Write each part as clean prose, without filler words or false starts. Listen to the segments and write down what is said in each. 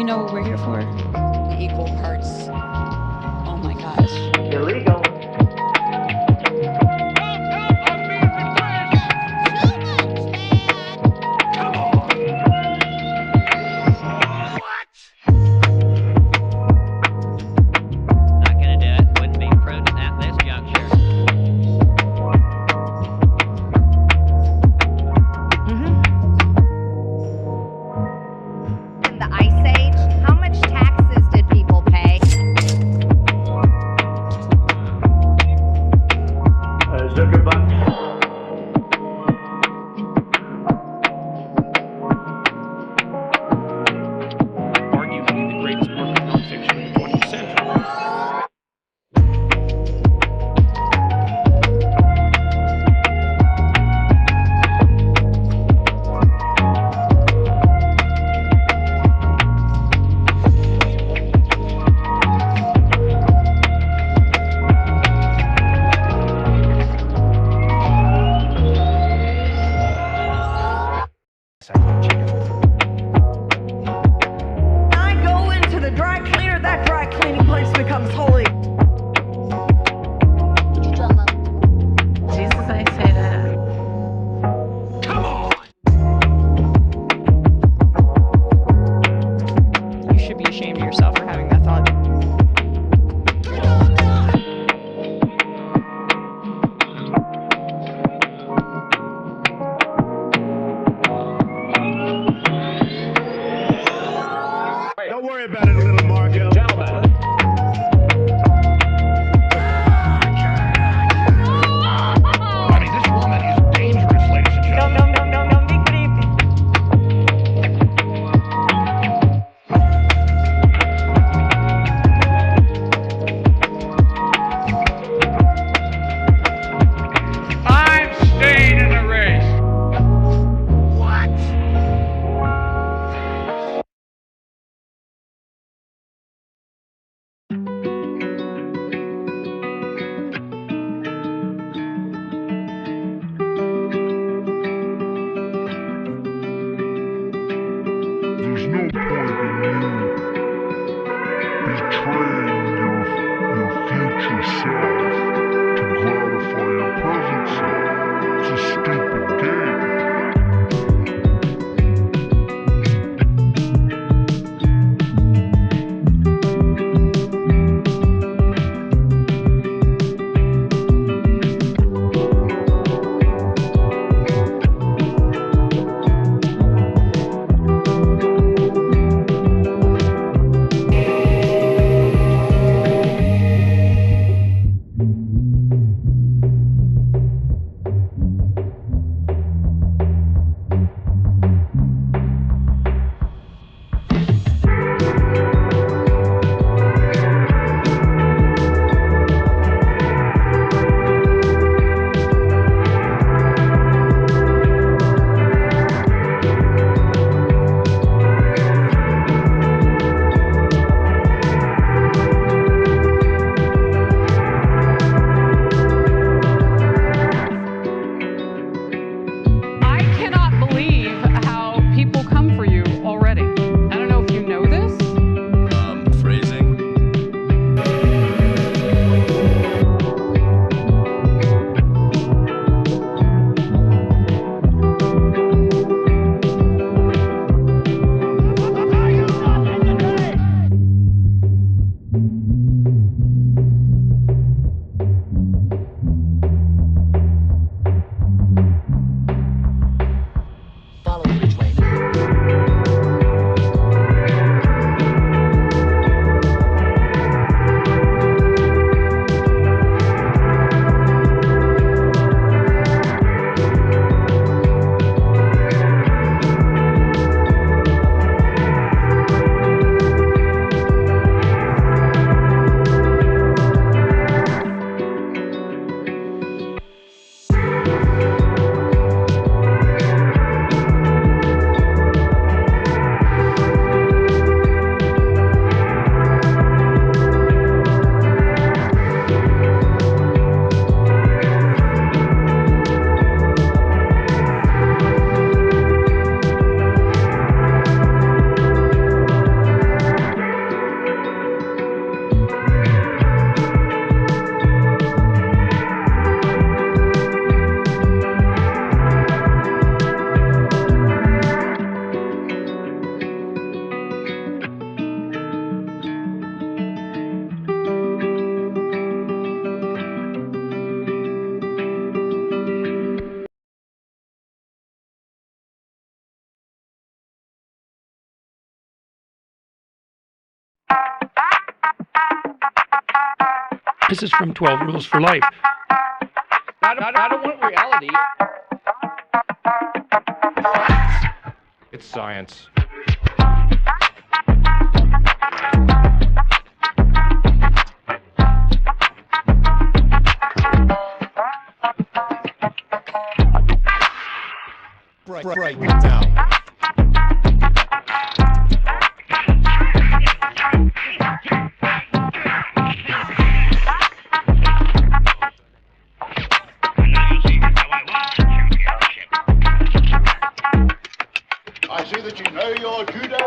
you know what we're here for. Equal parts. Oh my gosh. Illegal. This is from 12 Rules for Life. I don't want reality. It's science. Break it down. I see that you know your judo.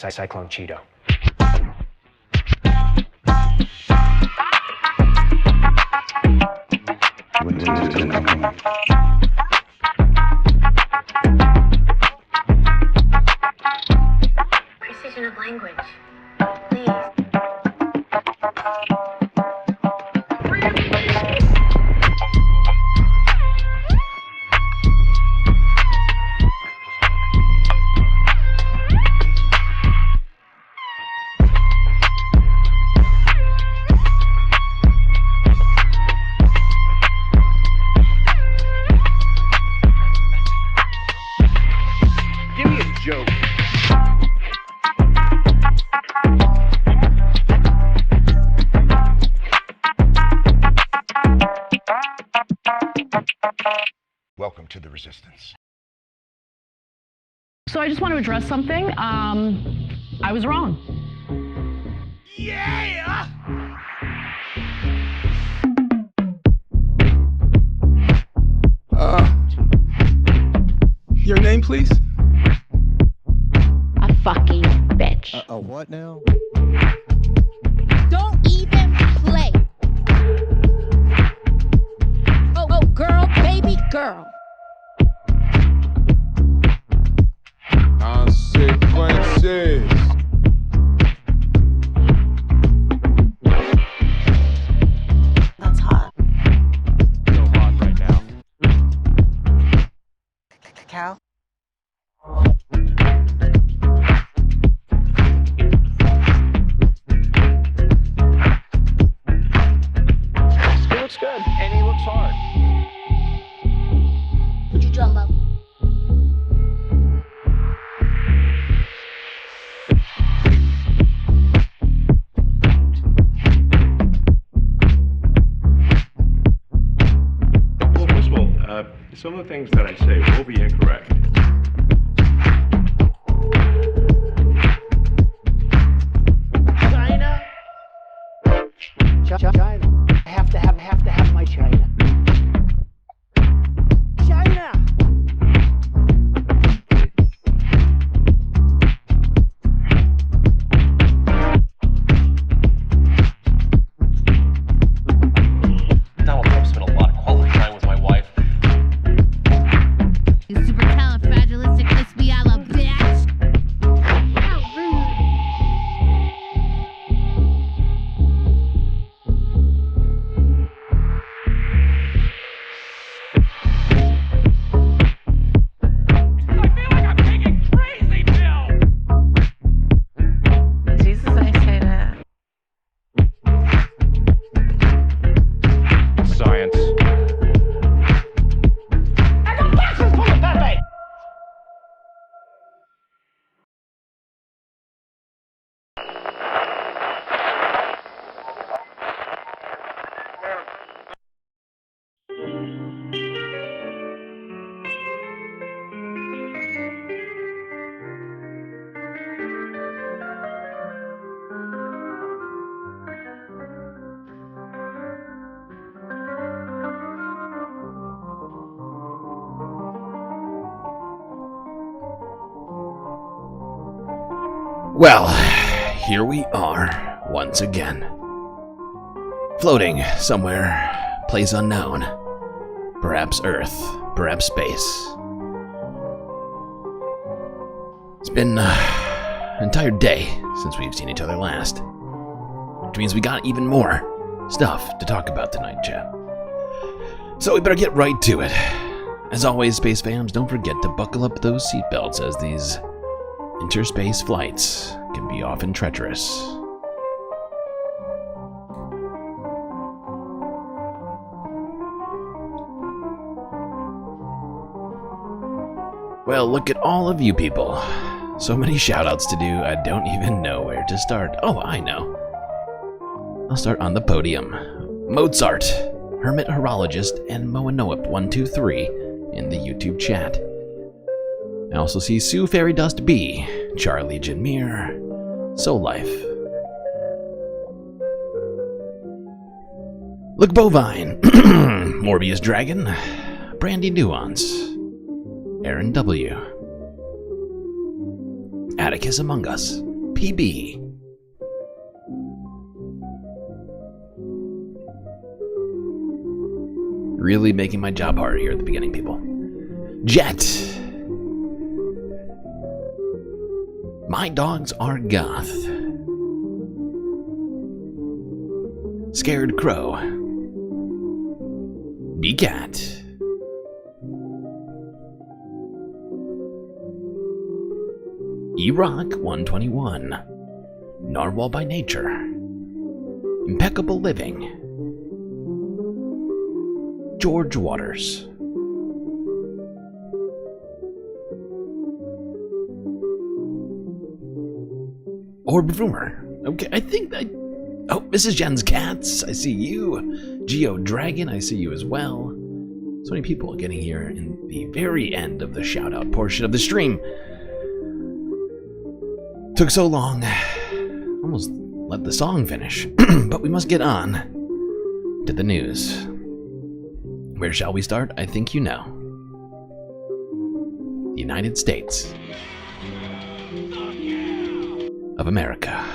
Cyclone Cheeto. Precision of language. Please. Give me a joke. Welcome to the resistance. So I just want to address something. I was wrong. Yeah! Your name, please? A fucking bitch. A what now? Don't even play. Oh, girl, baby girl. Consequences. That's hot. So hot right now. Cal? He looks good, and he looks hard. What you talking about? Well, first of all, some of the things that I say will be incorrect. China. China. I have to have my China. China. Donald Trump spent a lot of quality time with my wife. Supercalifragilisticexpialidocious, bitch. How rude. I feel like I'm taking crazy pills. Jesus, I say that. It's science. I got boxes full of Pepe. Well, here we are, once again. Floating somewhere, place unknown. Perhaps Earth, perhaps space. It's been an entire day since we've seen each other last, which means we got even more stuff to talk about tonight, chat. So we better get right to it. As always, space fams, don't forget to buckle up those seatbelts, as these interspace flights can be often treacherous. Well, look at all of you people. So many shoutouts to do, I don't even know where to start. Oh, I know. I'll start on the podium. Mozart, Hermit Horologist, and Moanoip123 in the YouTube chat. I also see Sue Fairy Dust B, Charlie Janmir, Soul Life. Look Bovine, Morbius Dragon, Brandy Nuance, Aaron W, Atticus Among Us, PB, really making my job hard here at the beginning, people. Jet, My Dogs Are Goth, Scared Crow, D-Cat, E-Rock 121, Narwhal by Nature, Impeccable Living, George Waters, Orb Rumor. Okay, I think that. Oh, Mrs. Jen's Cats, I see you. Geo Dragon, I see you as well. So many people getting here in the very end of the shout out portion of the stream. Took so long, almost let the song finish, but we must get on to the news. Where shall we start? I think you know. The United States of America.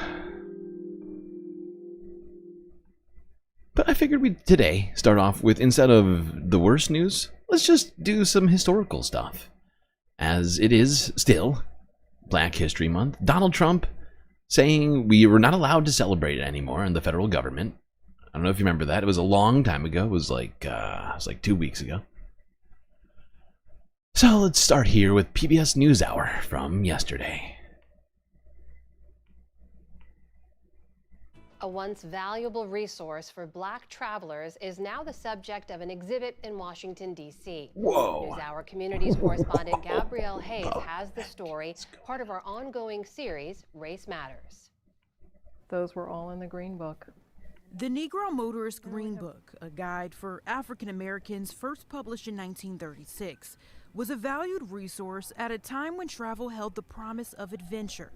But I figured we'd today start off with, instead of the worst news, let's just do some historical stuff. As it is still Black History Month, Donald Trump saying we were not allowed to celebrate it anymore in the federal government. I don't know if you remember that. It was a long time ago. It was like 2 weeks ago. So let's start here with PBS NewsHour from yesterday. A once valuable resource for Black travelers is now the subject of an exhibit in Washington, D.C. Whoa. NewsHour Communities correspondent Gabrielle Hayes has the story, part of our ongoing series, Race Matters. Those were all in the Green Book. The Negro Motorist Green Book, a guide for African Americans first published in 1936, was a valued resource at a time when travel held the promise of adventure,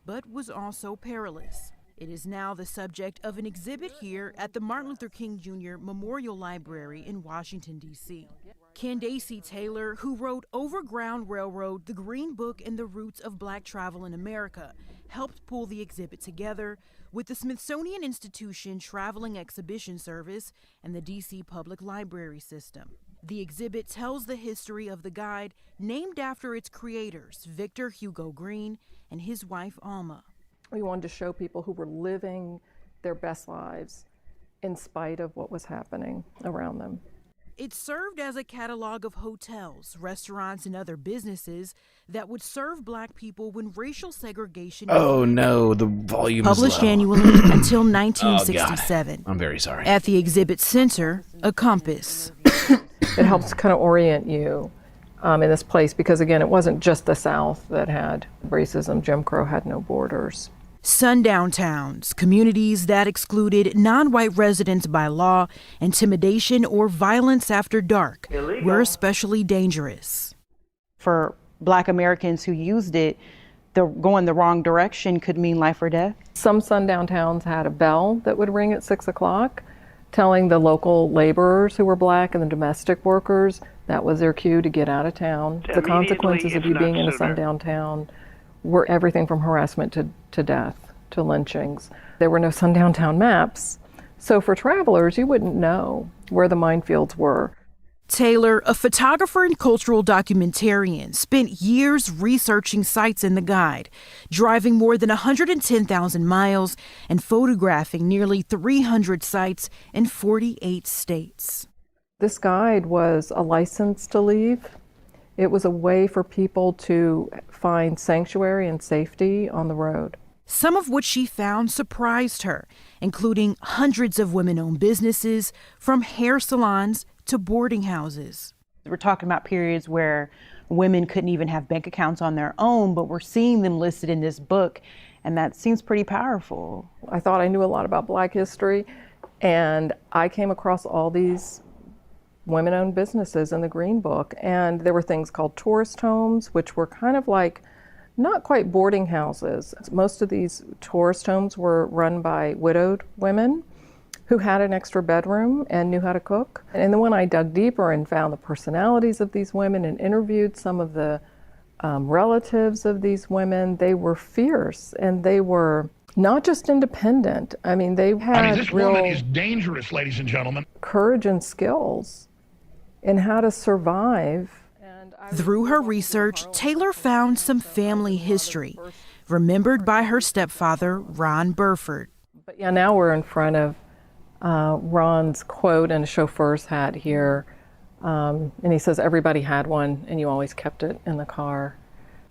but was also perilous. It is now the subject of an exhibit here at the Martin Luther King Jr. Memorial Library in Washington, D.C. Candace Taylor, who wrote Overground Railroad, The Green Book and the Roots of Black Travel in America, helped pull the exhibit together with the Smithsonian Institution Traveling Exhibition Service and the D.C. Public Library System. The exhibit tells the history of the guide, named after its creators, Victor Hugo Green and his wife, Alma. We wanted to show people who were living their best lives in spite of what was happening around them. It served as a catalog of hotels, restaurants, and other businesses that would serve Black people when racial segregation Oh no, the volume published is low. annually until 1967. I'm very sorry. At the exhibit center, a compass. It helps kind of orient you in this place because, again, it wasn't just the South that had racism. Jim Crow had no borders. Sundown towns, communities that excluded non-white residents by law, intimidation, or violence after dark, were especially dangerous. For Black Americans who used it, going the wrong direction could mean life or death. Some sundown towns had a bell that would ring at 6 o'clock, telling the local laborers who were Black and the domestic workers that was their cue to get out of town. The consequences of you being in a sundown town were everything from harassment to death, to lynchings. There were no sundown town maps, so for travelers, you wouldn't know where the minefields were. Taylor, a photographer and cultural documentarian, spent years researching sites in the guide, driving more than 110,000 miles and photographing nearly 300 sites in 48 states. This guide was a license to leave. It was a way for people to find sanctuary and safety on the road. Some of what she found surprised her, including hundreds of women-owned businesses, from hair salons to boarding houses. We're talking about periods where women couldn't even have bank accounts on their own, but we're seeing them listed in this book, and that seems pretty powerful. I thought I knew a lot about Black history, and I came across all these women-owned businesses in the Green Book, and there were things called tourist homes, which were kind of like not quite boarding houses. Most of these tourist homes were run by widowed women who had an extra bedroom and knew how to cook. And then when I dug deeper and found the personalities of these women and interviewed some of the relatives of these women, they were fierce, and they were not just independent. I mean, they had this real woman is dangerous, ladies and gentlemen. Courage and skills in how to survive. Through her research, Taylor found some family history, remembered by her stepfather, Ron Burford. But yeah, now we're in front of Ron's quote and a chauffeur's hat here. And he says everybody had one and you always kept it in the car.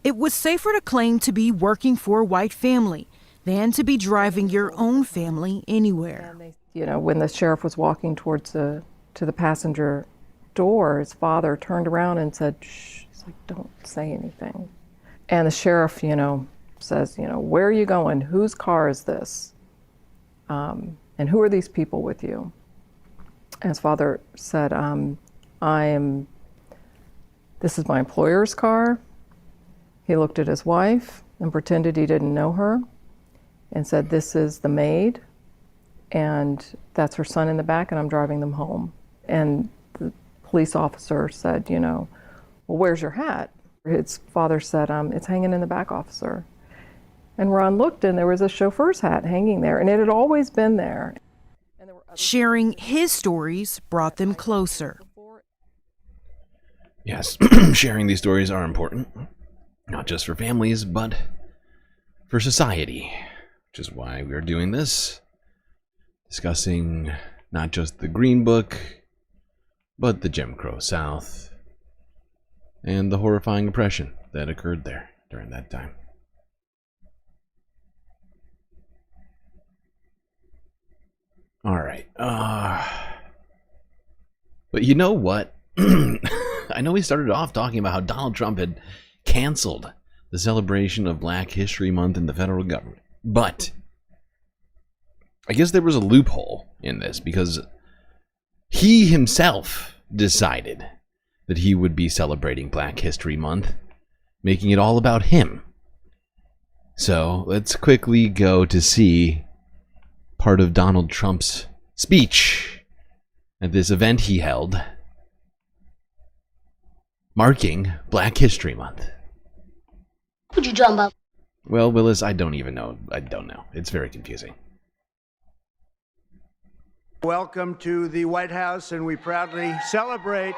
It was safer to claim to be working for a white family than to be driving your own family anywhere. You know, when the sheriff was walking towards to the passenger door, his father turned around and said, shh, he's like, don't say anything. And the sheriff, you know, says, you know, where are you going? Whose car is this? And who are these people with you? And his father said, this is my employer's car. He looked at his wife and pretended he didn't know her and said, this is the maid, and that's her son in the back, and I'm driving them home. And the police officer said, you know, well, where's your hat? His father said, it's hanging in the back, officer. And Ron looked, and there was a chauffeur's hat hanging there, and it had always been there. Sharing his stories brought them closer. Yes, sharing these stories are important, not just for families, but for society, which is why we're doing this, discussing not just the Green Book, but the Jim Crow South, and the horrifying oppression that occurred there during that time. Alright, but you know what? I know we started off talking about how Donald Trump had canceled the celebration of Black History Month in the federal government. But I guess there was a loophole in this, because he himself decided that he would be celebrating Black History Month, making it all about him. So let's quickly go to see part of Donald Trump's speech at this event he held marking Black History Month. What you talking about? Well, Willis, I don't even know. I don't know. It's very confusing. Welcome to the White House, and we proudly celebrate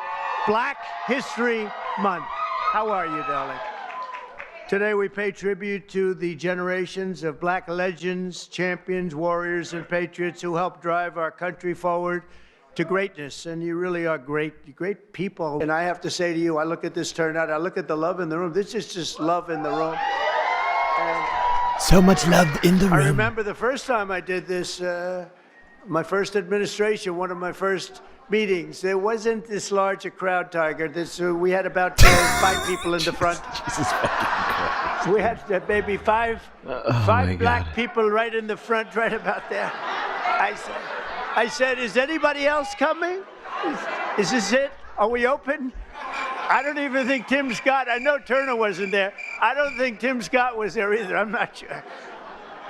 Black History Month. How are you, darling? Today we pay tribute to the generations of Black legends, champions, warriors, and patriots who helped drive our country forward to greatness. And you really are great people. And I have to say to you, I look at this turnout, I look at the love in the room. This is just love in the room. And so much love in the room. I remember the first time I did this, my first administration, one of my first meetings, there wasn't this large a crowd, Tiger. We had about 5 people in the front. Jesus fucking Christ. We had maybe five black people right in the front, right about there. I said, is anybody else coming? Is this it? Are we open? I don't even think Tim Scott, I know Turner wasn't there. I don't think Tim Scott was there either, I'm not sure.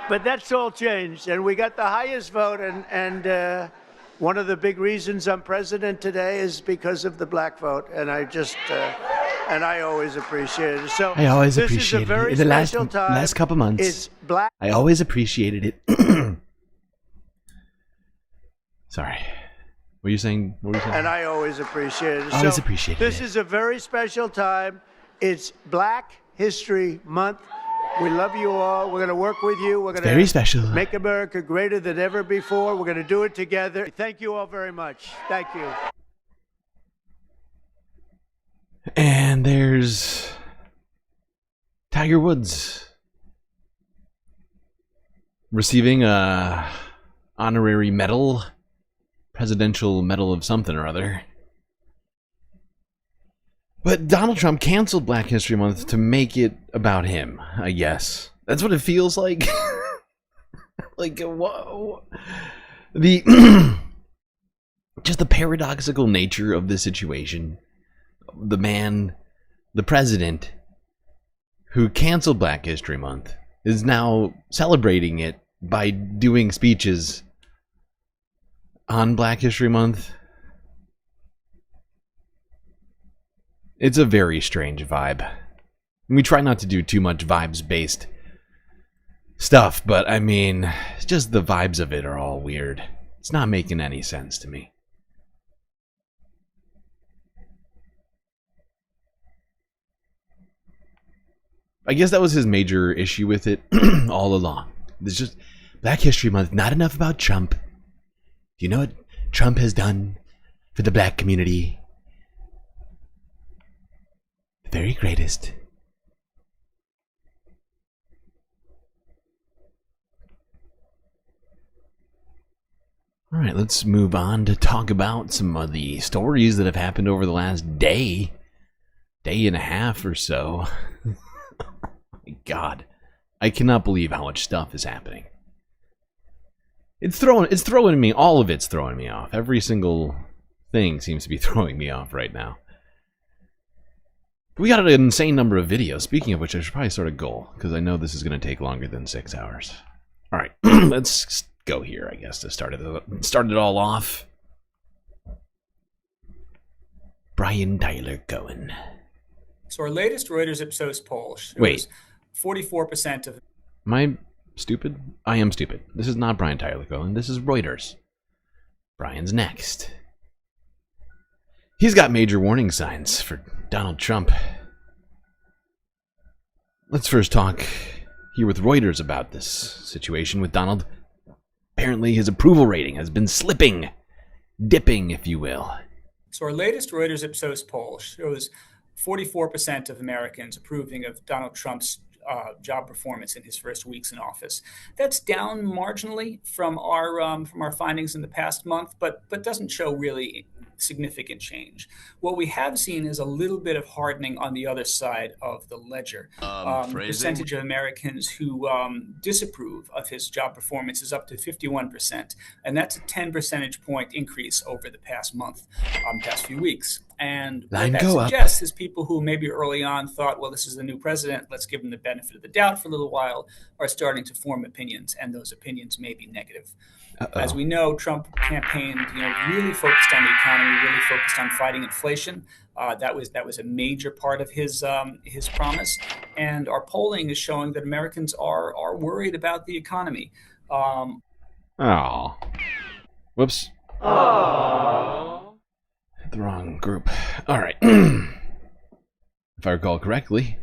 But that's all changed, and we got the highest vote, and one of the big reasons I'm president today is because of the black vote, and I just, and I always appreciate it. So I always this appreciated is a very it. In the special time. last couple months, It's black. I always appreciated it. Sorry. What are you saying? What were you saying? And I always appreciate it. Always appreciate This it. is a very special time. It's Black History Month. We love you all. We're going to work with you. We're going Very special. to make America greater than ever before. We're going to do it together. Thank you all very much. Thank you. And there's Tiger Woods receiving a honorary medal, presidential medal of something or other. But Donald Trump canceled Black History Month to make it about him, I guess. That's what it feels like. Like, whoa. Just the paradoxical nature of this situation. The man, the president, who canceled Black History Month, is now celebrating it by doing speeches on Black History Month. It's a very strange vibe. We try not to do too much vibes-based stuff, but I mean, just the vibes of it are all weird. It's not making any sense to me. I guess that was his major issue with it all along. There's just Black History Month, not enough about Trump. Do you know what Trump has done for the black community? The very greatest. Alright, let's move on to talk about some of the stories that have happened over the last day and a half or so. My God, I cannot believe how much stuff is happening. It's throwing me, all of it's throwing me off. Every single thing seems to be throwing me off right now. We got an insane number of videos, speaking of which I should probably start a goal, because I know this is going to take longer than 6 hours. Alright, let's go here, I guess, to start it all off. Brian Tyler Cohen. So our latest Reuters Ipsos poll shows Wait. 44% of... Am I stupid? I am stupid. This is not Brian Tyler Cohen. This is Reuters. Brian's next. He's got major warning signs for Donald Trump. Let's first talk here with Reuters about this situation with Donald. Apparently his approval rating has been slipping. Dipping, if you will. So our latest Reuters Ipsos poll shows 44% of Americans approving of Donald Trump's job performance in his first weeks in office. That's down marginally from our findings in the past month, but doesn't show really significant change. What we have seen is a little bit of hardening on the other side of the ledger. The percentage of Americans who disapprove of his job performance is up to 51%, and that's a 10 percentage point increase over the past month, past few weeks. And what that suggests is people who maybe early on thought, well, this is the new president, let's give him the benefit of the doubt for a little while, are starting to form opinions, and those opinions may be negative. As we know, Trump campaigned, really focused on the economy, really focused on fighting inflation. That was a major part of his promise, and our polling is showing that Americans are worried about the economy. Whoops. The wrong group. All right. If I recall correctly,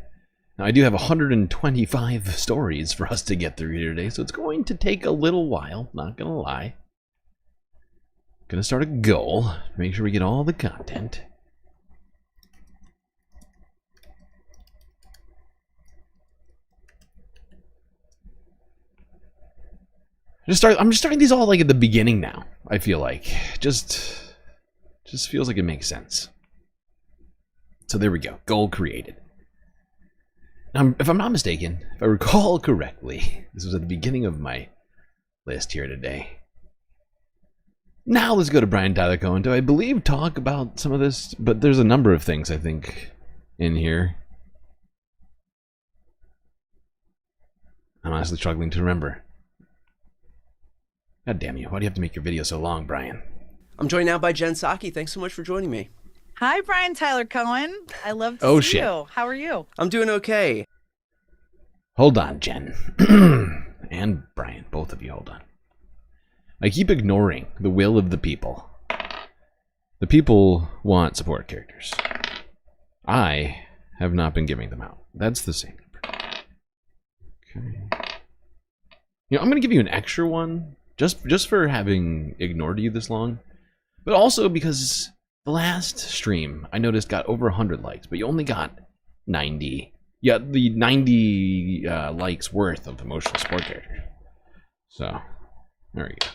now I do have 125 stories for us to get through here today, so it's going to take a little while, not gonna lie. Gonna start a goal, make sure we get all the content. I'm just starting these all like at the beginning now, I feel like. Just feels like it makes sense. So there we go. Goal created. Now, if I'm not mistaken, if I recall correctly, this was at the beginning of my list here today. Now let's go to Brian Tyler Cohen to, I believe, talk about some of this, but there's a number of things, I think, in here. I'm honestly struggling to remember. God damn you. Why do you have to make your video so long, Brian? I'm joined now by Jen Psaki. Thanks so much for joining me. Hi, Brian Tyler Cohen. I love to see you. How are you? I'm doing okay. Hold on, Jen. And Brian, both of you, hold on. I keep ignoring the will of the people. The people want support characters. I have not been giving them out. That's the same number. Okay. You know, I'm going to give you an extra one just for having ignored you this long. But also because the last stream I noticed got over 100 likes, but you only got 90. Yeah, the 90 likes worth of emotional support characters. So, there we go.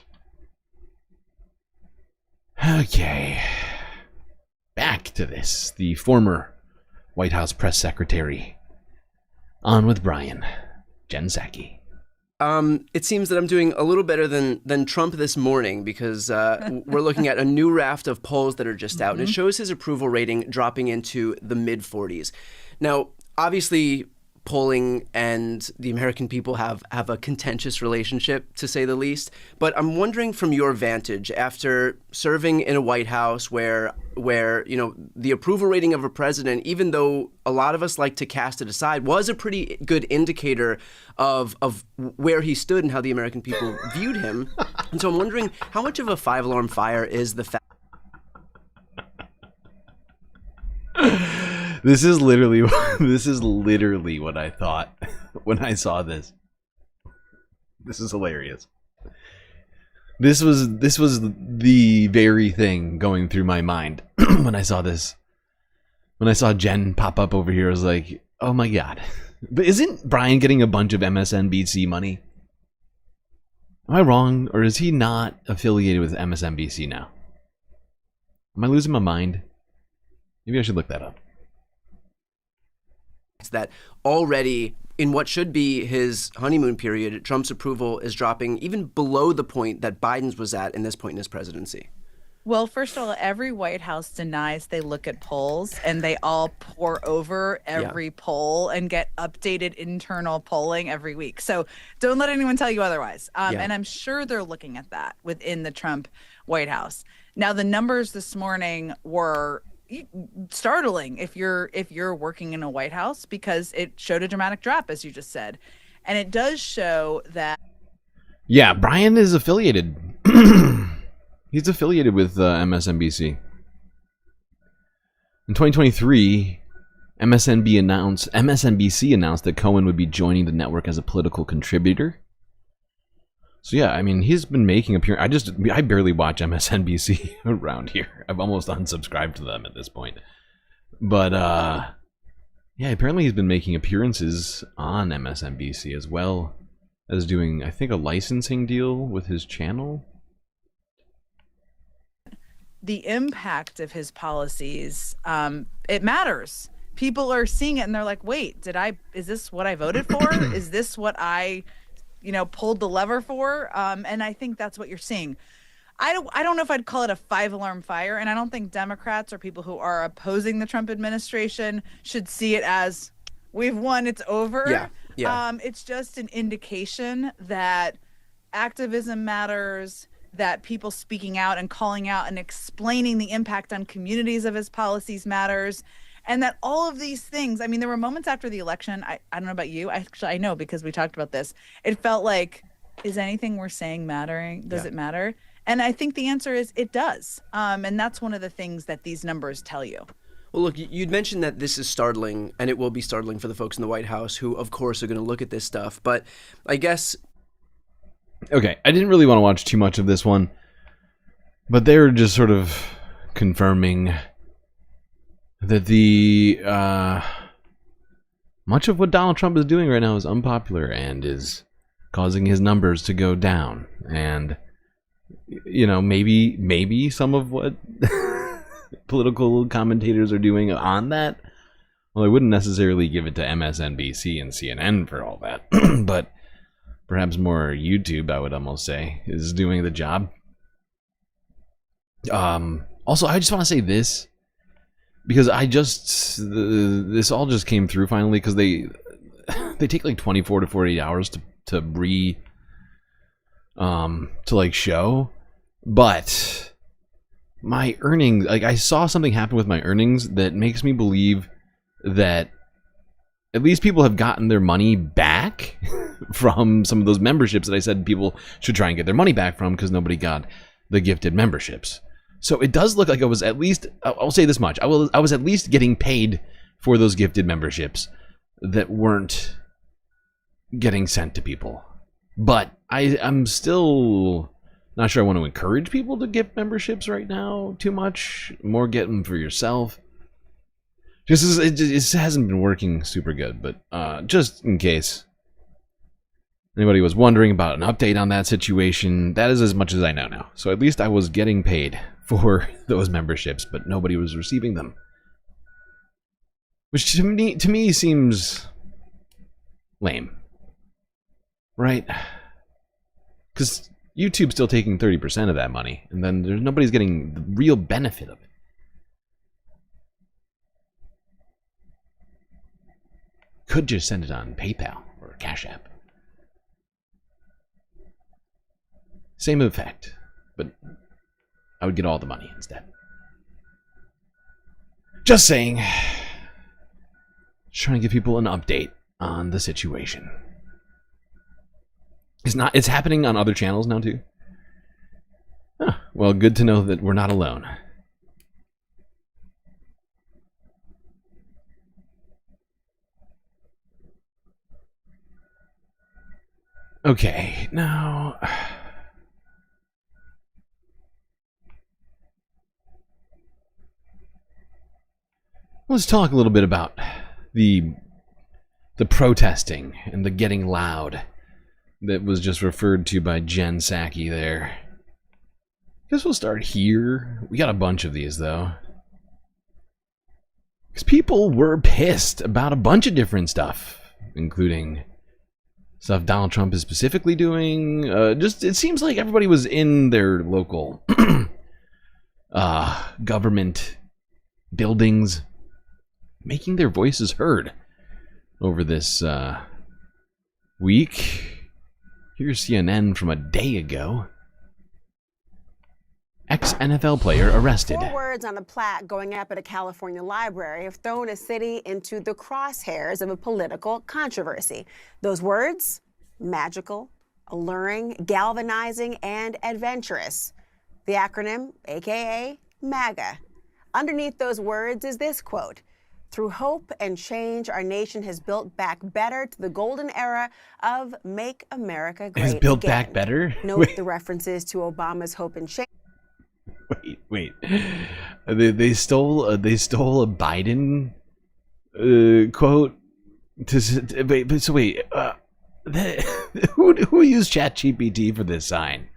Okay. Back to this. The former White House press secretary. On with Brian. Jen Psaki. It seems that I'm doing a little better than Trump this morning because we're looking at a new raft of polls that are just out, and it shows his approval rating dropping into the mid-40s. Now, obviously, polling and the American people have a contentious relationship, to say the least. But I'm wondering from your vantage, after serving in a White House where you know the approval rating of a president, even though a lot of us like to cast it aside, was a pretty good indicator of where he stood and how the American people viewed him. And so I'm wondering how much of a five-alarm fire is the fact. This is literally what I thought when I saw this. This is hilarious. This was the very thing going through my mind when I saw this. When I saw Jen pop up over here, I was like, "Oh my god!" But isn't Brian getting a bunch of MSNBC money? Am I wrong, or is he not affiliated with MSNBC now? Am I losing my mind? Maybe I should look that up. That already in what should be his honeymoon period, Trump's approval is dropping even below the point that Biden's was at in this point in his presidency. Well, first of all, every White House denies they look at polls, and they all pore over every poll and get updated internal polling every week. So don't let anyone tell you otherwise. And I'm sure they're looking at that within the Trump White House. Now, the numbers this morning were startling if you're working in a White House, because it showed a dramatic drop, as you just said. And it does show that Brian is affiliated. He's affiliated with MSNBC. In 2023, MSNBC announced that Cohen would be joining the network as a political contributor. So yeah, I mean, he's been making appearances. I barely watch MSNBC around here. I've almost unsubscribed to them at this point. But apparently he's been making appearances on MSNBC as well as doing, I think, a licensing deal with his channel. the impact of his policies, it matters. People are seeing it and they're like, wait, is this what I voted for? Is this what I, pulled the lever for? And I think that's what you're seeing. I don't know if I'd call it a 5-alarm fire, and I don't think Democrats or people who are opposing the Trump administration should see it as we've won, it's over. Yeah. It's just an indication that activism matters, that people speaking out and calling out and explaining the impact on communities of his policies matters, and that all of these things, I mean, there were moments after the election, I don't know about you, I know because we talked about this, it felt like, is anything we're saying mattering? Does it matter? And I think the answer is it does. And that's one of the things that these numbers tell you. Well, look, you'd mentioned that this is startling, and it will be startling for the folks in the White House who, of course, are going to look at this stuff. But I guess... Okay, I didn't really want to watch too much of this one, but they're just sort of confirming that the... much of what Donald Trump is doing right now is unpopular and is causing his numbers to go down. And... maybe some of what political commentators are doing on that. Well, I wouldn't necessarily give it to MSNBC and CNN for all that, but perhaps more YouTube, I would almost say, is doing the job. Also, I just want to say this, because this all just came through finally, because they take like 24 to 48 hours to show, but my earnings, I saw something happen with my earnings that makes me believe that at least people have gotten their money back from some of those memberships that I said people should try and get their money back from, because nobody got the gifted memberships. So it does look like I was at least, I'll say this much, I was at least getting paid for those gifted memberships that weren't getting sent to people. But I'm still not sure I want to encourage people to gift memberships right now too much. More get them for yourself. It just hasn't been working super good, but just in case anybody was wondering about an update on that situation, that is as much as I know now. So at least I was getting paid for those memberships, but nobody was receiving them. Which to me seems lame. Right? Because YouTube's still taking 30% of that money, and then nobody's getting the real benefit of it. Could just send it on PayPal or Cash App. Same effect, but I would get all the money instead. Just saying. Just trying to give people an update on the situation. It's happening on other channels now too. Huh, well, good to know that we're not alone. Okay, now let's talk a little bit about the protesting and the getting loud that was just referred to by Jen Psaki there. Guess we'll start here. We got a bunch of these though. Because people were pissed about a bunch of different stuff, including stuff Donald Trump is specifically doing. Just it seems like everybody was in their local government buildings making their voices heard over this week. Here's CNN from a day ago. Ex-NFL player arrested. 4 words on a plaque going up at a California library have thrown a city into the crosshairs of a political controversy. Those words? Magical, alluring, galvanizing, and adventurous. The acronym, aka MAGA. Underneath those words is this quote: "Through hope and change, our nation has built back better to the golden era of Make America Great Again." Has built back better? Note the references to Obama's hope and change. Wait. They stole a Biden quote. Who used ChatGPT for this sign?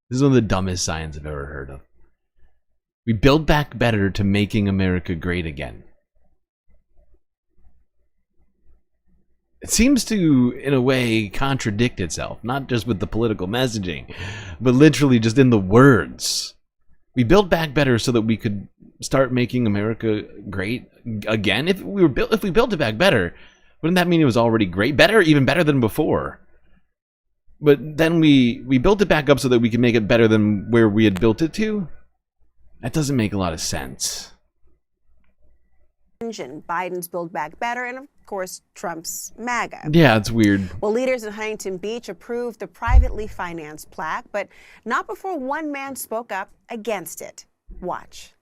This is one of the dumbest signs I've ever heard of. We build back better to making America great again. It seems to, in a way, contradict itself, not just with the political messaging, but literally just in the words. We built back better so that we could start making America great again. If we built it back better, wouldn't that mean it was already great? Better, even better than before. But then we built it back up so that we could make it better than where we had built it to? That doesn't make a lot of sense. And Biden's Build Back Better, and of course, Trump's MAGA. Yeah, it's weird. Well, leaders in Huntington Beach approved the privately financed plaque, but not before one man spoke up against it. Watch.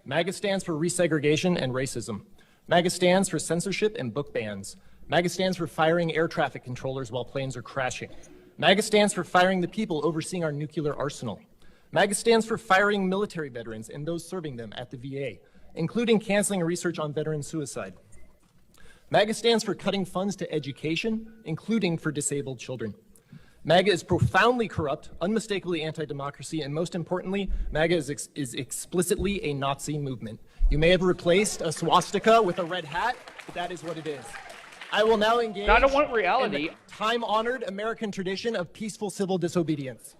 MAGA stands for resegregation and racism. MAGA stands for censorship and book bans. MAGA stands for firing air traffic controllers while planes are crashing. MAGA stands for firing the people overseeing our nuclear arsenal. MAGA stands for firing military veterans and those serving them at the VA, including canceling research on veteran suicide. MAGA stands for cutting funds to education, including for disabled children. MAGA is profoundly corrupt, unmistakably anti-democracy, and most importantly, MAGA is explicitly a Nazi movement. You may have replaced a swastika with a red hat, but that is what it is. I will now engage I don't want reality. in the time-honored American tradition of peaceful civil disobedience.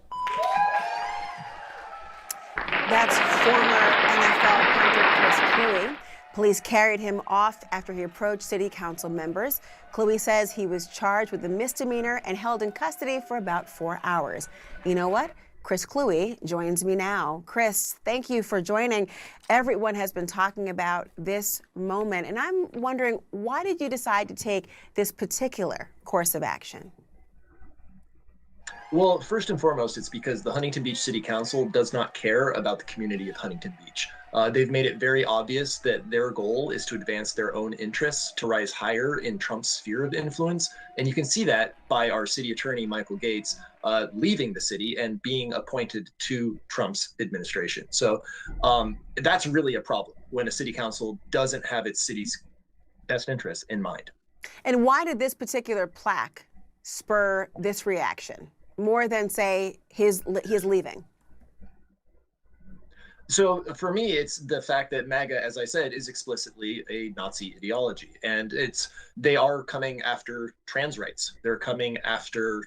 That's former NFL punter Chris Cluey. Police carried him off after he approached city council members. Cluey says he was charged with a misdemeanor and held in custody for about 4 hours. You know what? Chris Cluey joins me now. Chris, thank you for joining. Everyone has been talking about this moment, and I'm wondering, why did you decide to take this particular course of action? Well, first and foremost, it's because the Huntington Beach City Council does not care about the community of Huntington Beach. They've made it very obvious that their goal is to advance their own interests, to rise higher in Trump's sphere of influence. And you can see that by our city attorney, Michael Gates, leaving the city and being appointed to Trump's administration. So that's really a problem when a city council doesn't have its city's best interests in mind. And why did this particular plaque spur this reaction, more than, say, his leaving? So for me, it's the fact that MAGA, as I said, is explicitly a Nazi ideology. And they are coming after trans rights. They're coming after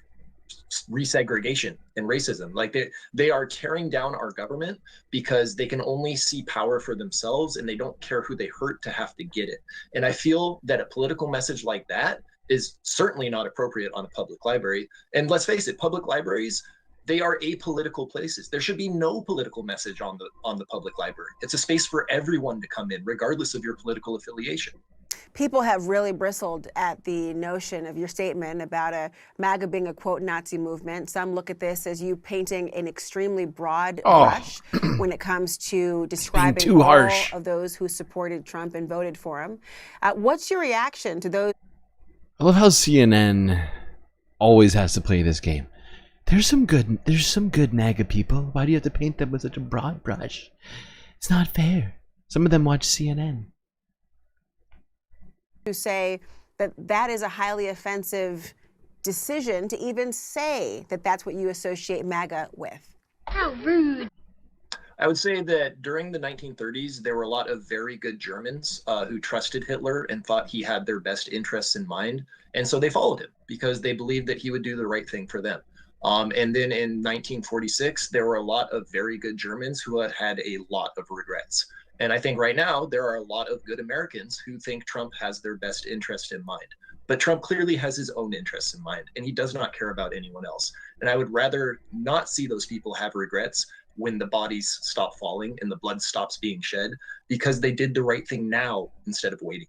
resegregation and racism. Like they are tearing down our government because they can only see power for themselves, and they don't care who they hurt to have to get it. And I feel that a political message like that is certainly not appropriate on a public library. And let's face it, public libraries, they are apolitical places. There should be no political message on the public library. It's a space for everyone to come in, regardless of your political affiliation. People have really bristled at the notion of your statement about a MAGA being a, quote, Nazi movement. Some look at this as you painting an extremely broad brush when it comes to describing all of those who supported Trump and voted for him. What's your reaction to those? I love how CNN always has to play this game. There's some good MAGA people. Why do you have to paint them with such a broad brush? It's not fair. Some of them watch CNN. Who say that that is a highly offensive decision to even say that that's what you associate MAGA with. How rude. I would say that during the 1930s, there were a lot of very good Germans who trusted Hitler and thought he had their best interests in mind. And so they followed him because they believed that he would do the right thing for them. And then in 1946, there were a lot of very good Germans who had a lot of regrets. And I think right now, there are a lot of good Americans who think Trump has their best interest in mind. But Trump clearly has his own interests in mind, and he does not care about anyone else. And I would rather not see those people have regrets when the bodies stop falling and the blood stops being shed, because they did the right thing now instead of waiting.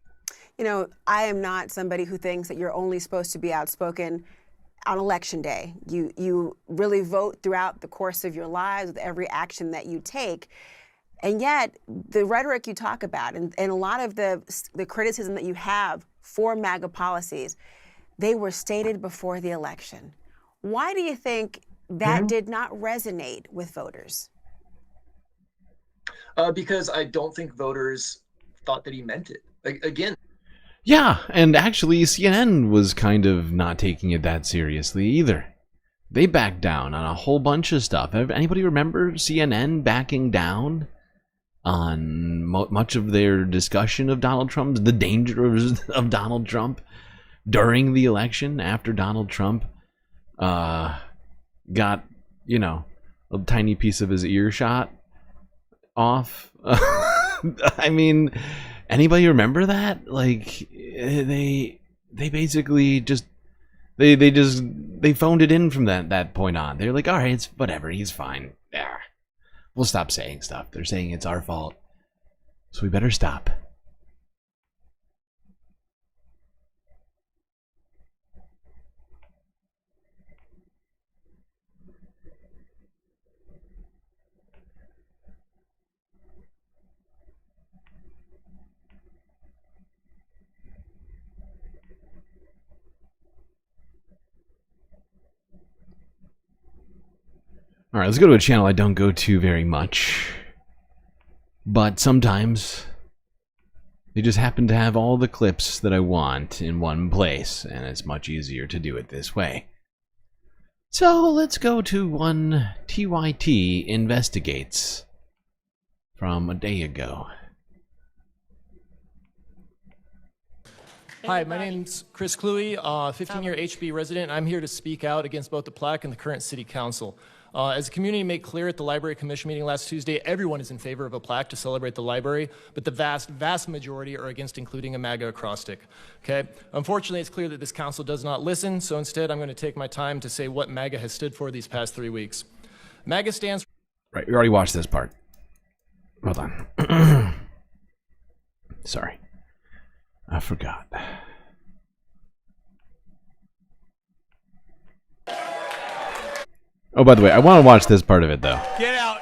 You know, I am not somebody who thinks that you're only supposed to be outspoken on election day. You really vote throughout the course of your lives with every action that you take. And yet, the rhetoric you talk about and a lot of the criticism that you have for MAGA policies, they were stated before the election. Why do you think that did not resonate with voters? Because I don't think voters thought that he meant it. Again. Yeah, and actually CNN was kind of not taking it that seriously either. They backed down on a whole bunch of stuff. Anybody remember CNN backing down on much of their discussion of Donald Trump, the dangers of Donald Trump during the election, after Donald Trump got, you know, a tiny piece of his ear shot off? I mean, anybody remember that? Like, they basically just they phoned it in from that point on. They're like, all right, it's whatever, he's fine. Yeah, we'll stop saying stuff. They're saying it's our fault, so we better stop. Alright, let's go to a channel I don't go to very much. But sometimes they just happen to have all the clips that I want in one place, and it's much easier to do it this way. So let's go to one TYT Investigates from a day ago. Hi, my name's Chris Cluey, 15-year HB resident. I'm here to speak out against both the plaque and the current city council. As the community made clear at the Library Commission meeting last Tuesday, everyone is in favor of a plaque to celebrate the library, but the vast majority are against including a MAGA acrostic. Okay? Unfortunately, it's clear that this council does not listen, so instead I'm going to take my time to say what MAGA has stood for these past 3 weeks. MAGA stands... Right, we already watched this part. Hold on. Sorry. I forgot. Oh, by the way, I want to watch this part of it, though. Get out.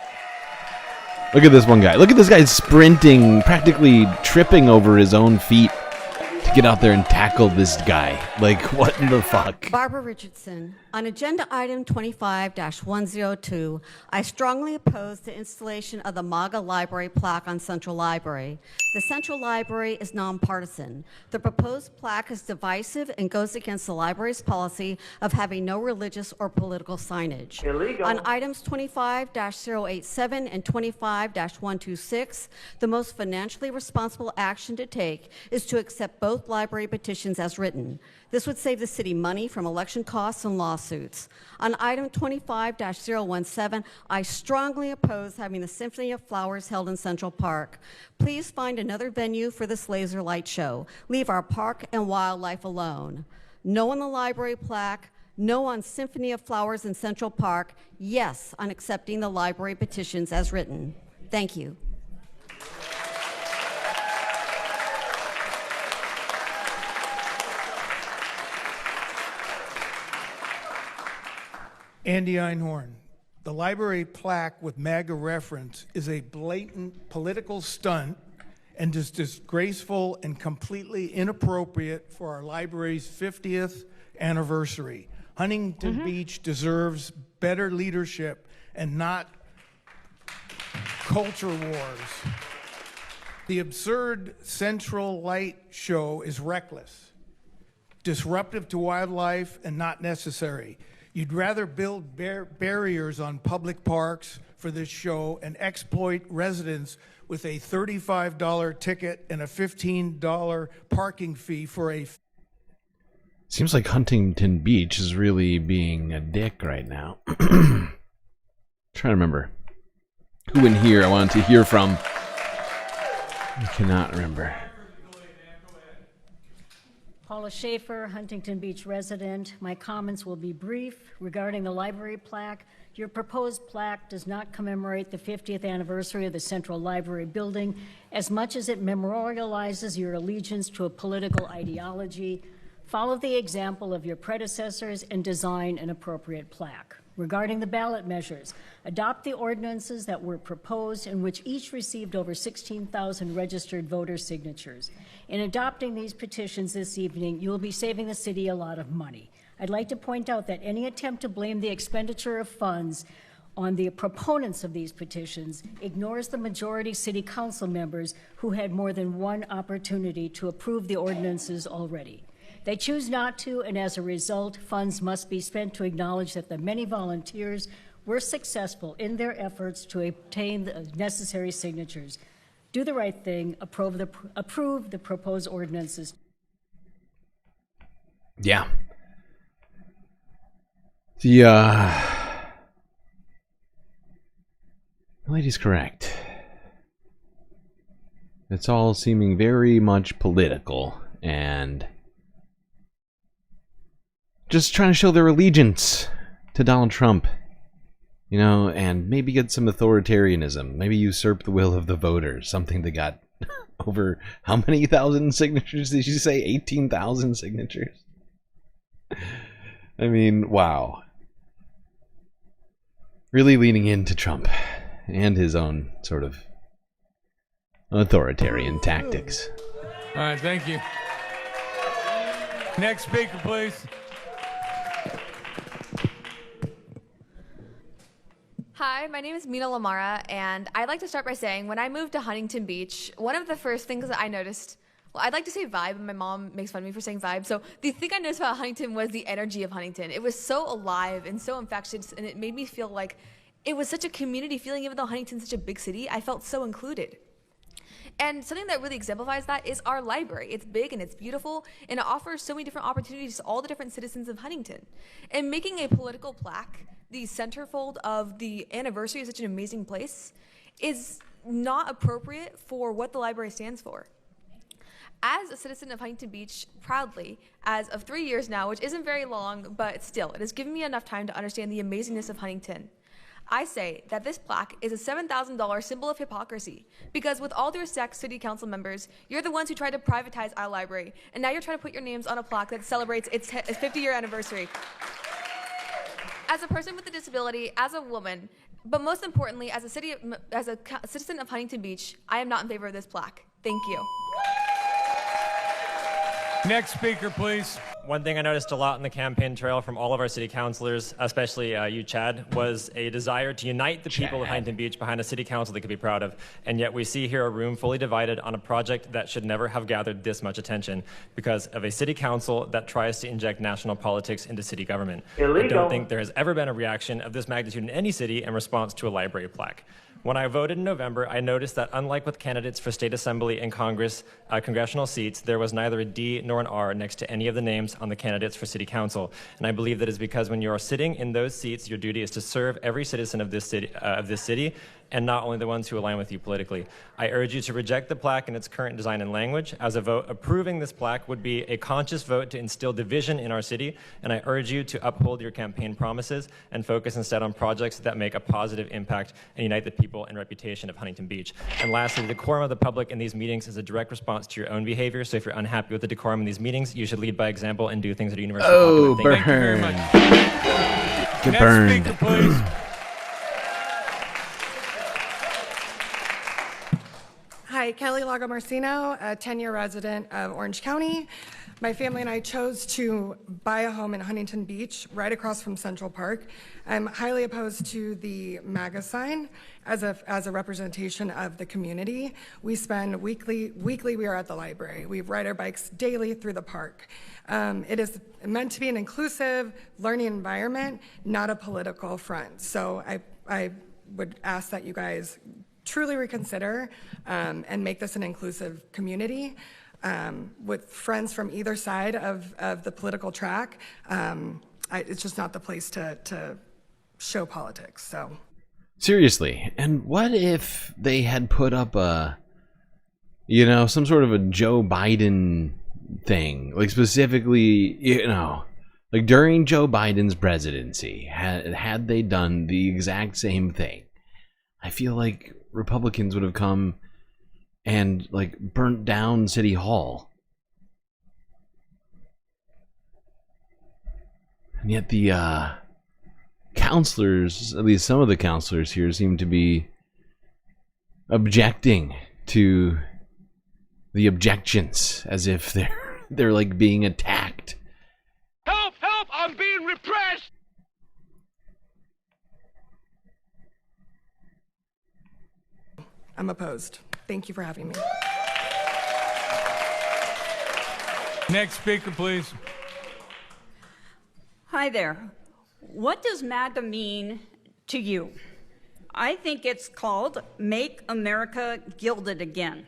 Look at this one guy. Look at this guy sprinting, practically tripping over his own feet to get out there and tackle this guy. Like, what in the fuck? Barbara Richardson. On agenda item 25-102, I strongly oppose the installation of the Maga library plaque on Central Library. The Central Library is nonpartisan. The proposed plaque is divisive and goes against the library's policy of having no religious or political signage. Illegal. On items 25-087 and 25-126, the most financially responsible action to take is to accept both library petitions as written. This would save the city money from election costs and lawsuits. On item 25-017, I strongly oppose having the Symphony of Flowers held in Central Park. Please find another venue for this laser light show. Leave our park and wildlife alone. No on the library plaque, no on Symphony of Flowers in Central Park, yes on accepting the library petitions as written. Thank you. Andy Einhorn. The library plaque with MAGA reference is a blatant political stunt and is disgraceful and completely inappropriate for our library's 50th anniversary. Huntington Beach deserves better leadership and not culture wars. The absurd Central Light show is reckless, disruptive to wildlife, and not necessary. You'd rather build barriers on public parks for this show and exploit residents with a $35 ticket and a $15 parking fee for a... Seems like Huntington Beach is really being a dick right now. Trying to remember who in here I wanted to hear from. I cannot remember. Paula Schaefer, Huntington Beach resident. My comments will be brief regarding the library plaque. Your proposed plaque does not commemorate the 50th anniversary of the Central Library building as much as it memorializes your allegiance to a political ideology. Follow the example of your predecessors and design an appropriate plaque. Regarding the ballot measures, adopt the ordinances that were proposed and which each received over 16,000 registered voter signatures. In adopting these petitions this evening, you will be saving the city a lot of money. I'd like to point out that any attempt to blame the expenditure of funds on the proponents of these petitions ignores the majority city council members who had more than one opportunity to approve the ordinances already. They choose not to, and as a result, funds must be spent to acknowledge that the many volunteers were successful in their efforts to obtain the necessary signatures. Do the right thing, approve the proposed ordinances. Yeah. The lady's correct. It's all seeming very much political and just trying to show their allegiance to Donald Trump, you know, and maybe get some authoritarianism, maybe usurp the will of the voters, something that got over how many thousand signatures did you say? 18,000 signatures? I mean, wow. Really leaning into Trump and his own sort of authoritarian tactics. All right, thank you. Next speaker, please. Hi, my name is Mina Lamara, and I'd like to start by saying when I moved to Huntington Beach, one of the first things that I noticed, well, I'd like to say vibe, and my mom makes fun of me for saying vibe, so the thing I noticed about Huntington was the energy of Huntington. It was so alive and so infectious, and it made me feel like it was such a community feeling. Even though Huntington's such a big city, I felt so included. And something that really exemplifies that is our library. It's big and it's beautiful, and it offers so many different opportunities to all the different citizens of Huntington. And making a political plaque the centerfold of the anniversary of such an amazing place is not appropriate for what the library stands for. As a citizen of Huntington Beach, proudly, as of 3 years now, which isn't very long, but still, it has given me enough time to understand the amazingness of Huntington. I say that this plaque is a $7,000 symbol of hypocrisy, because with all due respect, city council members, you're the ones who tried to privatize our library, and now you're trying to put your names on a plaque that celebrates its 50-year anniversary. as a person with a disability, as a woman, but most importantly, as a citizen of Huntington Beach, I am not in favor of this plaque. Thank you. Next speaker, please. One thing I noticed a lot in the campaign trail from all of our city councilors, especially you, Chad, was a desire to unite the people of Huntington Beach behind a city council they could be proud of. And yet we see here a room fully divided on a project that should never have gathered this much attention because of a city council that tries to inject national politics into city government. Illegal. I don't think there has ever been a reaction of this magnitude in any city in response to a library plaque. When I voted in November, I noticed that unlike with candidates for state assembly and Congress, congressional seats, there was neither a D nor an R next to any of the names on the candidates for city council. And I believe that is because when you are sitting in those seats, your duty is to serve every citizen of this city, and not only the ones who align with you politically. I urge you to reject the plaque in its current design and language, as a vote approving this plaque would be a conscious vote to instill division in our city, and I urge you to uphold your campaign promises and focus instead on projects that make a positive impact and unite the people and reputation of Huntington Beach. And lastly, the decorum of the public in these meetings is a direct response to your own behavior, so if you're unhappy with the decorum in these meetings, you should lead by example and do things that are universally popular. Thank you very much. Get Next burned. speaker, please. Hi, Kelly Lago Marcino, a 10-year resident of Orange County. My family and I chose to buy a home in Huntington Beach, right across from Central Park. I'm highly opposed to the Maga sign as a representation of the community. We spend weekly we are at the library. We ride our bikes daily through the park. It is meant to be an inclusive learning environment, not a political front. So I would ask that you guys truly reconsider and make this an inclusive community with friends from either side of the political track. It's just not the place to show politics. So Seriously, and what if they had put up some sort of a Joe Biden thing, like specifically, like during Joe Biden's presidency, had they done the exact same thing, I feel like Republicans would have come and like burnt down City Hall. And yet the counselors, at least some of the counselors here, seem to be objecting to the objections as if they're like being attacked. Help! Help! I'm being repressed! I'm opposed. Thank you for having me. Next speaker, please. Hi there. What does MAGA mean to you? I think it's called Make America Gilded Again.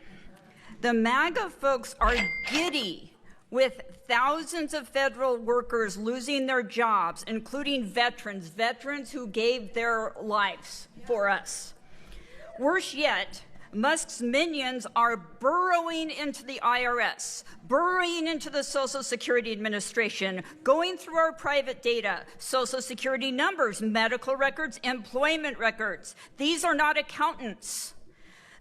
The MAGA folks are giddy with thousands of federal workers losing their jobs, including veterans who gave their lives for us. Worse yet, Musk's minions are burrowing into the IRS, burrowing into the Social Security Administration, going through our private data, Social Security numbers, medical records, employment records. These are not accountants.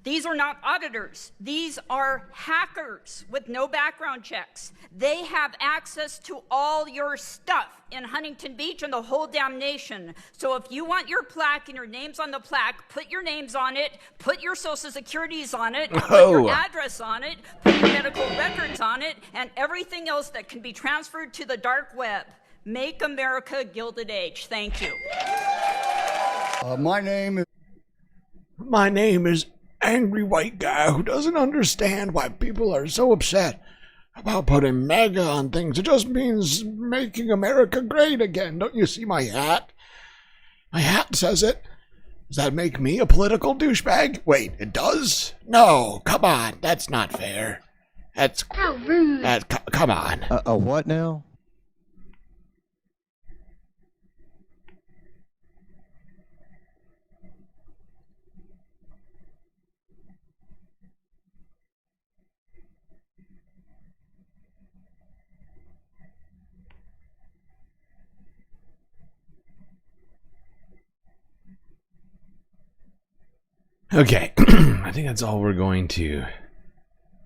These are not auditors. These are hackers with no background checks. They have access to all your stuff in Huntington Beach and the whole damn nation. So if you want your plaque and your name's on the plaque, put your names on it, put your social securities on it, put your address on it, put your medical records on it, and everything else that can be transferred to the dark web. Make America Gilded Age. Thank you. My name is angry white guy who doesn't understand why people are so upset about putting MAGA on things. It just means making America great again. Don't you see my hat? My hat says it. Does that make me a political douchebag? Wait, it does? No, come on. That's not fair. That's... How rude. Come on. A what now? Okay, I think that's all we're going to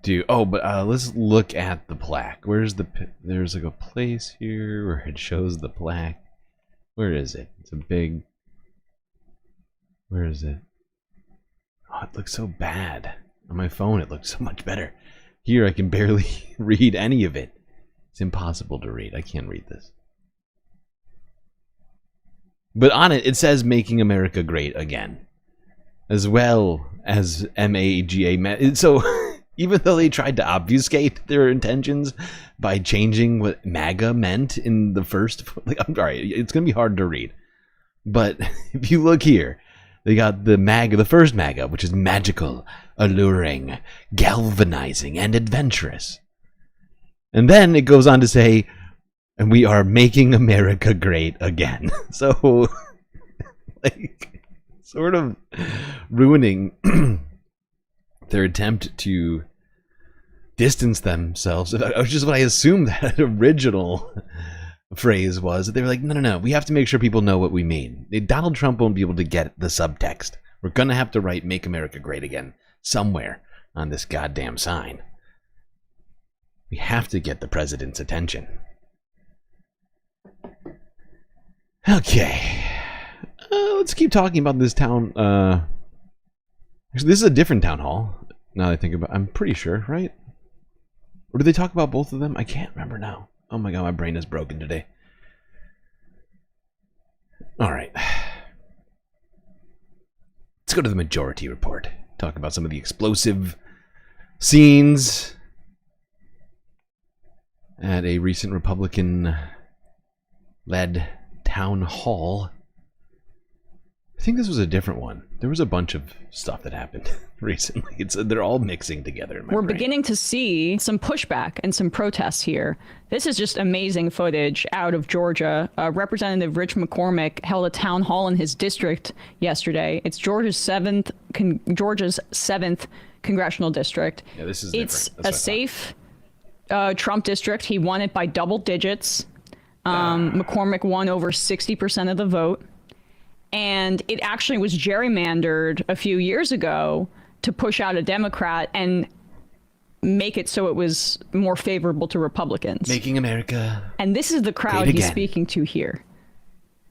do. Oh, but let's look at the plaque. There's like a place here where it shows the plaque. Where is it? It's a big... Where is it? Oh, it looks so bad. On my phone, it looks so much better. Here, I can barely read any of it. It's impossible to read. I can't read this. But on it, it says Making America Great Again. As well as MAGA. So, even though they tried to obfuscate their intentions by changing what MAGA meant in the first... Like, I'm sorry, it's going to be hard to read. But if you look here, they got the MAGA, the first MAGA, which is magical, alluring, galvanizing, and adventurous. And then it goes on to say, and we are making America great again. So, like... sort of ruining their attempt to distance themselves, which is what I assumed that original phrase was. They were like, no, we have to make sure people know what we mean. Donald Trump won't be able to get the subtext. We're going to have to write Make America Great Again somewhere on this goddamn sign. We have to get the president's attention. Okay. Let's keep talking about this town. Actually, this is a different town hall. Now that I think about it, I'm pretty sure, right? Or do they talk about both of them? I can't remember now. Oh my god, my brain is broken today. Alright. Let's go to the majority report. Talk about some of the explosive scenes at a recent Republican-led town hall. I think this was a different one. There was a bunch of stuff that happened recently. They're all mixing together in my We're brain. beginning to see some pushback and some protests here. This is just amazing footage out of Georgia. Representative Rich McCormick held a town hall in his district yesterday. It's Georgia's seventh congressional district. Yeah, this is It's different. a safe Trump district. He won it by double digits. McCormick won over 60% of the vote. And it actually was gerrymandered a few years ago to push out a Democrat and make it so it was more favorable to Republicans. Making America. And this is the crowd great he's again. speaking to here.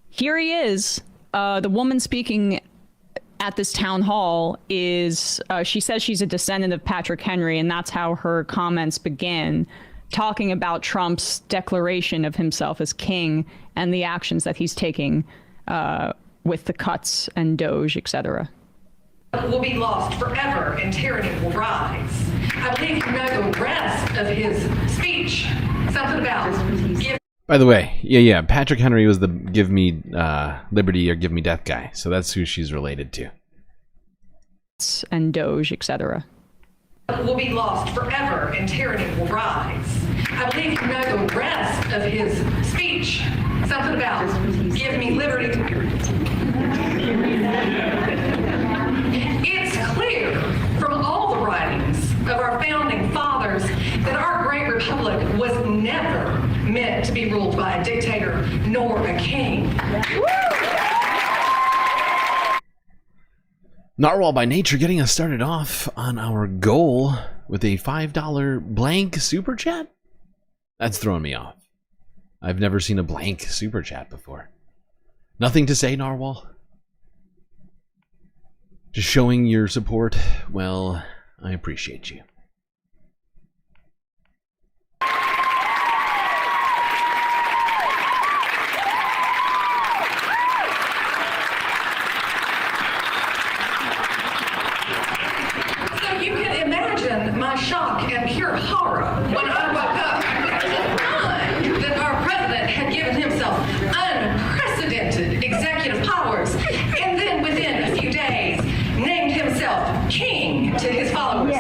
Here he is. The woman speaking at this town hall is, she says she's a descendant of Patrick Henry, and that's how her comments begin, talking about Trump's declaration of himself as king and the actions that he's taking with the cuts and DOGE, etc. Will be lost forever and tyranny will rise. I believe you know the rest of his speech. Something about give. By the way, yeah, Patrick Henry was the give me liberty or give me death guy. So that's who she's related to. And DOGE, etc. Will be lost forever and tyranny will rise. I believe you know the rest of his speech. Something about give me liberty. It's clear from all the writings of our founding fathers that our great republic was never meant to be ruled by a dictator nor a king. Narwhal by Nature getting us started off on our goal with a $5 blank super chat? That's throwing me off. I've never seen a blank super chat before. Nothing to say, Narwhal? Just showing your support? Well, I appreciate you. So you can imagine my shock and pure horror when I woke up to find that our president had given himself unprecedented executive powers and then within a few days named himself king to his followers.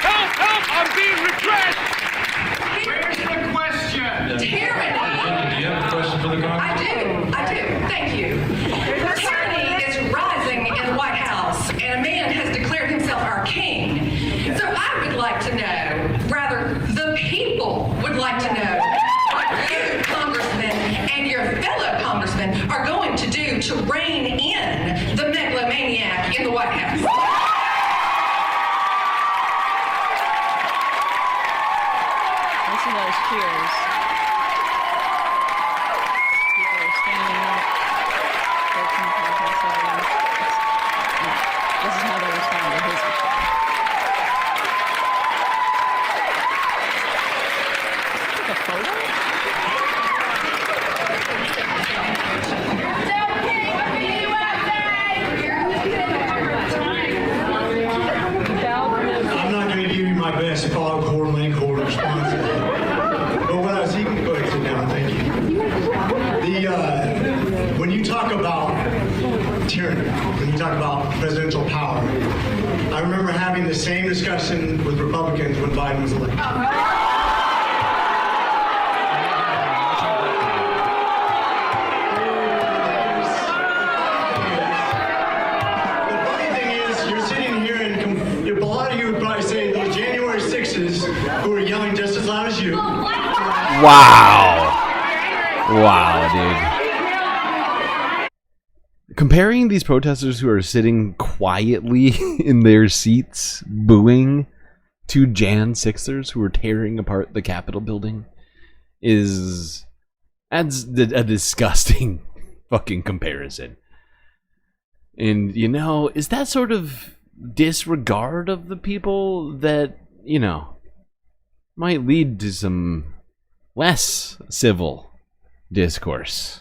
Help! I'm being repressed! Where's the question? Tyranny. Do you have a question for the Congress? I do. Thank you. Tyranny is rising in the White House, and a man has declared himself our king. So I would like to know, rather, the people would like to know, what you, congressmen, and your fellow congressmen are going to do to rein in the megalomaniac in the White House. Listen to those cheers. This is how they respond to his response. A photo? I'm not going to give you my best foghorn leghorn response. But what I was even go ahead and sit down, thank you. When you talk about tyranny, when you talk about presidential power, I remember having the same discussion with Republicans when Biden was elected. Wow. Wow, dude. Comparing these protesters who are sitting quietly in their seats, booing, to Jan 6ers who are tearing apart the Capitol building adds a disgusting fucking comparison. And, you know, is that sort of disregard of the people that, you know, might lead to some less civil discourse.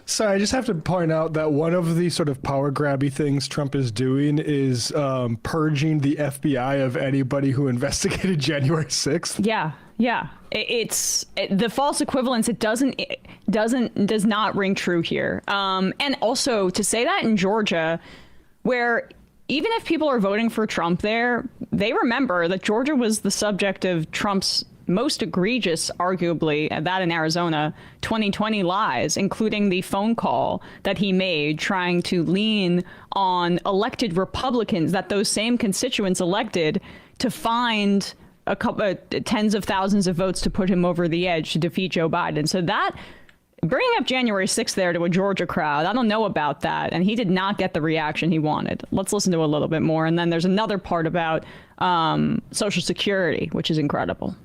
Sorry, I just have to point out that one of the sort of power grabby things Trump is doing is purging the FBI of anybody who investigated January 6th. Yeah. It's the false equivalence. It does not ring true here. And also to say that in Georgia, where even if people are voting for Trump there, they remember that Georgia was the subject of Trump's most egregious, arguably, that in Arizona, 2020 lies, including the phone call that he made trying to lean on elected Republicans that those same constituents elected to find a couple tens of thousands of votes to put him over the edge to defeat Joe Biden. So that bringing up January 6th there to a Georgia crowd, I don't know about that. And he did not get the reaction he wanted. Let's listen to a little bit more. And then there's another part about Social Security, which is incredible.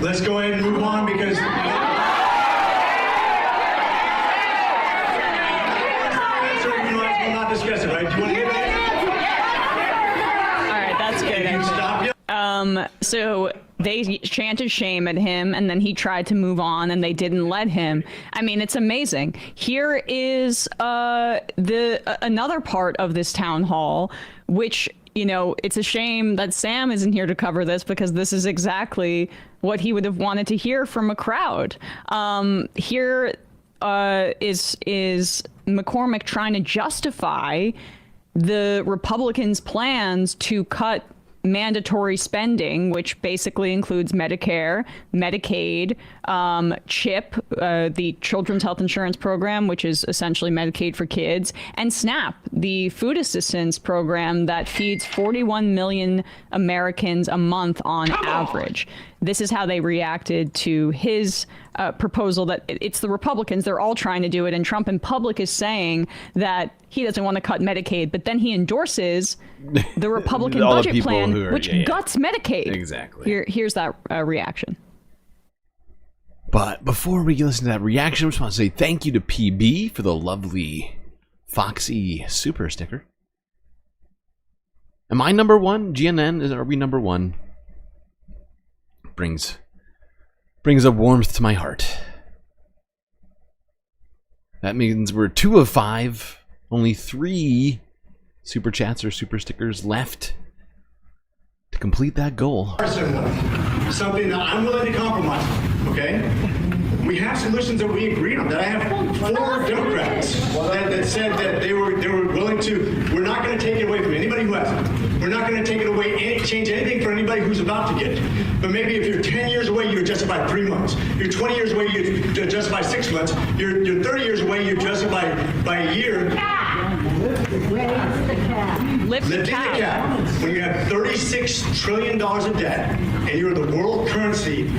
Let's go ahead and move on because not discuss it, right? Do you want to hear that? All right, that's good. So they chanted shame at him, and then he tried to move on, and they didn't let him. I mean, it's amazing. Here is another part of this town hall, which, you know, it's a shame that Sam isn't here to cover this because this is exactly what he would have wanted to hear from a crowd. Here is McCormick trying to justify the Republicans' plans to cut mandatory spending, which basically includes Medicare, Medicaid, CHIP, the Children's Health Insurance Program, which is essentially Medicaid for kids, and SNAP, the food assistance program that feeds 41 million Americans a month on average. This is how they reacted to his proposal that it's the Republicans, they're all trying to do it, and Trump in public is saying that he doesn't want to cut Medicaid, but then he endorses the Republican budget plan, which guts Medicaid. Exactly. Here's that reaction. But before we listen to that reaction, I just want to say thank you to PB for the lovely Foxy super sticker. Am I number one? GNN, are we number one? Brings a warmth to my heart. That means we're 2 of 5. Only 3 super chats or super stickers left to complete that goal. Something that I'm willing to compromise on, okay? We have solutions that we agreed on. That I have 4 Democrats that said that they were willing to. We're not going to take it away from anybody who hasn't. We're not going to take it away, change anything for anybody who's about to get it. But maybe if you're 10 years away, you adjust it by 3 months. You're 20 years away, you adjust it by 6 months. You're 30 years away, you adjust it by a year. Lift the cap. When you have $36 trillion of debt, and you're the world currency,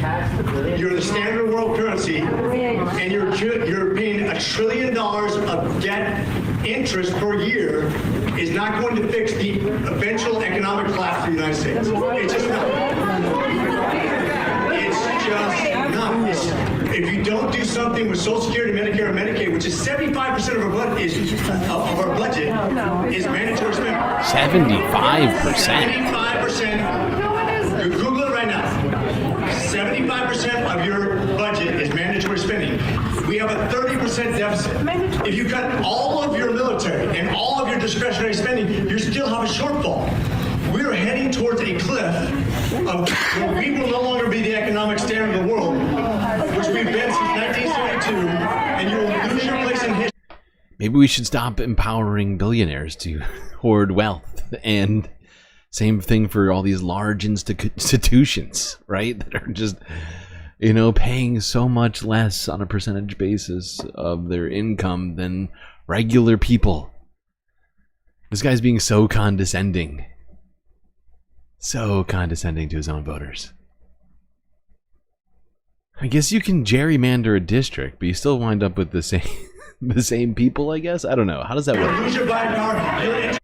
you're the standard world currency, and you're paying $1 trillion of debt interest per year, is not going to fix the eventual economic collapse of the United States. It's just not. It's just not. If you don't do something with Social Security, Medicare, and Medicaid, which is 75% of our budget, is mandatory spending. 75%. 75%. Google it right now. 75% of your budget is mandatory spending. We have a 30% deficit. If you cut all of your military and all of your discretionary spending, you still have a shortfall. We're heading towards a cliff of where we will no longer be the economic standard of the world, which we've been since 1972, and you will lose your place in history. Maybe we should stop empowering billionaires to hoard wealth. And same thing for all these large institutions, right? That are just, paying so much less on a percentage basis of their income than regular people. This guy's being so condescending. So condescending to his own voters. I guess you can gerrymander a district, but you still wind up with the same people, I guess? I don't know. How does that work? Lose your buying power. Your interest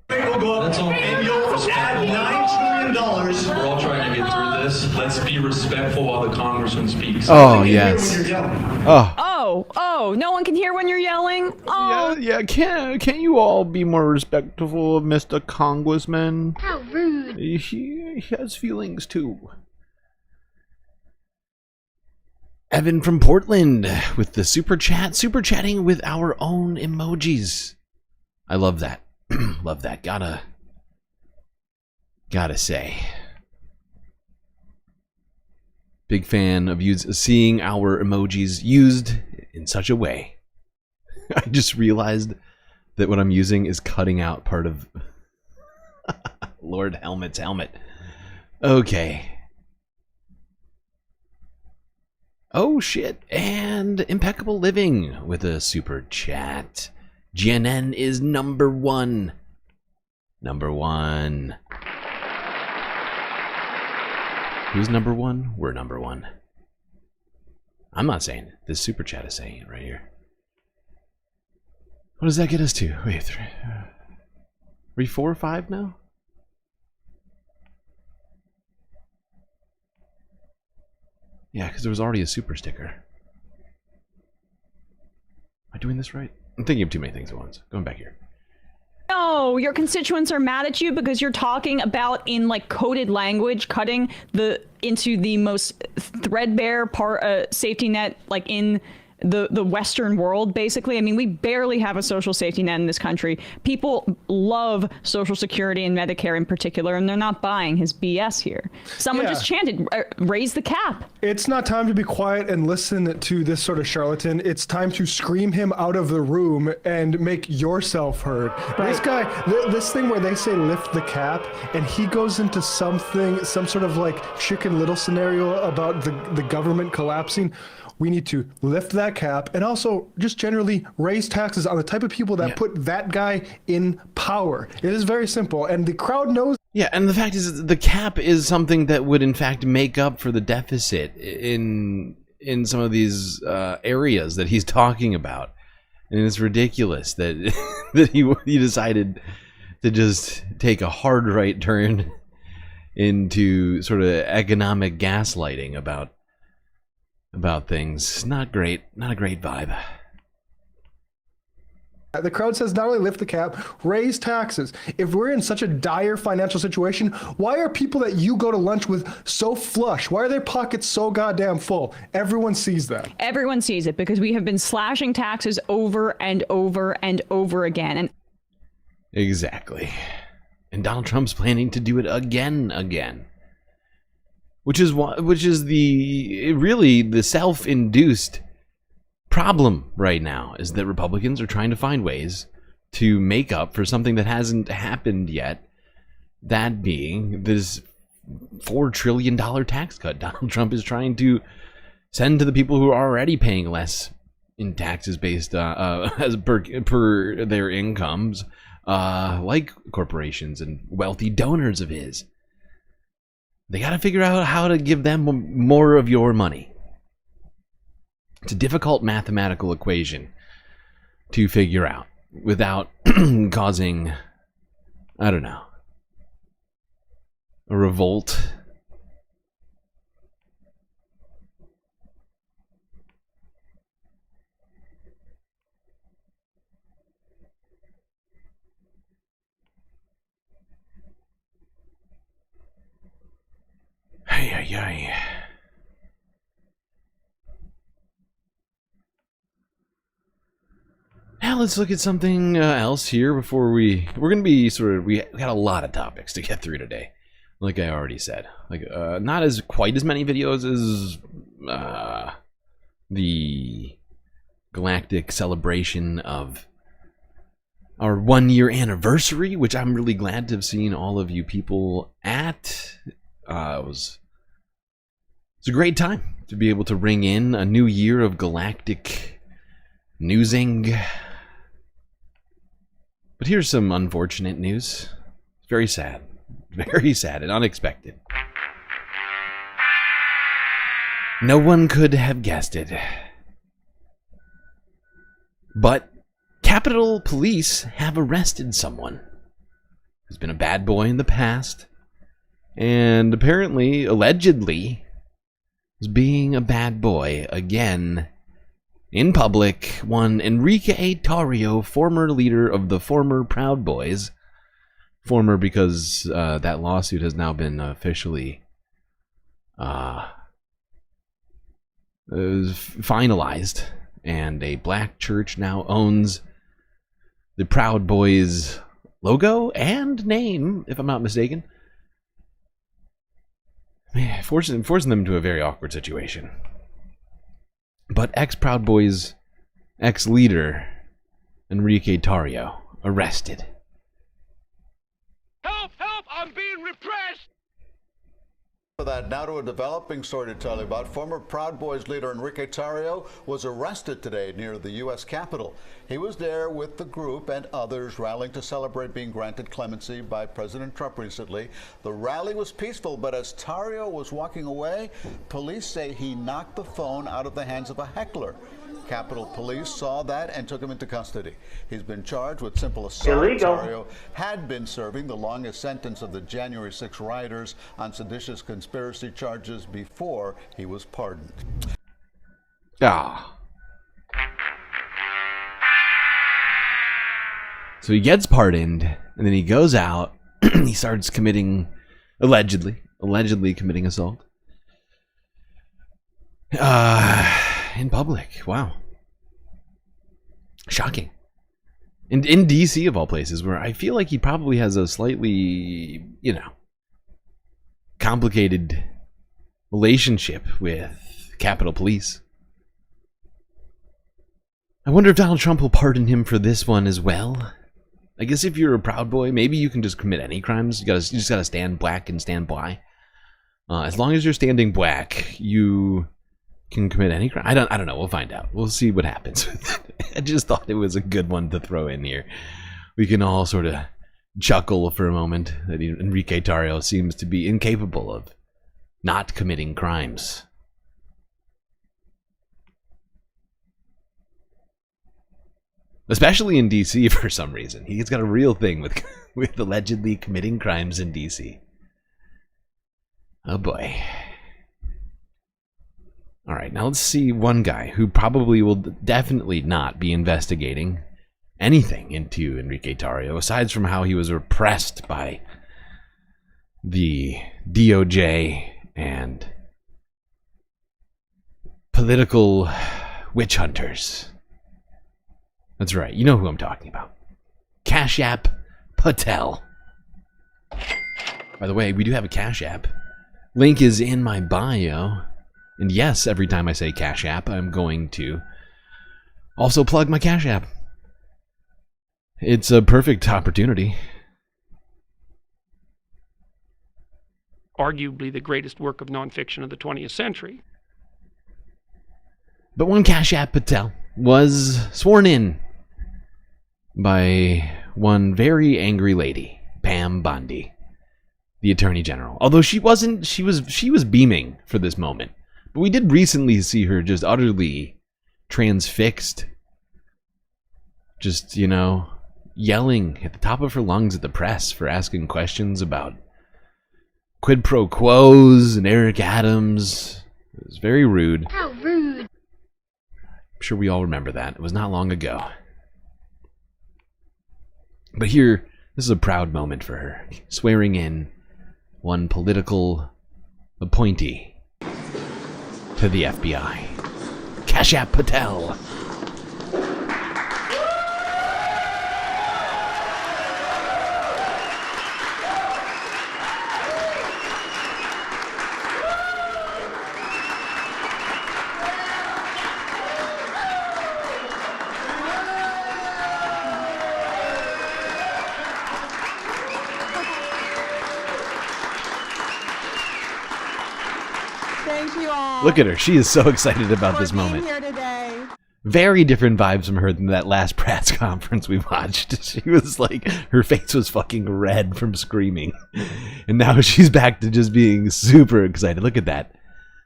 rate will go up, and you'll add $9 trillion. We're all trying to get through this. Let's be respectful while the congressman speaks. Oh, yes. Oh, no one can hear when you're yelling? Oh. Yeah, can't you all be more respectful of Mr. Congressman? How rude. He has feelings, too. Evan from Portland with the super chatting with our own emojis. I love that. Love that. Gotta say. Big fan of seeing our emojis used in such a way. I just realized that what I'm using is cutting out part of Lord Helmet's helmet. Okay. Oh shit, and Impeccable Living with a super chat. GNN is number 1. Number 1. Who's number 1? We're number 1. I'm not saying it. This super chat is saying it right here. What does that get us to? Wait, 3, 4, 5 now? Yeah, because there was already a super sticker. Am I doing this right? I'm thinking of too many things at once. Going back here. No, your constituents are mad at you because you're talking about in like coded language, cutting into the most threadbare safety net, like in the Western world, basically. I mean, we barely have a social safety net in this country. People love Social Security and Medicare in particular, and they're not buying his BS here. Someone just chanted, raise the cap. It's not time to be quiet and listen to this sort of charlatan. It's time to scream him out of the room and make yourself heard. Right. This guy, this thing where they say lift the cap, and he goes into some sort of like Chicken Little scenario about the government collapsing. We need to lift that cap and also just generally raise taxes on the type of people that put that guy in power. It is very simple, and the crowd knows. Yeah, and the fact is the cap is something that would in fact make up for the deficit in some of these areas that he's talking about. And it's ridiculous that that he decided to just take a hard right turn into sort of economic gaslighting about things. Not great. Not a great vibe. The crowd says not only lift the cap, raise taxes. If we're in such a dire financial situation, why are people that you go to lunch with so flush? Why are their pockets so goddamn full? Everyone sees that. Everyone sees it because we have been slashing taxes over and over and over again. Exactly. And Donald Trump's planning to do it again. which is really the self-induced problem right now, is that Republicans are trying to find ways to make up for something that hasn't happened yet, that being this $4 trillion tax cut Donald Trump is trying to send to the people who are already paying less in taxes based as per their incomes, like corporations and wealthy donors of his. They got to figure out how to give them more of your money. It's a difficult mathematical equation to figure out without causing, I don't know, a revolt. Ay, ay, ay. Now let's look at something else here before we're gonna be we got a lot of topics to get through today, like I already said. Like not as quite as many videos as the Galactic celebration of our 1-year anniversary, which I'm really glad to have seen all of you people at. It was a great time to be able to ring in a new year of Galactic newsing. But here's some unfortunate news. It's very sad and unexpected. No one could have guessed it. But Capitol Police have arrested someone who's been a bad boy in the past, and apparently, allegedly, is being a bad boy again in public. One Enrique Tarrio, former leader of the former Proud Boys, former because that lawsuit has now been officially finalized, and a black church now owns the Proud Boys logo and name, if I'm not mistaken. Forcing them into a very awkward situation. But ex-Proud Boys, ex-leader Enrique Tarrio arrested. Help! Help! I'm being repressed! For that, now to a developing story to tell you about. Former Proud Boys leader Enrique Tarrio was arrested today near the U.S. Capitol. He was there with the group and others rallying to celebrate being granted clemency by President Trump recently. The rally was peaceful, but as Tarrio was walking away, police say he knocked the phone out of the hands of a heckler. Capitol Police saw that and took him into custody. He's been charged with simple assault. Illegal. Tarrio had been serving the longest sentence of the January 6 rioters on seditious conspiracy charges before he was pardoned. Ah. So he gets pardoned, and then he goes out. He starts committing, allegedly committing assault. In public. Wow. Shocking. In DC, of all places, where I feel like he probably has a slightly, complicated relationship with Capitol Police. I wonder if Donald Trump will pardon him for this one as well. I guess if you're a Proud Boy, maybe you can just commit any crimes. You just gotta stand black and stand by. As long as you're standing black, you can commit any crime. I don't know. We'll find out. We'll see what happens. I just thought it was a good one to throw in here. We can all sort of chuckle for a moment that Enrique Tarrio seems to be incapable of not committing crimes. Especially in DC for some reason. He's got a real thing with allegedly committing crimes in DC. Oh boy. Alright, now let's see one guy who probably will definitely not be investigating anything into Enrique Tarrio, aside from how he was repressed by the DOJ and political witch hunters. That's right, you know who I'm talking about. Cash App Patel. By the way, we do have a Cash App. Link is in my bio. And yes, every time I say Cash App, I'm going to also plug my Cash App. It's a perfect opportunity. Arguably the greatest work of nonfiction of the 20th century. But one Cash App Patel was sworn in by one very angry lady, Pam Bondi, the Attorney General. Although she wasn't, she was beaming for this moment. But we did recently see her just utterly transfixed. Just, you know, yelling at the top of her lungs at the press for asking questions about quid pro quos and Eric Adams. It was very rude. How rude. I'm sure we all remember that. It was not long ago. But here, this is a proud moment for her. Swearing in one political appointee to the FBI. Cash App Patel. Thank you all. Look at her. She is so excited about this for being moment. here today. Very different vibes from her than that last press conference we watched. She was like, her face was fucking red from screaming. And now she's back to just being super excited. Look at that.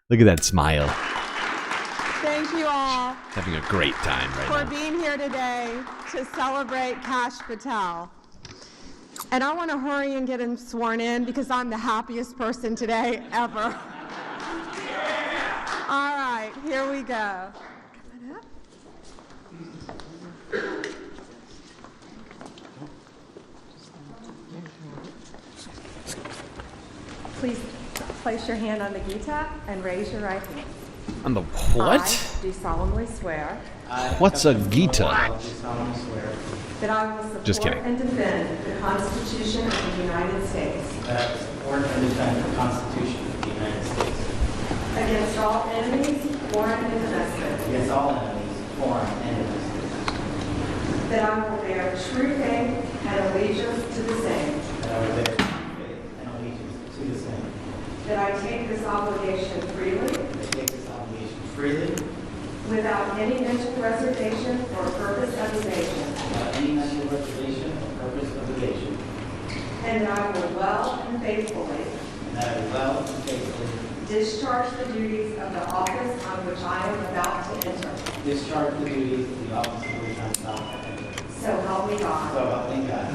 Look at that smile. Thank you all Having a great time right for now. being here today to celebrate Cash Patel. And I want to hurry and get him sworn in because I'm the happiest person today ever. All right, here we go. Please place your hand on the Gita and raise your right hand. On the what? I do solemnly swear What's a Gita? that I will support Just kidding. and defend the Constitution of the United States That I will support and defend the Constitution of the United States against all enemies, foreign and domestic, against all enemies, foreign and domestic. that I will bear true faith and allegiance to the same, That I will bear true faith and allegiance to the same. that I take this obligation freely That I take this obligation freely without any mental reservation or purpose of evasion, without any mental reservation or purpose of evasion. and that I will well and faithfully And that I will well and faithfully discharge the duties of the office on which I am about to enter. discharge the duties of the office of which I am about to enter. So help me God. So help me God.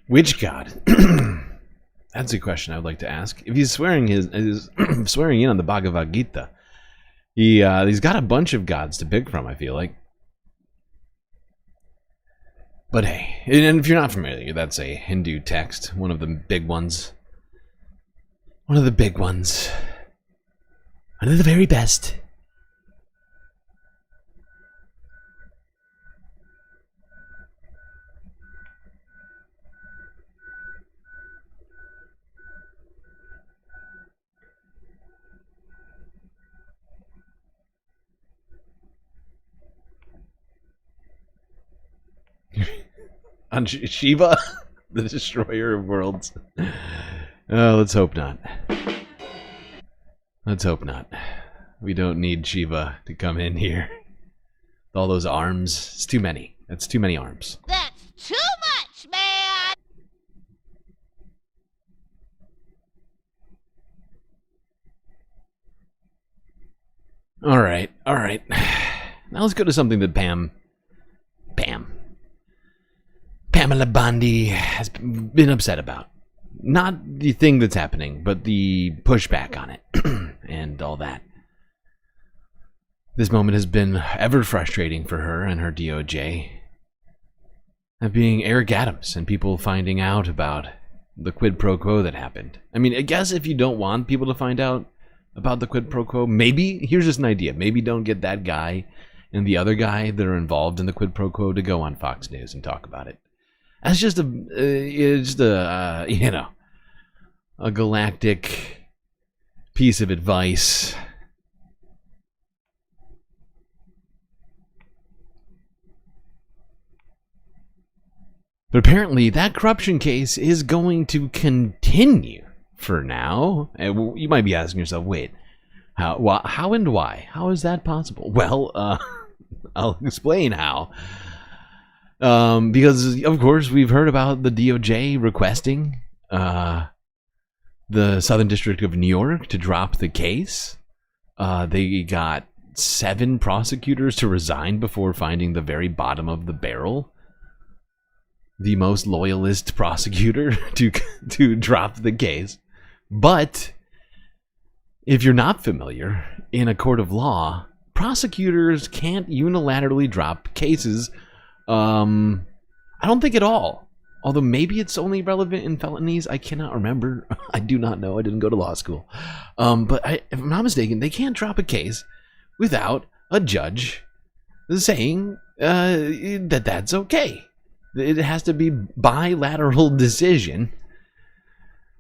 Which God? That's a question I would like to ask. If he's swearing swearing in on the Bhagavad Gita, he's got a bunch of gods to pick from, I feel like. But hey, and if you're not familiar, that's a Hindu text, one of the big ones. One of the big ones. One of the very best. On Shiva, the destroyer of worlds. Oh, let's hope not. Let's hope not. We don't need Shiva to come in here. All those arms. It's too many. That's too many arms. That's too much, man! Alright, alright. Now let's go to something that Pamela Bondi has been upset about. Not the thing that's happening, but the pushback on it. And all that. This moment has been ever frustrating for her and her DOJ. That being Eric Adams and people finding out about the quid pro quo that happened. I mean, I guess if you don't want people to find out about the quid pro quo, maybe, here's just an idea, maybe don't get that guy and the other guy that are involved in the quid pro quo to go on Fox News and talk about it. That's just a galactic piece of advice. But apparently that corruption case is going to continue for now. And you might be asking yourself, wait, how and why? How is that possible? Well, I'll explain how. Because, of course, we've heard about the DOJ requesting the Southern District of New York to drop the case. They got 7 prosecutors to resign before finding the very bottom of the barrel. The most loyalist prosecutor to drop the case. But if you're not familiar, in a court of law, prosecutors can't unilaterally drop cases. I don't think at all. Although maybe it's only relevant in felonies. I cannot remember. I do not know. I didn't go to law school. But if I'm not mistaken, they can't drop a case without a judge saying that that's okay. It has to be bilateral decision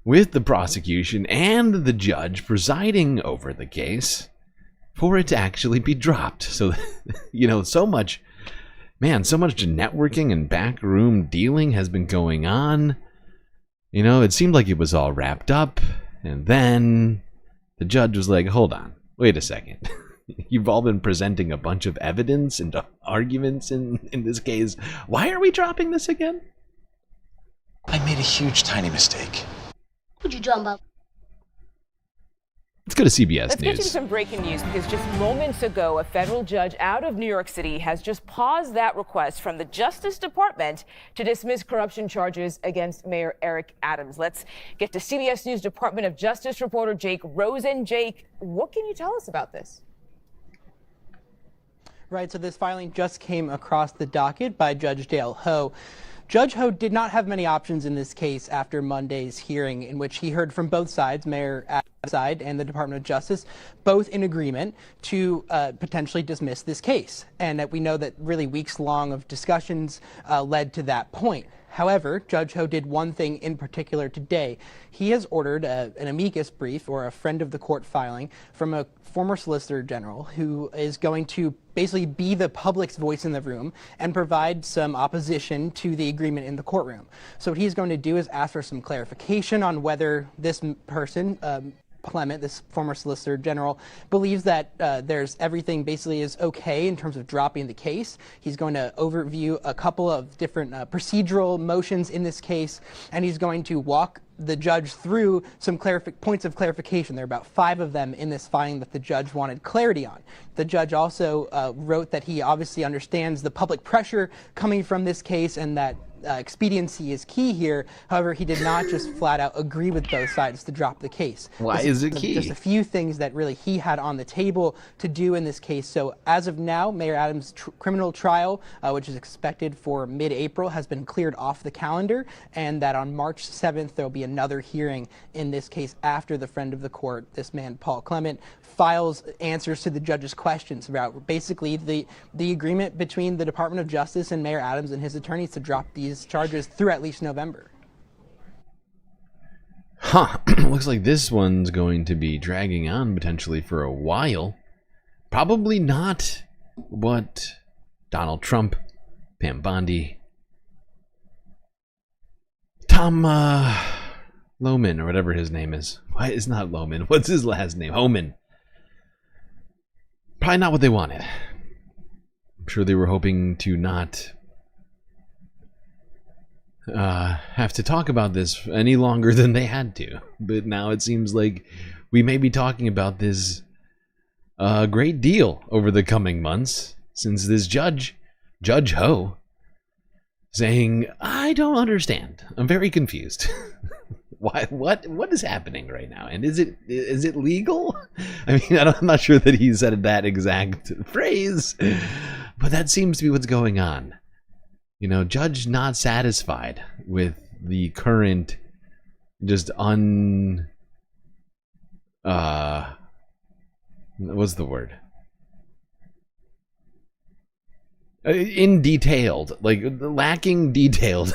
with the prosecution and the judge presiding over the case for it to actually be dropped. So, so much networking and backroom dealing has been going on. It seemed like it was all wrapped up, and then the judge was like, hold on, wait a second. You've all been presenting a bunch of evidence and arguments in this case. Why are we dropping this again? I made a huge, tiny mistake. Would you drum up? Let's go to CBS Let's News. get you some breaking news, because just moments ago, a federal judge out of New York City has just paused that request from the Justice Department to dismiss corruption charges against Mayor Eric Adams. Let's get to CBS News Department of Justice reporter Jake Rosen. Jake, what can you tell us about this? Right, so this filing just came across the docket by Judge Dale Ho. Judge Ho did not have many options in this case after Monday's hearing, in which he heard from both sides, Mayor Adams' side and the Department of Justice, both in agreement to potentially dismiss this case. And that we know that really weeks long of discussions led to that point. However, Judge Ho did one thing in particular today. He has ordered an amicus brief, or a friend of the court filing, from a former Solicitor General who is going to basically be the public's voice in the room and provide some opposition to the agreement in the courtroom. So what he's going to do is ask for some clarification on whether this person, Clement, this former Solicitor General, believes that there's everything basically is okay in terms of dropping the case. He's going to overview a couple of different procedural motions in this case, and he's going to walk the judge through some points of clarification. There are about 5 of them in this filing that the judge wanted clarity on. The judge also wrote that he obviously understands the public pressure coming from this case and that expediency is key here. However, he did not just flat out agree with both sides to drop the case. Why is it key? Just a few things that really he had on the table to do in this case. So as of now, Mayor Adams' criminal trial, which is expected for mid-April, has been cleared off the calendar, and that on March 7th, there will be another hearing in this case after the friend of the court, this man, Paul Clement, files answers to the judge's questions about basically the agreement between the Department of Justice and Mayor Adams and his attorneys to drop these charges through at least November. Huh. Looks like this one's going to be dragging on potentially for a while. Probably not what Donald Trump, Pam Bondi, Tom Lohman, or whatever his name is. Why it's not Lohman? What's his last name? Homan. Probably not what they wanted. I'm sure they were hoping to not have to talk about this any longer than they had to. But now it seems like we may be talking about this a great deal over the coming months, since this Judge Ho, saying, I don't understand. I'm very confused. What is happening right now? And is it legal? I mean, I'm not sure that he said that exact phrase, but that seems to be what's going on. You know, judge not satisfied with the current what's the word? In detailed, like lacking detailed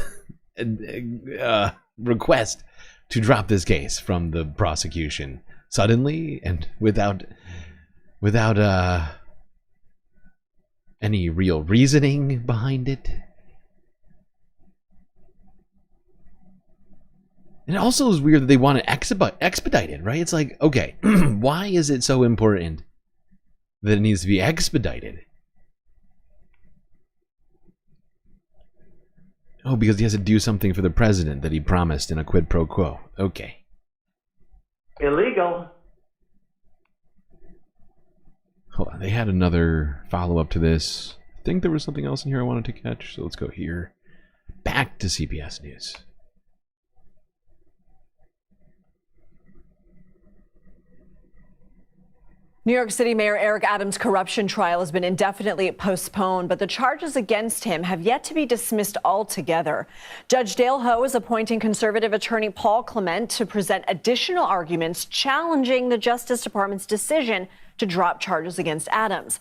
request to drop this case from the prosecution suddenly and without any real reasoning behind it. And it also is weird that they want to expedite it, right? It's like, okay, why is it so important that it needs to be expedited? Oh, because he has to do something for the president that he promised in a quid pro quo. Okay. Illegal. Hold on, they had another follow-up to this. I think there was something else in here I wanted to catch, so let's go here. Back to CBS News. New York City Mayor Eric Adams' corruption trial has been indefinitely postponed, but the charges against him have yet to be dismissed altogether. Judge Dale Ho is appointing conservative attorney Paul Clement to present additional arguments challenging the Justice Department's decision to drop charges against Adams.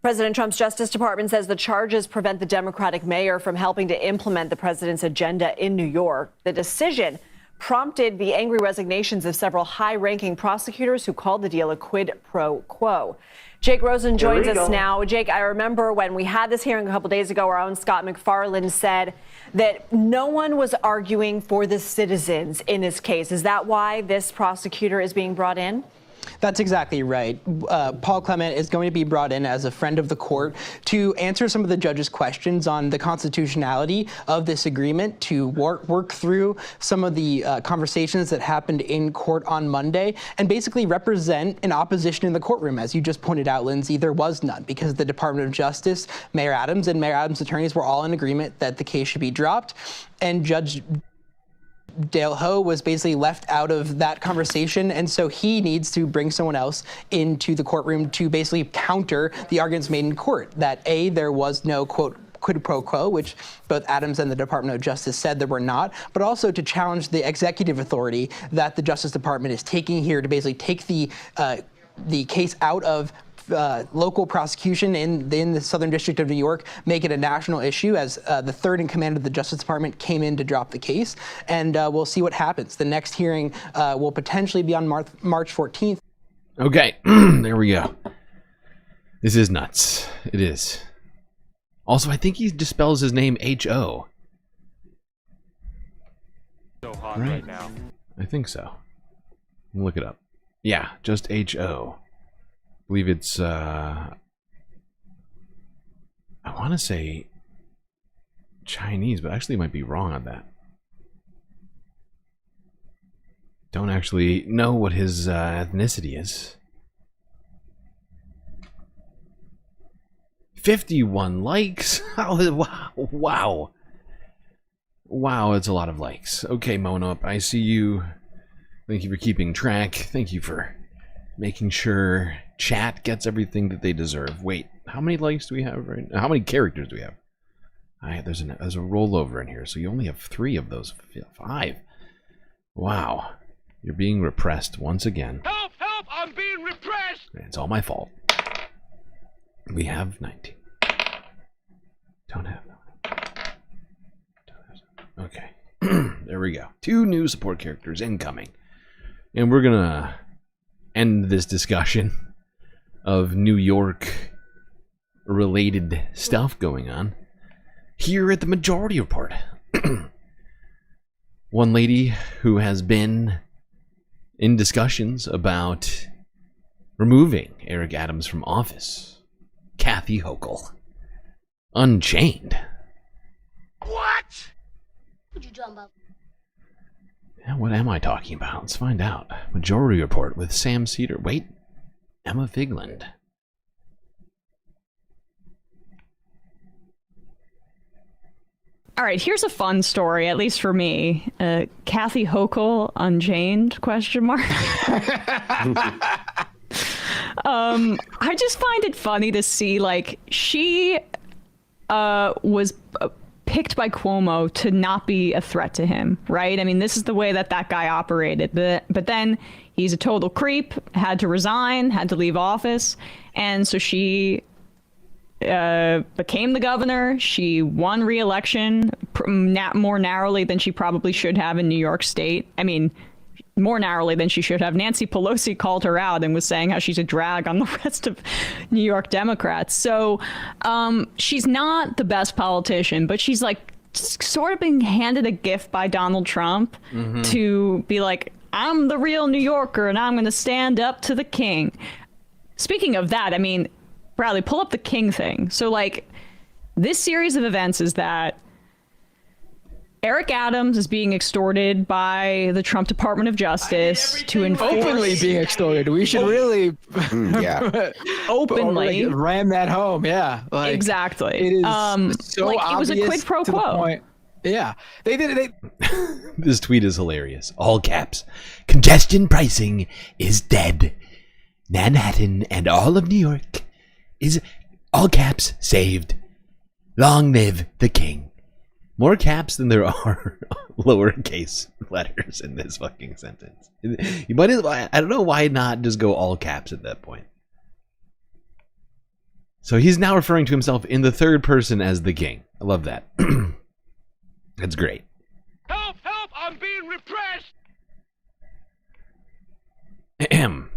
President Trump's Justice Department says the charges prevent the Democratic mayor from helping to implement the president's agenda in New York. The decision prompted the angry resignations of several high-ranking prosecutors who called the deal a quid pro quo. Jake Rosen joins us now. Jake, I remember when we had this hearing a couple days ago, our own Scott McFarland said that no one was arguing for the citizens in this case. Is that why this prosecutor is being brought in? That's exactly right. Paul Clement is going to be brought in as a friend of the court to answer some of the judge's questions on the constitutionality of this agreement, to work through some of the conversations that happened in court on Monday, and basically represent an opposition in the courtroom. As you just pointed out, Lindsay, there was none because the Department of Justice, Mayor Adams, and Mayor Adams' attorneys were all in agreement that the case should be dropped, and Judge Dale Ho was basically left out of that conversation, and so he needs to bring someone else into the courtroom to basically counter the arguments made in court that A, there was no, quote, quid pro quo, which both Adams and the Department of Justice said there were not, but also to challenge the executive authority that the Justice Department is taking here to basically take the case out of local prosecution in the Southern District of New York, make it a national issue, as the third in command of the Justice Department came in to drop the case. And we'll see what happens. The next hearing will potentially be on March 14th. Okay, there we go. This is nuts. It is. Also, I think he just spells his name H-O. So hot right now. I think so. Look it up. Yeah, just H-O. I believe it's, I want to say Chinese, but actually might be wrong on that. Don't actually know what his ethnicity is. 51 likes. Wow. Wow, it's a lot of likes. Okay, Monop, I see you. Thank you for keeping track. Thank you for making sure chat gets everything that they deserve. Wait, how many likes do we have right now? How many characters do we have? There's a rollover in here, so you only have 3 of those 5. Wow. You're being repressed once again. Help! Help! I'm being repressed! It's all my fault. We have 19. Don't have that. Okay. There we go. 2 new support characters incoming. And we're gonna end this discussion of New York related stuff going on here at the Majority Report. One lady who has been in discussions about removing Eric Adams from office, Kathy Hochul, Unchained. What? What you talking about? Yeah, what am I talking about? Let's find out. Majority Report with Sam Cedar. Wait, Emma Figland. All right, here's a fun story, at least for me. Kathy Hochul, Unchained, question mark. I just find it funny to see, like, she was picked by Cuomo to not be a threat to him, right? I mean, this is the way that guy operated. But then he's a total creep, had to resign, had to leave office. And so she became the governor. She won re-election more narrowly than she probably should have in New York State. I mean, more narrowly than she should have. Nancy Pelosi called her out and was saying how she's a drag on the rest of New York Democrats. So she's not the best politician, but she's like sort of being handed a gift by Donald Trump to be like, I'm the real New Yorker and I'm going to stand up to the king. Speaking of that, I mean, Bradley, pull up the king thing. So like this series of events is that Eric Adams is being extorted by the Trump Department of Justice to enforce... Openly being extorted. We should really openly ram that home. Yeah, like, exactly. It is so like it was a obvious quid pro to the quo. point. Yeah, they did it. This tweet is hilarious. All caps. Congestion pricing is dead. Manhattan and all of New York is, all caps, saved. Long live the king. More caps than there are lowercase letters in this fucking sentence. You might as well, I don't know why not just go all caps at that point. So he's now referring to himself in the third person as the king. I love that. That's great. Help! Help! I'm being repressed! Ahem.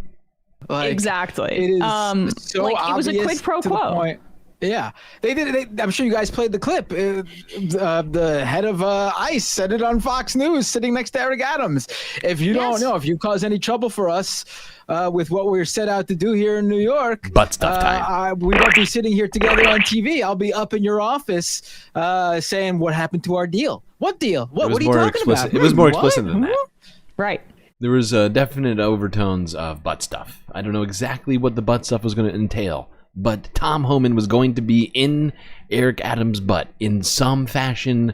Like, exactly. It is so like obvious it was a quid pro to the quo. point. Yeah, they did it. I'm sure you guys played the clip. The head of ICE said it on Fox News, sitting next to Eric Adams. If you don't know, if you cause any trouble for us with what we're set out to do here in New York, butt stuff time. We won't be sitting here together on TV. I'll be up in your office saying, "What happened to our deal? What deal? What are you talking about?" It was more explicit than that. Right. There was definite overtones of butt stuff. I don't know exactly what the butt stuff was going to entail, but Tom Homan was going to be in Eric Adams' butt in some fashion,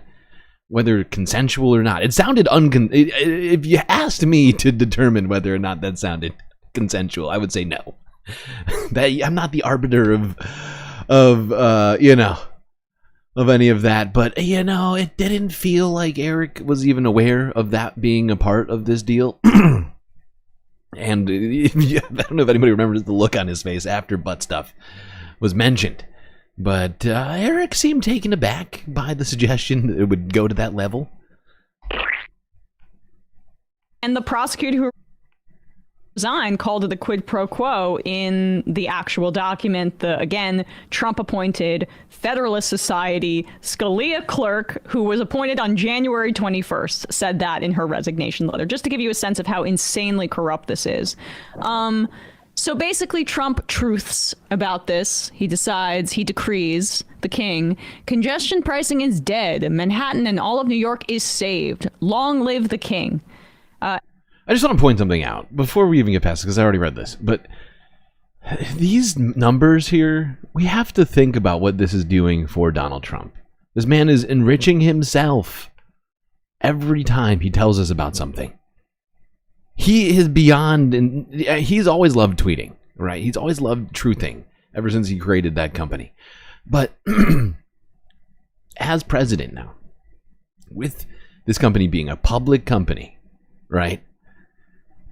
whether consensual or not. It sounded if you asked me to determine whether or not that sounded consensual, I would say no. I'm not the arbiter of any of that, but it didn't feel like Eric was even aware of that being a part of this deal. And I don't know if anybody remembers the look on his face after butt stuff was mentioned, but Eric seemed taken aback by the suggestion that it would go to that level. And the prosecutor who resigned called it a quid pro quo in the actual document. The, again, Trump-appointed Federalist Society Scalia clerk, who was appointed on January 21st, said that in her resignation letter, just to give you a sense of how insanely corrupt this is. So basically, Trump truths about this. He decides, he decrees, the king, congestion pricing is dead. Manhattan and all of New York is saved. Long live the king. I just want to point something out before we even get past it, because I already read this, but these numbers here, we have to think about what this is doing for Donald Trump. This man is enriching himself every time he tells us about something. He is beyond, and he's always loved tweeting, right? He's always loved truthing ever since he created that company. But as president now, with this company being a public company, right?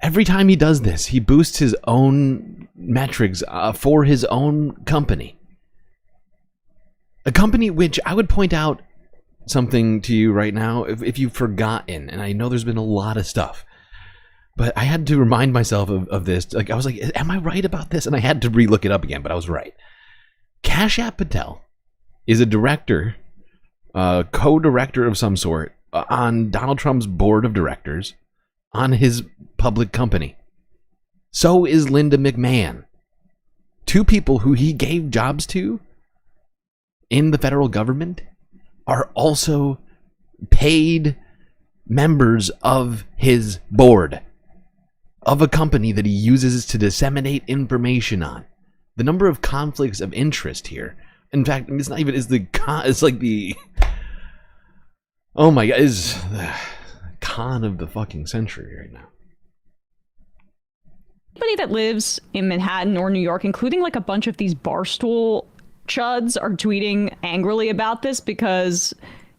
Every time he does this, he boosts his own metrics for his own company. A company which I would point out something to you right now, if you've forgotten, and I know there's been a lot of stuff, but I had to remind myself of this. Like, I was like, am I right about this? And I had to re-look it up again, but I was right. Kashyap Patel is a director, co-director of some sort on Donald Trump's board of directors on his public company. So is Linda McMahon. Two people who he gave jobs to in the federal government are also paid members of his board of a company that he uses to disseminate information on. The number of conflicts of interest here. In fact, it's not even, it's like the, oh my God, is the con of the fucking century right now. Anybody that lives in Manhattan or New York, including like a bunch of these Barstool chuds, are tweeting angrily about this because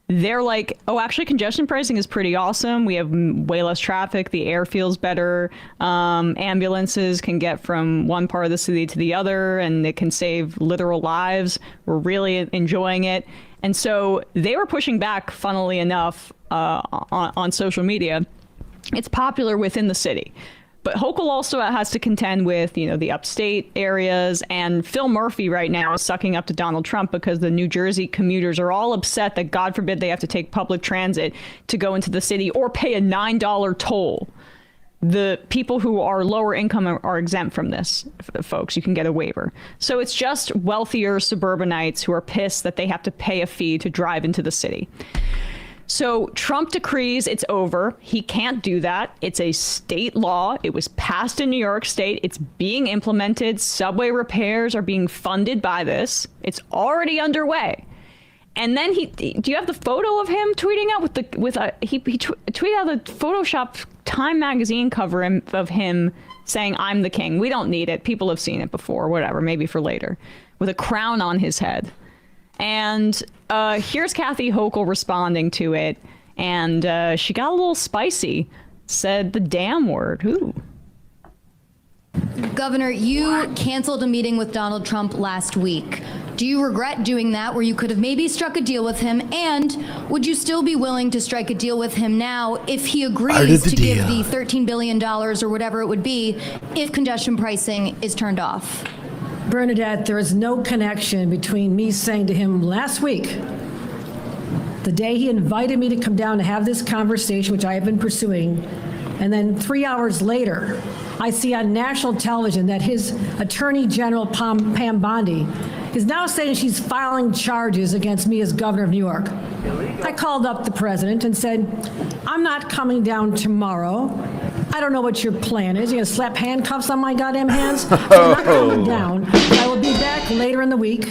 they're like, oh, actually, congestion pricing is pretty awesome. We have way less traffic. The air feels better. Ambulances can get from one part of the city to the other, and it can save literal lives. We're really enjoying it. And so they were pushing back, funnily enough, on social media. It's popular within the city. But Hochul also has to contend with, you know, the upstate areas, and Phil Murphy right now is sucking up to Donald Trump because the New Jersey commuters are all upset that, God forbid, they have to take public transit to go into the city or pay a $9 toll. The people who are lower income are exempt from this, folks. You can get a waiver. So it's just wealthier suburbanites who are pissed that they have to pay a fee to drive into the city. So Trump decrees it's over. He can't do that. It's a state law. It was passed in New York State. It's being implemented. Subway repairs are being funded by this. It's already underway. And then do you have the photo of him tweeting out he tweeted out the Photoshop Time magazine cover of him saying, "I'm the king." We don't need it. People have seen it before, whatever, maybe for later, with a crown on his head. And here's Kathy Hochul responding to it, and she got a little spicy, said the damn word. Who? Governor, you canceled a meeting with Donald Trump last week. Do you regret doing that, where you could have maybe struck a deal with him? And would you still be willing to strike a deal with him now if he agrees to give the $13 billion or whatever it would be if congestion pricing is turned off? Bernadette, there is no connection between me saying to him last week, the day he invited me to come down to have this conversation, which I have been pursuing, and then 3 hours later, I see on national television that his Attorney General, Pam Bondi, is now saying she's filing charges against me as governor of New York. I called up the president and said, I'm not coming down tomorrow. I don't know what your plan is. You're gonna slap handcuffs on my goddamn hands? So I'm not coming down. I will be back later in the week,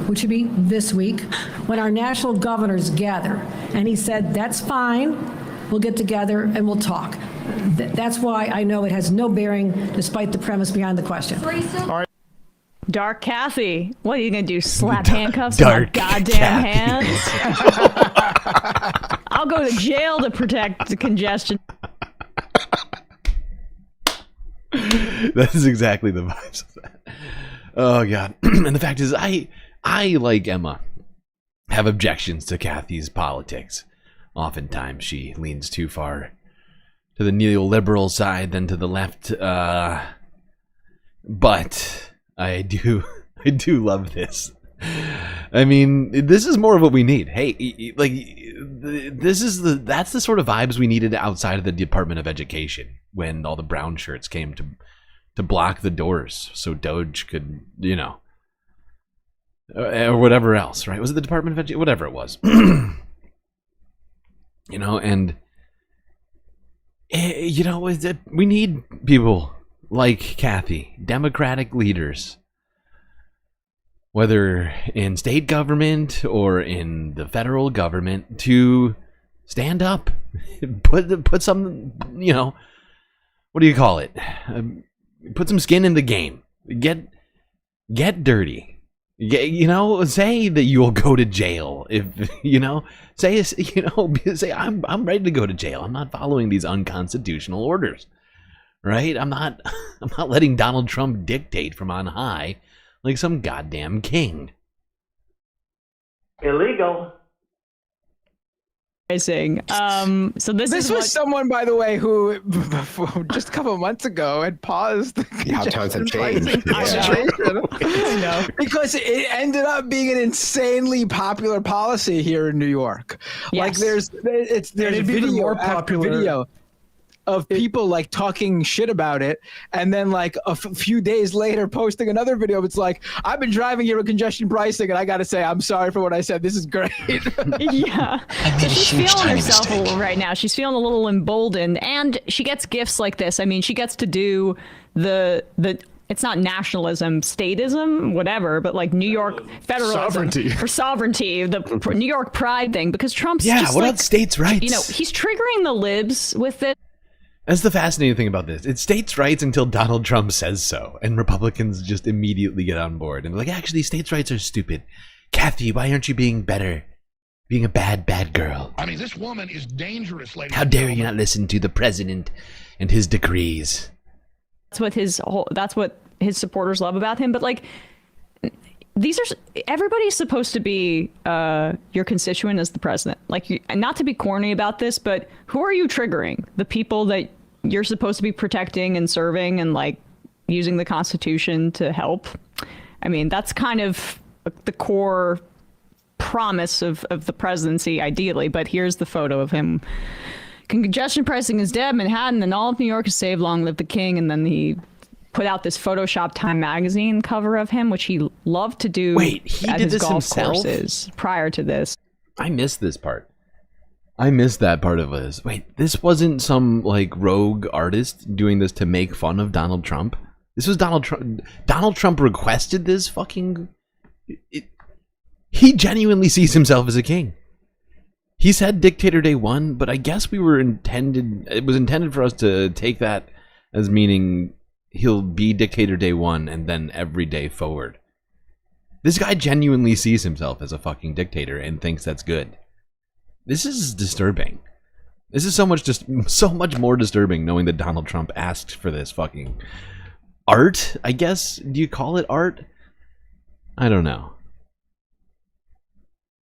which would be this week, when our national governors gather. And he said, that's fine. We'll get together and we'll talk. That's why I know it has no bearing, despite the premise behind the question. All right. Dark Kathy, what are you gonna do? Slap handcuffs on my goddamn hands? I'll go to jail to protect the congestion. That is exactly the vibes of that. Oh god. And the fact is, I like Emma, have objections to Kathy's politics. Oftentimes she leans too far to the neoliberal side than to the left. But I do love this. I mean, this is more of what we need. Hey, like, that's the sort of vibes we needed outside of the Department of Education when all the brown shirts came to block the doors so DOGE could, you know, or whatever else, right? Was it the Department of Education? Whatever it was. You know, and you know, we need people like Kathy, Democratic leaders, whether in state government or in the federal government, to stand up, put some, you know, what do you call it? Put some skin in the game. Get dirty. You know, say that you'll go to jail if, you know, say I'm ready to go to jail. I'm not following these unconstitutional orders, right? I'm not letting Donald Trump dictate from on high like some goddamn king. Illegal. So this was someone, by the way, who just a couple of months ago had paused. How times have changed. I know. Because it ended up being an insanely popular policy here in New York. Yes. Like there's video more after popular. video of people like talking shit about it, and then like a few days later posting another video. It's like, I've been driving here with congestion pricing, and I gotta say, I'm sorry for what I said. This is great. Yeah. So she's feeling herself a little right now. She's feeling a little emboldened, and she gets gifts like this. I mean, she gets to do the it's not nationalism, statism, whatever, but like New York federalism sovereignty, the New York pride thing, because Trump's just what like, about states' rights? You know, he's triggering the libs with it. That's the fascinating thing about this. It's states' rights until Donald Trump says so, and Republicans just immediately get on board and be like, actually, states' rights are stupid. Kathy, why aren't you being better? Being a bad, bad girl. I mean, this woman is dangerous, ladies. How dare you not listen to the president and his decrees? That's what his supporters love about him. But like, everybody's supposed to be your constituent as the president. Like, not to be corny about this, but who are you triggering? The people that you're supposed to be protecting and serving and like using the Constitution to help. I mean, that's kind of the core promise of the presidency, ideally. But here's the photo of him. Congestion pricing is dead. Manhattan and all of New York is saved. Long live the king. And then he put out this Photoshop Time magazine cover of him, which he loved to do. Wait, he at did his this golf himself? courses prior to this. I missed this part. I missed that part of this. Wait, this wasn't some like rogue artist doing this to make fun of Donald Trump. This was Donald Trump. Donald Trump requested this fucking... He genuinely sees himself as a king. He said dictator day one, but I guess it was intended for us to take that as meaning he'll be dictator day one and then every day forward. This guy genuinely sees himself as a fucking dictator and thinks that's good. This is disturbing. This is so much more disturbing knowing that Donald Trump asked for this fucking art, I guess. Do you call it art? I don't know.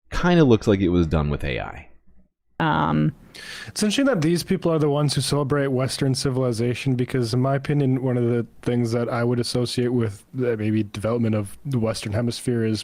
Kind of looks like it was done with AI. It's interesting that these people are the ones who celebrate Western civilization, because in my opinion, one of the things that I would associate with maybe development of the Western Hemisphere is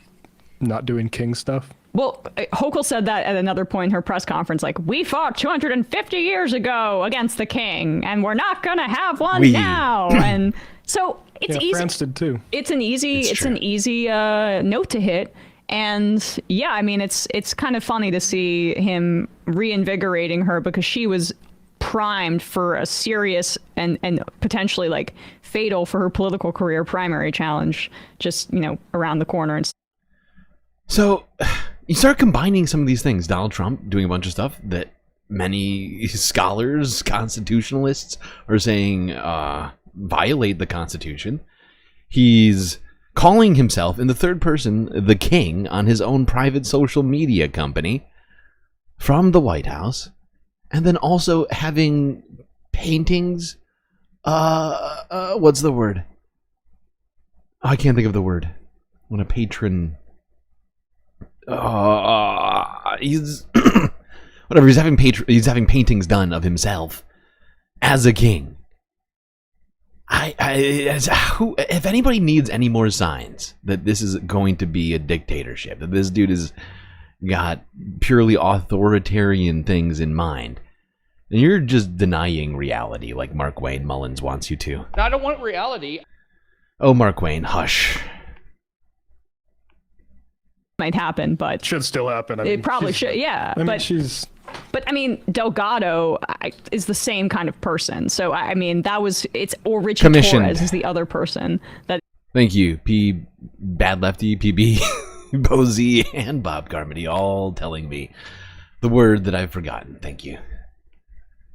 not doing king stuff. Well, Hochul said that at another point in her press conference, like, we fought 250 years ago against the king, and we're not going to have one now. And so it's easy. France did too. It's an easy note to hit. And yeah, I mean, it's kind of funny to see him reinvigorating her, because she was primed for a serious and potentially like fatal for her political career primary challenge just, around the corner. So you start combining some of these things. Donald Trump doing a bunch of stuff that many scholars, constitutionalists are saying violate the Constitution. He's calling himself in the third person the king on his own private social media company from the White House, and then also having paintings. What's the word? I can't think of the word. When a patron. He's whatever. He's having paintings done of himself as a king. If anybody needs any more signs that this is going to be a dictatorship, that this dude has got purely authoritarian things in mind, then you're just denying reality like Mark Wayne Mullins wants you to. I don't want reality. Oh, Mark Wayne, hush. Might happen, but should still happen. It probably should, yeah. But I mean, Delgado is the same kind of person. So I mean, or Richie Torres is the other person that. Thank you, P. Bad Lefty, PB, Bozy, and Bob Carmody, all telling me the word that I've forgotten. Thank you.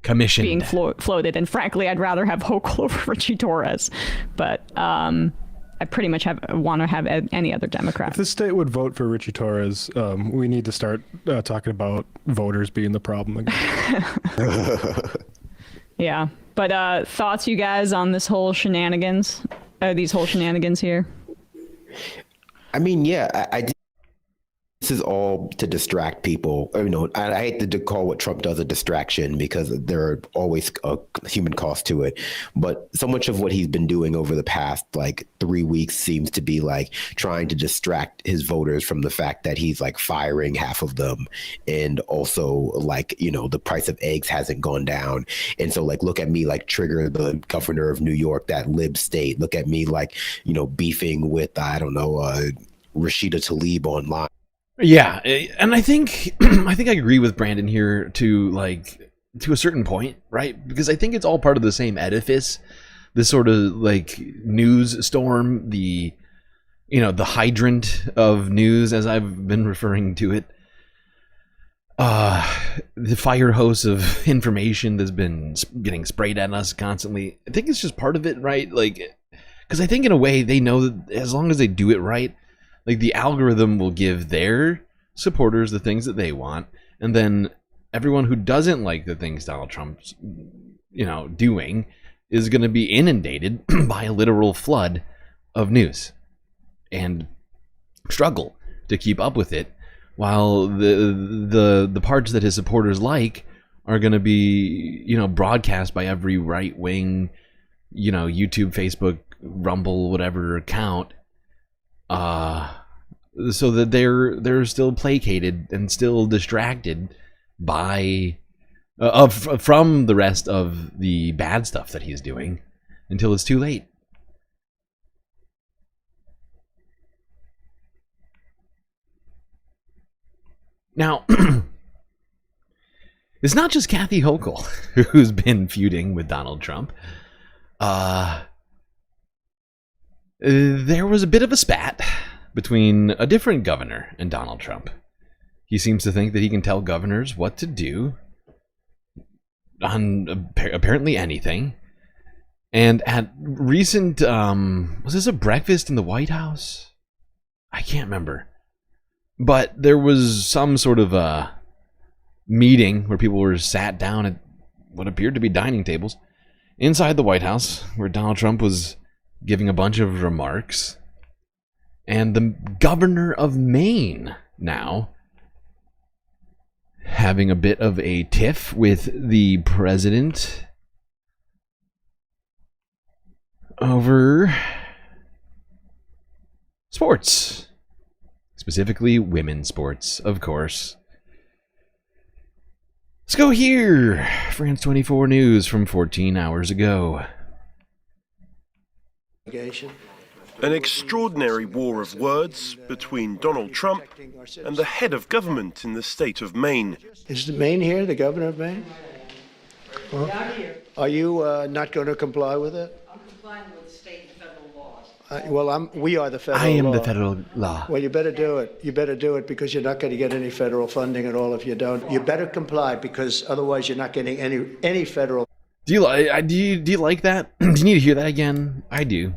Commissioned. Being floated, and frankly, I'd rather have Hochul over Richie Torres, but I pretty much want to have any other Democrat. If the state would vote for Richie Torres, we need to start talking about voters being the problem again. Yeah, but thoughts, you guys, on this whole shenanigans? These whole shenanigans here? I mean, yeah, I this is all to distract people. I hate to call what Trump does a distraction, because there are always a human cost to it. But so much of what he's been doing over the past 3 weeks seems to be trying to distract his voters from the fact that he's firing half of them. And also the price of eggs hasn't gone down. And so look at me, trigger the governor of New York, that lib state. Look at me, beefing with, Rashida Tlaib online. Yeah, and I think I agree with Brandon here to a certain point, right? Because I think it's all part of the same edifice. This sort of news storm, the hydrant of news, as I've been referring to it. The fire hose of information that's been getting sprayed at us constantly. I think it's just part of it, right? Because I think in a way they know that as long as they do it right, the algorithm will give their supporters the things that they want, and then everyone who doesn't like the things Donald Trump's, doing is going to be inundated by a literal flood of news and struggle to keep up with it, while the parts that his supporters like are going to be, broadcast by every right-wing, YouTube, Facebook, Rumble, whatever account, so that they're still placated and still distracted by from the rest of the bad stuff that he's doing until it's too late. Now, it's not just Kathy Hochul who's been feuding with Donald Trump. There was a bit of a spat between a different governor and Donald Trump. He seems to think that he can tell governors what to do on apparently anything. And at recent, was this a breakfast in the White House? I can't remember. But there was some sort of a meeting where people were sat down at what appeared to be dining tables inside the White House, where Donald Trump was giving a bunch of remarks. And the governor of Maine now having a bit of a tiff with the president over sports. Specifically women's sports, of course. Let's go here. France 24 News from 14 hours ago. An extraordinary war of words between Donald Trump and the head of government in the state of Maine. Is Maine here, the governor of Maine? Well, are you not going to comply with it? I'm complying with state and federal laws. We are the federal law. I am the federal law. Well, you better do it. You better do it because you're not going to get any federal funding at all if you don't. You better comply because otherwise you're not getting any federal. Do you like that? Do you need to hear that again? I do.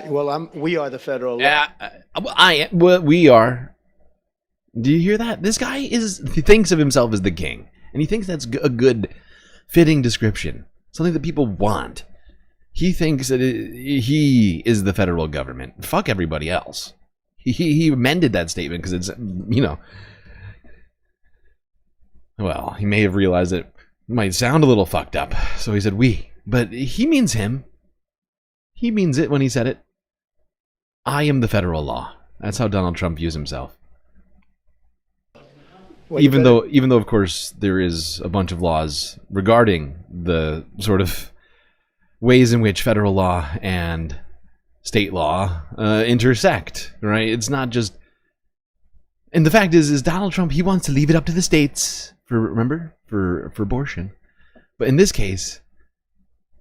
Well, we are the federal law. We are. Do you hear that? This guy he thinks of himself as the king, and he thinks that's a good, fitting description, something that people want. He thinks that he is the federal government. Fuck everybody else. He amended that statement because it's, well, he may have realized it might sound a little fucked up, so he said we, but he means him. He means it when he said it. I am the federal law. That's how Donald Trump views himself. Well, even though, of course, there is a bunch of laws regarding the sort of ways in which federal law and state law intersect, right? It's not just... And the fact is Donald Trump, he wants to leave it up to the states, for abortion. But in this case,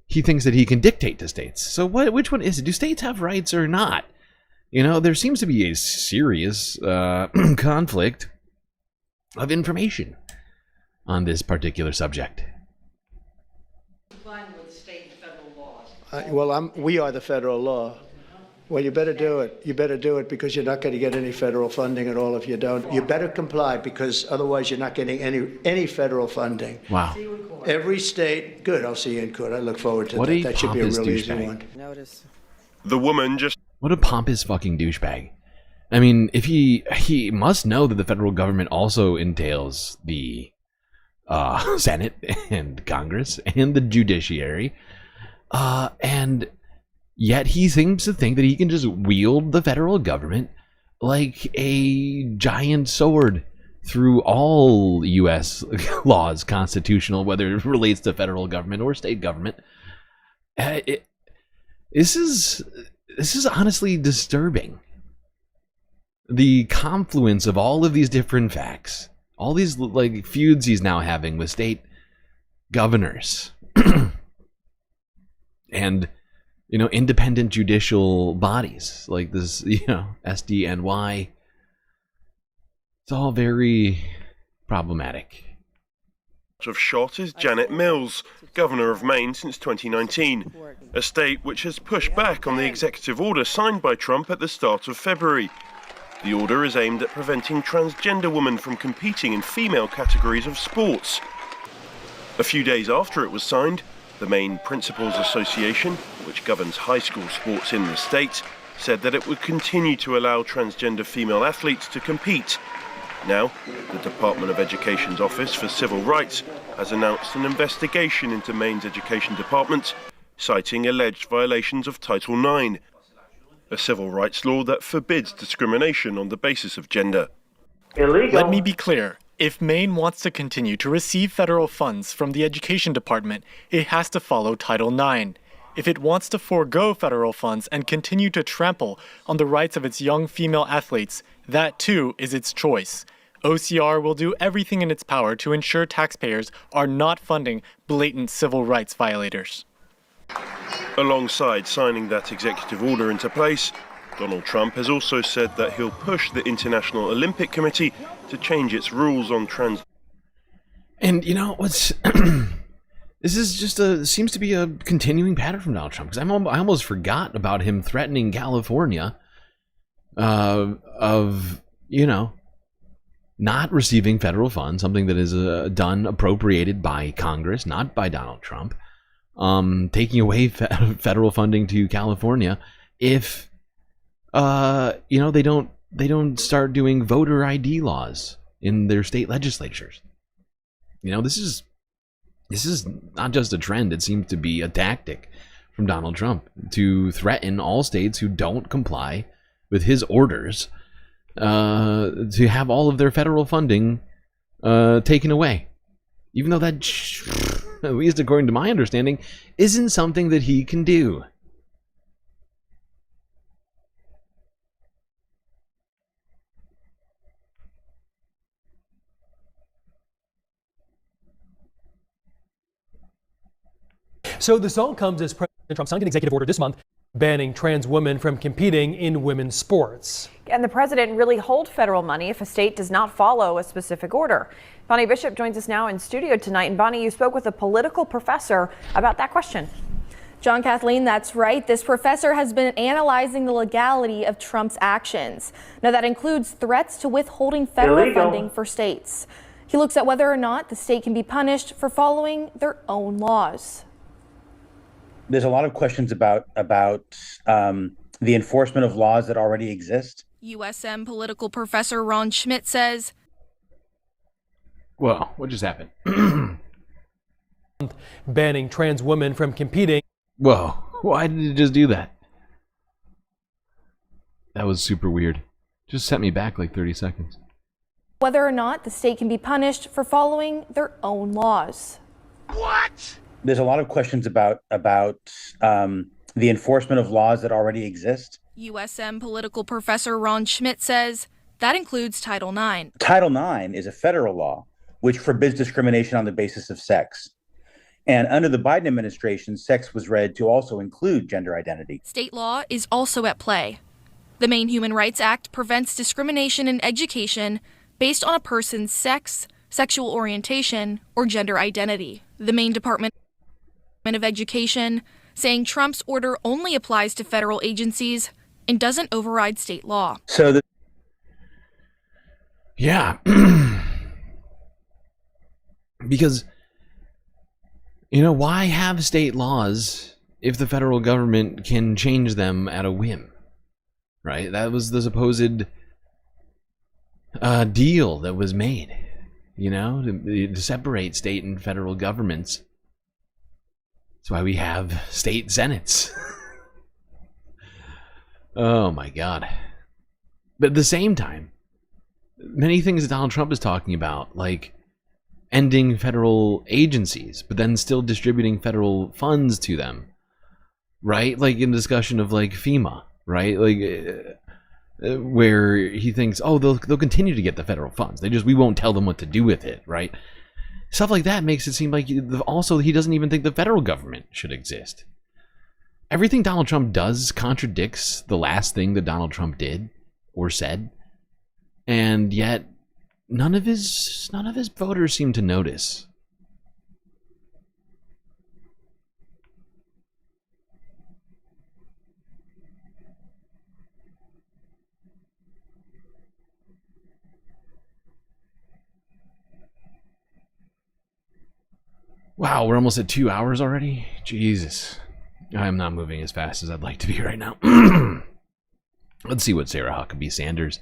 he thinks that he can dictate to states. So which one is it? Do states have rights or not? There seems to be a serious conflict of information on this particular subject. Complying with state and federal laws. We are the federal law. Well, you better do it. You better do it because you're not going to get any federal funding at all if you don't. You better comply because otherwise you're not getting any federal funding. Wow. Every state. Good. I'll see you in court. I look forward to What that. a That should be a pompous real easy douchebag. one. Notice. The woman just... What a pompous fucking douchebag. I mean, if he must know that the federal government also entails the Senate and Congress and the judiciary, and yet he seems to think that he can just wield the federal government like a giant sword through all U.S. laws, constitutional, whether it relates to federal government or state government. This is honestly disturbing. The confluence of all of these different facts, all these feuds he's now having with state governors and independent judicial bodies like this, SDNY. It's all very problematic. of shot is Janet Mills, governor of Maine since 2019, a state which has pushed back on the executive order signed by Trump at the start of February. The order is aimed at preventing transgender women from competing in female categories of sports. A few days after it was signed, the main Principals Association, which governs high school sports in the state, said that it would continue to allow transgender female athletes to compete. Now, the Department of Education's Office for Civil Rights has announced an investigation into Maine's education department, citing alleged violations of Title IX, a civil rights law that forbids discrimination on the basis of gender. Illegal. Let me be clear. If Maine wants to continue to receive federal funds from the Education Department, it has to follow Title IX. If it wants to forego federal funds and continue to trample on the rights of its young female athletes, that too is its choice. OCR will do everything in its power to ensure taxpayers are not funding blatant civil rights violators. Alongside signing that executive order into place, Donald Trump has also said that he'll push the International Olympic Committee to change its rules on trans. And you know what's this is just seems to be a continuing pattern from Donald Trump, because I almost forgot about him threatening California of, you know, not receiving federal funds, something that is done appropriated by Congress, not by Donald Trump, taking away federal funding to California if you know, they don't start doing voter ID laws in their state legislatures. You know, this is not just a trend, it seems to be a tactic from Donald Trump to threaten all states who don't comply with his orders to have all of their federal funding taken away. Even though that, at least according to my understanding, isn't something that he can do. So this all comes as President Trump signed an executive order this month banning trans women from competing in women's sports. And the president really hold federal money if a state does not follow a specific order. Bonnie Bishop joins us now in studio tonight. And Bonnie, you spoke with a political professor about that question. John, Kathleen, that's right. This professor has been analyzing the legality of Trump's actions. Now, that includes threats to withholding federal funding for states. He looks at whether or not the state can be punished for following their own laws. There's a lot of questions about the enforcement of laws that already exist. USM political professor Ron Schmidt says, "Well, what just happened?" Banning trans women from competing. Whoa, why did it just do that? That was super weird. Just set me back like 30 seconds. Whether or not the state can be punished for following their own laws. What? There's a lot of questions about the enforcement of laws that already exist. USM political professor Ron Schmidt says that includes Title IX. Title IX is a federal law which forbids discrimination on the basis of sex. And under the Biden administration, sex was read to also include gender identity. State law is also at play. The Maine Human Rights Act prevents discrimination in education based on a person's sex, sexual orientation, or gender identity. The Maine Department of Education saying Trump's order only applies to federal agencies and doesn't override state law. So yeah. Because, you know, why have state laws if the federal government can change them at a whim? Right? That was the supposed deal that was made, you know, to separate state and federal governments. That's why we have state senates. Oh my God. But at the same time, many things that Donald Trump is talking about, like ending federal agencies, but then still distributing federal funds to them, right? Like in discussion of like FEMA, right? Like where he thinks, oh, they'll continue to get the federal funds. We won't tell them what to do with it, right? Stuff like that makes it seem like also he doesn't even think the federal government should exist. Everything Donald Trump does contradicts the last thing that Donald Trump did or said, and yet none of his voters seem to notice. Wow, we're almost at 2 hours already? Jesus. I'm not moving as fast as I'd like to be right now. Let's see what Sarah Huckabee Sanders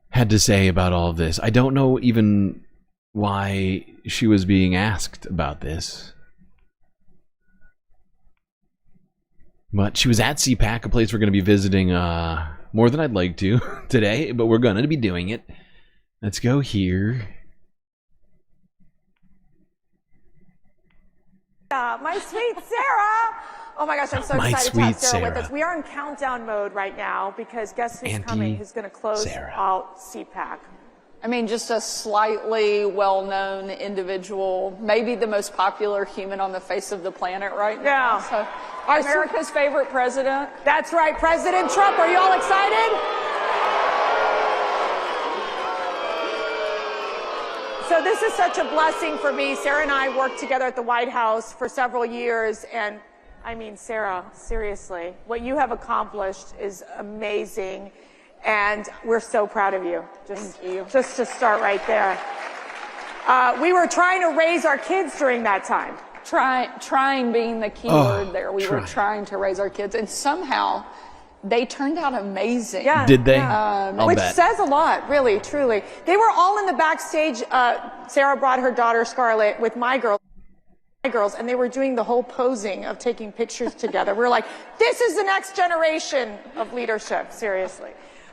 had to say about all of this. I don't know even why she was being asked about this. But she was at CPAC, a place we're going to be visiting more than I'd like to today, but we're going to be doing it. Let's go here. My sweet Sarah! Oh my gosh, I'm so excited to have Sarah with us. We are in countdown mode right now because guess who's coming? Who's going to close out CPAC? I mean, just a slightly well-known individual, maybe the most popular human on the face of the planet right now. So, America's favorite president. That's right, President Trump. Are you all excited? So this is such a blessing for me. Sarah and I worked together at the White House for several years, and I mean, Sarah, seriously, what you have accomplished is amazing. And we're so proud of you. Just to start right there. We were trying to raise our kids during that time. Trying being the key word there. We were trying to raise our kids, and somehow they turned out amazing. Yeah. Did they? Which says a lot, really, truly. They were all in the backstage. Sarah brought her daughter Scarlett with my girls, and they were doing the whole posing of taking pictures together. We were like, this is the next generation of leadership, seriously.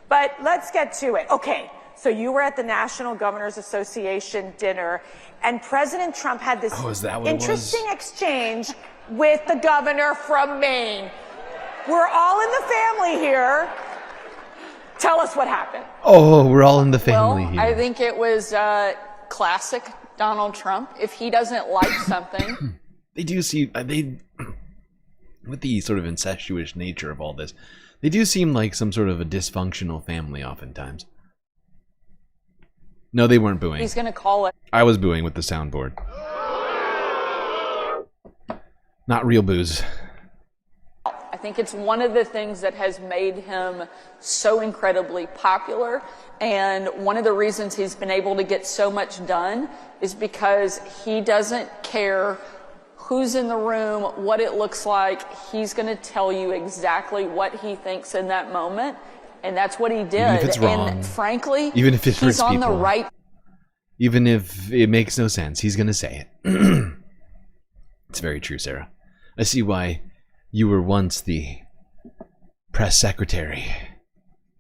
But let's get to it. Okay, so you were at the National Governors Association dinner, and President Trump had this interesting exchange with the governor from Maine. We're all in the family here. Tell us what happened. Oh, we're all in the family here. I think it was classic Donald Trump. If he doesn't like something... They do see... with the sort of incestuous nature of all this, they do seem like some sort of a dysfunctional family oftentimes. No, they weren't booing. He's going to call it. I was booing with the soundboard. Not real boos. I think it's one of the things that has made him so incredibly popular. And one of the reasons he's been able to get so much done is because he doesn't care who's in the room, what it looks like. He's going to tell you exactly what he thinks in that moment. And that's what he did. Even if it's wrong. And frankly, even if it he's hurts on people, the right. Even if it makes no sense, he's going to say it. It's very true, Sarah. I see why you were once the press secretary.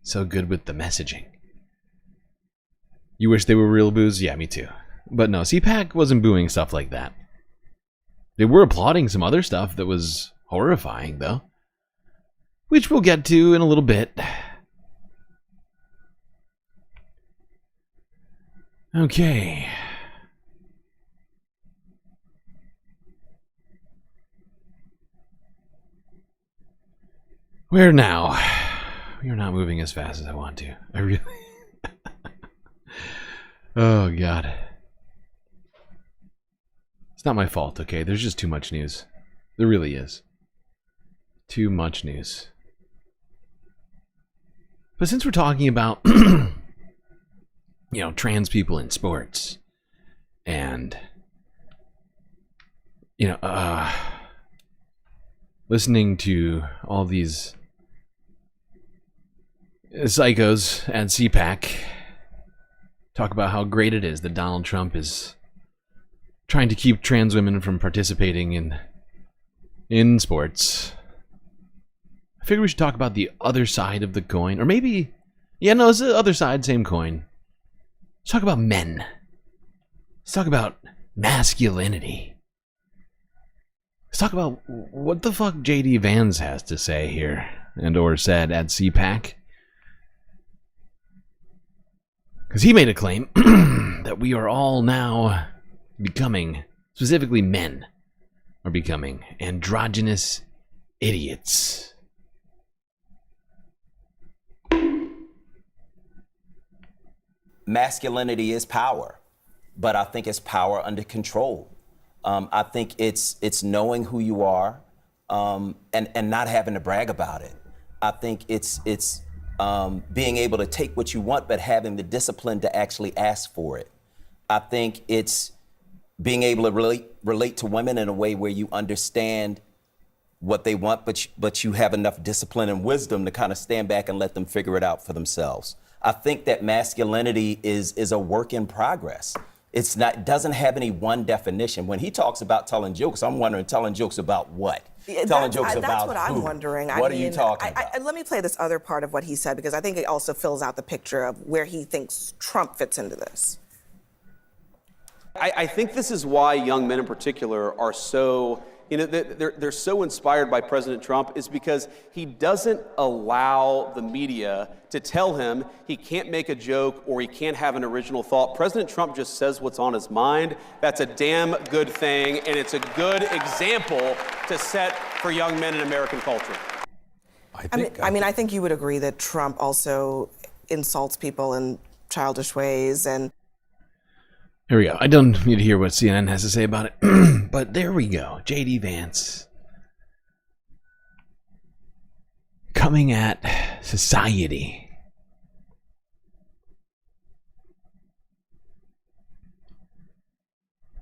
So good with the messaging. You wish they were real boos? Yeah, me too. But no, CPAC wasn't booing stuff like that. They were applauding some other stuff that was horrifying, though. Which we'll get to in a little bit. Okay. Where now? We are not moving as fast as I want to. I really... Oh, God. It's not my fault, okay? There's just too much news. There really is. Too much news. But since we're talking about, you know, trans people in sports, and, you know, listening to all these psychos at CPAC talk about how great it is that Donald Trump is trying to keep trans women from participating in sports. I figure we should talk about the other side of the coin. Or maybe... Yeah, no, it's the other side, same coin. Let's talk about men. Let's talk about masculinity. Let's talk about what the fuck J.D. Vance has to say here. And or said at CPAC. Because he made a claim that we are all now becoming, specifically men, are becoming androgynous idiots. Masculinity is power, but I think it's power under control. I think it's knowing who you are and not having to brag about it. I think it's being able to take what you want, but having the discipline to actually ask for it. I think it's being able to relate to women in a way where you understand what they want, but you have enough discipline and wisdom to kind of stand back and let them figure it out for themselves. I think that masculinity is a work in progress. It doesn't have any one definition. When he talks about telling jokes, I'm wondering, telling jokes about what? Telling jokes about That's what who? I'm wondering. What are you talking about? Let me play this other part of what he said, because I think it also fills out the picture of where he thinks Trump fits into this. I think this is why young men in particular are so, they're so inspired by President Trump, is because he doesn't allow the media to tell him he can't make a joke or he can't have an original thought. President Trump just says what's on his mind. That's a damn good thing, and it's a good example to set for young men in American culture. I think you would agree that Trump also insults people in childish ways and. Here we go. I don't need to hear what CNN has to say about it, but there we go. J.D. Vance coming at society.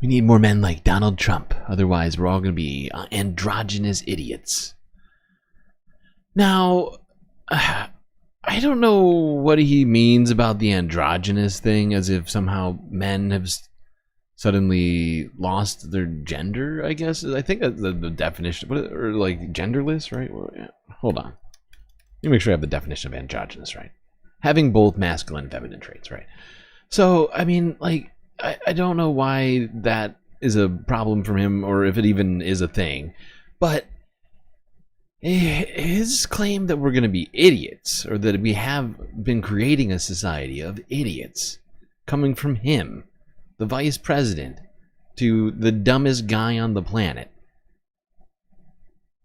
We need more men like Donald Trump. Otherwise, we're all going to be androgynous idiots. Now, I don't know what he means about the androgynous thing, as if somehow men have suddenly lost their gender, I guess. I think that's the definition, or like genderless, right? Hold on. Let me make sure I have the definition of androgynous right. Having both masculine and feminine traits, right? So, I mean, like, I don't know why that is a problem for him, or if it even is a thing, but his claim that we're going to be idiots, or that we have been creating a society of idiots, coming from him, the vice president, to the dumbest guy on the planet,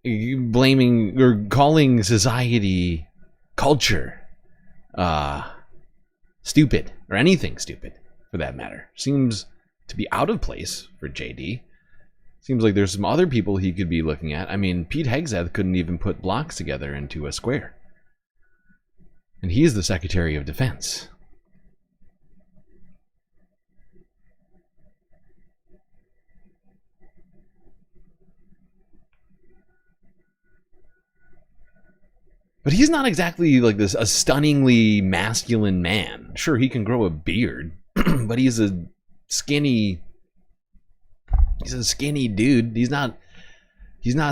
blaming or calling society, culture, stupid, or anything stupid for that matter, seems to be out of place for JD. Seems like there's some other people he could be looking at. I mean, Pete Hegseth couldn't even put blocks together into a square. And he's the Secretary of Defense. But he's not exactly like a stunningly masculine man. Sure, he can grow a beard, but he's a skinny dude. He's not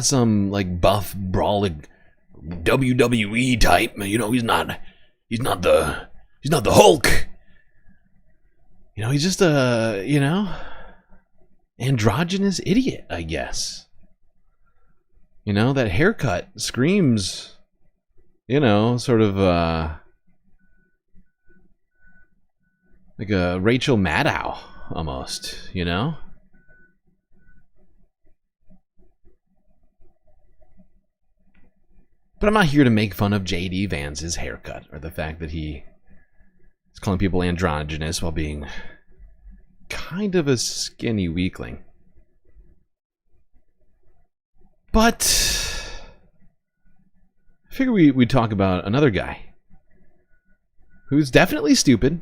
some like buff, brawling WWE type. He's not the Hulk. He's just a, androgynous idiot, I guess. That haircut screams, sort of like a Rachel Maddow almost, But I'm not here to make fun of J.D. Vance's haircut, or the fact that he is calling people androgynous while being kind of a skinny weakling. But I figure we'd talk about another guy who's definitely stupid.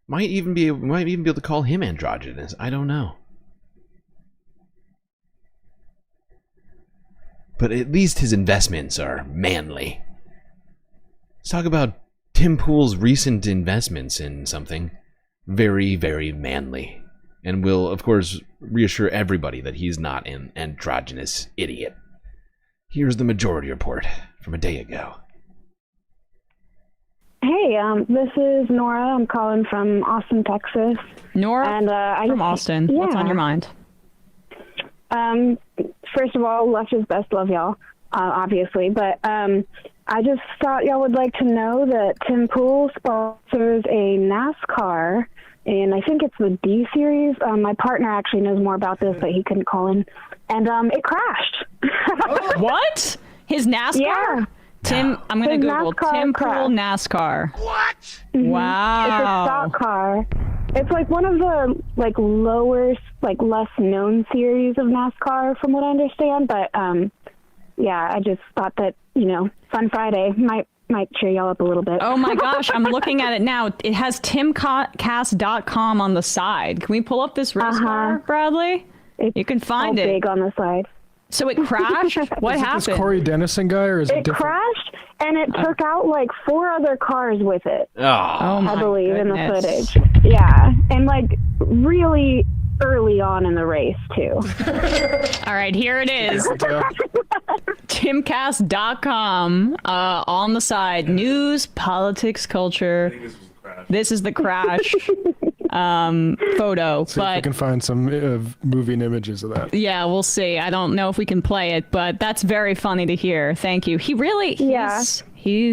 Might even be able to call him androgynous. I don't know. But at least his investments are manly. Let's talk about Tim Pool's recent investments in something very, very manly. And will, of course, reassure everybody that he's not an androgynous idiot. Here's the Majority Report from a day ago. Hey, this is Nora. I'm calling from Austin, Texas. Nora, and from Austin. Yeah. What's on your mind? First of all, left is best. Love y'all, obviously. But I just thought y'all would like to know that Tim Pool sponsors a NASCAR, and I think it's the D Series. My partner actually knows more about this, but he couldn't call in. And it crashed. What? His NASCAR? Yeah. Tim, I'm going to Google NASCAR Tim Pool crashed. NASCAR. What? Wow. It's a stock car. It's like one of the lower, less known series of NASCAR, from what I understand. But yeah, I just thought that Fun Friday might might cheer y'all up a little bit. Oh my gosh, I'm looking at it now. It has timcast.com on the side. Can we pull up this race car, Bradley? You can find it. Big on the side. So it crashed? What happened? Is it this Corey Dennison guy, or is it different? Crashed, and it took out like 4 other cars with it. Oh my I believe goodness. in the footage. Yeah, and like really early on in the race too. All right, here it is. Timcast.com on the side. News, politics, culture. This is the crash photo. See if we can find some moving images of that. Yeah, we'll see. I don't know if we can play it, but that's very funny to hear. Thank you. He really, he's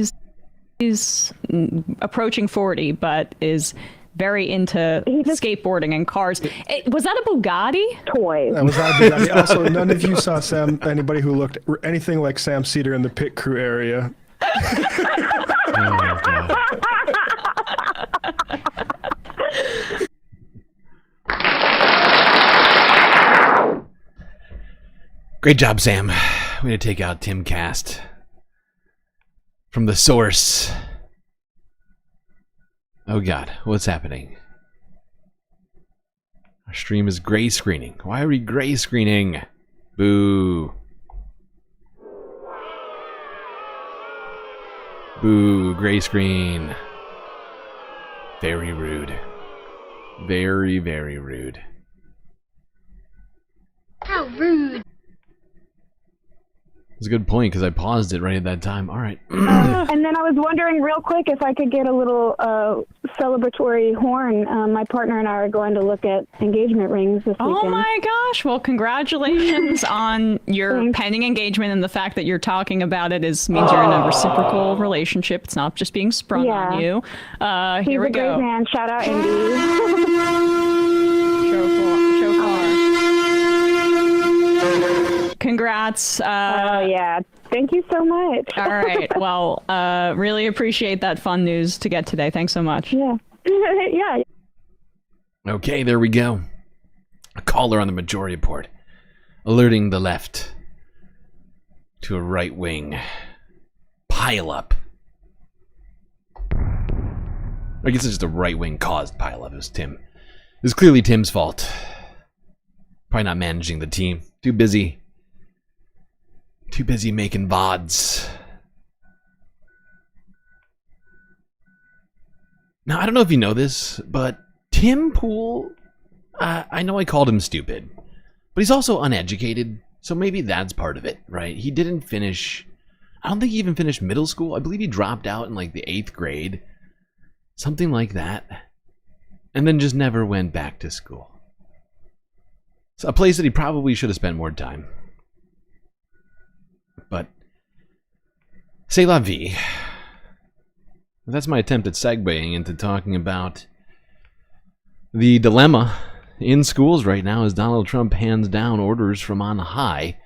approaching 40, but is very into skateboarding and cars. Was that a Bugatti? Toy. That was not a Bugatti. Also, none of you saw anybody who looked anything like Sam Cedar in the pit crew area. Great job, Sam. Way to take out Timcast from the source. Oh God, what's happening? Our stream is gray screening. Why are we gray screening? Boo. Boo, gray screen. Very rude. Very, very rude. How rude. It's a good point because I paused it right at that time. All right. And then I was wondering real quick if I could get a little celebratory horn. My partner and I are going to look at engagement rings this weekend. Oh my gosh. Well, congratulations on your pending engagement, and the fact that you're talking about it means you're in a reciprocal relationship. It's not just being sprung on you. He's Here we a go. great man. Shout out, Indy. Congrats. Oh, yeah. Thank you so much. All right. Well, really appreciate that fun news to get today. Thanks so much. Yeah. Yeah. Okay, there we go. A caller on the majority report alerting the left to a right-wing pileup. I guess it's just a right-wing caused pileup. It was Tim. It was clearly Tim's fault. Probably not managing the team. Too busy making VODs. Now, I don't know if you know this, but Tim Pool, I know I called him stupid, but he's also uneducated, so maybe that's part of it, right? He didn't finish, I don't think he even finished middle school. I believe he dropped out in like the 8th grade, something like that, and then just never went back to school. It's a place that he probably should have spent more time. But c'est la vie. That's my attempt at segueing into talking about the dilemma in schools right now as Donald Trump hands down orders from on high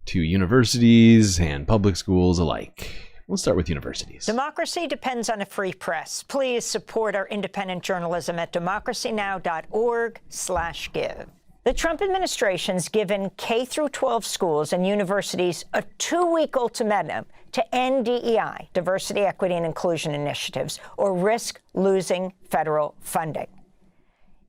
to universities and public schools alike. We'll start with universities. Democracy depends on a free press. Please support our independent journalism at democracynow.org/give. The Trump administration's given K-12 schools and universities a 2-week ultimatum to end DEI, diversity, equity, and inclusion initiatives, or risk losing federal funding.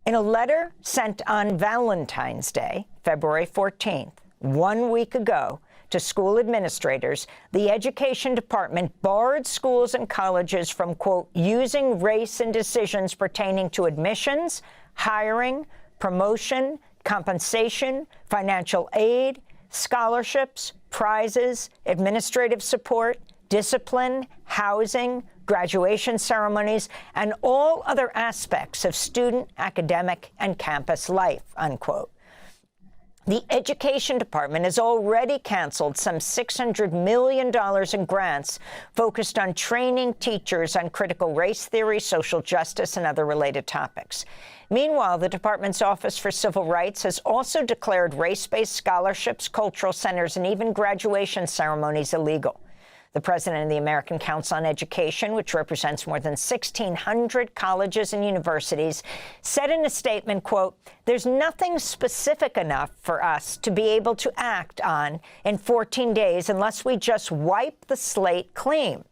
In a letter sent on Valentine's Day, February 14th, 1 week ago, to school administrators, the Education Department barred schools and colleges from, quote, using race in decisions pertaining to admissions, hiring, promotion, compensation, financial aid, scholarships, prizes, administrative support, discipline, housing, graduation ceremonies, and all other aspects of student, academic, and campus life, unquote. The Education Department has already canceled some $600 million in grants focused on training teachers on critical race theory, social justice, and other related topics. Meanwhile, the department's Office for Civil Rights has also declared race-based scholarships, cultural centers, and even graduation ceremonies illegal. The president of the American Council on Education, which represents more than 1,600 colleges and universities, said in a statement, quote, "There's nothing specific enough for us to be able to act on in 14 days unless we just wipe the slate clean."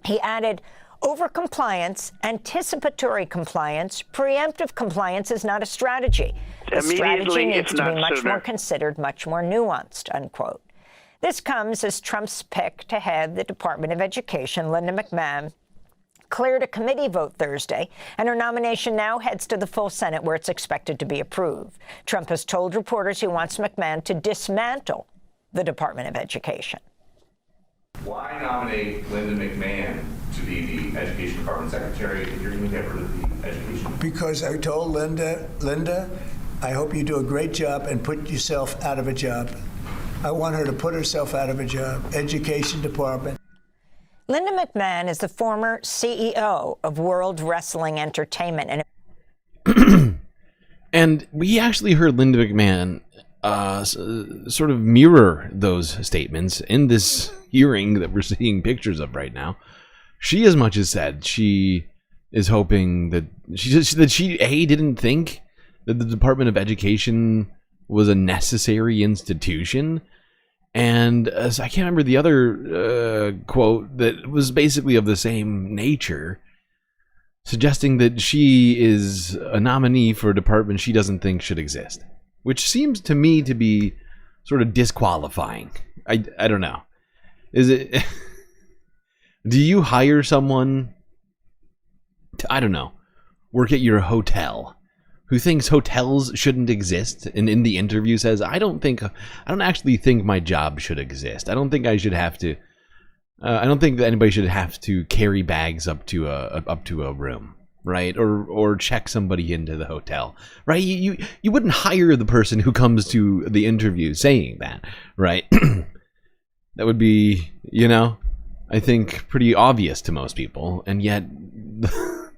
He added, overcompliance, anticipatory compliance, preemptive compliance is not a strategy. The strategy needs to be much more considered, much more nuanced, unquote. This comes as Trump's pick to head the Department of Education, Linda McMahon, cleared a committee vote Thursday, and her nomination now heads to the full Senate, where it's expected to be approved. Trump has told reporters he wants McMahon to dismantle the Department of Education. Why nominate Linda McMahon to be the Education Department Secretary if you're going to get rid of the education? Because I told Linda, I hope you do a great job and put yourself out of a job. I want her to put herself out of a job. Education Department. Linda McMahon is the former CEO of World Wrestling Entertainment. And we actually heard Linda McMahon sort of mirror those statements in this hearing that we're seeing pictures of right now. She as much as said she is hoping that she didn't think that the Department of Education was a necessary institution. And I can't remember the other quote that was basically of the same nature, suggesting that she is a nominee for a department she doesn't think should exist, which seems to me to be sort of disqualifying. I don't know. Is it? Do you hire someone to, I don't know, work at your hotel who thinks hotels shouldn't exist, and in the interview says, I don't actually think my job should exist. I don't think I should have to. I don't think that anybody should have to carry bags up to a room, right? Or check somebody into the hotel, right? You wouldn't hire the person who comes to the interview saying that, right? That would be, I think pretty obvious to most people, and yet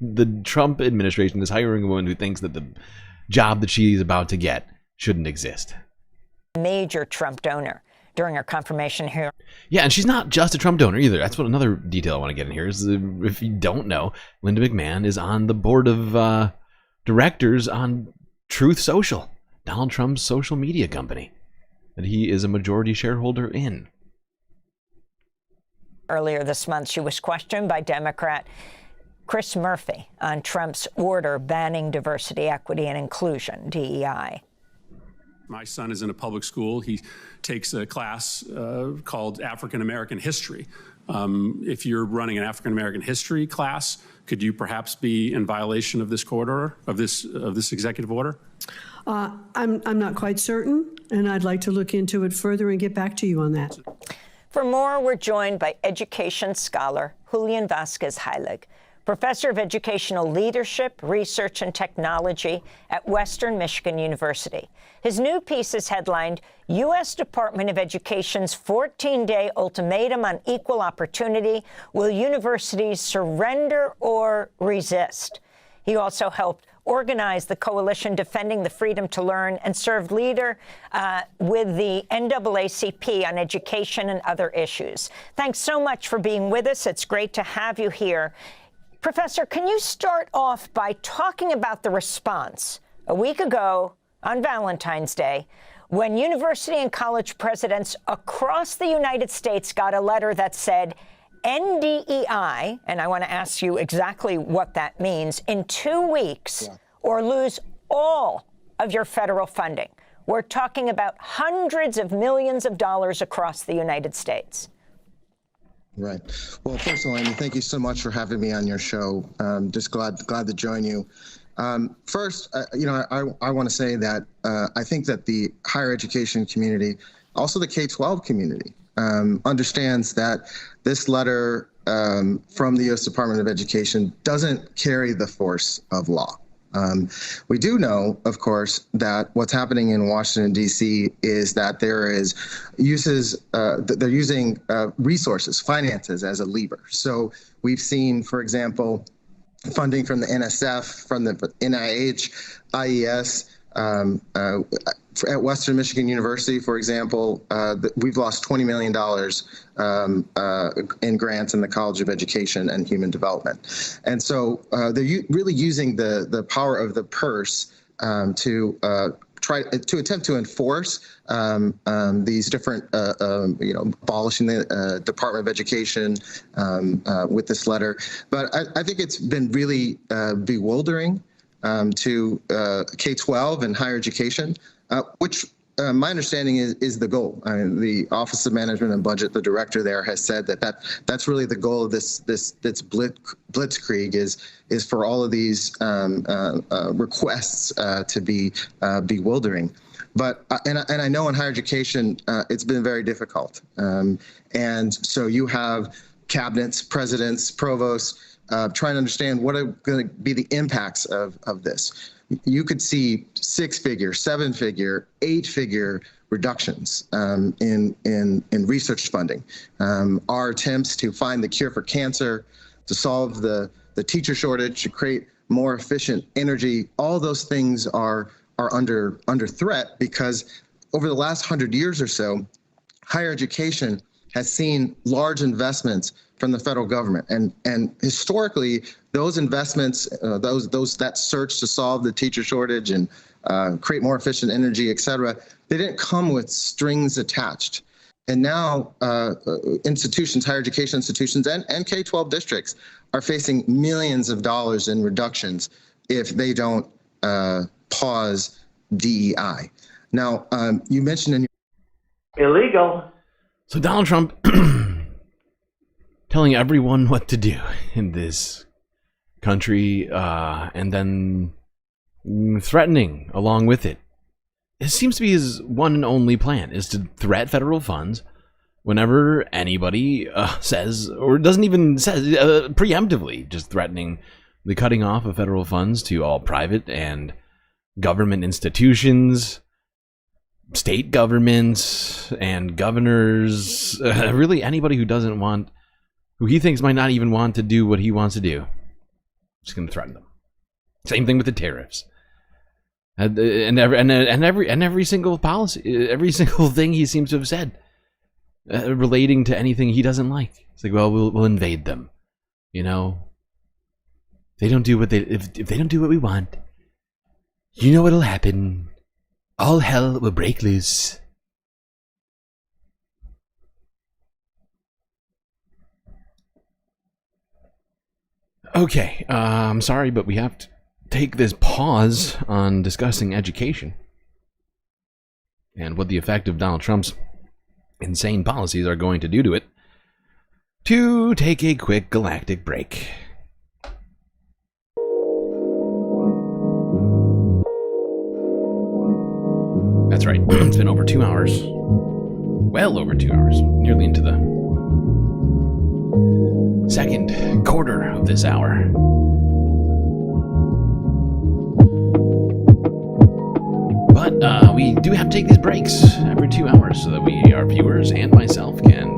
the Trump administration is hiring a woman who thinks that the job that she's about to get shouldn't exist. Major Trump donor during her confirmation hearing. Yeah, and she's not just a Trump donor either. That's what another detail I want to get in here is, if you don't know, Linda McMahon is on the board of directors on Truth Social, Donald Trump's social media company, that he is a majority shareholder in. Earlier this month, she was questioned by Democrat Chris Murphy on Trump's order banning diversity, equity, and inclusion, DEI. My son is in a public school. He takes a class called African American History. If you're running an African American history class, could you perhaps be in violation of this court order, of this executive order? I'm not quite certain, and I'd like to look into it further and get back to you on that. For more, we're joined by education scholar Julian Vasquez-Heilig, professor of educational leadership, research, and technology at Western Michigan University. His new piece is headlined, U.S. Department of Education's 14-Day Ultimatum on Equal Opportunity. Will universities surrender or resist? He also helped organize the coalition defending the freedom to learn and served leader with the NAACP on education and other issues. Thanks so much for being with us. It's great to have you here. Professor, can you start off by talking about the response a week ago on Valentine's Day when university and college presidents across the United States got a letter that said, NDEI, and I want to ask you exactly what that means, in 2 weeks, or lose all of your federal funding. We're talking about hundreds of millions of dollars across the United States. Right. Well, first of all, Amy, thank you so much for having me on your show. Just glad to join you. First, I want to say that I think that the higher education community, also the K-12 community, understands that this letter from the U.S. Department of Education doesn't carry the force of law. We do know, of course, that what's happening in Washington, D.C. is that they're using resources, finances as a lever. So we've seen, for example, funding from the NSF, from the NIH, IES, at Western Michigan University, for example, we've lost $20 million in grants in the College of Education and Human Development. And so they're really using the power of the purse to attempt to enforce these different, abolishing the Department of Education with this letter. But I think it's been really bewildering to K-12 and higher education, which my understanding is the goal. I mean, the Office of Management and Budget, the director there, has said that's really the goal of this blitzkrieg is for all of these requests to be bewildering. But and I know in higher education it's been very difficult, and so you have cabinets, presidents, provosts trying to understand what are going to be the impacts of this. You could see 6-figure, 7-figure, 8-figure reductions in research funding. Our attempts to find the cure for cancer, to solve the teacher shortage, to create more efficient energy, all those things are under threat because over the last 100 years or so, higher education has seen large investments from the federal government, and historically, those investments, that search to solve the teacher shortage and create more efficient energy, et cetera, they didn't come with strings attached. And now institutions, higher education institutions, and K-12 districts are facing millions of dollars in reductions if they don't pause DEI. Now, you mentioned in your illegal. So Donald Trump telling everyone what to do in this country, and then threatening along with it. It seems to be his one and only plan, is to threat federal funds whenever anybody says, or doesn't even say, preemptively, just threatening the cutting off of federal funds to all private and government institutions, state governments, and governors, really anybody who he thinks might not even want to do what he wants to do. Just going to threaten them. Same thing with the tariffs. And every single policy, every single thing he seems to have said relating to anything he doesn't like. It's like, well, we'll invade them. You know, they don't do what if they don't do what we want, you know what'll happen? All hell will break loose. Okay, I'm sorry, but we have to take this pause on discussing education and what the effect of Donald Trump's insane policies are going to do to it, to take a quick galactic break. That's right, it's been over 2 hours. Well over 2 hours, nearly into the second quarter of this hour. But we do have to take these breaks every 2 hours so that our viewers and myself can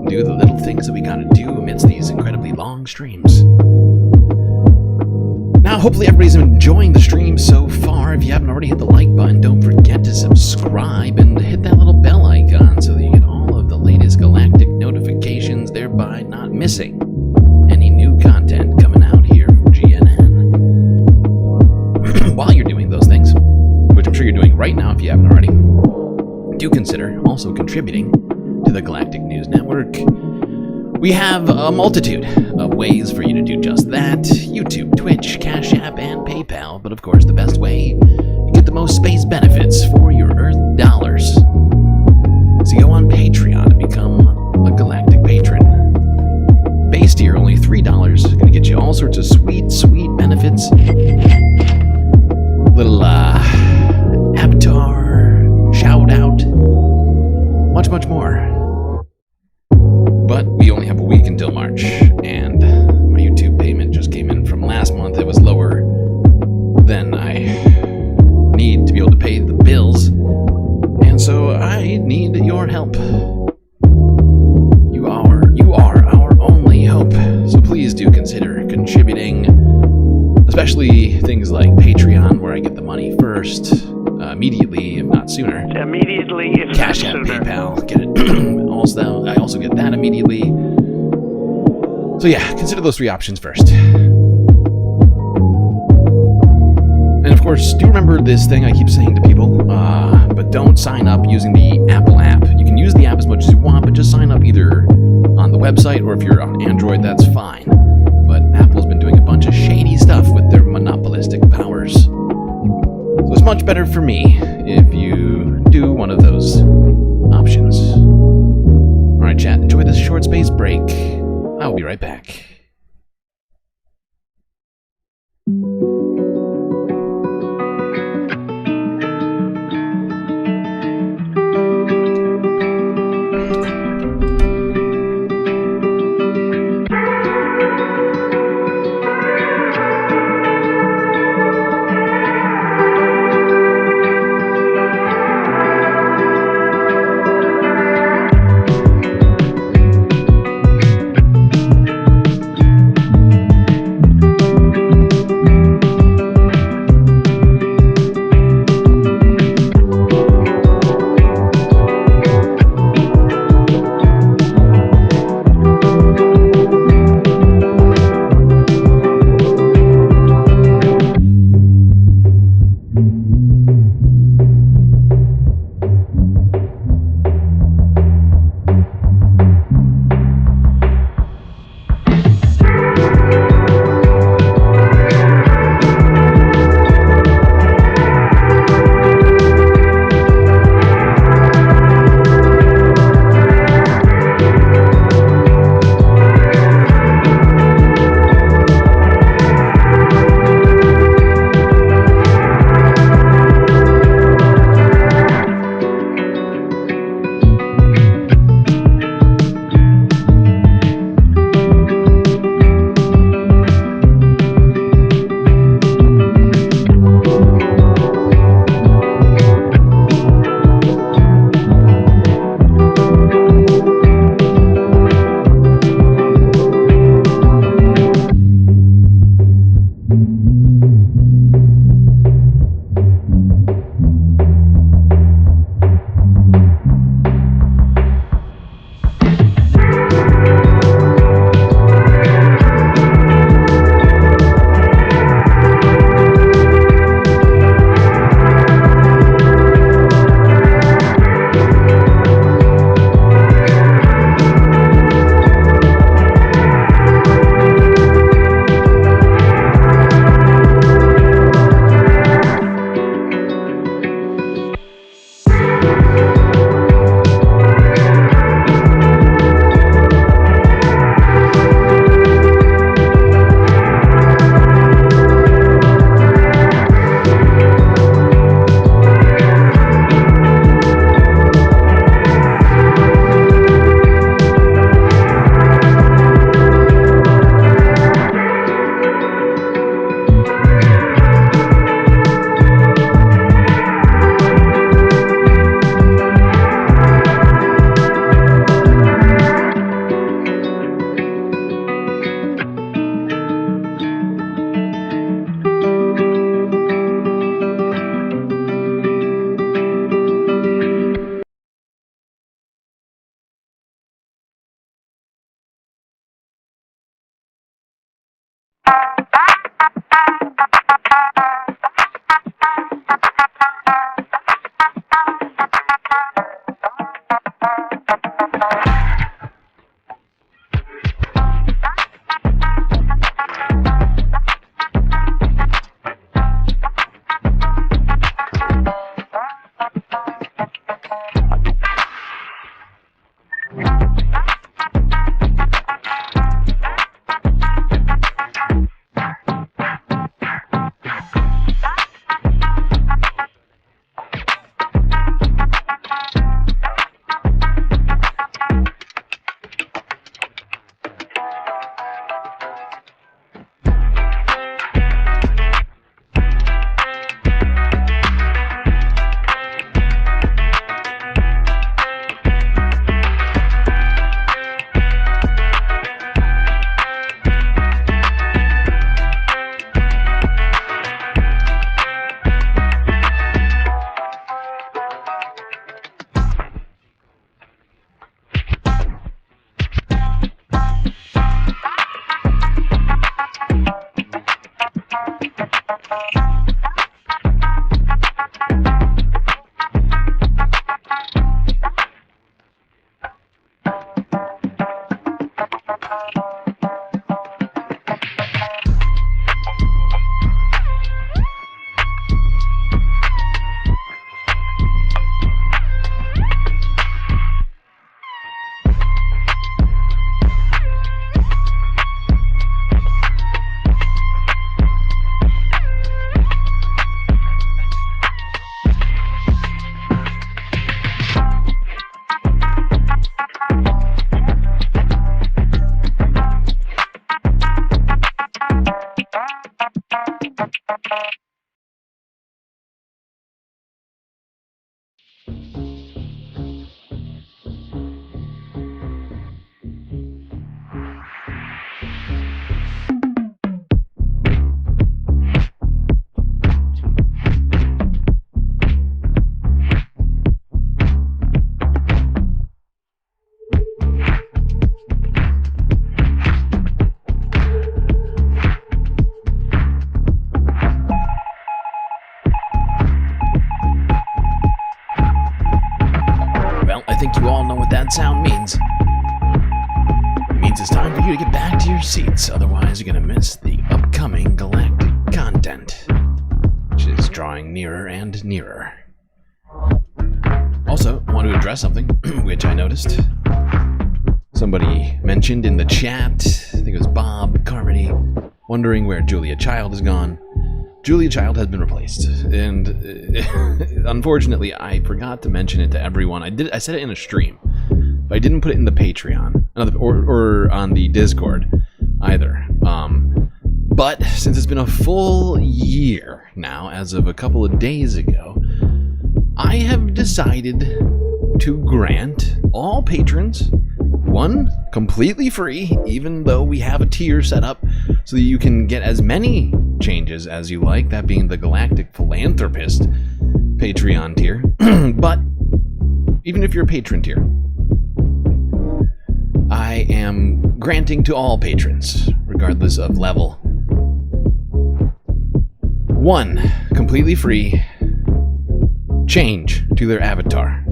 do the little things that we gotta do amidst these incredibly long streams. Now, hopefully everybody's enjoying the stream so far. If you haven't already hit the like button, don't forget to subscribe and hit that little bell icon so that you get all of the latest Galactic notifications, thereby not missing any new content coming out here from GNN. While you're doing those things, which I'm sure you're doing right now if you haven't already, do consider also contributing to the Galactic News Network. We have a multitude of ways for you to do just that. YouTube, Twitch, Cash App, and PayPal. But of course, the best way to get the most space benefits for your Earth dollars is to go on Patreon to become a Galactic patron. Base tier, only $3, is going to get you all sorts of sweet, sweet benefits. Little avatar, shout out, much, much more. But we only have a week until March, and my YouTube payment just came in from last month. It was lower than I need to be able to pay the bills, and so I need your help. You are our only hope, so please do consider contributing, especially things like Patreon, where I get the money first, immediately, if not sooner. Immediately, if Cash not App, sooner. PayPal, get it. I also get that immediately. So yeah, consider those three options first. And of course, do remember this thing I keep saying to people, but don't sign up using the Apple app. You can use the app as much as you want, but just sign up either on the website or if you're on Android, that's fine. But Apple's been doing a bunch of shady stuff with their monopolistic powers. So it's much better for me if you do one of those options. Alright, chat, enjoy this short space break. I'll be right back. all know what that sound means. It means it's time for you to get back to your seats, otherwise you're going to miss the upcoming galactic content, which is drawing nearer and nearer. Also, I want to address something, which I noticed. Somebody mentioned in the chat, I think it was Bob Carmody, wondering where Julia Child has gone. Julia Child has been replaced, and unfortunately, I forgot to mention it to everyone. I said it in a stream, but I didn't put it in the Patreon or on the Discord either. But since it's been a full year now, as of a couple of days ago, I have decided to grant all patrons one completely free, even though we have a tier set up so that you can get as many changes as you like, that being the Galactic Philanthropist Patreon tier. But even if you're a patron tier, I am granting to all patrons, regardless of level, one completely free change to their avatar.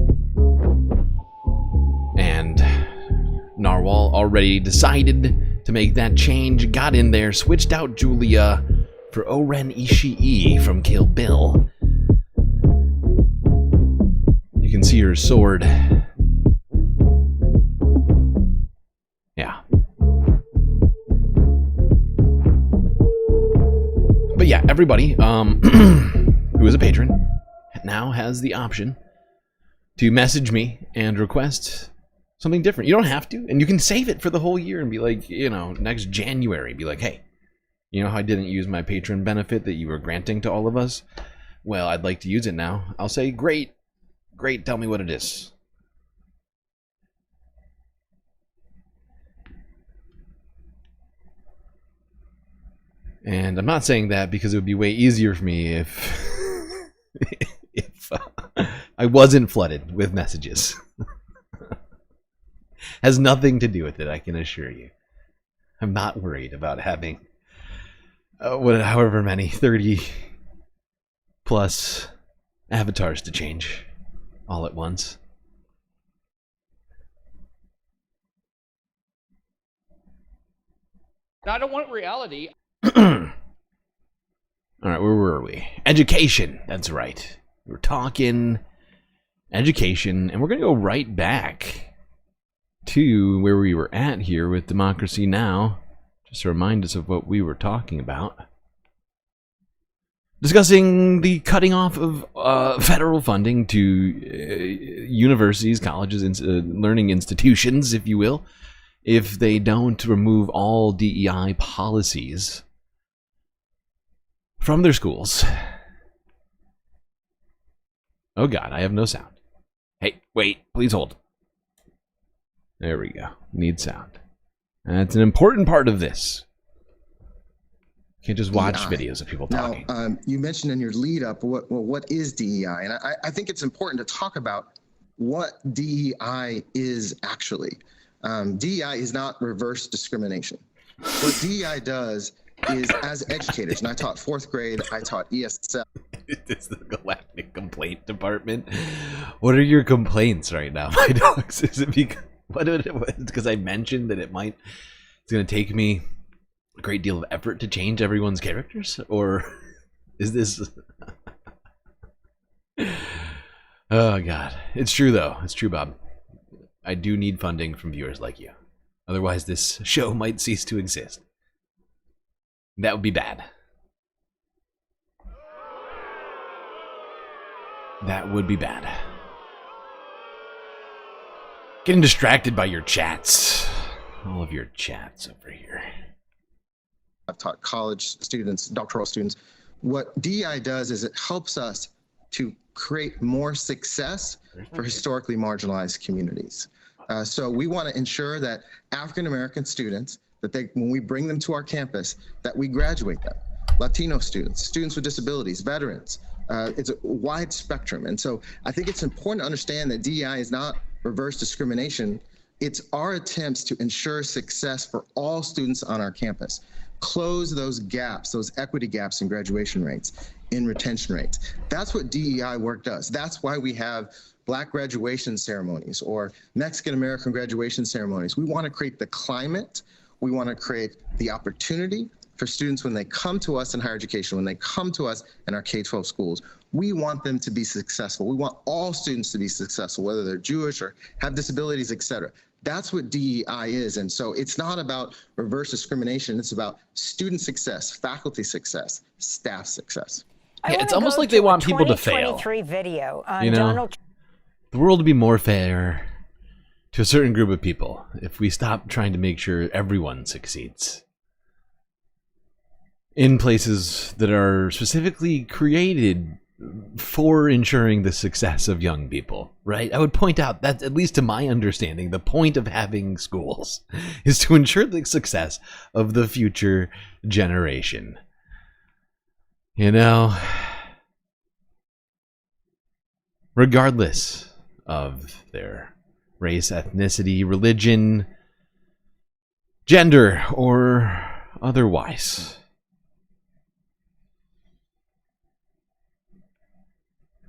And Narwhal already decided to make that change, got in there, switched out Julia for Oren Ishii from Kill Bill. You can see her sword. Yeah. But yeah, everybody who is a patron now has the option to message me and request something different. You don't have to, and you can save it for the whole year and be like, you know, next January, be like, hey, you know how I didn't use my patron benefit that you were granting to all of us? Well, I'd like to use it now. I'll say, great, tell me what it is. And I'm not saying that because it would be way easier for me if I wasn't flooded with messages. Has nothing to do with it, I can assure you. I'm not worried about having however many 30 plus avatars to change all at once. I don't want reality. All right, where were we? Education. That's right. We're talking education, and we're going to go right back to where we were at here with Democracy Now! Just to remind us of what we were talking about. Discussing the cutting off of federal funding to universities, colleges, learning institutions, if you will, if they don't remove all DEI policies from their schools. Oh God, I have no sound. Hey, wait, please hold. There we go. Need sound. That's an important part of this. You can't just watch videos of people talking. Now, you mentioned in your lead up, what is DEI? And I think it's important to talk about what DEI is actually. DEI is not reverse discrimination. What DEI does is, as educators, and I taught 4th grade, I taught ESL. It's the Galactic Complaint Department. What are your complaints right now, my dogs? Is it because I mentioned that it's going to take me a great deal of effort to change everyone's characters? Or is this... Oh, God. It's true, though. It's true, Bob. I do need funding from viewers like you. Otherwise, this show might cease to exist. That would be bad. That would be bad. Getting distracted by your chats. All of your chats over here. I've taught college students, doctoral students. What DEI does is it helps us to create more success for historically marginalized communities. So we want to ensure that African American students, when we bring them to our campus, that we graduate them. Latino students, students with disabilities, veterans. It's a wide spectrum. And so I think it's important to understand that DEI is not reverse discrimination. It's our attempts to ensure success for all students on our campus. Close those gaps, those equity gaps in graduation rates, in retention rates. That's what DEI work does. That's why we have Black graduation ceremonies or Mexican American graduation ceremonies. We want to create the climate. We want to create the opportunity for students when they come to us in higher education, when they come to us in our K-12 schools. We want them to be successful. We want all students to be successful, whether they're Jewish or have disabilities, et cetera. That's what DEI is. And so it's not about reverse discrimination. It's about student success, faculty success, staff success. Yeah, it's almost like they want people to fail. 2023 video on You know, Donald the world would be more fair to a certain group of people if we stop trying to make sure everyone succeeds in places that are specifically created for ensuring the success of young people, right? I would point out that, at least to my understanding, the point of having schools is to ensure the success of the future generation. You know, regardless of their race, ethnicity, religion, gender, or otherwise.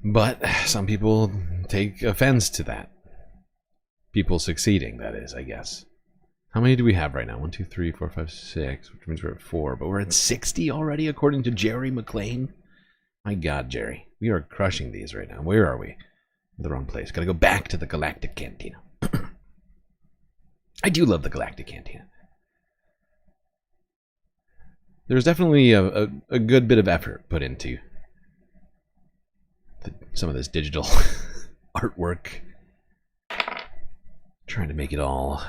But some people take offense to that. People succeeding, that is, I guess. How many do we have right now? 1, 2, 3, 4, 5, 6, which means we're at 4, but we're at 60 already, according to Jerry McLean. My God, Jerry, we are crushing these right now. Where are we? In the wrong place. Gotta go back to the Galactic Cantina. I do love the Galactic Cantina. There's definitely a good bit of effort put into some of this digital artwork. Trying to make it all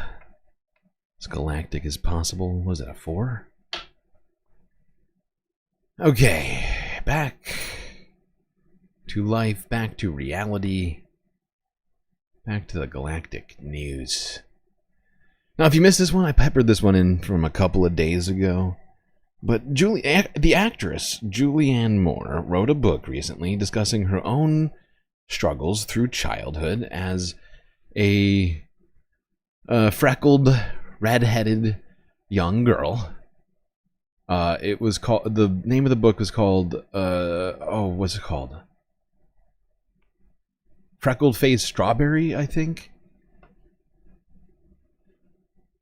as galactic as possible. Was it a 4? Okay, back to life, back to reality, back to the galactic news. Now, if you missed this one, I peppered this one in from a couple of days ago. But the actress Julianne Moore wrote a book recently discussing her own struggles through childhood as a freckled, red-headed young girl. It was called, the name of the book was called, what's it called? Freckled Faced Strawberry, I think.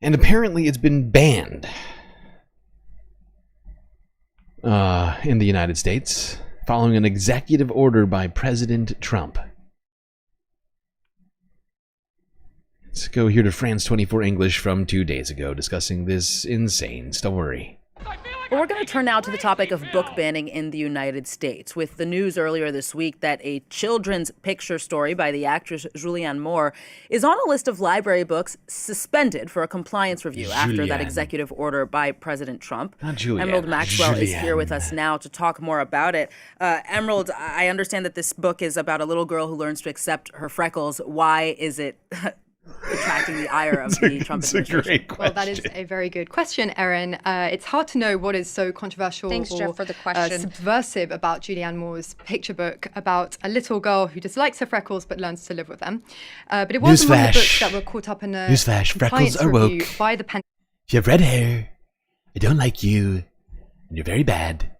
And apparently it's been banned in the United States following an executive order by President Trump. Let's go here to France 24 English from 2 days ago discussing this insane story. Well, we're going to turn now to the topic of book banning in the United States, with the news earlier this week that a children's picture story by the actress Julianne Moore is on a list of library books suspended for a compliance review after that executive order by President Trump. Emerald Maxwell is here with us now to talk more about it. Emerald, I understand that this book is about a little girl who learns to accept her freckles. Why is it attracting the ire of the Trump administration? Well, that is a very good question, Erin. It's hard to know what is so controversial Thanks, or Jeff, for the question. Subversive about Julianne Moore's picture book about a little girl who dislikes her freckles but learns to live with them. But it was one of the books that were caught up in a compliance review by the If you have red hair, I don't like you, and you're very bad.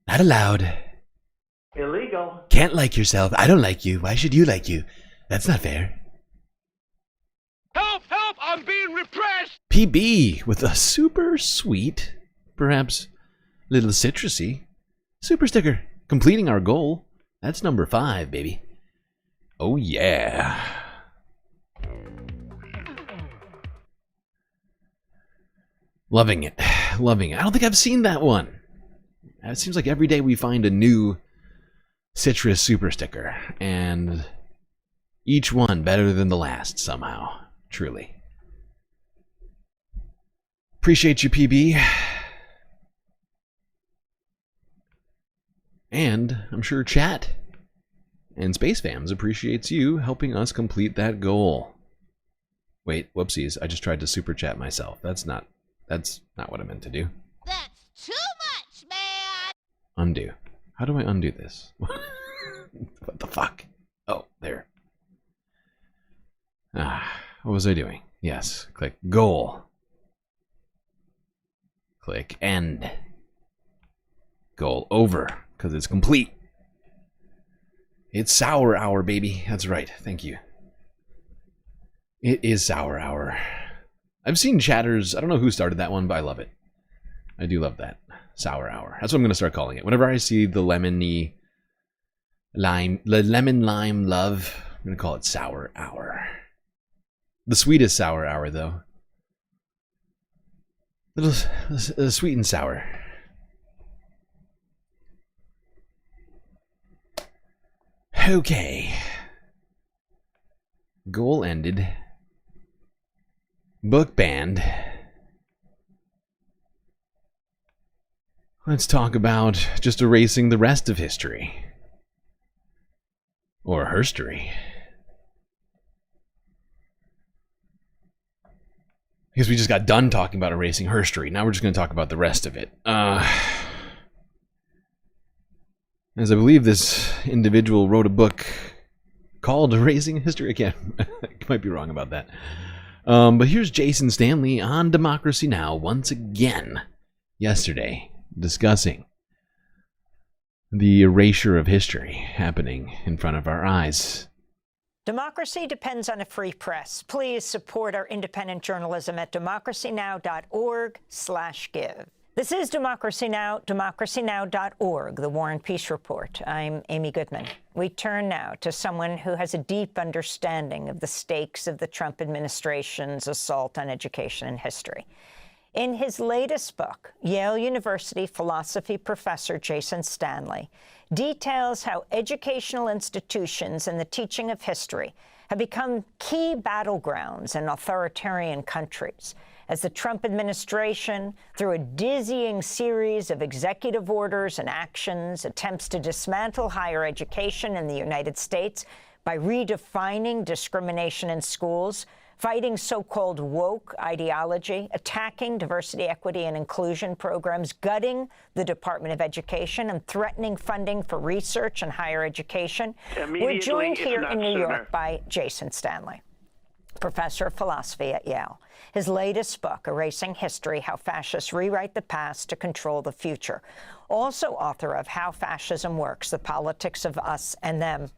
Not allowed. Illegal. Can't like yourself. I don't like you. Why should you like you? That's not fair. Help! Help! I'm being repressed! PB with a super sweet, perhaps a little citrusy, super sticker, completing our goal. That's number 5, baby. Oh yeah. Loving it. Loving it. I don't think I've seen that one. It seems like every day we find a new citrus super sticker, and each one better than the last somehow. Truly. Appreciate you, PB. And I'm sure chat and Space Fams appreciates you helping us complete that goal. Wait, whoopsies. I just tried to super chat myself. That's not what I meant to do. That's too much, man! Undo. How do I undo this? What the fuck? Oh, there. What was I doing? Yes, click goal. Click end. Goal over, because it's complete. It's Sour Hour, baby. That's right. Thank you. It is Sour Hour. I've seen chatters. I don't know who started that one, but I love it. I do love that. Sour Hour. That's what I'm going to start calling it. Whenever I see the lemon lime love, I'm going to call it Sour Hour. The sweetest Sour Hour, though. Little sweet and sour. Okay. Goal ended. Book banned. Let's talk about just erasing the rest of history. Or herstory. Because we just got done talking about erasing herstory. Now we're just going to talk about the rest of it. As I believe this individual wrote a book called Erasing History. Again, I might be wrong about that. But here's Jason Stanley on Democracy Now! Once again yesterday discussing the erasure of history happening in front of our eyes. Democracy depends on a free press. Please support our independent journalism at democracynow.org/give. This is Democracy Now!, democracynow.org, the War and Peace Report. I'm Amy Goodman. We turn now to someone who has a deep understanding of the stakes of the Trump administration's assault on education and history. In his latest book, Yale University philosophy professor Jason Stanley details how educational institutions and the teaching of history have become key battlegrounds in authoritarian countries, as the Trump administration, through a dizzying series of executive orders and actions, attempts to dismantle higher education in the United States by redefining discrimination in schools, fighting so-called woke ideology, attacking diversity, equity, and inclusion programs, gutting the Department of Education, and threatening funding for research and higher education. We're joined here in New York by Jason Stanley, professor of philosophy at Yale. His latest book, Erasing History, How Fascists Rewrite the Past to Control the Future. Also author of How Fascism Works, The Politics of Us and Them.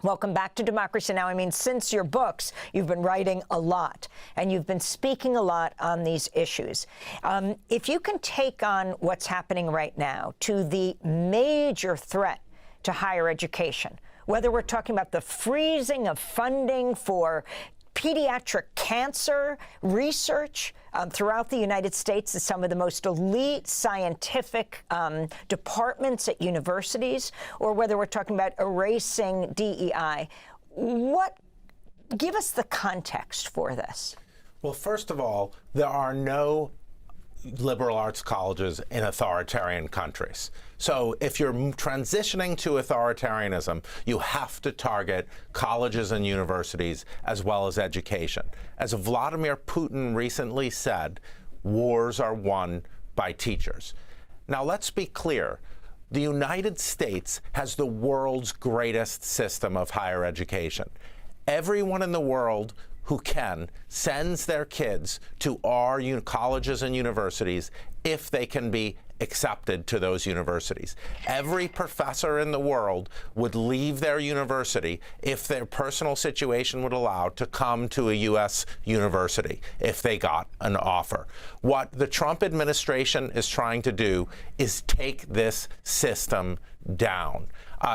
Welcome back to Democracy Now! I mean, since your books, you've been writing a lot, and you've been speaking a lot on these issues. If you can take on what's happening right now to the major threat to higher education, whether we're talking about the freezing of funding for pediatric cancer research throughout the United States is some of the most elite scientific departments at universities, or whether we're talking about erasing DEI. Give us the context for this. Well, first of all, there are no liberal arts colleges in authoritarian countries. So if you're transitioning to authoritarianism, you have to target colleges and universities as well as education. As Vladimir Putin recently said, wars are won by teachers. Now, let's be clear. The United States has the world's greatest system of higher education. Everyone in the world who can sends their kids to our colleges and universities if they can be accepted to those universities. Every professor in the world would leave their university if their personal situation would allow to come to a U.S. university if they got an offer. What the Trump administration is trying to do is take this system down.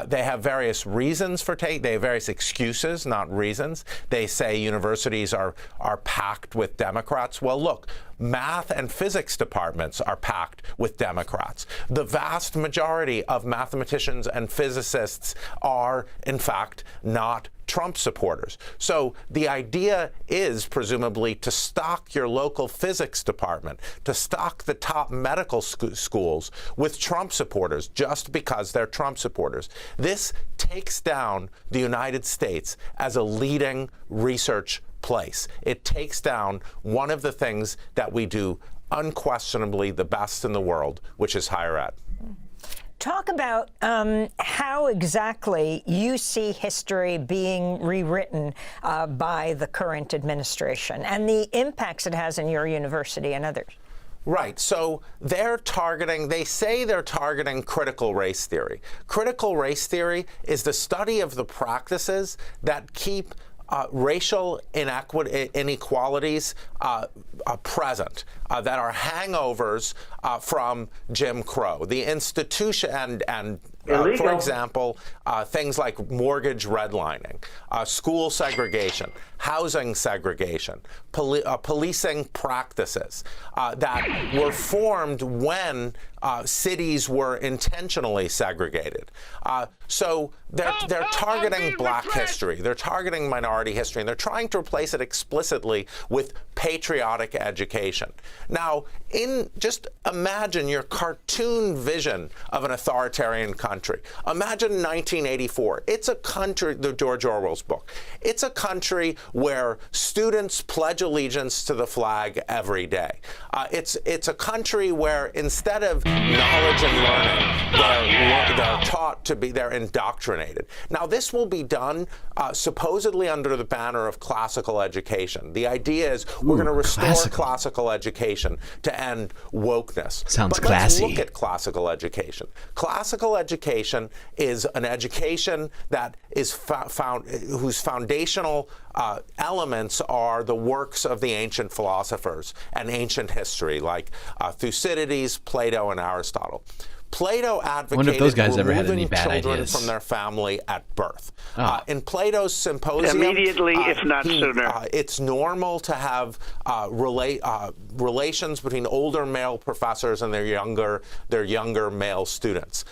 They have various reasons for they have various excuses, not reasons. They say universities are packed with Democrats. Well, look, math and physics departments are packed with Democrats. The vast majority of mathematicians and physicists are, in fact, not Trump supporters. So the idea is presumably to stock your local physics department, to stock the top medical schools with Trump supporters just because they're Trump supporters. This takes down the United States as a leading research place. It takes down one of the things that we do unquestionably the best in the world, which is higher ed. Talk about how exactly you see history being rewritten by the current administration and the impacts it has in your university and others. Right. So they're targeting, they say they're targeting critical race theory. Critical race theory is the study of the practices that keep racial inequalities present, that are hangovers from Jim Crow. The institution and for example, things like mortgage redlining, school segregation, housing segregation, policing practices that were formed when cities were intentionally segregated. So they're targeting black history, they're targeting minority history, and they're trying to replace it explicitly with patriotic education. Now, just imagine your cartoon vision of an authoritarian country. Imagine 1984. It's a country, the George Orwell's book. It's a country where students pledge allegiance to the flag every day. It's a country where instead of knowledge and learning, they're taught to be, they're indoctrinated. Now, this will be done supposedly under the banner of classical education. The idea is we're going to restore classical education to end wokeness. Sounds but classy. Let's look at classical education. Classical education is an education that is whose foundational elements are the works of the ancient philosophers and ancient history, like Thucydides, Plato, and Aristotle. Plato advocated those guys ever had any removing bad children ideas. from their family at birth. In Plato's Symposium, Immediately, if not sooner. It's normal to have relations between older male professors and their younger male students.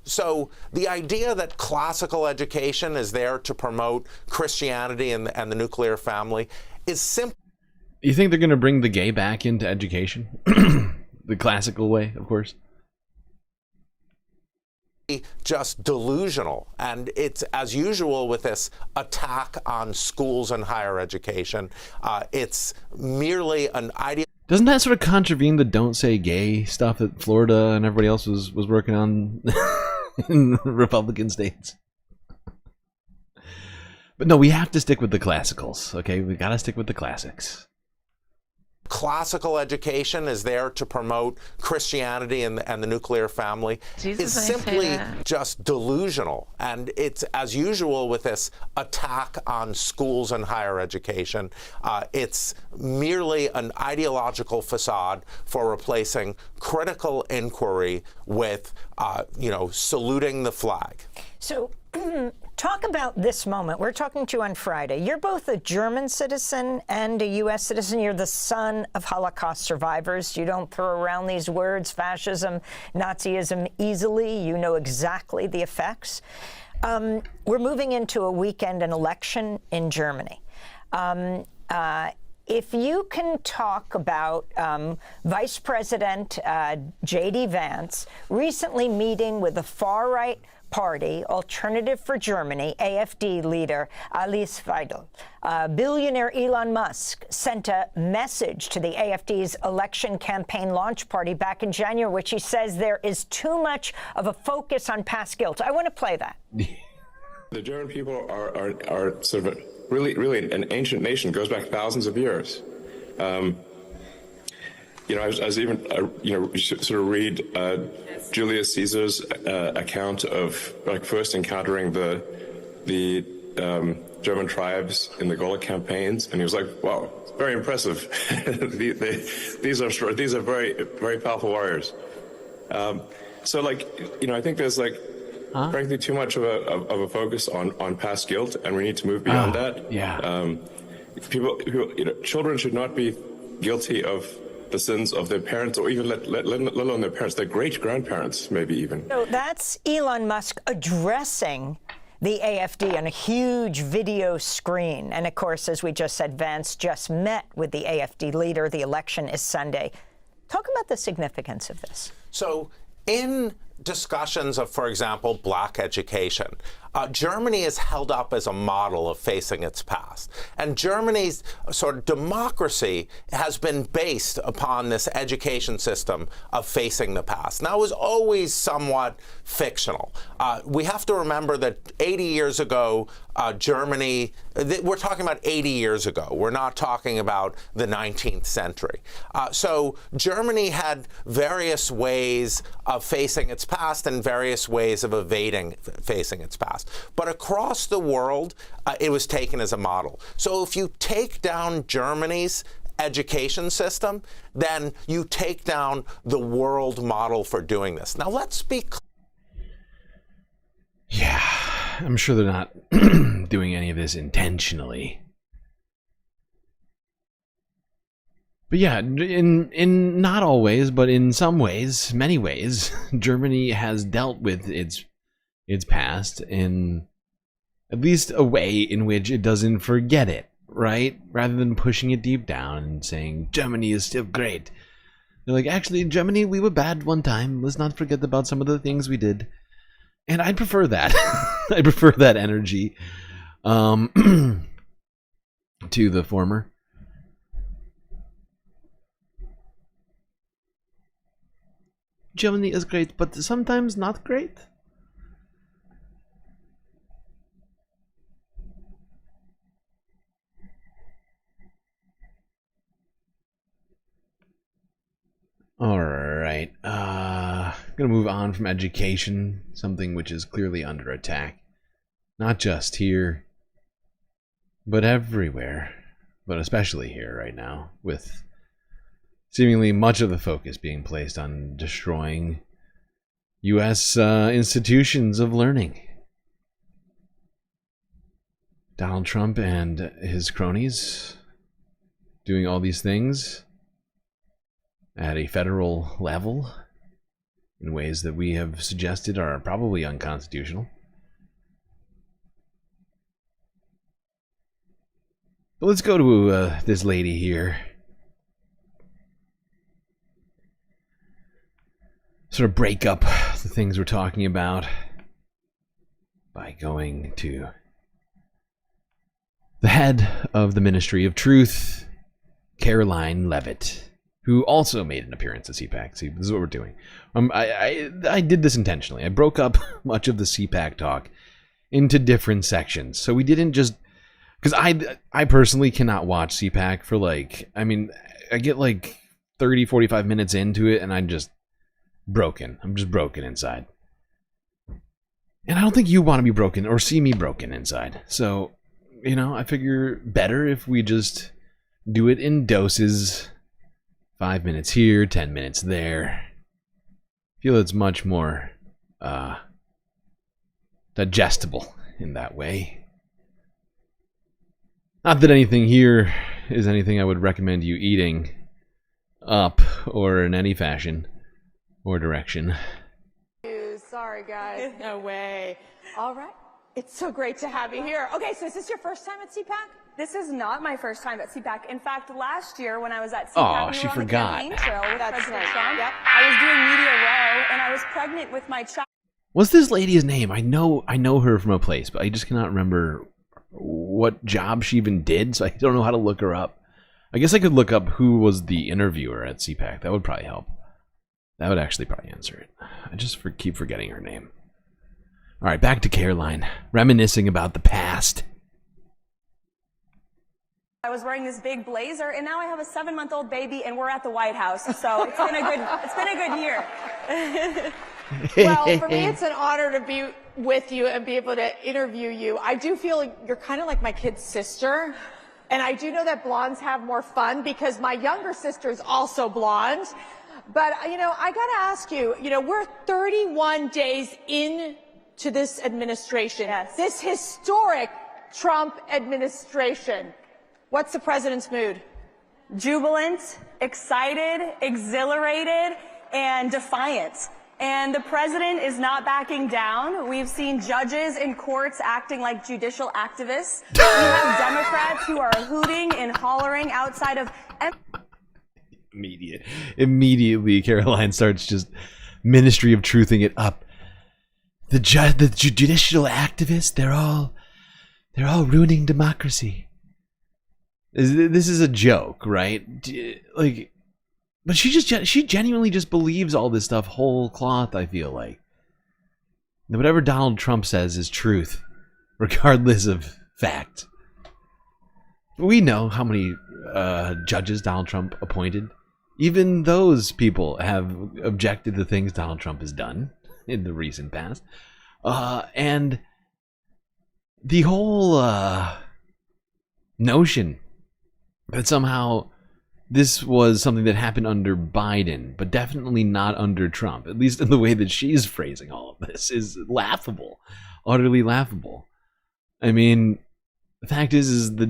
So the idea that classical education is there to promote Christianity and the nuclear family is simple. You think they're going to bring the gay back into education? The classical way, of course. Just delusional, and it's as usual with this attack on schools and higher education. It's merely an idea. Doesn't that sort of contravene the "don't say gay" stuff that Florida and everybody else was working on in Republican states? But no, we have to stick with the classicals. Okay, we got to stick with the classics. Classical education is there to promote Christianity and the nuclear family is simply just delusional. And it's as usual with this attack on schools and higher education. It's merely an ideological facade for replacing critical inquiry with, saluting the flag. So talk about this moment. We're talking to you on Friday. You're both a German citizen and a U.S. citizen. You're the son of Holocaust survivors. You don't throw around these words, fascism, Nazism, easily. You know exactly the effects. We're moving into a weekend, an election in Germany. If you can talk about Vice President J.D. Vance recently meeting with the far-right party, Alternative for Germany, AfD leader Alice Weidel. Billionaire Elon Musk sent a message to the AfD's election campaign launch party back in January, which he says there is too much of a focus on past guilt. I want to play that. The German people are sort of really an ancient nation, goes back thousands of years. I was even, sort of read Julius Caesar's account of first encountering the German tribes in the Gaulic campaigns, and he was like, "Wow, it's very impressive. These are very, very powerful warriors." So, I think there's frankly too much of a focus on past guilt, and we need to move beyond that. Yeah. People, children should not be guilty of the sins of their parents, or even let alone their parents, their great-grandparents, maybe even. So that's Elon Musk addressing the AfD on a huge video screen. And of course, as we just said, Vance just met with the AfD leader. The election is Sunday. Talk about the significance of this. So in discussions of, for example, black education. Germany is held up as a model of facing its past. And Germany's sort of democracy has been based upon this education system of facing the past. Now, it was always somewhat fictional. We have to remember that 80 years ago, Germany, we're talking about 80 years ago. We're not talking about the 19th century. So Germany had various ways of facing its past and various ways of evading facing its past. But across the world, it was taken as a model. So if you take down Germany's education system, then you take down the world model for doing this. Now, let's be clear. Yeah, I'm sure they're not doing any of this intentionally. But yeah, in not all ways, but in some ways, many ways, Germany has dealt with its past in at least a way in which it doesn't forget it, right? Rather than pushing it deep down and saying, Germany is still great. They're like, actually, in Germany, we were bad one time. Let's not forget about some of the things we did. And I prefer that. I prefer that energy to the former. Germany is great, but sometimes not great. Alright, I'm gonna move on from education, something which is clearly under attack. Not just here, but everywhere, but especially here right now, with seemingly much of the focus being placed on destroying U.S. institutions of learning. Donald Trump and his cronies doing all these things at a federal level in ways that we have suggested are probably unconstitutional. But let's go to this lady here. Sort of break up the things we're talking about by going to the head of the Ministry of Truth, Caroline Leavitt, who also made an appearance at CPAC. See, this is what we're doing. I did this intentionally. I broke up much of the CPAC talk into different sections. So we didn't just... Because I personally cannot watch CPAC for like... I mean, I get like 30, 45 minutes into it and I'm just broken. I'm just broken inside. And I don't think you want to be broken or see me broken inside. So, you know, I figure better if we just do it in doses. 5 minutes here, 10 minutes there. I feel it's much more digestible in that way. Not that anything here is anything I would recommend you eating up or in any fashion or direction. Sorry, guys. No way. All right. It's so great to have you here. Okay, so is this your first time at CPAC? This is not my first time at CPAC. In fact, last year when I was at CPAC, we were on the campaign trail with President Trump. Yep. I was doing Media Row, and I was pregnant with my child. What's this lady's name? I know her from a place, but I just cannot remember what job she even did, so I don't know how to look her up. I guess I could look up who was the interviewer at CPAC. That would probably help. That would actually probably answer it. I just keep forgetting her name. All right, back to Caroline, reminiscing about the past. I was wearing this big blazer, and now I have a 7-month-old baby, and we're at the White House. So it's been a good year. Well, for me, it's an honor to be with you and be able to interview you. I do feel like you're kind of like my kid's sister. And I do know that blondes have more fun because my younger sister is also blonde. But, you know, I got to ask you, you know, we're 31 days into this administration, this historic Trump administration. What's the president's mood? Jubilant, excited, exhilarated, and defiant. And the president is not backing down. We've seen judges in courts acting like judicial activists. We have Democrats who are hooting and hollering outside of... Immediately, Caroline starts just Ministry of Truthing it up. The judicial activists, they're all ruining democracy. This is a joke, right? Like, but she genuinely just believes all this stuff whole cloth, I feel like. Whatever Donald Trump says is truth, regardless of fact. We know how many judges Donald Trump appointed. Even those people have objected to things Donald Trump has done in the recent past. And the whole notion that somehow this was something that happened under Biden, but definitely not under Trump, at least in the way that she's phrasing all of this, is laughable. Utterly laughable. I mean, the fact is the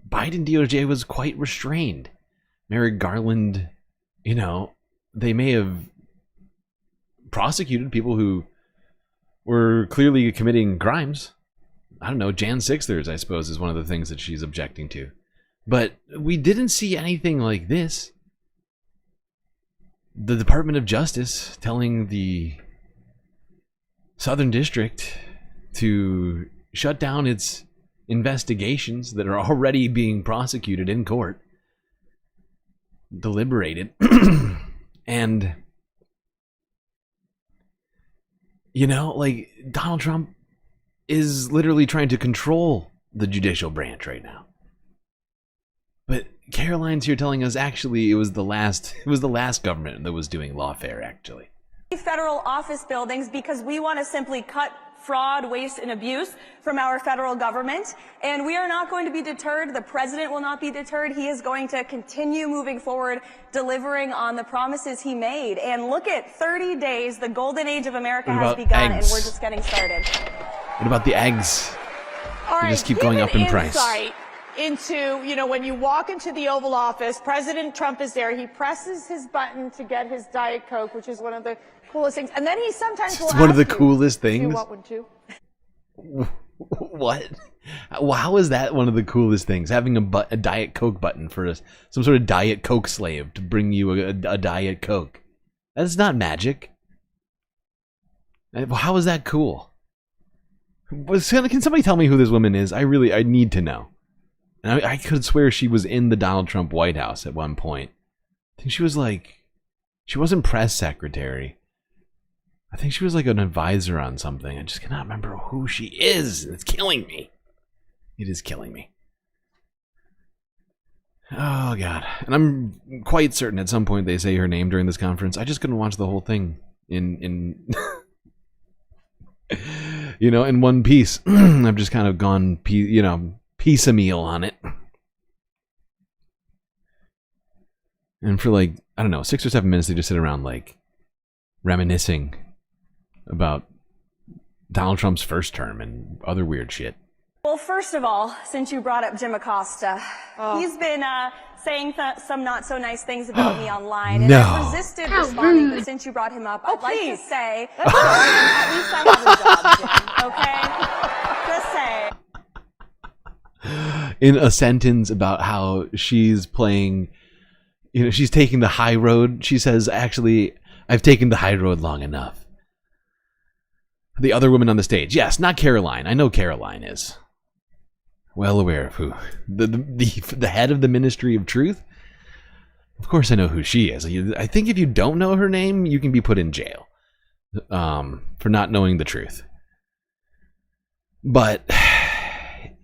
Biden DOJ was quite restrained. Merrick Garland, they may have prosecuted people who were clearly committing crimes. I don't know, Jan 6ers, I suppose, is one of the things that she's objecting to. But we didn't see anything like this. The Department of Justice telling the Southern District to shut down its investigations that are already being prosecuted in court, deliberated, and like Donald Trump is literally trying to control the judicial branch right now. But Caroline's here telling us actually it was the last government that was doing lawfare, actually. Federal office buildings because we want to simply cut fraud, waste, and abuse from our federal government. And we are not going to be deterred. The president will not be deterred. He is going to continue moving forward, delivering on the promises he made. And look at 30 days, the golden age of America has begun, and we're just getting started. What about the eggs? All right, they just keep going up in price. Into, when you walk into the Oval Office, President Trump is there. He presses his button to get his Diet Coke, which is one of the coolest things. And then he sometimes will It's one of the ask coolest you, things. Do you want one too? What? How is that one of the coolest things? Having a Diet Coke button for some sort of Diet Coke slave to bring you a Diet Coke. That's not magic. How is that cool? Can somebody tell me who this woman is? I need to know. And I could swear she was in the Donald Trump White House at one point. I think she wasn't press secretary. I think she was like an advisor on something. I just cannot remember who she is. It's killing me. It is killing me. Oh, God. And I'm quite certain at some point they say her name during this conference. I just couldn't watch the whole thing in in one piece. I've just kind of gone, piecemeal on it. And for 6 or 7 minutes, they just sit around reminiscing about Donald Trump's first term and other weird shit. Well, first of all, since you brought up Jim Acosta, he's been saying some not so nice things about me online, and I've resisted responding, but since you brought him up, I'd like to say, at least I have a job, Jim, okay? Just say. In a sentence about how she's playing, she's taking the high road. She says, actually, I've taken the high road long enough. The other woman on the stage. Yes, not Caroline. I know Caroline is. Well aware of who. The head of the Ministry of Truth? Of course I know who she is. I think if you don't know her name, you can be put in jail. For not knowing the truth. But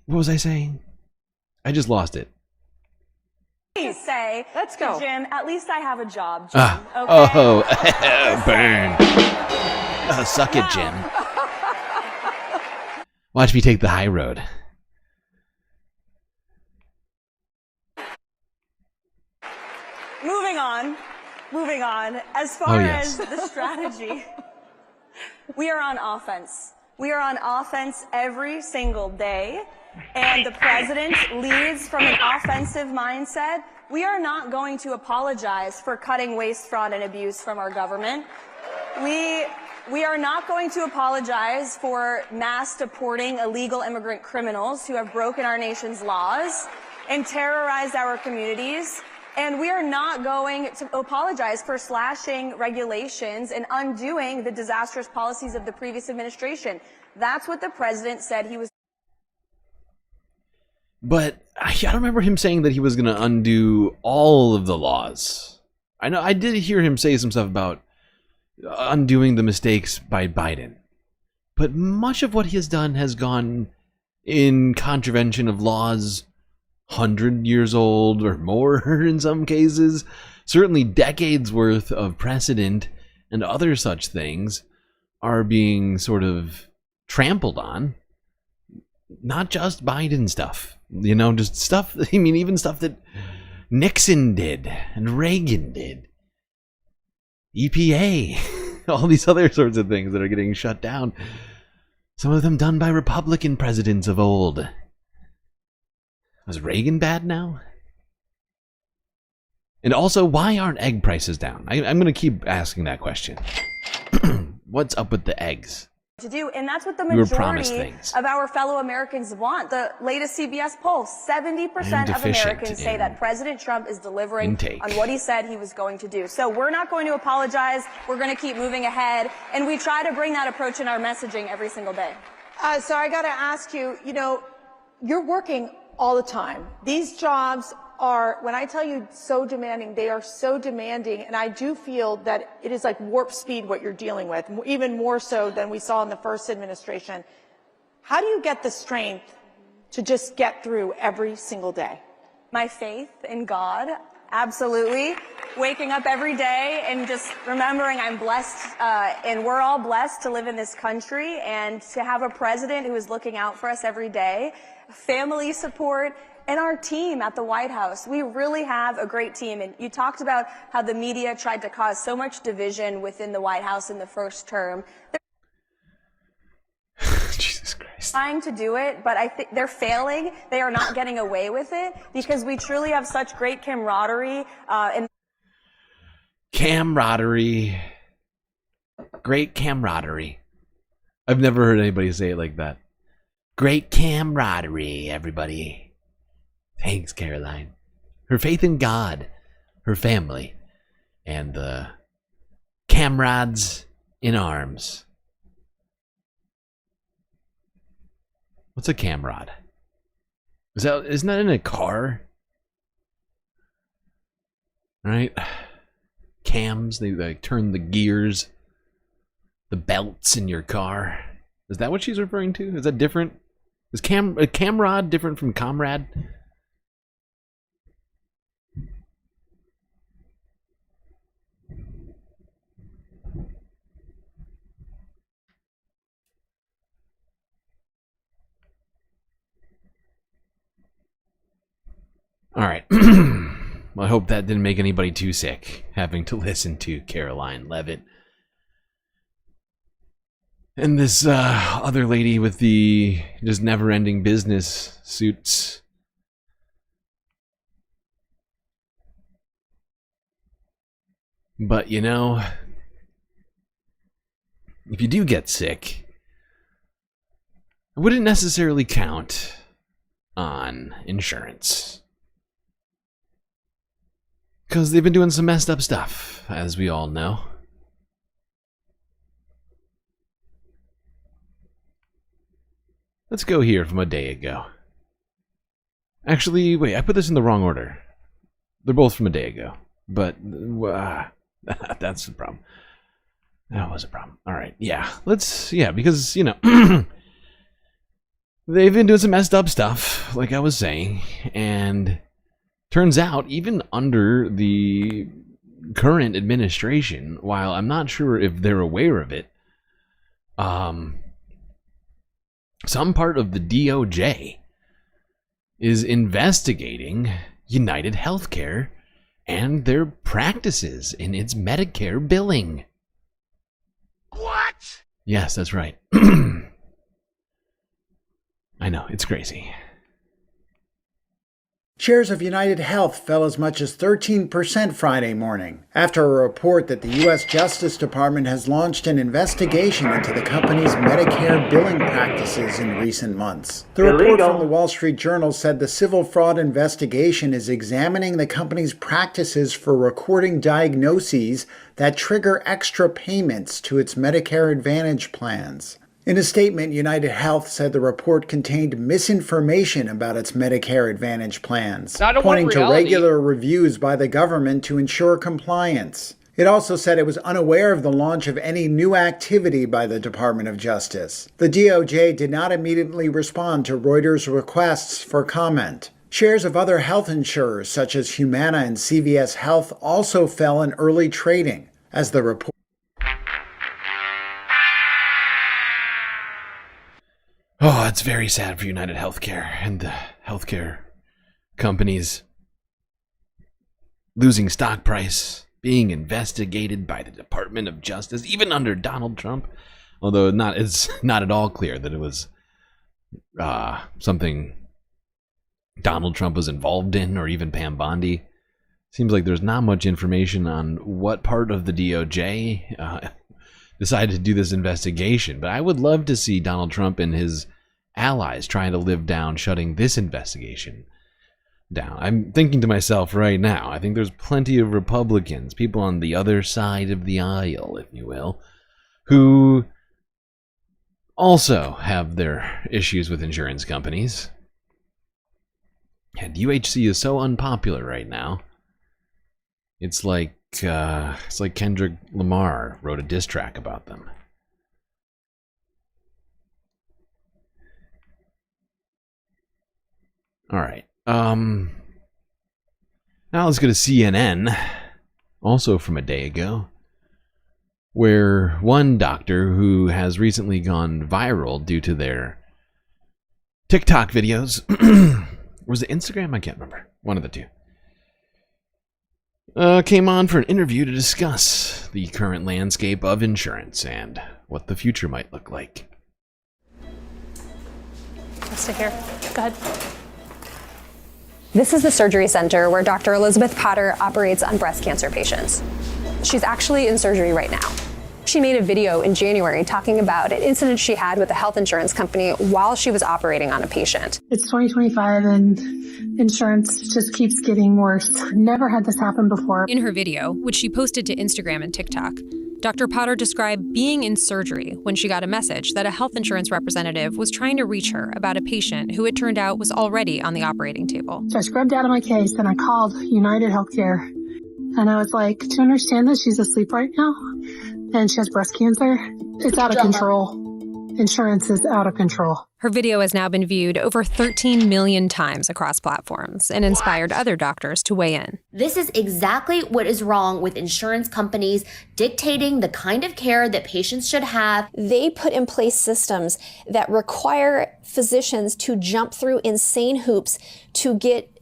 what was I saying? I just lost it. Please say, let's go, Jim. At least I have a job, Jim. Okay? Oh, burn. Suck it, Jim. Watch me take the high road. Moving on. As far as the strategy, we are on offense. We are on offense every single day. And the president leads from an offensive mindset. We are not going to apologize for cutting waste, fraud, and abuse from our government. We are not going to apologize for mass deporting illegal immigrant criminals who have broken our nation's laws and terrorized our communities. And we are not going to apologize for slashing regulations and undoing the disastrous policies of the previous administration. That's what the president said he was. But I don't remember him saying that he was going to undo all of the laws. I know I did hear him say some stuff about undoing the mistakes by Biden. But much of what he has done has gone in contravention of laws 100 years old or more in some cases. Certainly decades worth of precedent and other such things are being sort of trampled on. Not just Biden stuff. You know, just stuff, I mean, even stuff that Nixon did and Reagan did. EPA. All these other sorts of things that are getting shut down. Some of them done by Republican presidents of old. Was Reagan bad now? And also, why aren't egg prices down? I'm going to keep asking that question. What's up with the eggs? To do, and that's what the We were promised majority things. of our fellow Americans want. The latest CBS poll, 70% of Americans say that President Trump is delivering on what he said he was going to do. So we're not going to apologize. We're going to keep moving ahead, and we try to bring that approach in our messaging every single day. So I got to ask you, you know, you're working all the time. These jobs are, when I tell you so demanding, they are so demanding, and I do feel that it is like warp speed what you're dealing with, even more so than we saw in the first administration. How do you get the strength to just get through every single day? My faith in God, absolutely. Waking up every day and just remembering I'm blessed, and we're all blessed to live in this country and to have a president who is looking out for us every day, family support, and our team at the White House. We really have a great team. And you talked about how the media tried to cause so much division within the White House in the first term. Jesus Christ. Trying to do it, but I think they're failing. They are not getting away with it because we truly have such great camaraderie. Camaraderie. Great camaraderie. I've never heard anybody say it like that. Great camaraderie, everybody. Thanks, Caroline. Her faith in God, her family, and the comrades in arms. What's a camrad? Isn't that in a car? Right? Cams, they like turn the gears, the belts in your car. Is that what she's referring to? Is that different? Is a camrad different from comrade? All right. Well, I hope that didn't make anybody too sick, having to listen to Caroline Levitt. And this other lady with the just never-ending business suits. But, you know, if you do get sick, it wouldn't necessarily count on insurance. Because they've been doing some messed up stuff, as we all know. Let's go here from a day ago. Actually, wait, I put this in the wrong order. They're both from a day ago. But, that's the problem. That was a problem. Alright, yeah. Because, you know, they've been doing some messed up stuff, like I was saying, and turns out, even under the current administration, while I'm not sure if they're aware of it, some part of the DOJ is investigating United Healthcare and their practices in its Medicare billing. What? Yes, that's right. I know, it's crazy. Shares of United Health fell as much as 13% Friday morning after a report that the U.S. Justice Department has launched an investigation into the company's Medicare billing practices in recent months. The report from the Wall Street Journal said the civil fraud investigation is examining the company's practices for recording diagnoses that trigger extra payments to its Medicare Advantage plans. In a statement, United Health said the report contained misinformation about its Medicare Advantage plans, pointing to regular reviews by the government to ensure compliance. It also said it was unaware of the launch of any new activity by the Department of Justice. The DOJ did not immediately respond to Reuters' requests for comment. Shares of other health insurers, such as Humana and CVS Health, also fell in early trading, as the report. Oh, it's very sad for United Healthcare and the healthcare companies losing stock price, being investigated by the Department of Justice, even under Donald Trump. Although it's not at all clear that it was something Donald Trump was involved in, or even Pam Bondi. Seems like there's not much information on what part of the DOJ decided to do this investigation, but I would love to see Donald Trump and his allies trying to live down shutting this investigation down. I'm thinking to myself right now, I think there's plenty of Republicans, people on the other side of the aisle, if you will, who also have their issues with insurance companies. And UHC is so unpopular right now. It's like Kendrick Lamar wrote a diss track about them. All right. Now let's go to CNN, also from a day ago, where one doctor who has recently gone viral due to their TikTok videos, was it Instagram? I can't remember. One of the two. Came on for an interview to discuss the current landscape of insurance and what the future might look like. Stay here. Go ahead. This is the surgery center where Dr. Elizabeth Potter operates on breast cancer patients. She's actually in surgery right now. She made a video in January talking about an incident she had with a health insurance company while she was operating on a patient. It's 2025 and insurance just keeps getting worse. Never had this happen before. In her video, which she posted to Instagram and TikTok, Dr. Potter described being in surgery when she got a message that a health insurance representative was trying to reach her about a patient who it turned out was already on the operating table. So I scrubbed out of my case and I called United Healthcare. And I was like, to understand that she's asleep right now and she has breast cancer, it's out of control. Insurance is out of control. Her video has now been viewed over 13 million times across platforms and inspired other doctors to weigh in. This is exactly what is wrong with insurance companies dictating the kind of care that patients should have. They put in place systems that require physicians to jump through insane hoops to get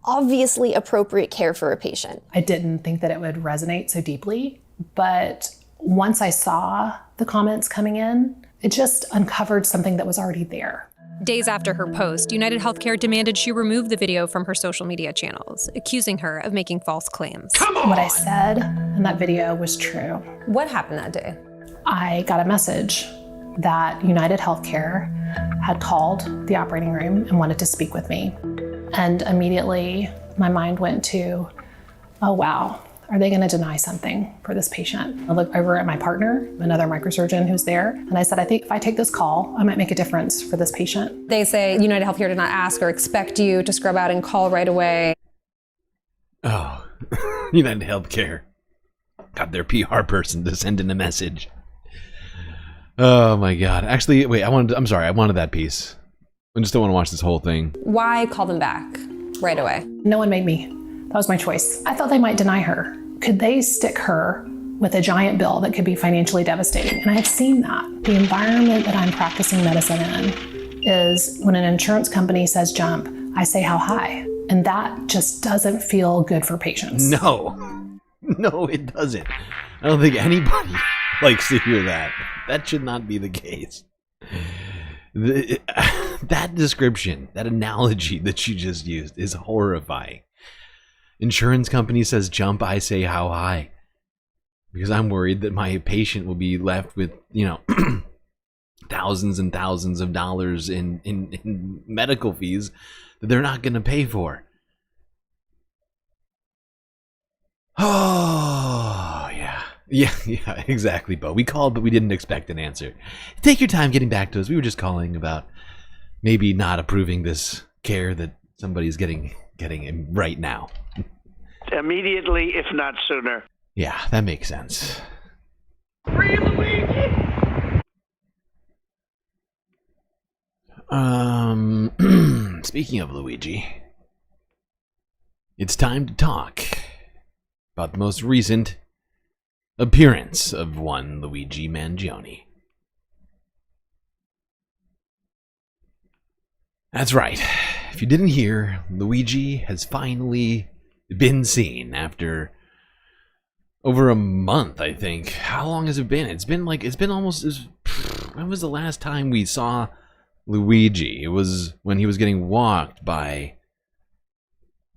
obviously appropriate care for a patient. I didn't think that it would resonate so deeply, but once I saw the comments coming in, it just uncovered something that was already there. Days after her post, United Healthcare demanded she remove the video from her social media channels, accusing her of making false claims. What I said in that video was true. What happened that day? I got a message that United Healthcare had called the operating room and wanted to speak with me. And immediately my mind went to, oh wow, are they going to deny something for this patient? I looked over at my partner, another microsurgeon who's there, and I said, I think if I take this call, I might make a difference for this patient. They say United Healthcare did not ask or expect you to scrub out and call right away. Oh, United Healthcare got their PR person to send in a message. Oh my God. Actually, wait, I'm sorry, I wanted that piece. I just don't want to watch this whole thing. Why call them back right away? No one made me. That was my choice. I thought they might deny her. Could they stick her with a giant bill that could be financially devastating? And I have seen that. The environment that I'm practicing medicine in is when an insurance company says jump, I say how high. And that just doesn't feel good for patients. No, it doesn't. I don't think anybody likes to hear that. That should not be the case. That description, that analogy that you just used is horrifying. Insurance company says jump, I say how high. Because I'm worried that my patient will be left with, you know, thousands and thousands of dollars in medical fees that they're not going to pay for. Oh, yeah. Yeah, exactly, Bo. We called, but we didn't expect an answer. Take your time getting back to us. We were just calling about maybe not approving this care that somebody's getting right now. Immediately, if not sooner. Yeah, that makes sense. Free Luigi! Speaking of Luigi, it's time to talk about the most recent appearance of one Luigi Mangione. That's right. If you didn't hear, Luigi has finally been seen after over a month, I think. How long has it been? It's been almost when was the last time we saw Luigi? It was when he was getting walked by... It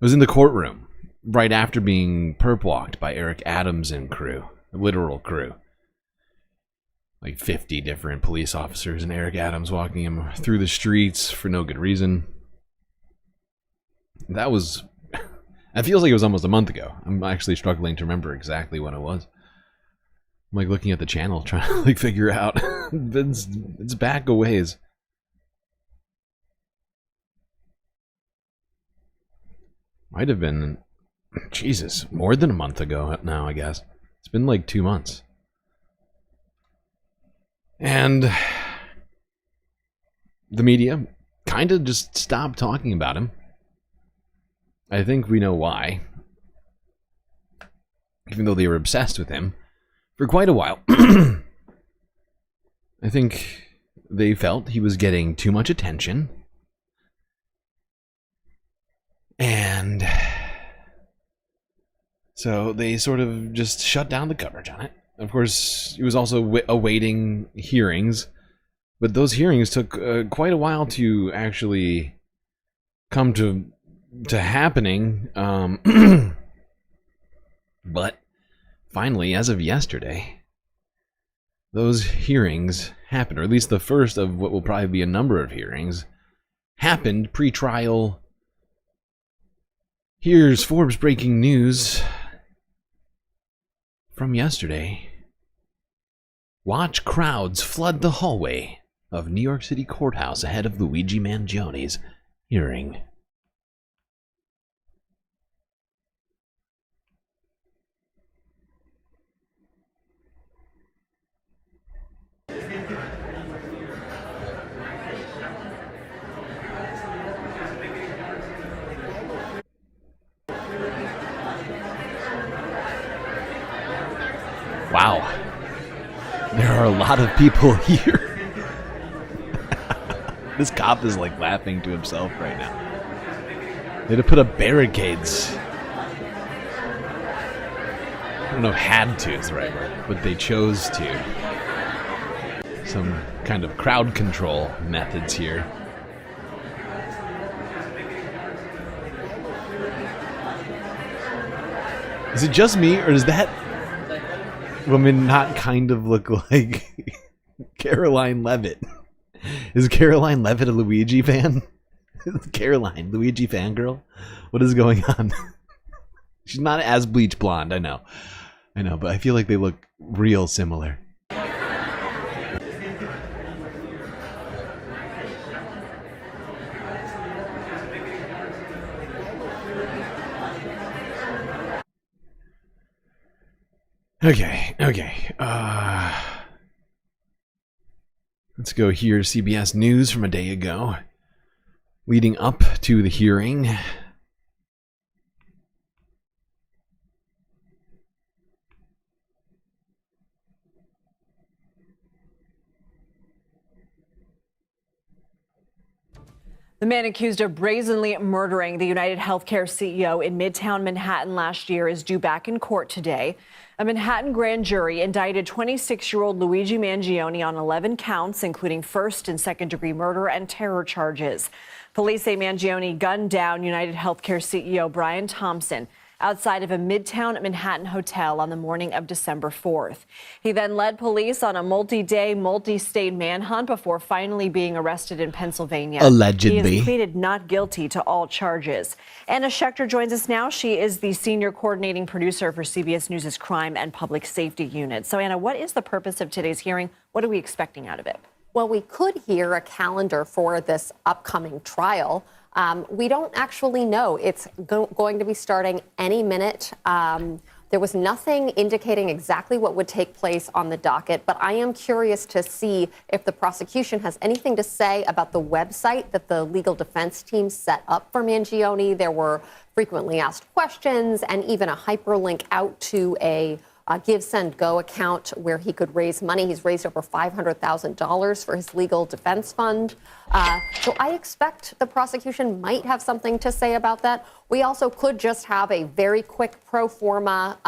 was in the courtroom, right after being perp walked by Eric Adams and crew. Literal crew. Like 50 different police officers and Eric Adams walking him through the streets for no good reason. That was... It feels like it was almost a month ago. I'm actually struggling to remember exactly when it was. I'm like looking at the channel trying to like figure out. It's back a ways. Might have been, Jesus, more than a month ago now, I guess. It's been like 2 months. And the media kind of just stopped talking about him. I think we know why. Even though they were obsessed with him for quite a while. I think they felt he was getting too much attention. And so they sort of just shut down the coverage on it. Of course, he was also awaiting hearings. But those hearings took quite a while to actually come to happening. But finally, as of yesterday, those hearings happened, or at least the first of what will probably be a number of hearings, happened pre-trial. Here's Forbes breaking news from yesterday. Watch crowds flood the hallway of New York City courthouse ahead of Luigi Mangione's hearing. Wow. There are a lot of people here. This cop is like laughing to himself right now. They had to put up barricades. I don't know if had to is the right word, but they chose to. Some kind of crowd control methods here. Is it just me, or does that woman not kind of look like Caroline Levitt? Is Caroline Levitt a Luigi fan? Caroline, Luigi fangirl? What is going on? She's not as bleach blonde, I know, but I feel like they look real similar. Okay. Let's go here. CBS News from a day ago. Leading up to the hearing. The man accused of brazenly murdering the United Healthcare CEO in Midtown Manhattan last year is due back in court today. A Manhattan grand jury indicted 26-year-old Luigi Mangione on 11 counts, including first and second-degree murder and terror charges. Police say Mangione gunned down United Healthcare CEO Brian Thompson outside of a Midtown Manhattan hotel on the morning of December 4th. He then led police on a multi-day, multi-state manhunt before finally being arrested in Pennsylvania. Allegedly. He is pleaded not guilty to all charges. Anna Schechter joins us now. She is the senior coordinating producer for CBS News' Crime and Public Safety Unit. So, Anna, what is the purpose of today's hearing? What are we expecting out of it? Well, we could hear a calendar for this upcoming trial. We don't actually know. It's going to be starting any minute. There was nothing indicating exactly what would take place on the docket, but I am curious to see if the prosecution has anything to say about the website that the legal defense team set up for Mangione. There were frequently asked questions and even a hyperlink out to a Give, Send, Go account where he could raise money. He's raised over $500,000 for his legal defense fund. So I expect the prosecution might have something to say about that. We also could just have a very quick pro forma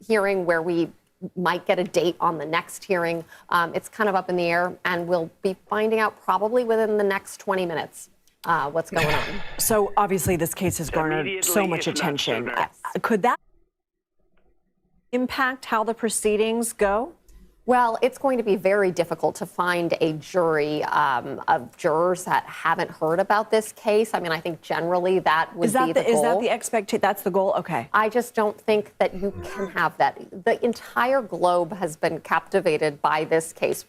hearing where we might get a date on the next hearing. It's kind of up in the air, and we'll be finding out probably within the next 20 minutes what's going on. So obviously this case has garnered so much attention. Could that impact how the proceedings go? Well, it's going to be very difficult to find a jury of jurors that haven't heard about this case. I mean, I think generally that would be the goal. Is that the expectation? That's the goal? Okay. I just don't think that you can have that. The entire globe has been captivated by this case.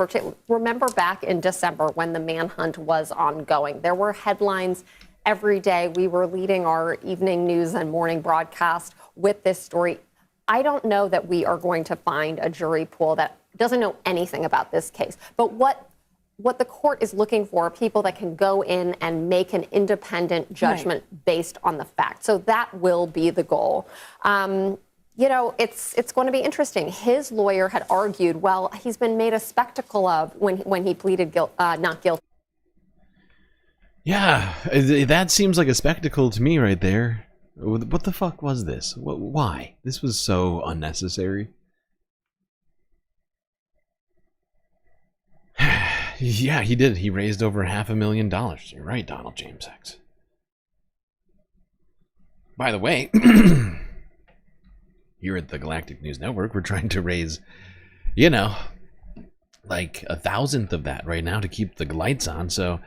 Remember back in December when the manhunt was ongoing, there were headlines every day. We were leading our evening news and morning broadcast with this story. I don't know that we are going to find a jury pool that doesn't know anything about this case. But what the court is looking for are people that can go in and make an independent judgment based on the facts. So that will be the goal. You know, it's going to be interesting. His lawyer had argued, well, he's been made a spectacle of when he pleaded not guilty. Yeah, that seems like a spectacle to me right there. What the fuck was this? Why? This was so unnecessary. Yeah, he did. He raised over $500,000. You're right, Donald James X. By the way, here at the Galactic News Network, we're trying to raise, you know, like 1,000th of that right now to keep the lights on. So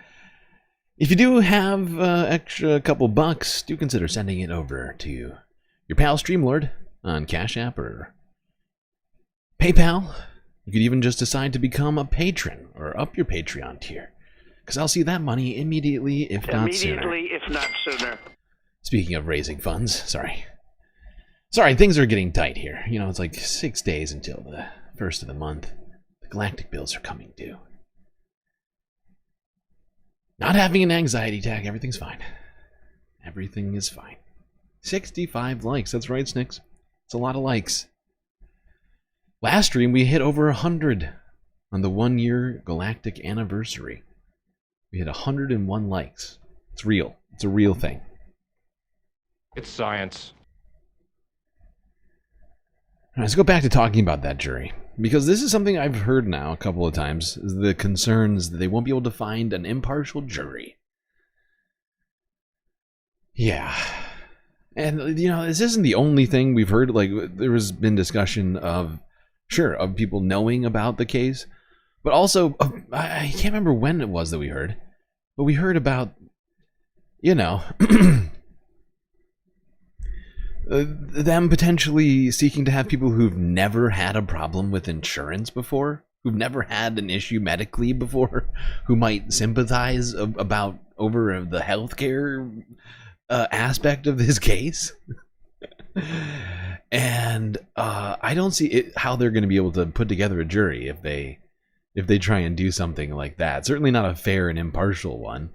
if you do have extra couple bucks, do consider sending it over to your pal StreamLord on Cash App or PayPal. You could even just decide to become a patron or up your Patreon tier, because I'll see that money immediately, if not sooner. Speaking of raising funds, sorry, things are getting tight here. You know, it's like 6 days until the first of the month. The Galactic bills are coming due. Not having an anxiety attack, everything's fine. Everything is fine. 65 likes, that's right, Snicks. It's a lot of likes. Last stream, we hit over 100 on the 1-year Galactic anniversary. We hit 101 likes. It's real. It's a real thing. It's science. All right, let's go back to talking about that jury, because this is something I've heard now a couple of times, is the concerns that they won't be able to find an impartial jury. Yeah. And, you know, this isn't the only thing we've heard. Like, there has been discussion of, sure, of people knowing about the case, but also, I can't remember when it was that we heard, but we heard about, you know, them potentially seeking to have people who've never had a problem with insurance before, who've never had an issue medically before, who might sympathize about over the healthcare aspect of this case. And I don't see how they're going to be able to put together a jury if they try and do something like that. Certainly not a fair and impartial one.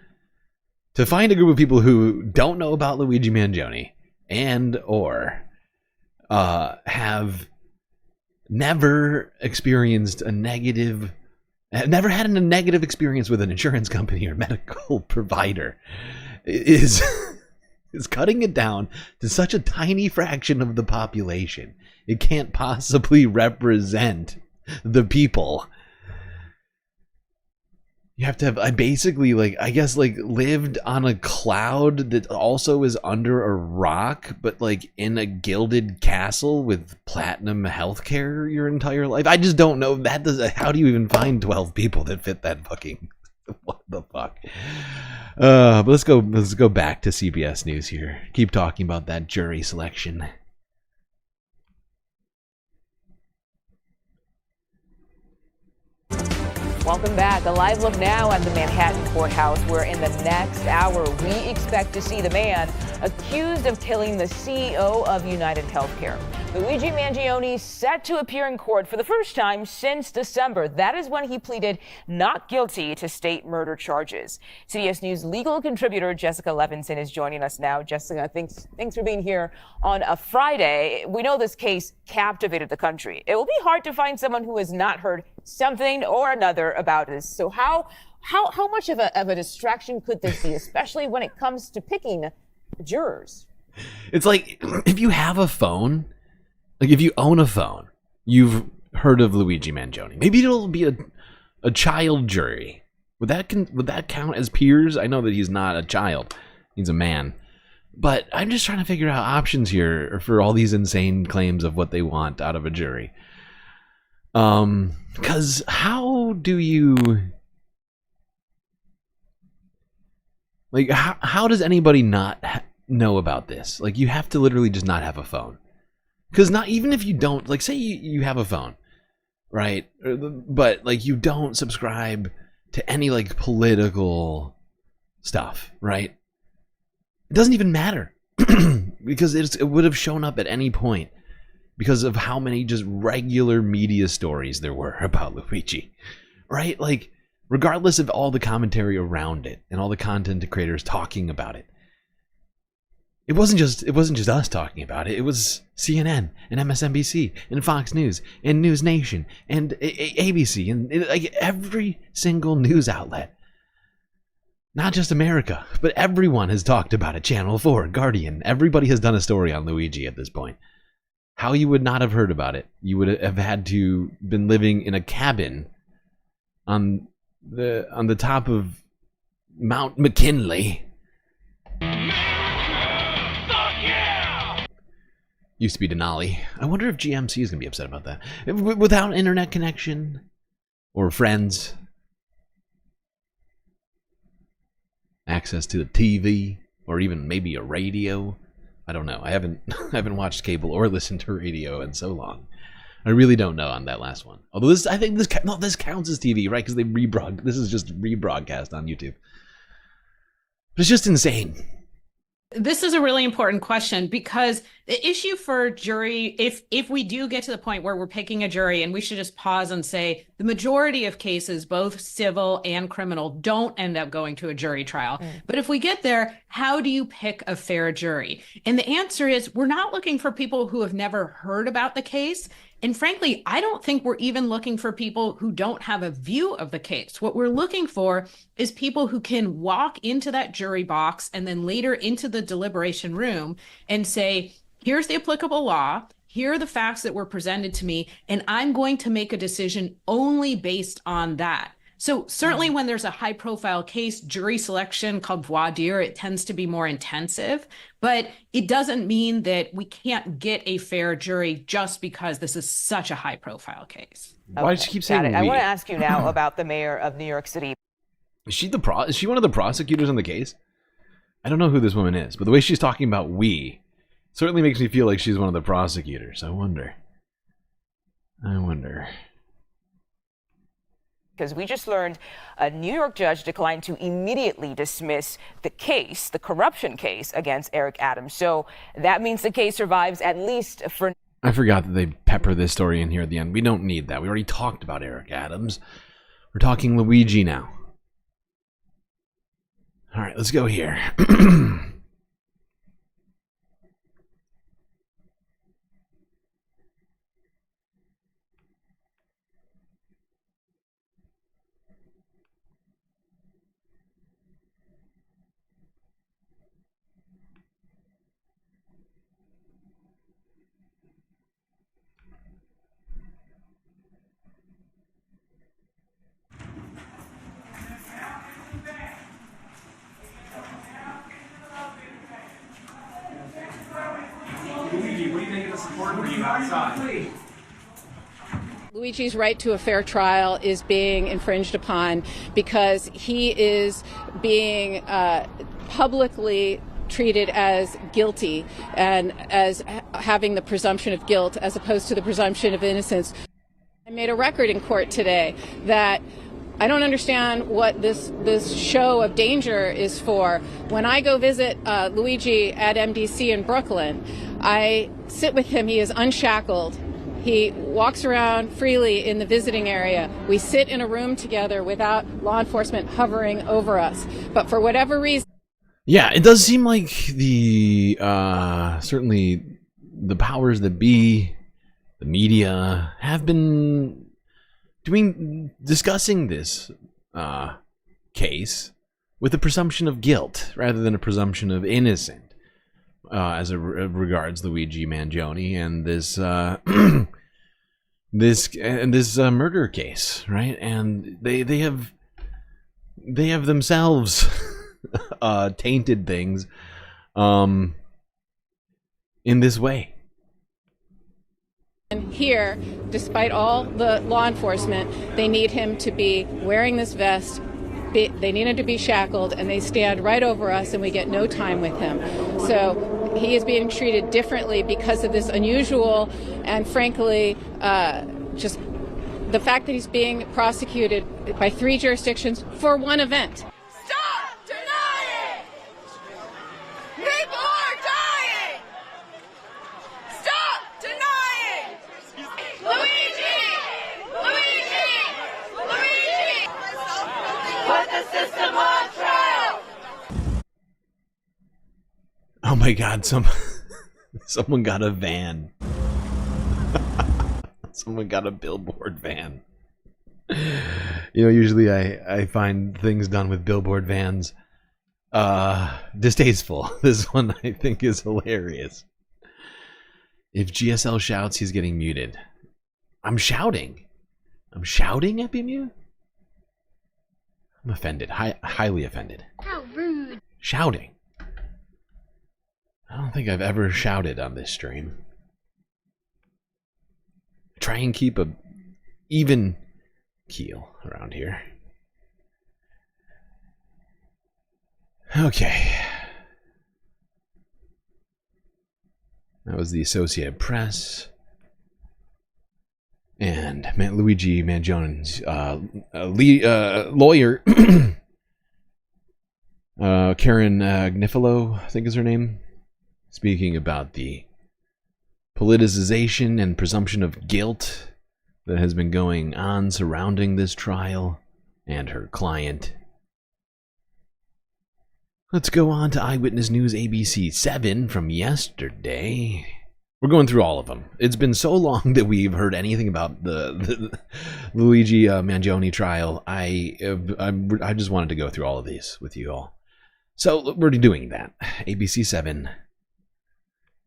To find a group of people who don't know about Luigi Mangione and or have never experienced a negative I've never had a negative experience with an insurance company or medical provider, is cutting it down to such a tiny fraction of the population. It can't possibly represent the people. You have to have, I basically, like, I guess, like, lived on a cloud that also is under a rock, but, like, in a gilded castle with platinum healthcare your entire life. I just don't know. How do you even find 12 people that fit that fucking, what the fuck? But let's go back to CBS News here. Keep talking about that jury selection. Welcome back. A live look now at the Manhattan courthouse, where in the next hour we expect to see the man accused of killing the CEO of United Healthcare. Luigi Mangione set to appear in court for the first time since December. That is when he pleaded not guilty to state murder charges. CBS News legal contributor Jessica Levinson is joining us now. Jessica, thanks for being here on a Friday. We know this case captivated the country. It will be hard to find someone who has not heard something or another about this. So how much of a distraction could this be, especially when it comes to picking jurors? It's like, if you have a phone, like if you own a phone, you've heard of Luigi Mangione. Maybe it'll be a child jury. Would that count as peers? I know that he's not a child. He's a man. But I'm just trying to figure out options here for all these insane claims of what they want out of a jury. Because how do you, like, how does anybody not know about this? Like, you have to literally just not have a phone. Because not even if you don't, like, say you have a phone, right? But, like, you don't subscribe to any, like, political stuff, right? It doesn't even matter. Because it would have shown up at any point. Because of how many just regular media stories there were about Luigi, right? Like, regardless of all the commentary around it and all the content creators talking about it, it wasn't just us talking about it. It was CNN and MSNBC and Fox News and News Nation and ABC and like every single news outlet. Not just America, but everyone has talked about it. Channel 4, Guardian, everybody has done a story on Luigi at this point. How you would not have heard about it? You would have had to been living in a cabin on the top of Mount McKinley. Used to be Denali. I wonder if GMC is gonna be upset about that. Without internet connection or friends, access to the TV, or even maybe a radio. I don't know. I haven't watched cable or listened to radio in so long. I really don't know on that last one. Although I think this counts as TV, right? Because this is just rebroadcast on YouTube. But it's just insane. This is a really important question, because the issue for jury, if we do get to the point where we're picking a jury, and we should just pause and say the majority of cases, both civil and criminal, don't end up going to a jury trial. But if we get there, how do you pick a fair jury? And the answer is, we're not looking for people who have never heard about the case. And frankly, I don't think we're even looking for people who don't have a view of the case. What we're looking for is people who can walk into that jury box and then later into the deliberation room and say, here's the applicable law, here are the facts that were presented to me, and I'm going to make a decision only based on that. So certainly when there's a high profile case, jury selection called voir dire, it tends to be more intensive, but it doesn't mean that we can't get a fair jury just because this is such a high profile case. Why does she keep saying we? I want to ask you now about the mayor of New York City. Is she one of the prosecutors in the case? I don't know who this woman is, but the way she's talking about we certainly makes me feel like she's one of the prosecutors. I wonder. Because we just learned a New York judge declined to immediately dismiss the case, the corruption case against Eric Adams. So that means the case survives at least for... I forgot that they pepper this story in here at the end. We don't need that. We already talked about Eric Adams. We're talking Luigi now. All right, let's go here. make the support for you outside. Luigi's right to a fair trial is being infringed upon because he is being publicly treated as guilty and as having the presumption of guilt as opposed to the presumption of innocence. I made a record in court today that I don't understand what this show of danger is for. When I go visit Luigi at MDC in Brooklyn, I sit with him. He is unshackled. He walks around freely in the visiting area. We sit in a room together without law enforcement hovering over us. But for whatever reason... Yeah, it does seem like the certainly the powers that be, the media, have been discussing this case with a presumption of guilt rather than a presumption of innocent, as it regards Luigi Mangione and this murder case, right? And they have themselves tainted things in this way. And here, despite all the law enforcement, they need him to be wearing this vest. They need him to be shackled, and they stand right over us, and we get no time with him. So he is being treated differently because of this unusual and, frankly, just the fact that he's being prosecuted by 3 jurisdictions for one event. Stop denying! People are dying! Stop denying! Luigi! Luigi! Luigi! Put the system on trial! Oh my God! Someone got a van. Someone got a billboard van. You know, usually I find things done with billboard vans distasteful. This one I think is hilarious. If GSL shouts, he's getting muted. I'm shouting. I'm shouting at being muted? I'm offended. Highly offended. How rude. Shouting. I don't think I've ever shouted on this stream. Try and keep a even keel around here. Okay. That was the Associated Press. And Luigi Mangione's lawyer, Karen Gnifilo, I think is her name, speaking about the politicization and presumption of guilt that has been going on surrounding this trial and her client. Let's go on to Eyewitness News ABC 7 from yesterday. We're going through all of them. It's been so long that we've heard anything about the Luigi Mangione trial. I just wanted to go through all of these with you all. So we're doing that. ABC 7.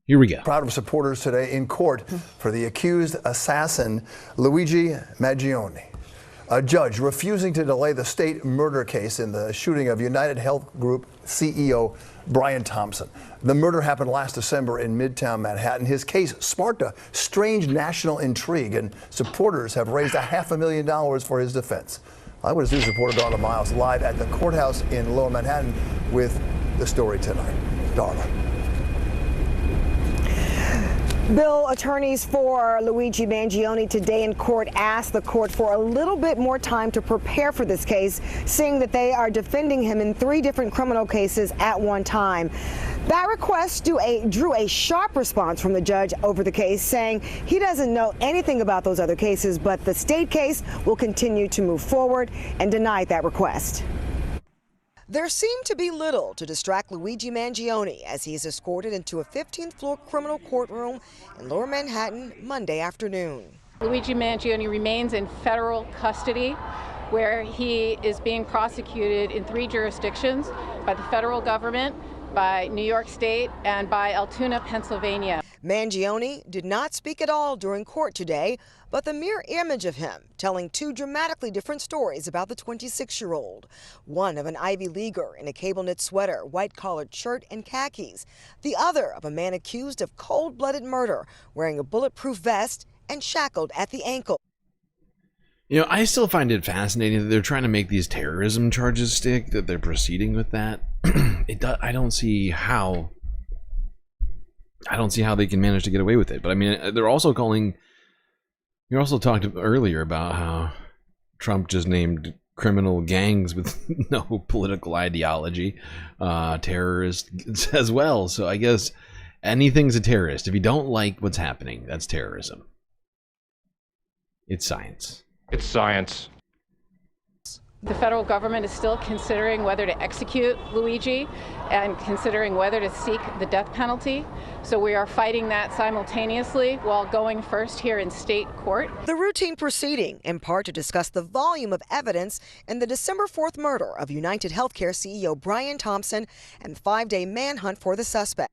Here we go. Proud of supporters today in court for the accused assassin, Luigi Mangione. A judge refusing to delay the state murder case in the shooting of United Health Group CEO Brian Thompson. The murder happened last December in Midtown Manhattan. His case sparked a strange national intrigue, and supporters have raised $500,000 for his defense. Eyewitness News reporter Darla Miles live at the courthouse in Lower Manhattan with the story tonight. Darla. Bill, attorneys for Luigi Mangione today in court asked the court for a little bit more time to prepare for this case, seeing that they are defending him in 3 different criminal cases at one time. That request drew a sharp response from the judge over the case, saying he doesn't know anything about those other cases, but the state case will continue to move forward, and denied that request. There seemed to be little to distract Luigi Mangione as he is escorted into a 15th floor criminal courtroom in Lower Manhattan Monday afternoon. Luigi Mangione remains in federal custody, where he is being prosecuted in 3 jurisdictions by the federal government, by New York State, and by Altoona, Pennsylvania. Mangione did not speak at all during court today, but the mere image of him telling two dramatically different stories about the 26-year-old. One of an Ivy Leaguer in a cable-knit sweater, white-collared shirt, and khakis. The other of a man accused of cold-blooded murder, wearing a bulletproof vest and shackled at the ankle. You know, I still find it fascinating that they're trying to make these terrorism charges stick, that they're proceeding with that. I don't see how they can manage to get away with it. But I mean, they're also calling... You also talked earlier about how Trump just named criminal gangs with no political ideology terrorists as well. So I guess anything's a terrorist. If you don't like what's happening, that's terrorism. It's science. It's science. The federal government is still considering whether to execute Luigi and considering whether to seek the death penalty. So we are fighting that simultaneously while going first here in state court. The routine proceeding, in part to discuss the volume of evidence in the December 4th murder of United Healthcare CEO Brian Thompson and the 5-day manhunt for the suspect.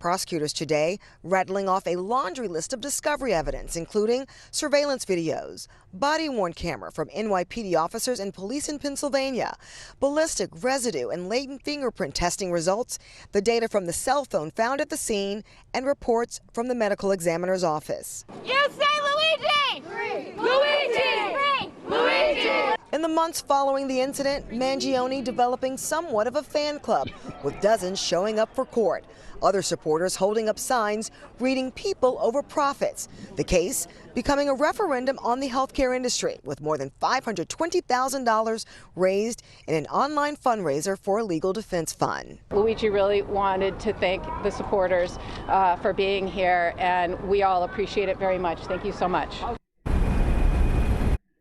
Prosecutors today rattling off a laundry list of discovery evidence, including surveillance videos, body-worn camera from NYPD officers and police in Pennsylvania, ballistic residue and latent fingerprint testing results, the data from the cell phone found at the scene, and reports from the medical examiner's office. You say Luigi! Free! Luigi! Free! Luigi! In the months following the incident, Mangione developing somewhat of a fan club, with dozens showing up for court. Other supporters holding up signs reading "People over Profits." The case becoming a referendum on the healthcare industry, with more than $520,000 raised in an online fundraiser for a legal defense fund. Luigi really wanted to thank the supporters for being here, and we all appreciate it very much. Thank you so much.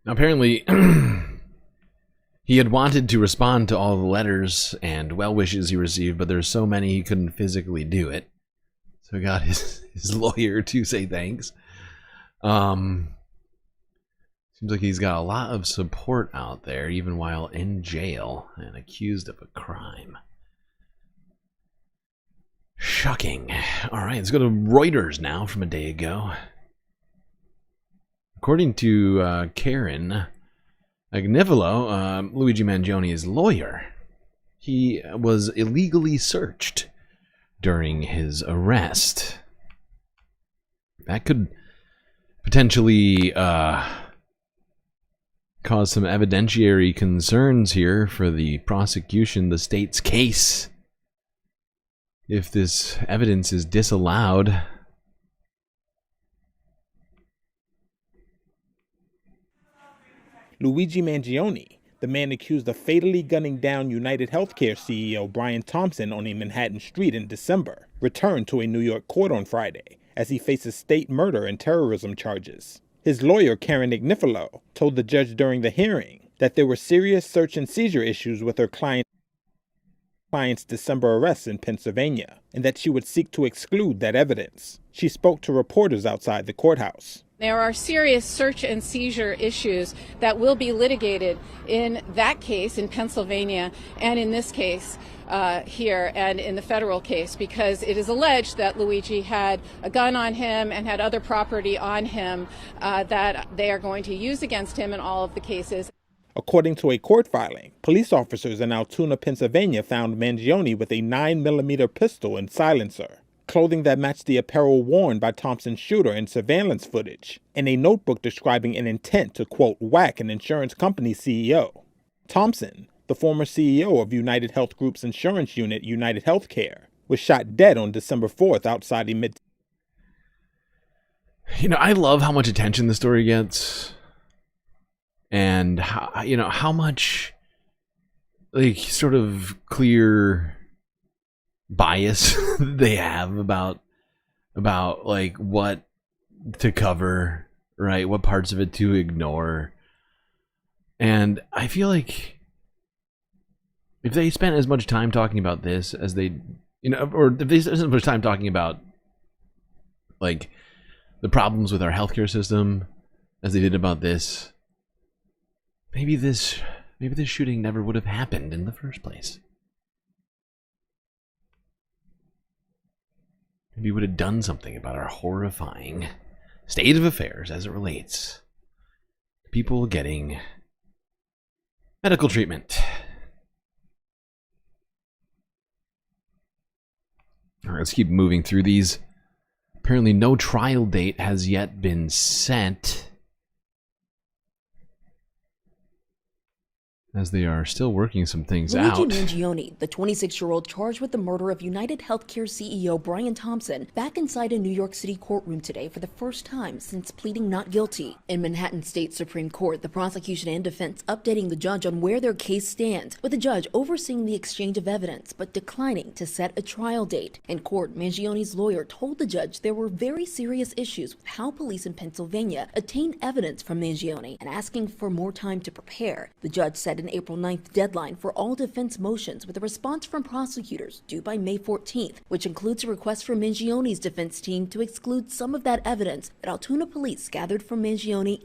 Now, apparently, he had wanted to respond to all the letters and well wishes he received, but there's so many he couldn't physically do it. So he got his lawyer to say thanks. Seems like he's got a lot of support out there, even while in jail and accused of a crime. Shocking. All right, let's go to Reuters now from a day ago. According to Karen Agnifilo, Luigi Mangione's lawyer, he was illegally searched during his arrest. That could potentially cause some evidentiary concerns here for the prosecution, the state's case. If this evidence is disallowed, Luigi Mangione, the man accused of fatally gunning down United Healthcare CEO Brian Thompson on a Manhattan street in December, returned to a New York court on Friday as he faces state murder and terrorism charges. His lawyer, Karen Agnifilo, told the judge during the hearing that there were serious search and seizure issues with her client's December arrests in Pennsylvania, and that she would seek to exclude that evidence. She spoke to reporters outside the courthouse. There are serious search and seizure issues that will be litigated in that case in Pennsylvania and in this case here and in the federal case, because it is alleged that Luigi had a gun on him and had other property on him that they are going to use against him in all of the cases. According to a court filing, police officers in Altoona, Pennsylvania found Mangione with a 9mm pistol and silencer, clothing that matched the apparel worn by Thompson's shooter in surveillance footage, and a notebook describing an intent to, quote, whack an insurance company CEO. Thompson, the former CEO of United Health Group's insurance unit, United Healthcare, was shot dead on December 4th outside a mid... You know, I love how much attention the story gets. And how, you know, how much like sort of clear bias they have about like what to cover, right? What parts of it to ignore. And I feel like if they spent as much time talking about this as they, you know, or if they spent as much time talking about like the problems with our healthcare system as they did about this, maybe this shooting never would have happened in the first place. Maybe would have done something about our horrifying state of affairs as it relates to people getting medical treatment. All right, let's keep moving through these. Apparently no trial date has yet been set, as they are still working some things out. Luigi Mangione, the 26-year-old charged with the murder of United Healthcare CEO Brian Thompson, back inside a New York City courtroom today for the first time since pleading not guilty. In Manhattan State Supreme Court, the prosecution and defense updating the judge on where their case stands, with the judge overseeing the exchange of evidence but declining to set a trial date. In court, Mangione's lawyer told the judge there were very serious issues with how police in Pennsylvania obtained evidence from Mangione and asking for more time to prepare. The judge said an April 9th deadline for all defense motions with a response from prosecutors due by May 14th, which includes a request from Mangione's defense team to exclude some of that evidence that Altoona police gathered from Mangione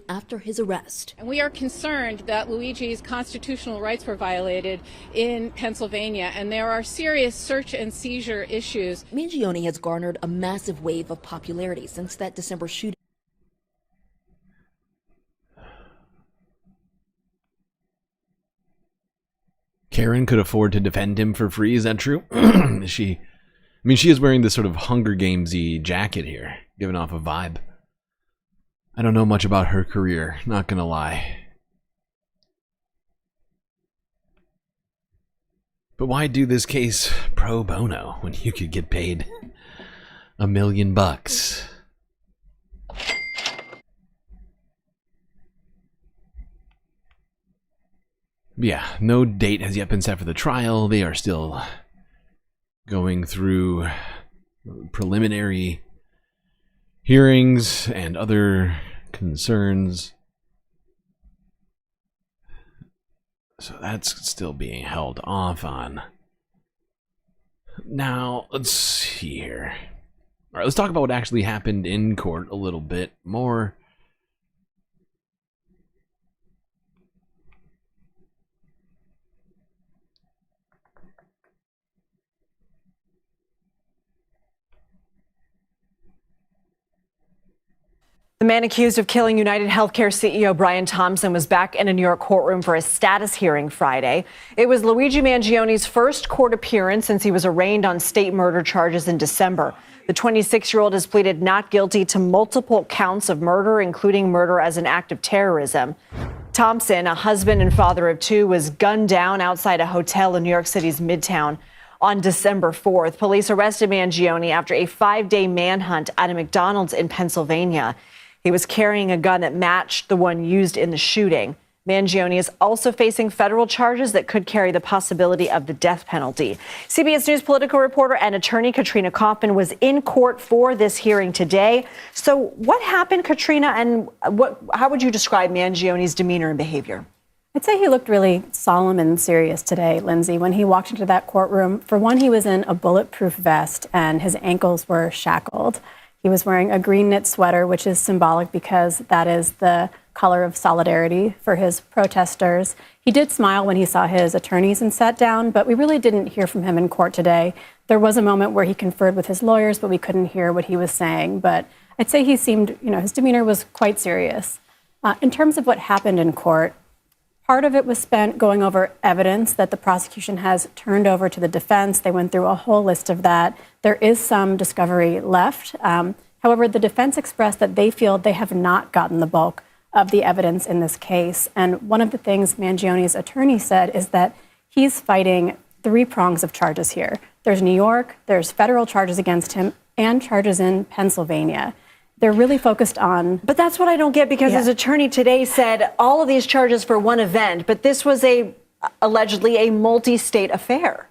after his arrest. And we are concerned that Luigi's constitutional rights were violated in Pennsylvania, and there are serious search and seizure issues. Mangione has garnered a massive wave of popularity since that December shooting. Karen could afford to defend him for free, is that true? She is wearing this sort of Hunger Games-y jacket here, giving off a vibe. I don't know much about her career, not gonna lie. But why do this case pro bono when you could get paid $1 million? Yeah, no date has yet been set for the trial. They are still going through preliminary hearings and other concerns. So that's still being held off on. Now, let's see here. All right, let's talk about what actually happened in court a little bit more. The man accused of killing United Healthcare CEO Brian Thompson was back in a New York courtroom for a status hearing Friday. It was Luigi Mangione's first court appearance since he was arraigned on state murder charges in December. The 26-year-old has pleaded not guilty to multiple counts of murder, including murder as an act of terrorism. Thompson, a husband and father of two, was gunned down outside a hotel in New York City's Midtown on December 4th. Police arrested Mangione after a 5-day manhunt at a McDonald's in Pennsylvania. He was carrying a gun that matched the one used in the shooting. Mangione is also facing federal charges that could carry the possibility of the death penalty. CBS News political reporter and attorney Katrina Kaufman was in court for this hearing today. So what happened, Katrina, and how would you describe Mangione's demeanor and behavior? I'd say he looked really solemn and serious today, Lindsay. When he walked into that courtroom, for one, he was in a bulletproof vest and his ankles were shackled. He was wearing a green knit sweater, which is symbolic because that is the color of solidarity for his protesters. He did smile when he saw his attorneys and sat down, but we really didn't hear from him in court today. There was a moment where he conferred with his lawyers, but we couldn't hear what he was saying. But I'd say he seemed, his demeanor was quite serious. In terms of what happened in court, part of it was spent going over evidence that the prosecution has turned over to the defense. They went through a whole list of that. There is some discovery left. However, the defense expressed that they feel they have not gotten the bulk of the evidence in this case. And one of the things Mangione's attorney said is that he's fighting 3 prongs of charges here. There's New York, there's federal charges against him, and charges in Pennsylvania. They're really focused on... But that's what I don't get, because his attorney today said all of these charges for one event, but this was allegedly a multi-state affair.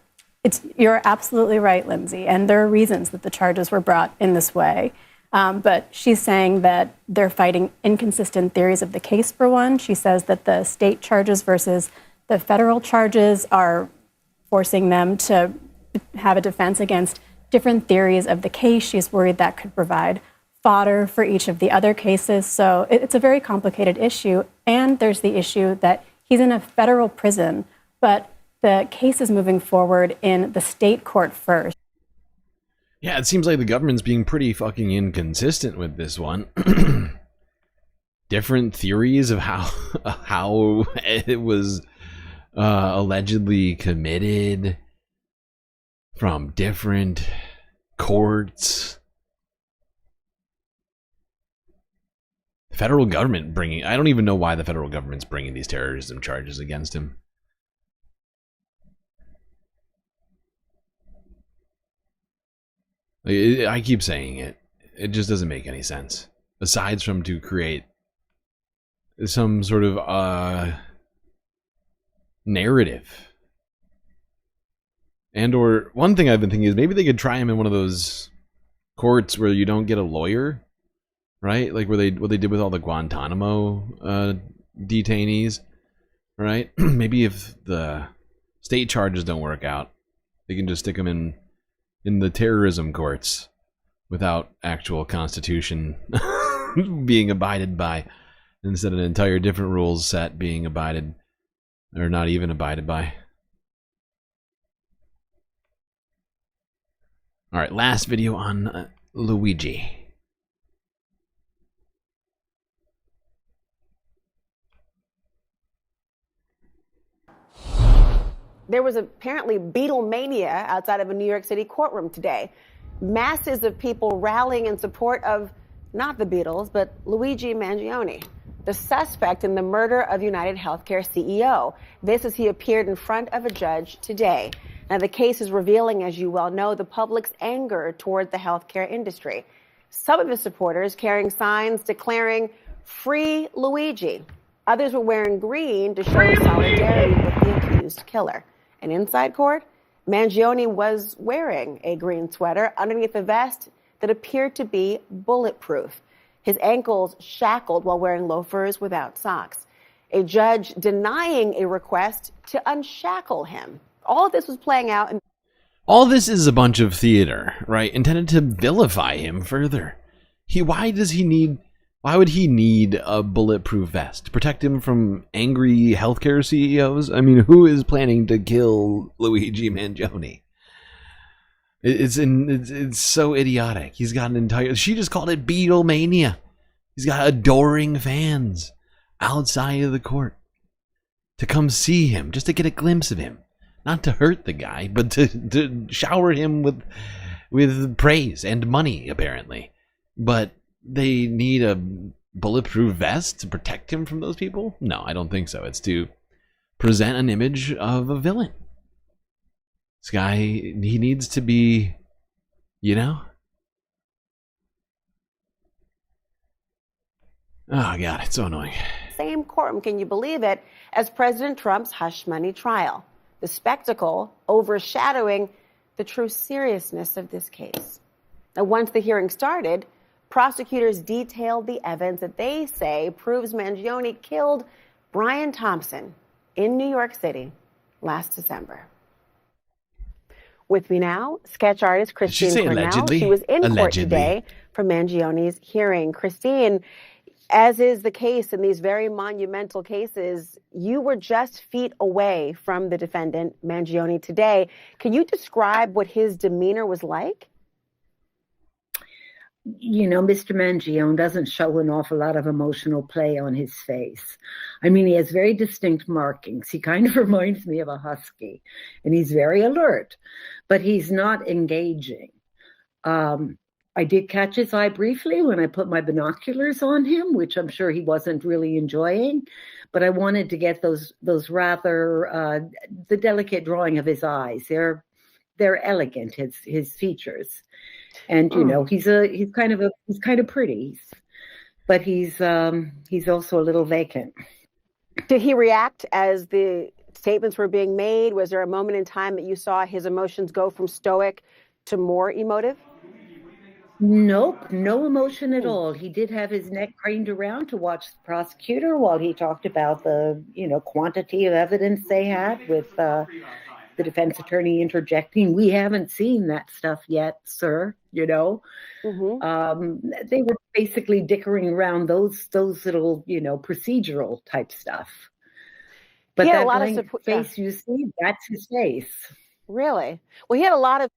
You're absolutely right, Lindsay, and there are reasons that the charges were brought in this way. But she's saying that they're fighting inconsistent theories of the case, for one. She says that the state charges versus the federal charges are forcing them to have a defense against different theories of the case. She's worried that could provide fodder for each of the other cases. So it's a very complicated issue. And there's the issue that he's in a federal prison, but the case is moving forward in the state court first. Yeah, it seems like the government's being pretty fucking inconsistent with this one. Different theories of how it was allegedly committed from different courts. Federal government bringing... I don't even know why the federal government's bringing these terrorism charges against him. I keep saying it. It just doesn't make any sense. Aside from to create some sort of narrative. And or one thing I've been thinking is maybe they could try him in one of those courts where you don't get a lawyer, right? Like what they did with all the Guantanamo detainees, right? Maybe if the state charges don't work out, they can just stick them in the terrorism courts without actual constitution being abided by, instead of an entire different rules set being abided or not even abided by. All right, last video on Luigi. There was apparently Beatlemania outside of a New York City courtroom today. Masses of people rallying in support of not the Beatles, but Luigi Mangione, the suspect in the murder of United Healthcare CEO. This as he appeared in front of a judge today. Now, the case is revealing, as you well know, the public's anger toward the healthcare industry. Some of his supporters carrying signs declaring, "Free Luigi." Others were wearing green to show solidarity with the accused killer. And inside court, Mangione was wearing a green sweater underneath a vest that appeared to be bulletproof. His ankles shackled while wearing loafers without socks. A judge denying a request to unshackle him. All of this was playing out. All this is a bunch of theater, right? Intended to vilify him further. Why would he need a bulletproof vest? To protect him from angry healthcare CEOs? I mean, who is planning to kill Luigi Mangione? It's so idiotic. He's got an entire... She just called it Beatlemania. He's got adoring fans outside of the court to come see him, just to get a glimpse of him. Not to hurt the guy, but to shower him with praise and money, apparently. But they need a bulletproof vest to protect him from those people? No, I don't think so. It's to present an image of a villain. This guy, he needs to be, you know? Oh, God, it's so annoying. Same courtroom, can you believe it, as President Trump's hush money trial. The spectacle overshadowing the true seriousness of this case. Now, once the hearing started, prosecutors detailed the evidence that they say proves Mangione killed Brian Thompson in New York City last December. With me now, sketch artist Christine Cornell. Allegedly? She was in court Allegedly. today for Mangione's hearing. Christine, as is the case in these very monumental cases, you were just feet away from the defendant, Mangione, today. Can you describe what his demeanor was like? You know, Mr. Mangione doesn't show an awful lot of emotional play on his face. I mean, he has very distinct markings. He kind of reminds me of a husky, and he's very alert, but he's not engaging. I did catch his eye briefly when I put my binoculars on him, which I'm sure he wasn't really enjoying, but I wanted to get those rather, the delicate drawing of his eyes. They're elegant, his features. And, you know, he's kind of pretty, but he's also a little vacant. Did he react as the statements were being made? Was there a moment in time that you saw his emotions go from stoic to more emotive? Nope, no emotion at all. He did have his neck craned around to watch the prosecutor while he talked about the, quantity of evidence they had with the defense attorney interjecting. We haven't seen that stuff yet, sir. They were basically dickering around those little, procedural type stuff. But that blank face you see, that's his face. Really? Well, he had a lot of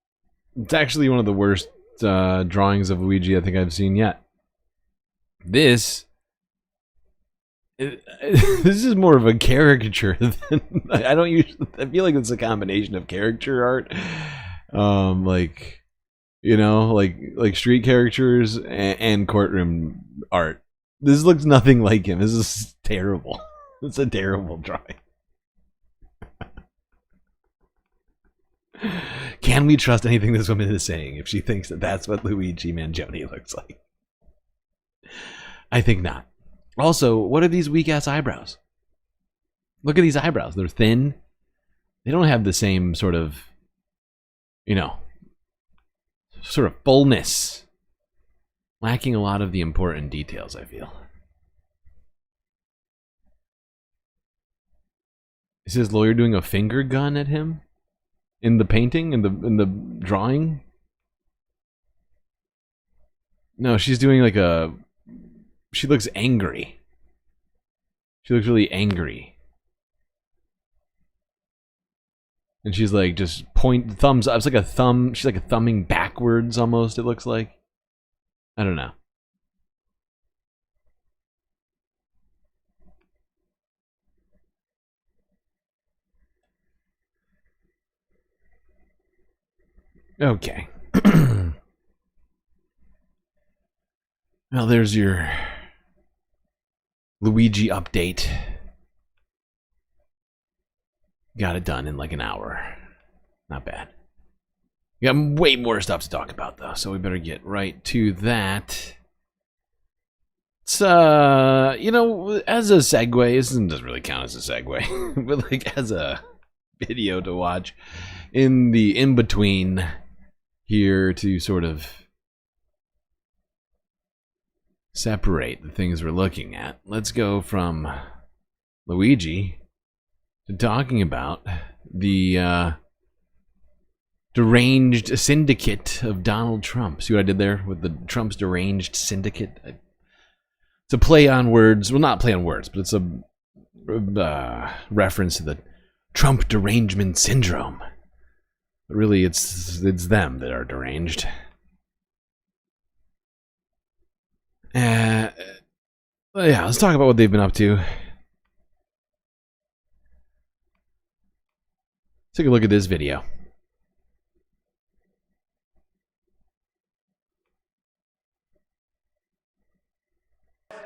It's actually one of the worst drawings of Luigi I think I've seen yet. This is more of a caricature than I don't usually. I feel like it's a combination of caricature art, like street caricatures and courtroom art. This looks nothing like him. This is terrible. It's a terrible drawing. Can we trust anything this woman is saying if she thinks that that's what Luigi Mangione looks like? I think not. Also, what are these weak-ass eyebrows? Look at these eyebrows. They're thin. They don't have the same sort of, sort of fullness. Lacking a lot of the important details, I feel. Is his lawyer doing a finger gun at him? In the painting? In the drawing? No, she's doing like a... She looks angry. She looks really angry. And she's like just thumbs up. It's like a thumb. She's like a thumbing backwards almost, it looks like. I don't know. Okay. Well, there's your Luigi update. Got it done in like an hour. Not bad. We got way more stuff to talk about though, so we better get right to that. It's as a segue, this doesn't really count as a segue, but like as a video to watch in the in-between here to sort of separate the things we're looking at. Let's go from Luigi to talking about the deranged syndicate of Donald Trump. See what I did there with the Trump's deranged syndicate? It's a play on words. Well, not play on words, but it's a reference to the Trump derangement syndrome. But really, it's them that are deranged. Yeah, let's talk about what they've been up to. Take a look at this video.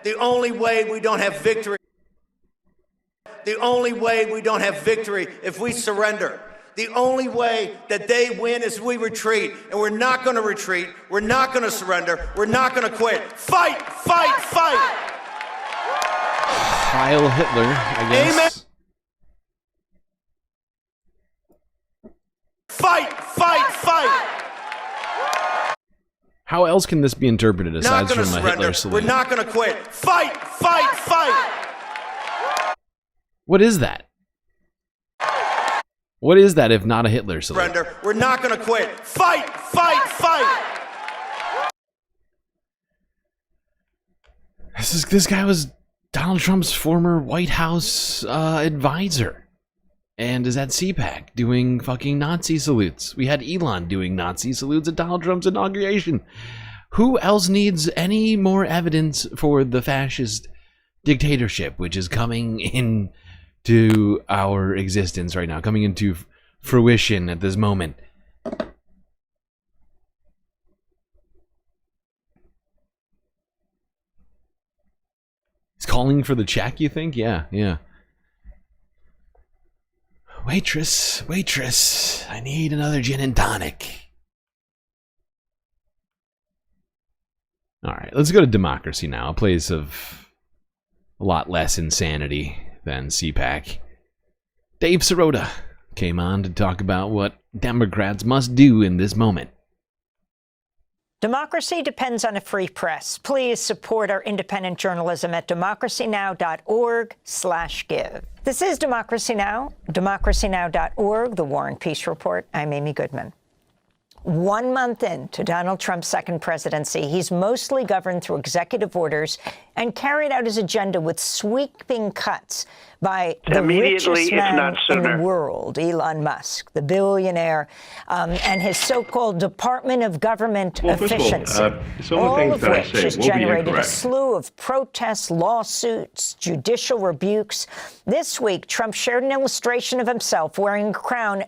The only way we don't have victory. The only way we don't have victory if we surrender. The only way that they win is we retreat. And we're not going to retreat. We're not going to surrender. We're not going to quit. Fight, fight, fight. Heil Hitler, I guess. Amen. Fight, fight, fight. How else can this be interpreted aside from a surrender. Hitler salute? We're not going to quit. Fight, fight, fight. What is that? What is that if not a Hitler salute? Surrender. We're not going to quit. Fight, fight, fight. This guy was Donald Trump's former White House advisor. And is at CPAC doing fucking Nazi salutes. We had Elon doing Nazi salutes at Donald Trump's inauguration. Who else needs any more evidence for the fascist dictatorship, which is coming into our existence right now, coming into fruition at this moment? He's calling for the check, you think? Yeah. Waitress, I need another gin and tonic. Alright, let's go to Democracy Now!, a place of a lot less insanity than CPAC. Dave Sirota came on to talk about what Democrats must do in this moment. Democracy depends on a free press. Please support our independent journalism at democracynow.org/give. This is Democracy Now!, democracynow.org, the War and Peace Report. I'm Amy Goodman. 1 month into Donald Trump's second presidency, he's mostly governed through executive orders and carried out his agenda with sweeping cuts by the Immediately, richest if man not in sooner. the world, Elon Musk, the billionaire, and his so-called Department of Government Efficiency, some of the all things of that I which say has will be generated a incorrect. slew of protests, lawsuits, judicial rebukes. This week, Trump shared an illustration of himself wearing a crown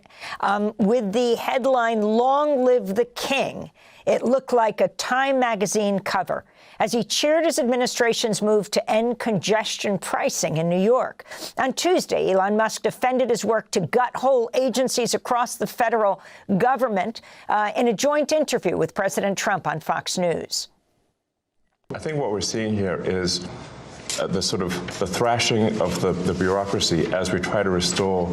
with the headline, "Long Live the King." It looked like a Time magazine cover as he cheered his administration's move to end congestion pricing in New York. On Tuesday, Elon Musk defended his work to gut whole agencies across the federal government in a joint interview with President Trump on Fox News. I think what we're seeing here is the thrashing of the bureaucracy as we try to restore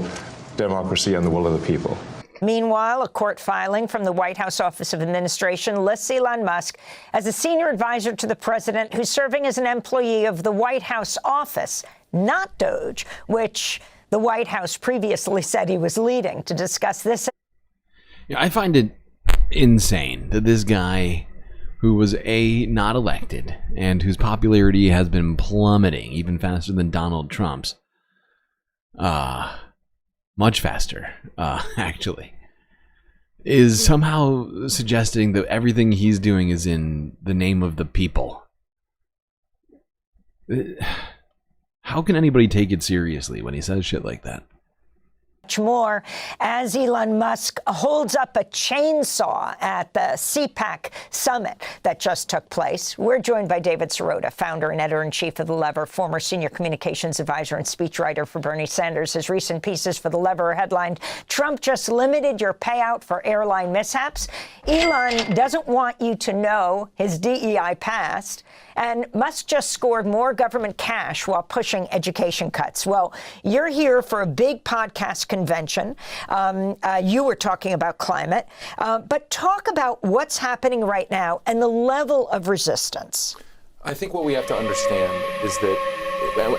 democracy and the will of the people. Meanwhile, a court filing from the White House Office of Administration lists Elon Musk as a senior advisor to the president who's serving as an employee of the White House office, not DOGE, which the White House previously said he was leading. To discuss this. Yeah, I find it insane that this guy, who was not elected and whose popularity has been plummeting even faster than Donald Trump's, much faster, actually, is somehow suggesting that everything he's doing is in the name of the people. How can anybody take it seriously when he says shit like that? Much more as Elon Musk holds up a chainsaw at the CPAC summit that just took place. We're joined by David Sirota, founder and editor-in-chief of The Lever, former senior communications advisor and speechwriter for Bernie Sanders. His recent pieces for The Lever are headlined, "Trump just limited your payout for airline mishaps." Elon doesn't want you to know his DEI past. And Musk just scored more government cash while pushing education cuts. Well, you're here for a big podcast convention. You were talking about climate, but talk about what's happening right now and the level of resistance. I think what we have to understand is that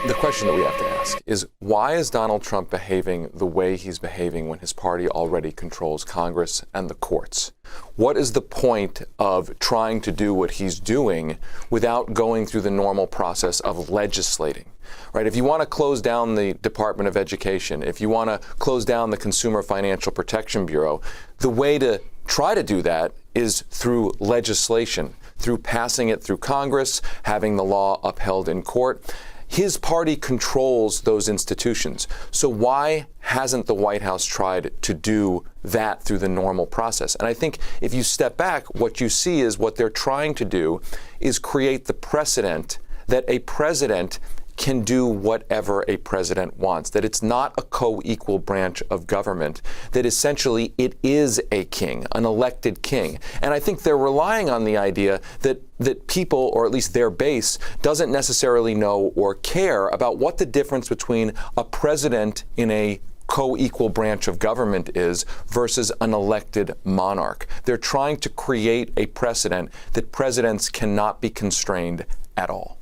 the question that we have to ask is, why is Donald Trump behaving the way he's behaving when his party already controls Congress and the courts? What is the point of trying to do what he's doing without going through the normal process of legislating? Right? If you want to close down the Department of Education, if you want to close down the Consumer Financial Protection Bureau, the way to try to do that is through legislation, through passing it through Congress, having the law upheld in court. His party controls those institutions. So why hasn't the White House tried to do that through the normal process? And I think if you step back, what you see is what they're trying to do is create the precedent that a president can do whatever a president wants, that it's not a co-equal branch of government, that essentially it is a king, an elected king. And I think they're relying on the idea that people, or at least their base, doesn't necessarily know or care about what the difference between a president in a co-equal branch of government is versus an elected monarch. They're trying to create a precedent that presidents cannot be constrained at all.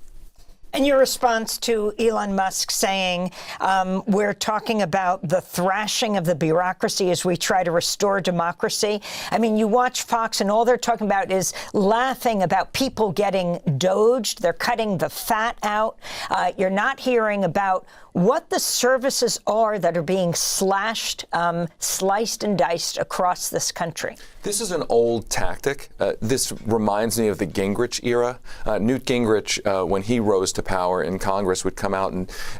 And your response to Elon Musk saying we're talking about the thrashing of the bureaucracy as we try to restore democracy. I mean, you watch Fox and all they're talking about is laughing about people getting doged. They're cutting the fat out. You're not hearing about what the services are that are being slashed, sliced and diced across this country. This is an old tactic. This reminds me of the Gingrich era. Newt Gingrich, when he rose to power in Congress, would come out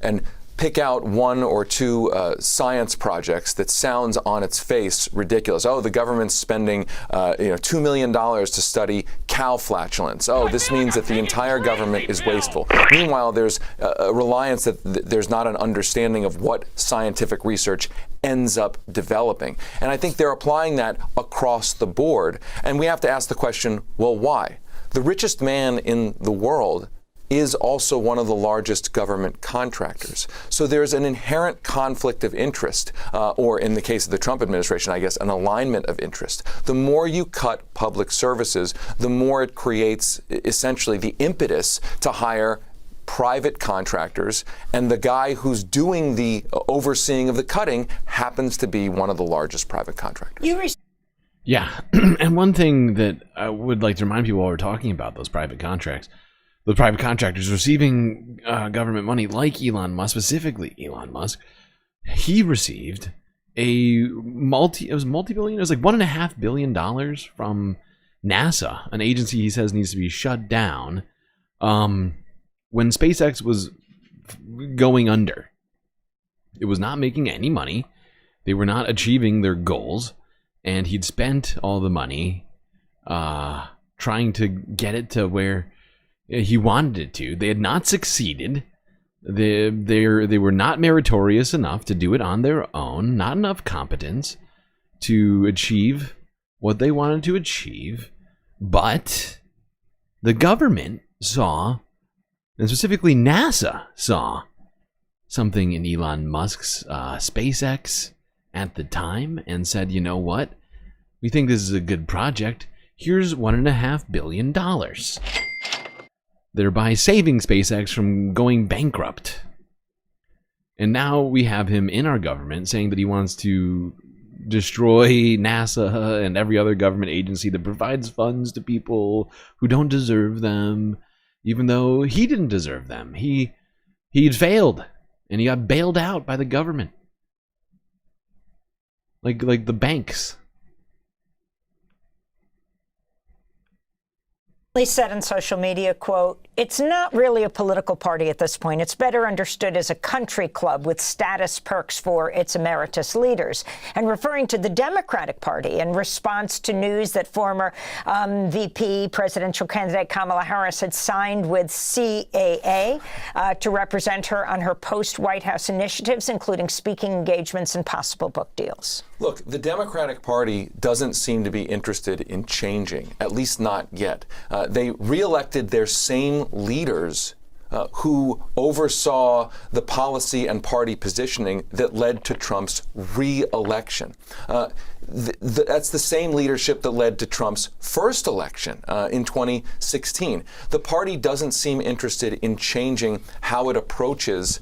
and pick out one or two science projects that sounds on its face ridiculous. Oh, the government's spending $2 million to study cow flatulence. Oh, this means that the entire government is wasteful. Meanwhile, there's a reliance that there's not an understanding of what scientific research ends up developing. And I think they're applying that across the board. And we have to ask the question, well, why? The richest man in the world is also one of the largest government contractors. So there's an inherent conflict of interest, or in the case of the Trump administration, I guess, an alignment of interest. The more you cut public services, the more it creates essentially the impetus to hire private contractors, and the guy who's doing the overseeing of the cutting happens to be one of the largest private contractors. Yeah, and one thing that I would like to remind people while we're talking about those private contracts, the private contractors receiving government money, like Elon Musk, specifically Elon Musk, he received it was multi-billion, it was like $1.5 billion from NASA, an agency he says needs to be shut down, when SpaceX was going under. It was not making any money. They were not achieving their goals, and he'd spent all the money trying to get it to where he wanted it to. They had not succeeded. They were not meritorious enough to do it on their own, not enough competence to achieve what they wanted to achieve. But the government saw, and specifically NASA saw, something in Elon Musk's SpaceX at the time and said, you know what? We think this is a good project. Here's $1.5 billion. Thereby saving SpaceX from going bankrupt. And now we have him in our government saying that he wants to destroy NASA and every other government agency that provides funds to people who don't deserve them, even though he didn't deserve them. He'd failed, and he got bailed out by the government. Like the banks. He said in social media, quote, "It's not really a political party at this point. It's better understood as a country club with status perks for its emeritus leaders." And referring to the Democratic Party in response to news that former VP presidential candidate Kamala Harris had signed with CAA to represent her on her post-White House initiatives, including speaking engagements and possible book deals. Look, the Democratic Party doesn't seem to be interested in changing, at least not yet. They reelected their same leaders who oversaw the policy and party positioning that led to Trump's re-election. That's the same leadership that led to Trump's first election in 2016. The party doesn't seem interested in changing how it approaches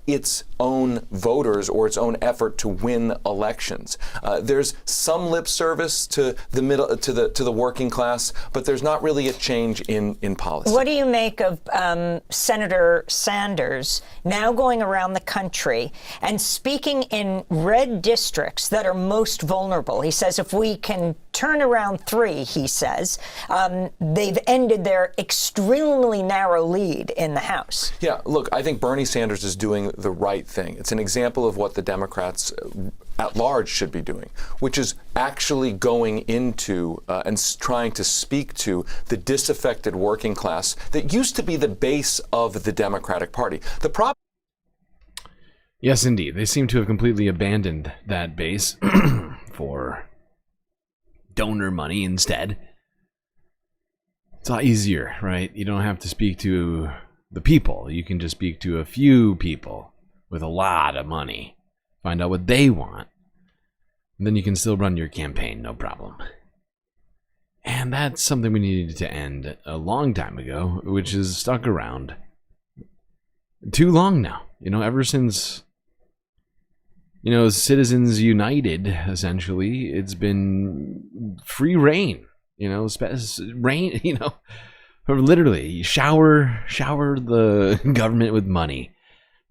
its own voters or its own effort to win elections. There's some lip service to the middle, to the working class, but there's not really a change in policy. What do you make of Senator Sanders now going around the country and speaking in red districts that are most vulnerable? He says if we can turn around 3, he says, they've ended their extremely narrow lead in the House. Yeah, look, I think Bernie Sanders is doing the right thing. It's an example of what the Democrats at large should be doing, which is actually going into and trying to speak to the disaffected working class that used to be the base of the Democratic Party. The problem. Yes, indeed. They seem to have completely abandoned that base for donor money instead. It's a lot easier, right? You don't have to speak to the people. You can just speak to a few people with a lot of money. Find out what they want. And then you can still run your campaign, no problem. And that's something we needed to end a long time ago, which has stuck around too long now. You know, ever since, you know, Citizens United, essentially, it's been free reign. You know, reign, you know, or literally shower the government with money,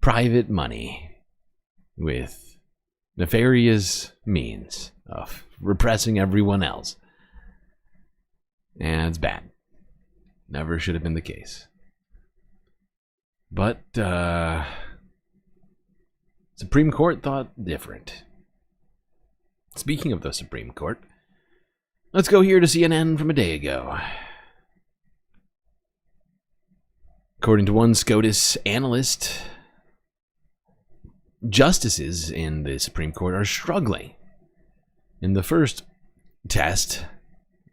private money, with nefarious means of repressing everyone else. And it's bad. Never should have been the case. But Supreme Court thought different. Speaking of the Supreme Court, let's go here to CNN from a day ago. According to one SCOTUS analyst, justices in the Supreme Court are struggling in the first test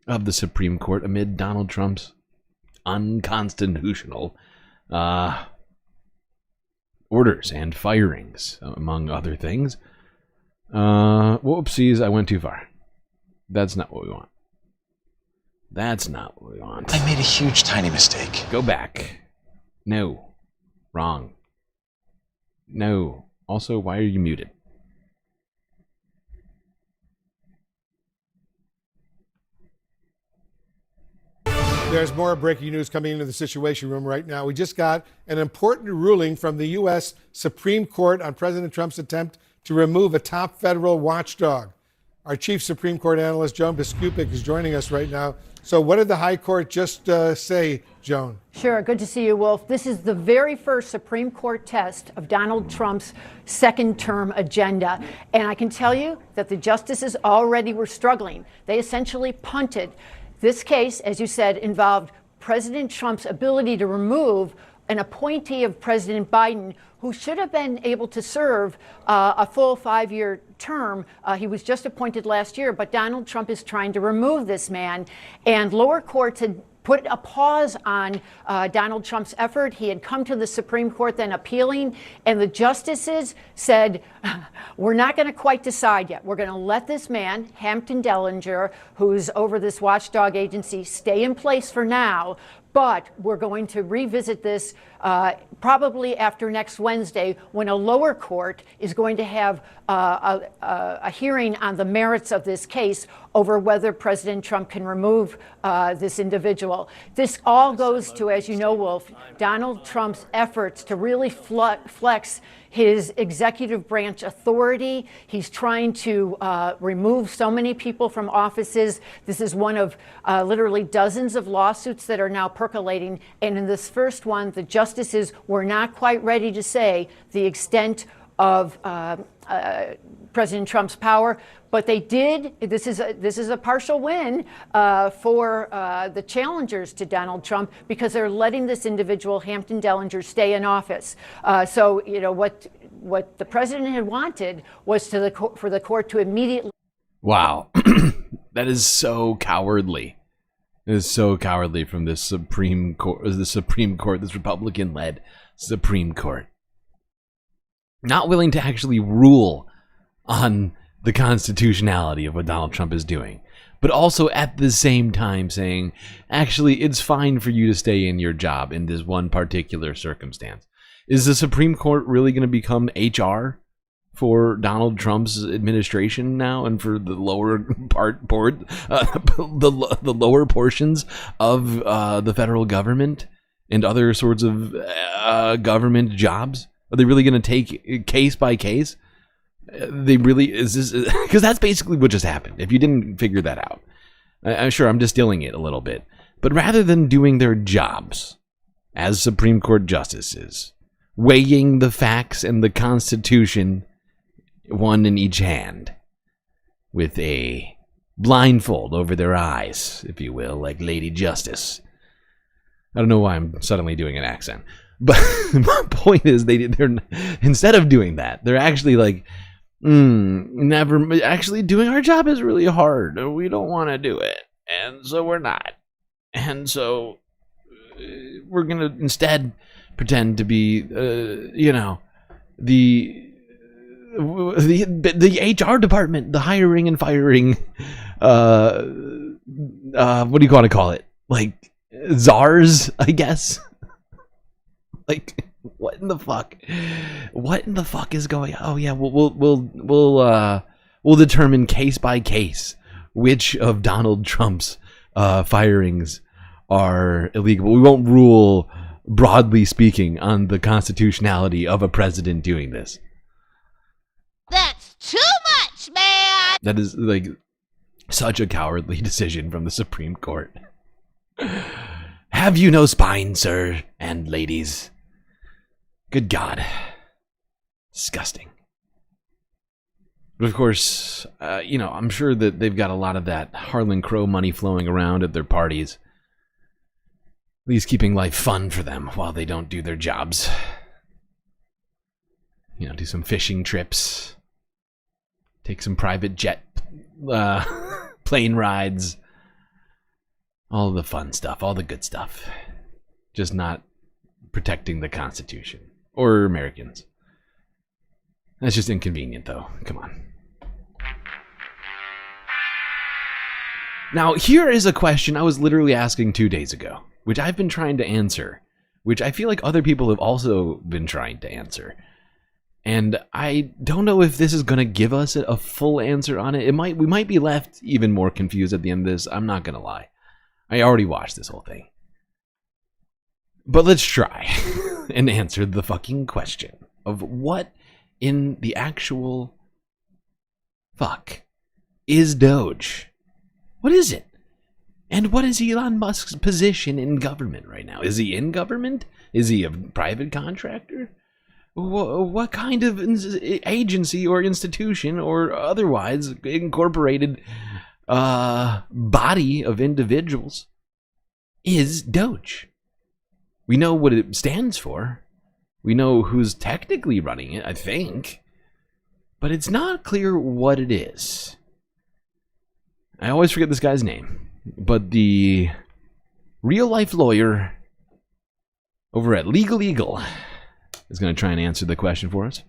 of the Supreme Court amid Donald Trump's unconstitutional orders and firings, among other things. Whoopsies, I went too far. That's not what we want. That's not what we want. I made a huge, tiny mistake. Go back. No. Wrong. No. Also, why are you muted? There's more breaking news coming into the Situation Room right now. We just got an important ruling from the U.S. Supreme Court on President Trump's attempt to remove a top federal watchdog. Our chief Supreme Court analyst, Joan Biskupic, is joining us right now. So what did the High Court just say, Joan? Sure. Good to see you, Wolf. This is the very first Supreme Court test of Donald Trump's second-term agenda. And I can tell you that the justices already were struggling. They essentially punted. This case, as you said, involved President Trump's ability to remove an appointee of President Biden who should have been able to serve a full 5-year term. He was just appointed last year, but Donald Trump is trying to remove this man. And lower courts had put a pause on Donald Trump's effort. He had come to the Supreme Court, then appealing, and the justices said, we're not going to quite decide yet. We're going to let this man, Hampton Dellinger, who's over this watchdog agency, stay in place for now, but we're going to revisit this probably after next Wednesday, when a lower court is going to have a hearing on the merits of this case over whether President Trump can remove this individual. This all goes to, as you know, Wolf, Donald Trump's efforts to really flex his executive branch authority. He's trying to remove so many people from offices. This is one of literally dozens of lawsuits that are now percolating. And in this first one, the justices were not quite ready to say the extent of President Trump's power, but they did. This is a partial win for the challengers to Donald Trump, because they're letting this individual, Hampton Dellinger, stay in office. So you know what the president had wanted was for the court to immediately. Wow, that is so cowardly. It is so cowardly from this Supreme Court, this Republican-led Supreme Court. Not willing to actually rule on the constitutionality of what Donald Trump is doing, but also at the same time saying, actually, it's fine for you to stay in your job in this one particular circumstance. Is the Supreme Court really going to become HR for Donald Trump's administration now, and for the lower the lower portions of the federal government and other sorts of government jobs? Are they really going to take case by case? They really is this, because that's basically what just happened. If you didn't figure that out, I'm sure I'm distilling it a little bit. But rather than doing their jobs as Supreme Court justices, weighing the facts and the Constitution, one in each hand, with a blindfold over their eyes, if you will, like Lady Justice. I don't know why I'm suddenly doing an accent. But my point is, they're instead of doing that, they're actually like, never actually doing our job is really hard. We don't want to do it, and so we're not. And so we're gonna instead pretend to be, the HR department, the hiring and firing. What do you want to call it? Like czars, I guess. Like, what in the fuck? What in the fuck is going on? Oh yeah, we'll determine case by case which of Donald Trump's firings are illegal. We won't rule, broadly speaking, on the constitutionality of a president doing this. That's too much, man! That is like such a cowardly decision from the Supreme Court. Have you no spine, sir and ladies? Good God. Disgusting. But of course, I'm sure that they've got a lot of that Harlan Crow money flowing around at their parties. At least keeping life fun for them while they don't do their jobs. Do some fishing trips. Take some private jet plane rides. All the fun stuff, all the good stuff. Just not protecting the Constitution. Or Americans. That's just inconvenient, though. Come on. Now, here is a question I was literally asking 2 days ago, which I've been trying to answer, which I feel like other people have also been trying to answer. And I don't know if this is going to give us a full answer on it. We might be left even more confused at the end of this. I'm not going to lie. I already watched this whole thing. But let's try and answer the fucking question of what in the actual fuck is Doge? What is it? And what is Elon Musk's position in government right now? Is he in government? Is he a private contractor? What kind of agency or institution or otherwise incorporated body of individuals is Doge? We know what it stands for. We know who's technically running it, I think. But it's not clear what it is. I always forget this guy's name. But the real-life lawyer over at Legal Eagle is going to try and answer the question for us.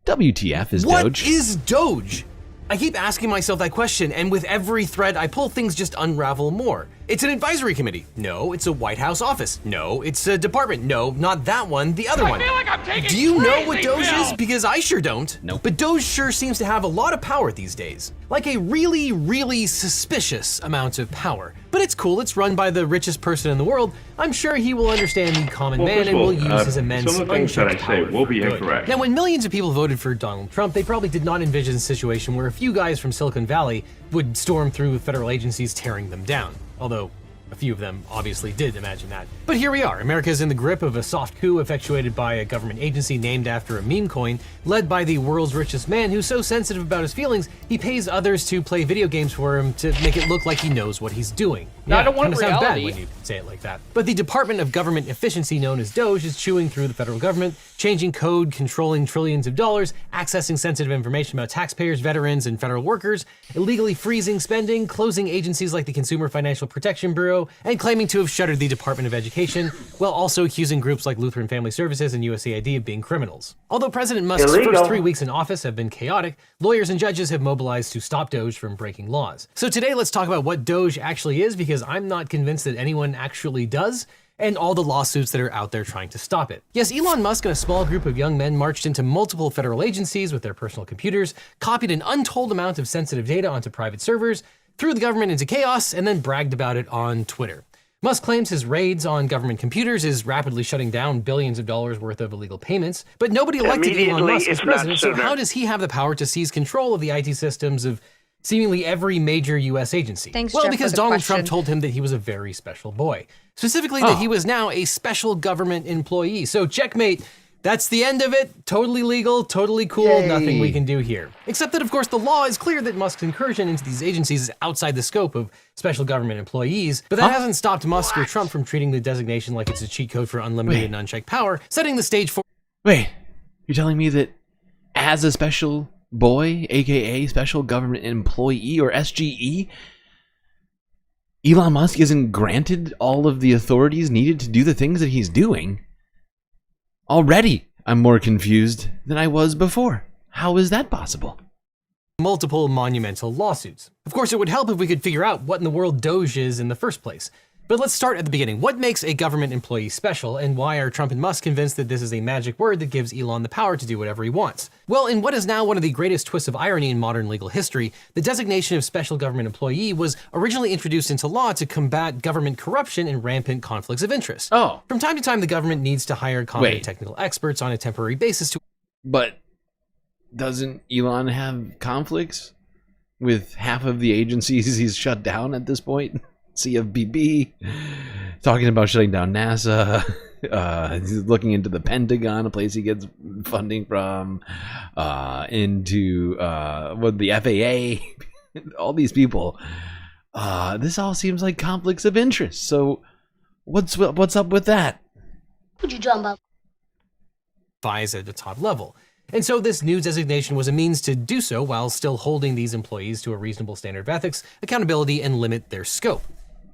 WTF is Doge? What is Doge? I keep asking myself that question, and with every thread I pull, things just unravel more. It's an advisory committee. No. It's a White House office. No. It's a department. No, not that one, the other one. I feel like I'm taking Do you know what crazy Doge pills. is? Because I sure don't. Nope. But Doge sure seems to have a lot of power these days. Like a really, really suspicious amount of power. But it's cool, it's run by the richest person in the world. I'm sure he will understand the common man and will use his immense some of the things that I say will be incorrect. Now, when millions of people voted for Donald Trump, they probably did not envision a situation where a few guys from Silicon Valley would storm through federal agencies tearing them down. Although, a few of them obviously did imagine that. But here we are. America is in the grip of a soft coup effectuated by a government agency named after a meme coin, led by the world's richest man who's so sensitive about his feelings, he pays others to play video games for him to make it look like he knows what he's doing. No, I don't want kinda sounds bad reality. when you say it like that. But the Department of Government Efficiency, known as DOGE, is chewing through the federal government, changing code, controlling trillions of dollars, accessing sensitive information about taxpayers, veterans, and federal workers, illegally freezing spending, closing agencies like the Consumer Financial Protection Bureau, and claiming to have shuttered the Department of Education, while also accusing groups like Lutheran Family Services and USAID of being criminals. Although President Musk's first 3 weeks in office have been chaotic, lawyers and judges have mobilized to stop DOGE from breaking laws. So today let's talk about what DOGE actually is, because I'm not convinced that anyone actually does, and all the lawsuits that are out there trying to stop it. Yes, Elon Musk and a small group of young men marched into multiple federal agencies with their personal computers, copied an untold amount of sensitive data onto private servers, threw the government into chaos, and then bragged about it on Twitter. Musk claims his raids on government computers is rapidly shutting down billions of dollars worth of illegal payments, but nobody elected Elon Musk as president, so how does he have the power to seize control of the IT systems of seemingly every major US agency? Thanks, well, Jeff, because for the Donald question. Trump told him that he was a very special boy. Specifically that he was now a special government employee. So checkmate, that's the end of it. Totally legal, totally cool, Yay. nothing we can do here. Except that, of course, the law is clear that Musk's incursion into these agencies is outside the scope of special government employees, but that hasn't stopped Musk or Trump from treating the designation like it's a cheat code for unlimited and unchecked power, setting the stage for— Wait, you're telling me that as a special boy, aka special government employee or SGE, Elon Musk isn't granted all of the authorities needed to do the things that he's doing? Already, I'm more confused than I was before. How is that possible? multiple monumental lawsuits. Of course, it would help if we could figure out what in the world DOGE is in the first place. But let's start at the beginning. What makes a government employee special, and why are Trump and Musk convinced that this is a magic word that gives Elon the power to do whatever he wants? Well, in what is now one of the greatest twists of irony in modern legal history, the designation of special government employee was originally introduced into law to combat government corruption and rampant conflicts of interest. Oh. From time to time, the government needs to hire competent technical experts on a temporary basis to— But doesn't Elon have conflicts with half of the agencies he's shut down at this point? CFPB, talking about shutting down NASA, he's looking into the Pentagon, a place he gets funding from, into the FAA, all these people. This all seems like conflicts of interest. So what's up with that? What you talking about? At the top level. And so this new designation was a means to do so while still holding these employees to a reasonable standard of ethics, accountability, and limit their scope.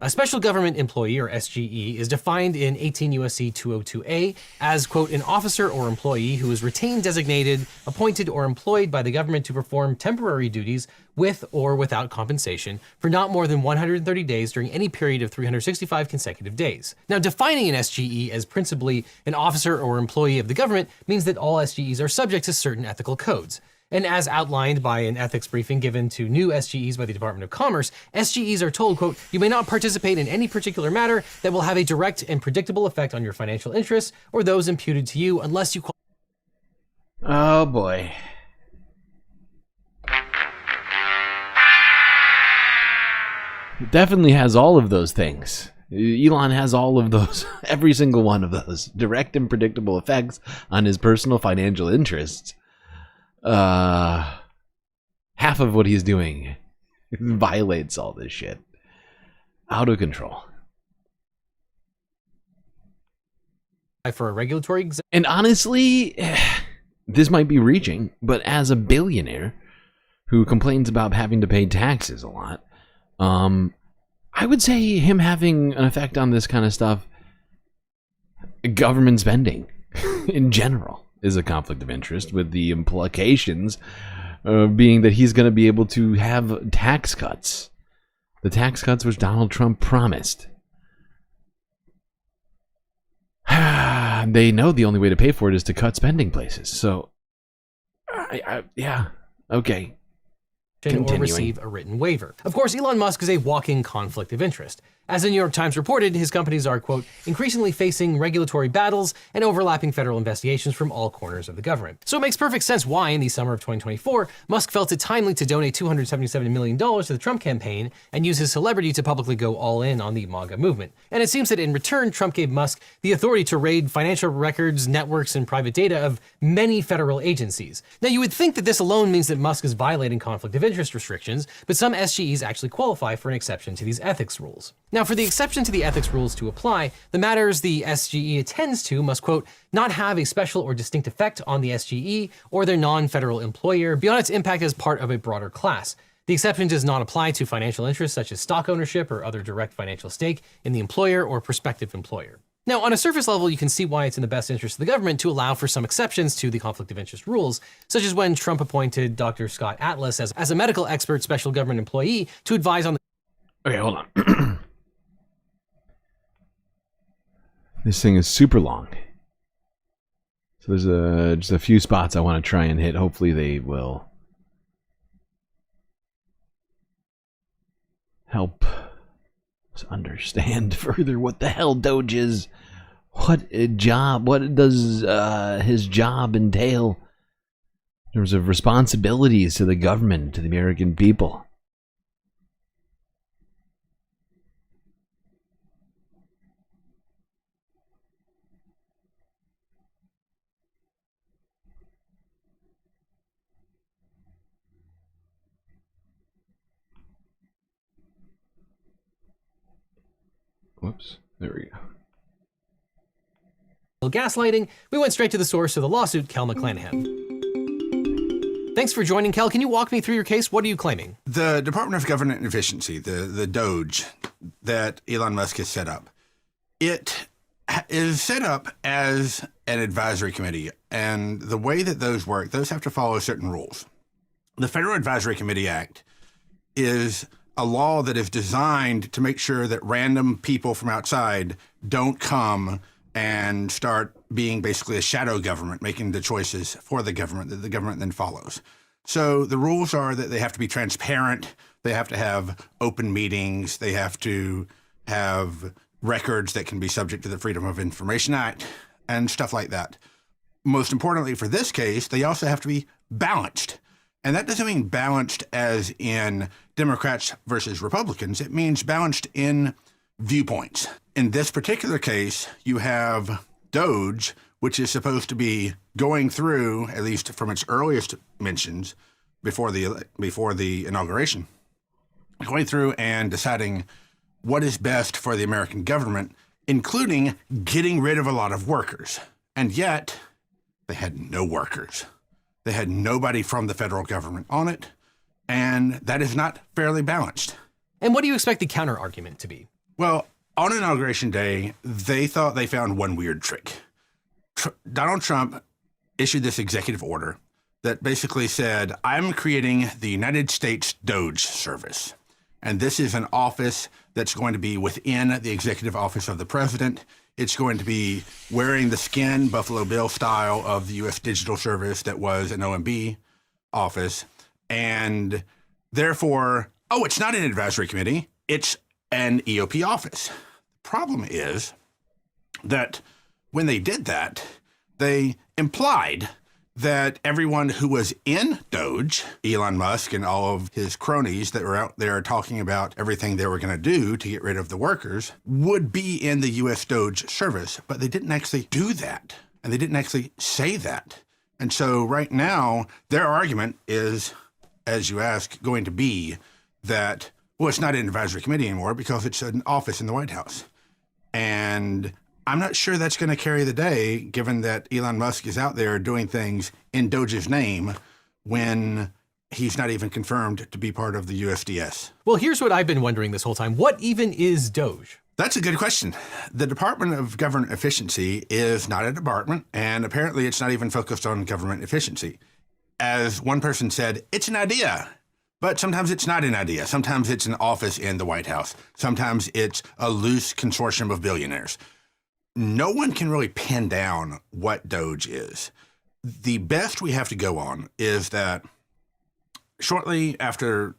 A special government employee, or SGE, is defined in 18 U.S.C. 202A as, quote, an officer or employee who is retained, designated, appointed, or employed by the government to perform temporary duties with or without compensation for not more than 130 days during any period of 365 consecutive days. Now, defining an SGE as principally an officer or employee of the government means that all SGEs are subject to certain ethical codes. And as outlined by an ethics briefing given to new SGEs by the Department of Commerce, SGEs are told, quote, "You may not participate in any particular matter that will have a direct and predictable effect on your financial interests or those imputed to you unless you..." Oh boy. It definitely has all of those things. Elon has all of those, every single one of those direct and predictable effects on his personal financial interests. Half of what he's doing violates all this shit. Out of control. For a regulatory and honestly, this might be reaching, but as a billionaire who complains about having to pay taxes a lot, I would say him having an effect on this kind of stuff, government spending in general, is a conflict of interest, with the implications being that he's going to be able to have tax cuts. The tax cuts which Donald Trump promised. They know the only way to pay for it is to cut spending places. So, yeah, okay. Or receive a written waiver. Of course, Elon Musk is a walking conflict of interest. As the New York Times reported, his companies are, quote, "increasingly facing regulatory battles and overlapping federal investigations from all corners of the government." So it makes perfect sense why, in the summer of 2024, Musk felt it timely to donate $277 million to the Trump campaign and use his celebrity to publicly go all in on the Maga movement. And it seems that in return, Trump gave Musk the authority to raid financial records, networks, and private data of many federal agencies. Now, you would think that this alone means that Musk is violating conflict of interest restrictions, but some SGEs actually qualify for an exception to these ethics rules. Now, for the exception to the ethics rules to apply, the matters the SGE attends to must, quote, "not have a special or distinct effect on the SGE or their non-federal employer beyond its impact as part of a broader class." The exception does not apply to financial interests such as stock ownership or other direct financial stake in the employer or prospective employer. Now, on a surface level, you can see why it's in the best interest of the government to allow for some exceptions to the conflict of interest rules, such as when Trump appointed Dr. Scott Atlas as a medical expert special government employee to advise on the... Okay, hold on. This thing is super long. So there's just a few spots I want to try and hit. Hopefully they will help us understand further what the hell DOGE is. What does his job entail in terms of responsibilities to the government, to the American people? Whoops, there we go. Gaslighting, we went straight to the source of the lawsuit, Kel McClanahan. Thanks for joining, Kel. Can you walk me through your case? What are you claiming? The Department of Government Efficiency, the DOGE that Elon Musk has set up, it is set up as an advisory committee. And the way that those work, those have to follow certain rules. The Federal Advisory Committee Act is a law that is designed to make sure that random people from outside don't come and start being basically a shadow government, making the choices for the government that the government then follows. So the rules are that they have to be transparent, they have to have open meetings, they have to have records that can be subject to the Freedom of Information Act and stuff like that. Most importantly for this case, they also have to be balanced. And that doesn't mean balanced as in Democrats versus Republicans. It means balanced in viewpoints. In this particular case, you have DOGE, which is supposed to be going through, at least from its earliest mentions before the inauguration, going through and deciding what is best for the American government, including getting rid of a lot of workers. And yet, they had no workers. They had nobody from the federal government on it, and that is not fairly balanced. And what do you expect the counter argument to be? Well, on Inauguration Day, they thought they found one weird trick. Donald Trump issued this executive order that basically said, I'm creating the United States DOGE service. And this is an office that's going to be within the executive office of the president. It's going to be wearing the skin, Buffalo Bill style, of the U.S. Digital Service that was an OMB. office, and therefore, it's not an advisory committee, it's an EOP office. The problem is that when they did that, they implied that everyone who was in DOGE, Elon Musk and all of his cronies that were out there talking about everything they were going to do to get rid of the workers, would be in the U.S. DOGE service. But they didn't actually do that, and they didn't actually say that. And so right now, their argument is, as you ask, going to be that, it's not an advisory committee anymore because it's an office in the White House. And I'm not sure that's going to carry the day, given that Elon Musk is out there doing things in DOGE's name when he's not even confirmed to be part of the USDS. Well, here's what I've been wondering this whole time. What even is DOGE? That's a good question. The Department of Government Efficiency is not a department, and apparently it's not even focused on government efficiency. As one person said, it's an idea. But sometimes it's not an idea. Sometimes it's an office in the White House. Sometimes it's a loose consortium of billionaires. No one can really pin down what DOGE is. The best we have to go on is that shortly after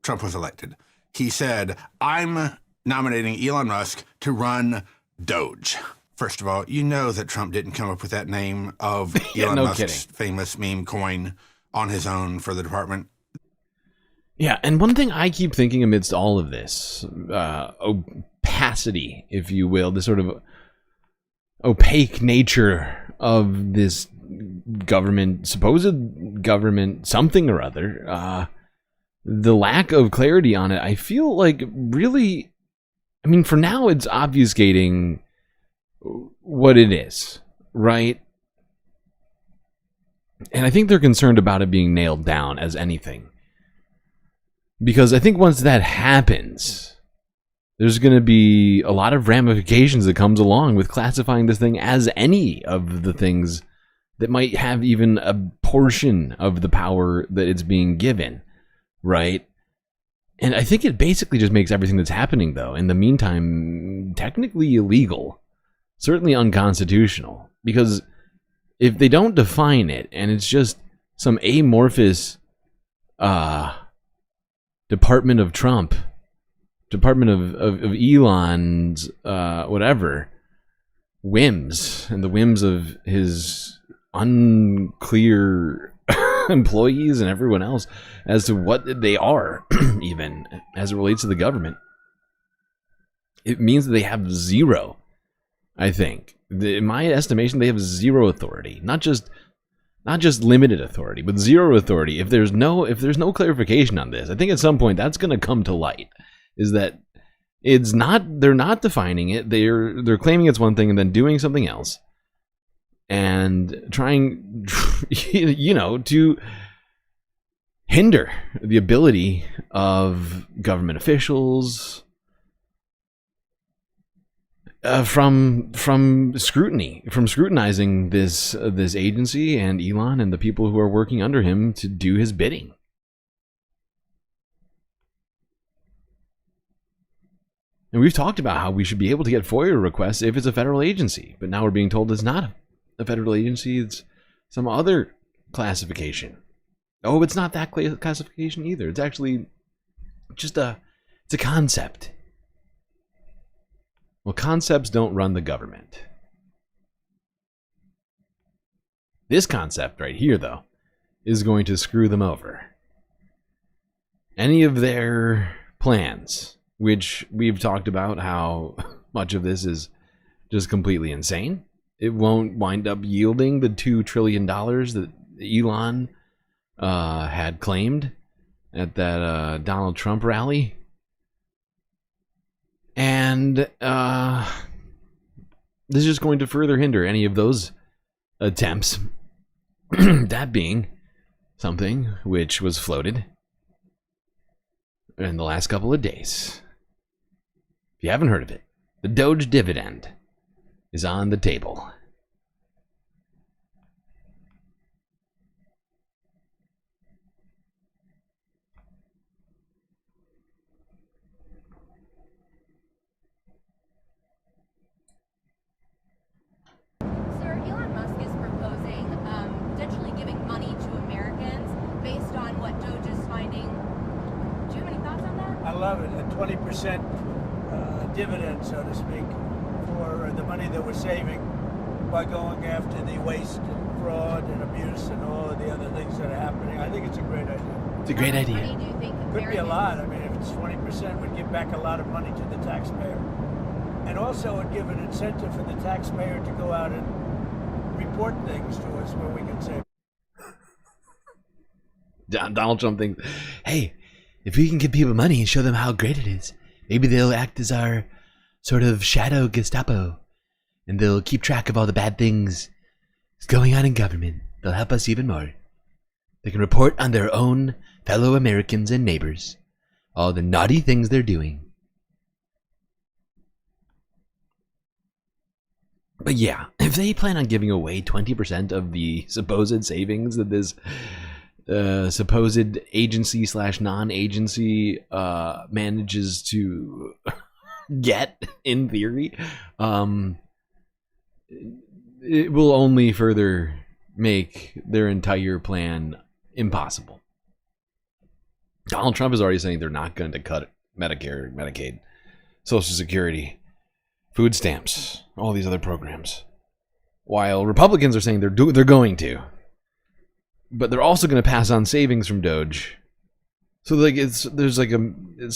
Trump was elected, he said, I'm nominating Elon Musk to run DOGE. First of all, you know that Trump didn't come up with that name of Elon Musk's famous meme coin on his own for the department. Yeah, and one thing I keep thinking amidst all of this opacity, if you will, the sort of opaque nature of this government, supposed government, something or other, the lack of clarity on it, I feel like really, for now it's obfuscating what it is, right? And I think they're concerned about it being nailed down as anything. Because I think once that happens, there's going to be a lot of ramifications that comes along with classifying this thing as any of the things that might have even a portion of the power that it's being given, right? And I think it basically just makes everything that's happening, though, in the meantime, technically illegal, certainly unconstitutional. Because if they don't define it, and it's just some amorphous Department of Trump, Department of Elon's whatever whims, and the whims of his unclear employees and everyone else as to what they are, even as it relates to the government, it means that they have zero. I think, in my estimation, they have zero authority. Not just limited authority, but zero authority. If there's no clarification on this, I think at some point that's going to come to light. Is that they're not defining it. They're claiming it's one thing and then doing something else, and trying, to hinder the ability of government officials from scrutinizing this agency and Elon and the people who are working under him to do his bidding. And we've talked about how we should be able to get FOIA requests if it's a federal agency, but now we're being told it's not a federal agency, it's some other classification. Oh, it's not that classification either. It's actually just it's a concept. Well, concepts don't run the government. This concept right here, though, is going to screw them over. Any of their plans, which we've talked about how much of this is just completely insane, it won't wind up yielding the $2 trillion that Elon had claimed at that Donald Trump rally. And this is just going to further hinder any of those attempts. That being something which was floated in the last couple of days. If you haven't heard of it, the DOGE dividend is on the table. 20% dividend, so to speak, for the money that we're saving by going after the waste and fraud and abuse and all of the other things that are happening. I think it's a great idea. It's a great idea. How many do you think could be a lot. I mean, if it's 20%, we'd give back a lot of money to the taxpayer. And also would give an incentive for the taxpayer to go out and report things to us where we can save. Donald Trump thinks, hey, if we can give people money and show them how great it is, maybe they'll act as our sort of shadow Gestapo. And they'll keep track of all the bad things going on in government. They'll help us even more. They can report on their own fellow Americans and neighbors all the naughty things they're doing. But yeah, if they plan on giving away 20% of the supposed savings that this supposed agency / non-agency manages to get, in theory, it will only further make their entire plan impossible. Donald Trump is already saying they're not going to cut Medicare, Medicaid, Social Security, food stamps, all these other programs, while Republicans are saying they're going to, but they're also going to pass on savings from DOGE. So like there's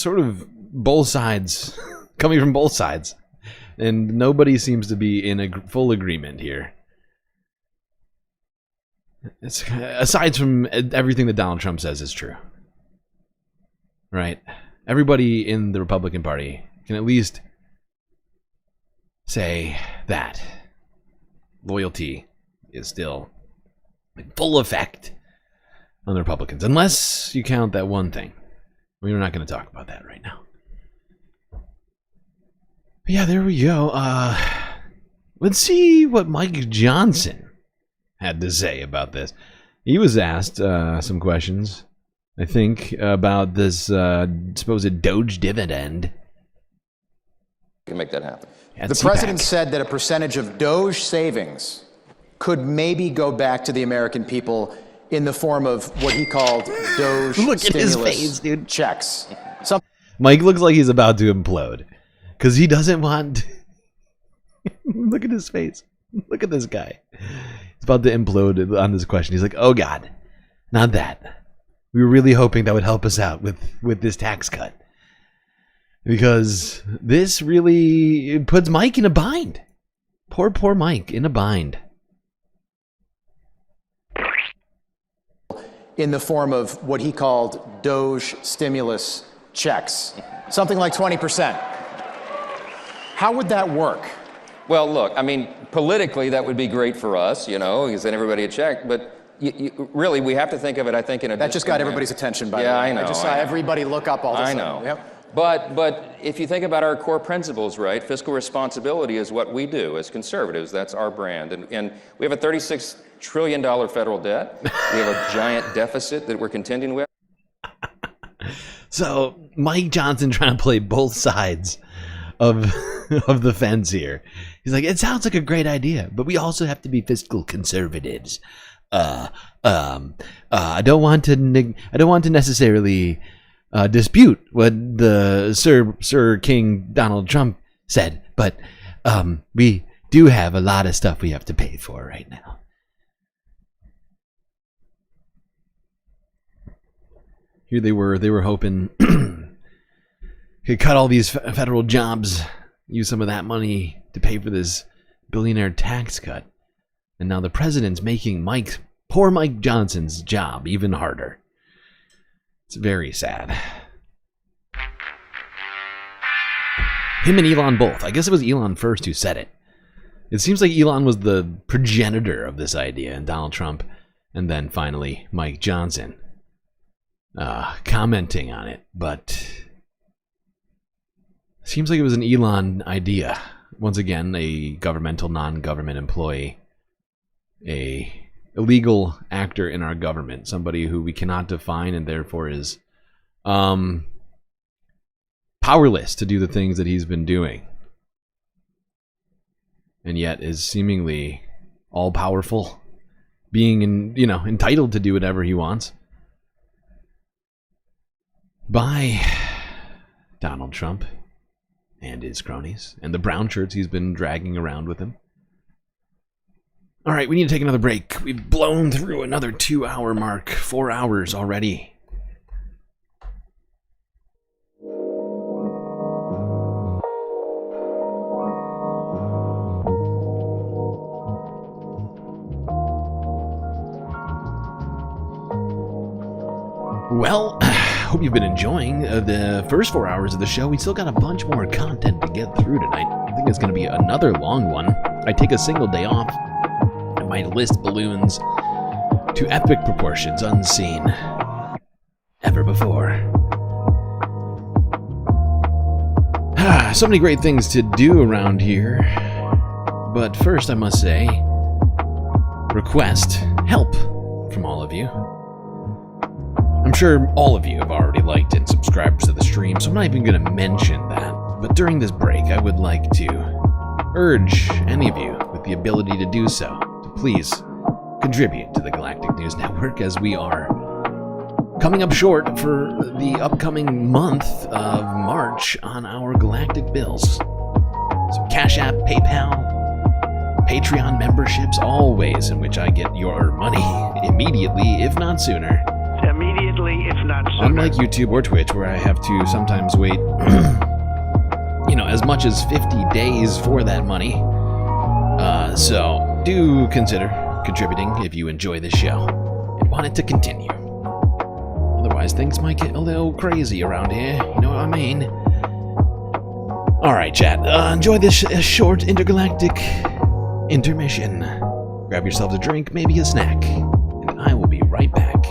sort of both sides coming from both sides, and nobody seems to be in a full agreement here. It's aside from everything that Donald Trump says is true, right? Everybody in the Republican Party can at least say that loyalty is still in full effect on the Republicans, unless you count that one thing. We're not going to talk about that right now. But yeah, there we go. Let's see what Mike Johnson had to say about this. He was asked some questions, I think, about this supposed DOGE dividend. You can make that happen. At The CPAC. president said that a percentage of DOGE savings could maybe go back to the American people in the form of what he called DOGE Look at his stimulus face, dude. checks. Mike looks like he's about to implode because he doesn't want. Look at his face. Look at this guy. He's about to implode on this question. He's like, "Oh God, not that. We were really hoping that would help us out with this tax cut, because this really puts Mike in a bind. Poor Mike in a bind." In the form of what he called DOGE stimulus checks, something like 20%. How would that work? Well, look, I mean, politically, that would be great for us, you know, you send everybody a check, but really, we have to think of it, I think, in a... That just got everybody's attention, by the way. Yeah, I know. I just saw everybody look up all of a sudden. I know. Yep. But if you think about our core principles, right, fiscal responsibility is what we do as conservatives. That's our brand. And we have a $36 trillion federal debt. We have a giant deficit that we're contending with. So Mike Johnson trying to play both sides of the fence here. He's like, it sounds like a great idea, but we also have to be fiscal conservatives. I don't want to necessarily dispute what the Sir King Donald Trump said, but we do have a lot of stuff we have to pay for right now. Here they were hoping could cut all these federal jobs, use some of that money to pay for this billionaire tax cut, and now the president's making poor Mike Johnson's job even harder. It's very sad. Him and Elon both. I guess it was Elon first who said it. It seems like Elon was the progenitor of this idea, and Donald Trump, and then finally Mike Johnson commenting on it. But it seems like it was an Elon idea. Once again, a governmental, non-government employee, a illegal actor in our government, somebody who we cannot define and therefore is powerless to do the things that he's been doing, and yet is seemingly all-powerful, being entitled to do whatever he wants by Donald Trump and his cronies, and the brown shirts he's been dragging around with him. All right, we need to take another break. We've blown through another 2-hour mark, 4 hours already. Well, hope you've been enjoying the first 4 hours of the show. We still got a bunch more content to get through tonight. I think it's going to be another long one. I take a single day off, and my list balloons to epic proportions unseen ever before. So many great things to do around here. But first, I must say, request help from all of you. I'm sure all of you have already liked and subscribed to the stream, so I'm not even going to mention that. But during this break, I would like to urge any of you with the ability to do so to please contribute to the Galactic News Network, as we are coming up short for the upcoming month of March on our Galactic bills. So Cash App, PayPal, Patreon memberships, all ways in which I get your money immediately, if not sooner. Immediately, if not sooner. Unlike YouTube or Twitch, where I have to sometimes wait, as much as 50 days for that money. So do consider contributing if you enjoy this show and want it to continue. Otherwise, things might get a little crazy around here. You know what I mean? All right, chat. Enjoy this short intergalactic intermission. Grab yourselves a drink, maybe a snack, and I will be right back.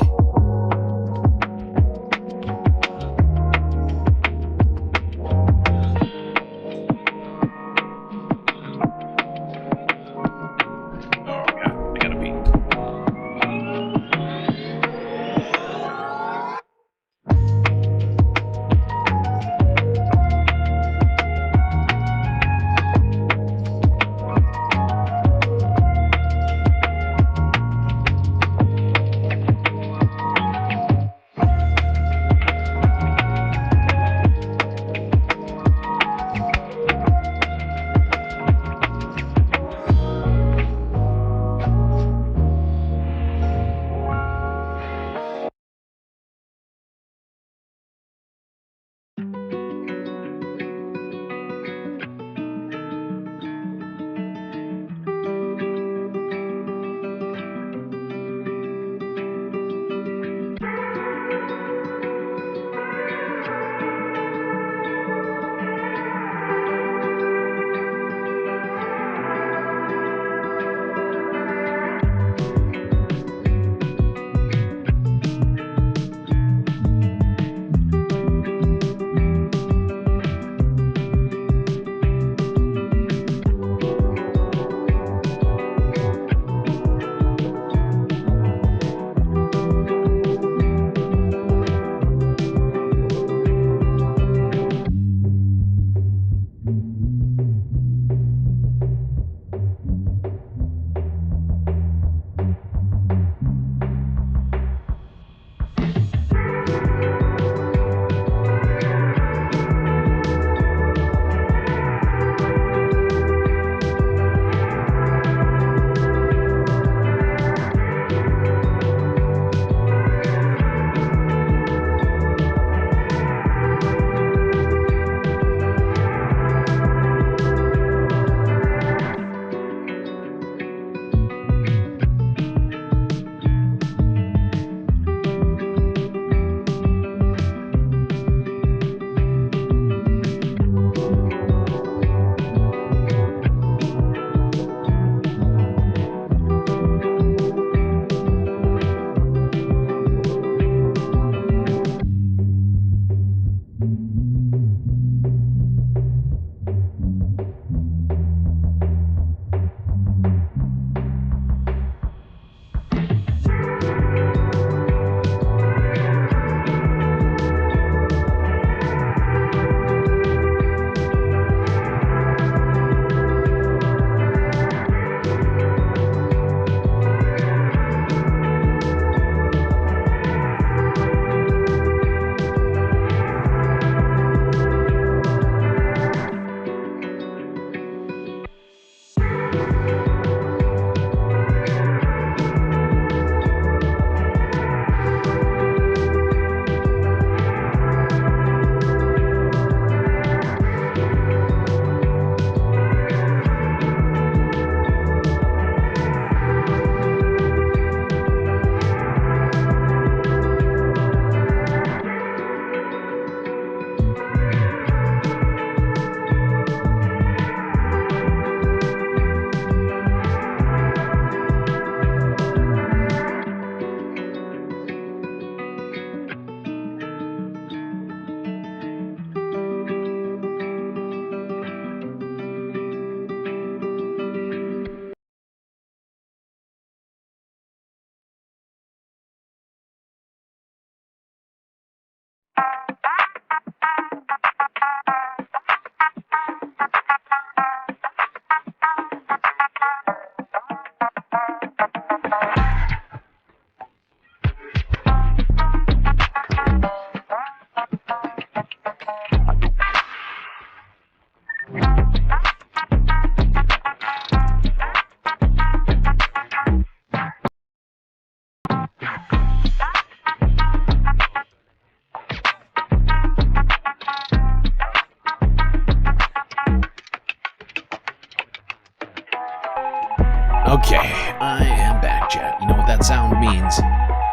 Okay, I am back, chat. You know what that sound means?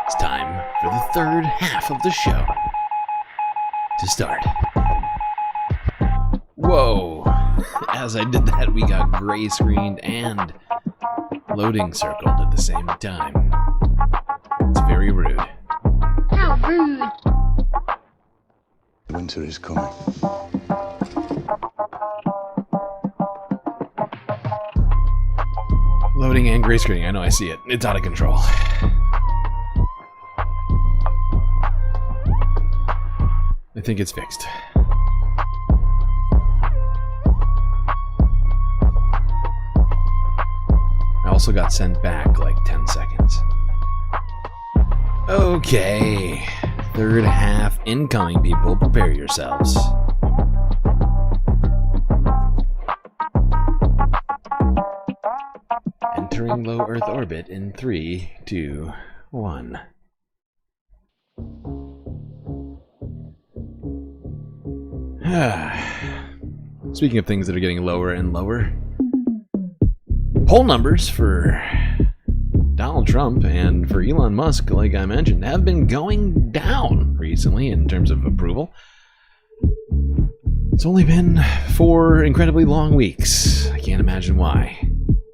It's time for the third half of the show to start. Whoa! As I did that, we got gray screened and loading circled at the same time. It's very rude. How rude. Winter is coming. Loading and gray screening. I know, I see it. It's out of control. I think it's fixed. I also got sent back like 10 seconds. Okay. Third half incoming, people. Prepare yourselves. Entering low Earth orbit in 3, 2, 1. Speaking of things that are getting lower and lower, poll numbers for Donald Trump and for Elon Musk, like I mentioned, have been going down recently in terms of approval. It's only been 4 incredibly long weeks. I can't imagine why.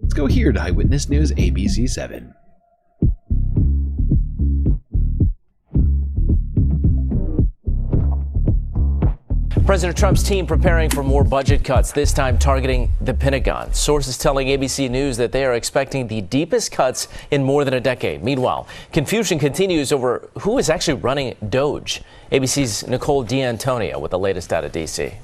Let's go here to Eyewitness News ABC 7. President Trump's team preparing for more budget cuts, this time targeting the Pentagon. Sources telling ABC News that they are expecting the deepest cuts in more than a decade. Meanwhile, confusion continues over who is actually running DOGE. ABC's Nicole D'Antonio with the latest out of D.C.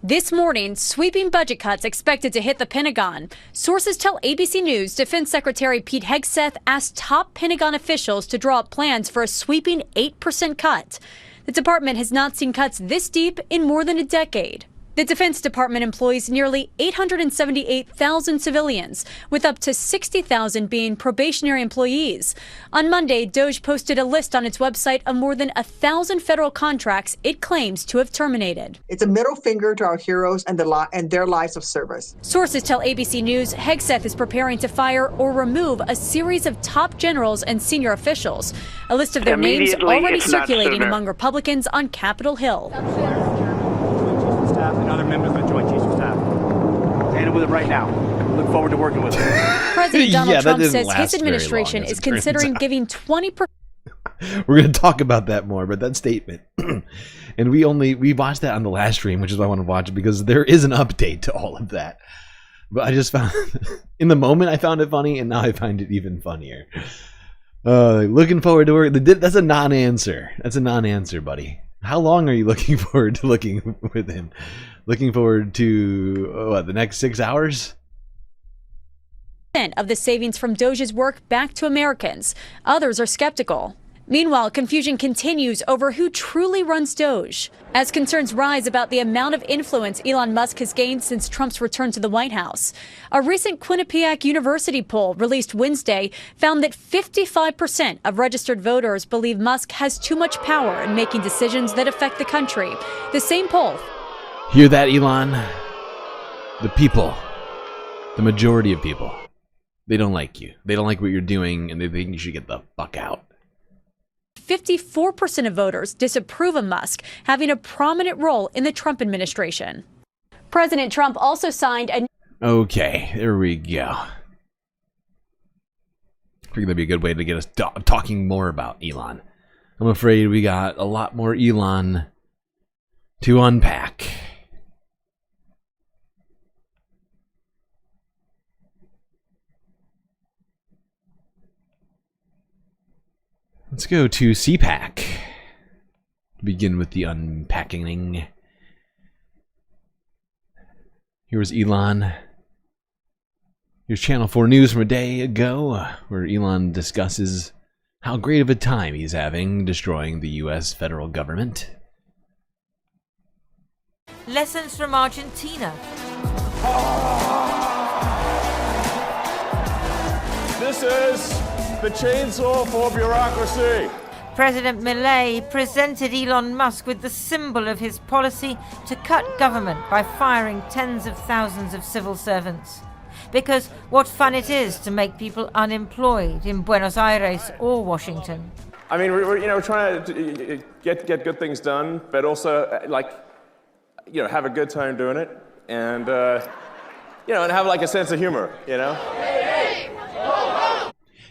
This morning, sweeping budget cuts expected to hit the Pentagon. Sources tell ABC News Defense Secretary Pete Hegseth asked top Pentagon officials to draw up plans for a sweeping 8% cut. The department has not seen cuts this deep in more than a decade. The Defense Department employs nearly 878,000 civilians, with up to 60,000 being probationary employees. On Monday, DOGE posted a list on its website of more than 1,000 federal contracts it claims to have terminated. It's a middle finger to our heroes and their lives of service. Sources tell ABC News Hegseth is preparing to fire or remove a series of top generals and senior officials. A list of their names already circulating among Republicans on Capitol Hill. And other members of the Joint Chiefs of Staff. Stand with it right now. Look forward to working with it. President Donald Trump says his administration is considering giving 20%. We're going to talk about that more, but that statement. And we watched that on the last stream, which is why I want to watch it, because there is an update to all of that. But I just found, in the moment, I found it funny, and now I find it even funnier. Looking forward to work. That's a non-answer. That's a non-answer, buddy. How long are you looking forward to looking with him? Looking forward to, the next 6 hours? Of the savings from DOGE's work back to Americans. Others are skeptical. Meanwhile, confusion continues over who truly runs DOGE, as concerns rise about the amount of influence Elon Musk has gained since Trump's return to the White House. A recent Quinnipiac University poll released Wednesday found that 55% of registered voters believe Musk has too much power in making decisions that affect the country. The same poll. Hear that, Elon? The people, the majority of people, they don't like you. They don't like what you're doing, and they think you should get the fuck out. 54% of voters disapprove of Musk having a prominent role in the Trump administration. President Trump also signed a... Okay, there we go. I think that'd be a good way to get us talking more about Elon. I'm afraid we got a lot more Elon to unpack. Let's go to CPAC. Begin with the unpacking. Here was Elon. Here's Channel 4 News from a day ago, where Elon discusses how great of a time he's having destroying the U.S. federal government. Lessons from Argentina. This is the chainsaw for bureaucracy. President Milei presented Elon Musk with the symbol of his policy to cut government by firing tens of thousands of civil servants. Because what fun it is to make people unemployed in Buenos Aires or Washington. I mean, we're trying to get good things done, but also have a good time doing it, and and have like a sense of humor,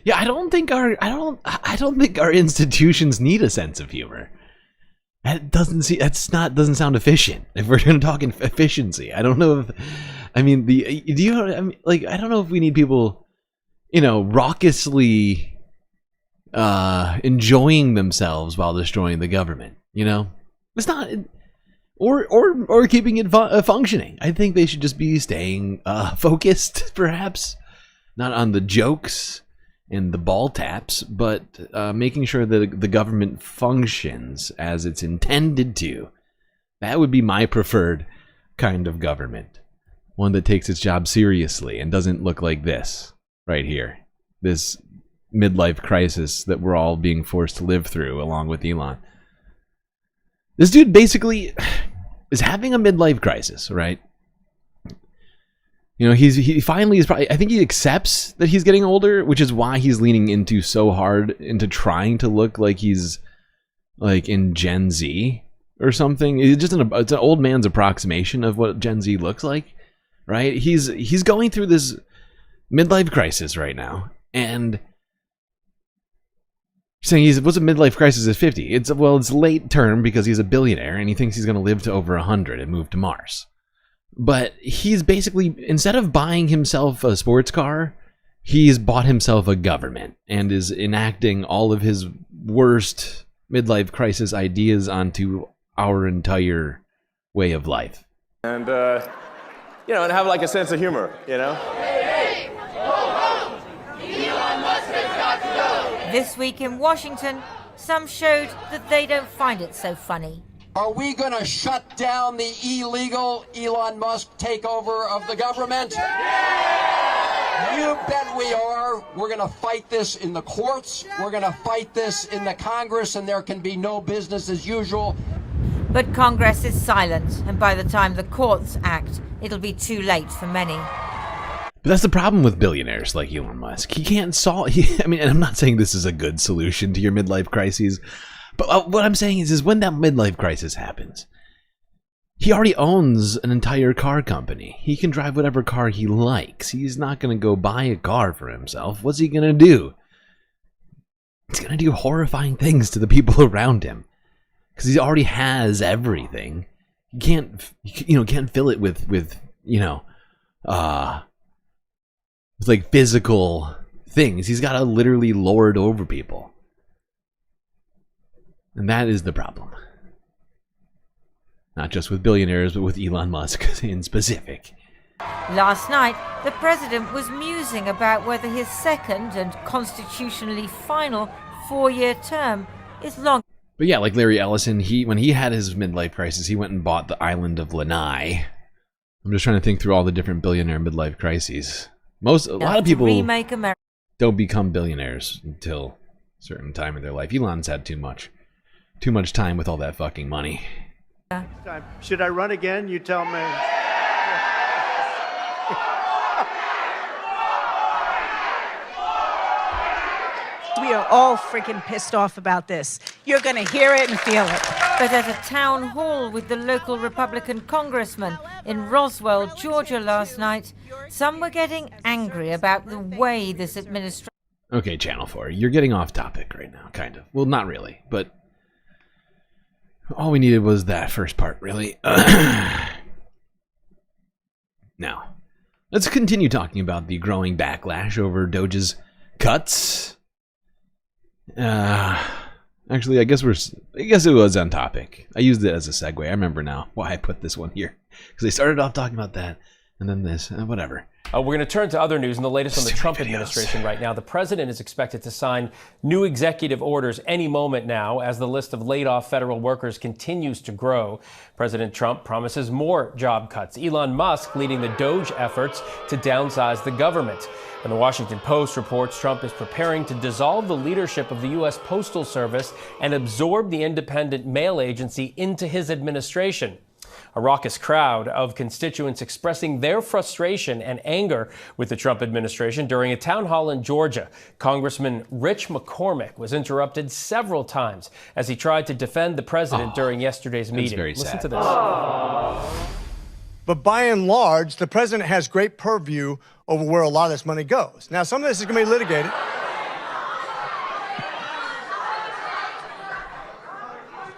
Yeah, I don't think our institutions need a sense of humor. That doesn't sound efficient. If we're going to talk efficiency, I don't know if, I don't know if we need people, raucously enjoying themselves while destroying the government. It's not, or keeping it functioning. I think they should just be staying focused, perhaps, not on the jokes and the ball taps, but making sure that the government functions as it's intended to. That would be my preferred kind of government. One that takes its job seriously and doesn't look like this right here. This midlife crisis that we're all being forced to live through along with Elon. This dude basically is having a midlife crisis, right? He finally is probably, I think he accepts that he's getting older, which is why he's leaning into so hard into trying to look like he's like in Gen Z or something. It's just it's an old man's approximation of what Gen Z looks like, right? He's going through this midlife crisis right now, and saying what's a midlife crisis at 50? It's late term because he's a billionaire and he thinks he's going to live to over 100 and move to Mars. But he's basically, instead of buying himself a sports car, he's bought himself a government and is enacting all of his worst midlife crisis ideas onto our entire way of life. And, and have like a sense of humor, This week in Washington, some showed that they don't find it so funny. Are we going to shut down the illegal Elon Musk takeover of the government? Yeah! You bet we are. We're going to fight this in the courts. We're going to fight this in the Congress, and there can be no business as usual. But Congress is silent, and by the time the courts act, it'll be too late for many. But that's the problem with billionaires like Elon Musk. He can't solve... and I'm not saying this is a good solution to your midlife crises. But what I'm saying is when that midlife crisis happens, he already owns an entire car company. He can drive whatever car he likes. He's not going to go buy a car for himself. What's he going to do? He's going to do horrifying things to the people around him because he already has everything. You can't fill it with like physical things. He's got to literally lord over people. And that is the problem. Not just with billionaires, but with Elon Musk in specific. Last night, the president was musing about whether his second and constitutionally final 4-year term is long. But yeah, like Larry Ellison, when he had his midlife crisis, he went and bought the island of Lanai. I'm just trying to think through all the different billionaire midlife crises. A lot of people don't become billionaires until a certain time in their life. Elon's had too much time with all that fucking money. Should I run again? You tell me. We are all freaking pissed off about this. You're going to hear it and feel it. But at a town hall with the local Republican congressman in Roswell, Georgia last night, some were getting angry about the way this administration... Okay, Channel 4, you're getting off topic right now, kind of. Well, not really, but all we needed was that first part, really. Now, let's continue talking about the growing backlash over DOGE's cuts. Actually, I guess it was on topic. I used it as a segue. I remember now why I put this one here. Because they started off talking about that, and then this, whatever. We're going to turn to other news and the latest on the Trump administration right now. The president is expected to sign new executive orders any moment now as the list of laid-off federal workers continues to grow. President Trump promises more job cuts. Elon Musk leading the DOGE efforts to downsize the government. And the Washington Post reports Trump is preparing to dissolve the leadership of the U.S. Postal Service and absorb the independent mail agency into his administration. A raucous crowd of constituents expressing their frustration and anger with the Trump administration during a town hall in Georgia. Congressman Rich McCormick was interrupted several times as he tried to defend the president during yesterday's meeting. Very Listen sad. to this. But by and large, the president has great purview over where a lot of this money goes. Now, some of this is going to be litigated.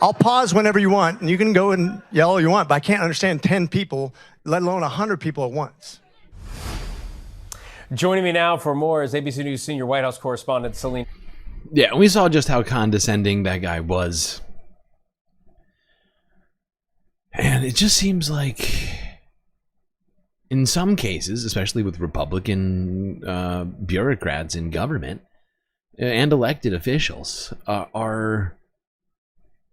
I'll pause whenever you want, and you can go and yell all you want, but I can't understand 10 people, let alone 100 people at once. Joining me now for more is ABC News senior White House correspondent Celine. Yeah, we saw just how condescending that guy was. And it just seems like, in some cases, especially with Republican bureaucrats in government and elected officials, are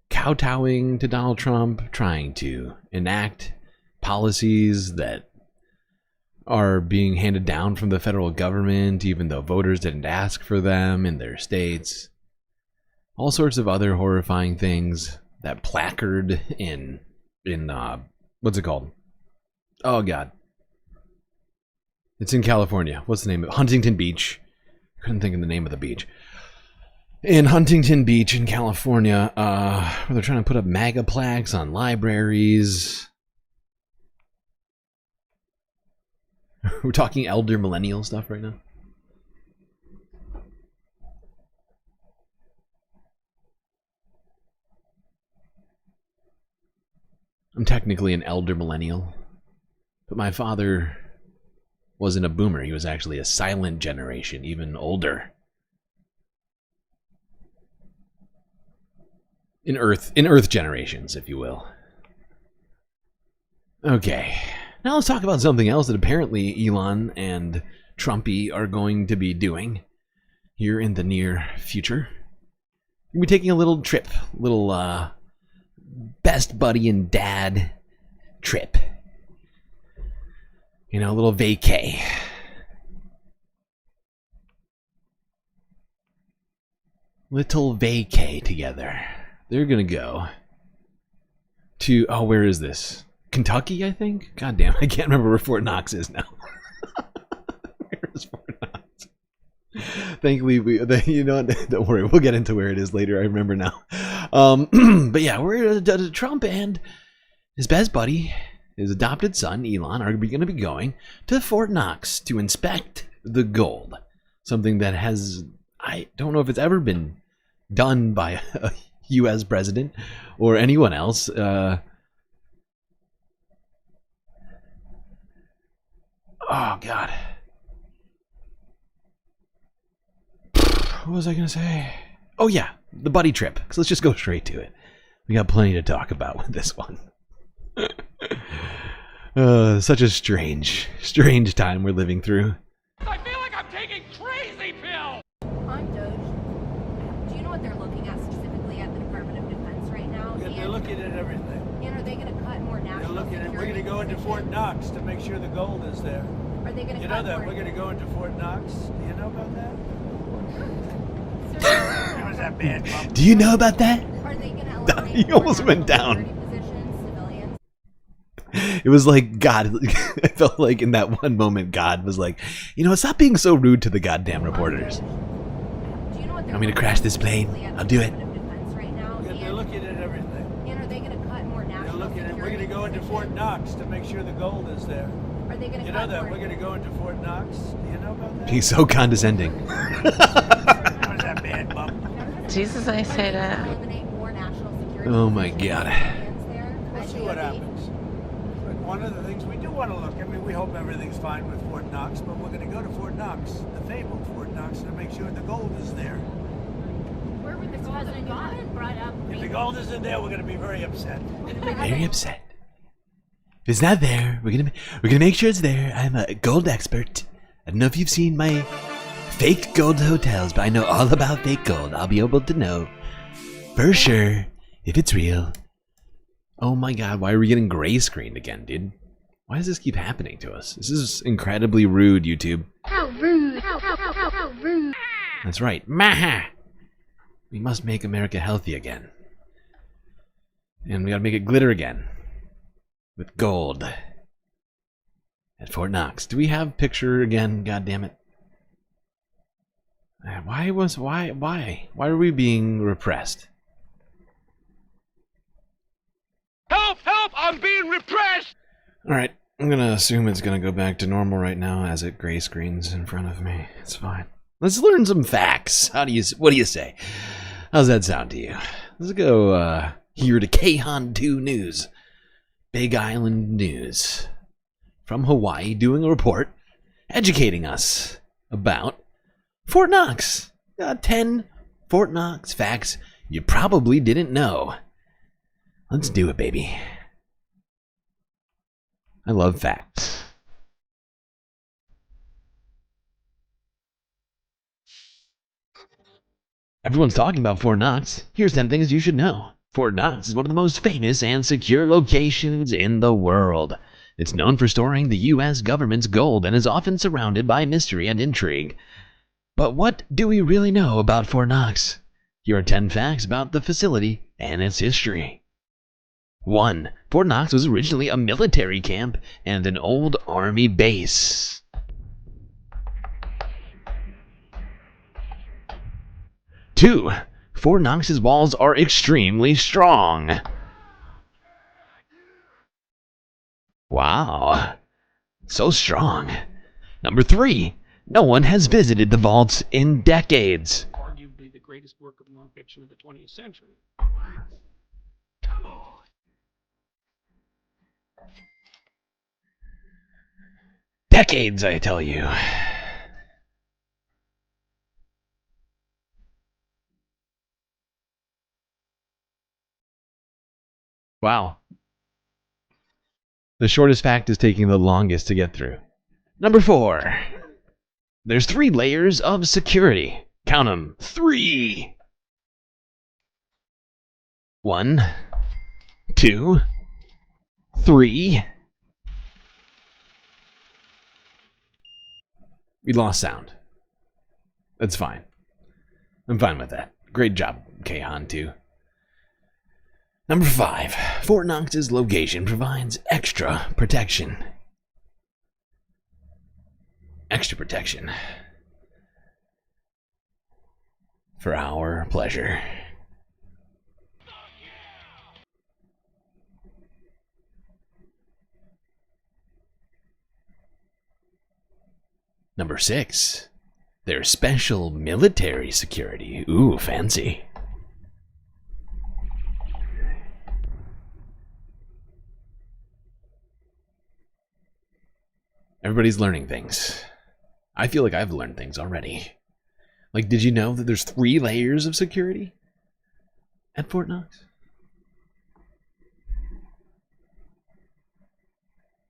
kowtowing to Donald Trump, trying to enact policies that are being handed down from the federal government, even though voters didn't ask for them in their states. All sorts of other horrifying things. That placard in what's it called? Oh, God. It's in California. What's the name of it? Huntington Beach. Couldn't think of the name of the beach. In Huntington Beach in California, where they're trying to put up Maga plaques on libraries. We're talking elder millennial stuff right now. I'm technically an elder millennial, but my father wasn't a boomer. He was actually a silent generation, even older. In Earth generations, if you will. Okay, now let's talk about something else that apparently Elon and Trumpy are going to be doing here in the near future. We'll be taking a little trip, little best buddy and dad trip. You know, a little vacay. Little vacay together. They're gonna go to, oh, where is this? Kentucky, I think? God damn, I can't remember where Fort Knox is now. Where is Fort Knox? Thankfully, you know what? Don't worry, we'll get into where it is later. I remember now. But yeah, we're Trump and his best buddy, his adopted son, Elon, are going to be going to Fort Knox to inspect the gold. Something that has, I don't know if it's ever been done by a U.S. president or anyone else. Oh, God. What was I going to say? Oh, yeah, the buddy trip. So let's just go straight to it. We got plenty to talk about with this one. Such a strange time we're living through. I feel like I'm taking crazy pills! I'm DOGE. Do you know Fort Knox to make sure the gold is there. Are they going to You know that we're going to go into Fort Knox? Do you know about that? Was that bad, Mom? Do you know about that? Are they going to eliminate He almost went down. It was like God. I felt like in that one moment, God was like, you know, stop being so rude to the goddamn reporters. Do you know what Want me to crash this plane? I'll do it. right now? They're looking at everything. And are they going to cut more They're national looking at. We're security going to go into Fort Knox to make sure the gold is there. Are they going to You cut know that more? we're going to go into Fort Knox. Do you know about that? He's so condescending. Was that bad, Mom? Jesus, I say that. Eliminate more national security Oh my God. We'll see what happens. But one of the things we do want to look, I mean, we hope everything's fine with Fort Knox, but we're going to go to Fort Knox, the fabled Fort Knox, to make sure the gold is there. Where would the gold have gone? Brought up. If the gold isn't there, we're going to be very upset. Very upset. If it's not there, we're gonna make sure it's there. I'm a gold expert. I don't know if you've seen my fake gold hotels, but I know all about fake gold. I'll be able to know for sure if it's real. Oh my God, why are we getting gray screened again, dude? Why does this keep happening to us? This is incredibly rude, YouTube. How rude. How rude. That's right. Maha! We must make America healthy again. And we gotta make it glitter again. With gold. At Fort Knox. Do we have picture again? God damn it. Why are we being repressed? Help! Help! I'm being repressed! Alright, I'm gonna assume it's gonna go back to normal right now as it gray screens in front of me. It's fine. Let's learn some facts. What do you say? How's that sound to you? Let's go here to Kayhan 2 News. Big Island News. From Hawaii, doing a report, educating us about Fort Knox. 10 Fort Knox facts you probably didn't know. Let's do it, baby. I love facts. Everyone's talking about Fort Knox. Here's 10 things you should know. Fort Knox is one of the most famous and secure locations in the world. It's known for storing the U.S. government's gold and is often surrounded by mystery and intrigue. But what do we really know about Fort Knox? Here are 10 facts about the facility and its history. 1. Fort Knox was originally a military camp and an old army base. 2. Fort Knox's walls are extremely strong. Wow, so strong. Number 3. No one has visited the vaults in decades. Arguably the greatest work of nonfiction of the 20th century. Decades, I tell you. Wow. The shortest fact is taking the longest to get through. Number 4. There's 3 layers of security. Count them. 3. 1, 2, 3. We lost sound. That's fine. I'm fine with that. Great job, Kayhan 2. Number 5. Fort Knox's location provides extra protection. Extra protection. For our pleasure. Number 6. There's special military security. Ooh, fancy. Everybody's learning things. I feel like I've learned things already. Like, did you know that there's 3 layers of security at Fort Knox?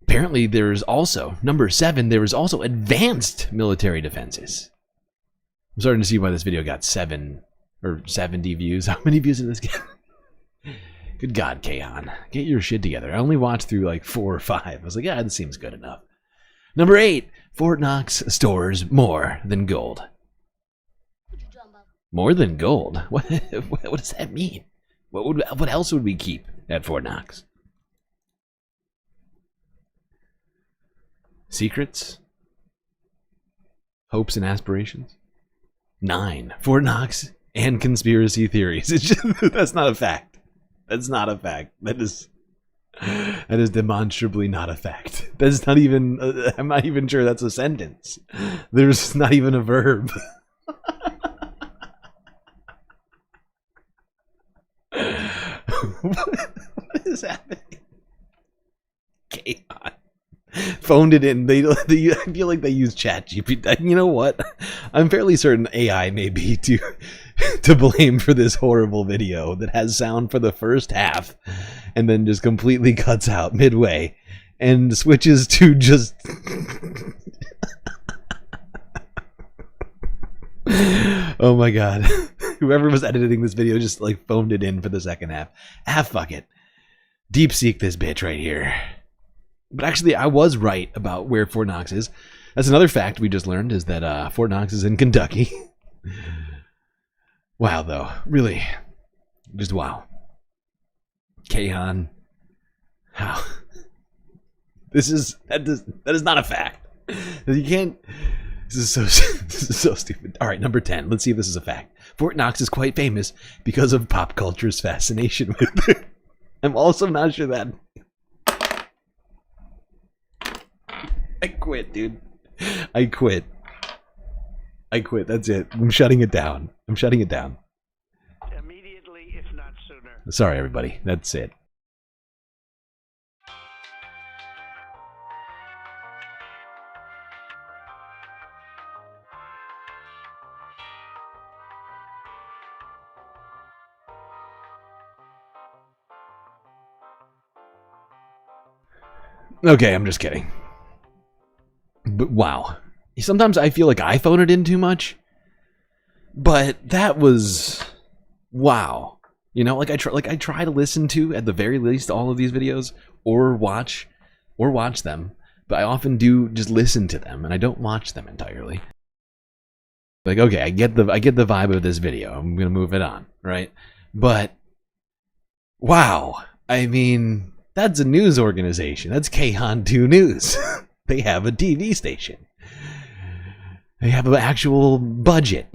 Apparently there's also, number 7, there is also advanced military defenses. I'm starting to see why this video got 7 or 70 views. How many views did this get? Good God, Kahan. Get your shit together. I only watched through like 4 or 5. I was like, yeah, this seems good enough. Number 8. Fort Knox stores more than gold. More than gold? What does that mean? What else would we keep at Fort Knox? Secrets? Hopes and aspirations? 9. Fort Knox and conspiracy theories. It's just, that's not a fact. That's not a fact. That is demonstrably not a fact. That's not even, I'm not even sure that's a sentence. There's not even a verb. What is happening? Chaos. Phoned it in. I feel like they use ChatGPT. You know what? I'm fairly certain AI may be to blame for this horrible video that has sound for the first half and then just completely cuts out midway and switches to just oh my god. Whoever was editing this video just like phoned it in for the second half. Fuck it. Deep seek this bitch right here. But actually, I was right about where Fort Knox is. That's another fact we just learned, is that Fort Knox is in Kentucky. Wow, though. Really. Just wow. Kahan. How? That is not a fact. You can't... This is so stupid. All right, number 10. Let's see if this is a fact. Fort Knox is quite famous because of pop culture's fascination with it. I'm also not sure that... I quit, dude. I quit. That's it. I'm shutting it down. Immediately, if not sooner. Sorry, everybody. That's it. Okay, I'm just kidding. But wow. Sometimes I feel like I phone it in too much. But that was wow. You know, I try to listen to, at the very least, all of these videos or watch them, but I often do just listen to them and I don't watch them entirely. Like, okay, I get the vibe of this video. I'm going to move it on, right? But wow. I mean, that's a news organization. That's Kahan2 News. They have a TV station. They have an actual budget.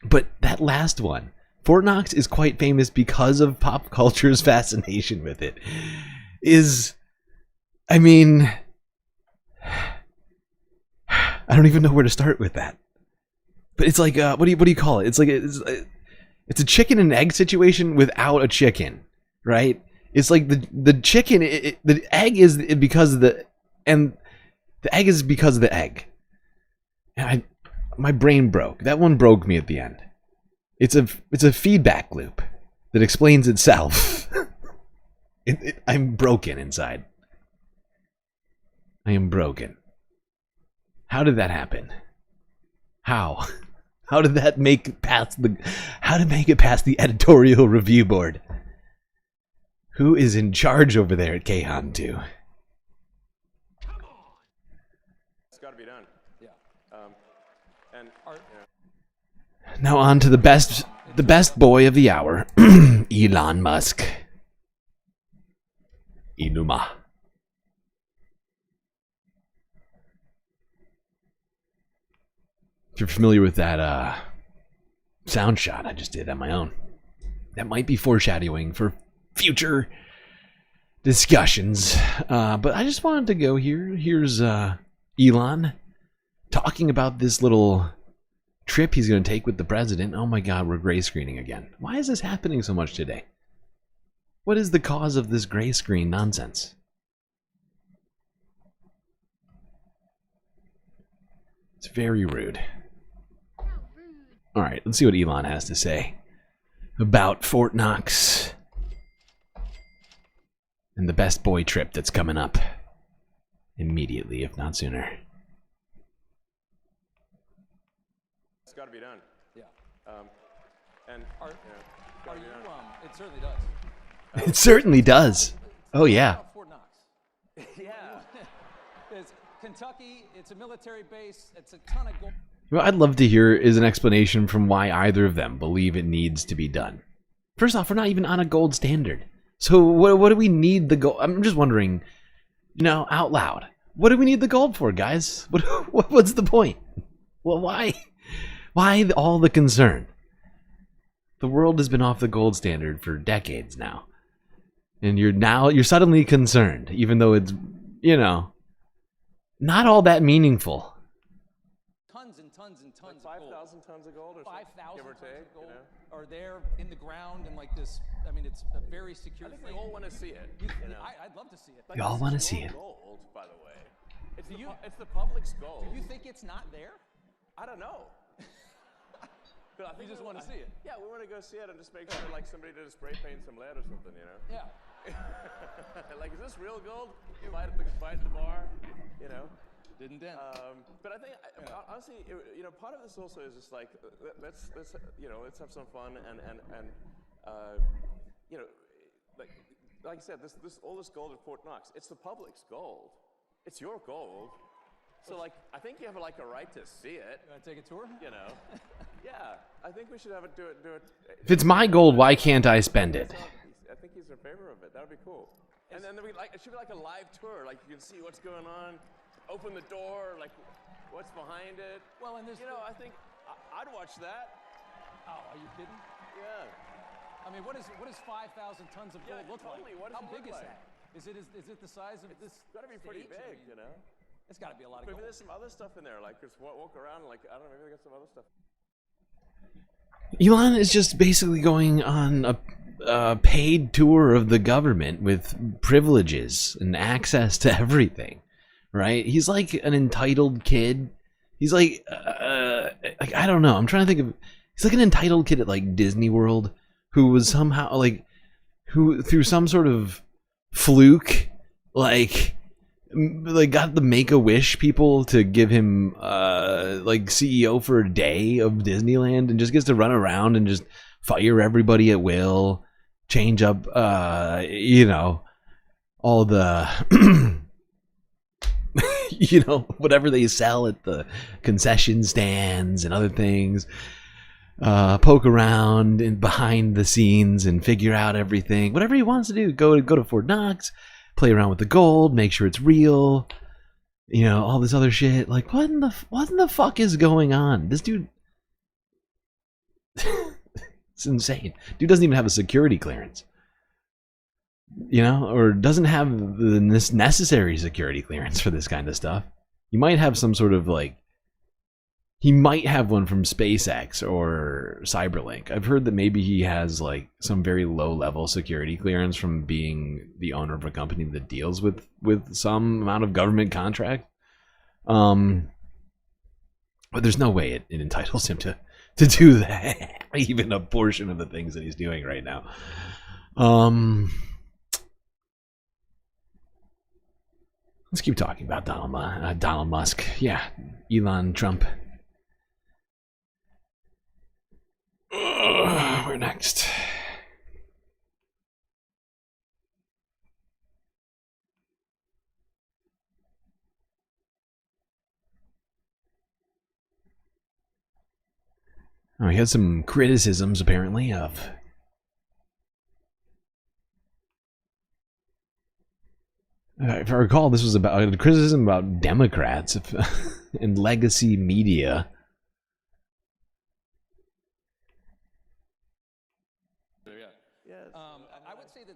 But that last one, Fort Knox is quite famous because of pop culture's fascination with it. I mean, I don't even know where to start with that. But it's like, what do you call it? It's like it's a chicken and egg situation without a chicken, right? It's like the chicken, the egg is because of the egg is because of the egg. And my brain broke. That one broke me at the end. It's a feedback loop that explains itself. I'm broken inside. I am broken. How did that happen? How? How did that make it past the editorial review board? Who is in charge over there at Kahan2? It's got to be done. Yeah. Now on to the best boy of the hour, Elon Musk. Inuma. If you're familiar with that sound shot I just did on my own, that might be foreshadowing for future discussions. But I just wanted to go here. Here's Elon talking about this little trip he's going to take with the president. Oh my god, we're gray screening again. Why is this happening so much today? What is the cause of this gray screen nonsense? It's very rude. Alright, let's see what Elon has to say about Fort Knox and the best boy trip that's coming up immediately, if not sooner. It's got to be done. Yeah. And It certainly does. It certainly does. Oh yeah. Fort Knox. Yeah. It's Kentucky. It's a military base. It's a ton of gold. What I'd love to hear is an explanation from why either of them believe it needs to be done. First off, we're not even on a gold standard. So what do we need the gold? I'm just wondering, out loud. What do we need the gold for, guys? What's the point? Well, why all the concern? The world has been off the gold standard for decades now. And you're suddenly concerned, even though it's, not all that meaningful. Tons and tons and tons like of gold. 5,000 tons of gold or 5,000 give or tons take, of gold are there in the ground and like this. I mean, it's a very secure thing. I thing. think we all want to see it. I'd love to see it. We all want to see it. Gold, by the way. It's the public's gold. Do you think it's not there? I don't know. I think we just want to see it. Yeah, we want to go see it and just make sure like somebody did a spray paint some lead or something, Yeah. Like, is this real gold? Fight at the bar, Didn't dent. But I think, honestly, part of this also is just like, let's have some fun and like I said, all this gold at Fort Knox, it's the public's gold. It's your gold. So like, I think you have like a right to see it. You want to take a tour? Yeah, I think we should have it do it. If it's my gold, why can't I spend it? I think he's in favor of it. That would be cool. And then it should be like a live tour. Like you can see what's going on. Open the door. Like what's behind it. Well, and there's. I think I'd watch that. Oh, are you kidding? Yeah. I mean, what does 5,000 tons of gold look totally. like? What does How it big look is like? that? Is it the size of this? It's got to be pretty big, It's got to be a lot of gold. Maybe there's some other stuff in there. Like just walk around. Like I don't know. Maybe they got some other stuff. Elon is just basically going on a paid tour of the government with privileges and access to everything, right? He's like an entitled kid. He's like I don't know. I'm trying to think of. He's like an entitled kid at like Disney World who was somehow who through some sort of fluke got the Make-A-Wish people to give him CEO for a day of Disneyland and just gets to run around and just fire everybody at will, change up all the whatever they sell at the concession stands and other things, poke around and behind the scenes and figure out everything, whatever he wants to do. Go to Fort Knox, play around with the gold, make sure it's real, all this other shit. Like, what in the fuck is going on? This dude, it's insane. Dude doesn't even have a security clearance, or doesn't have the necessary security clearance for this kind of stuff. You might have some sort of he might have one from SpaceX or Cyberlink. I've heard that maybe he has some very low level security clearance from being the owner of a company that deals with some amount of government contract. But there's no way it entitles him to do that, even a portion of the things that he's doing right now. Let's keep talking about Donald Musk. Yeah, Elon Trump. Where next? Oh, he had some criticisms apparently of if I recall, this was about a criticism about Democrats and legacy media. I would say that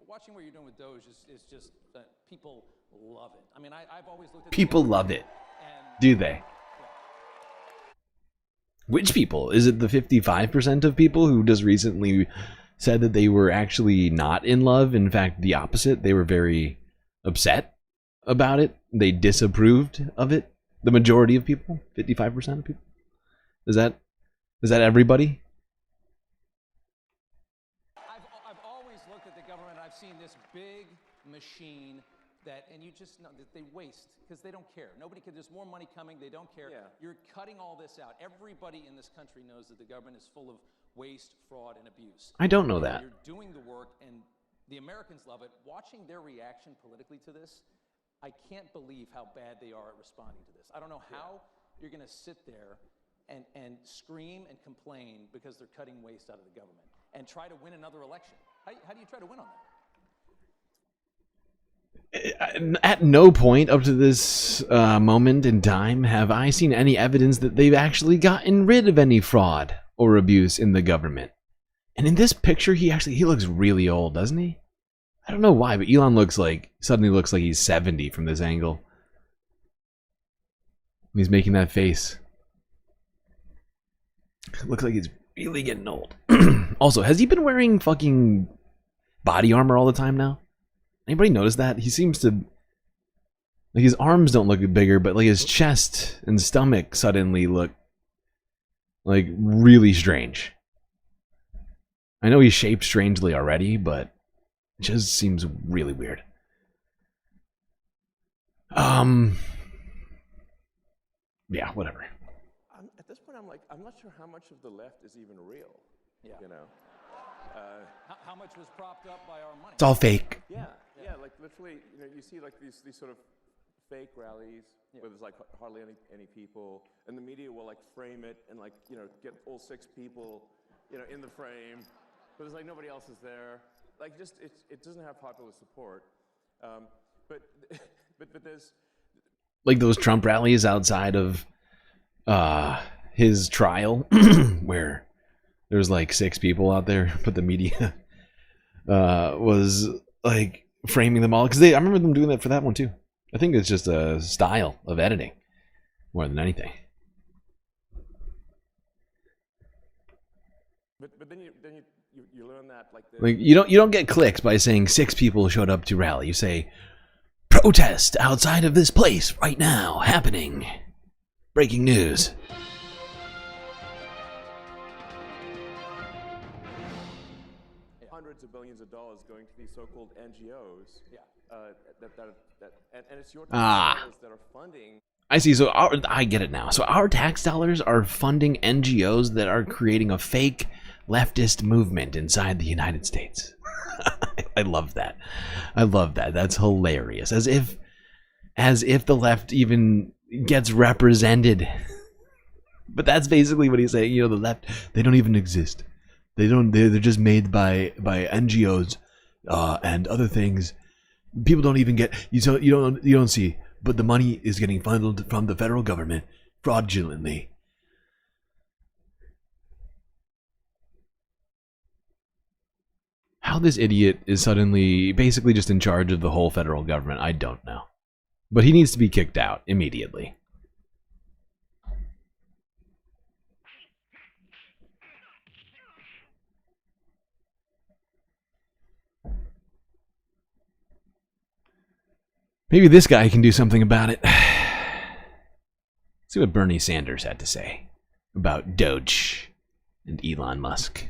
watching what you're doing with DOGE is just people love it. I mean, I've always looked at people love it. Do they? Which people? Is it the 55% of people who just recently said that they were actually not in love? In fact, the opposite. They were very upset about it. They disapproved of it. The majority of people, 55% of people. Is that everybody? I've always looked at the government. I've seen this big machine and you just know that they waste because they don't care. There's more money coming. They don't care. Yeah. You're cutting all this out. Everybody in this country knows that the government is full of waste, fraud, and abuse. I don't know that. You're doing the work, and the Americans love it. Watching their reaction politically to this, I can't believe how bad they are at responding to this. I don't know how you're going to sit there and scream and complain because they're cutting waste out of the government and try to win another election. How do you try to win on that? At no point up to this moment in time have I seen any evidence that they've actually gotten rid of any fraud or abuse in the government. And in this picture, he looks really old, doesn't he? I don't know why, but Elon suddenly looks like he's 70 from this angle. He's making that face. Looks like he's really getting old. Also, has he been wearing fucking body armor all the time now? Anybody notice that? He seems to... Like, his arms don't look bigger, but like his chest and stomach suddenly look like really strange. I know he's shaped strangely already, but it just seems really weird. Yeah, whatever. At this point, I'm not sure how much of the left is even real. Yeah. You know. How much was propped up by our money? It's all fake. Yeah, like literally, you see like these sort of fake rallies where there's like hardly any people, and the media will like frame it and like get all 6 people, in the frame, but there's like nobody else is there. Like just it doesn't have popular support, but there's like those Trump rallies outside of his trial where there's like 6 people out there, but the media was like framing them all because I remember them doing that for that one too. I think it's just a style of editing more than anything. But then you learn that like you don't get clicks by saying 6 people showed up to rally. You say protest outside of this place right now happening. Breaking news. Hundreds of billions of dollars going to these so-called NGOs. Yeah. And it's your tax dollars that are funding. I see. So I get it now. So our tax dollars are funding NGOs that are creating a fake leftist movement inside the United States. I love that. I love that. That's hilarious. As if the left even gets represented. But that's basically what he's saying. The left, they don't even exist. They're just made by NGOs and other things. People don't even get you don't see, but the money is getting funneled from the federal government fraudulently. How this idiot is suddenly basically just in charge of the whole federal government, I don't know. But he needs to be kicked out immediately. Maybe this guy can do something about it. Let's see what Bernie Sanders had to say about DOGE and Elon Musk.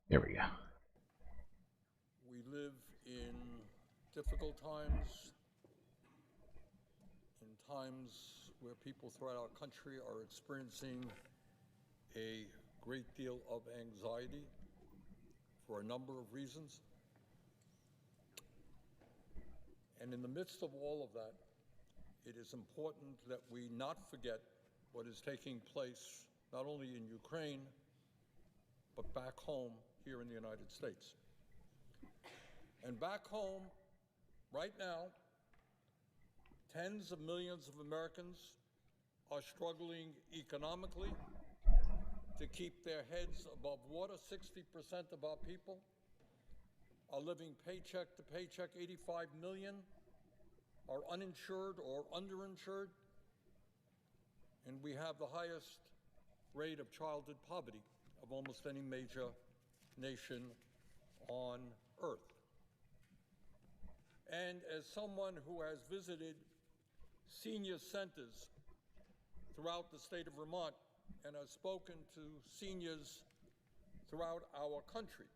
There we go. We live in difficult times, in times where people throughout our country are experiencing a great deal of anxiety for a number of reasons. And in the midst of all of that, it is important that we not forget what is taking place not only in Ukraine, but back home here in the United States. And back home, right now, tens of millions of Americans are struggling economically to keep their heads above water. 60% of our people are living paycheck to paycheck. 85 million are uninsured or underinsured. And we have the highest rate of childhood poverty of almost any major nation on earth. And as someone who has visited senior centers throughout the state of Vermont, and have spoken to seniors throughout our country,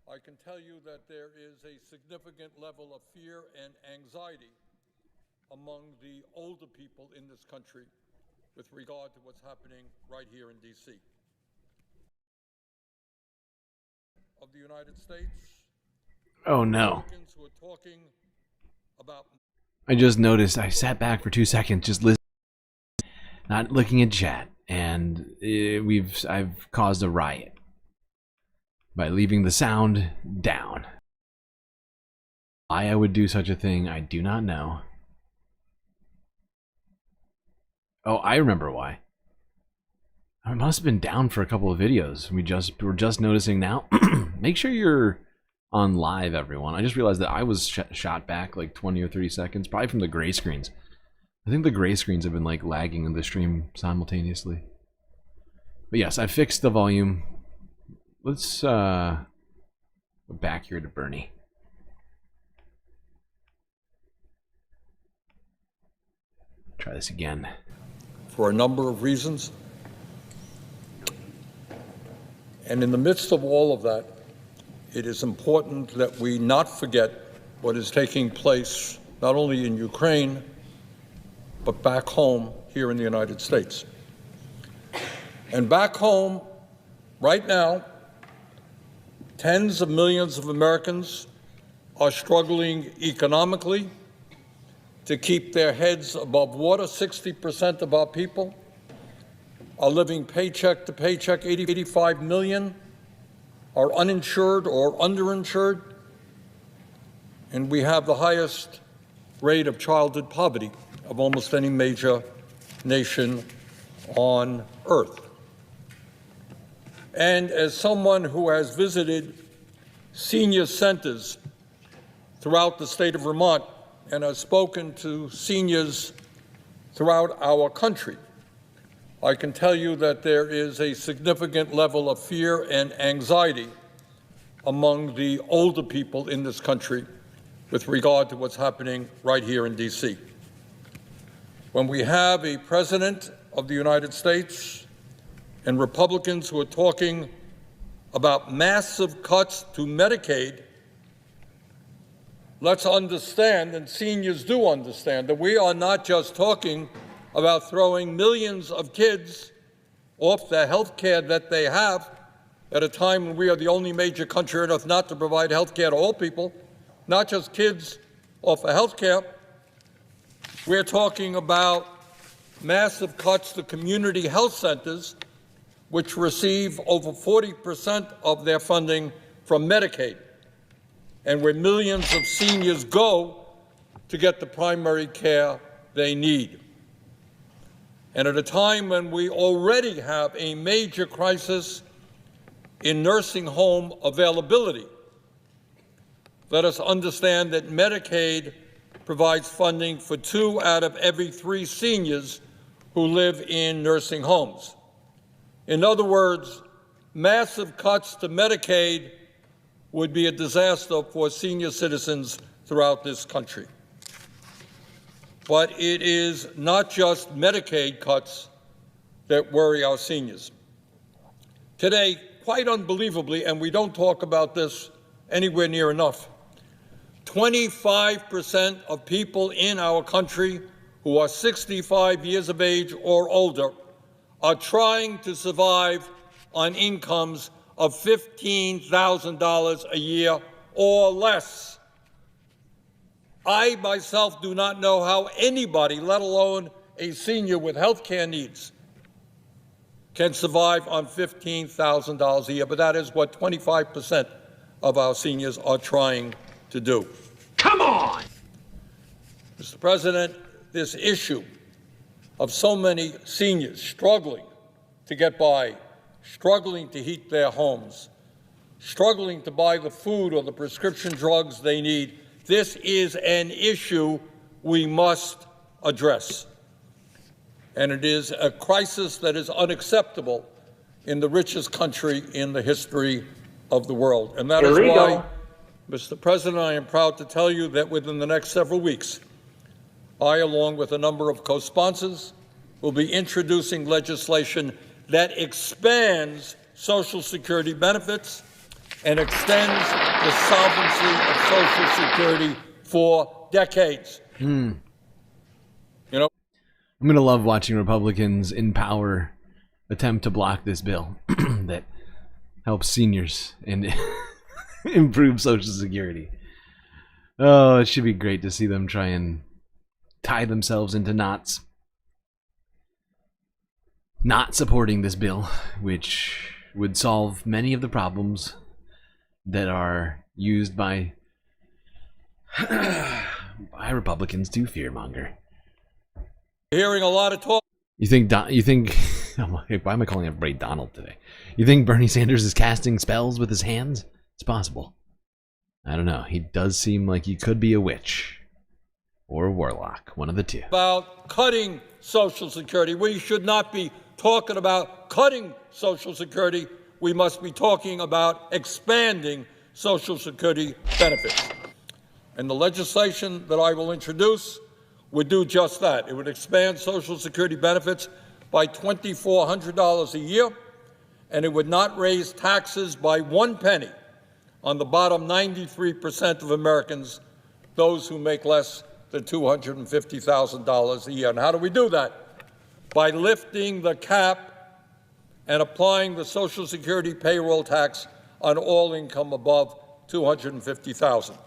I can tell you that there is a significant level of fear and anxiety among the older people in this country with regard to what's happening right here in D.C. Of the United States. Oh no. Who are talking about I just noticed, I sat back for 2 seconds just listening, not looking at chat, and I've caused a riot by leaving the sound down. Why I would do such a thing, I do not know. Oh, I remember why. I must have been down for a couple of videos. We're just noticing now. Make sure you're on live, everyone. I just realized that I was shot back like 20 or 30 seconds, probably from the gray screens. I think the gray screens have been like lagging in the stream simultaneously. But yes, I fixed the volume. Let's go back here to Bernie. Try this again. For a number of reasons. And in the midst of all of that, it is important that we not forget what is taking place not only in Ukraine, but back home here in the United States. And back home, right now, tens of millions of Americans are struggling economically to keep their heads above water. 60% of our people are living paycheck to paycheck. 85 million are uninsured or underinsured. And we have the highest rate of childhood poverty of almost any major nation on earth. And as someone who has visited senior centers throughout the state of Vermont and has spoken to seniors throughout our country, I can tell you that there is a significant level of fear and anxiety among the older people in this country with regard to what's happening right here in D.C. When we have a president of the United States and Republicans who are talking about massive cuts to Medicaid, let's understand, and seniors do understand, that we are not just talking about throwing millions of kids off the health care that they have at a time when we are the only major country on earth not to provide health care to all people, not just kids off of health care. We're talking about massive cuts to community health centers, which receive over 40% of their funding from Medicaid, and where millions of seniors go to get the primary care they need. And at a time when we already have a major crisis in nursing home availability, let us understand that Medicaid provides funding for 2 out of every 3 seniors who live in nursing homes. In other words, massive cuts to Medicaid would be a disaster for senior citizens throughout this country. But it is not just Medicaid cuts that worry our seniors. Today, quite unbelievably, and we don't talk about this anywhere near enough, 25% of people in our country who are 65 years of age or older are trying to survive on incomes of $15,000 a year or less. I myself do not know how anybody, let alone a senior with health care needs, can survive on $15,000 a year, but that is what 25% of our seniors are trying to do. Come on! Mr. President, this issue of so many seniors struggling to get by, struggling to heat their homes, struggling to buy the food or the prescription drugs they need, this is an issue we must address. And it is a crisis that is unacceptable in the richest country in the history of the world. And that is why, Mr. President, I am proud to tell you that within the next several weeks, I, along with a number of co-sponsors will be introducing legislation that expands Social Security benefits and extends the solvency of Social Security for decades. You know, I'm going to love watching Republicans in power attempt to block this bill that helps seniors and improve Social Security. Oh, it should be great to see them try and tie themselves into knots. Not supporting this bill, which would solve many of the problems that are used by Republicans to fearmonger. Hearing a lot of talk. You think why am I calling everybody Donald today? You think Bernie Sanders is casting spells with his hands? It's possible. I don't know. He does seem like he could be a witch or a warlock, one of the two. About cutting Social Security. We should not be talking about cutting Social Security. We must be talking about expanding Social Security benefits. And the legislation that I will introduce would do just that. It would expand Social Security benefits by $2,400 a year, and it would not raise taxes by 1 penny on the bottom 93% of Americans, those who make less than $250,000 a year. And how do we do that? By lifting the cap and applying the Social Security payroll tax on all income above $250,000.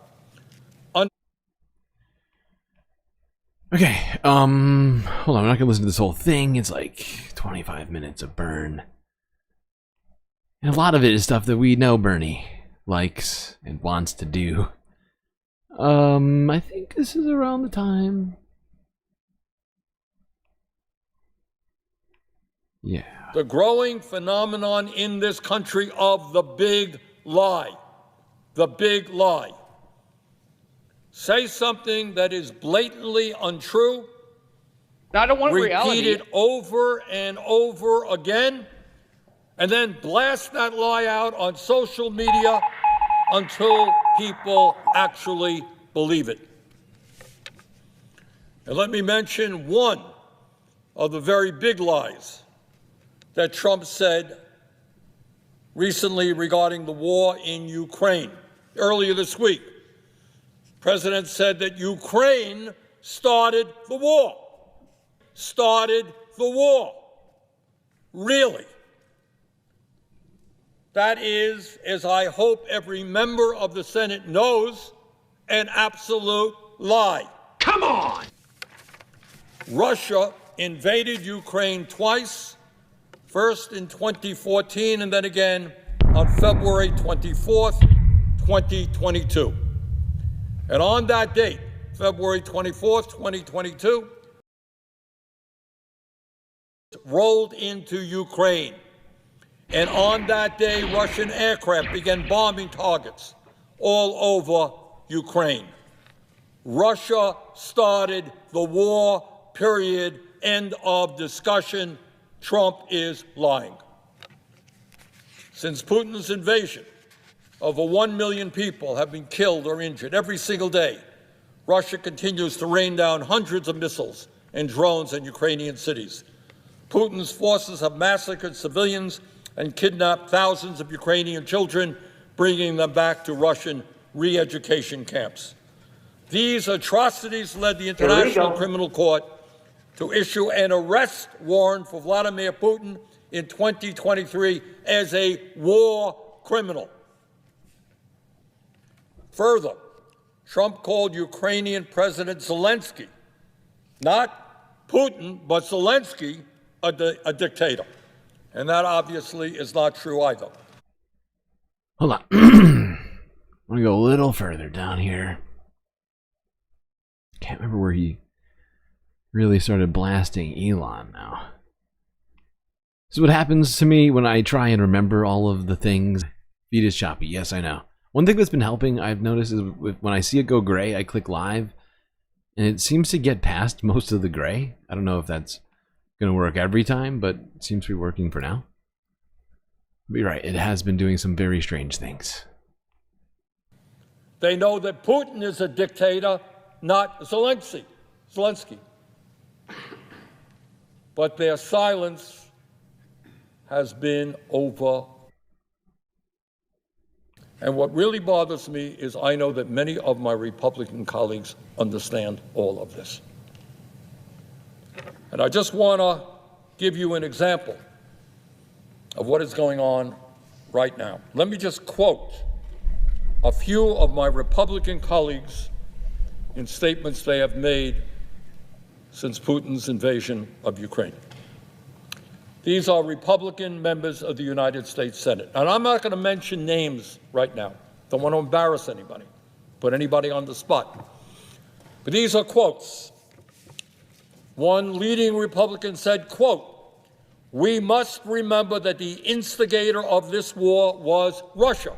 Okay, hold on, I'm not gonna listen to this whole thing. It's like 25 minutes of burn. And a lot of it is stuff that we know Bernie likes and wants to do. I think this is around the time. Yeah. The growing phenomenon in this country of the big lie. The big lie. Say something that is blatantly untrue. I don't want reality. Repeat it over and over again, and then blast that lie out on social media until people actually believe it. And let me mention one of the very big lies that Trump said recently regarding the war in Ukraine. Earlier this week, the President said that Ukraine started the war. Started the war. Really? That is, as I hope every member of the Senate knows, an absolute lie. Come on! Russia invaded Ukraine twice, first in 2014 and then again on February 24th, 2022. And on that date, February 24th, 2022, rolled into Ukraine. And on that day, Russian aircraft began bombing targets all over Ukraine. Russia started the war, period, end of discussion. Trump is lying. Since Putin's invasion, over 1 million people have been killed or injured every single day. Russia continues to rain down hundreds of missiles and drones in Ukrainian cities. Putin's forces have massacred civilians and kidnapped thousands of Ukrainian children, bringing them back to Russian re-education camps. These atrocities led the International Criminal Court to issue an arrest warrant for Vladimir Putin in 2023 as a war criminal. Further, Trump called Ukrainian President Zelensky, not Putin, but Zelensky, a dictator. And that obviously is not true either. Hold on. I'm going to go a little further down here. Can't remember where he really started blasting Elon now. This is what happens to me when I try and remember all of the things. Feed is choppy. Yes, I know. One thing that's been helping, I've noticed, is when I see it go gray, I click live, and it seems to get past most of the gray. I don't know if that's going to work every time, but it seems to be working for now. But you're right, it has been doing some very strange things. They know that Putin is a dictator, not Zelensky. but their silence has been over. And what really bothers me is I know that many of my Republican colleagues understand all of this. And I just want to give you an example of what is going on right now. Let me just quote a few of my Republican colleagues in statements they have made since Putin's invasion of Ukraine. These are Republican members of the United States Senate. And I'm not going to mention names right now. Don't want to embarrass anybody, put anybody on the spot. But these are quotes. One leading Republican said, quote, "We must remember that the instigator of this war was Russia.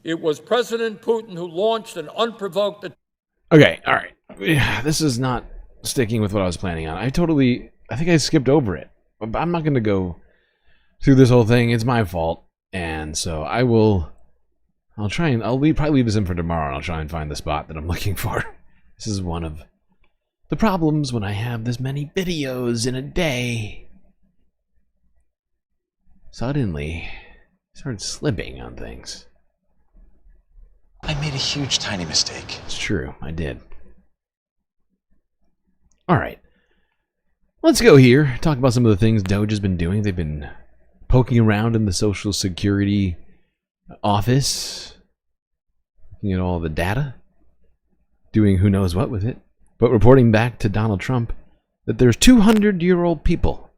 It was President Putin who launched an unprovoked attack." Okay, all right. Yeah, this is not sticking with what I was planning on. I think I skipped over it. I'm not going to go through this whole thing. It's my fault. And so I'll probably leave this in for tomorrow, and I'll try and find the spot that I'm looking for. This is one of the problems when I have this many videos in a day. Suddenly, I started slipping on things. I made a huge, tiny mistake. It's true, I did. Alright. Let's go here. Talk about some of the things DOGE has been doing. They've been poking around in the Social Security office, looking at all the data, doing who knows what with it, but reporting back to Donald Trump that there's 200-year-old people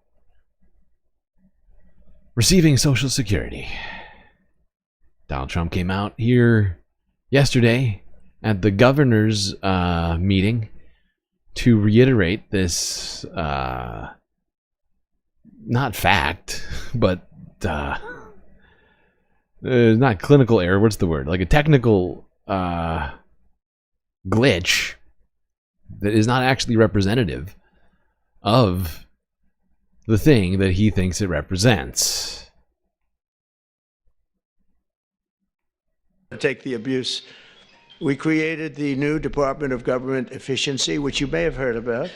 receiving Social Security. Donald Trump came out here yesterday at the governor's meeting to reiterate this, not fact, but not clinical error, what's the word? Like a technical glitch that is not actually representative of the thing that he thinks it represents. Take the abuse. We created the new Department of Government Efficiency, which you may have heard about.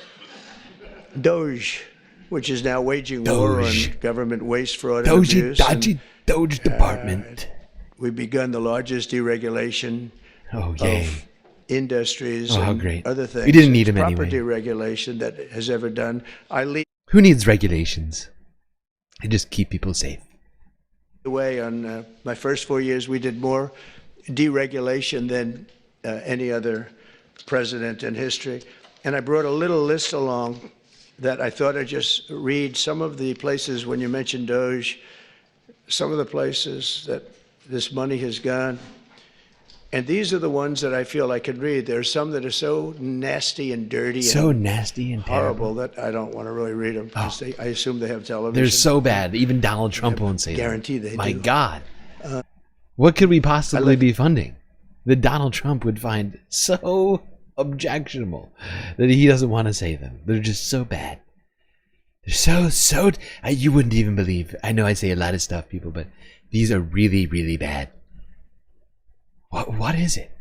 DOGE, which is now waging war on government waste, fraud, and abuse. DOGE Department. We've begun the largest deregulation of industries and other things. We didn't need him proper anyway. deregulation that has ever done. Who needs regulations? They just keep people safe. Way on my first 4 years, we did more deregulation than any other president in history. And I brought a little list along that I thought I'd just read some of the places when you mentioned DOGE, some of the places that this money has gone. And these are the ones that I feel I could read. There are some that are so nasty and dirty and horrible that I don't want to really read them. I assume they have television. They're so bad. Even Donald Trump won't say guarantee them. they My do. God. What could we possibly be funding that Donald Trump would find so objectionable that he doesn't want to say them? They're just so bad. They're so you wouldn't even believe. I know I say a lot of stuff, people, but these are really, really bad. What is it?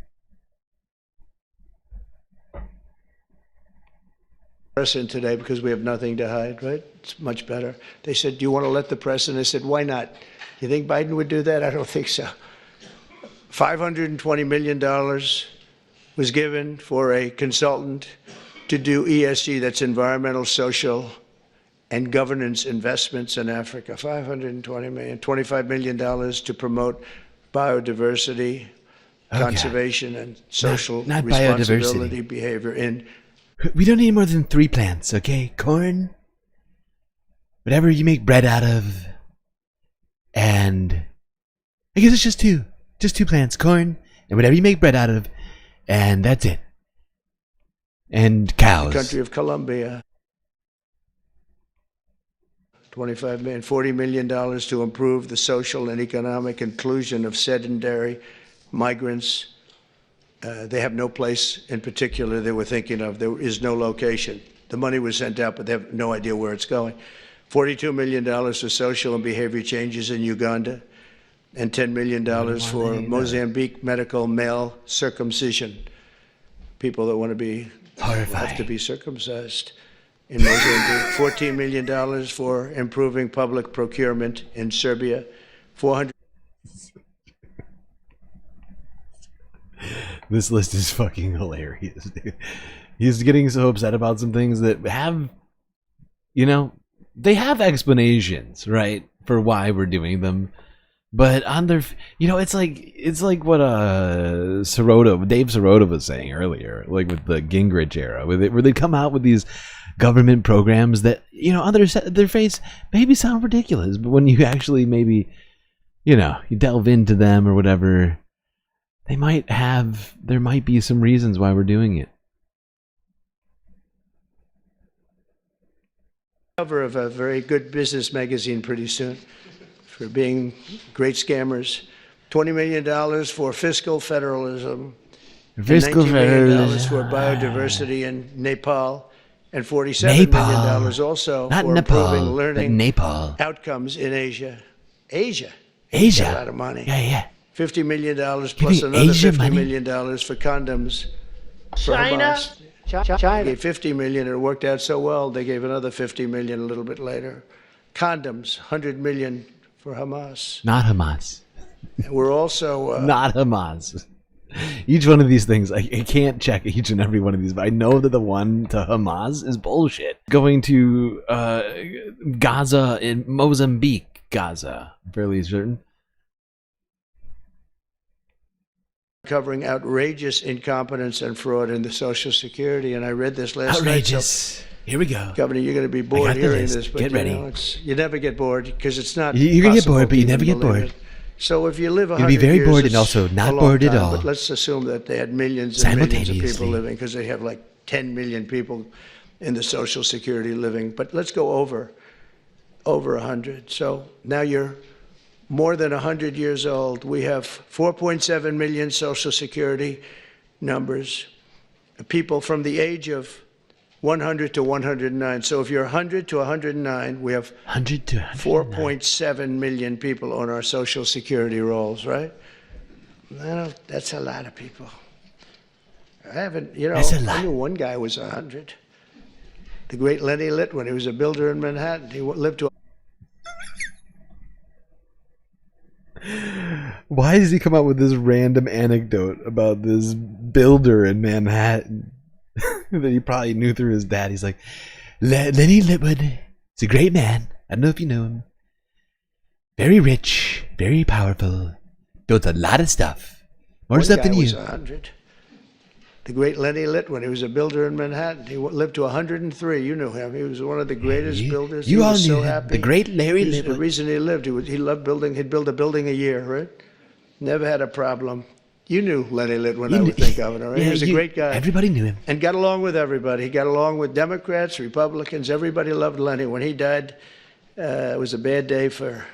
President today because we have nothing to hide, right? It's much better. They said, "Do you want to let the president?" I said, "Why not?" You think Biden would do that? I don't think so. $520 million was given for a consultant to do ESG, that's environmental, social, and governance investments in Africa. $520 million. $25 million to promote biodiversity, conservation, and social not responsibility biodiversity. Behavior. We don't need more than 3 plants, okay? Corn, whatever you make bread out of, and I guess it's just 2 plants, corn, and whatever you make bread out of, and that's it. And cows. The country of Colombia. $25 million, $40 million to improve the social and economic inclusion of sedentary migrants. They have no place in particular they were thinking of. There is no location. The money was sent out, but they have no idea where it's going. $42 million for social and behavior changes in Uganda, and $10 million for Mozambique medical male circumcision. People that want to be have to be circumcised. in Mozambique, $14 million for improving public procurement in Serbia, 400. This list is fucking hilarious, dude. He's getting so upset about some things that have, you know, they have explanations, right, for why we're doing them. But on their, you know, it's like what Dave Sirota was saying earlier, like with the Gingrich era, where they come out with these government programs that, you know, on their face maybe sound ridiculous, but when you actually maybe, you know, you delve into them or whatever, there might be some reasons why we're doing it. Cover of a very good business magazine pretty soon for being great scammers. $20 million for fiscal federalism. Fiscal $19 million federalism. for biodiversity in Nepal. And $47 million also Not for Nepal, improving but learning Nepal. outcomes in Asia. Asia. Asia. Got a lot of money. Yeah. $50 million plus Giving another Asia $50 money? million for condoms. For China. Hamas. China gave $50 million. It worked out so well, they gave another $50 million a little bit later. Condoms, $100 million for Hamas. Not Hamas. And we're also Not Hamas. Each one of these things, I can't check each and every one of these, but I know that the one to Hamas is bullshit. Going to Gaza in Mozambique, Gaza, I'm fairly certain. covering outrageous incompetence and fraud in the Social Security. And I read this last night. Outrageous. So, here we go. Governor, you're going to be I bored got the hearing list. this, but Get ready. You know, you never get bored because it's not. You're going to get bored, but you possible never to get believe bored. it. So if you live 100 You'll be very years, bored and it's also not a long bored at time, all. But let's assume that they had millions and millions of people Simultaneously. living because they have like 10 million people in the Social Security living. But let's go over 100. So now you're more than 100 years old. We have 4.7 million Social Security numbers, people from the age of 100 to 109. So if you're 100 to 109, we have 100 to 4.7 million people on our Social Security rolls, right? That's a lot of people. I haven't, you know, That's a lot. I knew one guy was 100. The great Lenny Litwin, he was a builder in Manhattan. He lived to. Why does he come up with this random anecdote about this builder in Manhattan that he probably knew through his dad? He's like, Lenny Litwood, he's a great man. I don't know if you know him. Very rich, very powerful, built a lot of stuff. More One stuff guy than you. was 100. The great Lenny Litwin, he was a builder in Manhattan. He lived to 103. You knew him. He was one of the greatest builders. You he all was knew so him. happy. The great Larry The Litwin. reason he lived, he loved building. He'd build a building a year, right? Never had a problem. You knew Lenny Litwin, I would think, Governor. Right? Yeah, he was a great guy. Everybody knew him. And got along with everybody. He got along with Democrats, Republicans. Everybody loved Lenny. When he died, it was a bad day for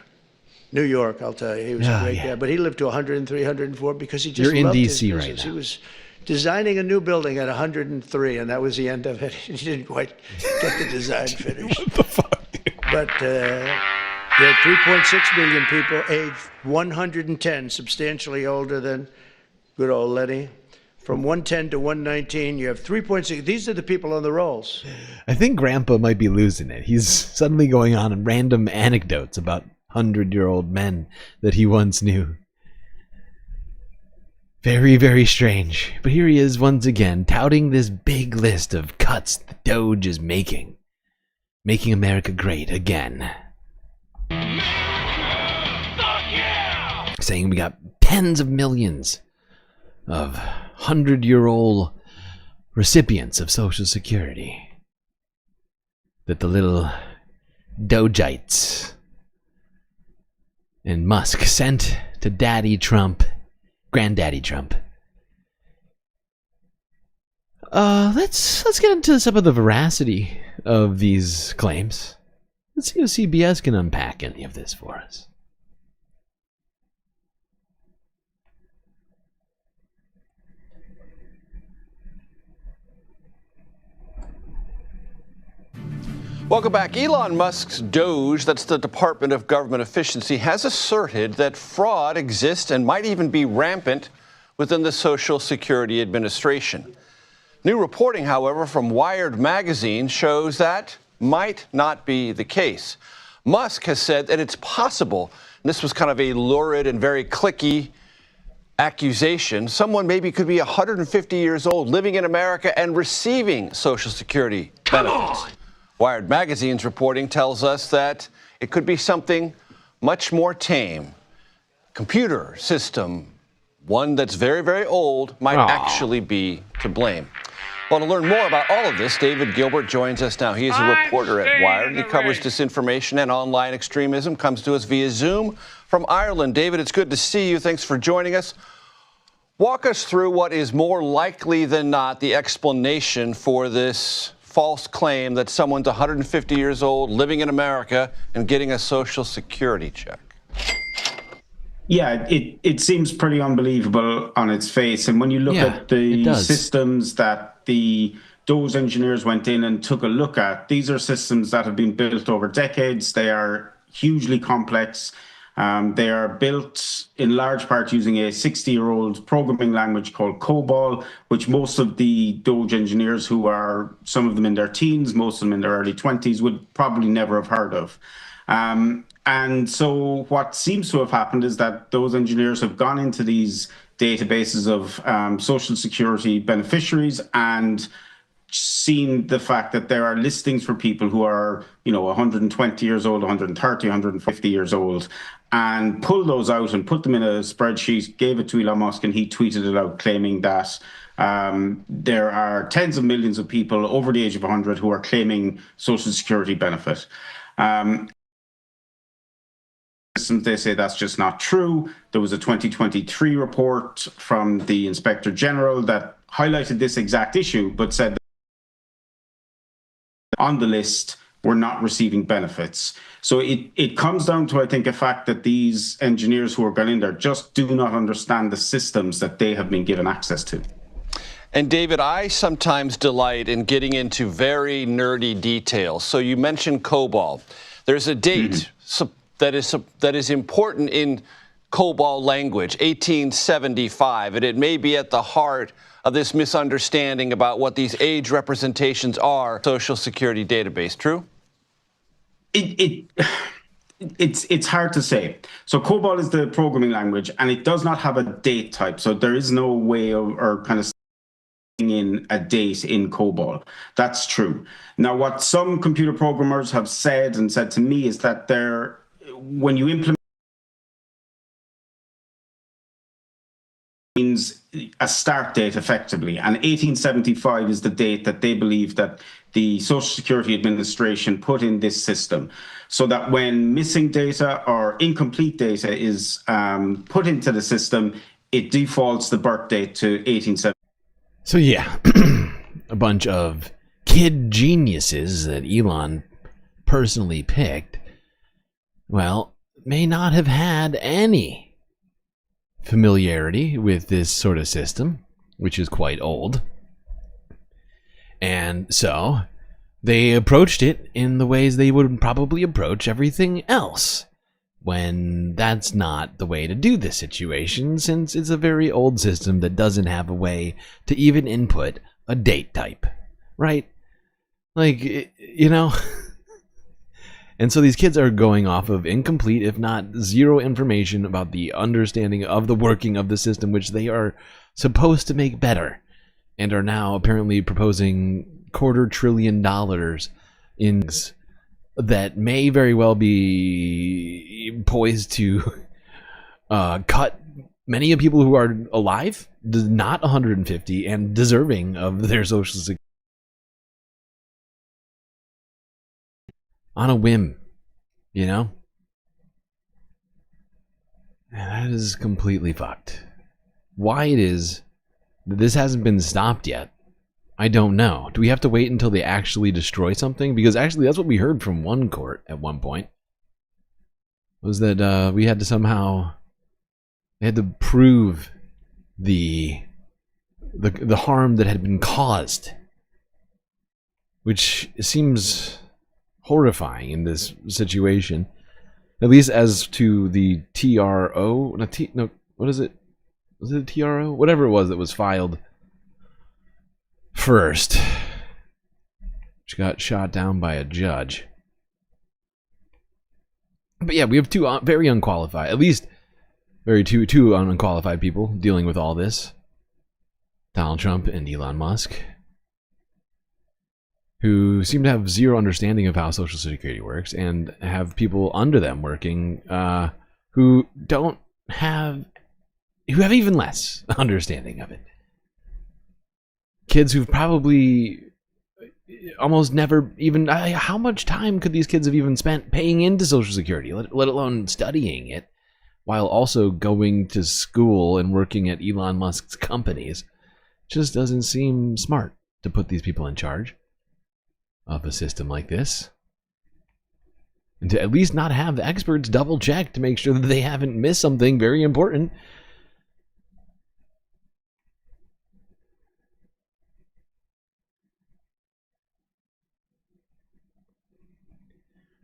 New York, I'll tell you. He was a great guy. But he lived to 103, 104 because he just You're in loved his D.C. right business. now. He was designing a new building at 103, and that was the end of it. He didn't quite get the design finished. What the fuck? But there are 3.6 million people aged 110, substantially older than good old Lenny. From 110 to 119, you have 3.6. These are the people on the rolls. I think Grandpa might be losing it. He's suddenly going on random anecdotes about 100-year-old men that he once knew. Very, very strange. But here he is once again, touting this big list of cuts the DOGE is making. Making America great again. Saying we got tens of millions of 100-year-old recipients of Social Security. That the little DOGeites and Musk sent to Daddy Trump, Granddaddy Trump. Let's get into some of the veracity of these claims. Let's see if CBS can unpack any of this for us. Welcome back. Elon Musk's DOGE, that's the Department of Government Efficiency, has asserted that fraud exists and might even be rampant within the Social Security Administration. New reporting, however, from Wired magazine shows that might not be the case. Musk has said that it's possible, and this was kind of a lurid and very cliquey accusation, someone maybe could be 150 years old, living in America and receiving Social Security benefits. Wired magazine's reporting tells us that it could be something much more tame. Computer system, one that's very, very old, might actually be to blame. Well, to learn more about all of this, David Gilbert joins us now. He is a reporter at Wired. He covers disinformation and online extremism, comes to us via Zoom from Ireland. David, it's good to see you. Thanks for joining us. Walk us through what is more likely than not the explanation for this false claim that someone's 150 years old, living in America, and getting a Social Security check. Yeah, it seems pretty unbelievable on its face. And when you look at the systems that the DOGE engineers went in and took a look at, these are systems that have been built over decades. They are hugely complex. They are built in large part using a 60-year-old programming language called COBOL, which most of the DOGE engineers, who are some of them in their teens, most of them in their early 20s, would probably never have heard of. And so what seems to have happened is that those engineers have gone into these databases of Social Security beneficiaries and seen the fact that there are listings for people who are, 120 years old, 130, 150 years old, and pulled those out and put them in a spreadsheet, gave it to Elon Musk, and he tweeted it out claiming that there are tens of millions of people over the age of 100 who are claiming Social Security benefit. They say that's just not true. There was a 2023 report from the Inspector General that highlighted this exact issue, but said that on the list were not receiving benefits. So it comes down to, I think, a fact that these engineers who are going in there just do not understand the systems that they have been given access to. And David, I sometimes delight in getting into very nerdy details. So you mentioned COBOL. There's a date that is important in COBOL language, 1875, and it may be at the heart of this misunderstanding about what these age representations are. Social Security database, true? It's hard to say. So COBOL is the programming language, and it does not have a date type. So there is no way of or kind of in a date in COBOL. That's true. Now, what some computer programmers have said to me is that when you implement means a start date effectively, and 1875 is the date that they believe that the Social Security Administration put in this system, so that when missing data or incomplete data is put into the system, it defaults the birth date to 1875. So yeah, a bunch of kid geniuses that Elon personally picked, well, may not have had any familiarity with this sort of system, which is quite old. And so they approached it in the ways they would probably approach everything else, when that's not the way to do this situation, since it's a very old system that doesn't have a way to even input a date type, right? Like, And so these kids are going off of incomplete, if not zero information about the understanding of the working of the system, which they are supposed to make better, and are now apparently proposing $250 billion in that may very well be poised to cut many of people who are alive, not 150, and deserving of their Social Security. On a whim, That is completely fucked. Why it is that this hasn't been stopped yet, I don't know. Do we have to wait until they actually destroy something? Because actually that's what we heard from one court at one point. Was that we had to somehow... They had to prove the harm that had been caused. Which seems horrifying in this situation. At least as to the TRO. What is it? Was it a TRO? Whatever it was that was filed first. She got shot down by a judge. But yeah, we have two very unqualified, at least two unqualified people dealing with all this. Donald Trump and Elon Musk, who seem to have zero understanding of how Social Security works, and have people under them working who have even less understanding of it. Kids who've probably almost never even... how much time could these kids have even spent paying into Social Security, let alone studying it, while also going to school and working at Elon Musk's companies? Just doesn't seem smart to put these people in charge of a system like this. And to at least not have the experts double check to make sure that they haven't missed something very important.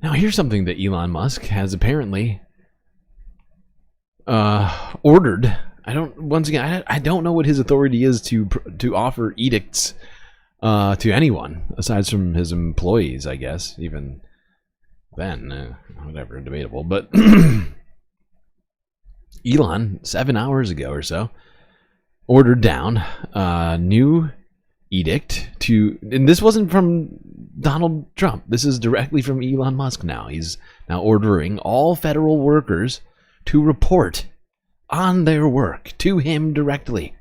Now here's something that Elon Musk has apparently ordered. I don't know what his authority is to offer edicts to anyone aside from his employees, I guess. Even then, whatever, debatable. But Elon, 7 hours ago or so, ordered down a new edict to, and this wasn't from Donald Trump. This is directly from Elon Musk now. He's now ordering all federal workers to report on their work to him directly,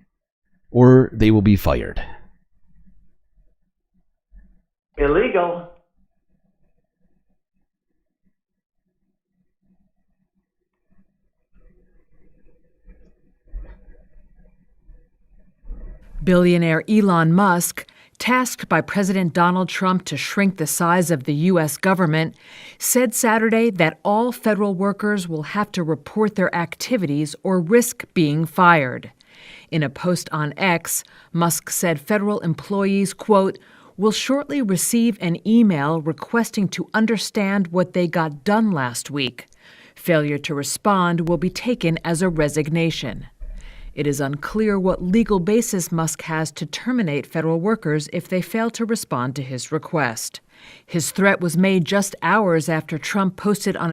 or they will be fired. Illegal. Billionaire Elon Musk, tasked by President Donald Trump to shrink the size of the U.S. government, said Saturday that all federal workers will have to report their activities or risk being fired. In a post on X, Musk said federal employees, quote, will shortly receive an email requesting to understand what they got done last week. Failure to respond will be taken as a resignation. It is unclear what legal basis Musk has to terminate federal workers if they fail to respond to his request. His threat was made just hours after Trump posted on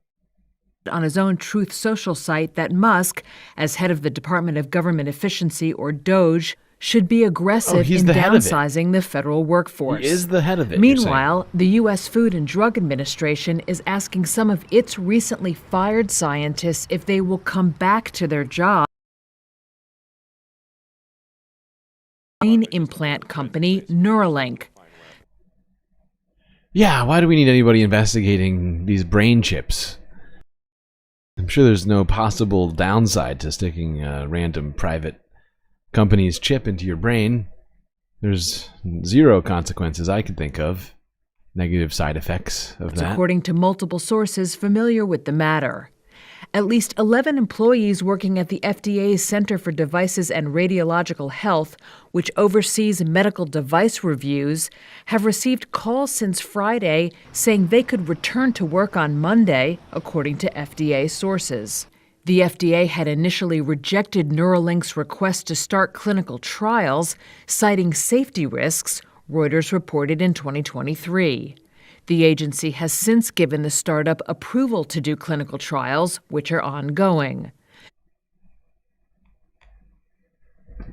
his own Truth Social site that Musk, as head of the Department of Government Efficiency, or DOGE, should be aggressive in downsizing the federal workforce. He is the head of it. Meanwhile, the U.S. Food and Drug Administration is asking some of its recently fired scientists if they will come back to their jobs. Brain implant company Neuralink. Yeah, why do we need anybody investigating these brain chips? I'm sure there's no possible downside to sticking a random private company's chip into your brain. There's zero consequences I can think of. Negative side effects of that. According to multiple sources familiar with the matter. At least 11 employees working at the FDA's Center for Devices and Radiological Health, which oversees medical device reviews, have received calls since Friday saying they could return to work on Monday, according to FDA sources. The FDA had initially rejected Neuralink's request to start clinical trials, citing safety risks, Reuters reported in 2023. The agency has since given the startup approval to do clinical trials, which are ongoing.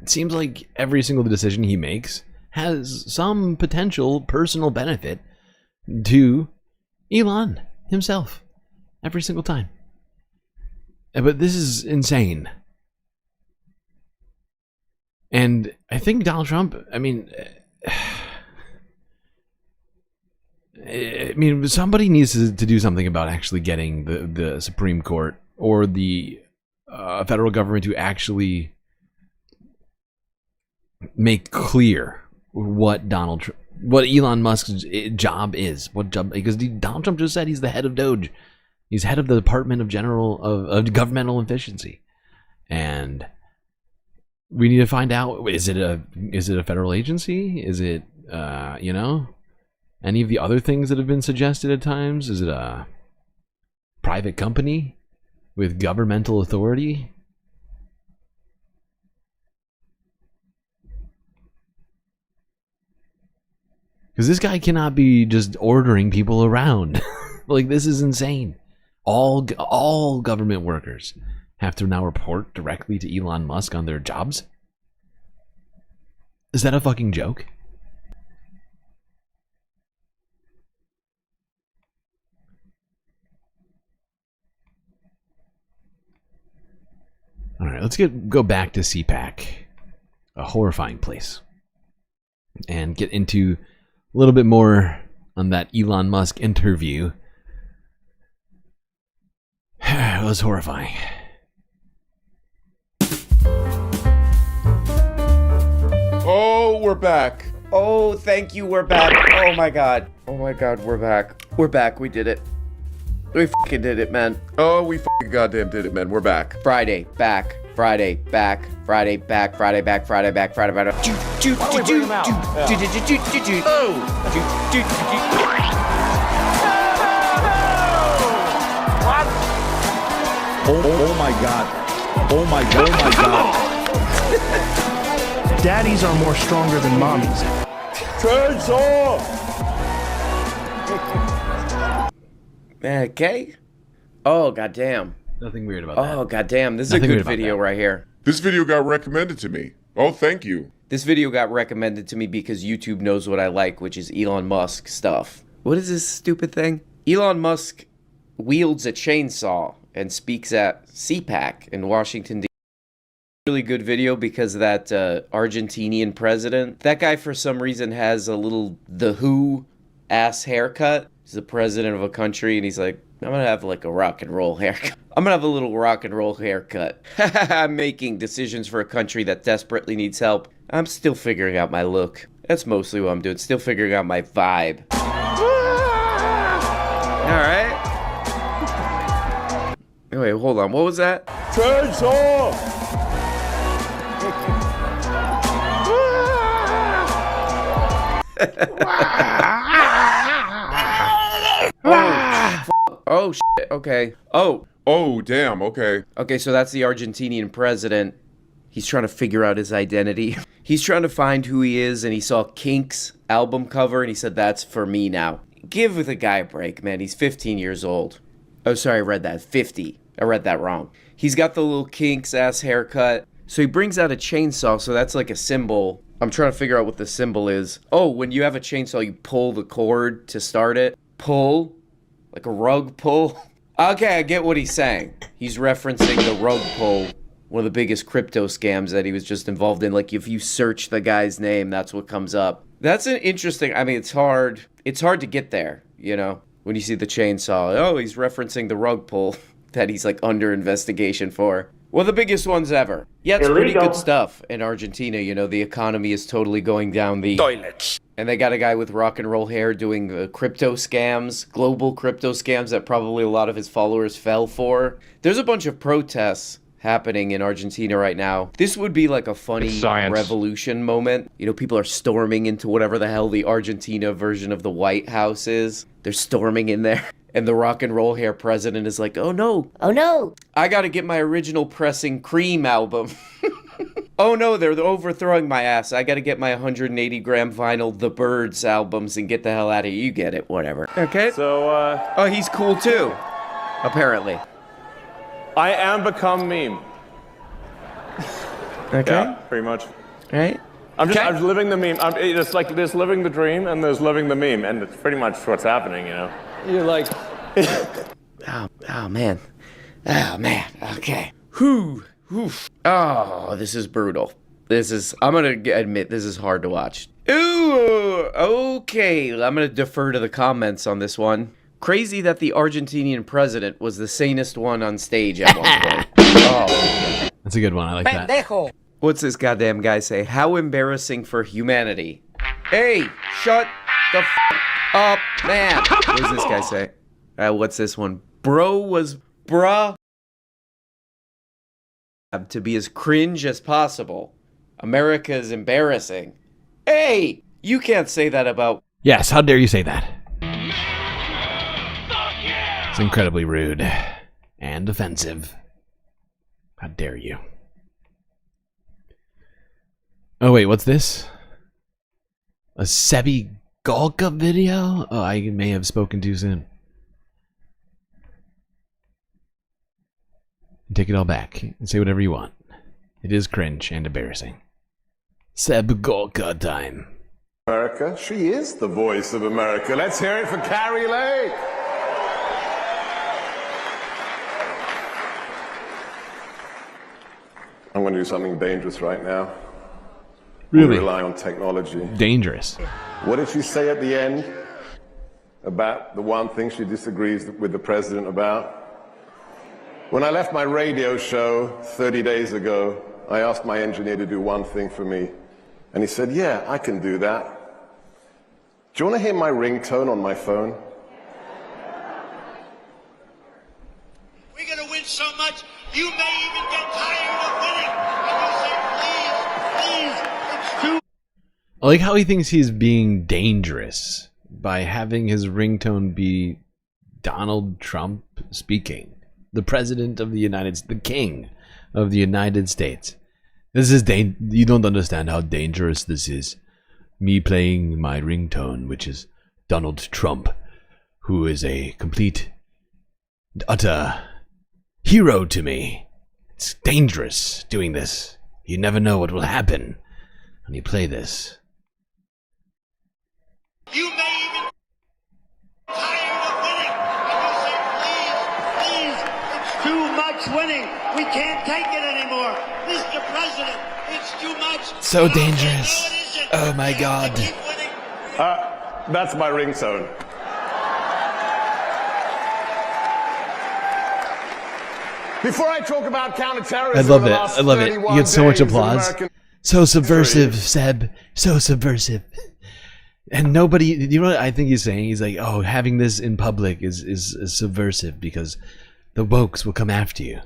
It seems like every single decision he makes has some potential personal benefit to Elon himself. Every single time. But this is insane. And I think Donald Trump, somebody needs to do something about actually getting the Supreme Court or the federal government to actually make clear what Elon Musk's job is. Because Donald Trump just said he's the head of DOGE. He's head of the Department of Governmental Efficiency, and we need to find out: is it a federal agency? Is it any of the other things that have been suggested at times? Is it a private company with governmental authority? Because this guy cannot be just ordering people around. Like, this is insane. All government workers have to now report directly to Elon Musk on their jobs? Is that a fucking joke? Alright, let's go back to CPAC. A horrifying place. And get into a little bit more on that Elon Musk interview. It was horrifying. Oh, we're back. Oh, thank you, we're back. Oh my god. Oh my god, we're back. We're back, we did it. We fucking did it, man. Oh, we fucking goddamn did it, man. We're back. Friday, back. Friday, back. Friday, back. Friday, back. Friday, back. Friday, back. Oh my god. Oh my god. Oh my god. Daddies are more stronger than mommies. Turns off! Okay. Oh, goddamn. Nothing weird about that. Oh, goddamn. This is a good video right here. This video got recommended to me. Oh, thank you. This video got recommended to me because YouTube knows what I like, which is Elon Musk stuff. What is this stupid thing? Elon Musk wields a chainsaw and speaks at CPAC in Washington, D.C. Really good video because that Argentinian president, that guy for some reason has a little The Who ass haircut. He's the president of a country and he's like, I'm gonna have like a rock and roll haircut. I'm gonna have a little rock and roll haircut. I'm making decisions for a country that desperately needs help. I'm still figuring out my look. That's mostly what I'm doing. Still figuring out my vibe. Alright. Wait, hold on. What was that? Turns off! Oh, shit. Okay. Oh, damn. Okay. Okay, so that's the Argentinian president. He's trying to figure out his identity. He's trying to find who he is, and he saw Kink's album cover, and he said, that's for me now. Give the guy a break, man. He's 15 years old. Oh, sorry, I read that. 50. I read that wrong. He's got the little Kink's ass haircut. So he brings out a chainsaw, so that's like a symbol. I'm trying to figure out what the symbol is. Oh, when you have a chainsaw, you pull the cord to start it. Pull. Like a rug pull. Okay, I get what he's saying. He's referencing the rug pull. One of the biggest crypto scams that he was just involved in. Like, if you search the guy's name, that's what comes up. That's an interesting... I mean, it's hard to get there, you know? When you see the chainsaw. Oh, he's referencing the rug pull that he's, like, under investigation for. Well, the biggest ones ever. Yeah, it's pretty good stuff in Argentina. You know, the economy is totally going down the... toilets. And they got a guy with rock and roll hair doing crypto scams, global crypto scams that probably a lot of his followers fell for. There's a bunch of protests happening in Argentina right now. This would be like a funny revolution moment. You know, people are storming into whatever the hell the Argentina version of the White House is. They're storming in there. And the rock and roll hair president is like, oh no. Oh no. I gotta get my original Pressing Cream album. Oh no, they're overthrowing my ass. I gotta get my 180 gram vinyl The Birds albums and get the hell out of here. You get it, whatever. Okay? So, oh, he's cool too. Apparently. I am become meme. Okay. Yeah, pretty much. Right? I'm living the meme. It's like there's living the dream and there's living the meme. And it's pretty much what's happening, you know? You're like... oh, man. Oh, man. Okay. Whew. Oof. Oh, this is brutal. I'm gonna admit, this is hard to watch. Ooh, okay. I'm gonna defer to the comments on this one. Crazy that the Argentinian president was the sanest one on stage at one point. Oh. That's a good one. I like that. What's this goddamn guy say? How embarrassing for humanity. Hey, shut the f up, man. What does this guy say? What's this one? Bruh. To be as cringe as possible. America is embarrassing. Hey, you can't say that about... Yes, how dare you say that? It's incredibly rude and offensive. How dare you? Oh wait, what's this? A Sebi Golka video? Oh, I may have spoken too soon. Take it all back and say whatever you want. It is cringe and embarrassing. Seb Golka time. America. She is the voice of America. Let's hear it for Carrie Lake. I'm going to do something dangerous right now. Really? We rely on technology. Dangerous. What did she say at the end about the one thing she disagrees with the president about? When I left my radio show 30 days ago, I asked my engineer to do one thing for me. And he said, yeah, I can do that. Do you want to hear my ringtone on my phone? We're going to win so much, you may even get tired of winning. And you say, please, it's too... I like how he thinks he's being dangerous by having his ringtone be Donald Trump speaking. The president of the United States, the king of the United States. This is you don't understand how dangerous this is. Me playing my ringtone, which is Donald Trump, who is a complete, utter hero to me. It's dangerous doing this. You never know what will happen when you play this. You may even get tired of winning. And you say, please, it's too much winning. We can't take it anymore. Mr. President, it's too much. So dangerous. Oh my God. That's my ringtone. Before I talk about counterterrorism, I love it. I love it. You get so much applause. So subversive, Seb. So subversive. And nobody, you know what I think he's saying? He's like, oh, having this in public is subversive because the wokes will come after you.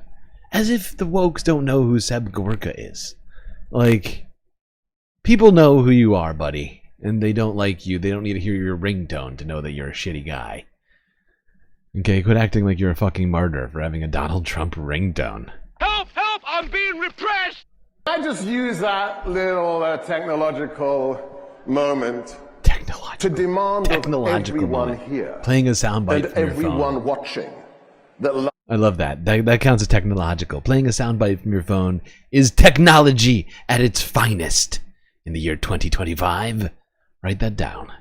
As if the wokes don't know who Seb Gorka is. Like, people know who you are, buddy. And they don't like you. They don't need to hear your ringtone to know that you're a shitty guy. Okay, quit acting like you're a fucking martyr for having a Donald Trump ringtone. Help! Help! I'm being repressed! I just use that little technological moment to demand of everyone here playing a soundbite and from your everyone phone. watching that I love that. That counts as technological. Playing a soundbite from your phone is technology at its finest in the year 2025. Write that down.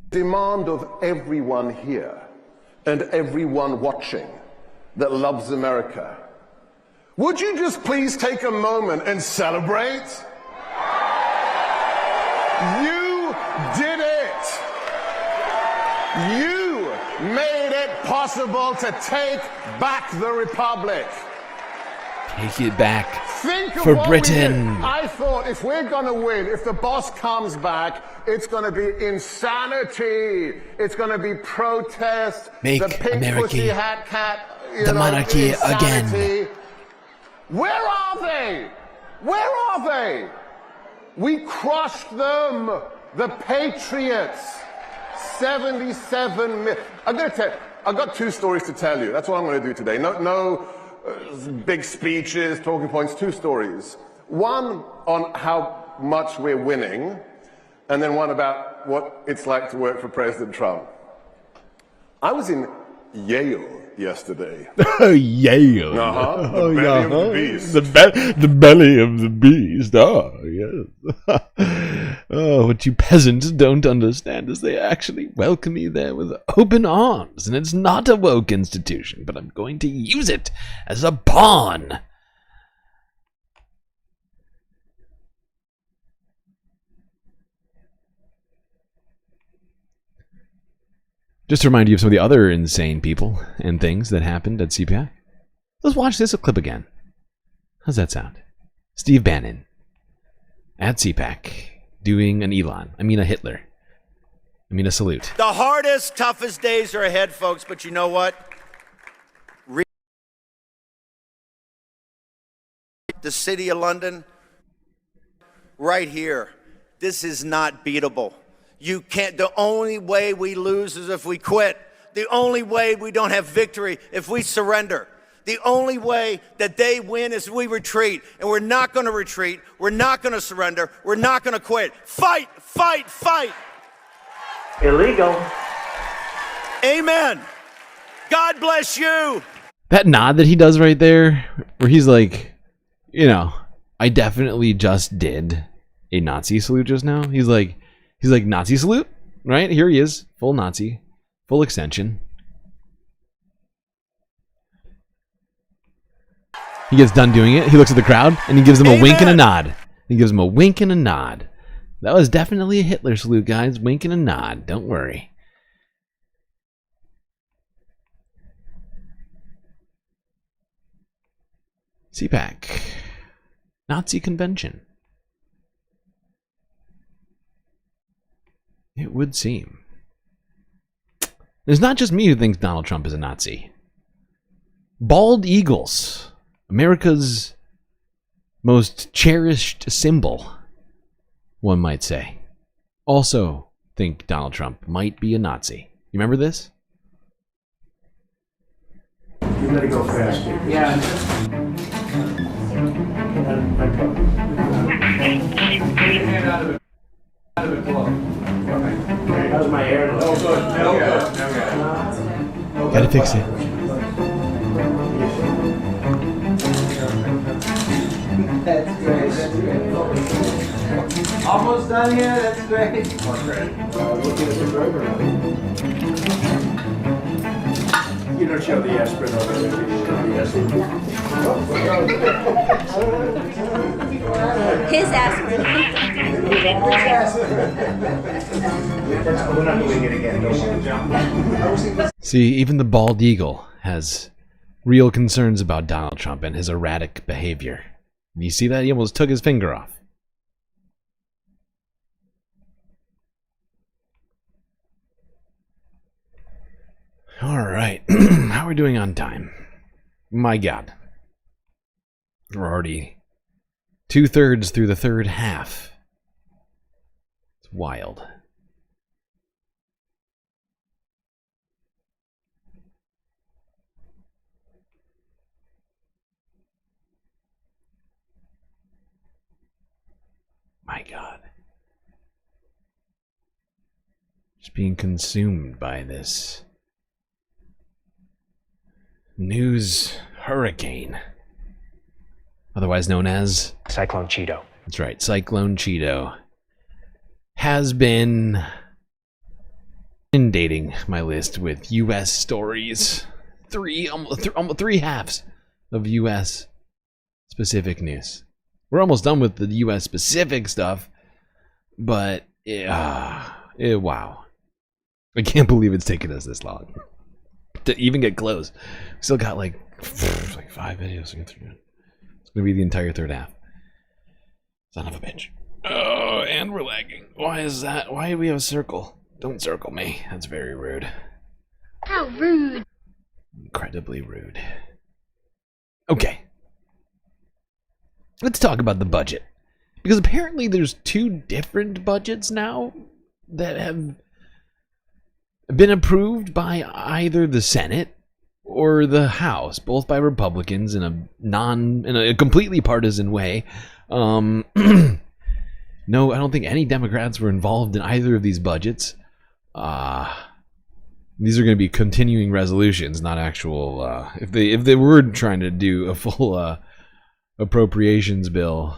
demand of everyone here and everyone watching that loves America. Would you just please take a moment and celebrate? You did it! You made it possible to take back the Republic. Take it back Think of for what Britain. we did. I thought if we're going to win, if the boss comes back, it's going to be insanity. It's going to be protest. Make the pink America pussy hat cat. the monarchy insanity. again. Where are they? Where are they? We crushed them. The Patriots. 77 million. I'm going to tell you, I've got two stories to tell you. That's what I'm going to do today. No big speeches, talking points, two stories. One on how much we're winning, and then one about what it's like to work for President Trump. I was in Yale yesterday. Yale. The belly of the beast. The belly of the beast. Oh, yes. Oh, what you peasants don't understand is they actually welcome me there with open arms. And it's not a woke institution, but I'm going to use it as a pawn. Just to remind you of some of the other insane people and things that happened at CPAC. Let's watch this clip again. How's that sound? Steve Bannon at CPAC doing an Elon. I mean a Hitler. I mean a salute. The hardest, toughest days are ahead, folks, but you know what? The city of London, right here, this is not beatable. You can't, the only way we lose is if we quit. The only way we don't have victory if we surrender. The only way that they win is we retreat. And we're not going to retreat. We're not going to surrender. We're not going to quit. Fight, fight, fight. Illegal. Amen. God bless you. That nod that he does right there, where he's like, you know, I definitely just did a Nazi salute just now. He's like Nazi salute, right? Here he is, full Nazi, full extension. He gets done doing it. He looks at the crowd and he gives them a wink and a nod. He gives them a wink and a nod. That was definitely a Hitler salute, guys. Wink and a nod. Don't worry. CPAC. Nazi convention. It would seem. It's not just me who thinks Donald Trump is a Nazi. Bald eagles, America's most cherished symbol, one might say, also think Donald Trump might be a Nazi. You remember this? You gotta go fast. Yeah. How's my hair? No good. No good. Gotta fix it. That's great. That's great. Almost done here. That's great. Looking at the burger. You don't show the aspirin over there. His aspirin. We're not doing it again. See, even the bald eagle has real concerns about Donald Trump and his erratic behavior. You see that? He almost took his finger off. All right. How are we doing on time? My God. We're already 2/3 through the third half. It's wild. My God. Just being consumed by this news hurricane, otherwise known as Cyclone Cheeto. That's right, Cyclone Cheeto has been inundating my list with U.S. stories. Almost three halves of U.S. specific news. We're almost done with the U.S. specific stuff, but wow. I can't believe it's taken us this long to even get close. We still got like 5 videos to get through. It's going to be the entire third half. Son of a bitch. Oh, and we're lagging. Why is that? Why do we have a circle? Don't circle me. That's very rude. How rude. Incredibly rude. Okay. Let's talk about the budget. Because apparently there's 2 different budgets now that have been approved by either the Senate or the House, both by Republicans in a completely partisan way. No, I don't think any Democrats were involved in either of these budgets. These are going to be continuing resolutions, not actual. If they were trying to do a full appropriations bill,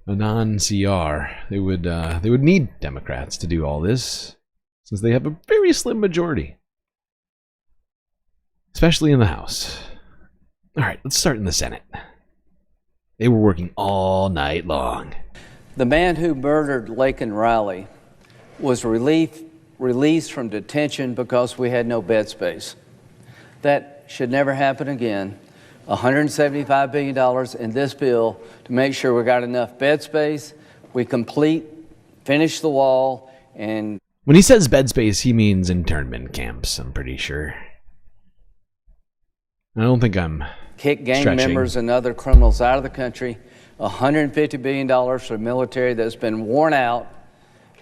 a non-CR, they would need Democrats to do all this, since they have a very slim majority, especially in the House. All right, let's start in the Senate. They were working all night long. The man who murdered Laken Riley was released from detention because we had no bed space. That should never happen again. $175 billion in this bill to make sure we got enough bed space, we finish the wall, and... When he says bed space, he means internment camps, I'm pretty sure. I don't think I'm kick gang stretching. Members and other criminals out of the country. $150 billion for the military that's been worn out.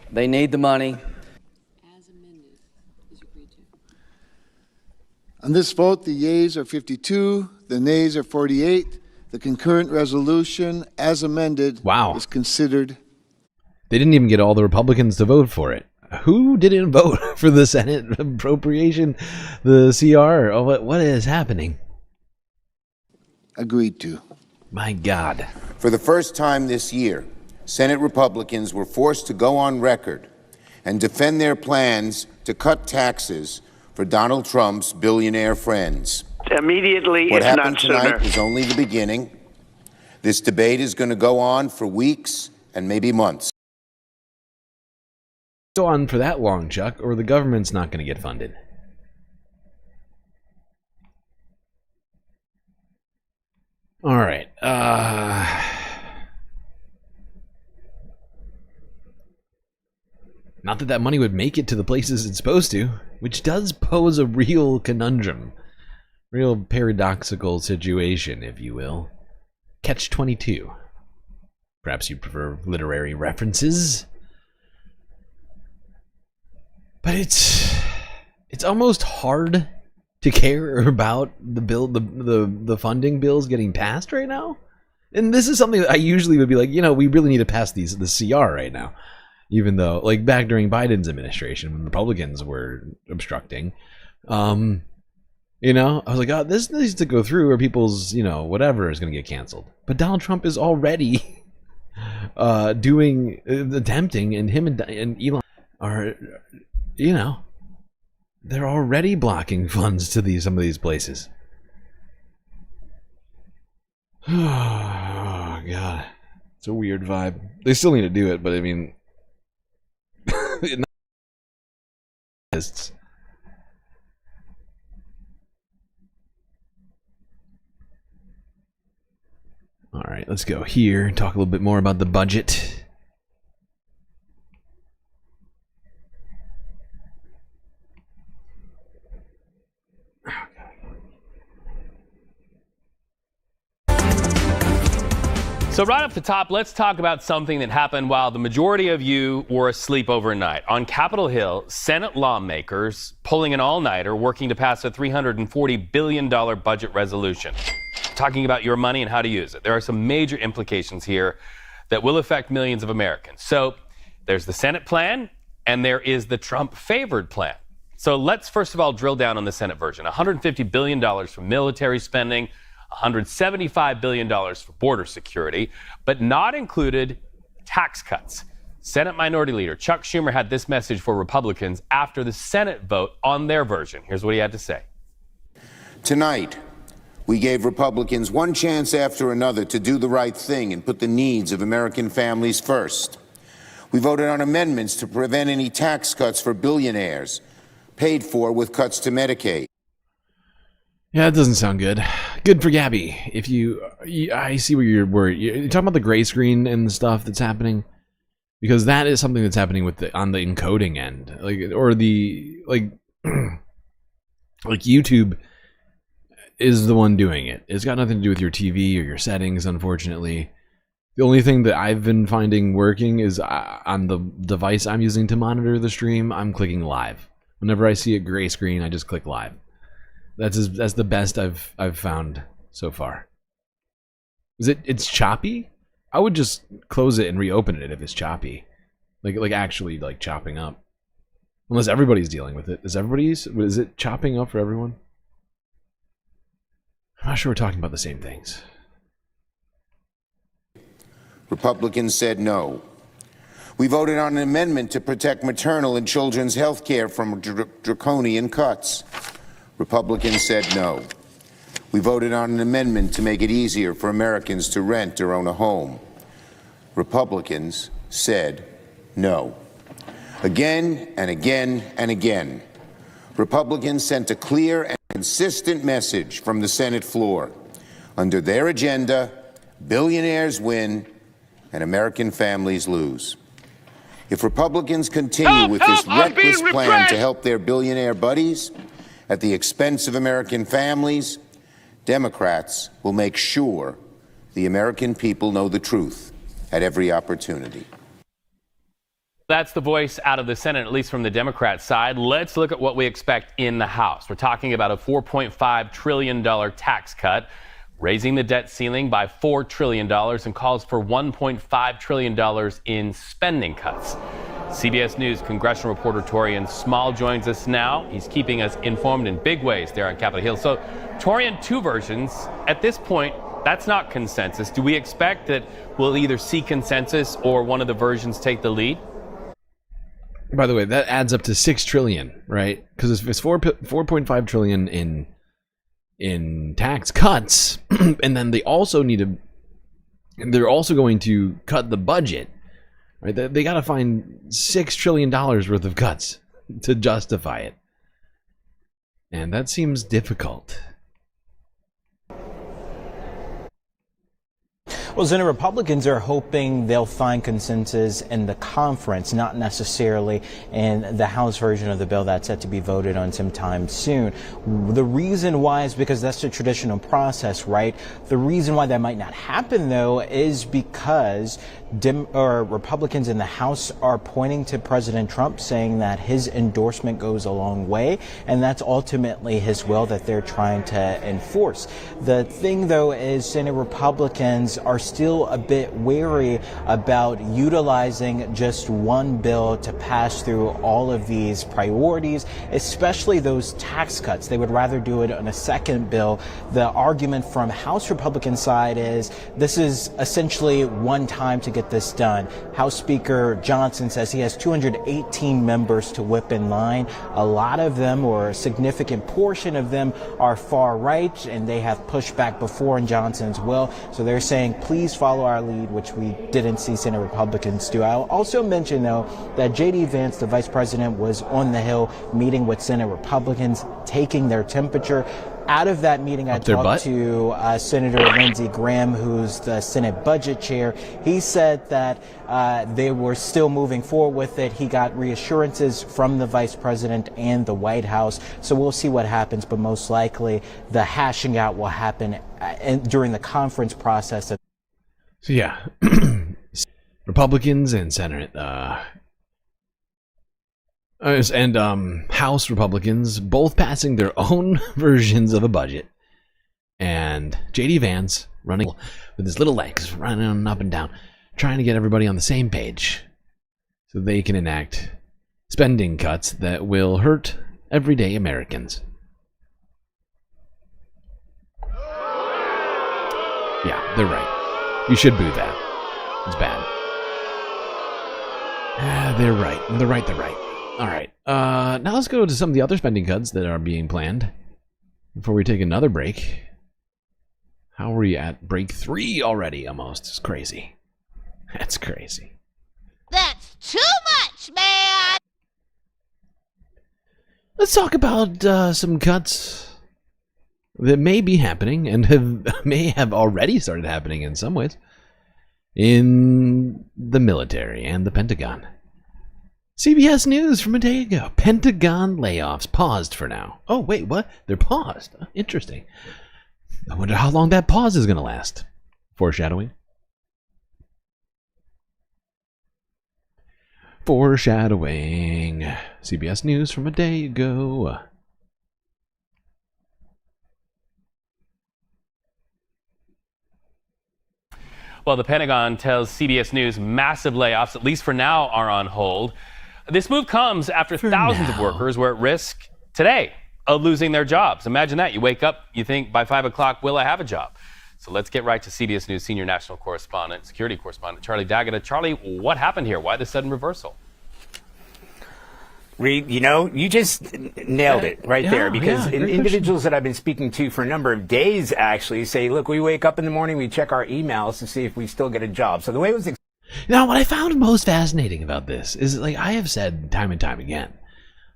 They need the money. On this vote, the yeas are 52, the nays are 48. The concurrent resolution, as amended, is considered. They didn't even get all the Republicans to vote for it. Who didn't vote for the Senate appropriation, the CR? Oh, what is happening? Agreed to. My God. For the first time this year, Senate Republicans were forced to go on record and defend their plans to cut taxes for Donald Trump's billionaire friends. Immediately, What if happened not tonight sooner. is only the beginning. This debate is going to go on for weeks and maybe months. Go on for that long, Chuck, or the government's not going to get funded. All right. Not that money would make it to the places it's supposed to, which does pose a real conundrum. Real paradoxical situation, if you will. Catch-22. Perhaps you prefer literary references. But it's almost hard to care about the bill, the funding bills getting passed right now. And this is something that I usually would be like, we really need to pass the CR right now. Even though, like back during Biden's administration, when Republicans were obstructing, I was like, oh, this needs to go through or people's, whatever is going to get canceled. But Donald Trump is already attempting, and him and Elon are, they're already blocking funds to some of these places. Oh, God. It's a weird vibe. They still need to do it, but I mean... All right, let's go here, talk a little bit more about the budget. So right off the top, let's talk about something that happened while the majority of you were asleep overnight. On Capitol Hill, Senate lawmakers pulling an all-nighter working to pass a $340 billion budget resolution, talking about your money and how to use it. There are some major implications here that will affect millions of Americans. So there's the Senate plan, and there is the Trump-favored plan. So let's first of all drill down on the Senate version. $150 billion for military spending, $175 billion for border security, but not included tax cuts. Senate Minority Leader Chuck Schumer had this message for Republicans after the Senate vote on their version. Here's what he had to say. Tonight, we gave Republicans one chance after another to do the right thing and put the needs of American families first. We voted on amendments to prevent any tax cuts for billionaires, paid for with cuts to Medicaid. Yeah, that doesn't sound good. Good for Gabby. I see where you're worried. You're talking about the gray screen and the stuff that's happening, because that is something that's happening on the encoding end, like YouTube is the one doing it. It's got nothing to do with your TV or your settings, unfortunately. The only thing that I've been finding working is on the device I'm using to monitor the stream, I'm clicking live. Whenever I see a gray screen, I just click live. That's the best I've found so far. It's choppy? I would just close it and reopen it if it's choppy. Like actually like chopping up. Unless everybody's dealing with it. Is it chopping up for everyone? I'm not sure we're talking about the same things. Republicans said no. We voted on an amendment to protect maternal and children's health care from draconian cuts. Republicans said no. We voted on an amendment to make it easier for Americans to rent or own a home. Republicans said no. Again and again and again, Republicans sent a clear and consistent message from the Senate floor. Under their agenda, billionaires win and American families lose. If Republicans continue with this reckless plan to help their billionaire buddies at the expense of American families, Democrats will make sure the American people know the truth at every opportunity. That's the voice out of the Senate, at least from the Democrat side. Let's look at what we expect in the House. We're talking about a $4.5 trillion tax cut, raising the debt ceiling by $4 trillion, and calls for $1.5 trillion in spending cuts. CBS News congressional reporter Torian Small joins us now. He's keeping us informed in big ways there on Capitol Hill. So, Torian, two versions. At this point, that's not consensus. Do we expect that we'll either see consensus or one of the versions take the lead? By the way, that adds up to $6 trillion, right? Because it's 4.5 trillion in tax cuts, and then they also need to. They're also going to cut the budget, right? They got to find $6 trillion worth of cuts to justify it, and that seems difficult. Well, Senate Republicans are hoping they'll find consensus in the conference, not necessarily in the House version of the bill that's set to be voted on sometime soon. The reason why is because that's the traditional process, right? The reason why that might not happen, though, is because Republicans in the House are pointing to President Trump, saying that his endorsement goes a long way, and that's ultimately his will that they're trying to enforce. The thing, though, is Senate Republicans are still a bit wary about utilizing just one bill to pass through all of these priorities, especially those tax cuts. They would rather do it on a second bill. The argument from House Republican side is this is essentially one time to get this done. House Speaker Johnson says he has 218 members to whip in line. A lot of them, or a significant portion of them, are far right, and they have pushed back before in Johnson's will. So they're saying, please follow our lead, which we didn't see Senate Republicans do. I'll also mention, though, that J.D. Vance, the vice president, was on the Hill meeting with Senate Republicans, taking their temperature. Out of that meeting, I talked to Senator Lindsey Graham, who's the Senate budget chair. He said that they were still moving forward with it. He got reassurances from the vice president and the White House. So we'll see what happens, but most likely the hashing out will happen during the conference process. So yeah, Republicans and Senate and House Republicans both passing their own versions of a budget, and J.D. Vance running with his little legs, running up and down, trying to get everybody on the same page so they can enact spending cuts that will hurt everyday Americans. Yeah, they're right. You should boo that. It's bad. They're right. They're right. They're right. All right. Now let's go to some of the other spending cuts that are being planned before we take another break. How are we at break 3 already? Almost. It's crazy. That's crazy. That's too much, man! Let's talk about some cuts that may be happening and may have already started happening in some ways in the military and the Pentagon. CBS News from a day ago. Pentagon layoffs paused for now. Oh, wait, what? They're paused. Interesting. I wonder how long that pause is going to last. Foreshadowing. Foreshadowing. CBS News from a day ago. Well, the Pentagon tells CBS News massive layoffs, at least for now, are on hold. This move comes after thousands of workers were at risk today of losing their jobs. Imagine that. You wake up, you think by 5 o'clock, will I have a job? So let's get right to CBS News senior national correspondent, security correspondent, Charlie D'Agata. Charlie, what happened here? Why the sudden reversal? Reed, you know, you just nailed it right there, because individuals that I've been speaking to for a number of days actually say, look, we wake up in the morning, we check our emails to see if we still get a job. So the way it was... Now, what I found most fascinating about this is, like I have said time and time again,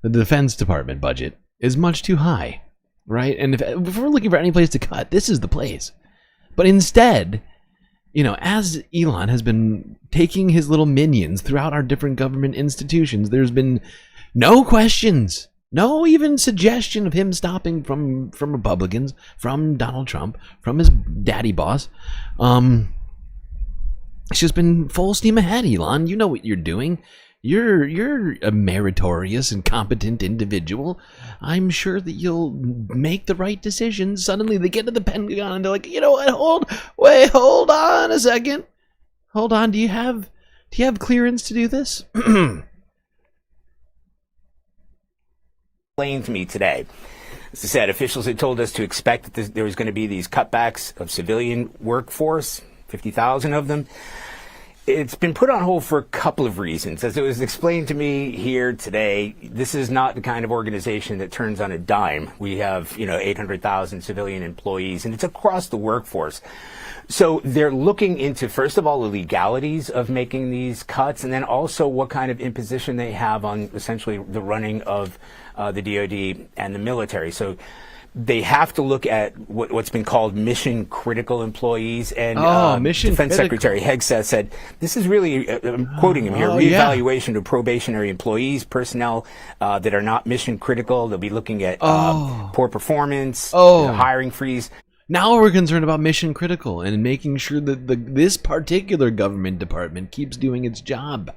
the Defense Department budget is much too high, right? And if we're looking for any place to cut, this is the place. But instead, you know, as Elon has been taking his little minions throughout our different government institutions, there's been no questions, no even suggestion of him stopping from Republicans, from Donald Trump, from his daddy boss. It's just been full steam ahead, Elon. You know what you're doing. You're a meritorious and competent individual. I'm sure that you'll make the right decisions. Suddenly they get to the Pentagon and they're like, you know what? Hold on a second. Hold on. Do you have clearance to do this? explained to me today. As I said, officials had told us to expect that there was going to be these cutbacks of civilian workforce, 50,000 of them. It's been put on hold for a couple of reasons. As it was explained to me here today, this is not the kind of organization that turns on a dime. We have, 800,000 civilian employees, and it's across the workforce. So they're looking into, first of all, the legalities of making these cuts, and then also what kind of imposition they have on essentially the running of the DOD and the military. So they have to look at what's been called mission critical employees. And Defense Secretary Hegseth said, this is really, I'm quoting him here, reevaluation of probationary employees, personnel that are not mission critical. They'll be looking at poor performance, hiring freeze. Now we're concerned about mission critical and making sure that this particular government department keeps doing its job.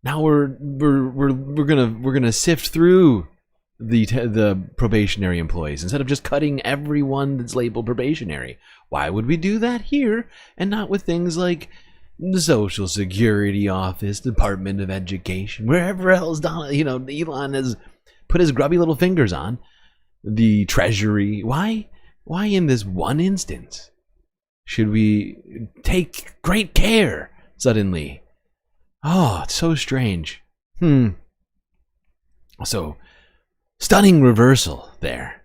Now we're gonna sift through the probationary employees instead of just cutting everyone that's labeled probationary. Why would we do that here and not with things like the Social Security Office, Department of Education, wherever else Elon has put his grubby little fingers on, the Treasury? Why in this one instance should we take great care suddenly? Oh, it's so strange. So, stunning reversal there,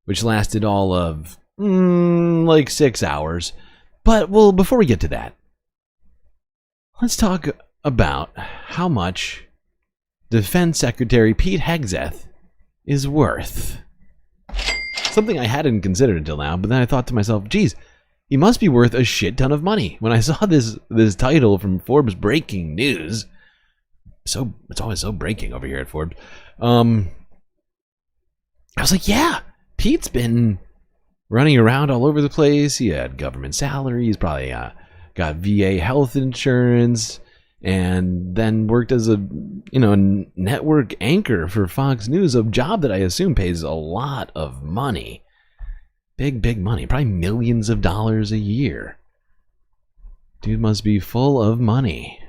which lasted all of, 6 hours. But, well, before we get to that, let's talk about how much Defense Secretary Pete Hegseth is worth. Something I hadn't considered until now, but then I thought to myself, geez, he must be worth a shit ton of money. When I saw this title from Forbes Breaking News, so it's always so breaking over here at Forbes, I was like, yeah, Pete's been running around all over the place. He had government salary. He's probably got VA health insurance, and then worked as a network anchor for Fox News, a job that I assume pays a lot of money. Big money, probably millions of dollars a year. Dude must be full of money.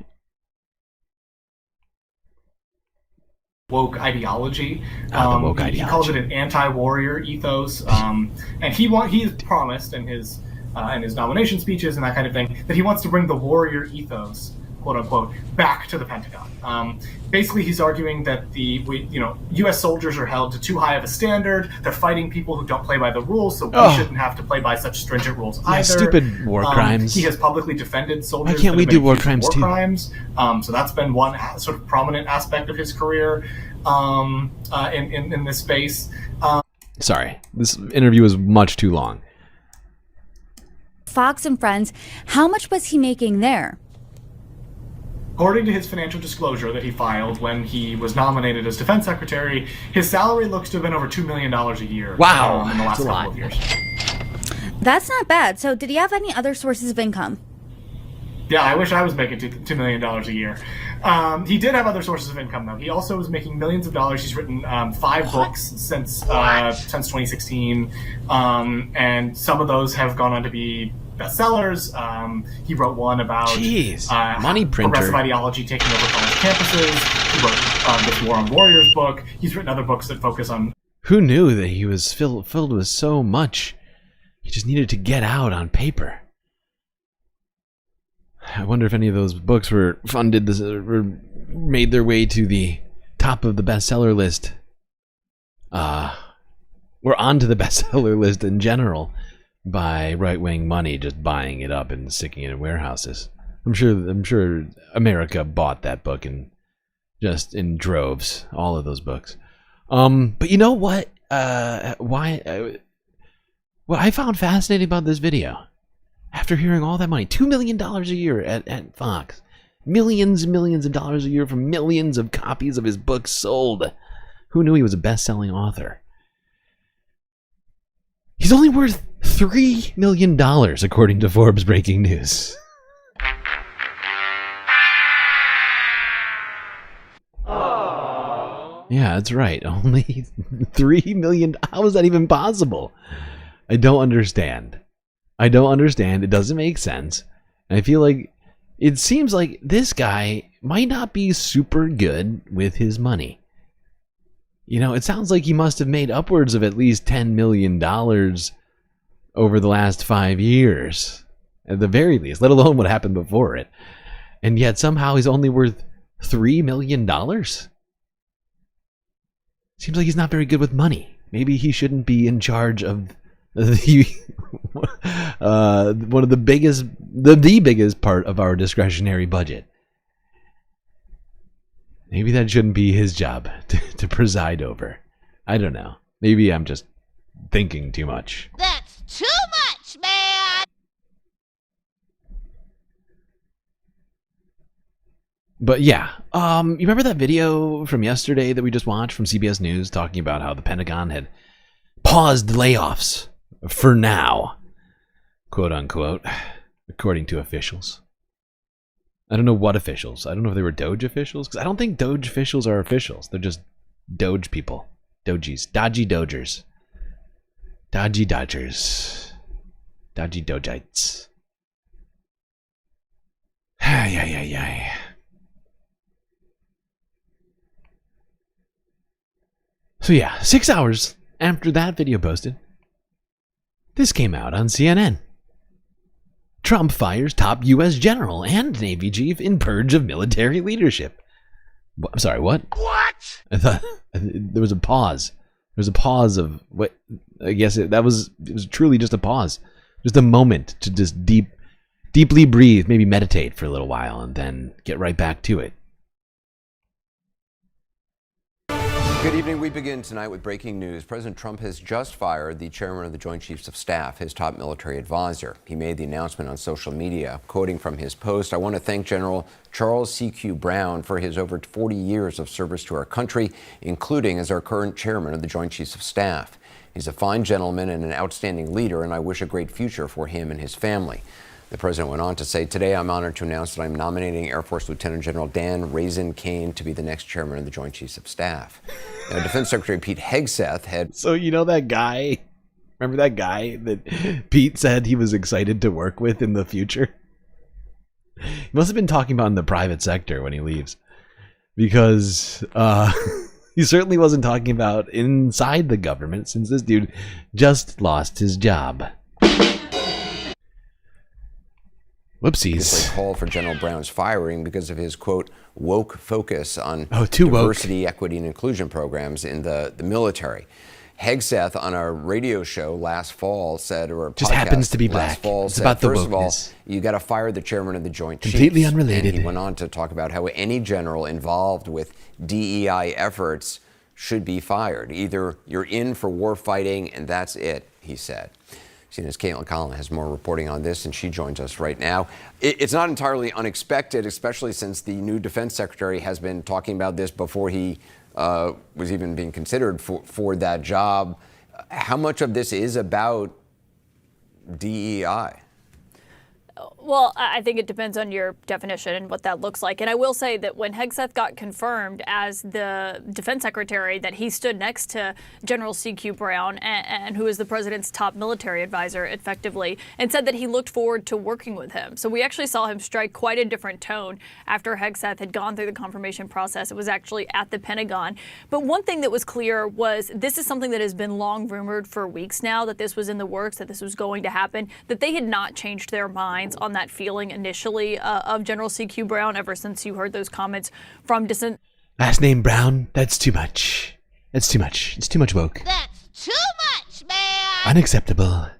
Woke ideology. The woke ideology. He calls it an anti-warrior ethos, and he's promised in his nomination speeches and that kind of thing that he wants to bring the warrior ethos, quote unquote, back to the Pentagon. Basically, he's arguing that U.S. soldiers are held to too high of a standard. They're fighting people who don't play by the rules, so we shouldn't have to play by such stringent rules either. Stupid war crimes. He has publicly defended soldiers. Why can't we do war crimes too? So that's been one sort of prominent aspect of his career in this space. Sorry, this interview was much too long. Fox and Friends, how much was he making there? According to his financial disclosure that he filed when he was nominated as defense secretary, his salary looks to have been over $2 million a year. Wow, in the last couple of years. That's not bad. So did he have any other sources of income? Yeah, I wish I was making $2 million a year. He did have other sources of income, though. He also was making millions of dollars. He's written 5 books since 2016, and some of those have gone on to be bestsellers. He wrote one about money printer. Progressive ideology taking over college campuses. He wrote this War on Warriors book. He's written other books that focus on... Who knew that he was filled with so much? He just needed to get out on paper. I wonder if any of those books were funded or made their way to the top of the bestseller list. Or onto the bestseller list in general by right-wing money just buying it up and sticking it in warehouses. I'm sure America bought that book just in droves, all of those books. But you know what? What I found fascinating about this video, after hearing all that money, $2 million a year at Fox, millions and millions of dollars a year from millions of copies of his books sold. Who knew he was a best-selling author? He's only worth $3 million, according to Forbes Breaking News. Yeah, that's right. Only $3 million. How is that even possible? I don't understand. It doesn't make sense. I feel like it seems like this guy might not be super good with his money. You know, it sounds like he must have made upwards of at least $10 million over the last 5 years, at the very least, let alone what happened before it. And yet somehow he's only worth $3 million? Seems like he's not very good with money. Maybe he shouldn't be in charge of the one of the biggest part of our discretionary budget. Maybe that shouldn't be his job to preside over. I don't know. Maybe I'm just thinking too much. That's too much, man! But yeah, you remember that video from yesterday that we just watched from CBS News talking about how the Pentagon had paused layoffs for now, quote unquote, according to officials. I don't know what officials. I don't know if they were DOGE officials, because I don't think DOGE officials are officials. They're just DOGE people. Dogies. Dodgy Dodgers. Dodgy Dodgers. Dodgy Dogites. Ay, ay, ay, ay. So yeah, 6 hours after that video posted, this came out on CNN. Trump fires top U.S. general and Navy chief in purge of military leadership. I'm sorry, what? What? I thought there was a pause. There was a pause of what? I guess it was truly just a pause, just a moment to just deeply breathe, maybe meditate for a little while, and then get right back to it. Good evening. We begin tonight with breaking news. President Trump has just fired the chairman of the Joint Chiefs of Staff, his top military advisor. He made the announcement on social media. Quoting from his post, "I want to thank General Charles C.Q. Brown for his over 40 years of service to our country, including as our current chairman of the Joint Chiefs of Staff. He's a fine gentleman and an outstanding leader, and I wish a great future for him and his family." The president went on to say, "Today I'm honored to announce that I'm nominating Air Force Lieutenant General Dan Raisin Kane to be the next chairman of the Joint Chiefs of Staff." Now, Defense Secretary Pete Hegseth had... So you know that guy? Remember that guy that Pete said he was excited to work with in the future? He must have been talking about in the private sector when he leaves. Because he certainly wasn't talking about inside the government, since this dude just lost his job. Whoopsies. They call for General Brown's firing because of his, quote, woke focus on too woke. diversity, equity, and inclusion programs in the military. Hegseth on a radio show last fall said, or a just podcast happens to be last black. fall It's said, about the first of all, wokeness. you got to fire the chairman of the Joint Completely Chiefs. unrelated. And he went on to talk about how any general involved with DEI efforts should be fired. Either you're in for war fighting and that's it, he said. CNN's Caitlin Collin has more reporting on this, and she joins us right now. It's not entirely unexpected, especially since the new defense secretary has been talking about this before he was even being considered for that job. How much of this is about DEI? Well, I think it depends on your definition and what that looks like. And I will say that when Hegseth got confirmed as the defense secretary, that he stood next to General C.Q. Brown, and who is the president's top military advisor, effectively, and said that he looked forward to working with him. So we actually saw him strike quite a different tone after Hegseth had gone through the confirmation process. It was actually at the Pentagon. But one thing that was clear was this is something that has been long rumored for weeks now, that this was in the works, that this was going to happen, that they had not changed their minds on that feeling initially of General C.Q. Brown ever since you heard those comments from dissent. Last name Brown? That's too much. That's too much. It's too much woke. That's too much, man! Unacceptable. Defense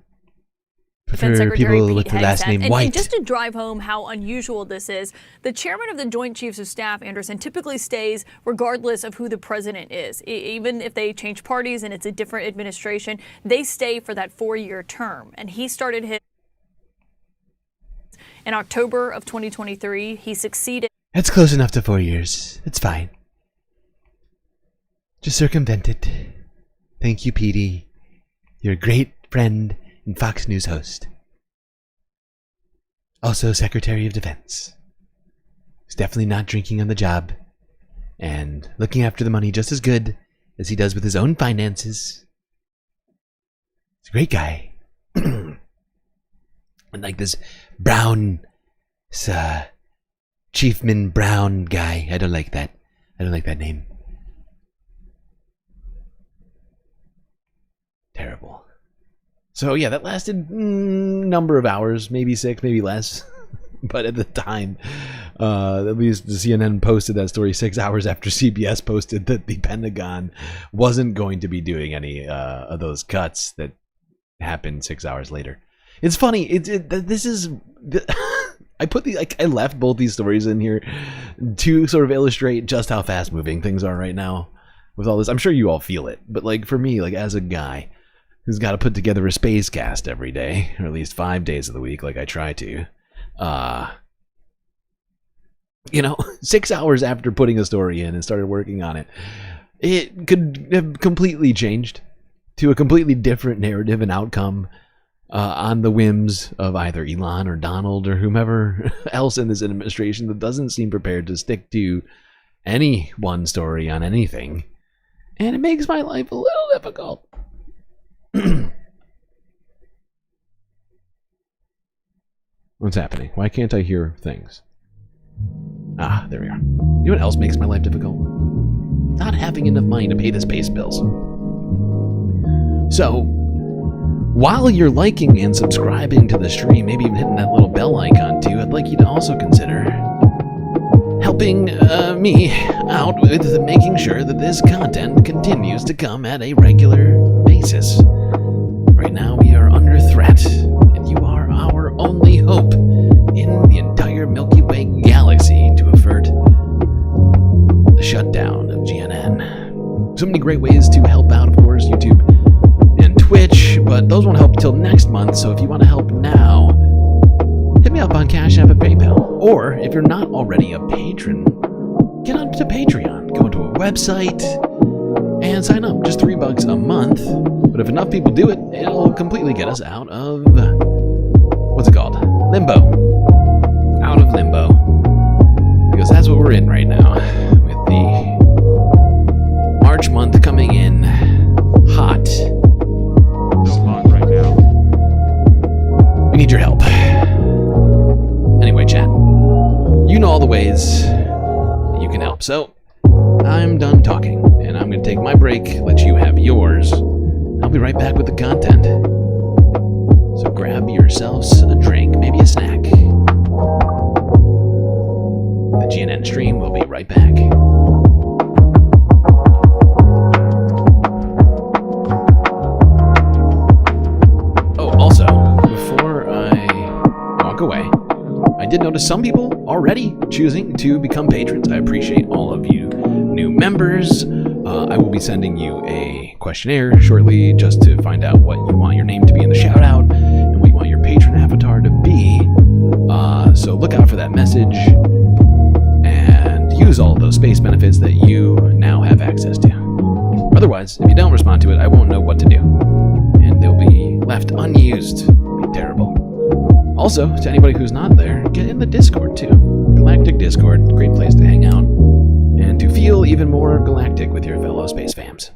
Prefer Secretary people Pete with the last Hegseth. name And White. just to drive home how unusual this is, the chairman of the Joint Chiefs of Staff, Anderson, typically stays regardless of who the president is. Even if they change parties and it's a different administration, they stay for that 4-year term. And he started his in October of 2023. He succeeded. That's close enough to 4 years. It's fine. Just circumvent it. Thank you, Petey. You're a great friend and Fox News host. Also Secretary of Defense. He's definitely not drinking on the job. And looking after the money just as good as he does with his own finances. He's a great guy. And like this Brown, Chiefman Brown guy. I don't like that. I don't like that name. So yeah, that lasted number of hours, maybe 6, maybe less. But at the time, at least the CNN posted that story 6 hours after CBS posted that the Pentagon wasn't going to be doing any of those cuts that happened 6 hours later. It's funny. I left both these stories in here to sort of illustrate just how fast moving things are right now with all this. I'm sure you all feel it, but like for me, like as a guy who's got to put together a spacecast every day, or at least 5 days of the week, like I try to. 6 hours after putting a story in and started working on it, it could have completely changed to a completely different narrative and outcome on the whims of either Elon or Donald or whomever else in this administration that doesn't seem prepared to stick to any one story on anything. And it makes my life a little difficult. What's happening? Why can't I hear things? Ah, there we are. You know what else makes my life difficult? Not having enough money to pay the space bills. So, while you're liking and subscribing to the stream, maybe even hitting that little bell icon too, I'd like you to also consider helping me out with making sure that this content continues to come at a regular basis. Right now we are under threat, and you are our only hope in the entire Milky Way galaxy to avert the shutdown of GNN. So many great ways to help out, of course, YouTube and Twitch, but those won't help till next month, so if you want to help now, hit me up on Cash App and PayPal. Or, if you're not already a patron, get on to Patreon. Go to a website and sign up. Just $3 a month. But if enough people do it, it'll completely get us out of... what's it called? Limbo. Out of limbo. Because that's what we're in right now. With the March month coming in hot. So hot right now. We need your help. Anyway, chat. You know all the ways that you can help. So, I'm done talking, and I'm going to take my break, let you have yours. I'll be right back with the content. So grab yourselves a drink, maybe a snack. The GNN stream will be right back. Oh, also, before I walk away, I did notice some people already choosing to become patrons. I appreciate all of you new members. I will be sending you a questionnaire shortly just to find out what you want your name to be in the shout out and what you want your patron avatar to be. So look out for that message and use all of those space benefits that you now have access to. Otherwise, if you don't respond to it, I won't know what to do. And they'll be left unused. It'll be terrible. Also, to anybody who's not there, get in the Discord too. Galactic Discord, great place to hang out and to feel even more galactic with your fellow space fams.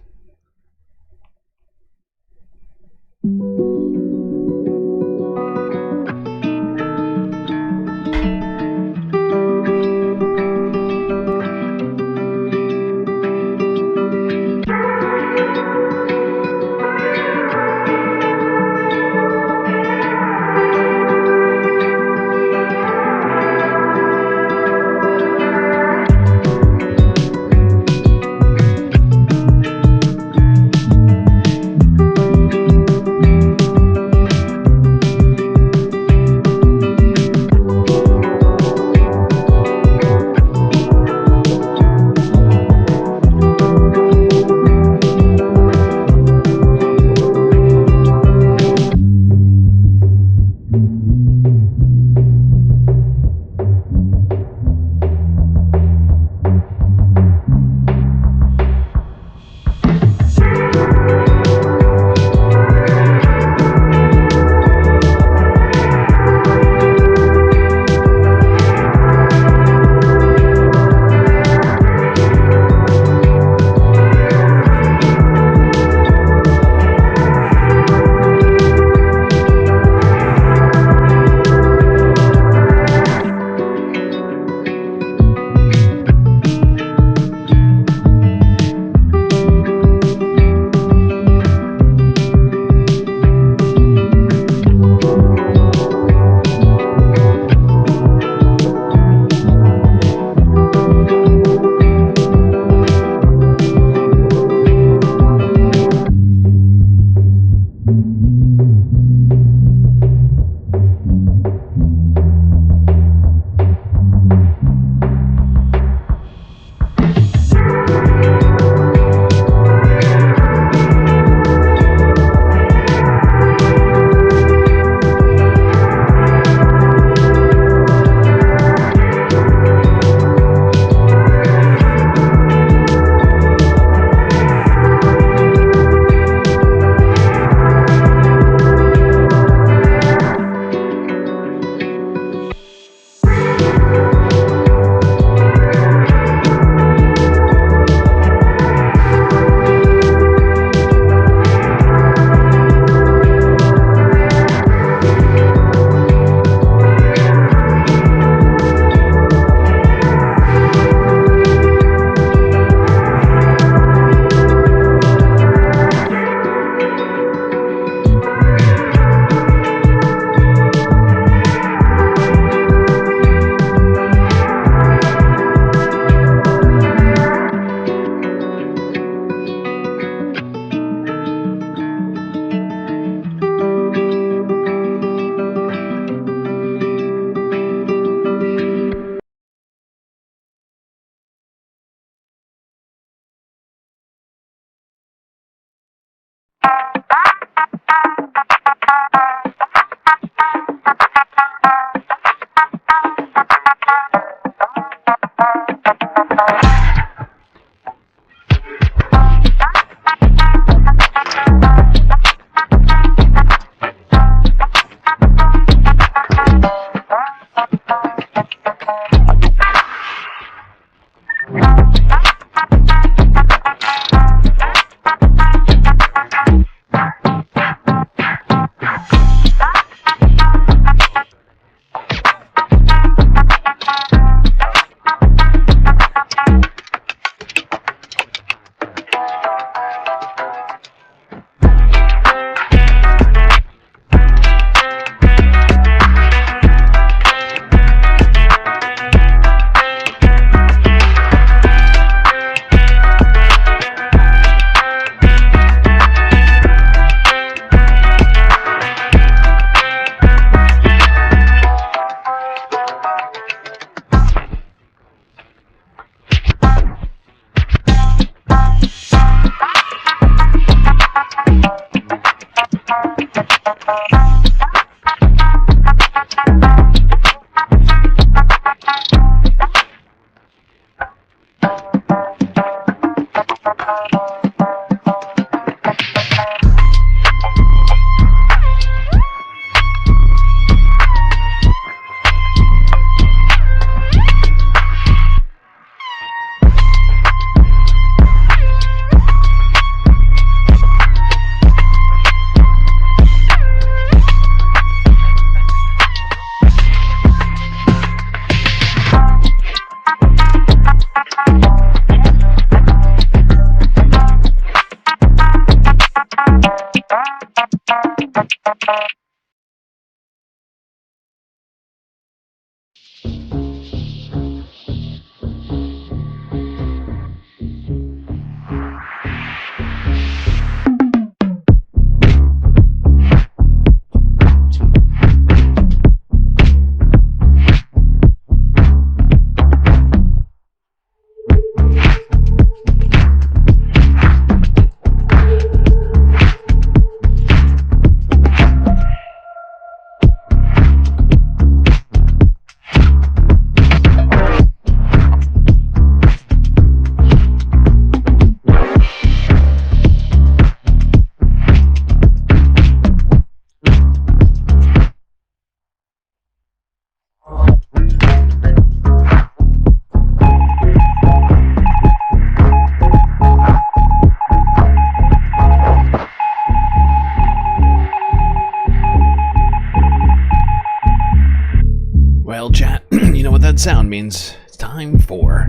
Sound means it's time for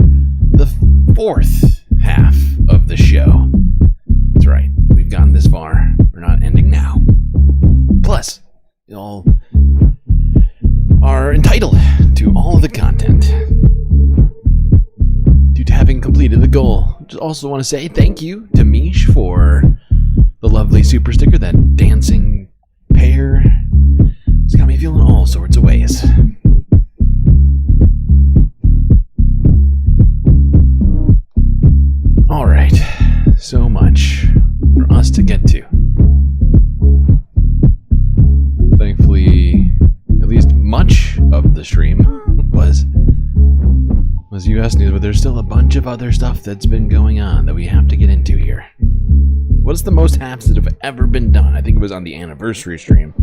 the fourth half of the show. That's right, we've gotten this far. We're not ending now. Plus, you all are entitled to all of the content due to having completed the goal. Just also want to say thank you to Mish for the lovely super sticker, that dancing pear. It's got me feeling all sorts of ways. Alright, so much for us to get to. Thankfully, at least much of the stream was US news, but there's still a bunch of other stuff that's been going on that we have to get into here. What's the most haps that have ever been done? I think it was on the anniversary stream.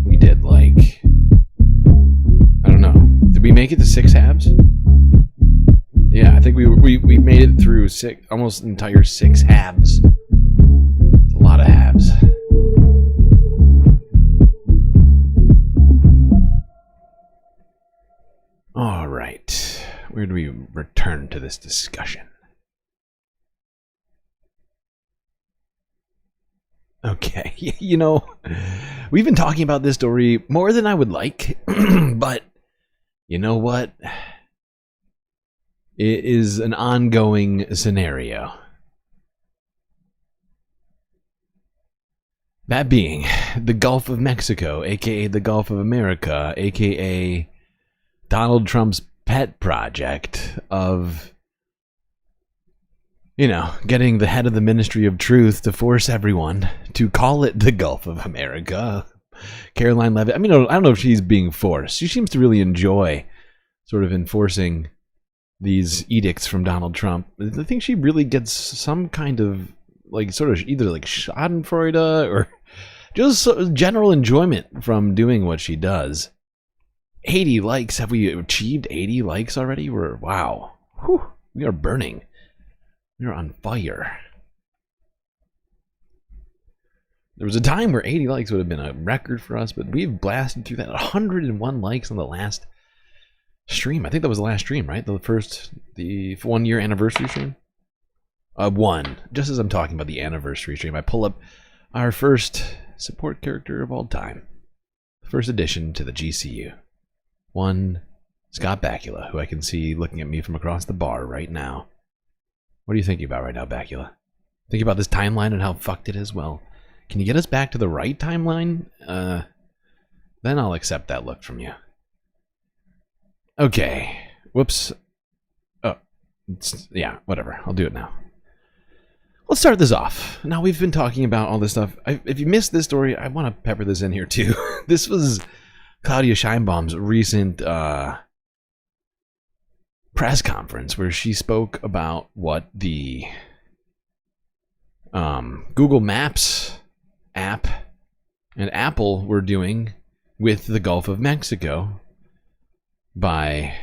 We did like, I don't know, did we make it to 6 halves? Yeah, I think we made it through almost entire 6 halves. It's a lot of halves. All right, where do we return to this discussion? Okay, you know, we've been talking about this story more than I would like, but you know what? It is an ongoing scenario. That being the Gulf of Mexico, aka the Gulf of America, aka Donald Trump's pet project of, you know, getting the head of the Ministry of Truth to force everyone to call it the Gulf of America. Caroline Levitt. I mean, I don't know if she's being forced. She seems to really enjoy sort of enforcing these edicts from Donald Trump. I think she really gets some kind of, like, sort of either like schadenfreude or just general enjoyment from doing what she does. 80 likes. Have we achieved 80 likes already? Wow. Whew, we are burning. We are on fire. There was a time where 80 likes would have been a record for us, but we've blasted through that. 101 likes on the last stream. I think that was the last stream, right? The 1 year anniversary stream? Just as I'm talking about the anniversary stream, I pull up our first support character of all time. First addition to the GCU. One Scott Bakula, who I can see looking at me from across the bar right now. What are you thinking about right now, Bakula? Think about this timeline and how fucked it is? Well, can you get us back to the right timeline? Then I'll accept that look from you. Okay. Whoops. Oh, yeah, whatever. I'll do it now. Let's start this off. Now, we've been talking about all this stuff. If you missed this story, I want to pepper this in here too. This was Claudia Sheinbaum's recent press conference where she spoke about what the Google Maps app and Apple were doing with the Gulf of Mexico, by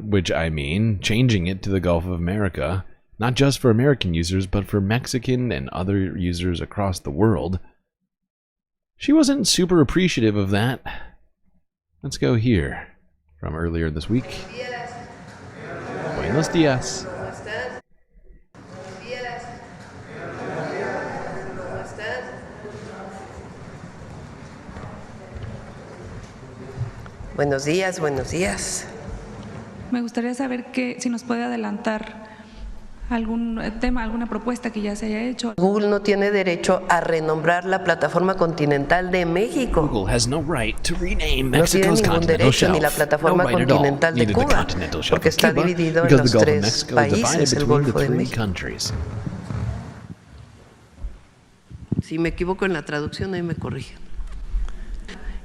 which I mean changing it to the Gulf of America, not just for American users, but for Mexican and other users across the world. She wasn't super appreciative of that. Let's go here from earlier this week. Buenos dias. Buenos días, buenos días. Me gustaría saber si nos puede adelantar algún tema, alguna propuesta que ya se haya hecho. Google no tiene derecho a renombrar la plataforma continental de México. Google has no right to rename No tiene Mexico's ningún continental derecho shelf. ni la plataforma No right at all. continental de Neither the Cuba, continental shelf porque of está Cuba, dividido en because los the Gulf of tres Mexico is divided países, el between the Golfo de three México. countries. Si me equivoco en la traducción, ahí me corrigen.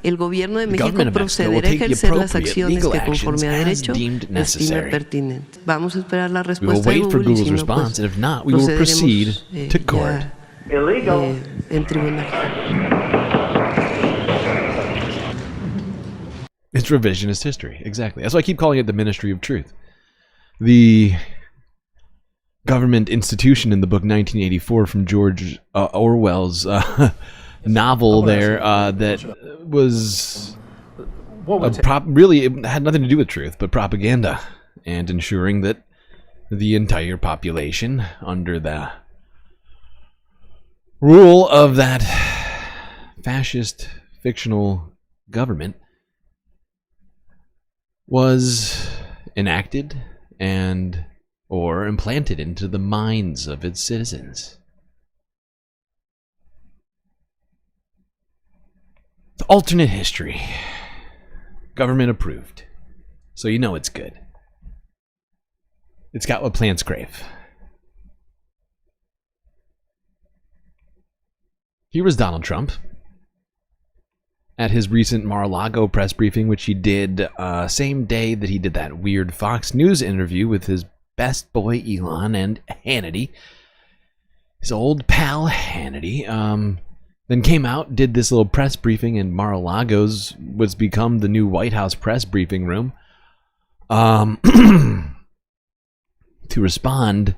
El gobierno de The México government of Mexico will procederá a take the ejercer las appropriate acciones legal que actions conforme a as derecho deemed estime necessary. pertinente. Vamos a esperar la We will respuesta de wait for Google y si Google's no, pues, response, and if not, we will proceed procederemos, to court. ya, Illegal. en tribunal. It's revisionist history, exactly. That's why I keep calling it the Ministry of Truth. The government institution in the book 1984 from George Orwell's novel there that was really, it had nothing to do with truth, but propaganda, and ensuring that the entire population under the rule of that fascist fictional government was enacted and or implanted into the minds of its citizens. The alternate history. Government approved. So you know it's good. It's got what plants crave. Here was Donald Trump at his recent Mar-a-Lago press briefing, which he did same day that he did that weird Fox News interview with his best boy Elon and Hannity, his old pal Hannity. Then came out, did this little press briefing in Mar-a-Lago's, what's become the new White House press briefing room, to respond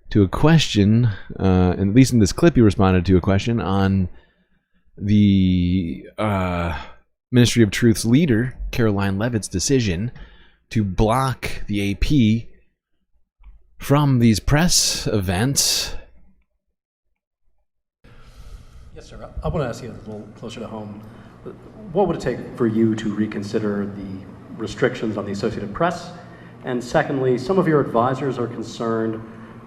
to a question, and at least in this clip he responded to a question on the Ministry of Truth's leader, Caroline Leavitt's decision to block the AP from these press events. Yes, sir. I want to ask you a little closer to home. What would it take for you to reconsider the restrictions on the Associated Press? And secondly, some of your advisors are concerned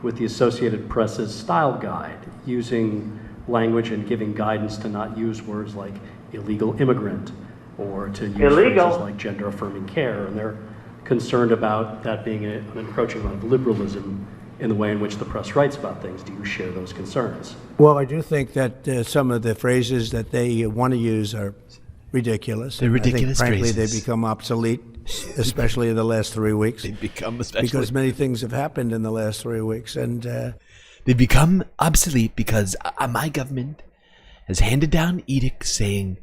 with the Associated Press's style guide, using language and giving guidance to not use words like illegal immigrant or to use phrases like gender affirming care. And they're concerned about that being an encroaching on liberalism in the way in which the press writes about things. Do you share those concerns? Well, I do think that some of the phrases that they want to use are ridiculous. They're ridiculous I think, frankly, phrases. they become obsolete, especially in the last 3 weeks. They become especially because many things have happened in the last 3 weeks, and they become obsolete because my government has handed down edicts saying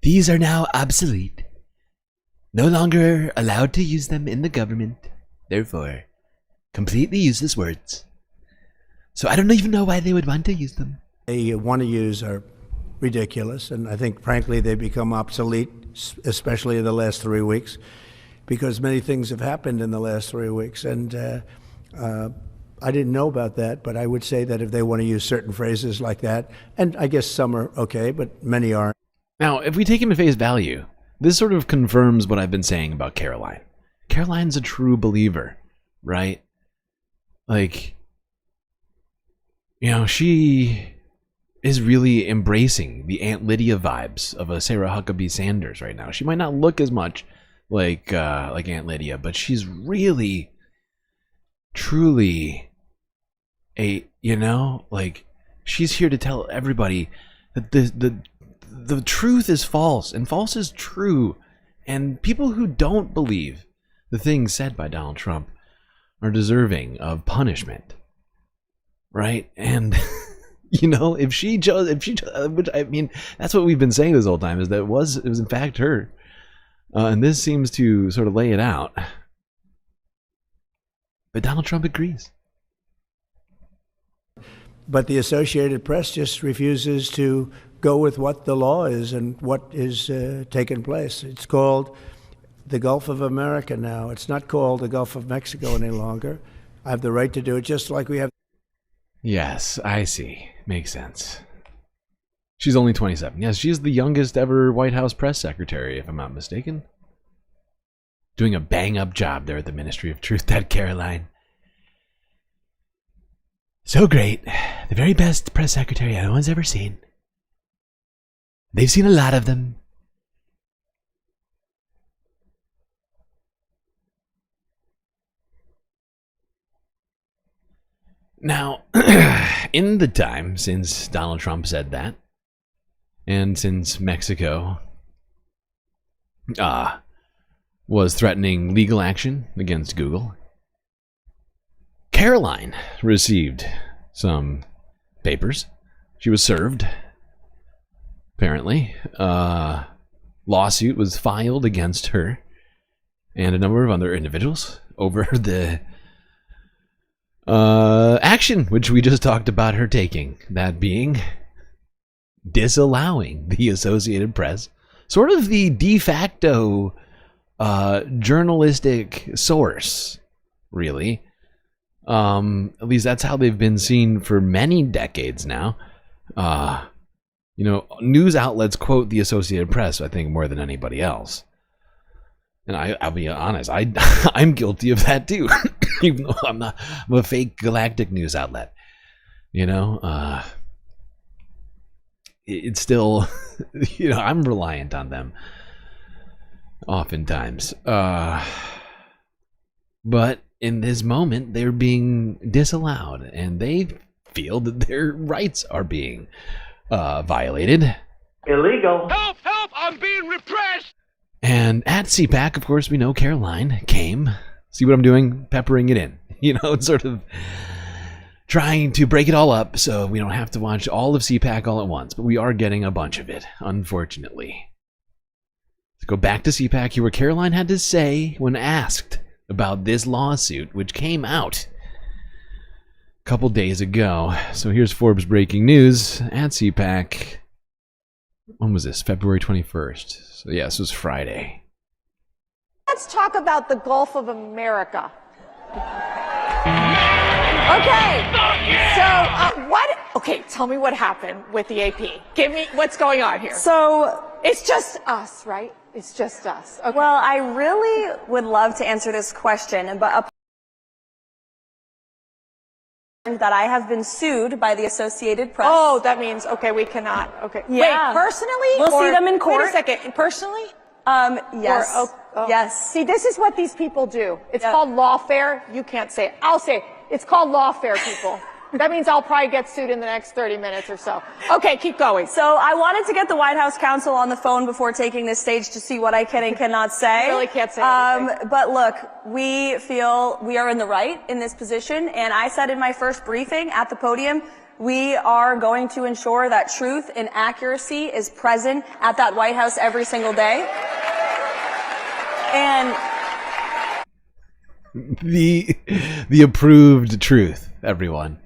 these are now obsolete, no longer allowed to use them in the government, therefore completely useless words. So I don't even know why they would want to use them. They want to use are ridiculous, and I think, frankly, they become obsolete, especially in the last 3 weeks, because many things have happened in the last 3 weeks, and I didn't know about that, but I would say that if they want to use certain phrases like that, and I guess some are okay, but many aren't. Now, if we take him at face value, this sort of confirms what I've been saying about Caroline. Caroline's a true believer, right? Like, you know, she is really embracing the Aunt Lydia vibes of a Sarah Huckabee Sanders right now. She might not look as much like Aunt Lydia, but she's really, truly she's here to tell everybody that the truth is false and false is true, and people who don't believe the things said by Donald Trump are deserving of punishment, right? And You know, if she which I mean, that's what we've been saying this whole time, is that it was in fact her. And this seems to sort of lay it out. But Donald Trump agrees. But the Associated Press just refuses to go with what the law is and what is taking place. It's called the Gulf of America now. It's not called the Gulf of Mexico any longer. I have the right to do it just like we have. Yes, I see. Makes sense. She's only 27. Yes, she's the youngest ever White House press secretary, if I'm not mistaken. Doing a bang-up job there at the Ministry of Truth, that Caroline. So great. The very best press secretary anyone's ever seen. They've seen a lot of them. Now, in the time since Donald Trump said that, and since Mexico was threatening legal action against Google, Caroline received some papers. She was served, apparently. Lawsuit was filed against her and a number of other individuals over the action which we just talked about her taking, that being disallowing the Associated Press, sort of the de facto journalistic source, really. At least that's how they've been seen for many decades now. You know, news outlets quote the Associated Press, I think, more than anybody else. And I'll be honest, I'm guilty of that too. Even though I'm a fake Galactic news outlet. You know, it's still, you know, I'm reliant on them oftentimes. But in this moment, they're being disallowed, and they feel that their rights are being violated. Illegal. Help! Help! I'm being repressed! And at CPAC, of course, we know Caroline came. See what I'm doing? Peppering it in. You know, it's sort of trying to break it all up so we don't have to watch all of CPAC all at once. But we are getting a bunch of it, unfortunately. Let's go back to CPAC, hear what Caroline had to say when asked about this lawsuit, which came out a couple days ago. So here's Forbes breaking news at CPAC. When was this? February 21st. So yeah, this was Friday. Let's talk about the Gulf of America. Okay, so what? Okay, tell me what happened with the AP. Give me what's going on here. So it's just us, right? It's just us. Okay. Well, I really would love to answer this question, but that I have been sued by the Associated Press. Oh, that means, okay, we cannot. Okay. Yeah. Wait, personally? We'll see them in court. Wait a second. Personally? Yes. Or, Yes. See, this is what these people do. It's called lawfare. You can't say it. I'll say it. It's called lawfare, people. That means I'll probably get sued in the next 30 minutes or so. Okay, keep going. So I wanted to get the White House counsel on the phone before taking this stage to see what I can and cannot say. You really can't say anything. But look, we feel we are in the right in this position, and I said in my first briefing at the podium, we are going to ensure that truth and accuracy is present at that White House every single day. And the approved truth, everyone.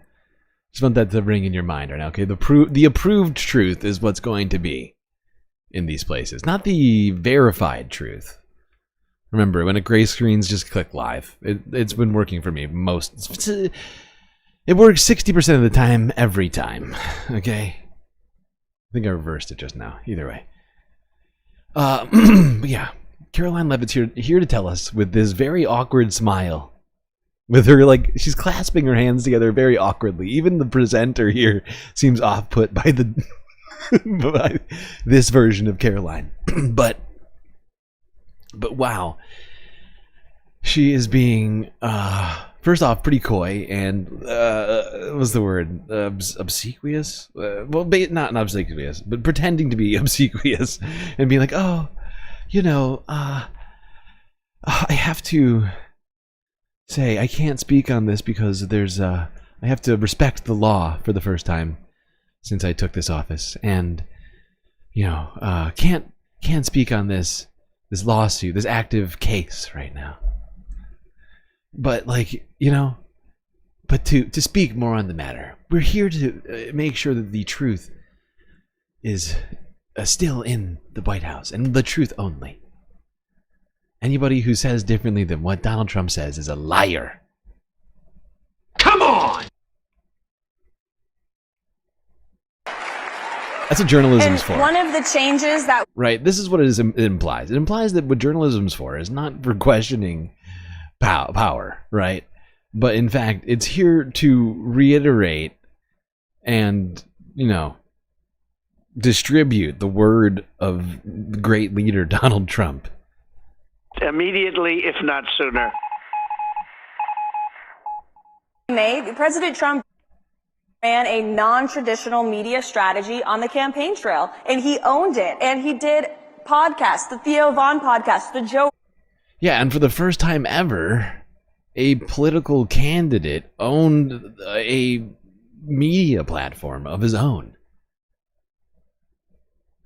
Just want that to ring in your mind right now, okay? The approved truth is what's going to be in these places, not the verified truth. Remember, when it gray screens, just click live. It's been working for me it works 60% of the time, every time, okay? I think I reversed it just now, either way. But yeah, Caroline Levitt's here to tell us with this very awkward smile. With her, like, she's clasping her hands together very awkwardly. Even the presenter here seems off-put by by this version of Caroline. But wow. She is being, first off, pretty coy and, what's the word? Obsequious? Well, not obsequious, but pretending to be obsequious and being like, oh, you know, I have to say I can't speak on this because there's I have to respect the law for the first time since I took this office, and can't speak on this lawsuit, this active case right now. But but to speak more on the matter, we're here to make sure that the truth is still in the White House, and the truth only. Anybody who says differently than what Donald Trump says is a liar. Come on! That's what journalism's for. One of the changes that... Right, this is what it implies. It implies that what journalism's for is not for questioning power, right? But in fact, it's here to reiterate and, distribute the word of the great leader Donald Trump. Immediately, if not sooner. President Trump ran a non-traditional media strategy on the campaign trail, and he owned it. And he did podcasts, the Theo Von podcast, the Joe. Yeah, and for the first time ever, a political candidate owned a media platform of his own.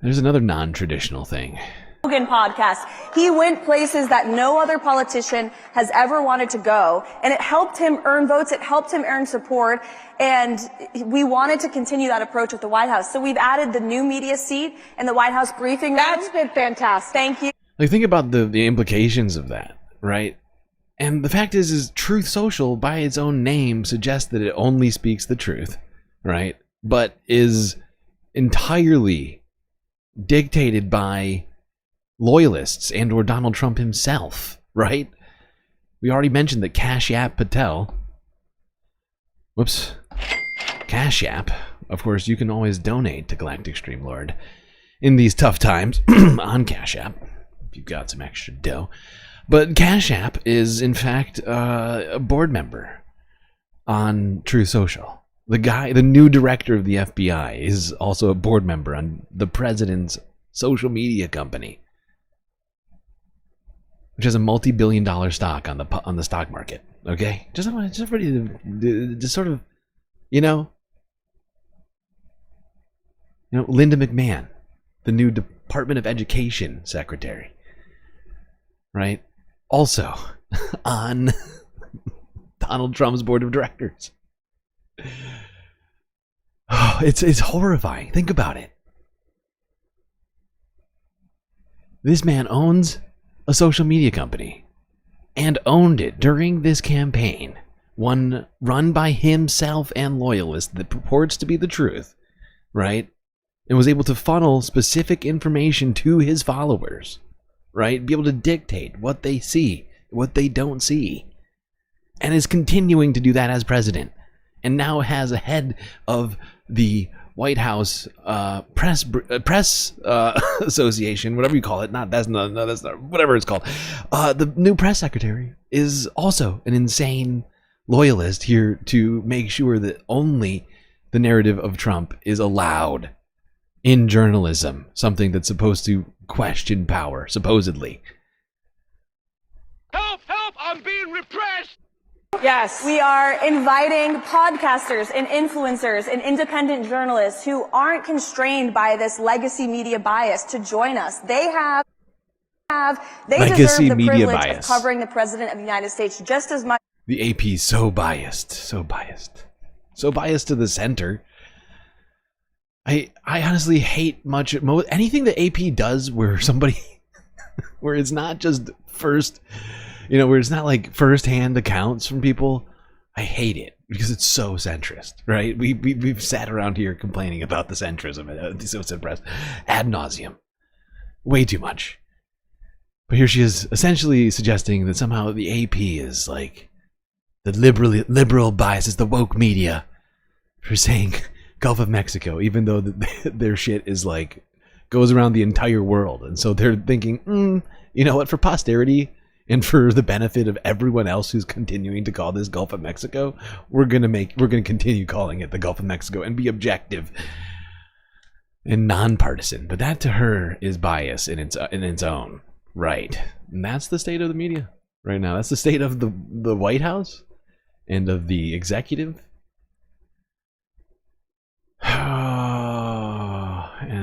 There's another non-traditional thing. Wobegon podcast. He went places that no other politician has ever wanted to go, and it helped him earn votes, it helped him earn support, and we wanted to continue that approach with the White House. So we've added the new media seat in the White House briefing room. That's been fantastic. Thank you. Think about the implications of that, right? And the fact is Truth Social, by its own name, suggests that it only speaks the truth, right? But is entirely dictated by loyalists and or Donald Trump himself, right? We already mentioned that Cash App Patel, Cash App, of course, you can always donate to GalacticStreamLord in these tough times on Cash App, if you've got some extra dough. But Cash App is, in fact, a board member on Truth Social. The new director of the FBI is also a board member on the president's social media company, which has a multi-billion-dollar stock on the stock market. Okay, just everybody to sort of, Linda McMahon, the new Department of Education secretary, right? Also on Donald Trump's board of directors. Oh, it's horrifying. Think about it. This man owns a social media company and owned it during this campaign, one run by himself and loyalists that purports to be the truth, right? And was able to funnel specific information to his followers, right? Be able to dictate what they see, what they don't see, and is continuing to do that as president, and now has a head of the White House press association, whatever you call it. That's not whatever it's called. The new press secretary is also an insane loyalist here to make sure that only the narrative of Trump is allowed in journalism, something that's supposed to question power, supposedly. Help! Help! I'm being repressed! Yes, we are inviting podcasters and influencers and independent journalists who aren't constrained by this legacy media bias to join us. They deserve the privilege of covering the President of the United States just as much. The AP is so biased to the center. I honestly hate anything that AP does where somebody where it's not just where it's not like first-hand accounts from people. I hate it because it's so centrist, right? We've sat around here complaining about the centrism of the Associated Press ad nauseum, way too much. But here she is, essentially suggesting that somehow the AP is like the liberal bias, is the woke media for saying Gulf of Mexico, even though their shit is like goes around the entire world, and so they're thinking, you know what, for posterity. And for the benefit of everyone else who's continuing to call this Gulf of Mexico, we're gonna continue calling it the Gulf of Mexico and be objective and nonpartisan. But that to her is bias in its own right. And that's the state of the media right now. That's the state of the White House and of the executive.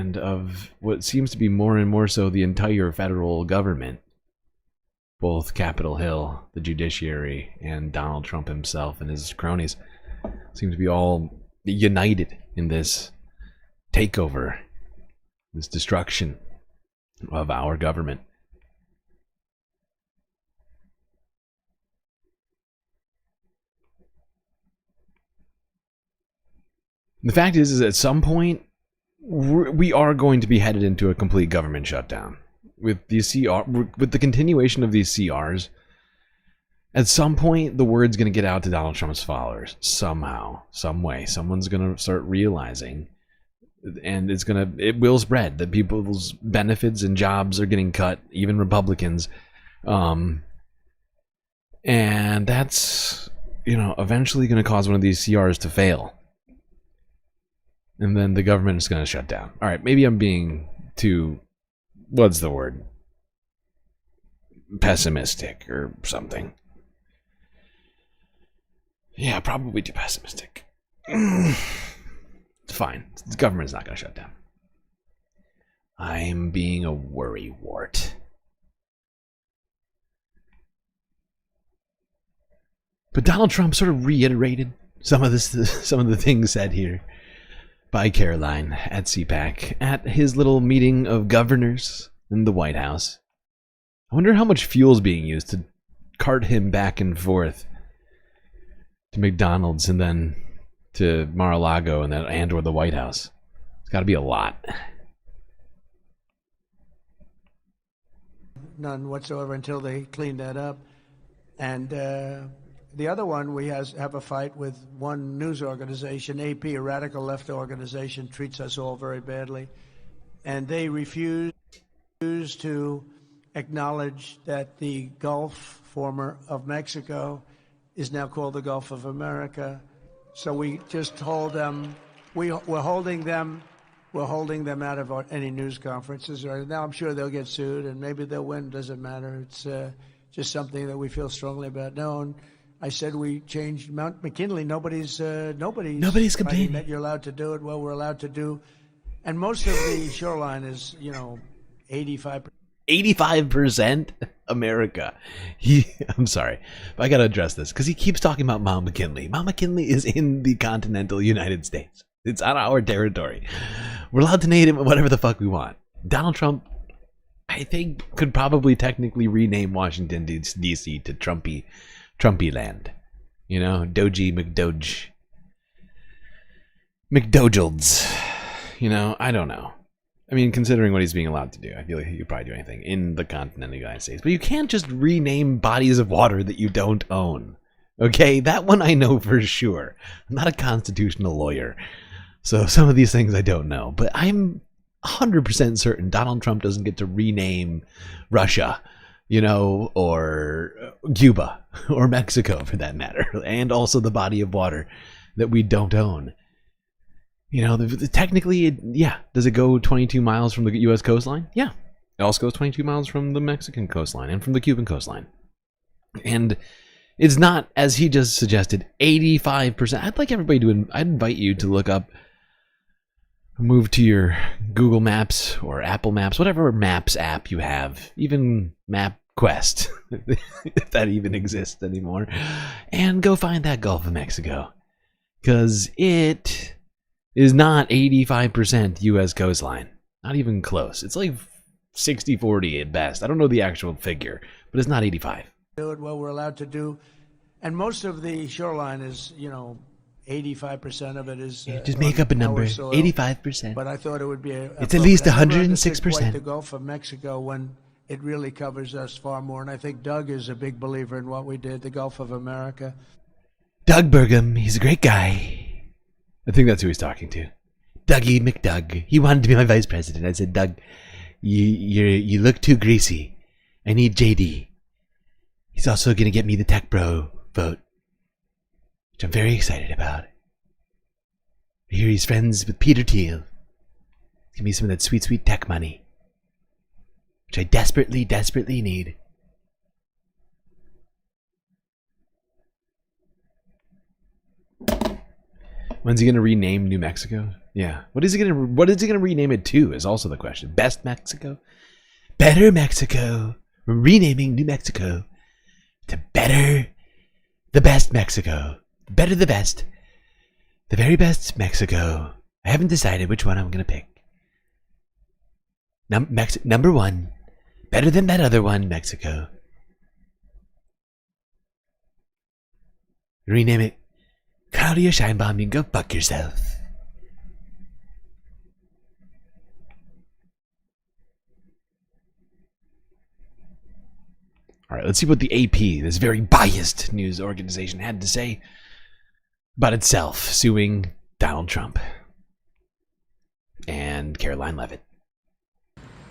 and of what seems to be more and more so the entire federal government, both Capitol Hill, the judiciary, and Donald Trump himself and his cronies, seem to be all united in this takeover, this destruction of our government. The fact is at some point, we are going to be headed into a complete government shutdown. With the continuation of these CRs, at some point, the word's going to get out to Donald Trump's followers. Somehow, some way. Someone's going to start realizing, and it will spread, that people's benefits and jobs are getting cut, even Republicans. And that's, eventually going to cause one of these CRs to fail. And then the government is going to shut down. All right, maybe I'm being too, what's the word? Pessimistic or something. Yeah, probably too pessimistic. It's fine. The government's not going to shut down. I'm being a worrywart. But Donald Trump sort of reiterated some of the things said here by Caroline at CPAC at his little meeting of governors in the White House. I wonder how much fuel is being used to cart him back and forth to McDonald's and then to Mar-a-Lago and or the White House. It's got to be a lot. None whatsoever until they clean that up. And the other one, we have a fight with one news organization, AP, a radical left organization, treats us all very badly. And they refuse to acknowledge that the Gulf, former of Mexico, is now called the Gulf of America. So we just hold them, we're holding them out of any news conferences. Now I'm sure they'll get sued and maybe they'll win, doesn't matter. It's just something that we feel strongly about. No, and I said we changed Mount McKinley. Nobody's complaining that you're allowed to do it. Well, we're allowed to do, and most of the shoreline is 85% America. I'm sorry, but I gotta address this because he keeps talking about Mount McKinley. Mount McKinley is in the continental United States. It's on our territory. We're allowed to name it whatever the fuck we want. Donald Trump, I think, could probably technically rename Washington D.C. to Trumpy land. DOGE, McDojalds. I don't know. I mean, considering what he's being allowed to do, I feel like he could probably do anything in the continental United States. But you can't just rename bodies of water that you don't own. Okay? That one I know for sure. I'm not a constitutional lawyer. So some of these things I don't know. But I'm 100% certain Donald Trump doesn't get to rename Russia, or Cuba, or Mexico for that matter. And also the body of water that we don't own. Technically, does it go 22 miles from the U.S. coastline? Yeah. It also goes 22 miles from the Mexican coastline and from the Cuban coastline. And it's not, as he just suggested, 85%. I'd like everybody I'd invite you to look up, move to your Google Maps or Apple Maps, whatever Maps app you have, even MapQuest, if that even exists anymore, and go find that Gulf of Mexico. Because it is not 85% U.S. coastline. Not even close. It's like 60-40 at best. I don't know the actual figure, but it's not 85. Do it well, we're allowed to do. And most of the shoreline is, 85% of it is... just make up a number, 85%. But I thought it would be it's at least 106%. The Gulf of Mexico when it really covers us far more. And I think Doug is a big believer in what we did, the Gulf of America. Doug Burgum, he's a great guy. I think that's who he's talking to. Dougie McDoug. He wanted to be my vice president. I said, Doug, you look too greasy. I need JD. He's also going to get me the tech bro vote, which I'm very excited about. I hear he's friends with Peter Thiel. Give me some of that sweet, sweet tech money, which I desperately, desperately need. When's he going to rename New Mexico? Yeah. What is he gonna rename it to is also the question. Best Mexico? Better Mexico. We're renaming New Mexico to Better the Best Mexico. Better the best. The very best Mexico. I haven't decided which one I'm gonna pick. Number one. Better than that other one, Mexico. Rename it Claudia Scheinbaum, you can go fuck yourself. Alright, let's see what the AP, this very biased news organization, had to say about itself suing Donald Trump and Caroline Leavitt.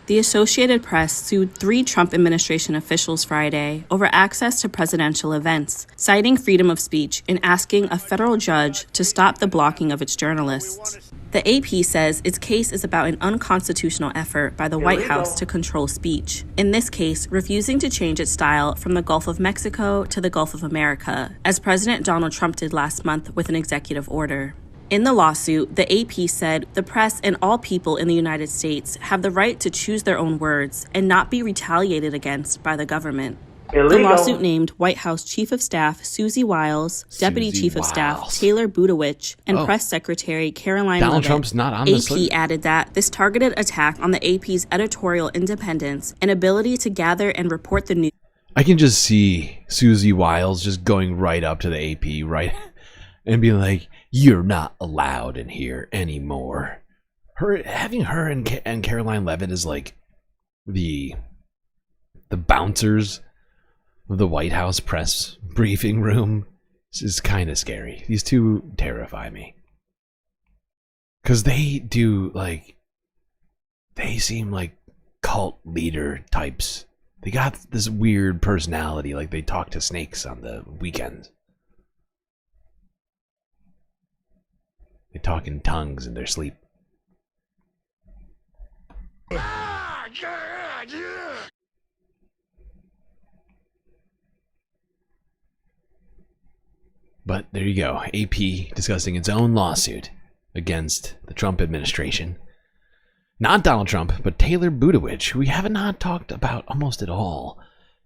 The Associated Press sued 3 Trump administration officials Friday over access to presidential events, citing freedom of speech and asking a federal judge to stop the blocking of its journalists. The AP says its case is about an unconstitutional effort by the White House to control speech, in this case, refusing to change its style from the Gulf of Mexico to the Gulf of America, as President Donald Trump did last month with an executive order. In the lawsuit, the AP said the press and all people in the United States have the right to choose their own words and not be retaliated against by the government. Illegal. The lawsuit named White House Chief of Staff Susie Wiles, Deputy Chief of Staff Taylor Budowich, and Press Secretary Caroline Donald Leavitt. Trump's not on the AP slate. added that this targeted attack on the AP's editorial independence and ability to gather and report the news. I can just see Susie Wiles just going right up to the AP, right, and being like, "You're not allowed in here anymore." Having her and Caroline Leavitt is like the bouncers of the White House press briefing room. This is kind of scary. These two terrify me because they seem like cult leader types. They got this weird personality, like they talk to snakes on the weekends. They talk in tongues in their sleep. But there you go. AP discussing its own lawsuit against the Trump administration. Not Donald Trump, but Taylor Budowich, who we have not talked about almost at all.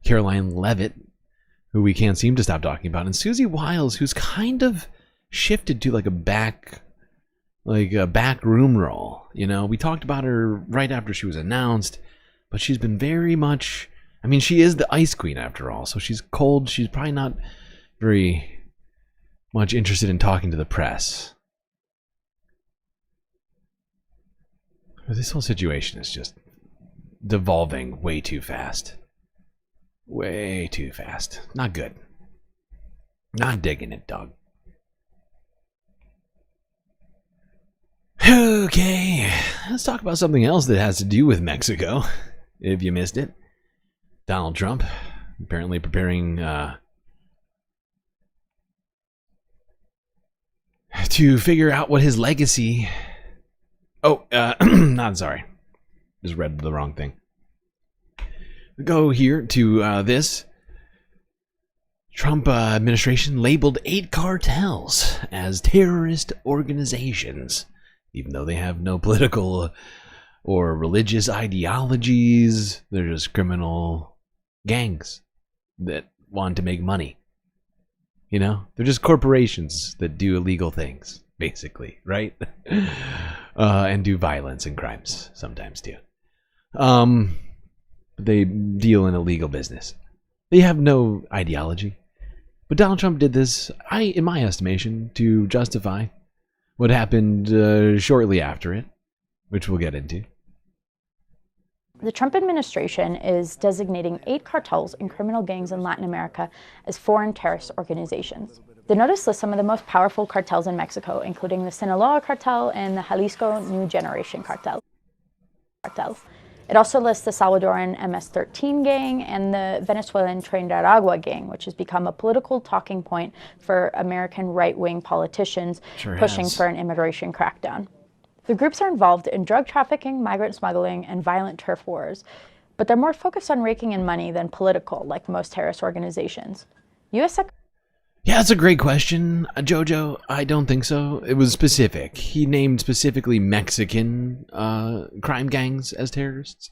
Caroline Leavitt, who we can't seem to stop talking about. And Susie Wiles, who's kind of shifted to like a back room role. You know, we talked about her right after she was announced, but she's been very much, I mean, she is the Ice Queen after all, so she's cold. She's probably not very much interested in talking to the press. But this whole situation is just devolving way too fast. Way too fast. Not good. Not digging it, dog. Okay, let's talk about something else that has to do with Mexico, if you missed it. Donald Trump apparently preparing to figure out what his legacy... not sorry. Just read the wrong thing. Go here to this. Trump administration labeled 8 cartels as terrorist organizations, even though they have no political or religious ideologies. They're just criminal gangs that want to make money. You know, they're just corporations that do illegal things, basically, right? And do violence and crimes sometimes too. They deal in illegal business. They have no ideology. But Donald Trump did this, in my estimation, to justify what happened shortly after it, which we'll get into. The Trump administration is designating 8 cartels and criminal gangs in Latin America as foreign terrorist organizations. The notice lists some of the most powerful cartels in Mexico, including the Sinaloa cartel and the Jalisco New Generation cartel. It also lists the Salvadoran MS-13 gang and the Venezuelan Tren de Aragua gang, which has become a political talking point for American right-wing politicians pushing for an immigration crackdown. The groups are involved in drug trafficking, migrant smuggling, and violent turf wars, but they're more focused on raking in money than political, like most terrorist organizations. Yeah, that's a great question, Jojo. I don't think so. It was specific. He named specifically Mexican crime gangs as terrorists.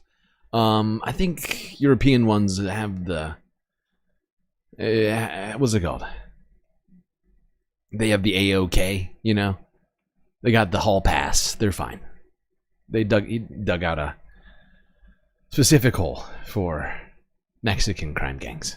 I think European ones have the... what's it called? They have the AOK, you know? They got the hall pass. They're fine. He dug out a specific hole for Mexican crime gangs.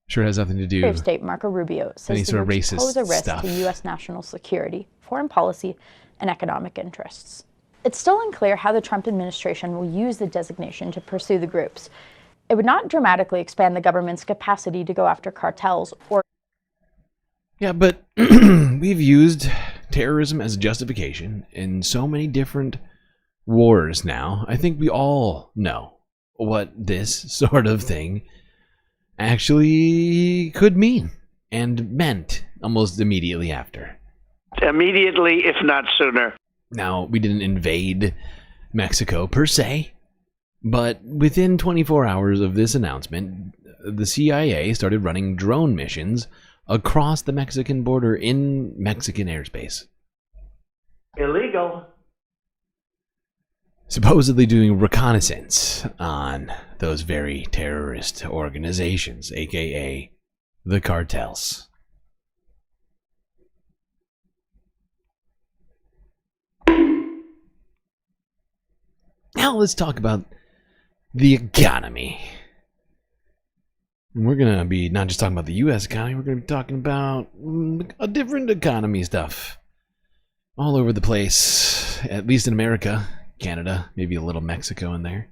Sure has nothing to do Secretary of State Marco Rubio says any the sort of groups racist pose a risk stuff. to U.S. national security, foreign policy, and economic interests. It's still unclear how the Trump administration will use the designation to pursue the groups. It would not dramatically expand the government's capacity to go after cartels or... Yeah, but we've used terrorism as a justification in so many different wars now. I think we all know what this sort of thing actually could mean and meant almost immediately after. Immediately, if not sooner. Now, we didn't invade Mexico per se, but within 24 hours of this announcement, the CIA started running drone missions across the Mexican border in Mexican airspace. Illegal. Supposedly doing reconnaissance on those very terrorist organizations, aka the cartels. Now let's talk about the economy. And we're going to be not just talking about the U.S. economy, we're going to be talking about a different economy stuff. All over the place, at least in America, Canada, maybe a little Mexico in there.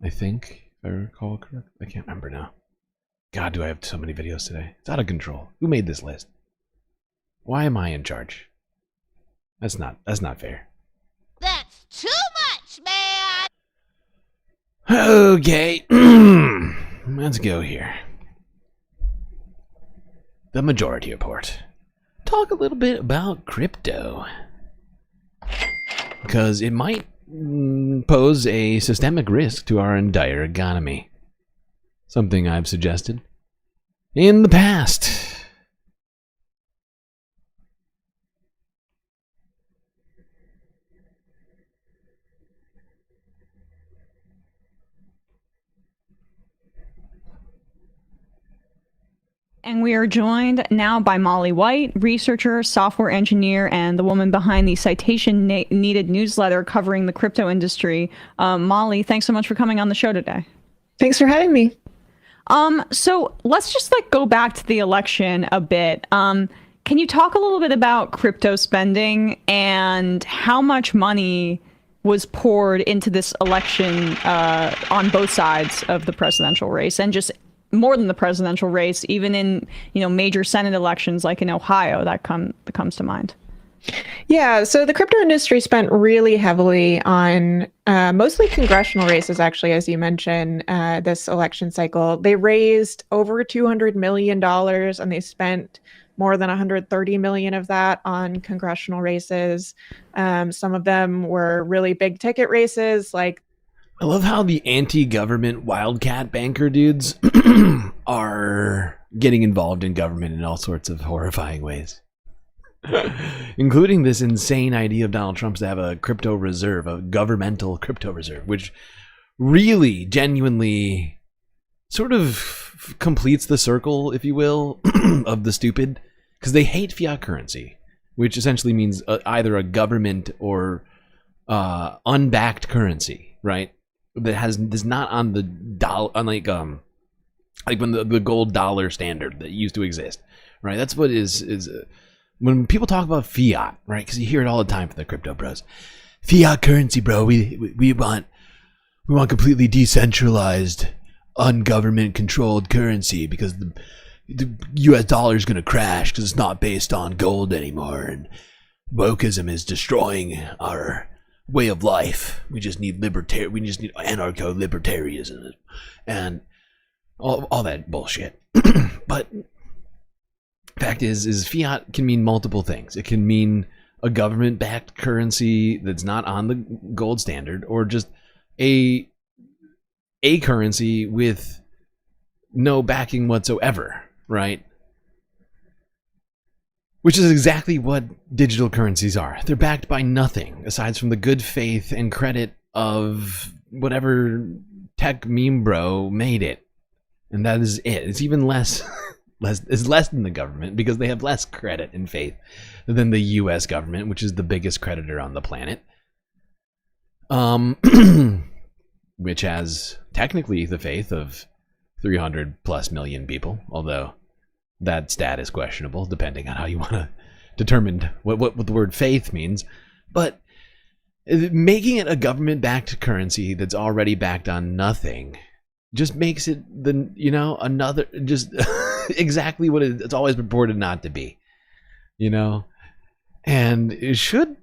I think, if I recall correctly. I can't remember now. God, do I have so many videos today. It's out of control. Who made this list? Why am I in charge? That's not fair. That's too much, man! Okay. Let's go here. The Majority Report. Talk a little bit about crypto. Because it might pose a systemic risk to our entire economy. Something I've suggested in the past. And we are joined now by Molly White, researcher, software engineer, and the woman behind the citation needed newsletter covering the crypto industry. Molly, thanks so much for coming on the show today. Thanks for having me. So let's just go back to the election a bit. Can you talk a little bit about crypto spending and how much money was poured into this election on both sides of the presidential race, and just more than the presidential race, even in major Senate elections like in Ohio, that comes to mind? Yeah, so the crypto industry spent really heavily on mostly congressional races, actually, as you mentioned, this election cycle. They raised over $200 million, and they spent more than $130 million of that on congressional races. Some of them were really big ticket races, like I love how the anti-government wildcat banker dudes are getting involved in government in all sorts of horrifying ways. Including this insane idea of Donald Trump's to have a crypto reserve, a governmental crypto reserve, which really, genuinely sort of completes the circle, if you will, of the stupid. Because they hate fiat currency, which essentially means either a government or unbacked currency, right? That is not on the dollar, unlike when the gold dollar standard that used to exist, right? That's what is when people talk about fiat, right? Because you hear it all the time from the crypto bros. Fiat currency, bro. We want completely decentralized, ungovernment controlled currency because the U.S. dollar is going to crash because it's not based on gold anymore, and wokeism is destroying our way of life. We just need anarcho-libertarianism and all that bullshit. But fact is fiat can mean multiple things. It can mean a government-backed currency that's not on the gold standard, or just a currency with no backing whatsoever, right? Which is exactly what digital currencies are. They're backed by nothing aside from the good faith and credit of whatever tech meme bro made it. And that is it. It's even less than the government because they have less credit and faith than the US government, which is the biggest creditor on the planet. Which has technically the faith of 300 plus million people, although that stat is questionable depending on how you want to determine what the word faith means. But making it a government-backed currency that's already backed on nothing just makes it another just exactly what it's always purported not to be, and it should,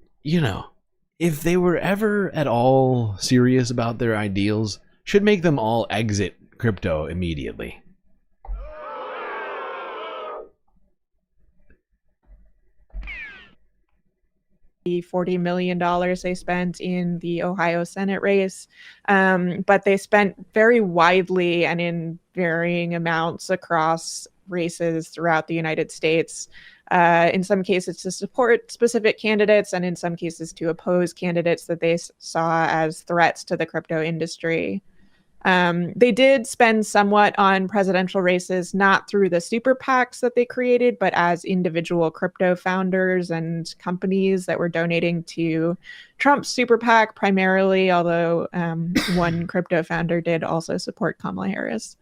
if they were ever at all serious about their ideals, should make them all exit crypto immediately. The $40 million they spent in the Ohio Senate race, but they spent very widely and in varying amounts across races throughout the United States. In some cases to support specific candidates, and in some cases to oppose candidates that they saw as threats to the crypto industry. They did spend somewhat on presidential races, not through the super PACs that they created, but as individual crypto founders and companies that were donating to Trump's super PAC primarily, although one crypto founder did also support Kamala Harris.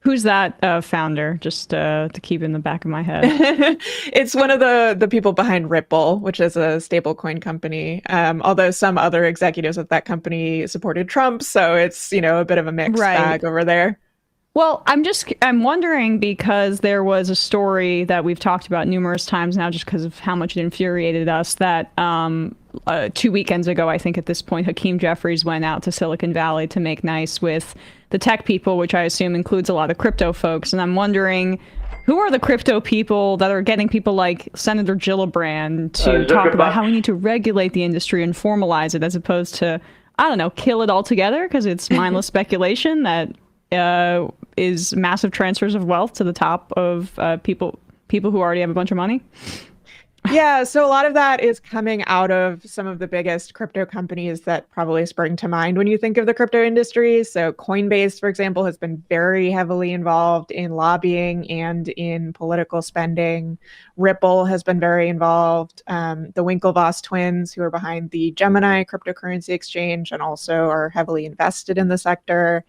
Who's that founder, just to keep in the back of my head? It's one of the people behind Ripple, which is a stablecoin company, although some other executives at that company supported Trump, so it's, a bit of a mixed bag over there. Well, I'm wondering, because there was a story that we've talked about numerous times now just because of how much it infuriated us, that 2 weekends ago, I think at this point, Hakeem Jeffries went out to Silicon Valley to make nice with the tech people, which I assume includes a lot of crypto folks. And I'm wondering, who are the crypto people that are getting people like Senator Gillibrand to talk about how we need to regulate the industry and formalize it, as opposed to, I don't know, kill it altogether because it's mindless speculation that is massive transfers of wealth to the top of people who already have a bunch of money? Yeah, so a lot of that is coming out of some of the biggest crypto companies that probably spring to mind when you think of the crypto industry. So Coinbase, for example, has been very heavily involved in lobbying and in political spending. Ripple has been very involved. The Winklevoss twins, who are behind the Gemini cryptocurrency exchange and also are heavily invested in the sector.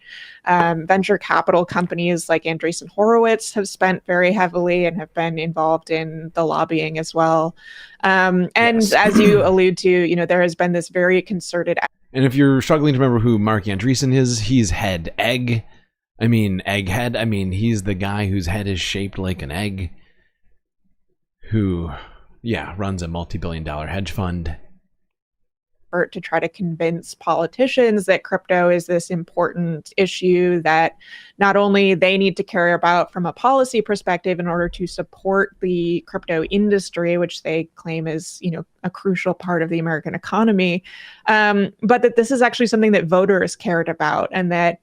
Venture capital companies like Andreessen Horowitz have spent very heavily and have been involved in the lobbying as well. Yes. As you allude to, there has been this very concerted. And if you're struggling to remember who Mark Andreessen is, he's egghead. I mean, he's the guy whose head is shaped like an egg, who, runs a multi-billion-dollar hedge fund. To try to convince politicians that crypto is this important issue that not only they need to care about from a policy perspective in order to support the crypto industry, which they claim is, a crucial part of the American economy, but that this is actually something that voters cared about, and that,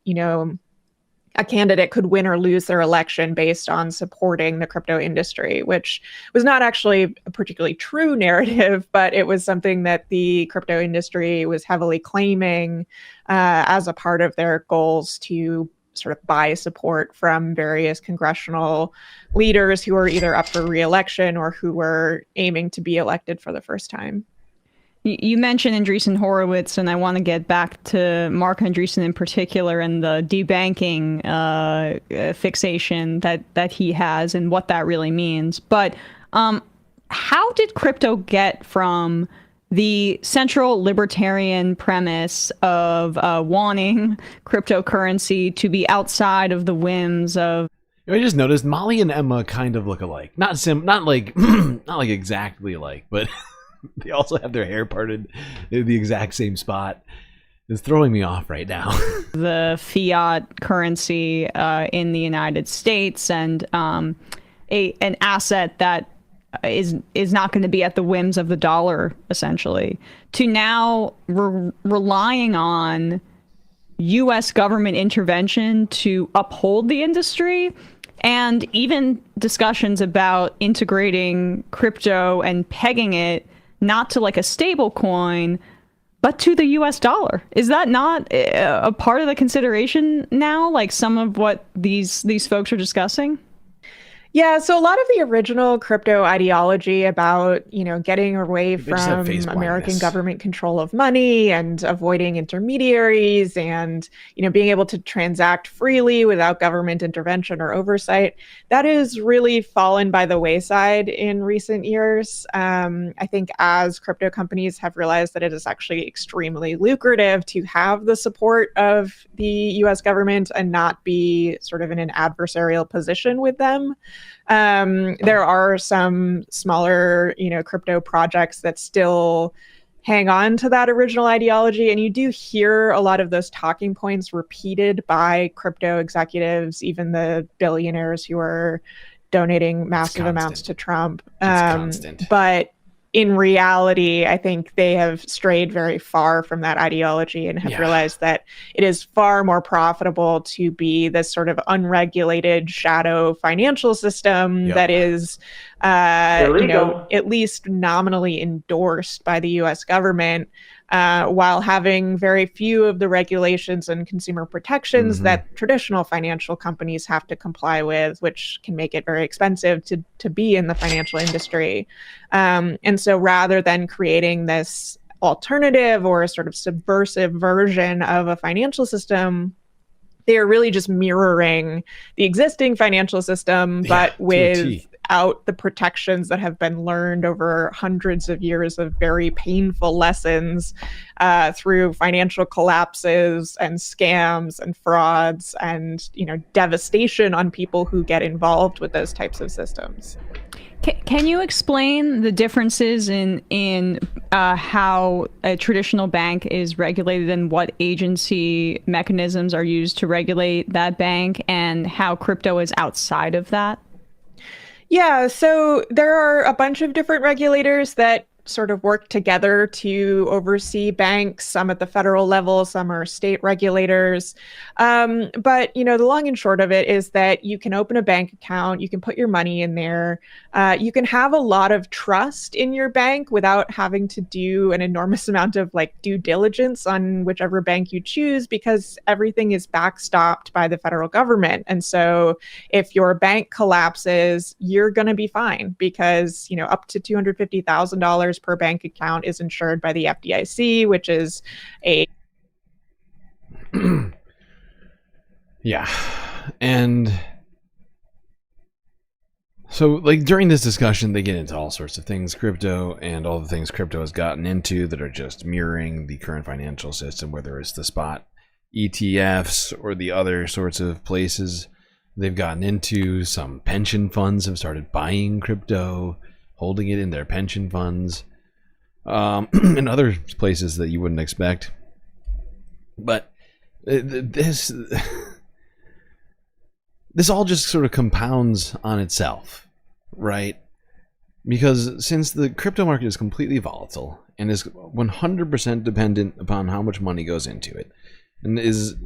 a candidate could win or lose their election based on supporting the crypto industry, which was not actually a particularly true narrative, but it was something that the crypto industry was heavily claiming as a part of their goals to sort of buy support from various congressional leaders who are either up for re-election or who were aiming to be elected for the first time. You mentioned Andreessen Horowitz, and I want to get back to Mark Andreessen in particular and the debanking fixation that he has and what that really means. But how did crypto get from the central libertarian premise of wanting cryptocurrency to be outside of the whims of... I just noticed Molly and Emma kind of look alike. Not like exactly alike, but... They also have their hair parted in the exact same spot. It's throwing me off right now. The fiat currency in the United States, and an asset that is not going to be at the whims of the dollar, essentially, to now relying on U.S. government intervention to uphold the industry, and even discussions about integrating crypto and pegging it not to like a stable coin, but to the U.S. dollar. Is that not a part of the consideration now? Like some of what these folks are discussing? Yeah, so a lot of the original crypto ideology about, getting away from American government control of money and avoiding intermediaries and, being able to transact freely without government intervention or oversight, that has really fallen by the wayside in recent years. I think as crypto companies have realized that it is actually extremely lucrative to have the support of the US government and not be sort of in an adversarial position with them. There are some smaller, crypto projects that still hang on to that original ideology. And you do hear a lot of those talking points repeated by crypto executives, even the billionaires who are donating massive amounts to Trump. But in reality, I think they have strayed very far from that ideology and have realized that it is far more profitable to be this sort of unregulated shadow financial system that is, at least nominally endorsed by the U.S. government, while having very few of the regulations and consumer protections that traditional financial companies have to comply with, which can make it very expensive to be in the financial industry. And so rather than creating this alternative or a sort of subversive version of a financial system, they are really just mirroring the existing financial system, but without the protections that have been learned over hundreds of years of very painful lessons through financial collapses and scams and frauds and, devastation on people who get involved with those types of systems. Can you explain the differences in how a traditional bank is regulated and what agency mechanisms are used to regulate that bank and how crypto is outside of that? Yeah, so there are a bunch of different regulators that sort of work together to oversee banks, some at the federal level, some are state regulators. But, the long and short of it is that you can open a bank account, you can put your money in there, you can have a lot of trust in your bank without having to do an enormous amount of due diligence on whichever bank you choose, because everything is backstopped by the federal government. And so if your bank collapses, you're going to be fine because, up to $250,000 per bank account is insured by the FDIC, which is a yeah. And so during this discussion they get into all sorts of things crypto and all the things crypto has gotten into that are just mirroring the current financial system, whether it's the spot ETFs or the other sorts of places they've gotten into. Some pension funds have started buying crypto, holding it in their pension funds, and other places that you wouldn't expect. But this all just sort of compounds on itself, right? Because since the crypto market is completely volatile and is 100% dependent upon how much money goes into it, and is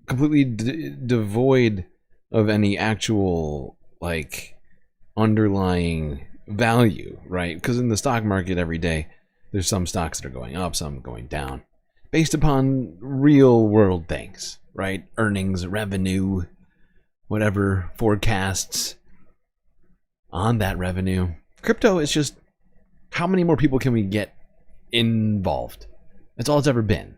completely devoid of any actual underlying value, right? Because in the stock market every day there's some stocks that are going up, some going down based upon real world things, right? Earnings, revenue, whatever, forecasts on that revenue. Crypto is just how many more people can we get involved? That's all it's ever been,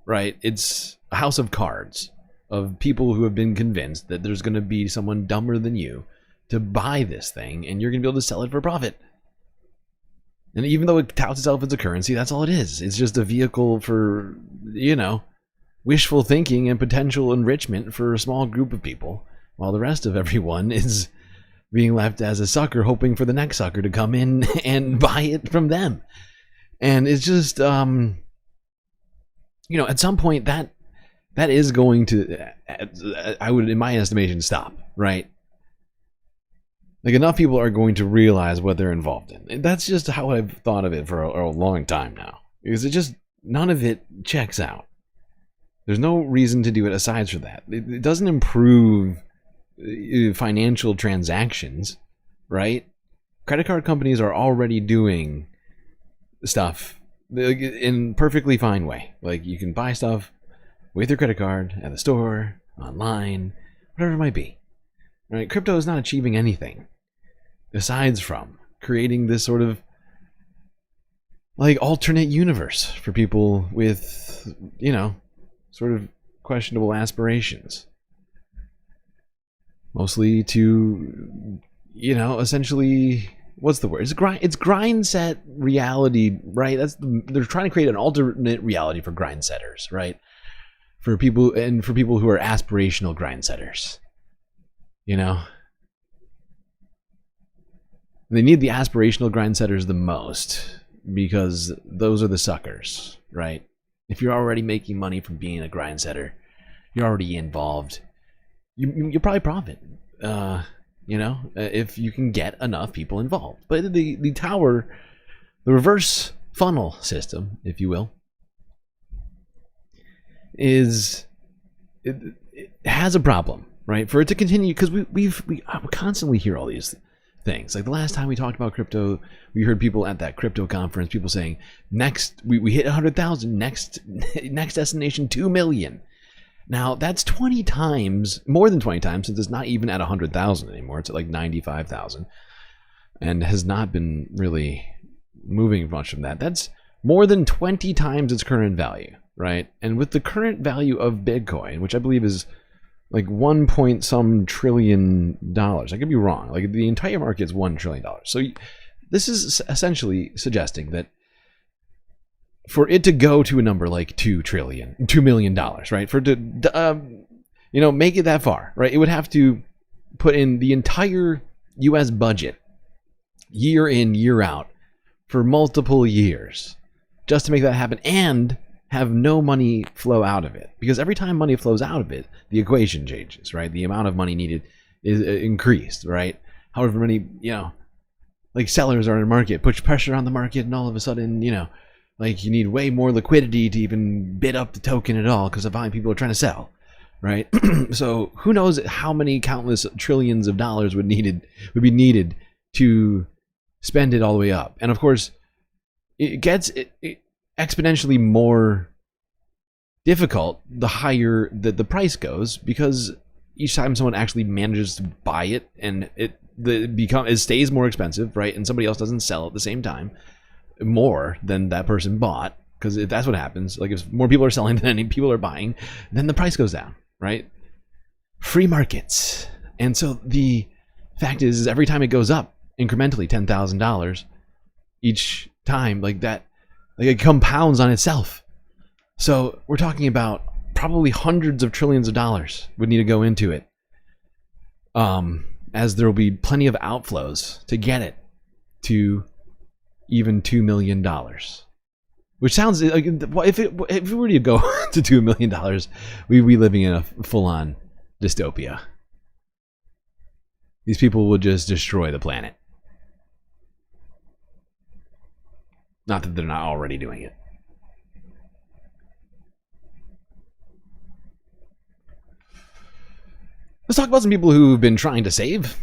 right? It's a house of cards of people who have been convinced that there's going to be someone dumber than you to buy this thing and you're going to be able to sell it for profit. And even though it touts itself as a currency, that's all it is. It's just a vehicle for, wishful thinking and potential enrichment for a small group of people, while the rest of everyone is being left as a sucker, hoping for the next sucker to come in and buy it from them. And it's just, at some point that is going to, I would, in my estimation, stop, right? Enough people are going to realize what they're involved in. And that's just how I've thought of it for a long time now. Because none of it checks out. There's no reason to do it aside from that. It doesn't improve financial transactions, right? Credit card companies are already doing stuff in perfectly fine way. Like, you can buy stuff with your credit card at the store, online, whatever it might be. Right? Crypto is not achieving anything aside from creating this sort of like alternate universe for people with, you know, sort of questionable aspirations. Mostly to, you know, essentially, what's the word? It's grind set reality, right? They're trying to create an alternate reality for grind setters, right? For people who are aspirational grind setters. You know? They need the aspirational grind setters the most because those are the suckers, right? If you're already making money from being a grind setter, you're already involved. You'll probably profit, you know, if you can get enough people involved. But the reverse funnel system, if you will, it has a problem, right? For it to continue, because we constantly hear all these things. Like the last time we talked about crypto, we heard people at that crypto conference, people saying, next, we hit 100,000, next destination 2 million. Now, that's 20 times, more than 20 times, since it's not even at 100,000 anymore. It's at like 95,000 and has not been really moving much from that. That's more than 20 times its current value, right? And with the current value of Bitcoin, which I believe is like 1 point some trillion dollars. I could be wrong. Like the entire market is $1 trillion. So this is essentially suggesting that for it to go to a number like $2 million, right? For it to, you know, make it that far, right? It would have to put in the entire U.S. budget year in, year out for multiple years just to make that happen and have no money flow out of it. Because every time money flows out of it, the equation changes, right? The amount of money needed is increased, right? However many, you know, like sellers are in the market, push pressure on the market, and all of a sudden, you know, like you need way more liquidity to even bid up the token at all because of how many people are trying to sell, right? So who knows how many countless trillions of dollars would be needed to spend it all the way up. And of course, it gets exponentially more difficult the higher the price goes, because each time someone actually manages to buy it and it stays more expensive, right? And somebody else doesn't sell at the same time more than that person bought, because that's what happens. Like if more people are selling than any people are buying, then the price goes down, right? Free markets. And so the fact is every time it goes up incrementally $10,000 each time, like that, like it compounds on itself. So we're talking about probably hundreds of trillions of dollars would need to go into it, as there will be plenty of outflows to get it to even $2 million, which sounds like, if it were to go to $2 million, we'd be living in a full-on dystopia. These people would just destroy the planet. Not that they're not already doing it. Let's talk about some people who've been trying to save,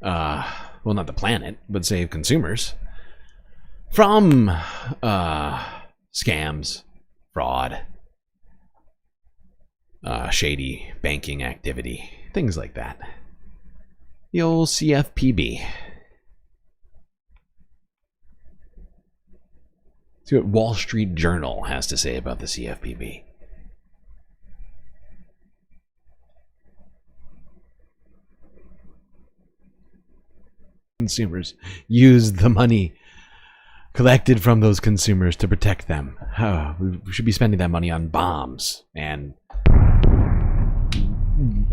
well, not the planet, but save consumers from scams, fraud, shady banking activity, things like that. The old CFPB. See what Wall Street Journal has to say about the CFPB. Consumers use the money collected from those consumers to protect them. Oh, we should be spending that money on bombs and,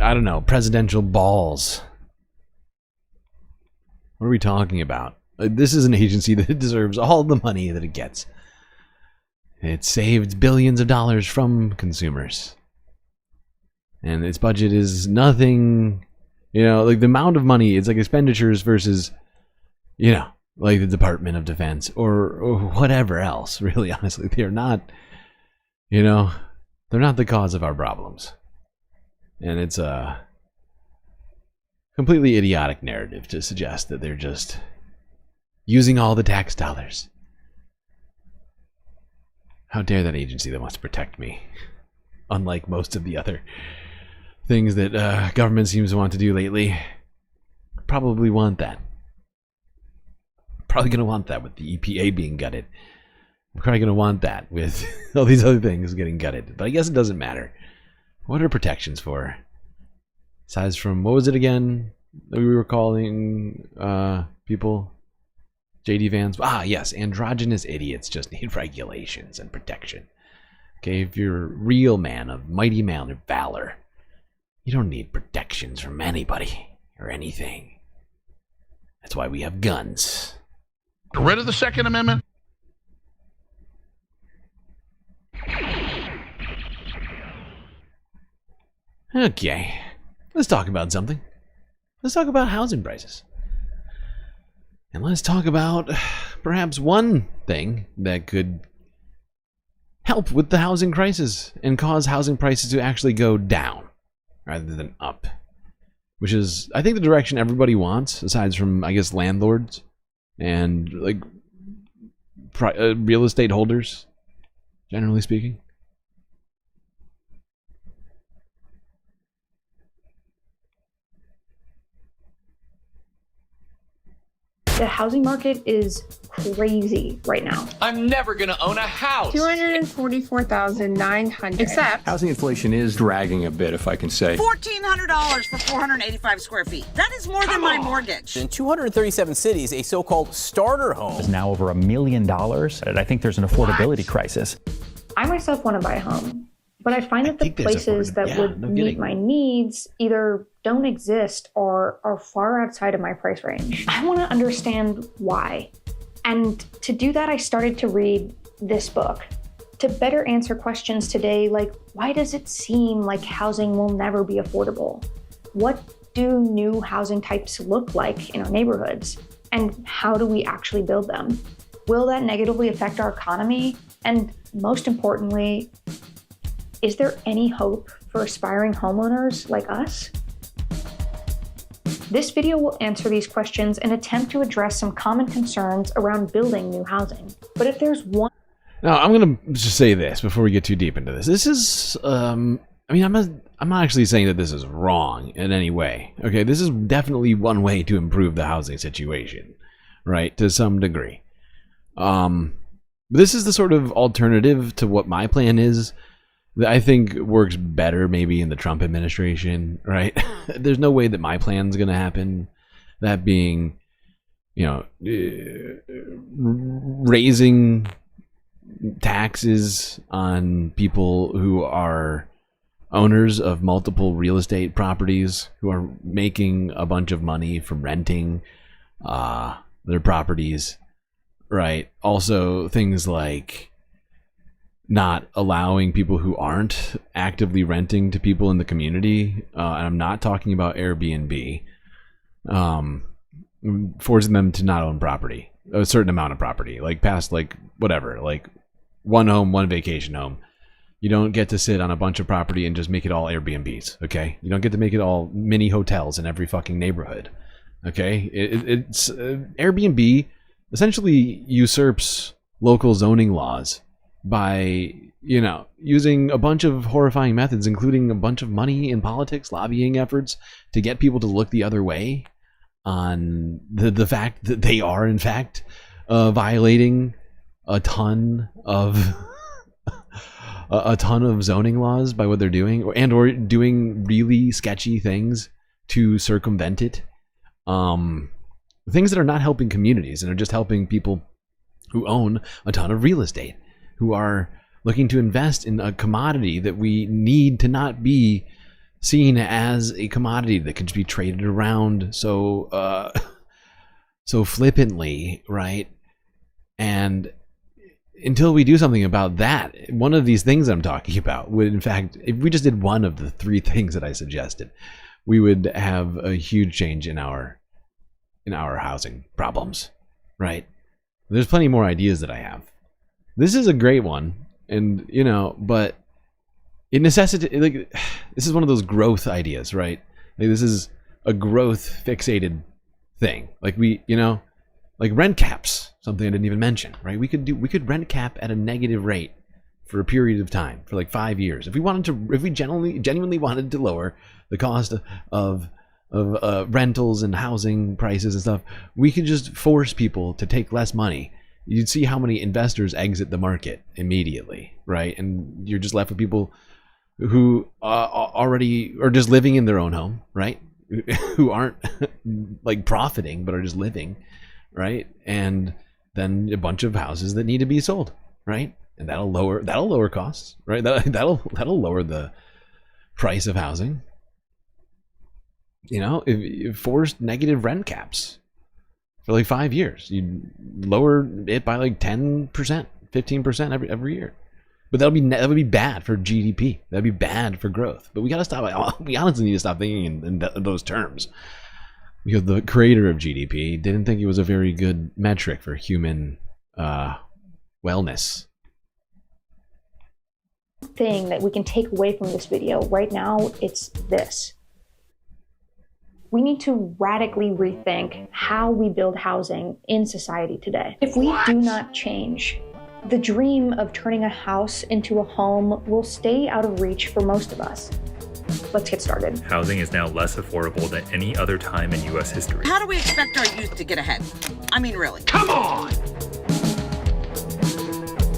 I don't know, presidential balls. What are we talking about? This is an agency that deserves all the money that it gets. It saved billions of dollars from consumers. And its budget is nothing, you know, like the amount of money, it's like expenditures versus, you know, like the Department of Defense or whatever else, really, honestly. They're not, you know, They're not the cause of our problems. And it's a completely idiotic narrative to suggest that they're just using all the tax dollars. How dare that agency that wants to protect me? Unlike most of the other things that government seems to want to do lately. Probably want that. Probably going to want that with the EPA being gutted. I'm probably going to want that with all these other things getting gutted. But I guess it doesn't matter. What are protections for? Aside from, what was it again that we were calling people? JD Vans? Ah, yes. Androgynous idiots just need regulations and protection. Okay, if you're a real man of mighty man of valor, you don't need protections from anybody or anything. That's why we have guns. Get rid of the Second Amendment. Okay, let's talk about something. Let's talk about housing prices. And let's talk about perhaps one thing that could help with the housing crisis and cause housing prices to actually go down rather than up. Which is, I think, the direction everybody wants, aside from, I guess, landlords and, like, real estate holders, generally speaking. The housing market is crazy right now. I'm never gonna own a house. 244,900. Except housing inflation is dragging a bit, if I can say. $1,400 for 485 square feet. That is more than my mortgage. In 237 cities, a so-called starter home is now over $1 million. And I think there's an affordability crisis. I myself want to buy a home, but I find that the places that would meet my needs either don't exist or are far outside of my price range. I want to understand why. And to do that, I started to read this book to better answer questions today like, why does it seem like housing will never be affordable? What do new housing types look like in our neighborhoods? And how do we actually build them? Will that negatively affect our economy? And most importantly, is there any hope for aspiring homeowners like us? This video will answer these questions and attempt to address some common concerns around building new housing. But if there's one... Now, I'm going to just say this before we get too deep into this. This is, I'm not actually saying that this is wrong in any way. Okay, this is definitely one way to improve the housing situation, right, to some degree. This is the sort of alternative to what my plan is that I think works better maybe in the Trump administration, right? There's no way that my plan's going to happen. That being, raising taxes on people who are owners of multiple real estate properties, who are making a bunch of money from renting their properties, right? Also, things like not allowing people who aren't actively renting to people in the community, and I'm not talking about Airbnb, forcing them to not own property, a certain amount of property, like past, like, whatever, like one home, one vacation home. You don't get to sit on a bunch of property and just make it all Airbnbs, okay? You don't get to make it all mini hotels in every fucking neighborhood, okay? It's Airbnb essentially usurps local zoning laws by, using a bunch of horrifying methods, including a bunch of money in politics, lobbying efforts to get people to look the other way on the fact that they are, in fact, violating a ton of zoning laws by what they're doing, or doing really sketchy things to circumvent it. Things that are not helping communities and are just helping people who own a ton of real estate, who are looking to invest in a commodity that we need to not be seen as a commodity that can just be traded around so flippantly, right? And until we do something about that, one of these things I'm talking about would, in fact, if we just did one of the three things that I suggested, we would have a huge change in our housing problems, right? There's plenty more ideas that I have. This is a great one, and but it necessitates, like, this is one of those growth ideas, right? Like, this is a growth fixated thing. Like, we, you know, like rent caps, something I didn't even mention, right? We could rent cap at a negative rate for a period of time, for like 5 years. If we genuinely wanted to lower the cost of rentals and housing prices and stuff, we could just force people to take less money. You'd see how many investors exit the market immediately, right? And you're just left with people who already are just living in their own home, right? Who aren't like profiting, but are just living, right? And then a bunch of houses that need to be sold, right? And that'll lower costs, right? That'll lower the price of housing. You know, if forced negative rent caps for like 5 years, you lower it by like 10%, 15% every year. But that would be bad for GDP. That'd be bad for growth. But we gotta stop. We honestly need to stop thinking in those terms, because the creator of GDP didn't think it was a very good metric for human wellness. Thing that we can take away from this video right now, it's this. We need to radically rethink how we build housing in society today. If we do not change, the dream of turning a house into a home will stay out of reach for most of us. Let's get started. Housing is now less affordable than any other time in U.S. history. How do we expect our youth to get ahead? I mean, really. Come on!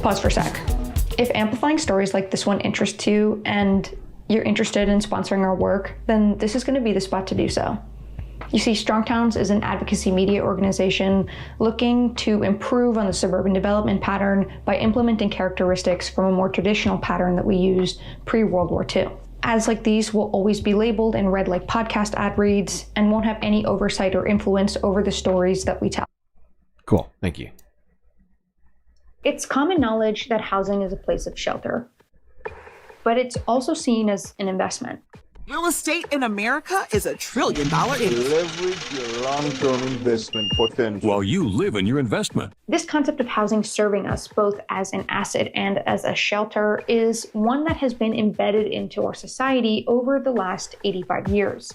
Pause for a sec. If amplifying stories like this one interests you and you're interested in sponsoring our work, then this is going to be the spot to do so. You see, Strong Towns is an advocacy media organization looking to improve on the suburban development pattern by implementing characteristics from a more traditional pattern that we used pre-World War II. Ads like these will always be labeled and read like podcast ad reads and won't have any oversight or influence over the stories that we tell. Cool, thank you. It's common knowledge that housing is a place of shelter, but it's also seen as an investment. Real estate in America is $1 trillion industry. Leverage your long-term investment potential while you live in your investment. This concept of housing serving us both as an asset and as a shelter is one that has been embedded into our society over the last 85 years.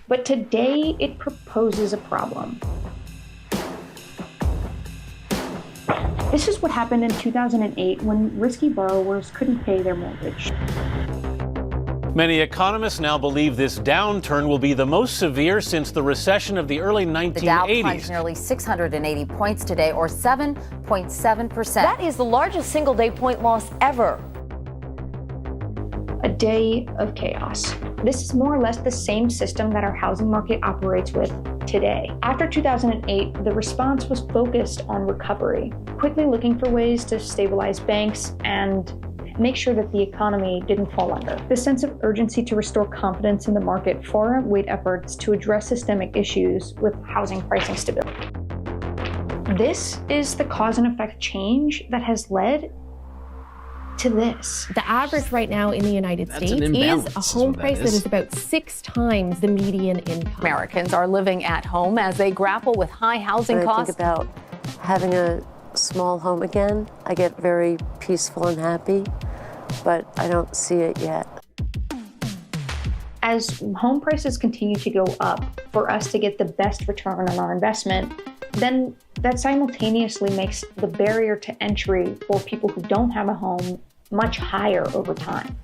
But today it proposes a problem. This is what happened in 2008 when risky borrowers couldn't pay their mortgage. Many economists now believe this downturn will be the most severe since the recession of the early 1980s. The Dow plunged nearly 680 points today, or 7.7%. That is the largest single-day point loss ever. A day of chaos. This is more or less the same system that our housing market operates with today. After 2008, the response was focused on recovery, quickly looking for ways to stabilize banks and make sure that the economy didn't fall under. The sense of urgency to restore confidence in the market far outweighed efforts to address systemic issues with housing pricing stability. This is the cause and effect change that has led to this. The average right now in the United States is a home price that is about 6 times the median income. Americans are living at home as they grapple with high housing when costs. I think about having a small home again, I get very peaceful and happy, but I don't see it yet. As home prices continue to go up for us to get the best return on our investment, then that simultaneously makes the barrier to entry for people who don't have a home much higher over time.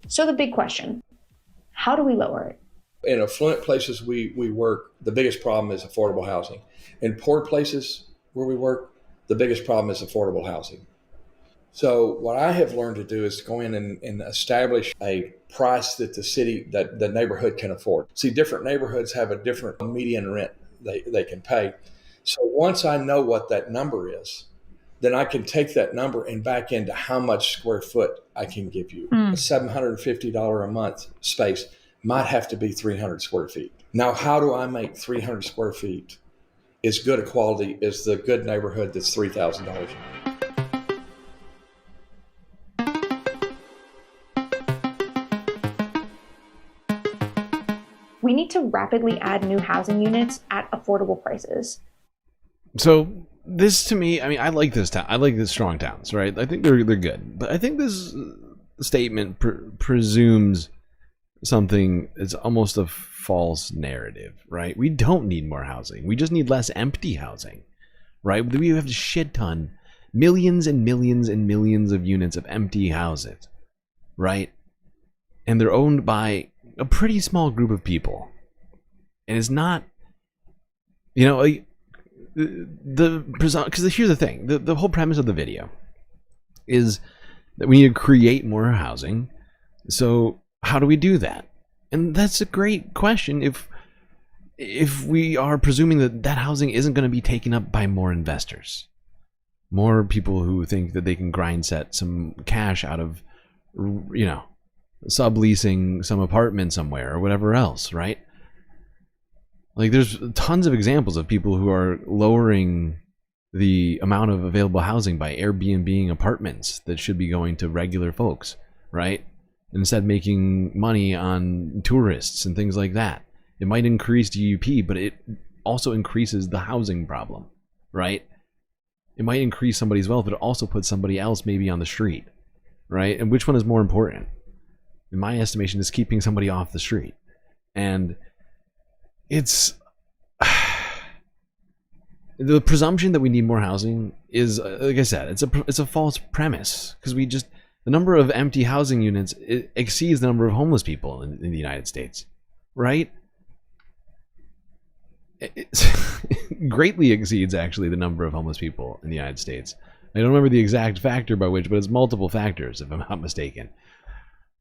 So the big question, how do we lower it? In affluent places we work, the biggest problem is affordable housing. In poor places where we work, the biggest problem is affordable housing. So what I have learned to do is go in and establish a price that the city, that the neighborhood can afford. See, different neighborhoods have a different median rent they can pay. So once I know what that number is, then I can take that number and back into how much square foot I can give you. A $750 a month space might have to be 300 square feet. Now, how do I make 300 square feet as good a quality as the good neighborhood that's $3,000? We need to rapidly add new housing units at affordable prices. So this to me, I mean, I like this town. I like the strong towns, right? I think they're good, but I think this statement presumes something. It's almost a false narrative, right? We don't need more housing. We just need less empty housing, right? We have a shit ton, millions and millions and millions of units of empty houses, right? And they're owned by a pretty small group of people, and it's not, you know, like, because here's the thing, the whole premise of the video is that we need to create more housing. So how do we do that? And that's a great question if we are presuming that that housing isn't going to be taken up by more investors, more people who think that they can grind set some cash out of, you know, subleasing some apartment somewhere or whatever else, right? Like, there's tons of examples of people who are lowering the amount of available housing by Airbnb-ing apartments that should be going to regular folks, right? Instead making money on tourists and things like that. It might increase GDP, but it also increases the housing problem, right? It might increase somebody's wealth, but it also puts somebody else maybe on the street, right? And which one is more important? In my estimation, is keeping somebody off the street. And it's the presumption that we need more housing is, like I said, it's a false premise, because the number of empty housing units exceeds the number of homeless people in the United States, right? It greatly exceeds actually the number of homeless people in the United States. I don't remember the exact factor by which, but it's multiple factors if I'm not mistaken.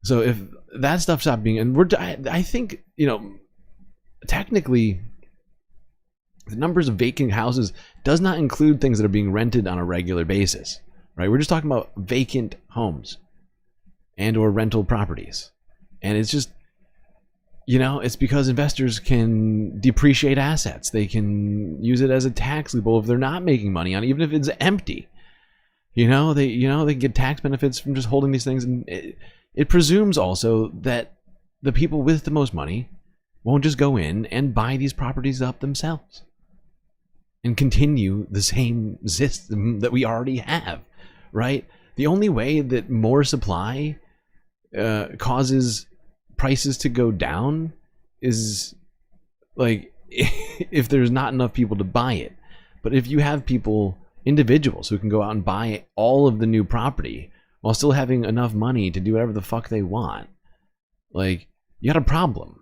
So if that stuff stopped being, and I think, you know, technically the numbers of vacant houses does not include things that are being rented on a regular basis, right? We're just talking about vacant homes and or rental properties. And it's just, you know, it's because investors can depreciate assets. They can use it as a tax loophole if they're not making money on it, even if it's empty. They can get tax benefits from just holding these things. And it presumes also that the people with the most money won't just go in and buy these properties up themselves and continue the same system that we already have, right? The only way that more supply causes prices to go down is, like, if there's not enough people to buy it. But if you have individuals who can go out and buy all of the new property while still having enough money to do whatever the fuck they want, like, you got a problem,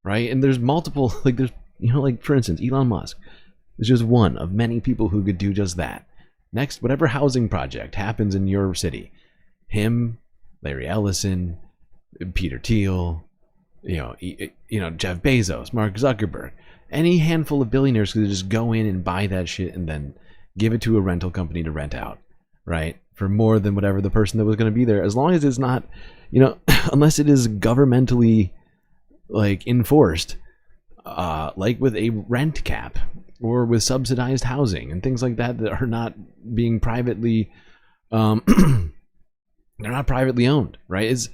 right? And there's multiple, like, there's, you know, like, for instance, Elon Musk is just one of many people who could do just that. Next, whatever housing project happens in your city, him, Larry Ellison, Peter Thiel, Jeff Bezos, Mark Zuckerberg, any handful of billionaires could just go in and buy that shit and then give it to a rental company to rent out, right? For more than whatever the person that was going to be there, as long as it's not, you know, unless it is governmentally, like, enforced, like with a rent cap or with subsidized housing and things like that are not being privately, they're not privately owned, right?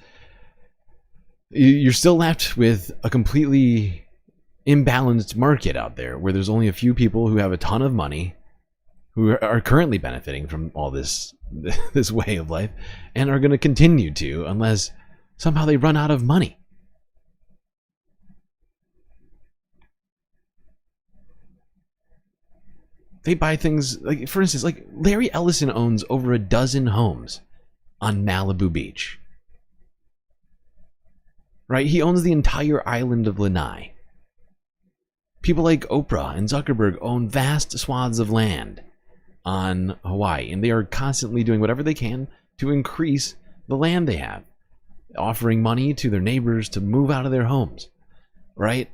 You're still left with a completely imbalanced market out there where there's only a few people who have a ton of money who are currently benefiting from all this way of life and are going to continue to, unless somehow they run out of money. They buy things, like, for instance, like Larry Ellison owns over a dozen homes on Malibu Beach. Right? He owns the entire island of Lanai. People like Oprah and Zuckerberg own vast swaths of land on Hawaii, and they are constantly doing whatever they can to increase the land they have, offering money to their neighbors to move out of their homes, right?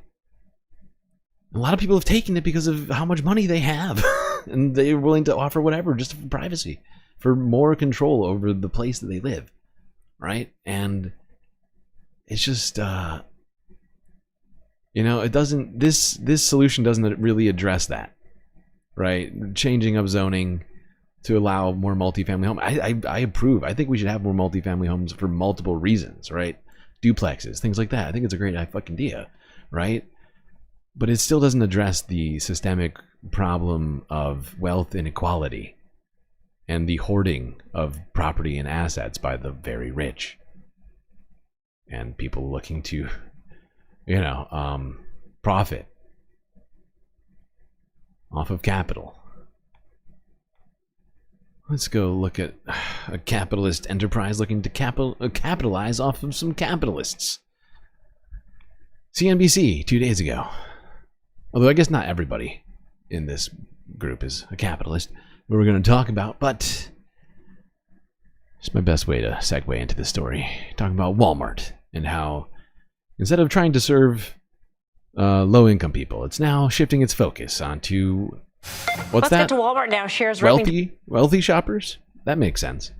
A lot of people have taken it because of how much money they have, and they're willing to offer whatever just for privacy, for more control over the place that they live, right? And it's just, it doesn't, this solution doesn't really address that, right? Changing up zoning to allow more multifamily homes. I approve. I think we should have more multifamily homes for multiple reasons, right? Duplexes, things like that. I think it's a great fucking idea, right? But it still doesn't address the systemic problem of wealth inequality and the hoarding of property and assets by the very rich and people looking to, profit off of capital. Let's go look at a capitalist enterprise looking to capitalize off of some capitalists. CNBC 2 days ago. Although I guess not everybody in this group is a capitalist, what we're going to talk about, but it's my best way to segue into this story. Talking about Walmart and how instead of trying to serve low-income people, it's now shifting its focus onto what's that? Let's get to Walmart now. Shares wealthy shoppers. That makes sense.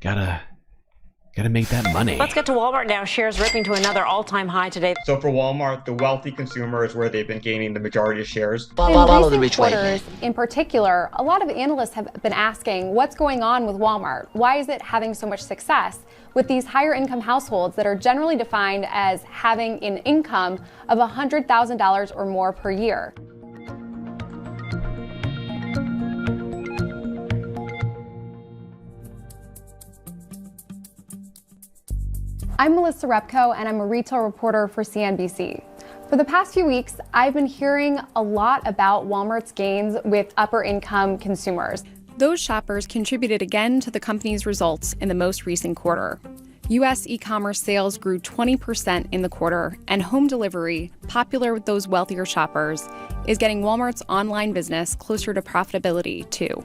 Gotta make that money. Let's get to Walmart now. Shares ripping to another all-time high today. So for Walmart, the wealthy consumer is where they've been gaining the majority of shares. In recent quarters, in particular, a lot of analysts have been asking what's going on with Walmart. Why is it having so much success with these higher income households that are generally defined as having an income of $100,000 or more per year? I'm Melissa Repko, and I'm a retail reporter for CNBC. For the past few weeks, I've been hearing a lot about Walmart's gains with upper-income consumers. Those shoppers contributed again to the company's results in the most recent quarter. U.S. e-commerce sales grew 20% in the quarter, and home delivery, popular with those wealthier shoppers, is getting Walmart's online business closer to profitability, too.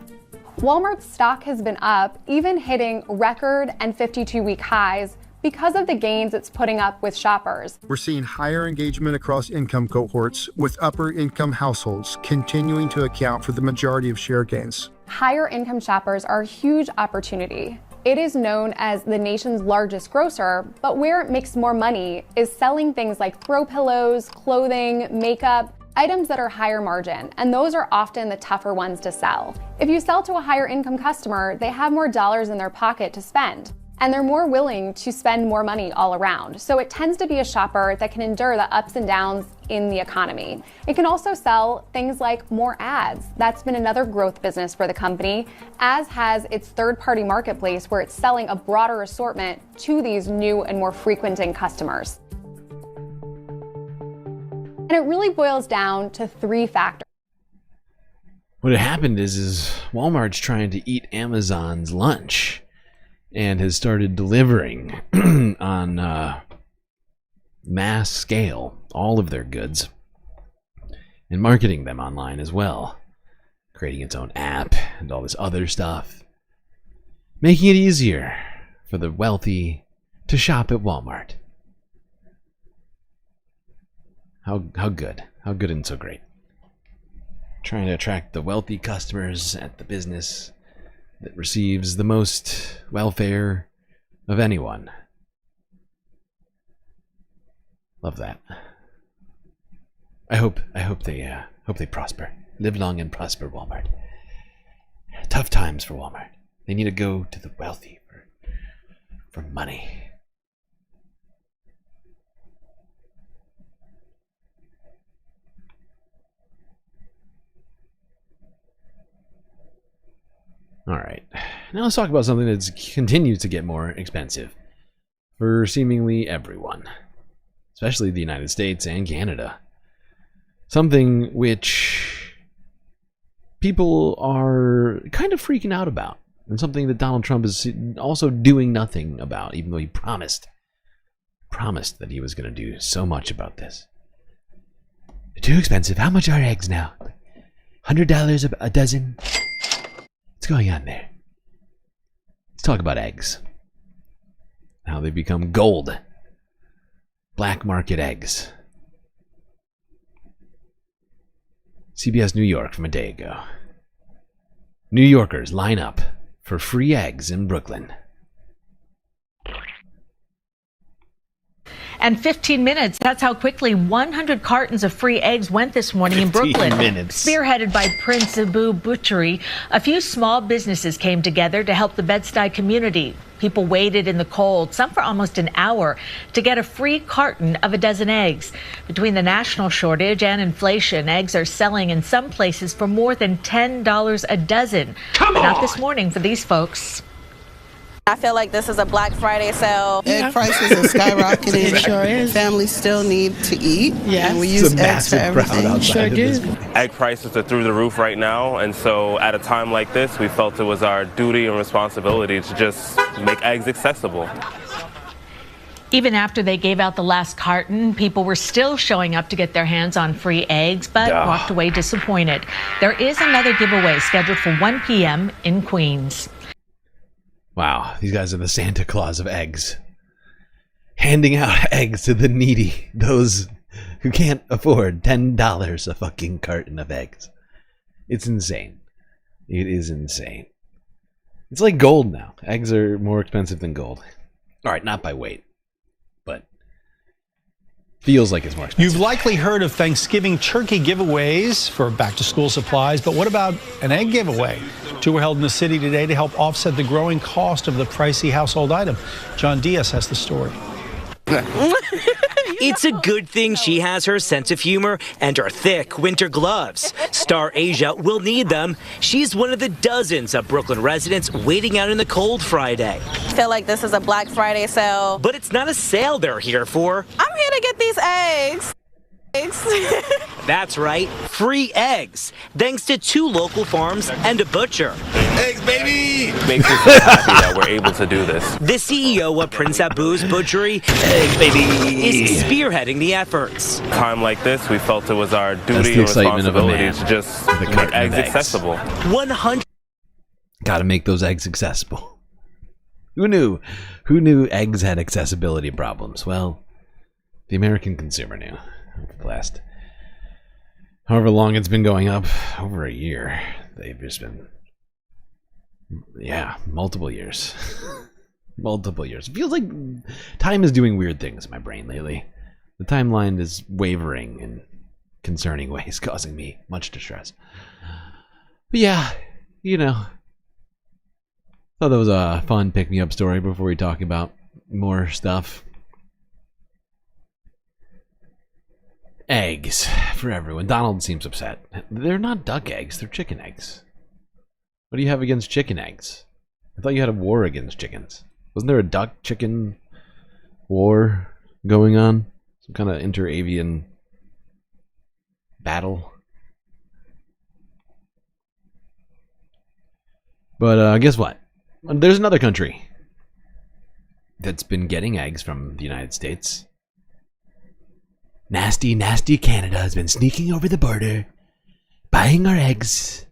Walmart's stock has been up, even hitting record and 52-week highs, because of the gains it's putting up with shoppers. We're seeing higher engagement across income cohorts, with upper income households continuing to account for the majority of share gains. Higher income shoppers are a huge opportunity. It is known as the nation's largest grocer, but where it makes more money is selling things like throw pillows, clothing, makeup, items that are higher margin, and those are often the tougher ones to sell. If you sell to a higher income customer, they have more dollars in their pocket to spend, and they're more willing to spend more money all around. So it tends to be a shopper that can endure the ups and downs in the economy. It can also sell things like more ads. That's been another growth business for the company, as has its third-party marketplace where it's selling a broader assortment to these new and more frequenting customers. And it really boils down to three factors. What had happened is Walmart's trying to eat Amazon's lunch and has started delivering on mass scale all of their goods and marketing them online as well, creating its own app and all this other stuff, making it easier for the wealthy to shop at Walmart. How good and so great. Trying to attract the wealthy customers at the business that receives the most welfare of anyone. Love that. I hope they prosper. Live long and prosper, Walmart. Tough times for Walmart. They need to go to the wealthy for money. All right, now let's talk about something that continues to get more expensive for seemingly everyone, especially the United States and Canada. Something which people are kind of freaking out about, and something that Donald Trump is also doing nothing about, even though he promised that he was going to do so much about this. They're too expensive. How much are eggs now? $100 a dozen? What's going on there? Let's talk about eggs. How they become gold. Black market eggs. CBS New York from a day ago. New Yorkers line up for free eggs in Brooklyn. And 15 minutes, that's how quickly 100 cartons of free eggs went this morning in Brooklyn. 15 minutes. Spearheaded by Prince Abu Butchery, a few small businesses came together to help the Bed-Stuy community. People waited in the cold, some for almost an hour, to get a free carton of a dozen eggs. Between the national shortage and inflation, eggs are selling in some places for more than $10 a dozen. But not this morning for these folks. I feel like this is a Black Friday sale. Egg prices are skyrocketing. It sure is. Families still need to eat. Yes. And we use eggs for everything. Sure do. Egg prices are through the roof right now, and so at a time like this, we felt it was our duty and responsibility to just make eggs accessible. Even after they gave out the last carton, people were still showing up to get their hands on free eggs, but walked away disappointed. There is another giveaway scheduled for 1 p.m. in Queens. Wow, these guys are the Santa Claus of eggs. Handing out eggs to the needy, those who can't afford $10 a fucking carton of eggs. It's insane. It is insane. It's like gold now. Eggs are more expensive than gold. All right, not by weight, but feels like it's more expensive. You've likely heard of Thanksgiving turkey giveaways for back-to-school supplies, but what about an egg giveaway? Two were held in the city today to help offset the growing cost of the pricey household item. John Diaz has the story. It's a good thing she has her sense of humor and her thick winter gloves. Star Asia will need them. She's one of the dozens of Brooklyn residents waiting out in the cold Friday. I feel like this is a Black Friday sale. But it's not a sale they're here for. I'm here to get these eggs. That's right, free eggs, thanks to 2 local farms and a butcher. Eggs, baby! Makes us so happy that we're able to do this. The CEO of Prince Abu's Butchery, Eggs Baby, is spearheading the efforts. Time like this, we felt it was our duty and responsibility to just make eggs accessible. 100. Gotta make those eggs accessible. Who knew? Who knew eggs had accessibility problems? Well, the American consumer knew. For the last however long it's been going up, over a year, they've just been, multiple years. Multiple years. It feels like time is doing weird things in my brain lately. The timeline is wavering in concerning ways, causing me much distress. But yeah, thought that was a fun pick-me-up story before we talk about more stuff. Eggs for everyone. Donald seems upset. They're not duck eggs, they're chicken eggs. What do you have against chicken eggs? I thought you had a war against chickens. Wasn't there a duck-chicken war going on? Some kind of inter-avian battle? But guess what? There's another country that's been getting eggs from the United States. Nasty, nasty Canada has been sneaking over the border, buying our eggs,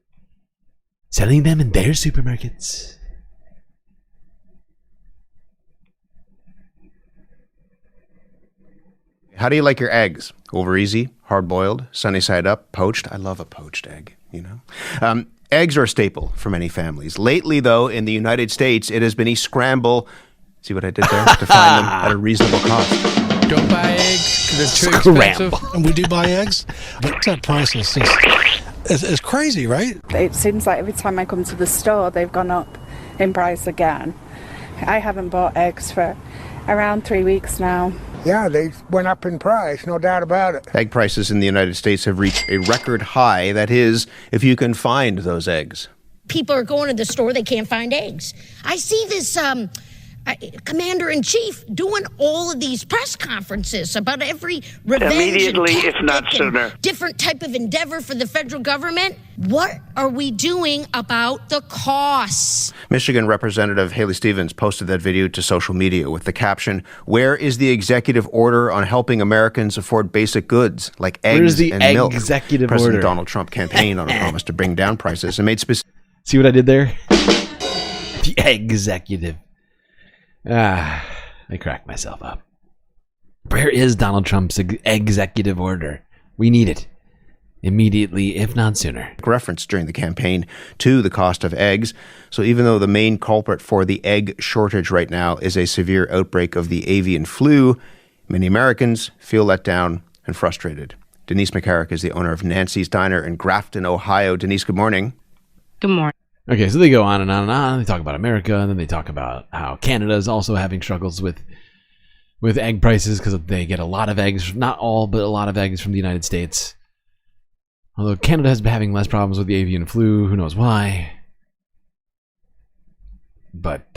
selling them in their supermarkets. How do you like your eggs? Over easy, hard-boiled, sunny side up, poached? I love a poached egg, Eggs are a staple for many families. Lately, though, in the United States, it has been a scramble, see what I did there? To find them at a reasonable cost. Don't buy eggs because they're too expensive. And we do buy eggs, but that price is just, it's crazy, right? It seems like every time I come to the store, they've gone up in price again. I haven't bought eggs for around 3 weeks now. Yeah, they went up in price, no doubt about it. Egg prices in the United States have reached a record high. That is, if you can find those eggs. People are going to the store, they can't find eggs. I see this commander-in-chief doing all of these press conferences about every revenge immediately, if not sooner. Different type of endeavor for the federal government. What are we doing about the costs? Michigan Representative Haley Stevens posted that video to social media with the caption, "Where is the executive order on helping Americans afford basic goods like eggs and milk?" Executive President order? Donald Trump campaigned on a promise to bring down prices and made specific. See what I did there? The executive. I cracked myself up. Where is Donald Trump's executive order? We need it. Immediately, if not sooner. Reference during the campaign to the cost of eggs. So even though the main culprit for the egg shortage right now is a severe outbreak of the avian flu, many Americans feel let down and frustrated. Denise McCarrick is the owner of Nancy's Diner in Grafton, Ohio. Denise, good morning. Good morning. Okay, so they go on and on and on. They talk about America, and then they talk about how Canada is also having struggles with egg prices because they get a lot of eggs, not all, but a lot of eggs from the United States. Although Canada has been having less problems with the avian flu, who knows why. But,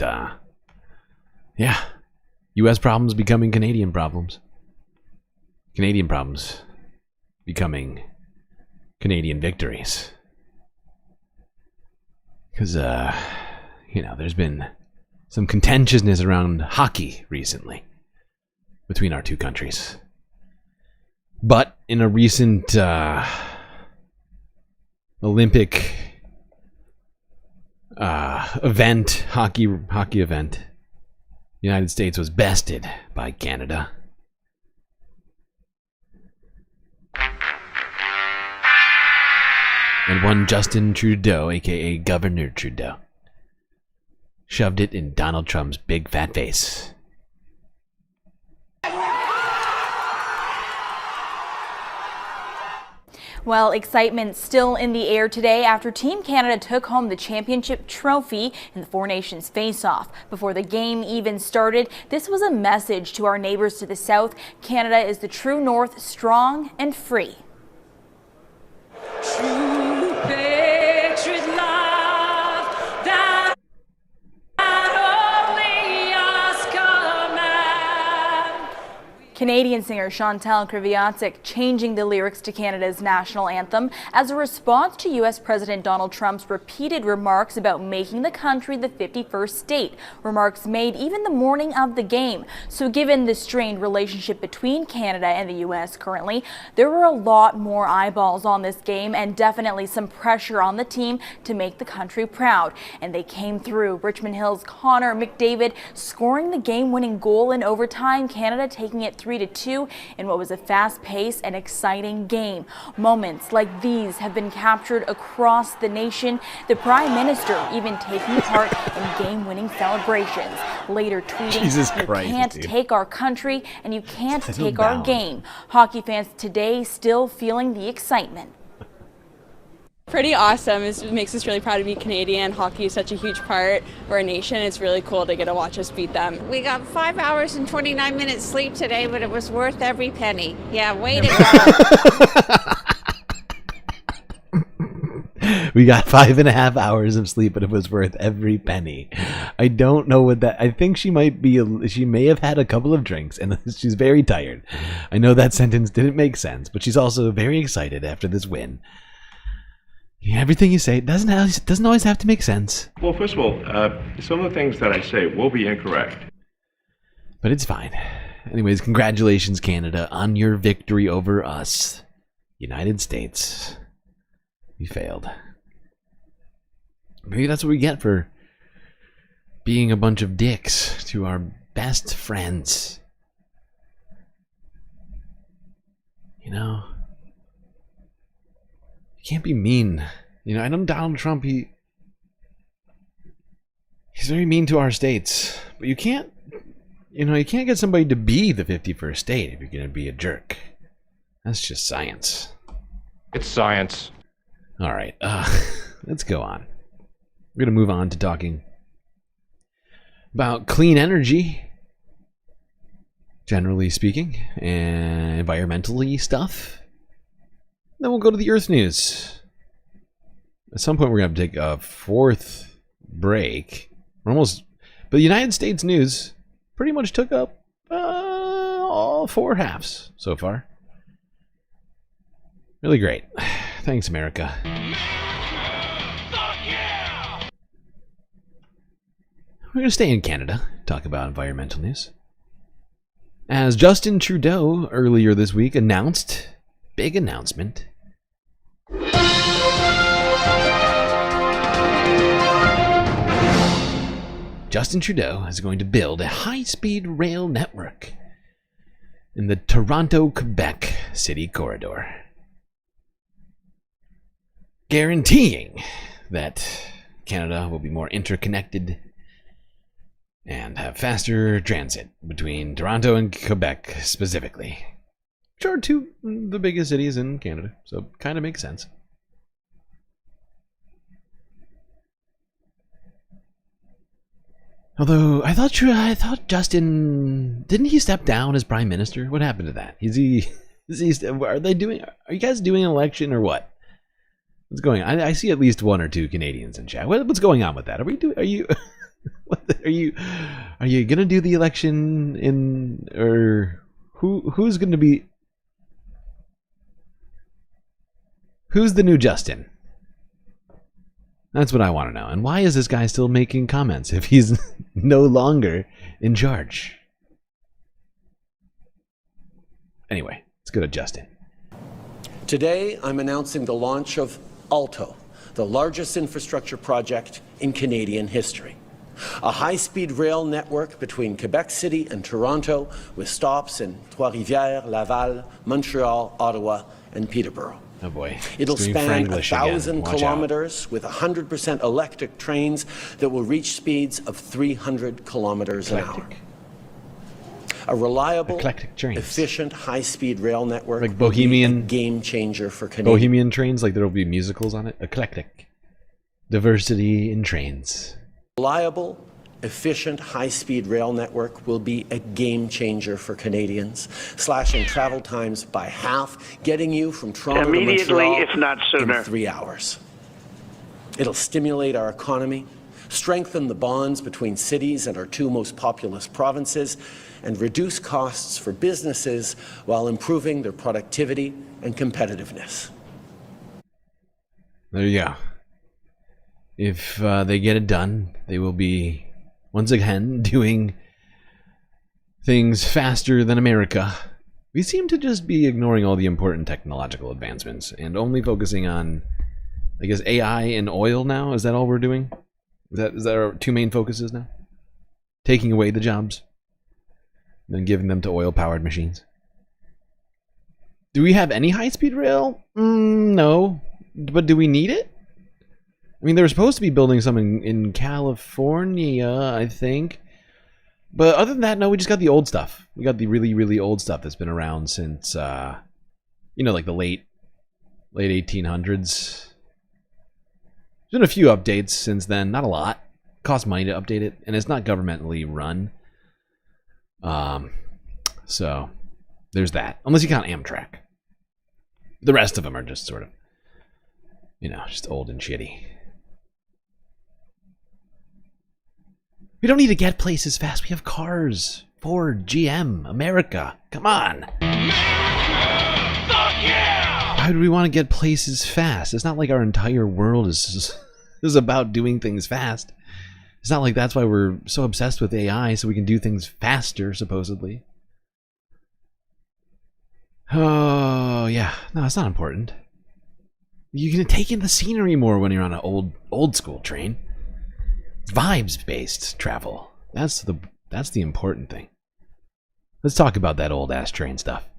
yeah. U.S. problems becoming Canadian problems. Canadian problems becoming Canadian victories. Because, there's been some contentiousness around hockey recently between our two countries. But in a recent Olympic event, hockey event, the United States was bested by Canada. And one Justin Trudeau, aka Governor Trudeau, shoved it in Donald Trump's big fat face. Well, excitement still in the air today after Team Canada took home the championship trophy in the Four Nations face-off. Before the game even started, this was a message to our neighbors to the south. Canada is the true north, strong and free. True patriot love that only us command. Canadian singer Chantal Kreviatsik changing the lyrics to Canada's national anthem as a response to U.S. President Donald Trump's repeated remarks about making the country the 51st state, remarks made even the morning of the game. So given the strained relationship between Canada and the U.S. currently, there were a lot more eyeballs on this game and definitely some pressure on the team to make the country proud. And they came through. Richmond Hill's Connor McDavid scoring the game-winning goal in overtime, Canada taking it 3-2 in what was a fast-paced and exciting game. Moments like these have been captured across the nation, the Prime Minister even taking part in game-winning celebrations. Later tweeting, "You can't take our country and you can't take our game." Hockey fans today still feeling the excitement. Pretty awesome. It makes us really proud to be Canadian. Hockey is such a huge part of our nation. It's really cool to get to watch us beat them. We got 5 hours and 29 minutes sleep today, but it was worth every penny. Yeah, way to go. We got 5.5 hours of sleep, but it was worth every penny. I don't know what that. I think she may have had a couple of drinks, and she's very tired. I know that sentence didn't make sense, but she's also very excited after this win. Yeah, everything you say doesn't always have to make sense. Well, first of all, some of the things that I say will be incorrect. But it's fine. Anyways, congratulations, Canada, on your victory over us, United States. We failed. Maybe that's what we get for being a bunch of dicks to our best friends. You know? You can't be mean. You know, I know Donald Trump, he's very mean to our states. But you can't get somebody to be the 51st state if you're going to be a jerk. That's just science. It's science. All right, let's go on. We're going to move on to talking about clean energy, generally speaking, and environmentally stuff. Then we'll go to the Earth news. At some point, we're going to take a fourth break. But the United States news pretty much took up all 4 halves so far. Really great. Thanks, America. We're going to stay in Canada, talk about environmental news. As Justin Trudeau earlier this week announced, big announcement, Justin Trudeau is going to build a high-speed rail network in the Toronto-Quebec City Corridor, guaranteeing that Canada will be more interconnected and have faster transit between Toronto and Quebec specifically. Which are 2 the biggest cities in Canada, so kind of makes sense. Although I thought Justin, didn't he step down as prime minister? What happened to that? Are you guys doing an election or what? What's going on? I see at least one or two Canadians in chat. What's going on with that? Are you gonna do the election or who's gonna be? Who's the new Justin? That's what I want to know. And why is this guy still making comments if he's no longer in charge? Anyway, let's go to Justin. Today, I'm announcing the launch of ALTO, the largest infrastructure project in Canadian history. A high-speed rail network between Quebec City and Toronto with stops in Trois-Rivières, Laval, Montreal, Ottawa, and Peterborough. Oh boy. It'll span 1,000 kilometers with 100% electric trains that will reach speeds of 300 kilometers an hour. A reliable, efficient, high-speed rail network, like Bohemian, game changer for Canadians. Bohemian trains, like there will be musicals on it. Eclectic. Diversity in trains. Reliable, efficient, high-speed rail network will be a game changer for Canadians, slashing travel times by half, getting you from Toronto to Montreal if not sooner. in 3 hours. It'll stimulate our economy, strengthen the bonds between cities and our two most populous provinces, and reduce costs for businesses while improving their productivity and competitiveness. There you go. If they get it done, they will be once again doing things faster than America. We seem to just be ignoring all the important technological advancements and only focusing on, I guess, AI and oil now. Is that all we're doing? Is that our two main focuses now? Taking away the jobs and then giving them to oil-powered machines. Do we have any high-speed rail? No. But do we need it? I mean, they were supposed to be building some in California, I think. But other than that, no, we just got the old stuff. We got the really, really old stuff that's been around since, like the late 1800s. There's been a few updates since then. Not a lot. Costs money to update it, and it's not governmentally run. So, there's that. Unless you count Amtrak. The rest of them are just sort of, just old and shitty. We don't need to get places fast. We have cars. Ford, GM, America. Come on. Why do we want to get places fast? It's not like our entire world is about doing things fast. It's not like that's why we're so obsessed with AI, so we can do things faster, supposedly. Oh, yeah. No, it's not important. You can take in the scenery more when you're on an old school train. Vibes-based travel. That's the important thing. Let's talk about that old-ass train stuff.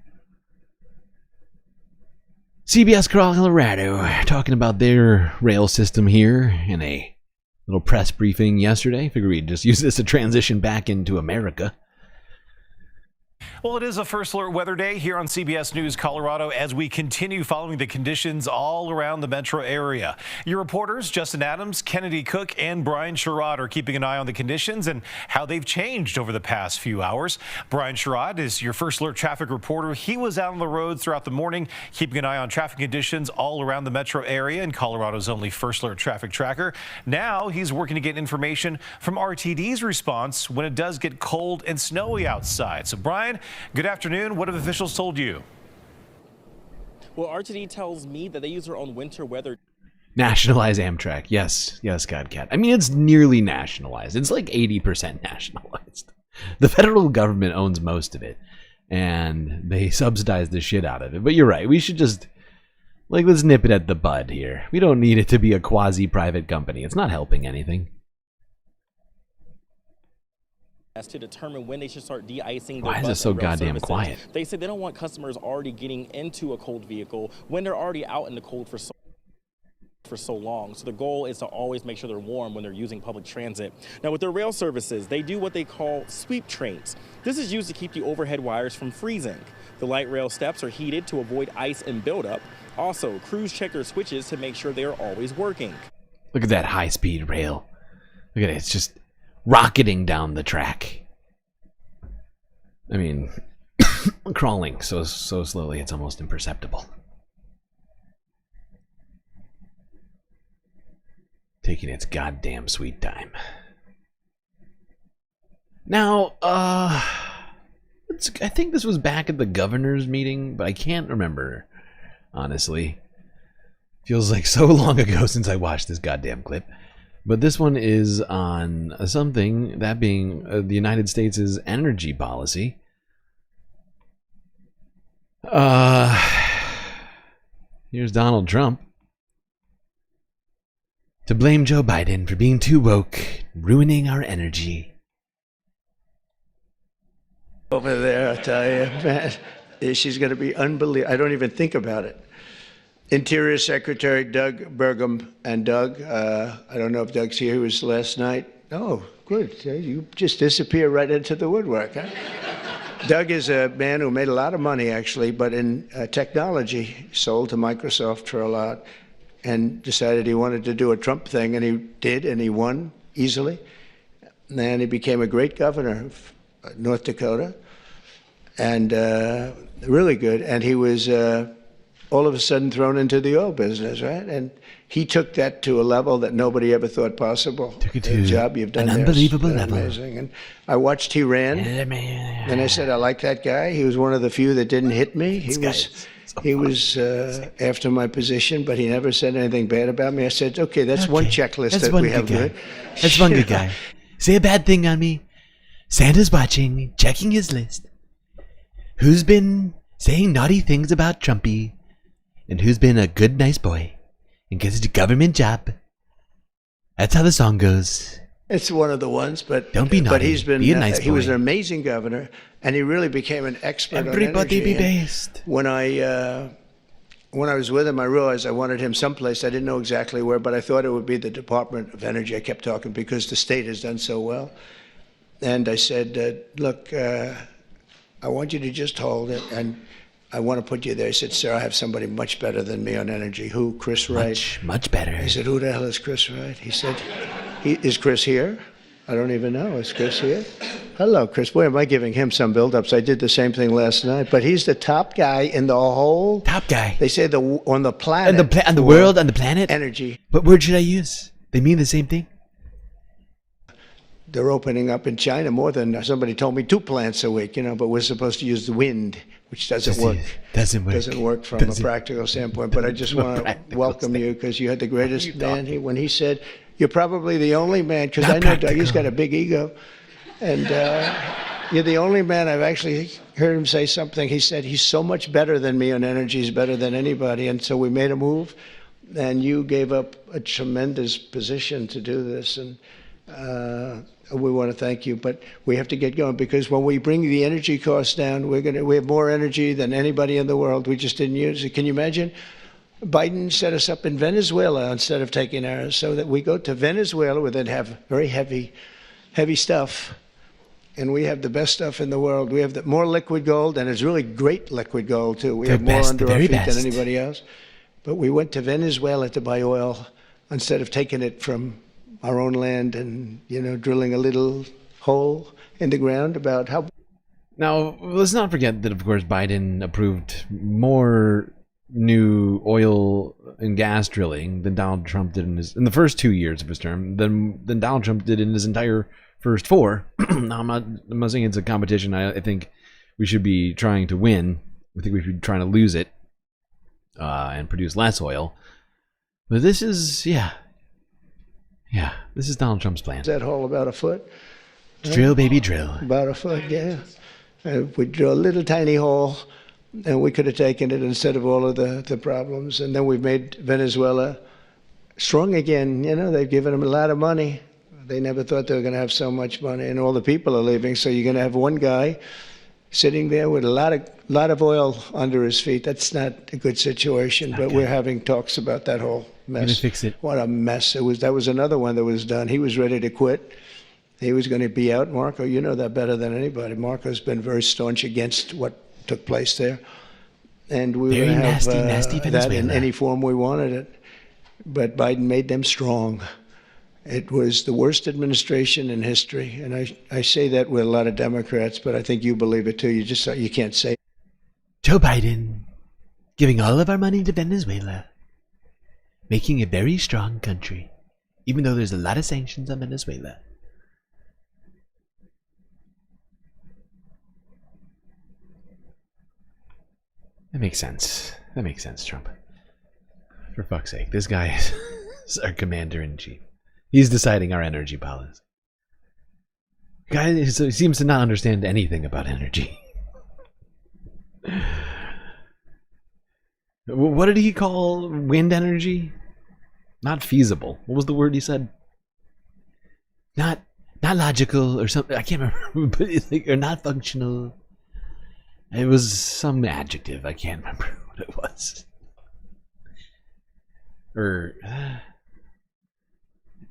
CBS Colorado talking about their rail system here in a little press briefing yesterday. Figure we'd just use this to transition back into America. Well, it is a First Alert Weather Day here on CBS News Colorado as we continue following the conditions all around the metro area. Your reporters, Justin Adams, Kennedy Cook, and Brian Sherrod are keeping an eye on the conditions and how they've changed over the past few hours. Brian Sherrod is your First Alert traffic reporter. He was out on the road throughout the morning, keeping an eye on traffic conditions all around the metro area and Colorado's only First Alert traffic tracker. Now he's working to get information from RTD's response when it does get cold and snowy outside. So, Brian, good afternoon. What have officials told you? Well, RTD tells me that they use their own winter weather. Nationalize Amtrak. Yes, Godcat. I mean, it's nearly nationalized. It's like 80% nationalized. The federal government owns most of it, and they subsidize the shit out of it. But you're right. We should just, let's nip it at the bud here. We don't need it to be a quasi-private company. It's not helping anything. As to determine when they should start de-icing their Why is it so goddamn services. quiet? They say they don't want customers already getting into a cold vehicle when they're already out in the cold for so long. So the goal is to always make sure they're warm when they're using public transit. Now with their rail services, they do what they call sweep trains. This is used to keep the overhead wires from freezing. The light rail steps are heated to avoid ice and buildup. Also, crews check their switches to make sure they are always working. Look at that high-speed rail. Look at it. It's just rocketing down the track. I mean, crawling so slowly it's almost imperceptible. Taking its goddamn sweet time. Now, I think this was back at the governor's meeting, but I can't remember, honestly. Feels like so long ago since I watched this goddamn clip. But this one is on something, that being the United States' energy policy. Here's Donald Trump to blame Joe Biden for being too woke, ruining our energy. Over there, I tell you, man, she's going to be unbelievable. I don't even think about it. Interior Secretary Doug Burgum and Doug, I don't know if Doug's here, he was last night. Oh, good. You just disappear right into the woodwork, huh? Doug is a man who made a lot of money, actually, but in technology, sold to Microsoft for a lot, and decided he wanted to do a Trump thing, and he did, and he won easily. And then he became a great governor of North Dakota, and really good. And he was all of a sudden thrown into the oil business, right? And he took that to a level that nobody ever thought possible. Took it to the job you've done an there unbelievable is level. amazing. And I watched he ran, and I said, I like that guy. He was one of the few that didn't hit me. He was after my position, but he never said anything bad about me. I said, okay, that's one checklist That's that one we good have guy. good. That's one good guy. Say a bad thing on me. Santa's watching, checking his list. Who's been saying naughty things about Trumpy? And who's been a good, nice boy and gets a government job? That's how the song goes. It's one of the ones, but Don't be naughty. But he's been Be a nice he was boy. an amazing governor, and he really became an expert Everybody on be energy. And based. When I was with him, I realized I wanted him someplace. I didn't know exactly where, but I thought it would be the Department of Energy. I kept talking because the state has done so well. And I said, look, I want you to just hold it, and I want to put you there. He said, sir, I have somebody much better than me on energy. Who? Chris Wright. Much better. I said, who the hell is Chris Wright? He said, is Chris here? I don't even know. Is Chris here? Hello, Chris. Boy, am I giving him some build-ups. I did the same thing last night. But he's the top guy in the whole... Top guy. They say on the planet. On the world, on the planet? Energy. What word should I use? They mean the same thing? They're opening up in China more than somebody told me 2 plants a week, but we're supposed to use the wind, which doesn't work. Doesn't work from a practical standpoint. But I just want to welcome you because you had the greatest man. When he said, you're probably the only man, because I know Doug, he's got a big ego. And you're the only man I've actually heard him say something. He said, he's so much better than me on energy, he's better than anybody. And so we made a move, and you gave up a tremendous position to do this. And we want to thank you, but we have to get going because when we bring the energy costs down, we have more energy than anybody in the world. We just didn't use it. Can you imagine? Biden set us up in Venezuela instead of taking ours, so that we go to Venezuela where they'd have very heavy stuff, and we have the best stuff in the world. We have more liquid gold, and it's really great liquid gold too. We have more under our feet than anybody else. But we went to Venezuela to buy oil instead of taking it from our own land and, drilling a little hole in the ground about how... Now, let's not forget that, of course, Biden approved more new oil and gas drilling than Donald Trump did in the first 2 years of his term, than Donald Trump did in his entire first 4. Now, I'm not saying it's a competition. I think we should be trying to win. I think we should be trying to lose it and produce less oil. But this is, this is Donald Trump's plan. That hole about a foot. Drill, baby, drill. About a foot, yeah. We drill a little tiny hole, and we could have taken it instead of all of the problems. And then we've made Venezuela strong again. They've given them a lot of money. They never thought they were going to have so much money, and all the people are leaving. So you're going to have one guy sitting there with a lot of oil under his feet. That's not a good situation, but we're having talks about that whole mess. Gonna fix it. What a mess. That was another one that was done. He was ready to quit. He was going to be out. Marco, you know that better than anybody. Marco's been very staunch against what took place there. And we were going to have nasty that in any form we wanted it. But Biden made them strong. It was the worst administration in history, and I say that with a lot of Democrats, but I think you believe it too. You can't say. Joe Biden giving all of our money to Venezuela, making a very strong country, even though there's a lot of sanctions on Venezuela. That makes sense. That makes sense, Trump. For fuck's sake, this guy is our commander-in-chief. He's deciding our energy policy. Guy seems to not understand anything about energy. What did he call wind energy? Not feasible. What was the word he said? Not logical or something. I can't remember. But it's like, or not functional. It was some adjective. I can't remember what it was. Or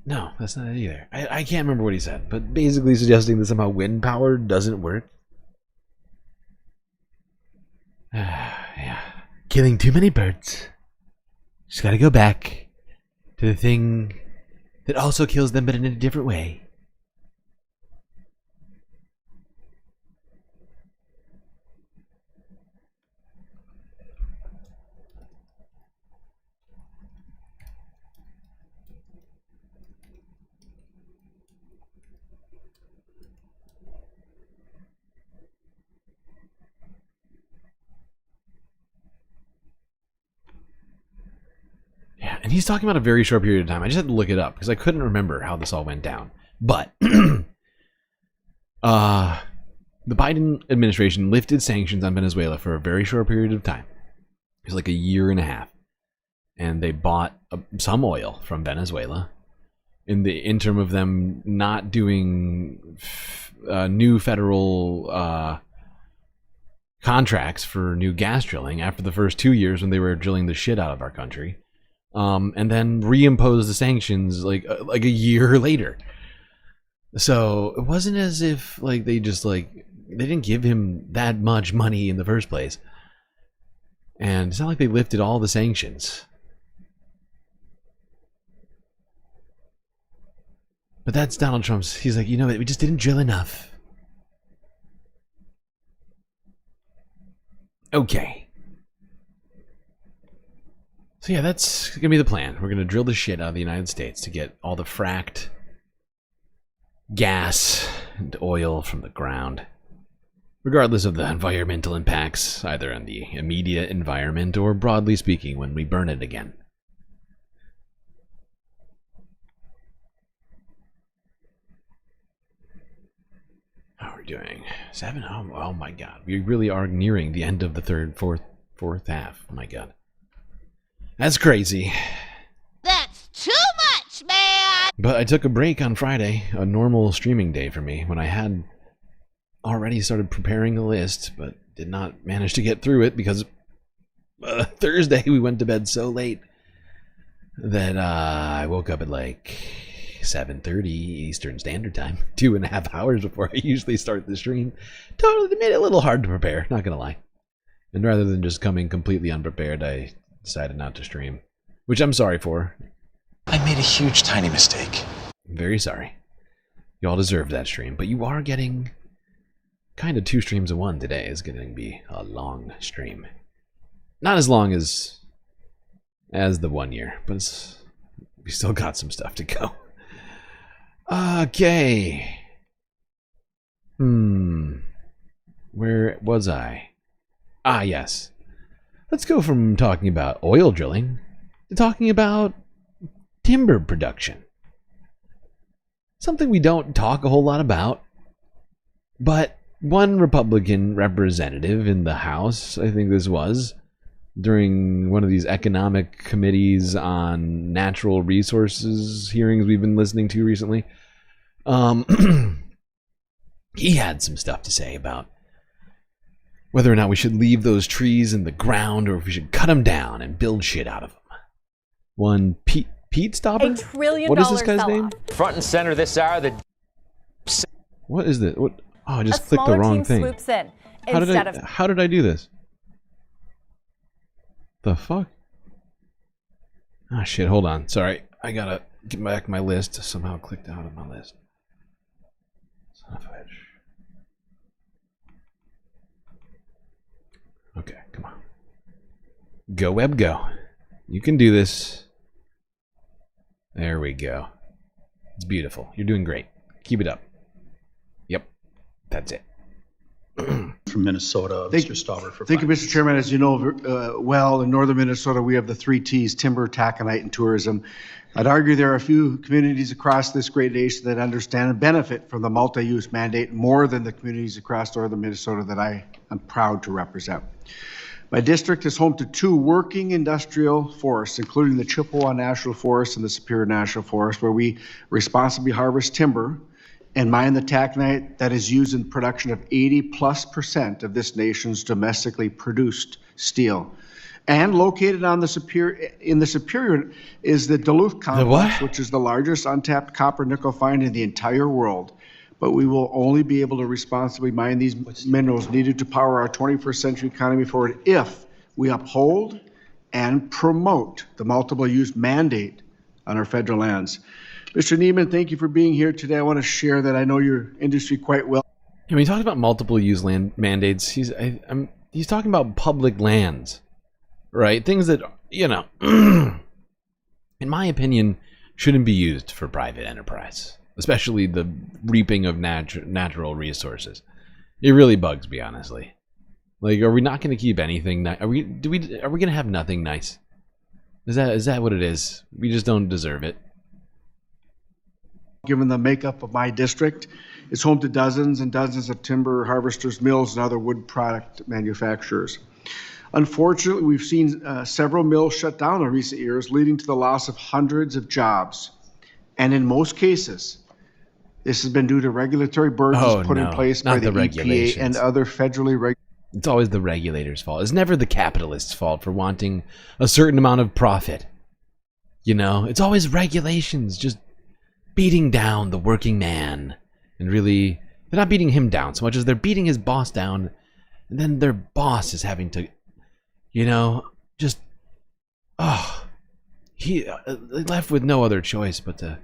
no, that's not it either. I can't remember what he said, but basically suggesting that somehow wind power doesn't work. Yeah, killing too many birds. Just gotta go back to the thing that also kills them, but in a different way. Yeah, and he's talking about a very short period of time. I just had to look it up because I couldn't remember how this all went down. But the Biden administration lifted sanctions on Venezuela for a very short period of time. It was like a year and a half. And they bought some oil from Venezuela in the interim of them not doing new federal contracts for new gas drilling after the first 2 years when they were drilling the shit out of our country. And then reimpose the sanctions like a year later. So it wasn't as if like they didn't give him that much money in the first place. And it's not like they lifted all the sanctions. But that's Donald Trump's. He's like, you know what? We just didn't drill enough. Okay. So yeah, that's going to be the plan. We're going to drill the shit out of the United States to get all the fracked gas and oil from the ground. Regardless of the environmental impacts, either in the immediate environment or broadly speaking when we burn it again. How are we doing? 7? Oh my god. We really are nearing the end of the fourth half. Oh my god. That's crazy. That's too much, man! But I took a break on Friday, a normal streaming day for me, when I had already started preparing a list, but did not manage to get through it because Thursday we went to bed so late that I woke up at like 7:30 Eastern Standard Time, 2.5 hours before I usually start the stream. Totally made it a little hard to prepare, not gonna lie. And rather than just coming completely unprepared, I decided not to stream, which I'm sorry for. I made a huge tiny mistake. I'm very sorry. You all deserved that stream, but you are getting kind of 2 streams in one today. It's going to be a long stream. Not as long as the 1 year, but we still got some stuff to go. Okay. Where was I? Ah, yes. Let's go from talking about oil drilling to talking about timber production. Something we don't talk a whole lot about, but one Republican representative in the House, I think this was, during one of these economic committees on natural resources hearings we've been listening to recently, he had some stuff to say about whether or not we should leave those trees in the ground or if we should cut them down and build shit out of them. One Pete Stopper? $1 trillion what is this guy's name? Front and center this hour, the... What is this? What? Oh, I just clicked the wrong thing. Swoops in How did I do this? The fuck? Ah, shit, hold on. Sorry. I gotta get back my list. Somehow clicked out of my list. Son of a bitch. Okay, come on. Go, web, go. You can do this. There we go. It's beautiful. You're doing great. Keep it up. Yep. That's it. From Minnesota, Mr. Stauber. Thank you, Mr. Chairman. As you know well, in northern Minnesota, we have the 3 T's, timber, taconite, and tourism. I'd argue there are a few communities across this great nation that understand and benefit from the multi-use mandate more than the communities across northern Minnesota that I am proud to represent. My district is home to 2 working industrial forests, including the Chippewa National Forest and the Superior National Forest, where we responsibly harvest timber and mine the taconite that is used in production of 80+% of this nation's domestically produced steel. And located on the Superior is the Duluth Complex, which is the largest untapped copper nickel find in the entire world. But we will only be able to responsibly mine these minerals needed to power our 21st century economy forward if we uphold and promote the multiple use mandate on our federal lands. Mr. Neiman, thank you for being here today. I want to share that I know your industry quite well. When he talks about multiple use land mandates, he's talking about public lands, right? Things that, you know, in my opinion, shouldn't be used for private enterprise, especially the reaping of natural resources. It really bugs me, honestly. Like, are we not going to keep anything? Are we going to have nothing nice? Is that what it is? We just don't deserve it. Given the makeup of my district, it's home to dozens and dozens of timber harvesters, mills, and other wood product manufacturers. Unfortunately, we've seen several mills shut down in recent years, leading to the loss of hundreds of jobs. And in most cases, this has been due to regulatory burdens put in place by the EPA and other federally regulated. It's always the regulator's fault. It's never the capitalist's fault for wanting a certain amount of profit. You know, it's always regulations just beating down the working man. And really, they're not beating him down so much as they're beating his boss down. And then their boss is having to, you know, just, he left with no other choice but to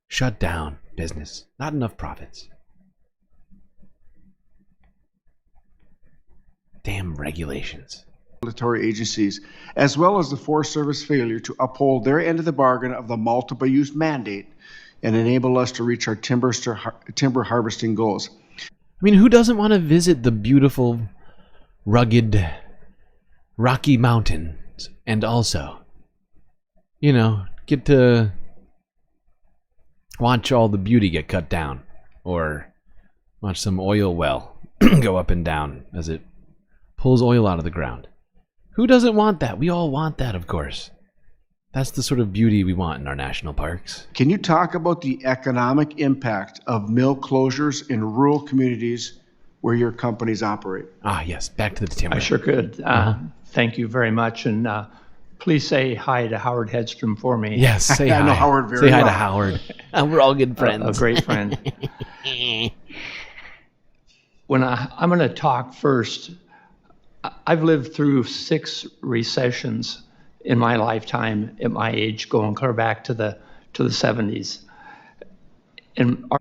shut down business. Not enough profits. Damn regulations. Regulatory agencies, as well as the Forest Service failure to uphold their end of the bargain of the multiple use mandate and enable us to reach our timber harvesting goals. I mean, who doesn't want to visit the beautiful, rugged, Rocky Mountains and also, you know, get to watch all the beauty get cut down or watch some oil well go up and down as it pulls oil out of the ground? Who doesn't want that? We all want that, of course. That's the sort of beauty we want in our national parks. Can you talk about the economic impact of mill closures in rural communities where your companies operate? Ah, yes. Back to the timber. I sure could. Thank you very much. And please say hi to Howard Hedstrom for me. Yes, say hi. I know Howard very well. Say hi well. to Howard. We're all good friends. A great friend. When I'm going to talk first, I've lived through 6 recessions in my lifetime at my age, going clear back to the 70s. And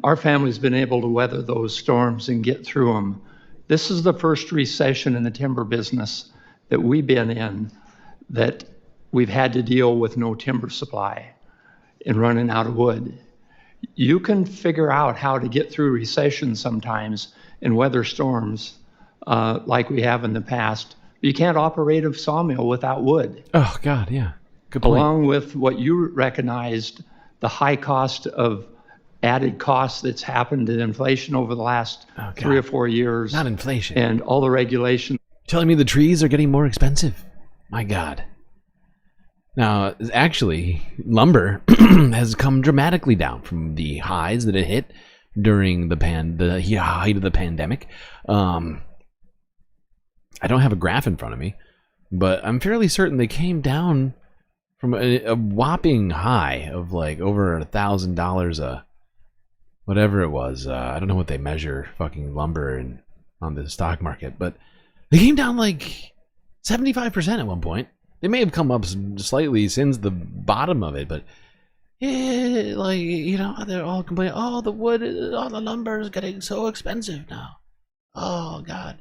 our family's been able to weather those storms and get through them. This is the first recession in the timber business that we've been in that we've had to deal with no timber supply and running out of wood. You can figure out how to get through recessions sometimes and weather storms like we have in the past. You can't operate a sawmill without wood. Oh, God, yeah. Good point. Along with what you recognized, the high cost of added costs that's happened in inflation over the last 3 or 4 years. Not inflation. And all the regulations. Telling me the trees are getting more expensive. My God. Now, actually, lumber has come dramatically down from the highs that it hit during the height of the pandemic. I don't have a graph in front of me, but I'm fairly certain they came down from a whopping high of like over $1,000 whatever it was. I don't know what they measure fucking lumber on the stock market, but they came down like 75% at one point. It may have come up slightly since the bottom of it, but yeah, like, you know, they're all complaining, oh, the wood, all the lumber is getting so expensive now. Oh, God.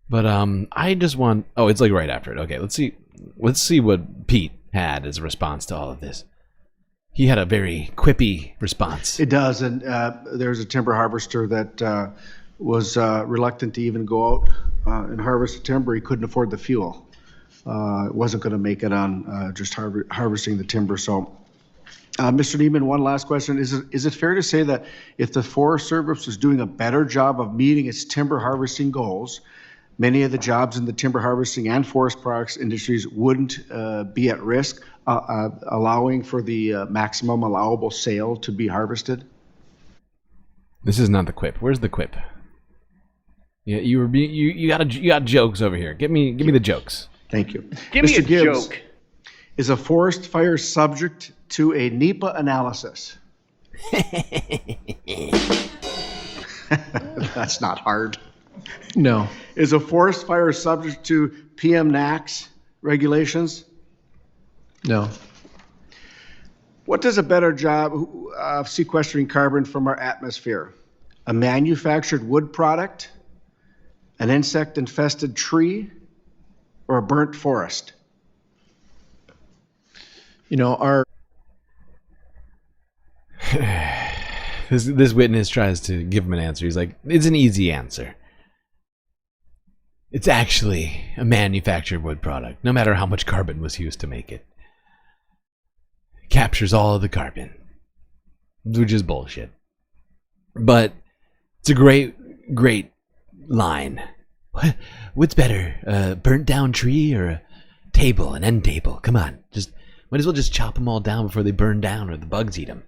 But I just want, oh, it's like right after it. Okay, let's see what Pete had as a response to all of this. He had a very quippy response. It does, and there's a timber harvester that was reluctant to even go out and harvest the timber. He couldn't afford the fuel. Wasn't going to make it on just harvesting the timber. So, Mr. Neiman, one last question. Is it fair to say that if the Forest Service was doing a better job of meeting its timber harvesting goals, many of the jobs in the timber harvesting and forest products industries wouldn't be at risk, allowing for the maximum allowable sale to be harvested? This is not the quip. Where's the quip? Yeah, you got jokes over here. Give me the jokes. Thank you. Give me Mr. a Gibbs, joke. Is a forest fire subject to a NEPA analysis? That's not hard. No. Is a forest fire subject to PM/NAAQS regulations? No. What does a better job of sequestering carbon from our atmosphere? A manufactured wood product, an insect-infested tree, or a burnt forest? You know, our this witness tries to give him an answer. He's like, it's an easy answer. It's actually a manufactured wood product, no matter how much carbon was used to make it. It captures all of the carbon, which is bullshit. But it's a great line. What's better, a burnt down tree or a table, an end table? Come on, might as well just chop them all down before they burn down or the bugs eat them.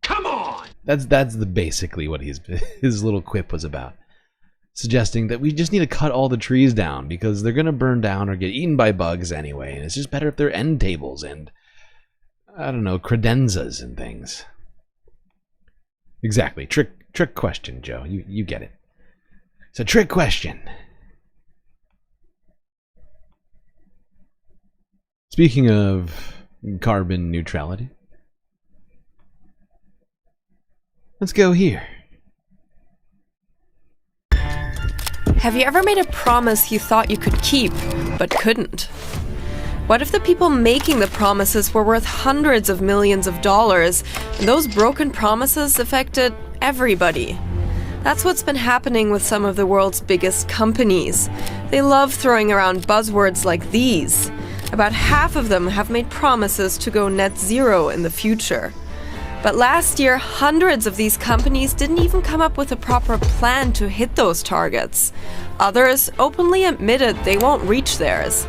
Come on! That's basically what his little quip was about. Suggesting that we just need to cut all the trees down because they're going to burn down or get eaten by bugs anyway, and it's just better if they're end tables and, I don't know, credenzas and things. Exactly. Trick question, Joe. You get it. It's a trick question. Speaking of carbon neutrality, let's go here. Have you ever made a promise you thought you could keep, but couldn't? What if the people making the promises were worth hundreds of millions of dollars, and those broken promises affected everybody? That's what's been happening with some of the world's biggest companies. They love throwing around buzzwords like these. About half of them have made promises to go net zero in the future. But last year, hundreds of these companies didn't even come up with a proper plan to hit those targets. Others openly admitted they won't reach theirs.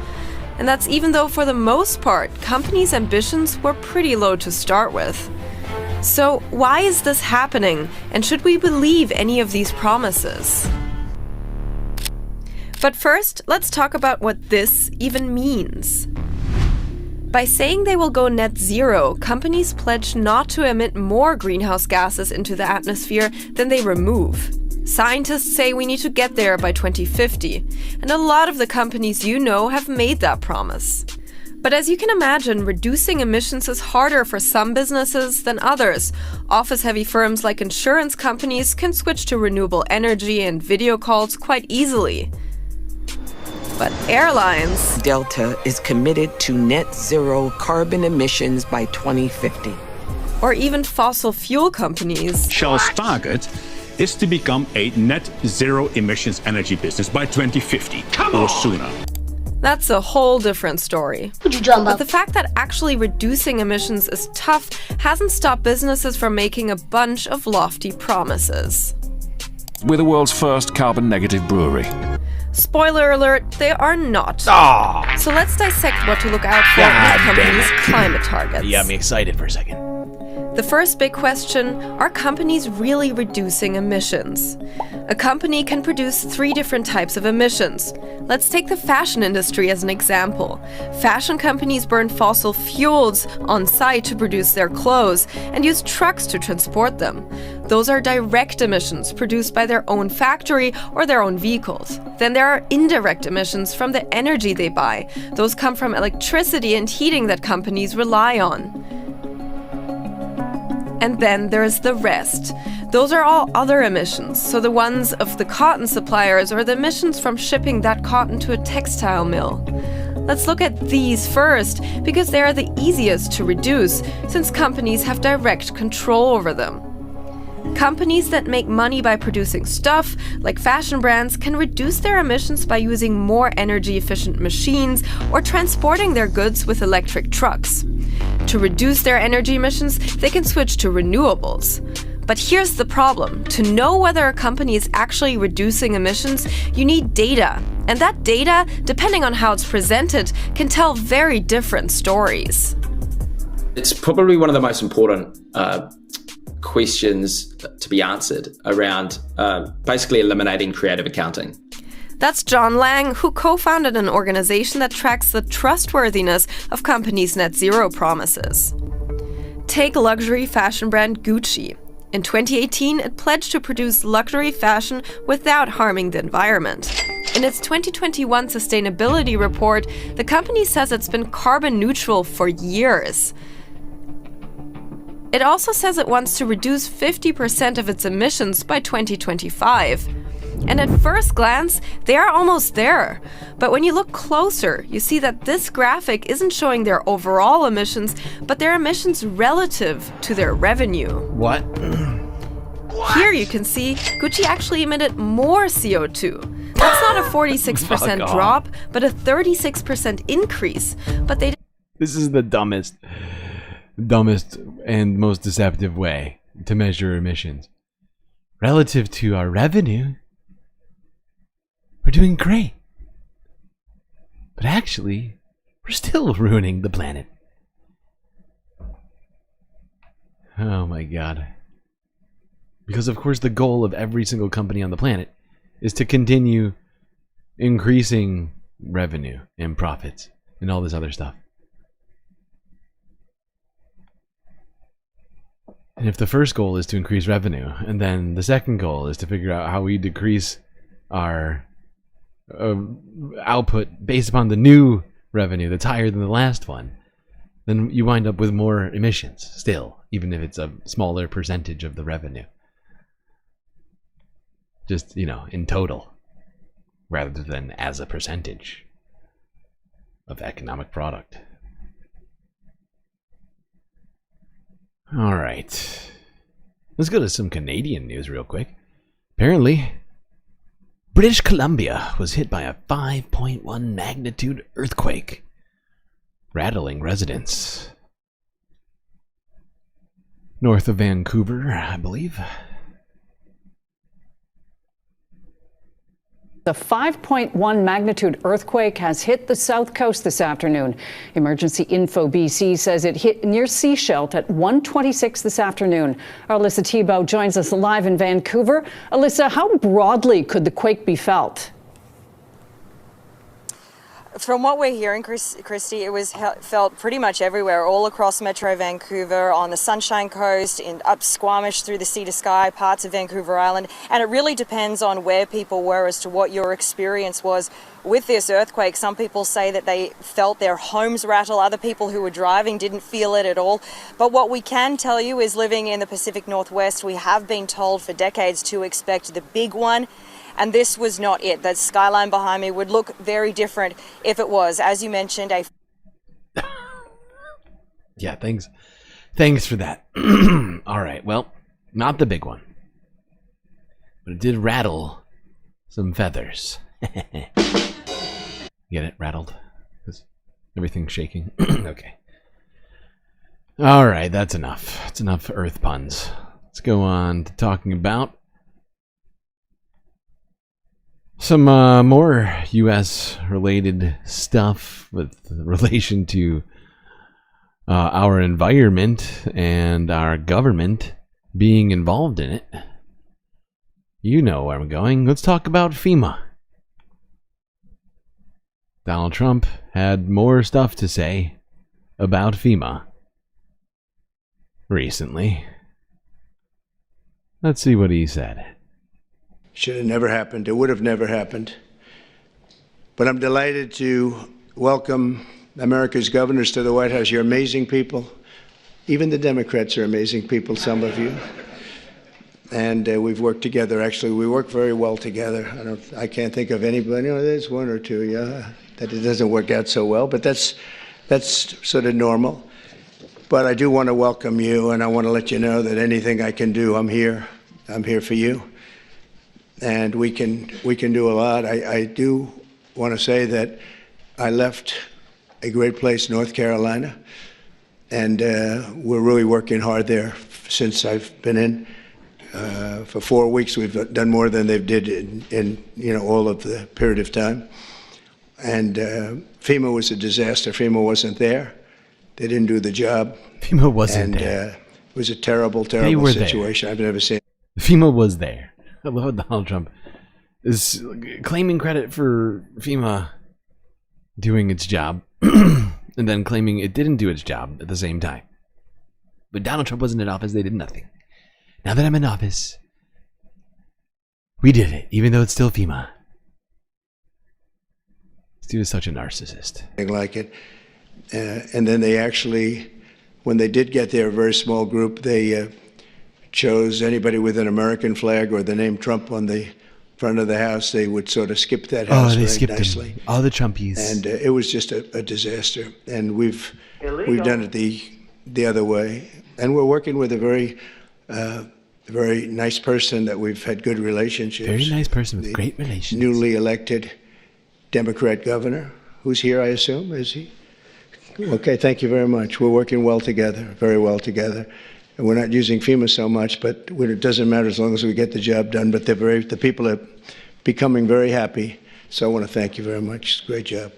And that's even though, for the most part, companies' ambitions were pretty low to start with. So why is this happening, and should we believe any of these promises? But first, let's talk about what this even means. By saying they will go net zero, companies pledge not to emit more greenhouse gases into the atmosphere than they remove. Scientists say we need to get there by 2050, and a lot of the companies you know have made that promise. But as you can imagine, reducing emissions is harder for some businesses than others. Office-heavy firms like insurance companies can switch to renewable energy and video calls quite easily. But airlines... Delta is committed to net zero carbon emissions by 2050. Or even fossil fuel companies... Shell's target is to become a net zero emissions energy business by 2050 or sooner. That's a whole different story. But the fact that actually reducing emissions is tough hasn't stopped businesses from making a bunch of lofty promises. We're the world's first carbon-negative brewery. Spoiler alert, they are not. So let's dissect what to look out for in companies' climate targets. You got me excited for a second. The first big question, are companies really reducing emissions? A company can produce 3 different types of emissions. Let's take the fashion industry as an example. Fashion companies burn fossil fuels on site to produce their clothes and use trucks to transport them. Those are direct emissions produced by their own factory or their own vehicles. Then there are indirect emissions from the energy they buy. Those come from electricity and heating that companies rely on. And then there's the rest. Those are all other emissions, so the ones of the cotton suppliers or the emissions from shipping that cotton to a textile mill. Let's look at these first, because they are the easiest to reduce, since companies have direct control over them. Companies that make money by producing stuff, like fashion brands, can reduce their emissions by using more energy-efficient machines or transporting their goods with electric trucks. To reduce their energy emissions, they can switch to renewables. But here's the problem. To know whether a company is actually reducing emissions, you need data. And that data, depending on how it's presented, can tell very different stories. It's probably one of the most important questions to be answered around basically eliminating creative accounting. That's John Lang, who co-founded an organization that tracks the trustworthiness of companies' net zero promises. Take luxury fashion brand Gucci. In 2018, it pledged to produce luxury fashion without harming the environment. In its 2021 sustainability report, the company says it's been carbon neutral for years. It also says it wants to reduce 50% of its emissions by 2025. And at first glance, they are almost there. But when you look closer, you see that this graphic isn't showing their overall emissions, but their emissions relative to their revenue. What? Here you can see Gucci actually emitted more CO2. That's not a 46% drop, but a 36% increase. But they... This is the dumbest and most deceptive way to measure emissions. Relative to our revenue, we're doing great. But actually, we're still ruining the planet. Oh my god. Because of course the goal of every single company on the planet is to continue increasing revenue and profits and all this other stuff. And if the first goal is to increase revenue, and then the second goal is to figure out how we decrease our output based upon the new revenue that's higher than the last one, then you wind up with more emissions still, even if it's a smaller percentage of the revenue. Just, you know, in total, rather than as a percentage of economic product. All right. Let's go to some Canadian news real quick. Apparently, British Columbia was hit by a 5.1 magnitude earthquake, rattling residents. North of Vancouver, I believe. A 5.1 magnitude earthquake has hit the south coast this afternoon. Emergency Info BC says it hit near Seashelt at 1:26 this afternoon. Our Alyssa Tebow joins us live in Vancouver. Alyssa, how broadly could the quake be felt? From what we're hearing, Christy, it was felt pretty much everywhere, all across Metro Vancouver, on the Sunshine Coast, up Squamish through the Sea to Sky, parts of Vancouver Island. And it really depends on where people were as to what your experience was with this earthquake. Some people say that they felt their homes rattle. Other people who were driving didn't feel it at all. But what we can tell you is, living in the Pacific Northwest, we have been told for decades to expect the big one. And this was not it. That skyline behind me would look very different if it was, as you mentioned, a... Yeah, thanks for that. All right, well, not the big one. But it did rattle some feathers. Get it? Rattled? Because everything's shaking. Okay. All right, that's enough. That's enough Earth puns. Let's go on to talking about some more U.S. related stuff with relation to our environment and our government being involved in it. You know where I'm going. Let's talk about FEMA. Donald Trump had more stuff to say about FEMA recently. Let's see what he said. Should have never happened. It would have never happened. But I'm delighted to welcome America's governors to the White House. You're amazing people. Even the Democrats are amazing people, some of you. And we've worked together. Actually, we work very well together. I can't think of anybody. There's one or two, that it doesn't work out so well. But that's sort of normal. But I do want to welcome you, and I want to let you know that anything I can do, I'm here. I'm here for you. And we can do a lot. I do want to say that I left a great place, North Carolina, and we're really working hard there since I've been in. For 4 weeks, we've done more than they've did in all of the period of time. And FEMA was a disaster. FEMA wasn't there. They didn't do the job. FEMA wasn't there. And it was a terrible, terrible situation. I've never seen. FEMA was there. I love how Donald Trump is claiming credit for FEMA doing its job and then claiming it didn't do its job at the same time. But Donald Trump wasn't in office. They did nothing. Now that I'm in office, we did it, even though it's still FEMA. This dude is such a narcissist. Like it. And then they actually, when they did get there, a very small group, they chose anybody with an American flag or the name Trump on the front of the house. They would sort of skip that house very nicely. All the Trumpies. And it was just a disaster. And we've done it the other way. And we're working with a very nice person that we've had good relationships. Very nice person with great relations. Newly elected Democrat governor, who's here, I assume, is he? Okay, thank you very much. We're working well together, very well together. And we're not using FEMA so much, but it doesn't matter as long as we get the job done. But the people are becoming very happy. So I want to thank you very much. Great job.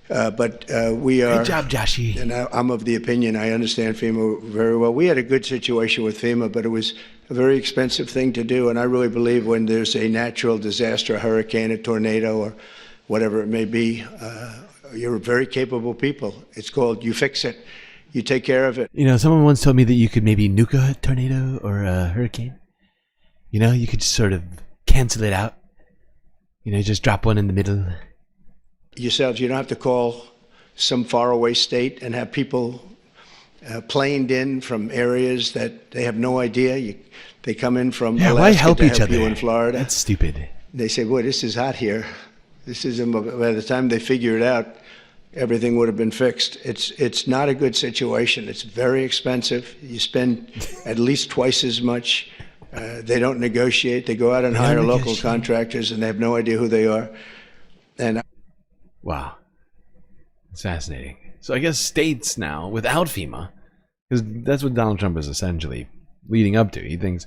We are. Good job, Joshy. And I'm of the opinion, I understand FEMA very well. We had a good situation with FEMA, but it was a very expensive thing to do. And I really believe when there's a natural disaster, a hurricane, a tornado, or whatever it may be, you're very capable people. It's called you fix it. You take care of it. You know, someone once told me that you could maybe nuke a tornado or a hurricane. You know, you could just sort of cancel it out. You know, just drop one in the middle. Yourselves, you don't have to call some faraway state and have people planed in from areas that they have no idea. They come in from Alaska why help to each help other? you in Florida. That's stupid. They say, boy, this is hot here. This is, by the time they figure it out, everything would have been fixed. It's not a good situation. It's very expensive. You spend at least twice as much. They don't negotiate. They go out and hire local contractors, and they have no idea who they are. And wow, it's fascinating. So I guess states now, without FEMA, because that's what Donald Trump is essentially leading up to. He thinks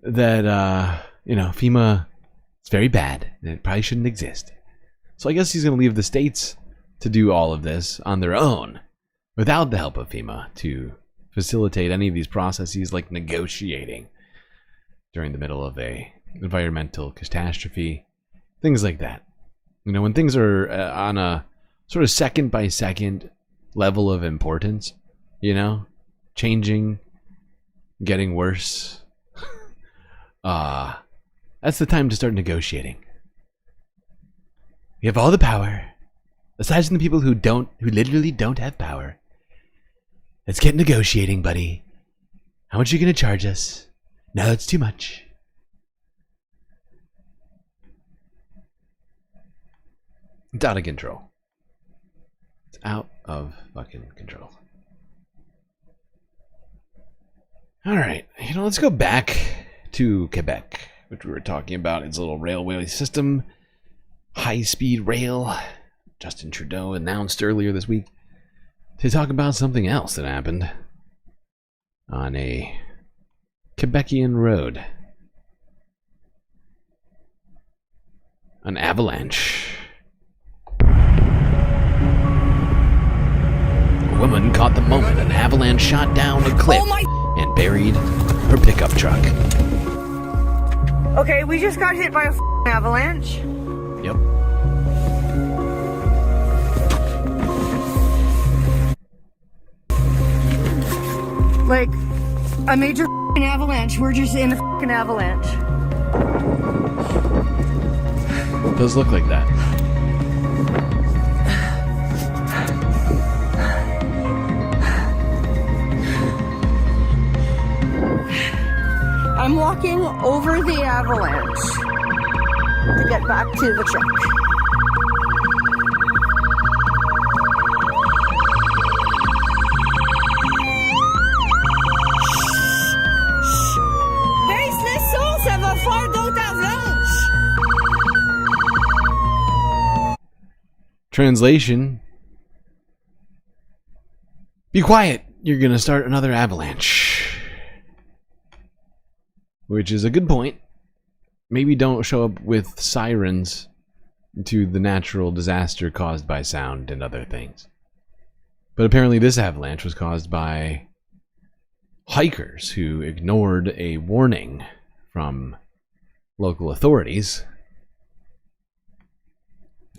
that FEMA is very bad and it probably shouldn't exist. So I guess he's going to leave the states to do all of this on their own without the help of FEMA to facilitate any of these processes like negotiating during the middle of a environmental catastrophe, things like that. You know, when things are on a sort of second by second level of importance, you know, changing, getting worse, that's the time to start negotiating. You have all the power. Aside from the people who literally don't have power. Let's get negotiating, buddy. How much are you going to charge us? No, it's too much. It's out of control. It's out of fucking control. Alright, let's go back to Quebec, which we were talking about. Its little railway system. High-speed rail. Justin Trudeau announced earlier this week to talk about something else that happened on a Quebecian road. An avalanche. woman caught the moment an avalanche shot down a cliff and buried her pickup truck. Okay, we just got hit by a avalanche. Yep. Like, a major avalanche. We're just in a avalanche. It does look like that. I'm walking over the avalanche to get back to the truck. Baseless souls have a far d'avalanche. Translation: be quiet, you're gonna start another avalanche. Which is a good point. Maybe don't show up with sirens to the natural disaster caused by sound and other things. But apparently this avalanche was caused by hikers who ignored a warning from local authorities,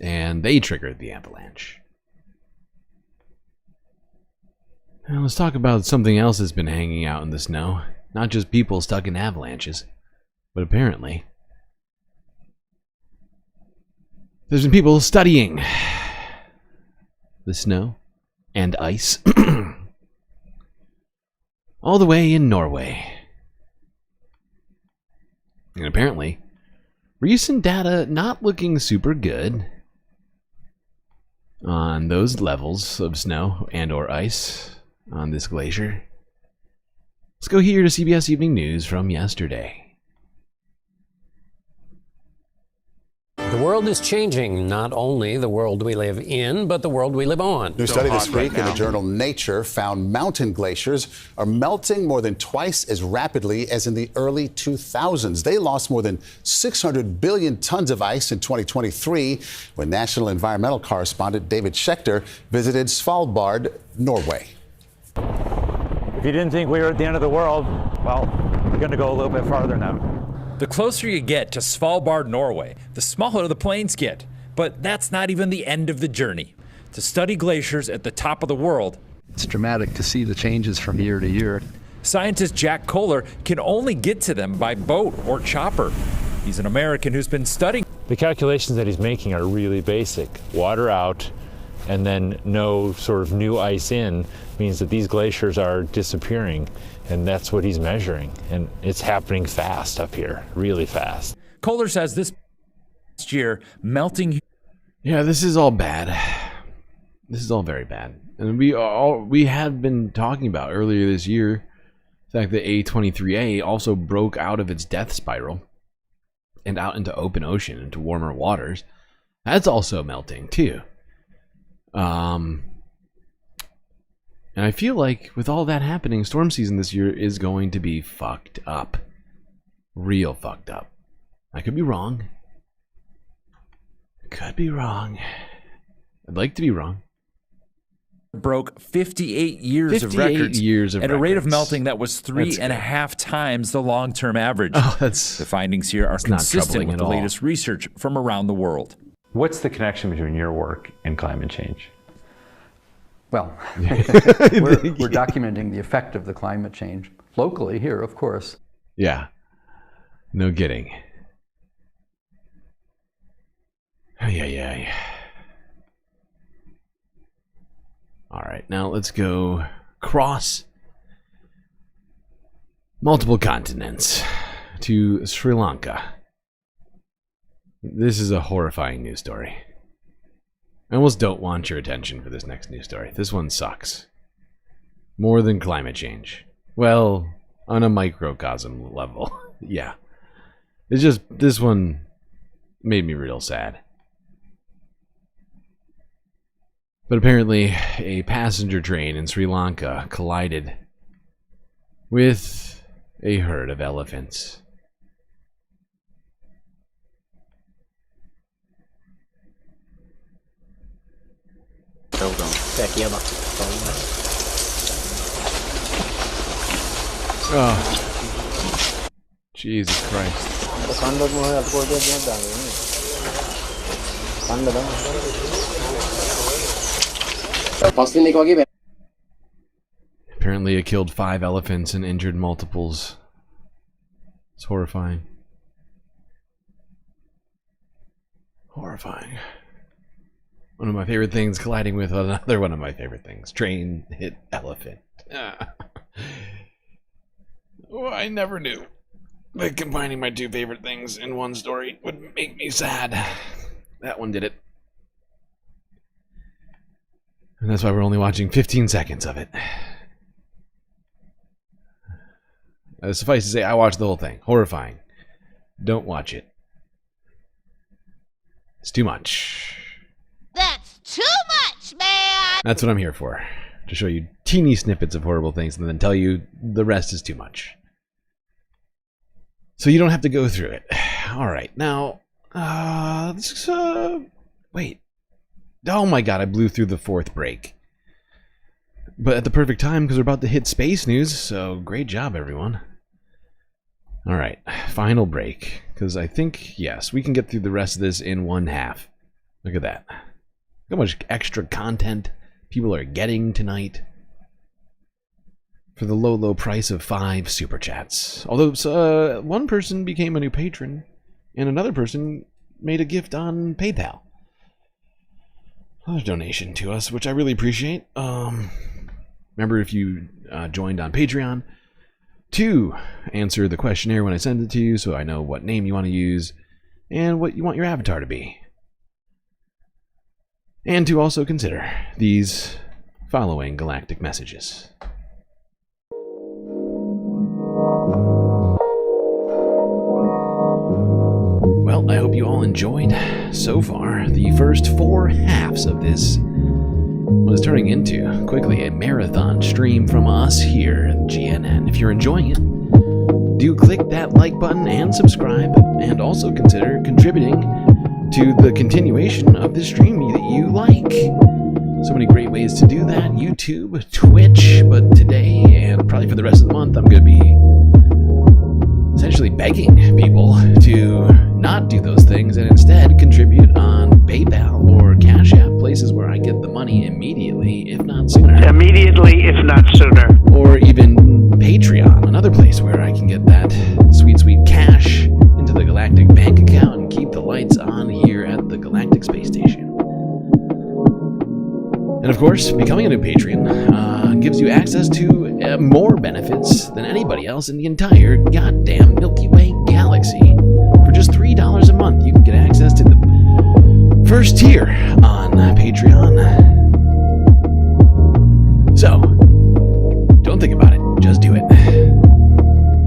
and they triggered the avalanche. Now let's talk about something else that's been hanging out in the snow. Not just people stuck in avalanches, but apparently there's been people studying the snow and ice all the way in Norway. And apparently, recent data not looking super good on those levels of snow and or ice on this glacier. Let's go here to CBS Evening News from yesterday. The world is changing, not only the world we live in, but the world we live on. New study this week in the journal Nature found mountain glaciers are melting more than twice as rapidly as in the early 2000s. They lost more than 600 billion tons of ice in 2023 when national environmental correspondent David Schechter visited Svalbard, Norway. If you didn't think we were at the end of the world, well, we're going to go a little bit farther now. The closer you get to Svalbard, Norway, the smaller the planes get. But that's not even the end of the journey. To study glaciers at the top of the world, it's dramatic to see the changes from year to year. Scientist Jack Kohler can only get to them by boat or chopper. He's an American who's been studying. The calculations that he's making are really basic. Water out, and then no sort of new ice in means that these glaciers are disappearing, and that's what he's measuring. And it's happening fast up here, really fast. Kohler says this past year, melting... Yeah, this is all bad. This is all very bad. And we had been talking about earlier this year the fact that A23A also broke out of its death spiral and out into open ocean, into warmer waters. That's also melting too. And I feel like with all that happening, storm season this year is going to be fucked up. Real fucked up. I could be wrong. Could be wrong. I'd like to be wrong. Broke 58 years of records at a rate of melting that was 3.5 times the long-term average. Oh, that's the findings here are consistent with the latest research from around the world. What's the connection between your work and climate change? Well, we're documenting the effect of the climate change locally here, of course. Yeah, no kidding. Yeah. All right, now let's go cross multiple continents to Sri Lanka. This is a horrifying news story. I almost don't want your attention for this next news story. This one sucks. More than climate change. Well, on a microcosm level. Yeah. It's just, this one made me real sad. But apparently, a passenger train in Sri Lanka collided with a herd of elephants. Oh, Jesus Christ. Apparently it killed 5 elephants and injured multiples. It's horrifying. Horrifying. One of my favorite things colliding with another one of my favorite things. Train hit elephant. Oh, I never knew that combining my 2 favorite things in one story would make me sad. That one did it. And that's why we're only watching 15 seconds of it. Suffice to say, I watched the whole thing. Horrifying. Don't watch it. It's too much. That's too much, man! That's what I'm here for. To show you teeny snippets of horrible things and then tell you the rest is too much. So you don't have to go through it. Alright, now... wait. Oh my god, I blew through the 4th break. But at the perfect time, because we're about to hit space news, so great job, everyone. Alright, final break. Because I think, yes, we can get through the rest of this in 1/2. Look at that. Look how much extra content people are getting tonight. For the low, low price of 5 super chats. Although, one person became a new patron, and another person made a gift on PayPal. Another donation to us, which I really appreciate. Remember, if you joined on Patreon, to answer the questionnaire when I send it to you, so I know what name you want to use and what you want your avatar to be. And to also consider these following galactic messages. Well, I hope you all enjoyed, so far, the first 4 halves of this, what is turning into, quickly, a marathon stream from us here at GNN. If you're enjoying it, do click that like button and subscribe, and also consider contributing to the continuation of this stream that you like. So many great ways to do that. YouTube, Twitch, but today, and probably for the rest of the month, I'm going to be essentially begging people to not do those things and instead contribute on PayPal or Cash App, places where I get the money immediately, if not sooner. Immediately, if not sooner. Or even Patreon, another place where I can get that sweet, sweet cash into the Galactic bank account and keep the lights on here at the Galactic Space Station. And of course, becoming a new patron gives you access to more benefits than anybody else in the entire goddamn Milky Way galaxy. For just $3 a month, you can get access to the first tier on Patreon. So, don't think about it, just do it.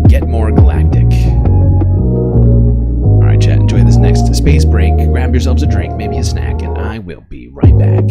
Get more galactic. Alright, chat, enjoy this next space break. Grab yourselves a drink, maybe a snack, and I will be right back.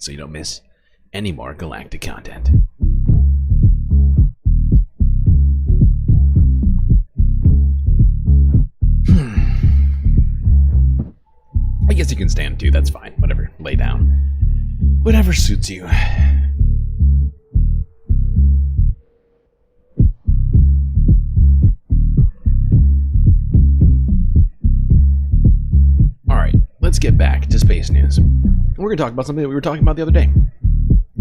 So you don't miss any more Galactic content. I guess you can stand too, that's fine. Whatever, lay down. Whatever suits you. Alright, let's get back to space news. We're going to talk about something that we were talking about the other day.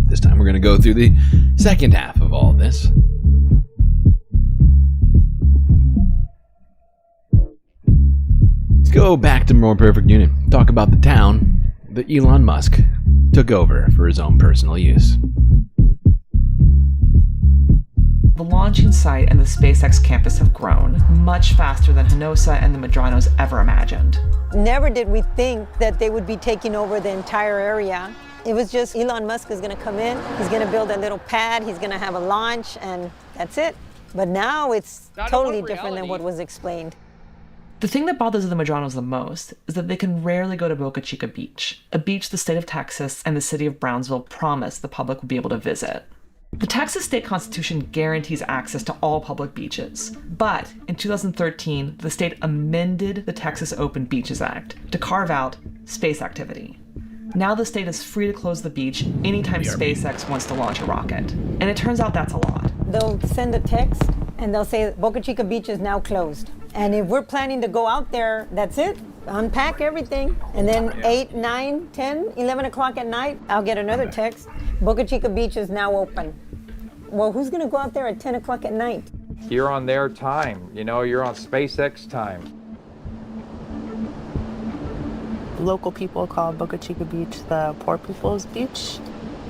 This time we're going to go through the second half of all this. Let's go back to More Perfect Union. Talk about the town that Elon Musk took over for his own personal use. The launching site and the SpaceX campus have grown much faster than Hinosa and the Madranos ever imagined. Never did we think that they would be taking over the entire area. It was just Elon Musk is going to come in, he's going to build a little pad, he's going to have a launch, and that's it. But now it's totally different than what was explained. The thing that bothers the Madranos the most is that they can rarely go to Boca Chica Beach, a beach the state of Texas and the city of Brownsville promised the public would be able to visit. The Texas state constitution guarantees access to all public beaches, but in 2013, the state amended the Texas Open Beaches Act to carve out space activity. Now the state is free to close the beach anytime SpaceX wants to launch a rocket. And it turns out that's a lot. They'll send a text and they'll say Boca Chica Beach is now closed. And if we're planning to go out there, that's it. Unpack everything. And then 8, 9, 10, 11 o'clock at night, I'll get another text. Boca Chica Beach is now open. Well, who's going to go out there at 10 o'clock at night? You're on their time. You know, you're on SpaceX time. Local people call Boca Chica Beach the poor people's beach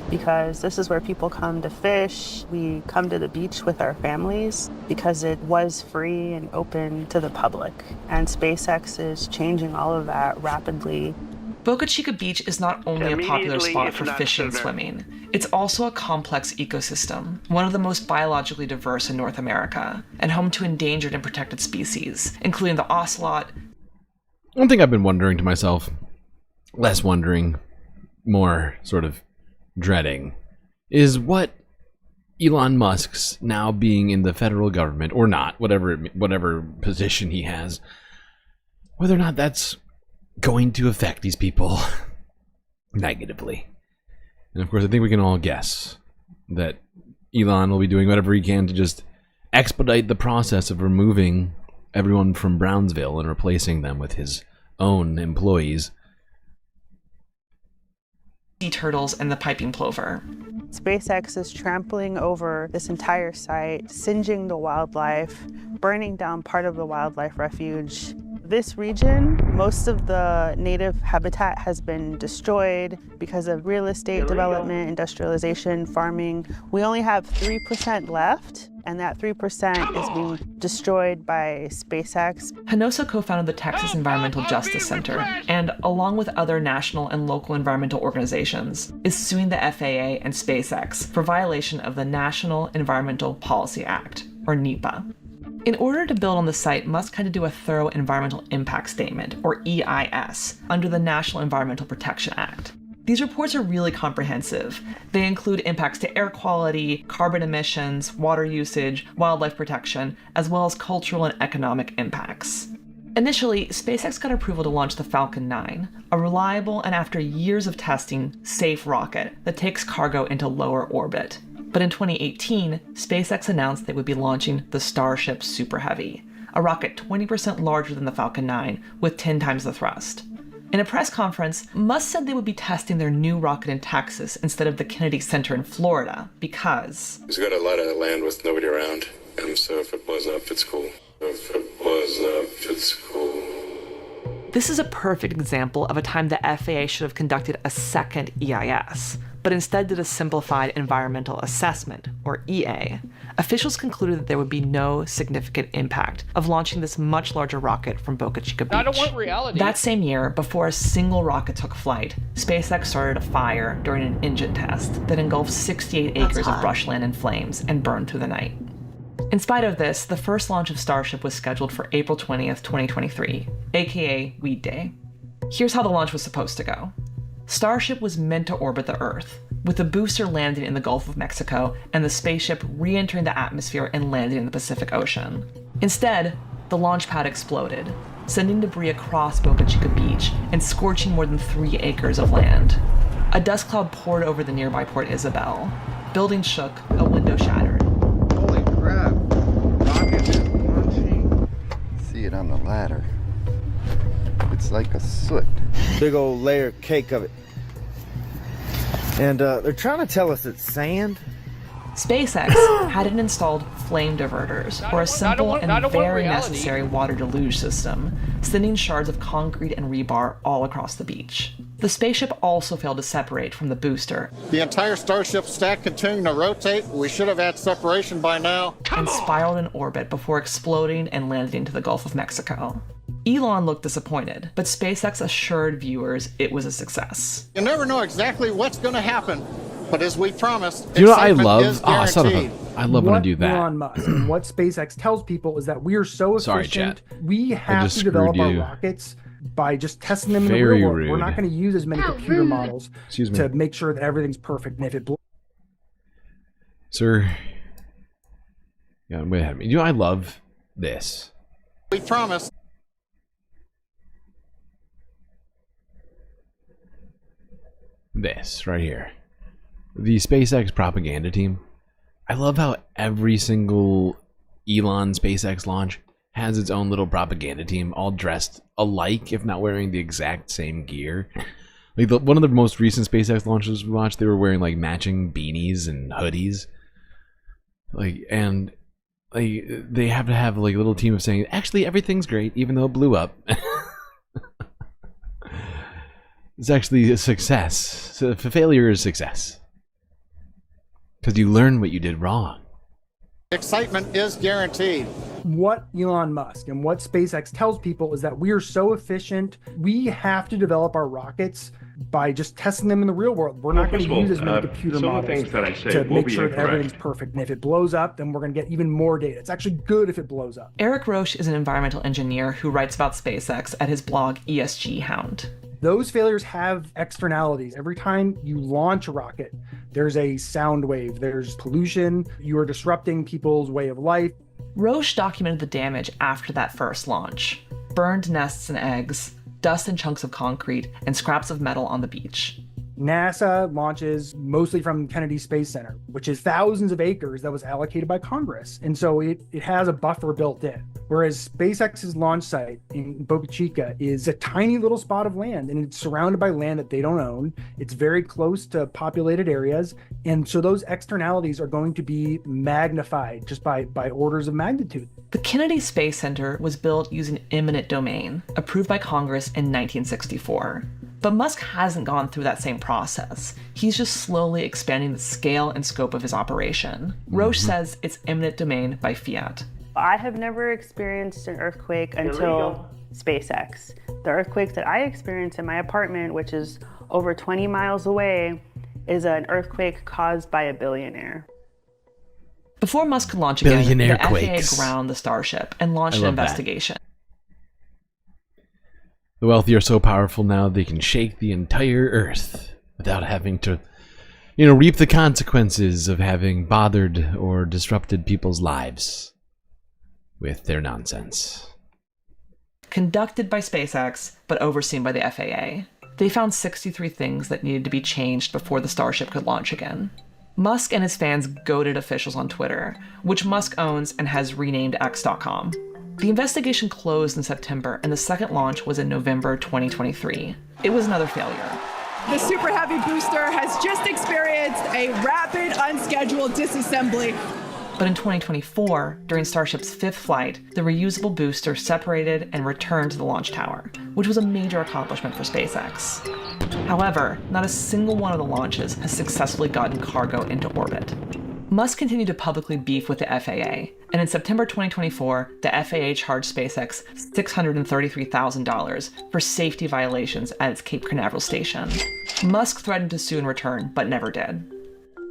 because this is where people come to fish. We come to the beach with our families because it was free and open to the public. And SpaceX is changing all of that rapidly. Boca Chica Beach is not only a popular spot for fishing and swimming, it's also a complex ecosystem, one of the most biologically diverse in North America, and home to endangered and protected species, including the ocelot. One thing I've been wondering to myself, less wondering, more sort of dreading, is what Elon Musk's now being in the federal government, or not, whatever position he has, whether or not that's going to affect these people negatively. And of course, I think we can all guess that Elon will be doing whatever he can to just expedite the process of removing everyone from Brownsville and replacing them with his own employees. Sea turtles and the piping plover. SpaceX is trampling over this entire site, singeing the wildlife, burning down part of the wildlife refuge. This region, most of the native habitat has been destroyed because of real estate development, industrialization, farming. We only have 3% left, and that 3% is being destroyed by SpaceX. Hinosa co-founded the Texas Environmental Justice Center, and along with other national and local environmental organizations, is suing the FAA and SpaceX for violation of the National Environmental Policy Act, or NEPA. In order to build on the site, Musk had to do a thorough environmental impact statement, or EIS, under the National Environmental Protection Act. These reports are really comprehensive. They include impacts to air quality, carbon emissions, water usage, wildlife protection, as well as cultural and economic impacts. Initially, SpaceX got approval to launch the Falcon 9, a reliable and, after years of testing, safe rocket that takes cargo into lower orbit. But in 2018, SpaceX announced they would be launching the Starship Super Heavy, a rocket 20% larger than the Falcon 9 with 10 times the thrust. In a press conference, Musk said they would be testing their new rocket in Texas instead of the Kennedy Center in Florida because he's got a lot of land with nobody around, and so if it blows up, it's cool. If it blows up, it's cool. This is a perfect example of a time the FAA should have conducted a second EIS, but instead did a simplified environmental assessment, or EA. Officials concluded that there would be no significant impact of launching this much larger rocket from Boca Chica Beach. I don't want reality. That same year, before a single rocket took flight, SpaceX started a fire during an engine test that engulfed 68 acres of brushland in flames and burned through the night. In spite of this, the first launch of Starship was scheduled for April 20th, 2023, aka Weed Day. Here's how the launch was supposed to go. Starship was meant to orbit the Earth, with the booster landing in the Gulf of Mexico and the spaceship re-entering the atmosphere and landing in the Pacific Ocean. Instead, the launch pad exploded, sending debris across Boca Chica Beach and scorching more than 3 acres of land. A dust cloud poured over the nearby Port Isabel. Buildings shook, a window shattered. Holy crap! Rocket is launching. See it on the ladder. It's like a soot. Big old layer cake of it. And they're trying to tell us it's sand. SpaceX hadn't installed flame diverters, or a simple and very necessary water deluge system, sending shards of concrete and rebar all across the beach. The spaceship also failed to separate from the booster. The entire Starship stack continuing to rotate. We should have had separation by now. And spiraled in orbit before exploding and landing into the Gulf of Mexico. Elon looked disappointed, but SpaceX assured viewers it was a success. You never know exactly what's going to happen, but as we promised, do you know what I love? I love when I do What that. Elon Musk and what SpaceX tells people is that we are so efficient. We have to develop our rockets by just testing them in the real world. We're not going to use as many computer models to make sure that everything's perfect. And if it Sir, yeah, wait ahead of me. You know, I love this. We promised. This right here. The SpaceX propaganda team. I love how every single Elon SpaceX launch has its own little propaganda team, all dressed alike, if not wearing the exact same gear. Like one of the most recent SpaceX launches we watched, they were wearing like matching beanies and hoodies. And they have to have like a little team of saying, actually everything's great, even though it blew up. It's actually a success. So failure is success. Because you learn what you did wrong. Excitement is guaranteed. What Elon Musk and what SpaceX tells people is that we are so efficient. We have to develop our rockets by just testing them in the real world. We're not going to use as many computer models to make sure that everything's perfect. And if it blows up, then we're going to get even more data. It's actually good if it blows up. Eric Roche is an environmental engineer who writes about SpaceX at his blog ESG Hound. Those failures have externalities. Every time you launch a rocket, there's a sound wave, there's pollution, you are disrupting people's way of life. Roche documented the damage after that first launch. Burned nests and eggs, dust and chunks of concrete, and scraps of metal on the beach. NASA launches mostly from Kennedy Space Center, which is thousands of acres that was allocated by Congress. And so it has a buffer built in. Whereas SpaceX's launch site in Boca Chica is a tiny little spot of land, and it's surrounded by land that they don't own. It's very close to populated areas. And so those externalities are going to be magnified just by orders of magnitude. The Kennedy Space Center was built using eminent domain, approved by Congress in 1964. But Musk hasn't gone through that same process. He's just slowly expanding the scale and scope of his operation. Roche says it's eminent domain by fiat. I have never experienced an earthquake until SpaceX. The earthquake that I experienced in my apartment, which is over 20 miles away, is an earthquake caused by a billionaire. Before Musk could launch again, Billionaire the quakes. FAA ground the Starship and launched an investigation. The wealthy are so powerful now they can shake the entire Earth without having to, reap the consequences of having bothered or disrupted people's lives with their nonsense. Conducted by SpaceX, but overseen by the FAA. They found 63 things that needed to be changed before the Starship could launch again. Musk and his fans goaded officials on Twitter, which Musk owns and has renamed X.com. The investigation closed in September, and the second launch was in November 2023. It was another failure. The Super Heavy booster has just experienced a rapid, unscheduled disassembly. But in 2024, during Starship's fifth flight, the reusable booster separated and returned to the launch tower, which was a major accomplishment for SpaceX. However, not a single one of the launches has successfully gotten cargo into orbit. Musk continued to publicly beef with the FAA, and in September 2024, the FAA charged SpaceX $633,000 for safety violations at its Cape Canaveral station. Musk threatened to sue in return, but never did.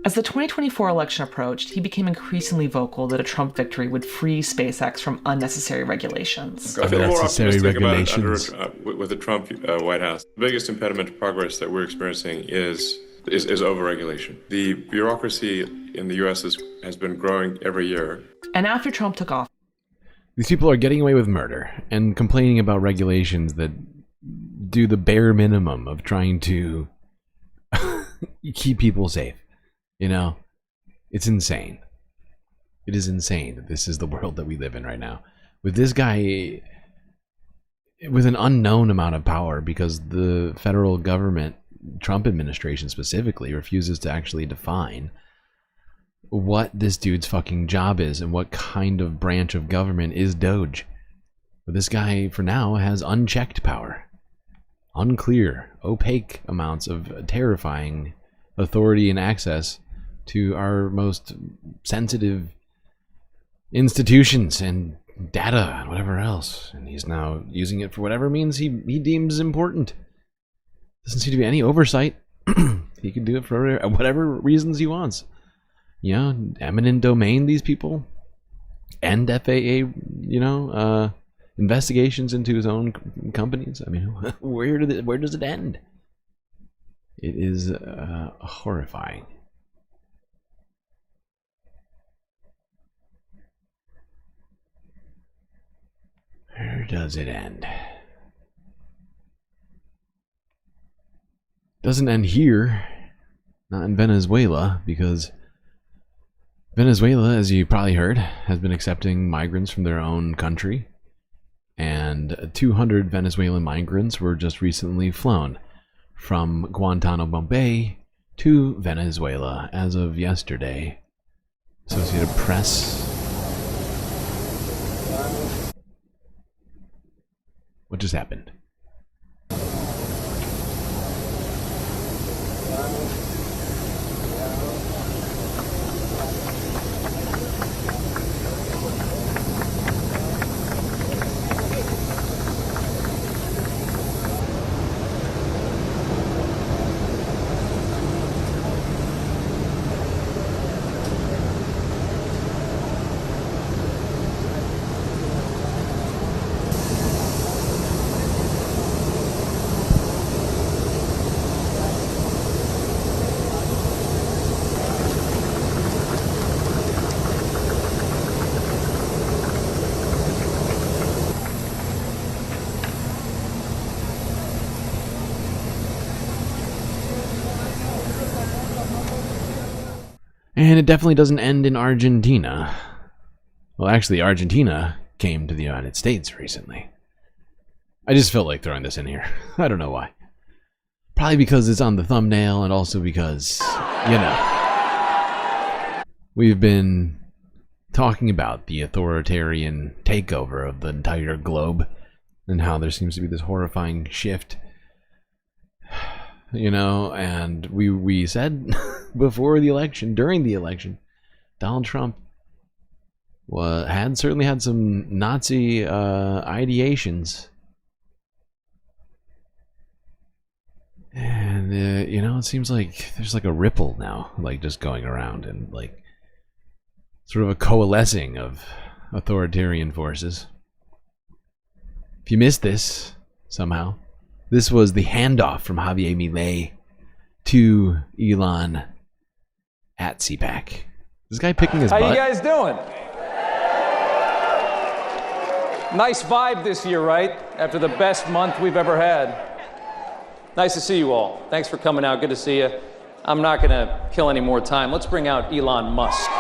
As the 2024 election approached, he became increasingly vocal that a Trump victory would free SpaceX from unnecessary regulations. I feel more optimistic about it with the Trump White House. The biggest impediment to progress that we're experiencing is over-regulation. The bureaucracy in the U.S. has been growing every year. And after Trump took office, these people are getting away with murder and complaining about regulations that do the bare minimum of trying to keep people safe. You know, it's insane. It is insane that this is the world that we live in right now. With this guy with an unknown amount of power, because the federal government, Trump administration specifically, refuses to actually define what this dude's fucking job is and what kind of branch of government is DOGE. But this guy, for now, has unchecked power. Unclear, opaque amounts of terrifying authority and access to our most sensitive institutions and data and whatever else. And he's now using it for whatever means he deems important. Doesn't seem to be any oversight. He can do it for whatever reasons he wants. You know, eminent domain, these people. And FAA, investigations into his own companies. I mean, where does it end? It is horrifying. Where does it end? Doesn't end here. Not in Venezuela, because Venezuela, as you probably heard, has been accepting migrants from their own country. And 200 Venezuelan migrants were just recently flown from Guantanamo Bay to Venezuela as of yesterday. Associated Press. What just happened? And it definitely doesn't end in Argentina. Well, actually, Argentina came to the United States recently. I just felt like throwing this in here. I don't know why. Probably because it's on the thumbnail, and also because, we've been talking about the authoritarian takeover of the entire globe, and how there seems to be this horrifying shift. And we said before the election, during the election, Donald Trump certainly had some Nazi ideations. And, it seems like there's like a ripple now, like just going around, and like sort of a coalescing of authoritarian forces. If you missed this somehow, this was the handoff from Javier Milei to Elon at CPAC. This guy picking his butt. How you guys doing? Nice vibe this year, right? After the best month we've ever had. Nice to see you all. Thanks for coming out. Good to see you. I'm not going to kill any more time. Let's bring out Elon Musk.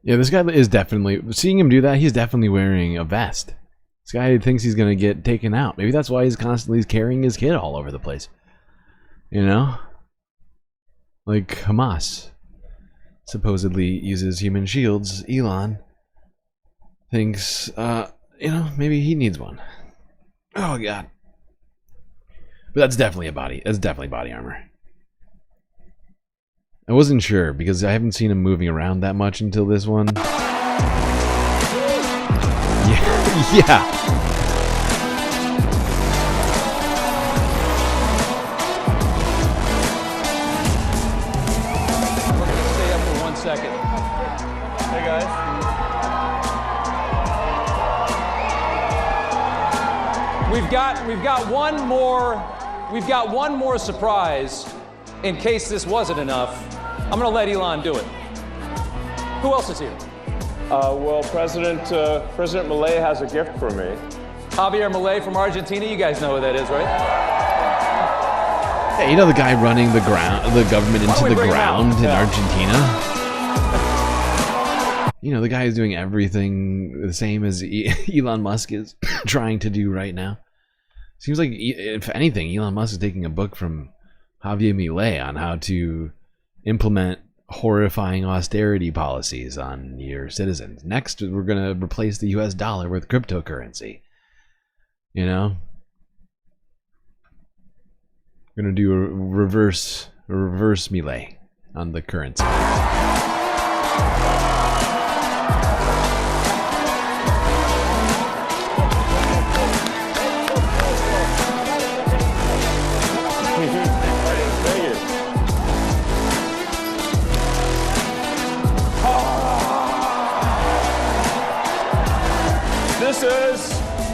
Yeah, this guy is definitely, seeing him do that, he's definitely wearing a vest. This guy thinks he's going to get taken out. Maybe that's why he's constantly carrying his kid all over the place. You know? Like Hamas supposedly uses human shields. Elon thinks, you know, maybe he needs one. Oh, God. But that's definitely a body. That's definitely body armor. I wasn't sure because I haven't seen him moving around that much until this one. Yeah. We're gonna stay up for 1 second. Hey guys. We've got one more surprise in case this wasn't enough. I'm gonna let Elon do it. Who else is here? Well, President Milei has a gift for me. Javier Milei from Argentina. You guys know who that is, right? Hey, you know the guy running the government into the ground in Argentina? You know, the guy is doing everything the same as Elon Musk is trying to do right now. Seems like, if anything, Elon Musk is taking a book from Javier Milei on how to implement horrifying austerity policies on your citizens. Next, we're going to replace the US dollar with cryptocurrency. You know? We're going to do a reverse Milei on the currency. This is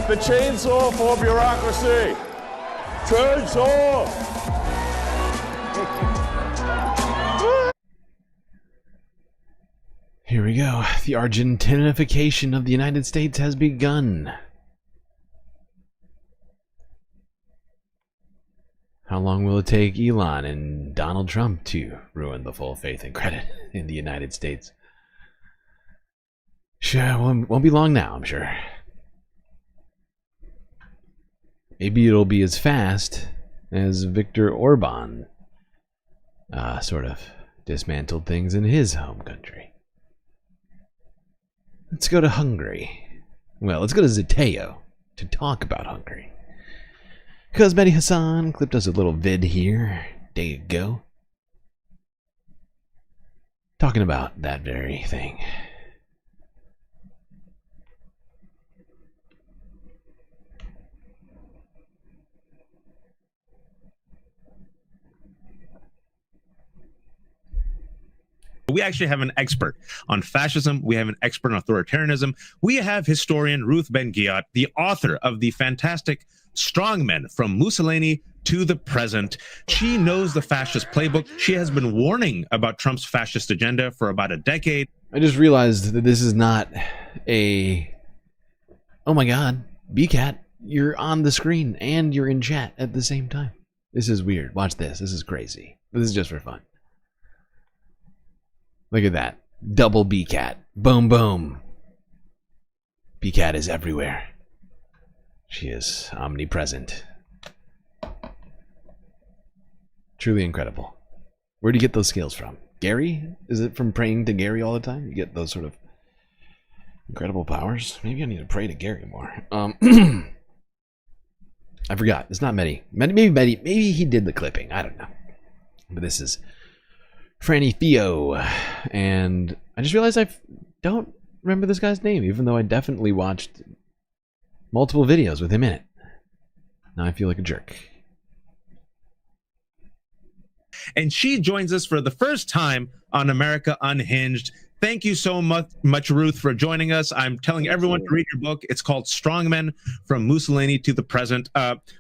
the chainsaw for bureaucracy. Chainsaw! Here we go. The Argentinification of the United States has begun. How long will it take Elon and Donald Trump to ruin the full faith and credit in the United States? Sure, won't be long now, I'm sure. Maybe it'll be as fast as Viktor Orban sort of dismantled things in his home country. Let's go to Hungary. Well, let's go to Zateo to talk about Hungary. Because Mehdi Hassan clipped us a little vid here a day ago. Talking about that very thing. We actually have an expert on fascism. We have an expert on authoritarianism. We have historian Ruth Ben-Ghiat, the author of the fantastic Strongmen from Mussolini to the Present. She knows the fascist playbook. She has been warning about Trump's fascist agenda for about a decade. I just realized that this is not a... Oh my god, BCAT, you're on the screen and you're in chat at the same time. This is weird. Watch this. This is crazy. This is just for fun. Look at that. Double BCAT. Boom, boom. BCAT is everywhere. She is omnipresent. Truly incredible. Where do you get those skills from? Gary? Is it from praying to Gary all the time? You get those sort of incredible powers? Maybe I need to pray to Gary more. I forgot. It's not Mehdi. Maybe he did the clipping. I don't know. But this is Franny Theo, and I just realized I don't remember this guy's name, even though I definitely watched multiple videos with him in it. Now I feel like a jerk. And she joins us for the first time on America Unhinged. Thank you so much, Ruth, for joining us. I'm telling everyone to read your book. It's called Strongmen from Mussolini to the Present.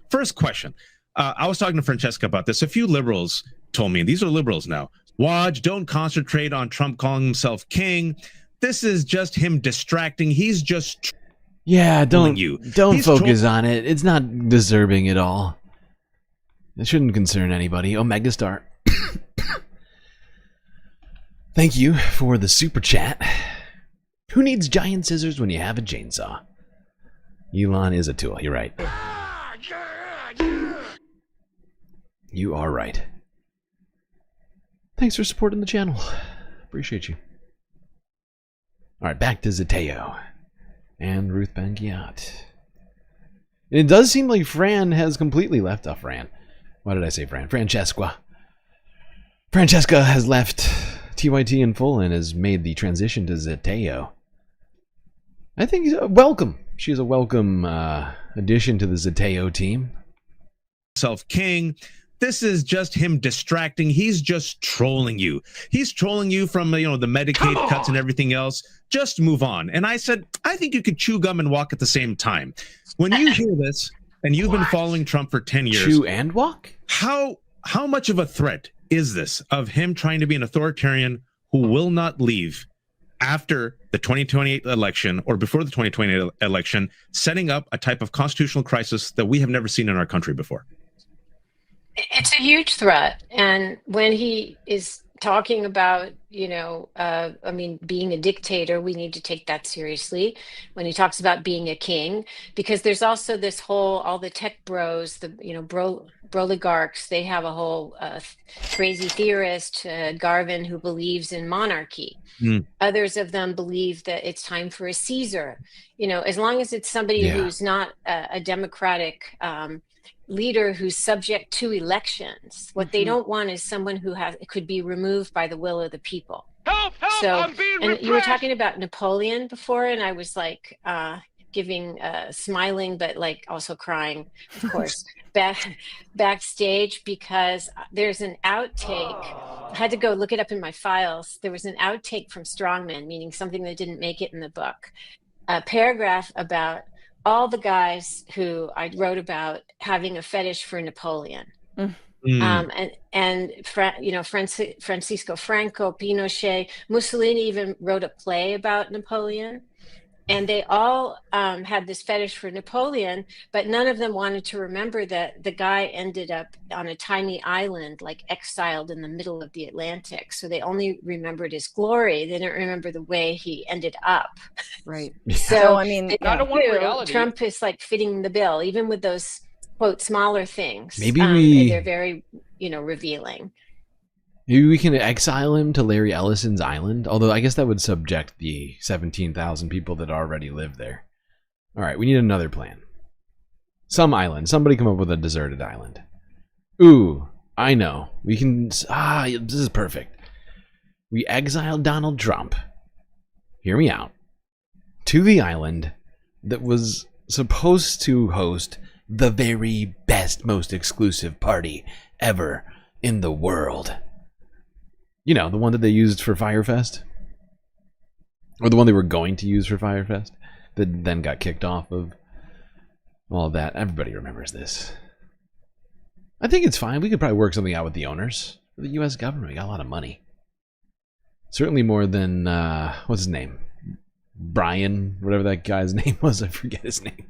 First question. I was talking to Francesca about this. A few liberals told me, these are liberals now, Waj, don't concentrate on Trump calling himself king. This is just him distracting. He's just don't focus on it. It's not disturbing at all. It shouldn't concern anybody. Omega Star. Thank you for the super chat. Who needs giant scissors when you have a chainsaw? Elon is a tool. You're right. You are right. Thanks for supporting the channel. Appreciate you. Alright, back to Zeteo and Ruth Bangiat. It does seem like Fran has completely left off Fran. Why did I say Fran? Francesca. Francesca has left TYT in full and has made the transition to Zeteo. I think welcome. She's a welcome addition to the Zeteo team. King. This is just him distracting. He's just trolling you. He's trolling you from, the Medicaid cuts and everything else. Just move on. And I said, I think you could chew gum and walk at the same time. When you hear this, and you've been following Trump for 10 years. Chew and walk? How much of a threat is this of him trying to be an authoritarian who will not leave after the 2028 election or before the 2028 election, setting up a type of constitutional crisis that we have never seen in our country before? It's a huge threat. And when he is talking about, being a dictator, we need to take that seriously. When he talks about being a king, because there's also this whole, all the tech bros, oligarchs, they have a whole crazy theorist, Garvin, who believes in monarchy. Others of them believe that it's time for a Caesar. As long as it's somebody who's not a democratic leader who's subject to elections. What they don't want is someone who could be removed by the will of the people. Help, you were talking about Napoleon before, and I was like smiling, but like also crying, of course, backstage, because there's an outtake. I had to go look it up in my files. There was an outtake from Strongman, meaning something that didn't make it in the book. A paragraph about all the guys who I wrote about having a fetish for Napoleon. Francisco Franco, Pinochet, Mussolini even wrote a play about Napoleon. And they all had this fetish for Napoleon, but none of them wanted to remember that the guy ended up on a tiny island, like exiled in the middle of the Atlantic. So they only remembered his glory. They didn't remember the way he ended up. Right. So, reality. Trump is like fitting the bill, even with those, quote, smaller things. Maybe they're very, revealing. Maybe we can exile him to Larry Ellison's island, although I guess that would subject the 17,000 people that already live there. All right, we need another plan. Some island. Somebody come up with a deserted island. Ooh, I know. We can... this is perfect. We exile Donald Trump. Hear me out. To the island that was supposed to host the very best, most exclusive party ever in the world. The one that they used for Firefest? Or the one they were going to use for Firefest? That then got kicked off of all of that. Everybody remembers this. I think it's fine. We could probably work something out with the owners. The U.S. government. We got a lot of money. Certainly more than, what's his name? Brian, whatever that guy's name was. I forget his name.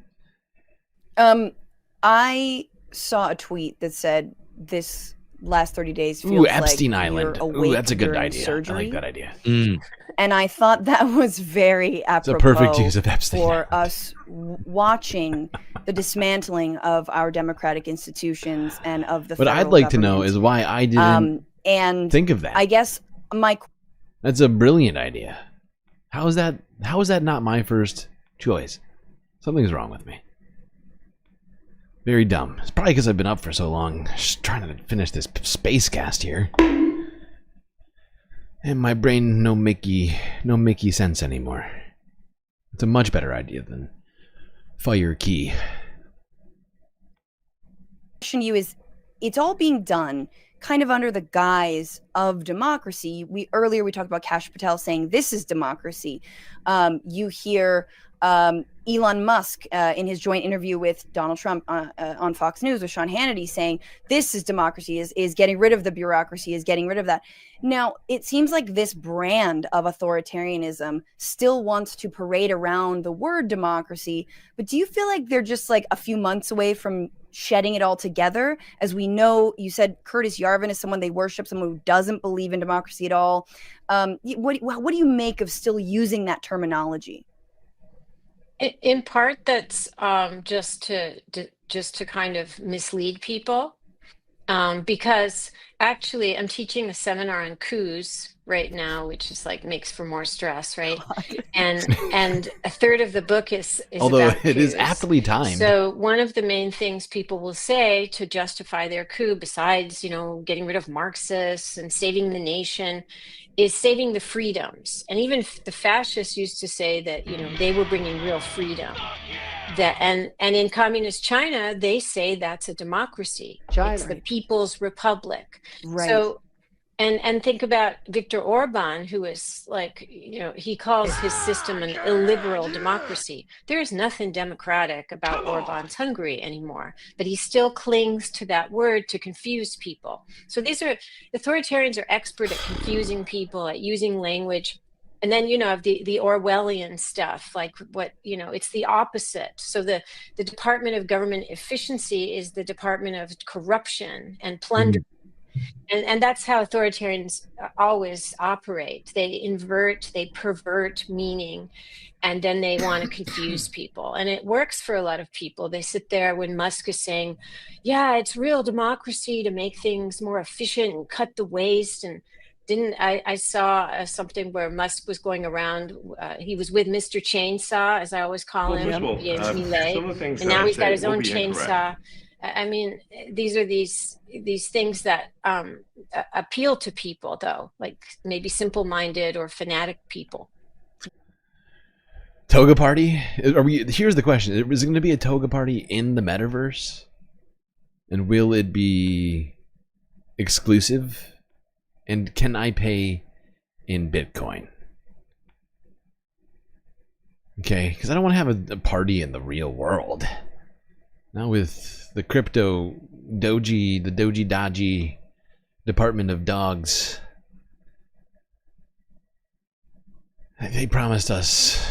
I saw a tweet that said this last 30 days feels Epstein like Island. You're That's a good idea. Surgery. I like that idea. And I thought that was very apropos it's a perfect use of Epstein for us watching the dismantling of our democratic institutions and of the What I'd like to know is why I didn't think of that. I guess that's a brilliant idea. How is that not my first choice? Something's wrong with me. Very dumb. It's probably because I've been up for so long, just trying to finish this spacecast here. And my brain no Mickey sense anymore. It's a much better idea than fire key. Question you is, it's all being done kind of under the guise of democracy. Earlier we talked about Kash Patel saying this is democracy. You hear Elon Musk in his joint interview with Donald Trump on Fox News with Sean Hannity saying this is democracy, is getting rid of the bureaucracy, is getting rid of that. Now, it seems like this brand of authoritarianism still wants to parade around the word democracy, but do you feel like they're just like a few months away from shedding it all together. As we know, you said Curtis Yarvin is someone they worship, someone who doesn't believe in democracy at all. What do you make of still using that terminology? In part, that's just to kind of mislead people, because actually I'm teaching a seminar on coups right now, which is like makes for more stress, right? And a third of the book is although about it is coups. aptly timed. So one of the main things people will say to justify their coup, besides getting rid of Marxists and saving the nation, is saving the freedoms. And even the fascists used to say that they were bringing real freedom. That and in communist China, they say that's a democracy. It's the People's Republic. Right. So and think about Viktor Orban, who is like, he calls his system an illiberal democracy. There is nothing democratic about Orban's Hungary anymore, but he still clings to that word to confuse people. So authoritarians are expert at confusing people, at using language. And then, the Orwellian stuff, like it's the opposite. So the Department of Government Efficiency is the Department of Corruption and Plunder. And that's how authoritarians always operate. They invert, they pervert meaning, and then they want to confuse people. And it works for a lot of people. They sit there when Musk is saying, yeah, it's real democracy to make things more efficient and cut the waste. And I saw something where Musk was going around. He was with Mr. Chainsaw, as I always call him, and now he's got his own chainsaw. I mean, these are these things that appeal to people, though, like maybe simple-minded or fanatic people. Toga party? Here's the question: is it going to be a toga party in the metaverse? And will it be exclusive? And can I pay in Bitcoin? Okay, because I don't want to have a party in the real world. Now with the crypto DOGE, the DOGE Department of Dogs, they promised us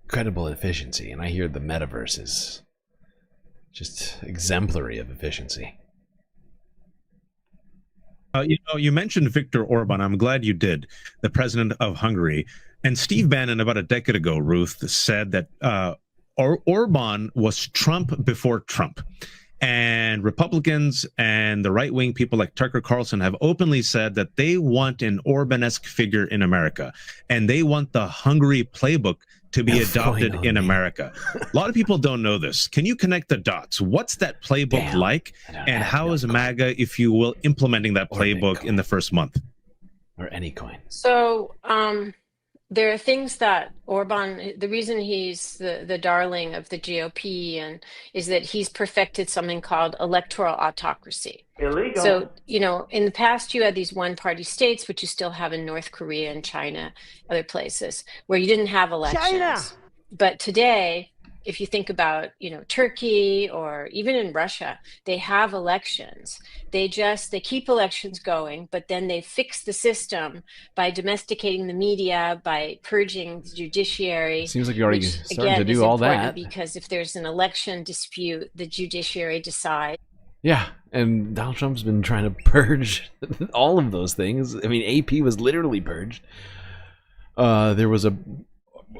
incredible efficiency, and I hear the metaverse is just exemplary of efficiency. You mentioned Viktor Orban. I'm glad you did, the president of Hungary. And Steve Bannon, about a decade ago, Ruth, said that Orban was Trump before Trump. And Republicans and the right-wing people like Tucker Carlson have openly said that they want an Orban-esque figure in America. And they want the Hungary playbook to be adopted in America. A lot of people don't know this. Can you connect the dots? What's that playbook like? And how is Maga, if you will, implementing that playbook in the first month? Or any coin. So there are things that Orban, the reason he's the darling of the GOP is that he's perfected something called electoral autocracy. Illegal. So, in the past, you had these one-party states, which you still have in North Korea and China, other places, where you didn't have elections. China. But today, if you think about, Turkey or even in Russia, they have elections. They keep elections going, but then they fix the system by domesticating the media, by purging the judiciary. Seems like you're already starting to do all that. Because if there's an election dispute, the judiciary decides. Yeah, and Donald Trump's been trying to purge all of those things. I mean, AP was literally purged. There was a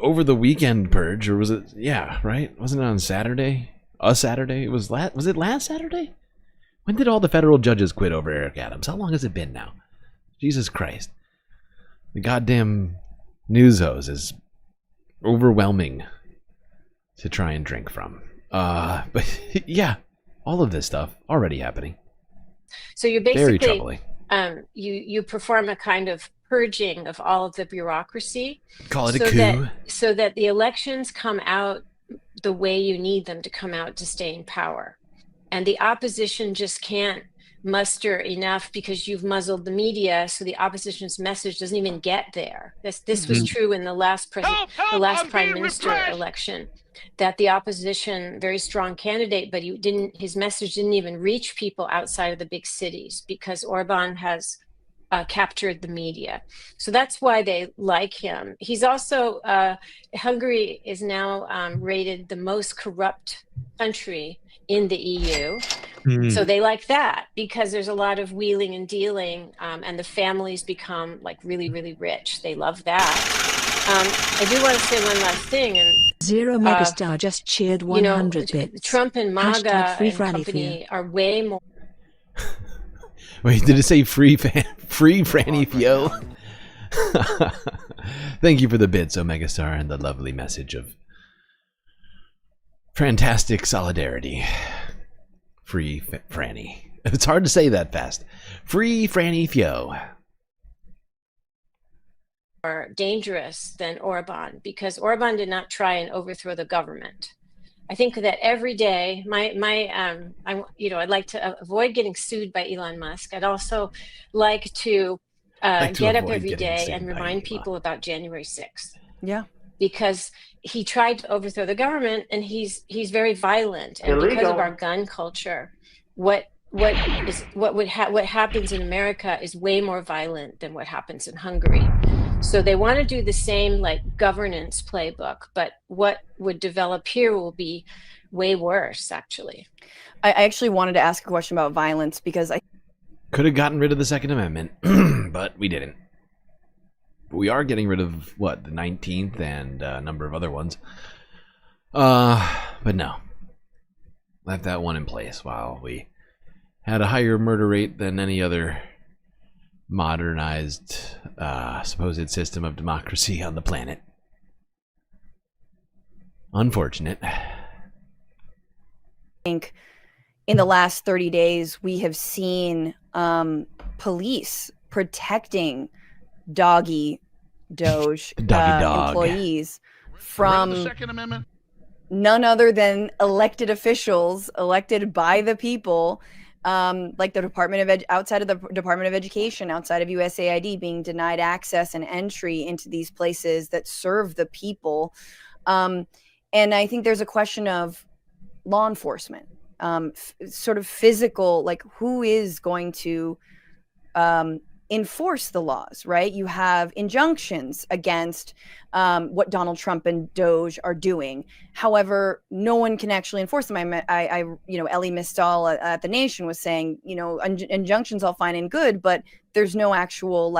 over the weekend purge, or was it? Yeah, right. Wasn't it on Saturday? A Saturday? Was it last Saturday? When did all the federal judges quit over Eric Adams? How long has it been now? Jesus Christ! The goddamn news hose is overwhelming to try and drink from. But yeah, all of this stuff already happening. So you're very basically troubling. You perform a kind of purging of all of the bureaucracy. Call it a coup. So that the elections come out the way you need them to come out to stay in power. And the opposition just can't muster enough because you've muzzled the media, so the opposition's message doesn't even get there. This was true in the last prime minister election, that the opposition, very strong candidate, but his message didn't even reach people outside of the big cities because Orban has captured the media. So that's why they like him. He's also, Hungary is now rated the most corrupt country in the EU. Mhm. So they like that because there's a lot of wheeling and dealing, and the families become like really, really rich. They love that. I do want to say one last thing. And Zero Megastar just cheered 100 bits. Trump and Maga Hashtag free and Franny company are way more. Wait, did it say free Franny Fio? Thank you for the bits, Omegastar, and the lovely message of fantastic solidarity. Free Franny. It's hard to say that fast. Free Franny Fio. More dangerous than Orban because Orban did not try and overthrow the government. I think that every day, I'd like to avoid getting sued by Elon Musk. I'd also like to get up every day and remind people about January 6th. Yeah. Because he tried to overthrow the government, and he's very violent. And because of our gun culture, what happens in America is way more violent than what happens in Hungary. So they want to do the same like governance playbook, but what would develop here will be way worse, actually. I actually wanted to ask a question about violence because I could have gotten rid of the Second Amendment, but we didn't. We are getting rid of, what, the 19th and a number of other ones. But no. Left that one in place while we had a higher murder rate than any other modernized supposed system of democracy on the planet. Unfortunate. think in the last 30 days, we have seen police protecting DOGE employees from the Second Amendment. None other than elected officials elected by the people, like the Department of outside of the Department of Education, outside of USAID, being denied access and entry into these places that serve the people. And I think there's a question of law enforcement, sort of physical, like who is going to enforce the laws, right? You have injunctions against what Donald Trump and DOGE are doing. However, no one can actually enforce them. Ellie Mistal at The Nation was saying, injunctions all fine and good, but there's no actual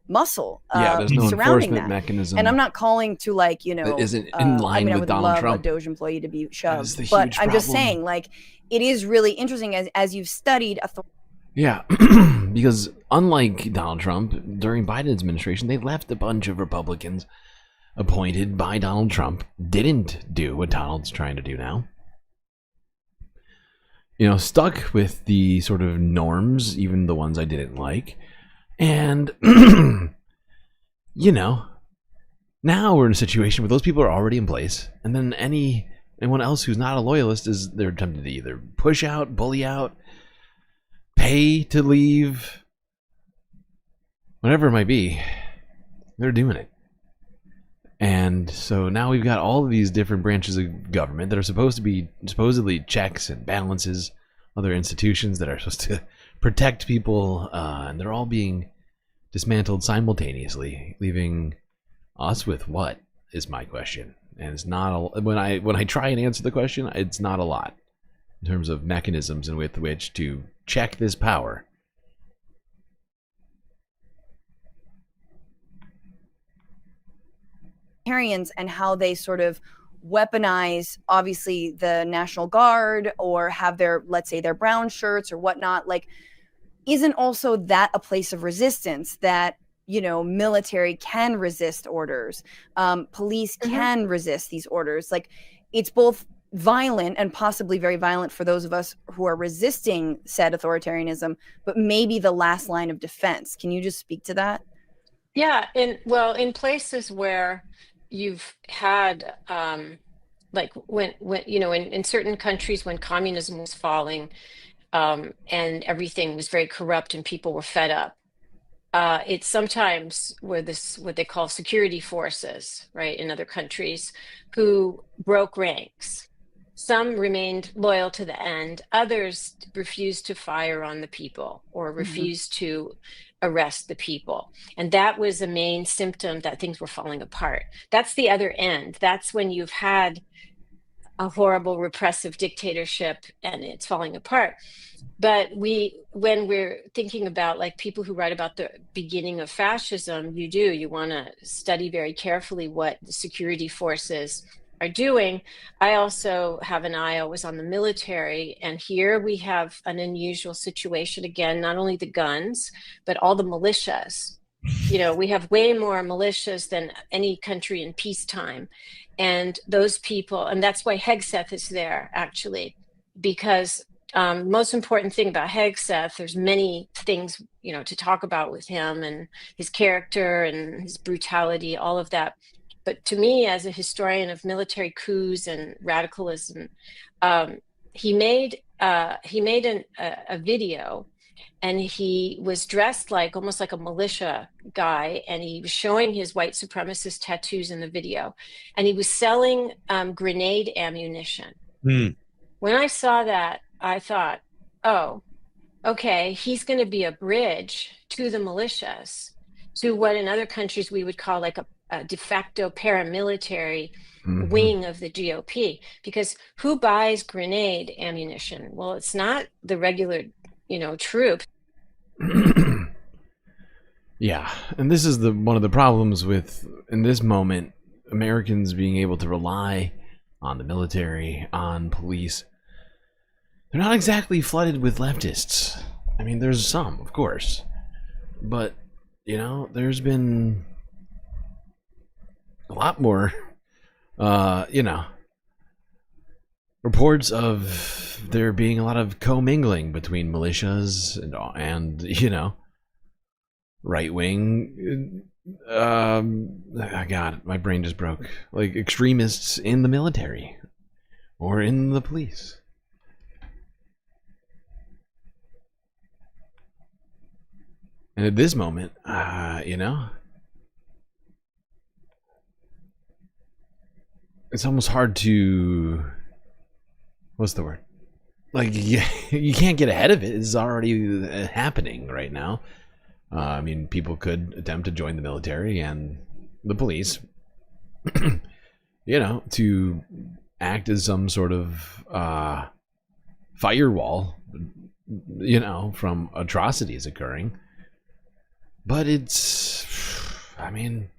muscle there's no surrounding enforcement that mechanism. And I'm not calling to that isn't in line I with would Donald love Trump. a DOGE employee to be shoved, the but huge I'm just problem. saying, it is really interesting as you've studied Yeah, because unlike Donald Trump, during Biden's administration, they left a bunch of Republicans appointed by Donald Trump didn't do what Donald's trying to do now. Stuck with the sort of norms, even the ones I didn't like. And, now we're in a situation where those people are already in place. And then anyone else who's not a loyalist they're tempted to either push out, bully out, pay to leave, whatever it might be. They're doing it. And so now we've got all of these different branches of government that are supposed to be supposedly checks and balances, other institutions that are supposed to protect people, and they're all being dismantled simultaneously, leaving us with what is my question. And it's not when I try and answer the question, it's not a lot in terms of mechanisms and with which to check this power. And how they sort of weaponize, obviously, the National Guard or have let's say their brown shirts or whatnot. Isn't also that a place of resistance that, military can resist orders, police can resist these orders? It's both violent and possibly very violent for those of us who are resisting said authoritarianism, but maybe the last line of defense. Can you just speak to that? Yeah, in places where you've had when in certain countries when communism was falling, and everything was very corrupt and people were fed up, it's sometimes what they call security forces, right, in other countries, who broke ranks. Some remained loyal to the end. Others refused to fire on the people or refused to arrest the people. And that was the main symptom that things were falling apart. That's the other end. That's when you've had a horrible repressive dictatorship and it's falling apart. But when we're thinking about like people who write about the beginning of fascism, you want to study very carefully what the security forces are doing. I also have an eye always on the military, and here we have an unusual situation again, not only the guns, but all the militias. We have way more militias than any country in peacetime. And those people, and that's why Hegseth is there, actually, because most important thing about Hegseth, there's many things, to talk about with him and his character and his brutality, all of that. But to me, as a historian of military coups and radicalism, he made a video, and he was dressed almost like a militia guy, and he was showing his white supremacist tattoos in the video, and he was selling grenade ammunition. When I saw that, I thought, oh, okay, he's going to be a bridge to the militias, to what in other countries we would call like a de facto paramilitary wing of the GOP. Because who buys grenade ammunition? Well, it's not the regular, troops. Yeah, and this is one of the problems with, in this moment, Americans being able to rely on the military, on police. They're not exactly flooded with leftists. I mean, there's some, of course. But, there's been a lot more, reports of there being a lot of commingling between militias and right-wing, God, my brain just broke. Like, extremists in the military or in the police. And at this moment, it's almost hard to, what's the word? Like, you can't get ahead of it. It's already happening right now. I mean, people could attempt to join the military and the police, to act as some sort of firewall, from atrocities occurring. But it's, an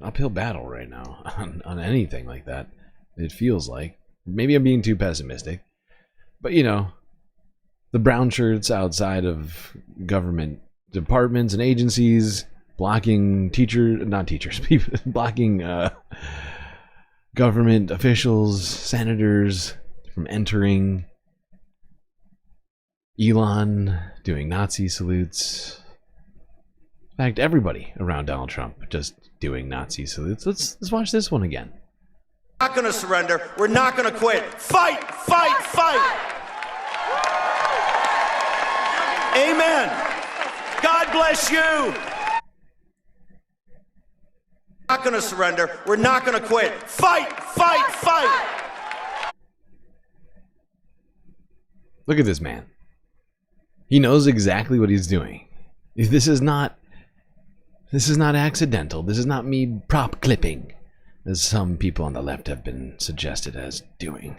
uphill battle right now on anything like that. It feels like. Maybe I'm being too pessimistic. But, the brown shirts outside of government departments and agencies blocking blocking government officials, senators from entering. Elon doing Nazi salutes. In fact, everybody around Donald Trump just doing Nazi salutes. Let's watch this one again. We're not going to surrender. We're not going to quit. Fight, fight, fight. Amen. God bless you. We're not going to surrender. We're not going to quit. Fight, fight, fight. Look at this man. He knows exactly what he's doing. This is not accidental. This is not me prop clipping, as some people on the left have been suggested as doing.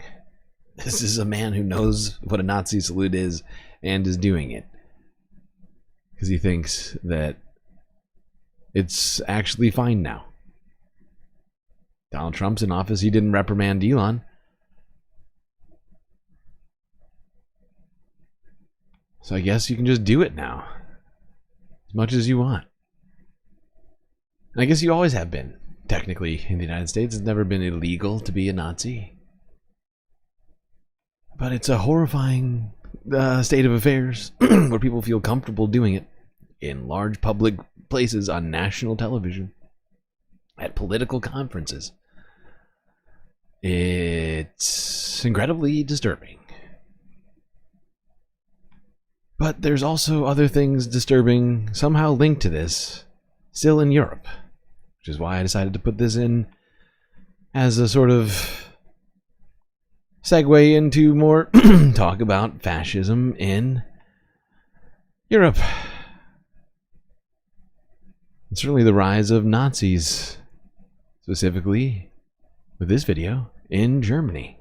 This is a man who knows what a Nazi salute is and is doing it. Because he thinks that it's actually fine now. Donald Trump's in office. He didn't reprimand Elon. So I guess you can just do it now. As much as you want. And I guess you always have been. Technically, in the United States, it's never been illegal to be a Nazi. But it's a horrifying state of affairs where people feel comfortable doing it in large public places on national television, at political conferences. It's incredibly disturbing. But there's also other things disturbing, somehow linked to this, still in Europe. Which is why I decided to put this in as a sort of segue into more talk about fascism in Europe. And certainly the rise of Nazis, specifically with this video, in Germany.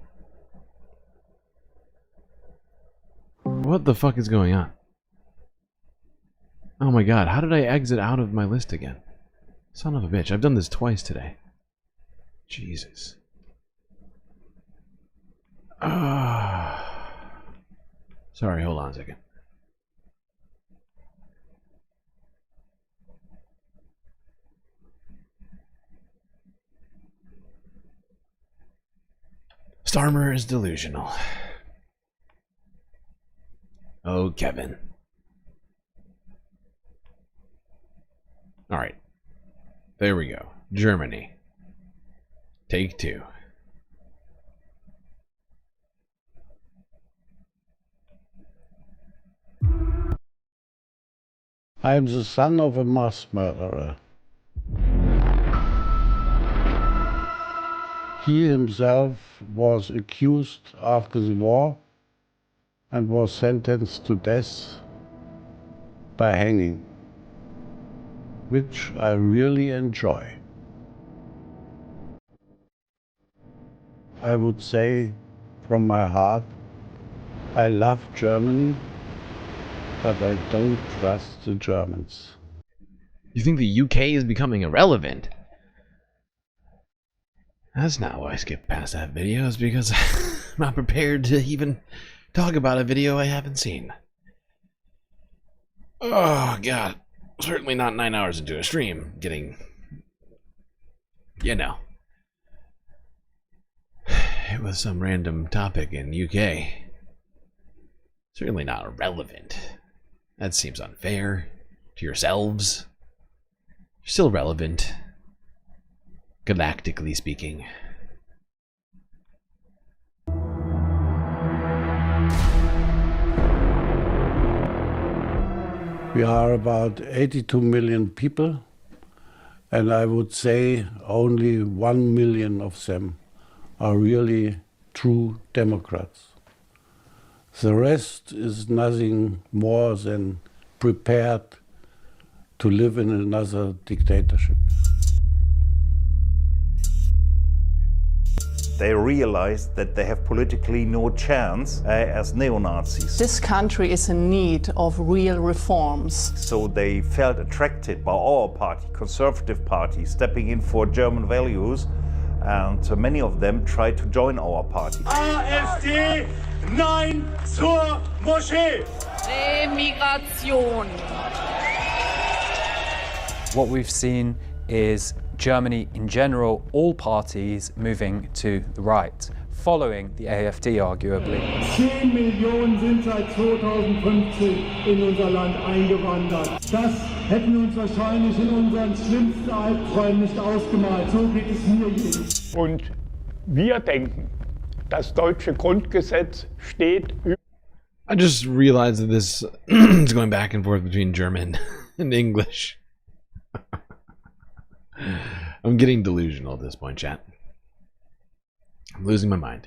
What the fuck is going on? Oh my god, how did I exit out of my list again? Son of a bitch, I've done this twice today. Jesus. Sorry, hold on a second. Starmer is delusional. Oh, Kevin. Alright. There we go. Germany. Take 2. I am the son of a mass murderer. He himself was accused after the war and was sentenced to death by hanging, which I really enjoy. I would say from my heart, I love Germany, but I don't trust the Germans. You think the UK is becoming irrelevant? That's not why I skipped past that video, it's because I'm not prepared to even talk about a video I haven't seen. Oh, God. Certainly not 9 hours into a stream, getting... You know. It was some random topic in UK. Certainly not irrelevant. That seems unfair to yourselves. You're still relevant. Galactically speaking. We are about 82 million people, and I would say only 1 million of them are really true Democrats. The rest is nothing more than prepared to live in another dictatorship. They realized that they have politically no chance as neo-Nazis. This country is in need of real reforms. So they felt attracted by our party, Conservative Party, stepping in for German values, and many of them tried to join our party. AfD, Nein zur Moschee! Remigration. What we've seen is Germany in general, all parties moving to the right, following the AfD arguably. 10 Millionen sind seit 2015 in unser Land eingewandert. Das hätten wir uns wahrscheinlich in unseren schlimmsten Albträumen nicht ausgemalt. So geht es mir jetzt. Und wir denken, das deutsche Grundgesetz steht über. I just realized that this is going back and forth between German and English. I'm getting delusional at this point, chat. I'm losing my mind.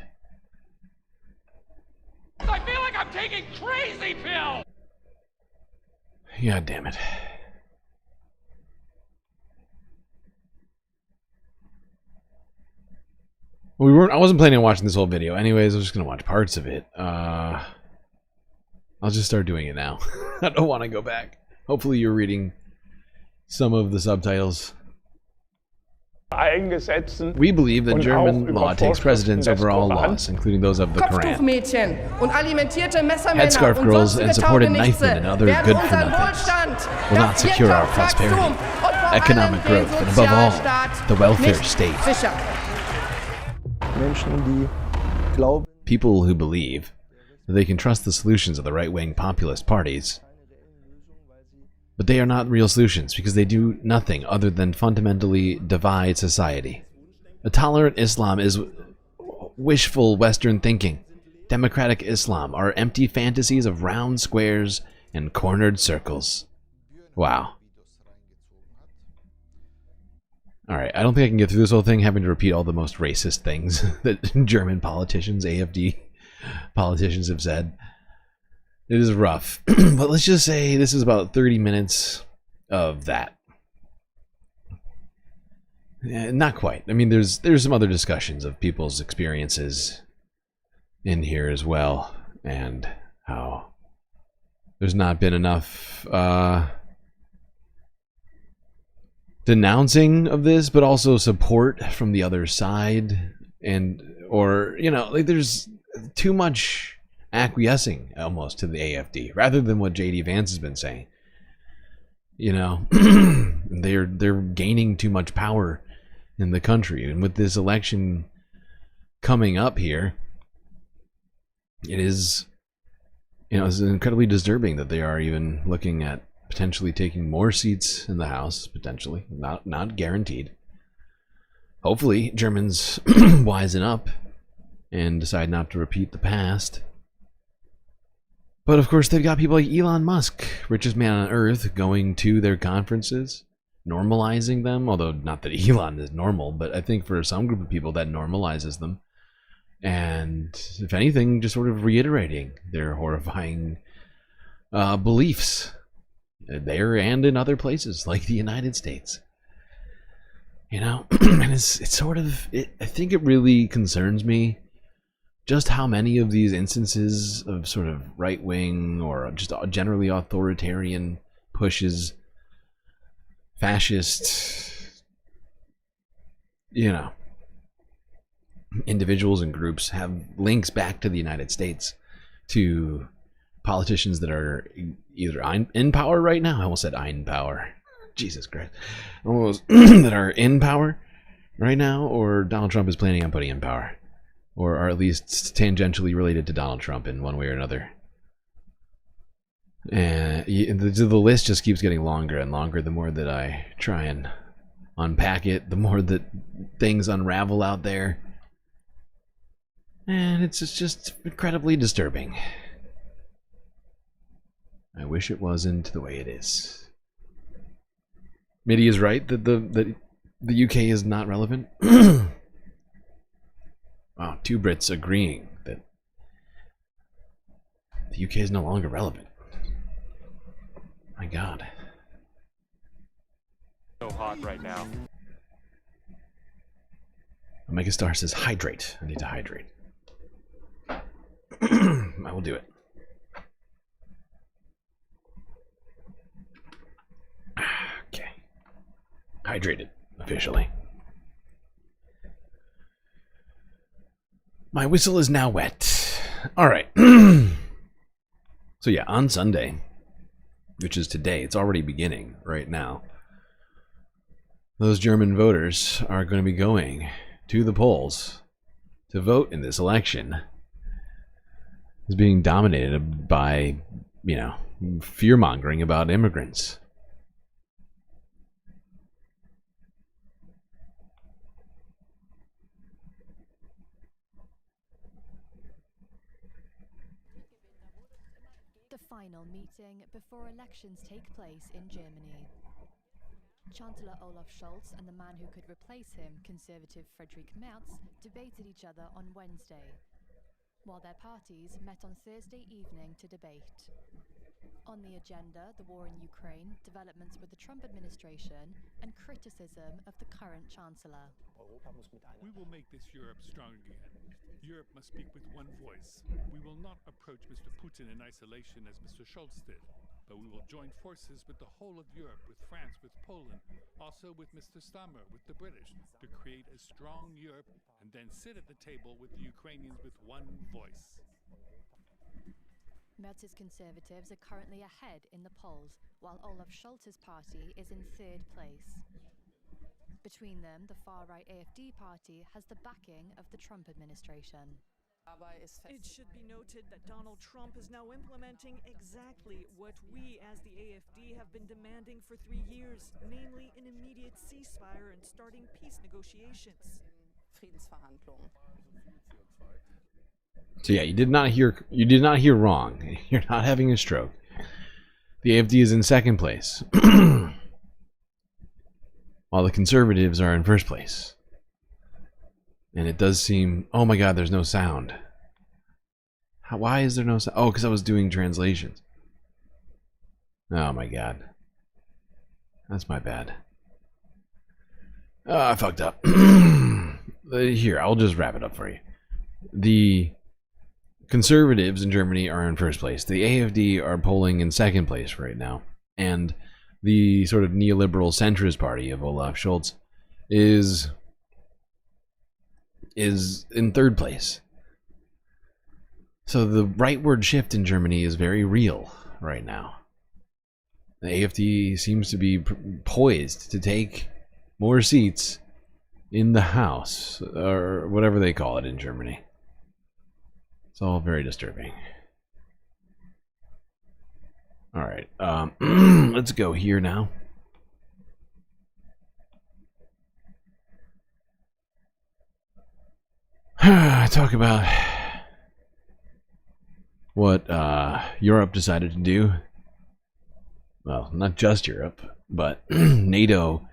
I feel like I'm taking crazy pills! God damn it. Well, I wasn't planning on watching this whole video. Anyways, I was just gonna watch parts of it. I'll just start doing it now. I don't want to go back. Hopefully you're reading some of the subtitles. We believe that German law takes precedence over all laws, including those of the Quran. Headscarf girls and supported knifemen and other good-for-nothings will not secure our prosperity, economic growth, and above all, the welfare state. People who believe that they can trust the solutions of the right-wing populist parties, but they are not real solutions because they do nothing other than fundamentally divide society. A tolerant Islam is wishful Western thinking. Democratic Islam are empty fantasies of round squares and cornered circles. Wow. Alright, I don't think I can get through this whole thing having to repeat all the most racist things that German politicians, AfD politicians have said. It is rough, but let's just say this is about 30 minutes of that. Not quite. I mean, there's some other discussions of people's experiences in here as well, and how there's not been enough denouncing of this, but also support from the other side, or like there's too much acquiescing almost to the AFD rather than what JD Vance has been saying. They're gaining too much power in the country, and with this election coming up here, it is it's incredibly disturbing that they are even looking at potentially taking more seats in the House, potentially, not guaranteed. Hopefully Germans wisen up and decide not to repeat the past. But of course they've got people like Elon Musk, richest man on earth, going to their conferences, normalizing them, although not that Elon is normal, but I think for some group of people that normalizes them. And if anything, just sort of reiterating their horrifying beliefs there and in other places like the United States. And it's sort of, I think it really concerns me just how many of these instances of sort of right-wing or just generally authoritarian pushes, fascist, individuals and groups have links back to the United States, to politicians that are either in power right now. I almost said in power. Jesus Christ. Almost that are in power right now, or Donald Trump is planning on putting in power, or are at least tangentially related to Donald Trump in one way or another. And the list just keeps getting longer and longer the more that I try and unpack it, the more that things unravel out there. And it's just incredibly disturbing. I wish it wasn't the way it is. Mitty is right that the UK is not relevant. Wow, 2 Brits agreeing that the UK is no longer relevant. My God. So hot right now. Omega Star says hydrate. I need to hydrate. I will do it. Okay. Hydrated, officially. My whistle is now wet. Alright. So yeah, on Sunday, which is today, it's already beginning right now, those German voters are going to be going to the polls to vote in this election. Is being dominated by, fear-mongering about immigrants. The final meeting before elections take place in Germany. Chancellor Olaf Scholz and the man who could replace him, Conservative Friedrich Merz, debated each other on Wednesday, while their parties met on Thursday evening to debate. On the agenda, the war in Ukraine, developments with the Trump administration, and criticism of the current chancellor. We will make this Europe strong again. Europe must speak with one voice. We will not approach Mr. Putin in isolation as Mr. Scholz did, but we will join forces with the whole of Europe, with France, with Poland, also with Mr. Stammer, with the British, to create a strong Europe and then sit at the table with the Ukrainians with one voice. Merz's Conservatives are currently ahead in the polls, while Olaf Scholz's party is in 3rd place. Between them, the far-right AfD party has the backing of the Trump administration. It should be noted that Donald Trump is now implementing exactly what we as the AfD have been demanding for 3 years, namely an immediate ceasefire and starting peace negotiations. So yeah, you did not hear wrong. You're not having a stroke. The AfD is in 2nd place, while the Conservatives are in 1st place. And it does seem... Oh my God, there's no sound. Why is there no sound? Oh, because I was doing translations. Oh my God. That's my bad. I fucked up. Here, I'll just wrap it up for you. The conservatives in Germany are in first place. The AfD are polling in second place right now. And the sort of neoliberal centrist party of Olaf Scholz is in third place. So the rightward shift in Germany is very real right now. The AfD seems to be poised to take more seats in the House, or whatever they call it in Germany. It's all very disturbing. All right, let's go here now. Talk about what Europe decided to do. Well, not just Europe, but NATO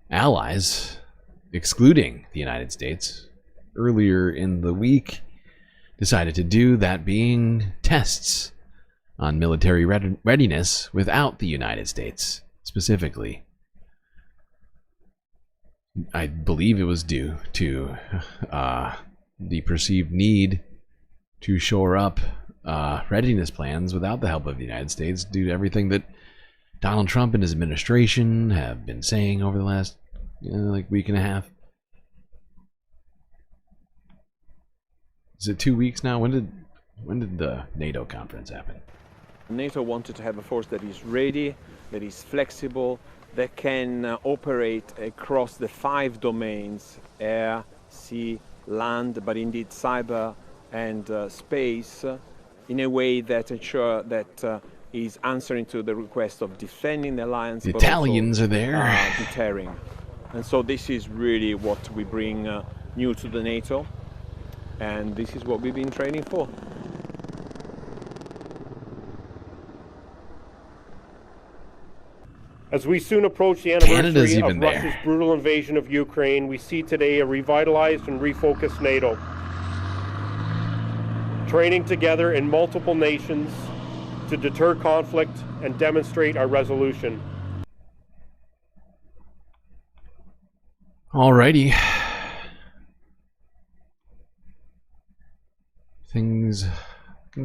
allies, excluding the United States, earlier in the week decided to do, that being tests on military readiness without the United States, specifically. I believe it was due to the perceived need to shore up readiness plans without the help of the United States, due to everything that Donald Trump and his administration have been saying over the last week and a half. Is it 2 weeks now? When did the NATO conference happen? NATO wanted to have a force that is ready, that is flexible, that can operate across the 5 domains: air, sea, land, but indeed cyber and space, in a way that ensure that is answering to the request of defending the alliance. The Italians also, are there. Deterring. And so this is really what we bring new to the NATO, and this is what we've been training for. As we soon approach the anniversary of there. Russia's brutal invasion of Ukraine, we see today a revitalized and refocused NATO, training together in multiple nations to deter conflict and demonstrate our resolution. Alrighty. Things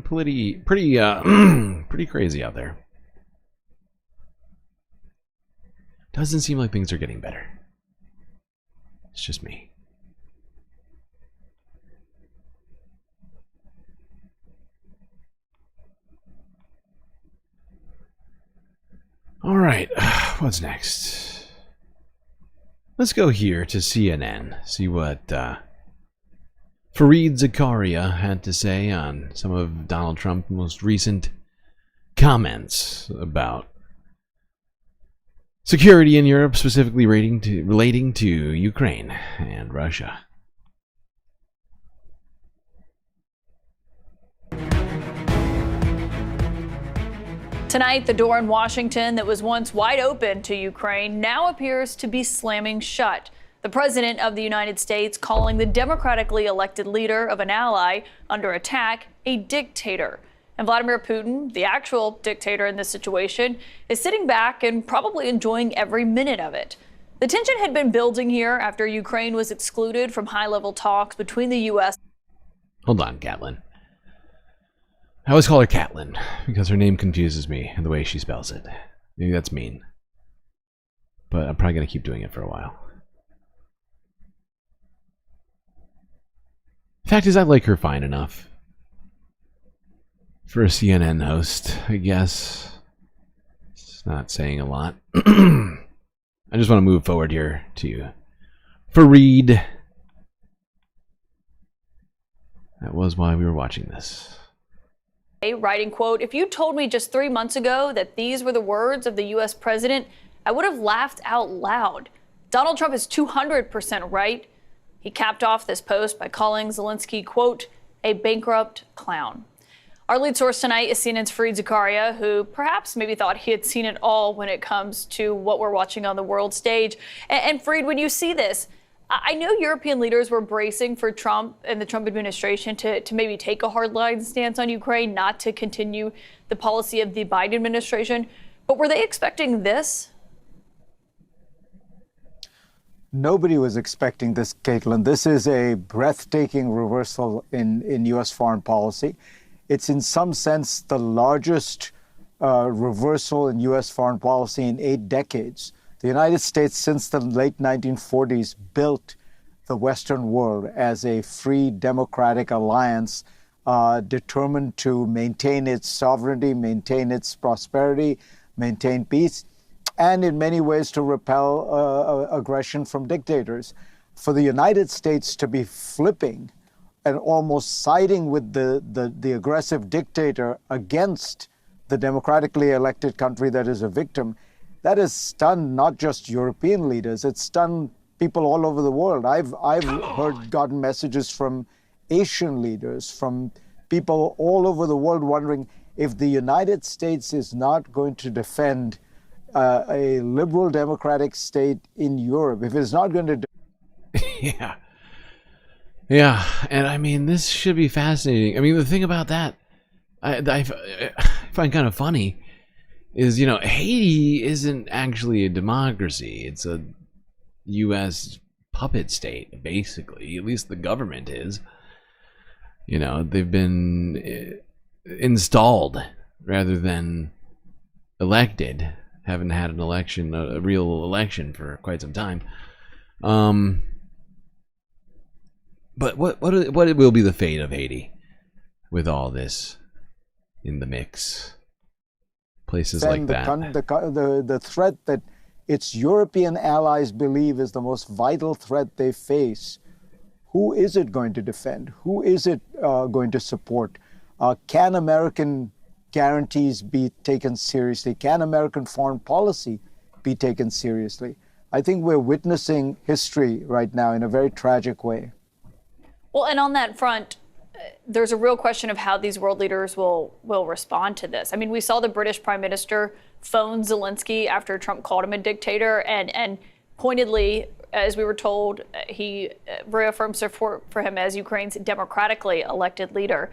pretty pretty crazy out there. Doesn't seem like things are getting better. It's just me. All right, what's next? Let's go here to CNN, see what Fareed Zakaria had to say on some of Donald Trump's most recent comments about security in Europe, specifically relating to Ukraine and Russia. Tonight, the door in Washington that was once wide open to Ukraine now appears to be slamming shut. The President of the United States calling the democratically elected leader of an ally under attack a dictator. And Vladimir Putin, the actual dictator in this situation, is sitting back and probably enjoying every minute of it. The tension had been building here after Ukraine was excluded from high-level talks between the U.S. Hold on, Catlin. I always call her Catlin because her name confuses me and the way she spells it. Maybe that's mean, but I'm probably going to keep doing it for a while. Fact is, I like her fine enough for a CNN host, I guess. It's not saying a lot. I just want to move forward here to Fareed. That was why we were watching this. Writing, quote, "If you told me just 3 months ago that these were the words of the U.S. president, I would have laughed out loud. Donald Trump is 200% right." He capped off this post by calling Zelensky, quote, "a bankrupt clown." Our lead source tonight is CNN's Fareed Zakaria, who perhaps maybe thought he had seen it all when it comes to what we're watching on the world stage. And Fareed, when you see this, I know European leaders were bracing for Trump and the Trump administration to maybe take a hardline stance on Ukraine, not to continue the policy of the Biden administration. But were they expecting this? Nobody was expecting this, Caitlin. This is a breathtaking reversal in U.S. foreign policy. It's in some sense the largest reversal in U.S. foreign policy in 8 decades. The United States, since the late 1940s, built the Western world as a free democratic alliance determined to maintain its sovereignty, maintain its prosperity, maintain peace, and in many ways to repel aggression from dictators. For the United States to be flipping and almost siding with the aggressive dictator against the democratically elected country that is a victim, that has stunned not just European leaders, it's stunned people all over the world. I've gotten messages from Asian leaders, from people all over the world wondering if the United States is not going to defend a liberal democratic state in Europe, if it's not going to... Yeah, and I mean, this should be fascinating. I mean, the thing about that I find kind of funny is, you know, Haiti isn't actually a democracy. It's a U.S. puppet state, basically. At least the government is. You know, they've been installed rather than elected. Haven't had an election, a real election, for quite some time. But what will be the fate of Haiti with all this in the mix? Places like that. The threat that its European allies believe is the most vital threat they face. Who is it going to defend? Who is it going to support? Can American guarantees be taken seriously? Can American foreign policy be taken seriously? I think we're witnessing history right now in a very tragic way. Well, and on that front, there's a real question of how these world leaders will respond to this. I mean, we saw the British Prime Minister phone Zelensky after Trump called him a dictator, and pointedly, as we were told, he reaffirmed support for him as Ukraine's democratically elected leader.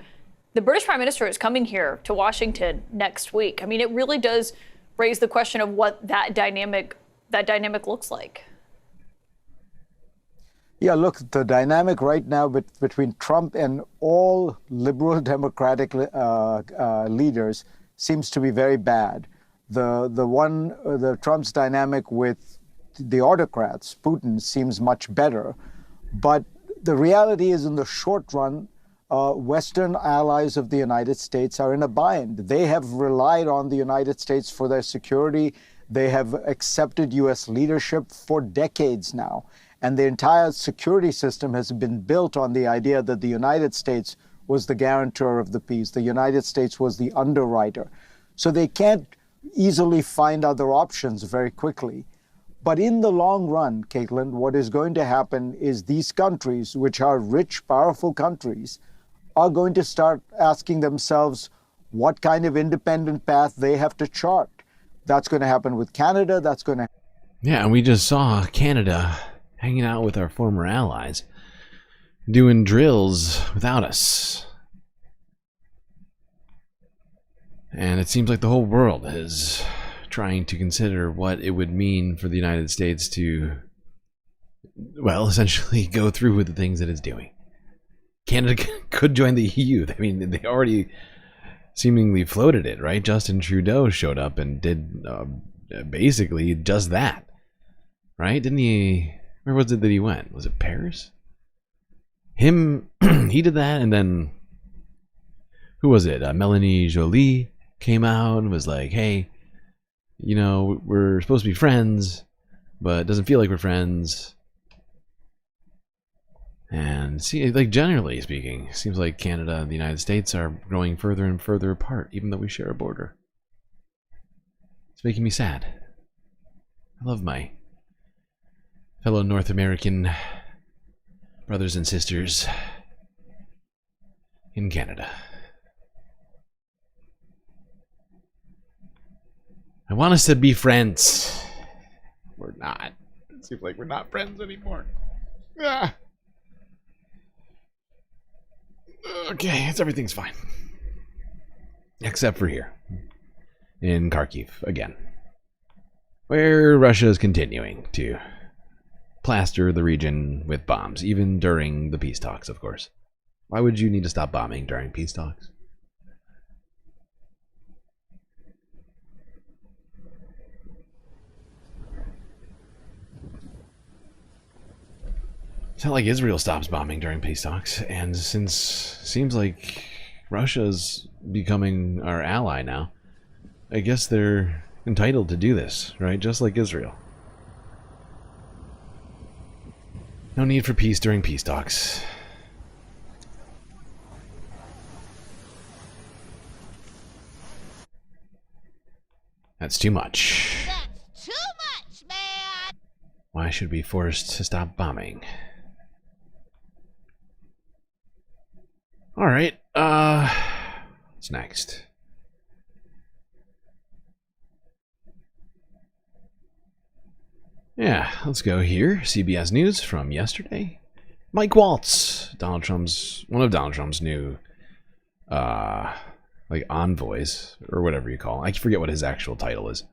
The British Prime Minister is coming here to Washington next week. I mean, it really does raise the question of what that dynamic looks like. Yeah, look, the dynamic right now between Trump and all liberal democratic leaders seems to be very bad. The Trump's dynamic with the autocrats, Putin, seems much better. But the reality is, in the short run, Western allies of the United States are in a bind. They have relied on the United States for their security. They have accepted U.S. leadership for decades now. And the entire security system has been built on the idea that the United States was the guarantor of the peace. The United States was the underwriter. So they can't easily find other options very quickly. But in the long run, Caitlin, what is going to happen is these countries, which are rich, powerful countries, are going to start asking themselves what kind of independent path they have to chart. That's going to happen with Canada. That's going to... Yeah, and we just saw Canada hanging out with our former allies, doing drills without us. And it seems like the whole world is trying to consider what it would mean for the United States to, well, essentially go through with the things that it's doing. Canada could join the EU. I mean, they already seemingly floated it, right? Justin Trudeau showed up and did basically just that, right? Didn't he? Where was it that he went? Was it Paris? He did that, and then who was it? Melanie Jolie came out and was like, hey, you know, we're supposed to be friends, but it doesn't feel like we're friends. And see, like, generally speaking, it seems like Canada and the United States are growing further and further apart, even though we share a border. It's making me sad. I love my fellow North American brothers and sisters in Canada. I want us to be friends. We're not. It seems like we're not friends anymore. Ah. Okay, everything's fine. Except for here. In Kharkiv, again. Where Russia is continuing to plaster the region with bombs, even during the peace talks, of course. Why would you need to stop bombing during peace talks? It's not like Israel stops bombing during peace talks, and since seems like Russia's becoming our ally now, I guess they're entitled to do this, right? Just like Israel. No need for peace during peace talks. That's too much. That's too much, man! Why should we be forced to stop bombing? Alright, what's next? Yeah, let's go here. CBS News from yesterday. Mike Waltz, one of Donald Trump's new, like envoys, or whatever you call it. I forget what his actual title is.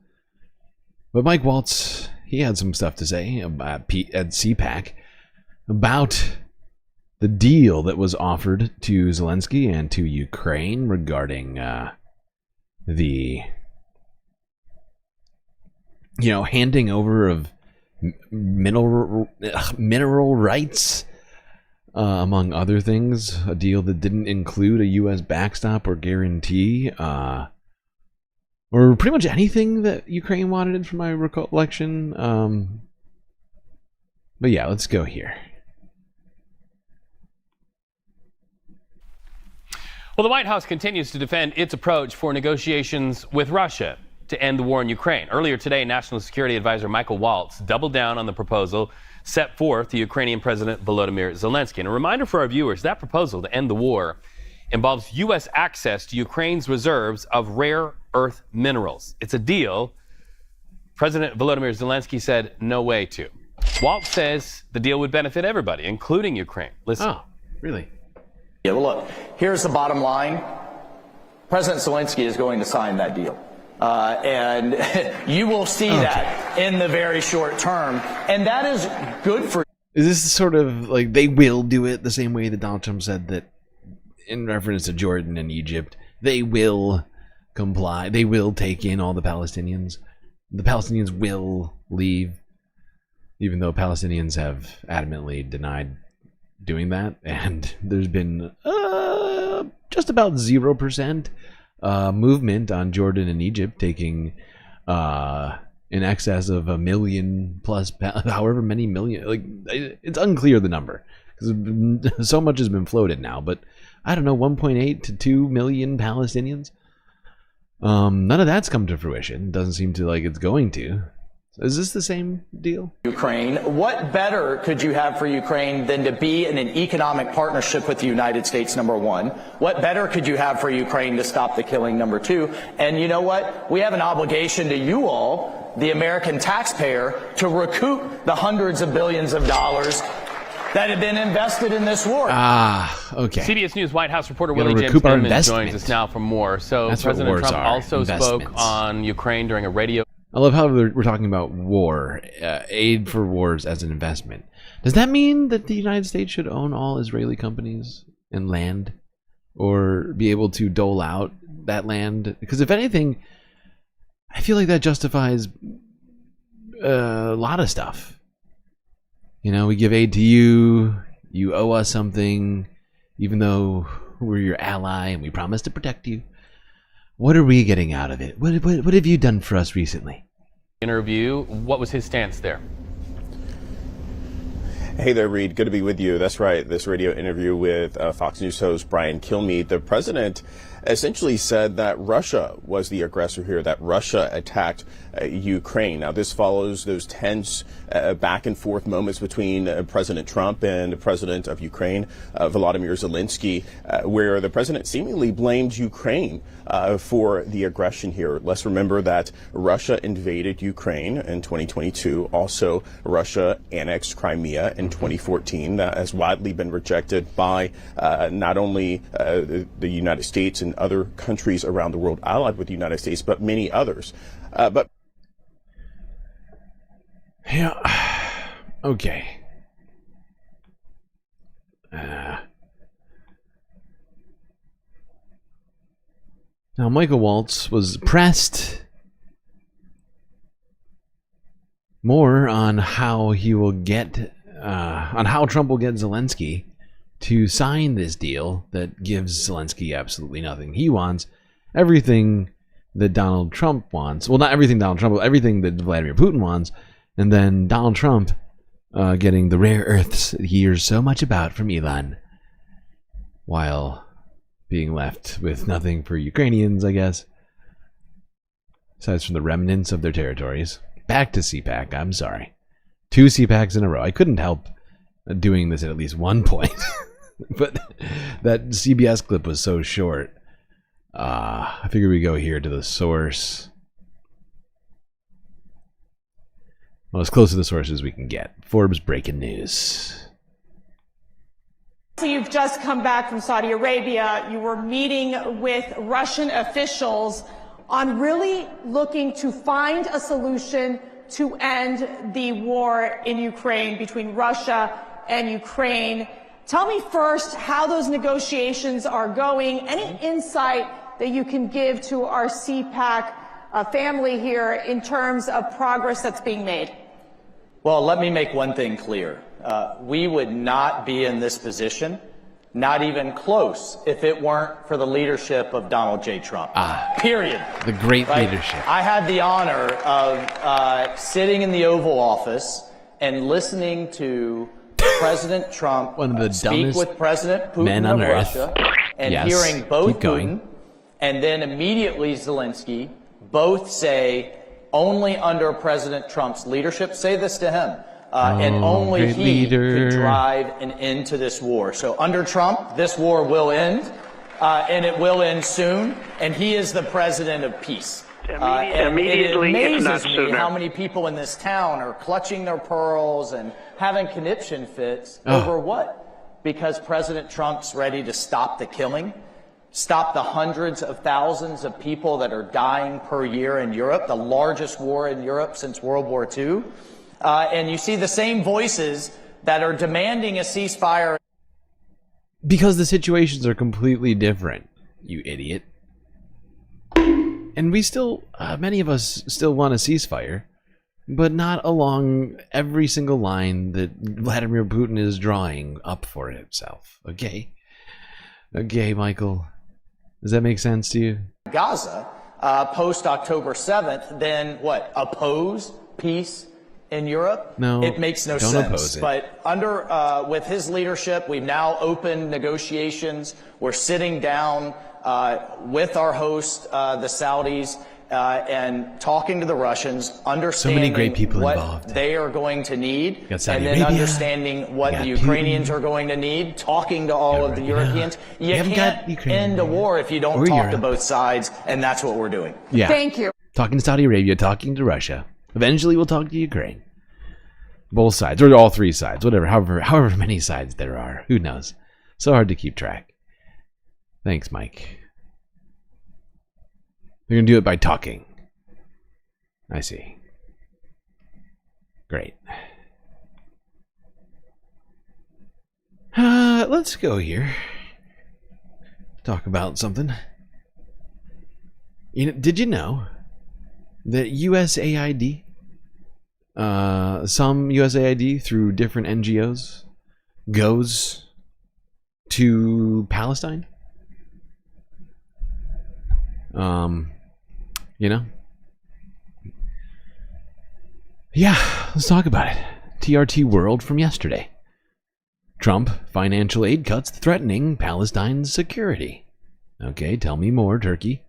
But Mike Waltz, he had some stuff to say at CPAC about the deal that was offered to Zelensky and to Ukraine regarding the, handing over of mineral rights, among other things. A deal that didn't include a U.S. backstop or guarantee, or pretty much anything that Ukraine wanted, from my recollection. But yeah, let's go here. Well, the White House continues to defend its approach for negotiations with Russia to end the war in Ukraine. Earlier today, National Security Advisor Michael Waltz doubled down on the proposal set forth to Ukrainian President Volodymyr Zelensky. And a reminder for our viewers, that proposal to end the war involves U.S. access to Ukraine's reserves of rare earth minerals. It's a deal President Volodymyr Zelensky said no way to. Waltz says the deal would benefit everybody, including Ukraine. Listen. Oh, really? Yeah, well, look, here's the bottom line. President Zelensky is going to sign that deal. And you will see that in the very short term. And that is good for... Is this sort of like they will do it the same way that Donald Trump said that, in reference to Jordan and Egypt, they will comply. They will take in all the Palestinians. The Palestinians will leave, even though Palestinians have adamantly denied doing that, and there's been just about 0% movement on Jordan and Egypt taking in excess of 1 million plus, however many million. Like, it's unclear the number because so much has been floated now, but I don't know, 1.8 to 2 million Palestinians. None of that's come to fruition. Doesn't seem to like it's going to. Is this the same deal? Ukraine. What better could you have for Ukraine than to be in an economic partnership with the United States, number one? What better could you have for Ukraine to stop the killing, number two? And you know what? We have an obligation to you all, the American taxpayer, to recoup the hundreds of billions of dollars that have been invested in this war. Okay. CBS News White House reporter Willie James Inman joins us now for more. So That's President Trump also spoke on Ukraine during a radio... I love how we're talking about war, aid for wars as an investment. Does that mean that the United States should own all Israeli companies and land, or be able to dole out that land? Because if anything, I feel like that justifies a lot of stuff. You know, we give aid to you, you owe us something, even though we're your ally and we promise to protect you. What are we getting out of it? What have you done for us recently? Interview. What was his stance there? Hey there, Reed. Good to be with you. That's right. This radio interview with Fox News host Brian Kilmeade. The president essentially said that Russia was the aggressor here, that Russia attacked Ukraine. Now, this follows those tense back and forth moments between President Trump and the president of Ukraine, Volodymyr Zelensky, where the president seemingly blamed Ukraine for the aggression here. Let's remember that Russia invaded Ukraine in 2022. Also, Russia annexed Crimea in 2014. That has widely been rejected by not only the United States and other countries around the world allied with the United States, but many others. Yeah, Okay. Now, Michael Waltz was pressed more on how he will get, on how Trump will get Zelensky to sign this deal that gives Zelensky absolutely nothing. He wants everything that Donald Trump wants. Well, not everything Donald Trump, but everything that Vladimir Putin wants. And then Donald Trump getting the rare earths that he hears so much about from Elon, while being left with nothing for Ukrainians, I guess. Aside from the remnants of their territories. Back to CPAC, I'm sorry. 2 CPACs in a row. I couldn't help doing this at least one point. But that CBS clip was so short. I figure we go here to the source. Well, as close to the source as we can get. Forbes breaking news. So you've just come back from Saudi Arabia. You were meeting with Russian officials on really looking to find a solution to end the war in Ukraine between Russia and Ukraine. Tell me first how those negotiations are going. Any insight that you can give to our CPAC family here in terms of progress that's being made? Well, let me make one thing clear. We would not be in this position, not even close, if it weren't for the leadership of Donald J. Trump. Period. The great leadership. I had the honor of sitting in the Oval Office and listening to President Trump speak with President Putin of Russia, and hearing both Putin and then immediately Zelensky both say, only under President Trump's leadership, say this to him, and only he could drive an end to this war. So under Trump, this war will end, and it will end soon, and he is the president of peace. And it amazes me how many people in this town are clutching their pearls and having conniption fits over what? Because President Trump's ready to stop the killing, stop the hundreds of thousands of people that are dying per year in Europe, the largest war in Europe since World War II. And you see the same voices that are demanding a ceasefire. Because the situations are completely different, you idiot. And we still, many of us still want a ceasefire, but not along every single line that Vladimir Putin is drawing up for himself. Okay? Okay, Michael. Does that make sense to you? Gaza, post-October 7th, then what? Oppose peace in Europe? No, it makes no don't sense. oppose it. But under with his leadership, we've now opened negotiations. We're sitting down with our host, the Saudis, and talking to the Russians, understanding so many great people what involved. they are going to need, and Saudi then Arabia, understanding what the Ukrainians are going to need, talking to all of the Europeans. You can't end a war if you don't talk to both sides, and that's what we're doing. Yeah. Thank you. Talking to Saudi Arabia, talking to Russia. Eventually we'll talk to Ukraine. Both sides, or all 3 sides, whatever, however many sides there are. Who knows? So hard to keep track. Thanks, Mike. They're going to do it by talking. I see. Great. Let's go here. Talk about something. Did you know that USAID, some USAID through different NGOs, goes to Palestine? You know? Yeah, let's talk about it. TRT World from yesterday. Trump financial aid cuts threatening Palestine's security. Okay, tell me more, Turkey.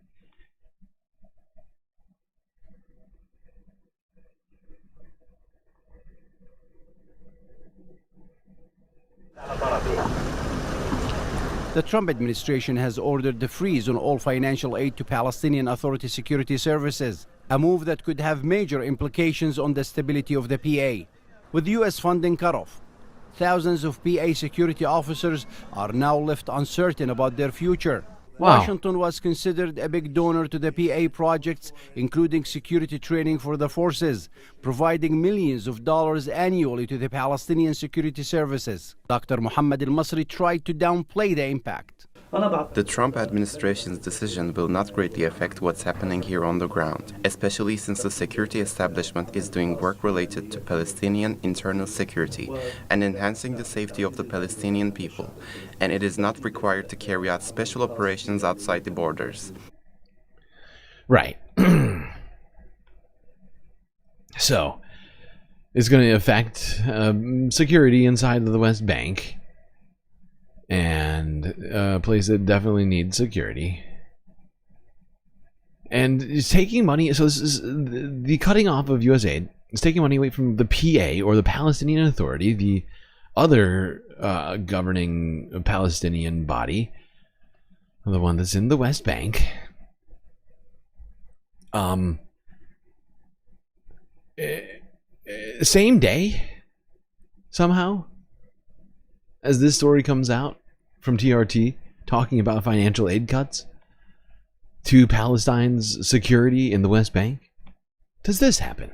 The Trump administration has ordered the freeze on all financial aid to Palestinian Authority security services, a move that could have major implications on the stability of the PA. With U.S. funding cut off, thousands of PA security officers are now left uncertain about their future. Wow. Washington was considered a big donor to the PA projects, including security training for the forces, providing millions of dollars annually to the Palestinian security services. Dr. Mohammed al-Masri tried to downplay the impact. The Trump administration's decision will not greatly affect what's happening here on the ground, especially since the security establishment is doing work related to Palestinian internal security and enhancing the safety of the Palestinian people, and it is not required to carry out special operations outside the borders. Right. So, it's going to affect security inside of the West Bank. And a place that definitely needs security. And it's taking money, so this is the cutting off of US aid. It's taking money away from the PA, or the Palestinian Authority, the other governing Palestinian body, the one that's in the West Bank. Same day, somehow, as this story comes out from TRT talking about financial aid cuts to Palestine's security in the West Bank. Does this happen?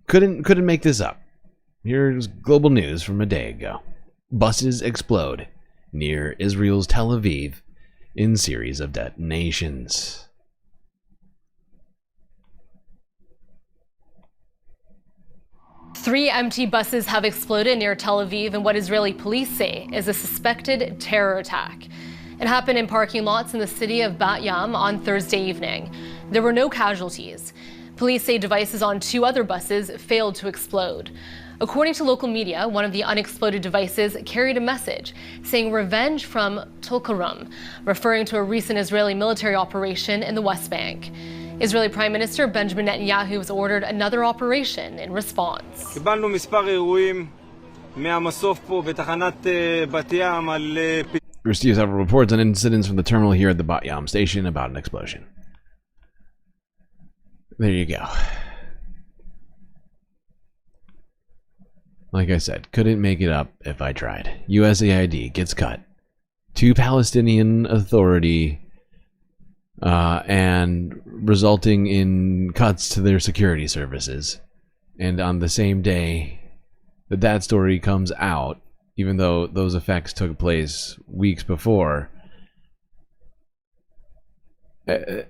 Couldn't make this up. Here's global news from a day ago. Buses explode near Israel's Tel Aviv in series of detonations. 3 empty buses have exploded near Tel Aviv in what Israeli police say is a suspected terror attack. It happened in parking lots in the city of Bat Yam on Thursday evening. There were no casualties. Police say devices on 2 other buses failed to explode. According to local media, one of the unexploded devices carried a message saying revenge from Tulkarem, referring to a recent Israeli military operation in the West Bank. Israeli Prime Minister Benjamin Netanyahu has ordered another operation in response. Received several reports on incidents from the terminal here at the Bat Yam station about an explosion. There you go. Like I said, couldn't make it up if I tried. USAID gets cut to Palestinian Authority and resulting in cuts to their security services. And on the same day that story comes out, even though those effects took place weeks before, that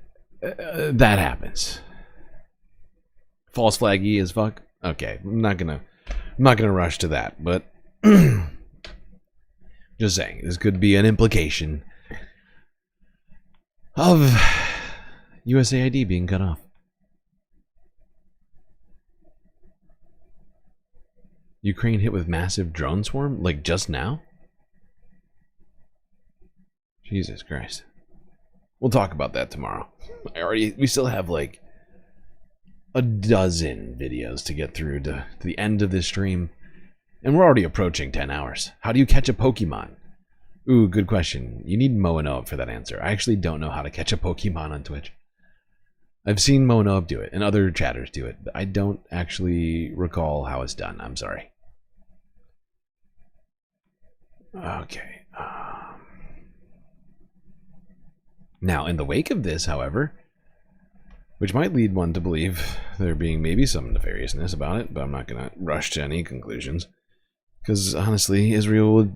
happens. False flaggy as fuck. Okay, I'm not gonna rush to that, but just saying, this could be an implication of USAID being cut off. Ukraine hit with massive drone swarm, like just now? Jesus Christ. We'll talk about that tomorrow. We still have like a dozen videos to get through to the end of this stream. And we're already approaching 10 hours. How do you catch a Pokemon? Ooh, good question. You need Moanoab for that answer. I actually don't know how to catch a Pokemon on Twitch. I've seen Moanoab do it, and other chatters do it, but I don't actually recall how it's done. I'm sorry. Okay. Now, in the wake of this, however, which might lead one to believe there being maybe some nefariousness about it, but I'm not going to rush to any conclusions. Because, honestly, Israel would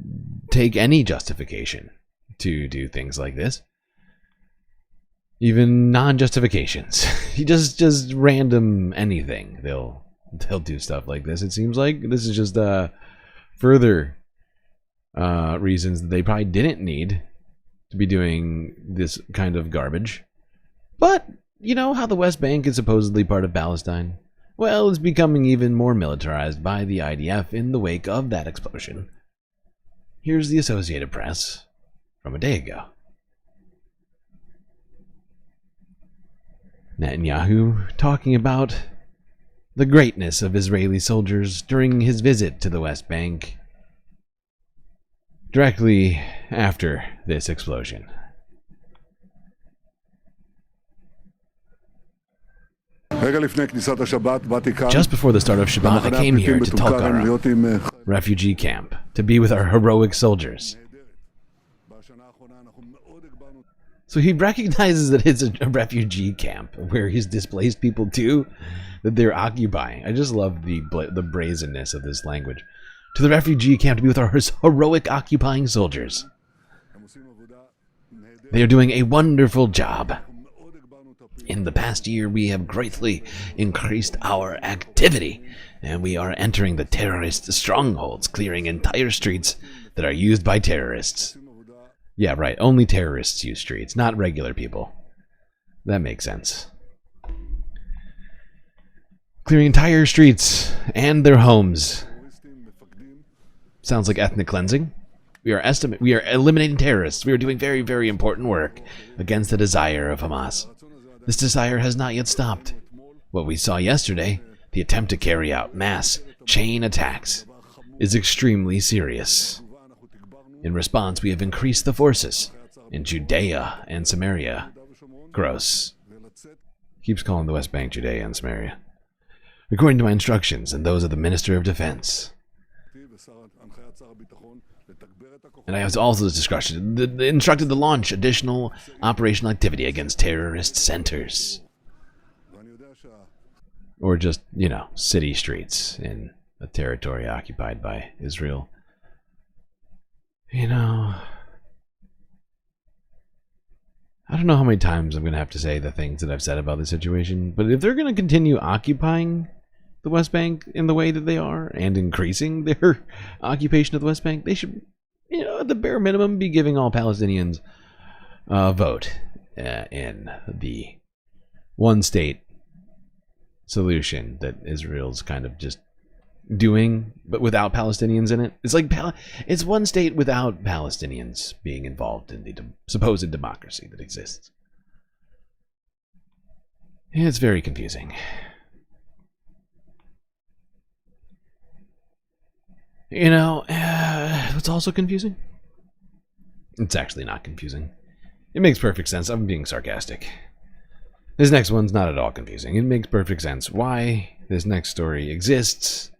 take any justification to do things like this. Even non-justifications. just random anything. They'll do stuff like this. It seems like this is just further reasons that they probably didn't need to be doing this kind of garbage. But you know how the West Bank is supposedly part of Palestine? Well, it's becoming even more militarized by the IDF in the wake of that explosion. Here's the Associated Press from a day ago. Netanyahu talking about the greatness of Israeli soldiers during his visit to the West Bank directly after this explosion. Just before the start of Shabbat, I came here to Tulkarem refugee camp to be with our heroic soldiers. So he recognizes that it's a refugee camp where he's displaced people too, that they're occupying. I just love the brazenness of this language. To the refugee camp to be with our heroic occupying soldiers. They are doing a wonderful job. In the past year, we have greatly increased our activity, and we are entering the terrorist strongholds, clearing entire streets that are used by terrorists. Yeah, right. Only terrorists use streets, not regular people. That makes sense. Clearing entire streets and their homes. Sounds like ethnic cleansing. We are eliminating terrorists. We are doing very, very important work against the desire of Hamas. This desire has not yet stopped. What we saw yesterday, the attempt to carry out mass chain attacks, is extremely serious. In response, we have increased the forces in Judea and Samaria. Gross. Keeps calling the West Bank Judea and Samaria. According to my instructions and those of the Minister of Defense. And I have also instructed to launch additional operational activity against terrorist centers. Or just, city streets in a territory occupied by Israel. I don't know how many times I'm going to have to say the things that I've said about the situation, but if they're going to continue occupying the West Bank in the way that they are, and increasing their occupation of the West Bank, they should, at the bare minimum, be giving all Palestinians a vote in the one-state solution that Israel's kind of just doing, but without Palestinians in it. It's like it's one state without Palestinians being involved in the supposed democracy that exists. It's very confusing. What's also confusing? It's actually not confusing. It makes perfect sense. I'm being sarcastic. This next one's not at all confusing. It makes perfect sense why this next story exists.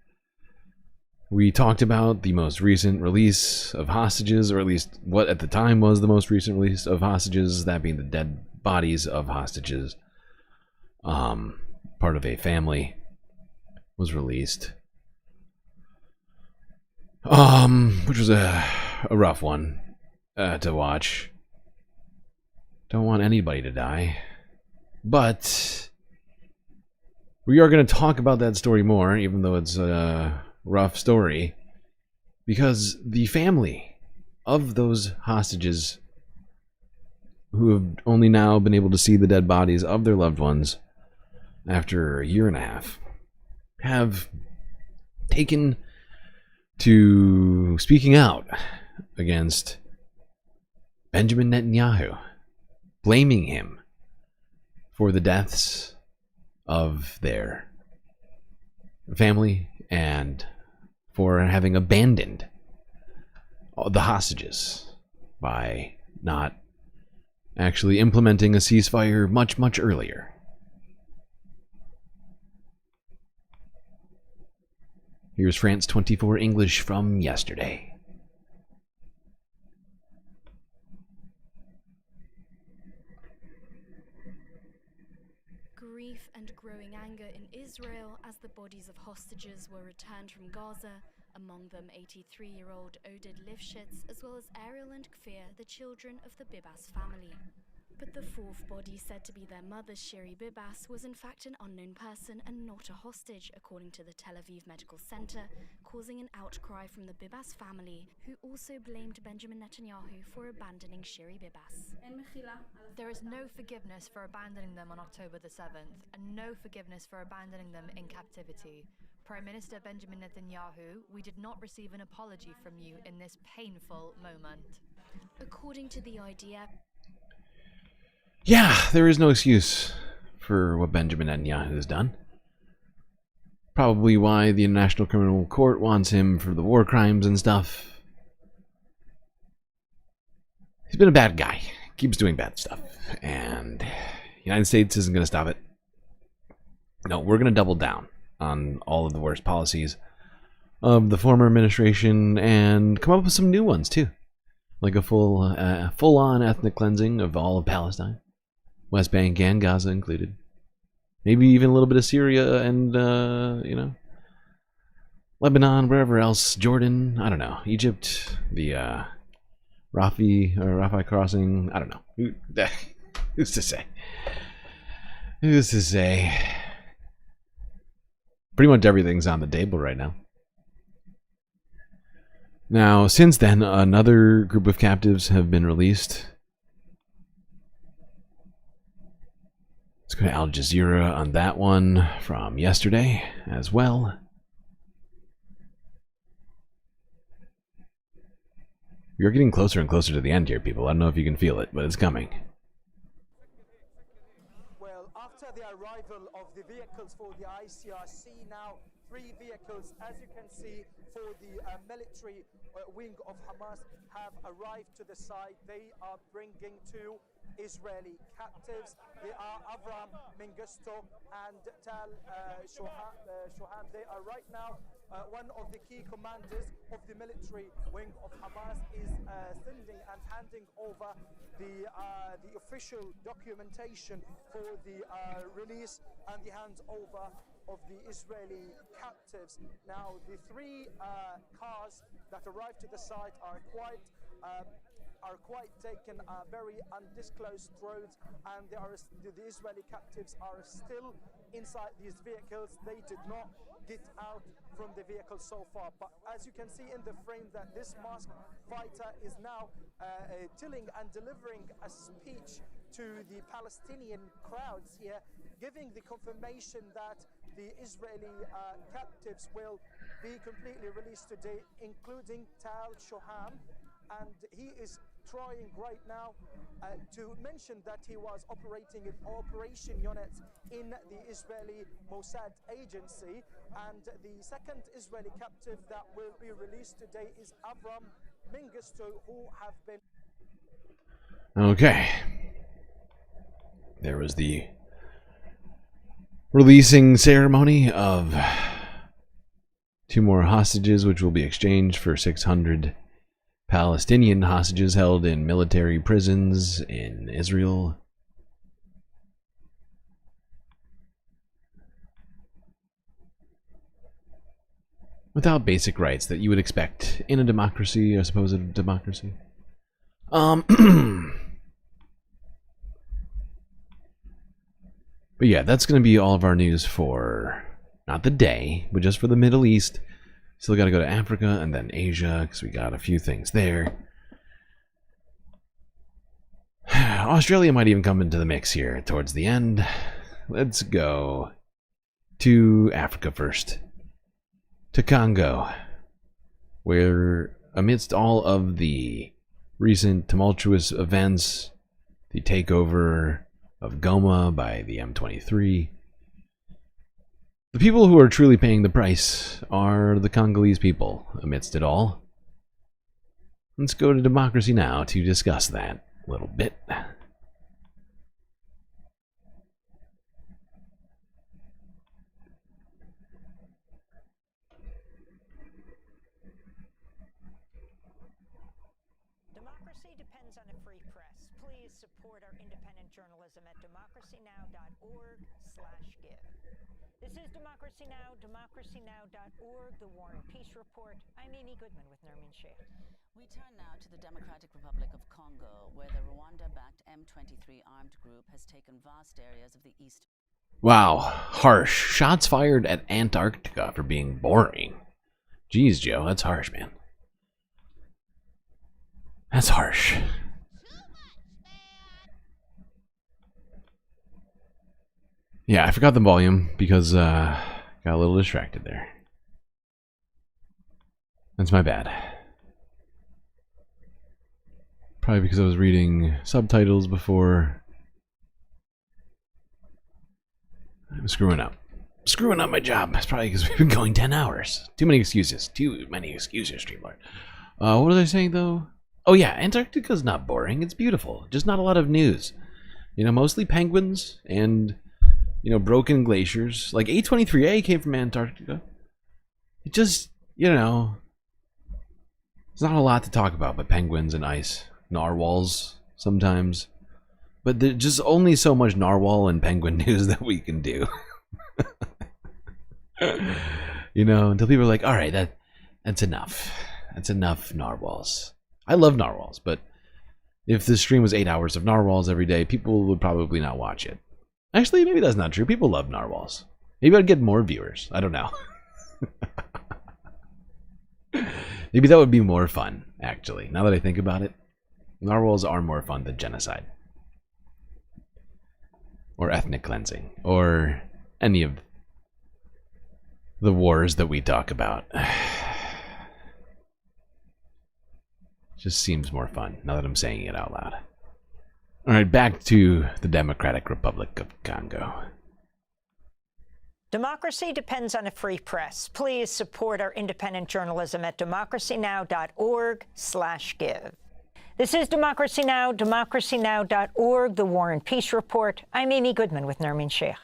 We talked about the most recent release of hostages, or at least what at the time was the most recent release of hostages, that being the dead bodies of hostages. Part of a family was released. Which was a rough one to watch. Don't want anybody to die. But we are going to talk about that story more, even though it's a rough story, because the family of those hostages who have only now been able to see the dead bodies of their loved ones after a year and a half have taken to speaking out against Benjamin Netanyahu, blaming him for the deaths of their family and for having abandoned the hostages by not actually implementing a ceasefire much, much earlier. Here's France 24 English from yesterday. Grief and growing anger in Israel as the bodies of hostages were returned from Gaza, among them 83-year-old Oded Lifshitz, as well as Ariel and Kfir, the children of the Bibas family. But the fourth body, said to be their mother, Shiri Bibas, was in fact an unknown person and not a hostage, according to the Tel Aviv Medical Center, causing an outcry from the Bibas family, who also blamed Benjamin Netanyahu for abandoning Shiri Bibas. There is no forgiveness for abandoning them on October the 7th, and no forgiveness for abandoning them in captivity. Prime Minister Benjamin Netanyahu, we did not receive an apology from you in this painful moment. According to the IDF, yeah, there is no excuse for what Benjamin Netanyahu has done. Probably why the International Criminal Court wants him for the war crimes and stuff. He's been a bad guy. Keeps doing bad stuff. And the United States isn't going to stop it. No, we're going to double down on all of the worst policies of the former administration and come up with some new ones too, like a full-on ethnic cleansing of all of Palestine, West Bank and Gaza included. Maybe even a little bit of Syria and Lebanon, wherever else, Jordan, I don't know, Egypt, the Rafah crossing, I don't know. Who's to say? Who's to say? Pretty much everything's on the table right now. Now, since then, another group of captives have been released. Let's go to Al Jazeera on that one from yesterday as well. You're getting closer and closer to the end here, people. I don't know if you can feel it, but it's coming. Well, after the arrival of the vehicles for the ICRC, now 3 vehicles, as you can see, for the military wing of Hamas have arrived to the site. They are bringing 2 Israeli captives. They are Avram Mengistu and Tal Shoham. They are right now one of the key commanders of the military wing of Hamas is sending and handing over the official documentation for the release and the handover of the Israeli captives. Now, the 3 cars that arrived to the site are quite taken very undisclosed roads, and the Israeli captives are still inside these vehicles. They did not get out from the vehicle so far, but as you can see in the frame that this Musk fighter is now telling and delivering a speech to the Palestinian crowds here, giving the confirmation that the Israeli captives will be completely released today, including Tal Shoham. And he is trying right now to mention that he was operating in operation units in the Israeli Mossad agency. And the second Israeli captive that will be released today is Avram Mengistu, who have been... Okay. There was the releasing ceremony of 2 more hostages, which will be exchanged for 600 Palestinian hostages held in military prisons in Israel. Without basic rights that you would expect in a democracy, a supposed democracy. But yeah, that's going to be all of our news for, not the day, but just for the Middle East. Still got to go to Africa and then Asia, because we got a few things there. Australia might even come into the mix here towards the end. Let's go to Africa first. To Congo, where amidst all of the recent tumultuous events, the takeover of Goma by the M23, the people who are truly paying the price are the Congolese people amidst it all. Let's go to Democracy Now! To discuss that a little bit. Democracy depends on a free press. Please support our independent journalism at democracynow.org/give. This is Democracy Now!, democracynow.org, the War and Peace Report. I'm Amy Goodman with Nermin Sheikh. We turn now to the Democratic Republic of Congo, where the Rwanda-backed M23 armed group has taken vast areas of the east. Wow, harsh. Shots fired at Antarctica for being boring. Jeez, Joe, that's harsh, man. That's harsh. Yeah, I forgot the volume because got a little distracted there. That's my bad. Probably because I was reading subtitles before. I'm screwing up. Screwing up my job. That's probably because we've been going 10 hours. Too many excuses. Too many excuses, StreamLord. What was I saying, though? Oh, yeah, Antarctica's not boring. It's beautiful. Just not a lot of news. You know, mostly penguins and, you know, broken glaciers. Like, A23A came from Antarctica. It just you know, there's not a lot to talk about but penguins and ice. Narwhals sometimes. But there's just only so much narwhal and penguin news that we can do. You know, until people are like, alright, that's enough. That's enough narwhals. I love narwhals, but if this stream was 8 hours of narwhals every day, people would probably not watch it. Actually, maybe that's not true. People love narwhals. Maybe I'd get more viewers. I don't know. Maybe that would be more fun, actually. Now that I think about it, narwhals are more fun than genocide. Or ethnic cleansing. Or any of the wars that we talk about. Just seems more fun, now that I'm saying it out loud. Alright, back to the Democratic Republic of Congo. Democracy depends on a free press. Please support our independent journalism at democracynow.org/give. This is Democracy Now!, democracynow.org, the War and Peace Report. I'm Amy Goodman with Nermeen Sheikh.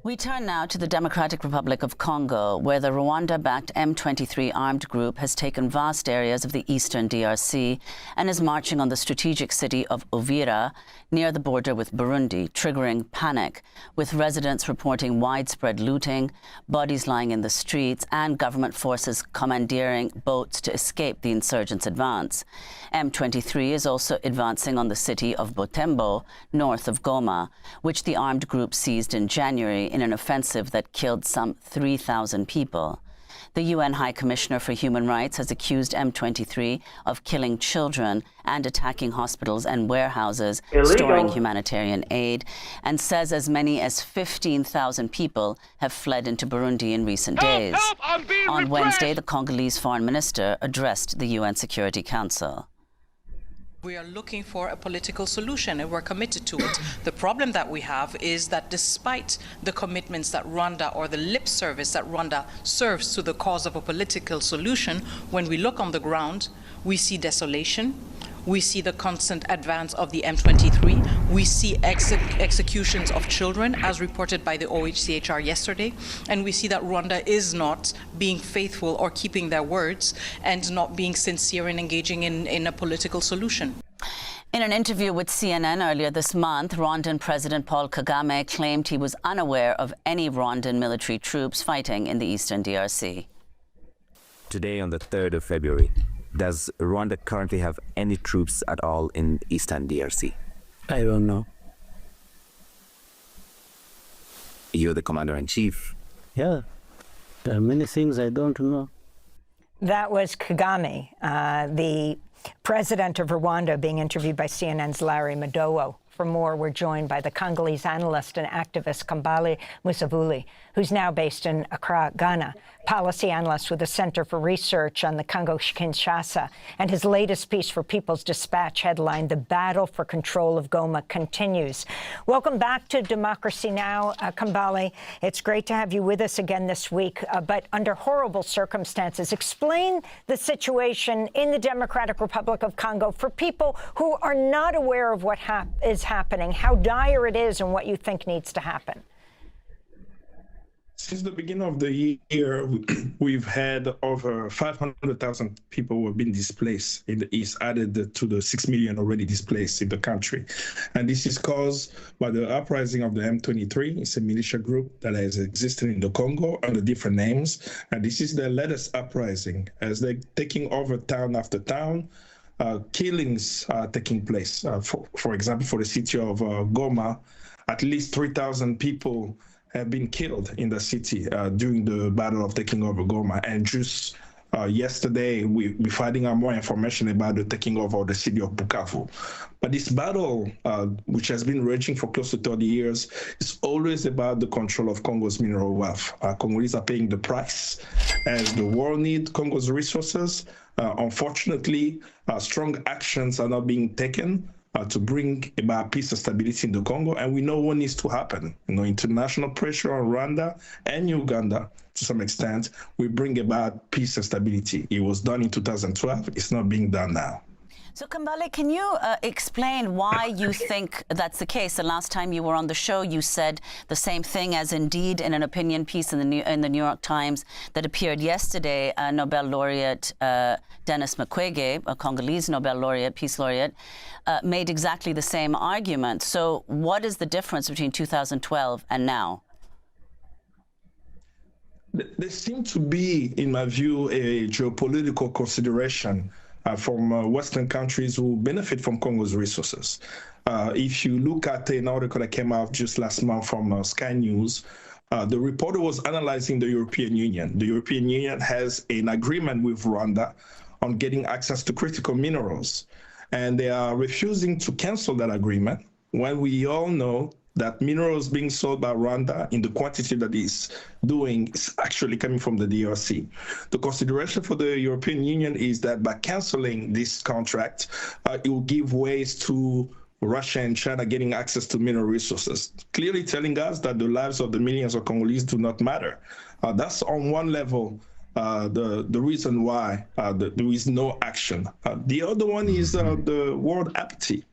We turn now to the Democratic Republic of Congo, where the Rwanda-backed M23 armed group has taken vast areas of the eastern DRC and is marching on the strategic city of Uvira, near the border with Burundi, triggering panic, with residents reporting widespread looting, bodies lying in the streets, and government forces commandeering boats to escape the insurgents' advance. M23 is also advancing on the city of Butembo, north of Goma, which the armed group seized in January in an offensive that killed some 3,000 people. The UN High Commissioner for Human Rights has accused M23 of killing children and attacking hospitals and warehouses storing humanitarian aid, and says as many as 15,000 people have fled into Burundi in recent days. On Wednesday, the Congolese foreign minister addressed the UN Security Council. We are looking for a political solution, and we're committed to it. The problem that we have is that despite the commitments that Rwanda, or the lip service that Rwanda serves to the cause of a political solution, when we look on the ground, we see desolation, we see the constant advance of the M23, we see executions of children, as reported by the OHCHR yesterday, and we see that Rwanda is not being faithful or keeping their words and not being sincere in engaging in a political solution. In an interview with CNN earlier this month, Rwandan President Paul Kagame claimed he was unaware of any Rwandan military troops fighting in the eastern DRC. Today, on the 3rd of February, does Rwanda currently have any troops at all in eastern DRC? I don't know. You're the commander-in-chief. Yeah, there are many things I don't know. That was Kagame, the president of Rwanda, being interviewed by CNN's Larry Madowo. For more, we're joined by the Congolese analyst and activist Kambale Musavuli, who's now based in Accra, Ghana, policy analyst with the Center for Research on the Congo-Kinshasa, and his latest piece for People's Dispatch headlined, "The Battle for Control of Goma Continues." Welcome back to Democracy Now!, Kambale. It's great to have you with us again this week, but under horrible circumstances. Explain the situation in the Democratic Republic of Congo for people who are not aware of what is happening, how dire it is, and what you think needs to happen. Since the beginning of the year, we've had over 500,000 people who have been displaced in the east, added to the 6 million already displaced in the country. And this is caused by the uprising of the M23. It's a militia group that has existed in the Congo under different names. And this is their latest uprising as they're taking over town after town. Killings are taking place. For example, for the city of Goma, at least 3,000 people have been killed in the city during the battle of taking over Goma. And just yesterday, we're finding out more information about the taking over of the city of Bukavu. But this battle, which has been raging for close to 30 years, is always about the control of Congo's mineral wealth. Congolese are paying the price as the world needs Congo's resources. Unfortunately, strong actions are not being taken to bring about peace and stability in the Congo, and we know what needs to happen. International pressure on Rwanda and Uganda, to some extent, will bring about peace and stability. It was done in 2012. It's not being done now. So, Kambale, can you explain why you think that's the case? The last time you were on the show, you said the same thing as indeed in an opinion piece in the New York Times that appeared yesterday. Nobel laureate Denis Mukwege, a Congolese Nobel laureate, peace laureate, made exactly the same argument. So, what is the difference between 2012 and now? There seems to be, in my view, a geopolitical consideration from Western countries who benefit from Congo's resources. If you look at an article that came out just last month from Sky News, the reporter was analyzing the European Union. The European Union has an agreement with Rwanda on getting access to critical minerals, and they are refusing to cancel that agreement when we all know that minerals being sold by Rwanda in the quantity that is doing is actually coming from the DRC. The consideration for the European Union is that by canceling this contract, it will give ways to Russia and China getting access to mineral resources, clearly telling us that the lives of the millions of Congolese do not matter. That's on one level the reason why there is no action. The other one is the world apathy.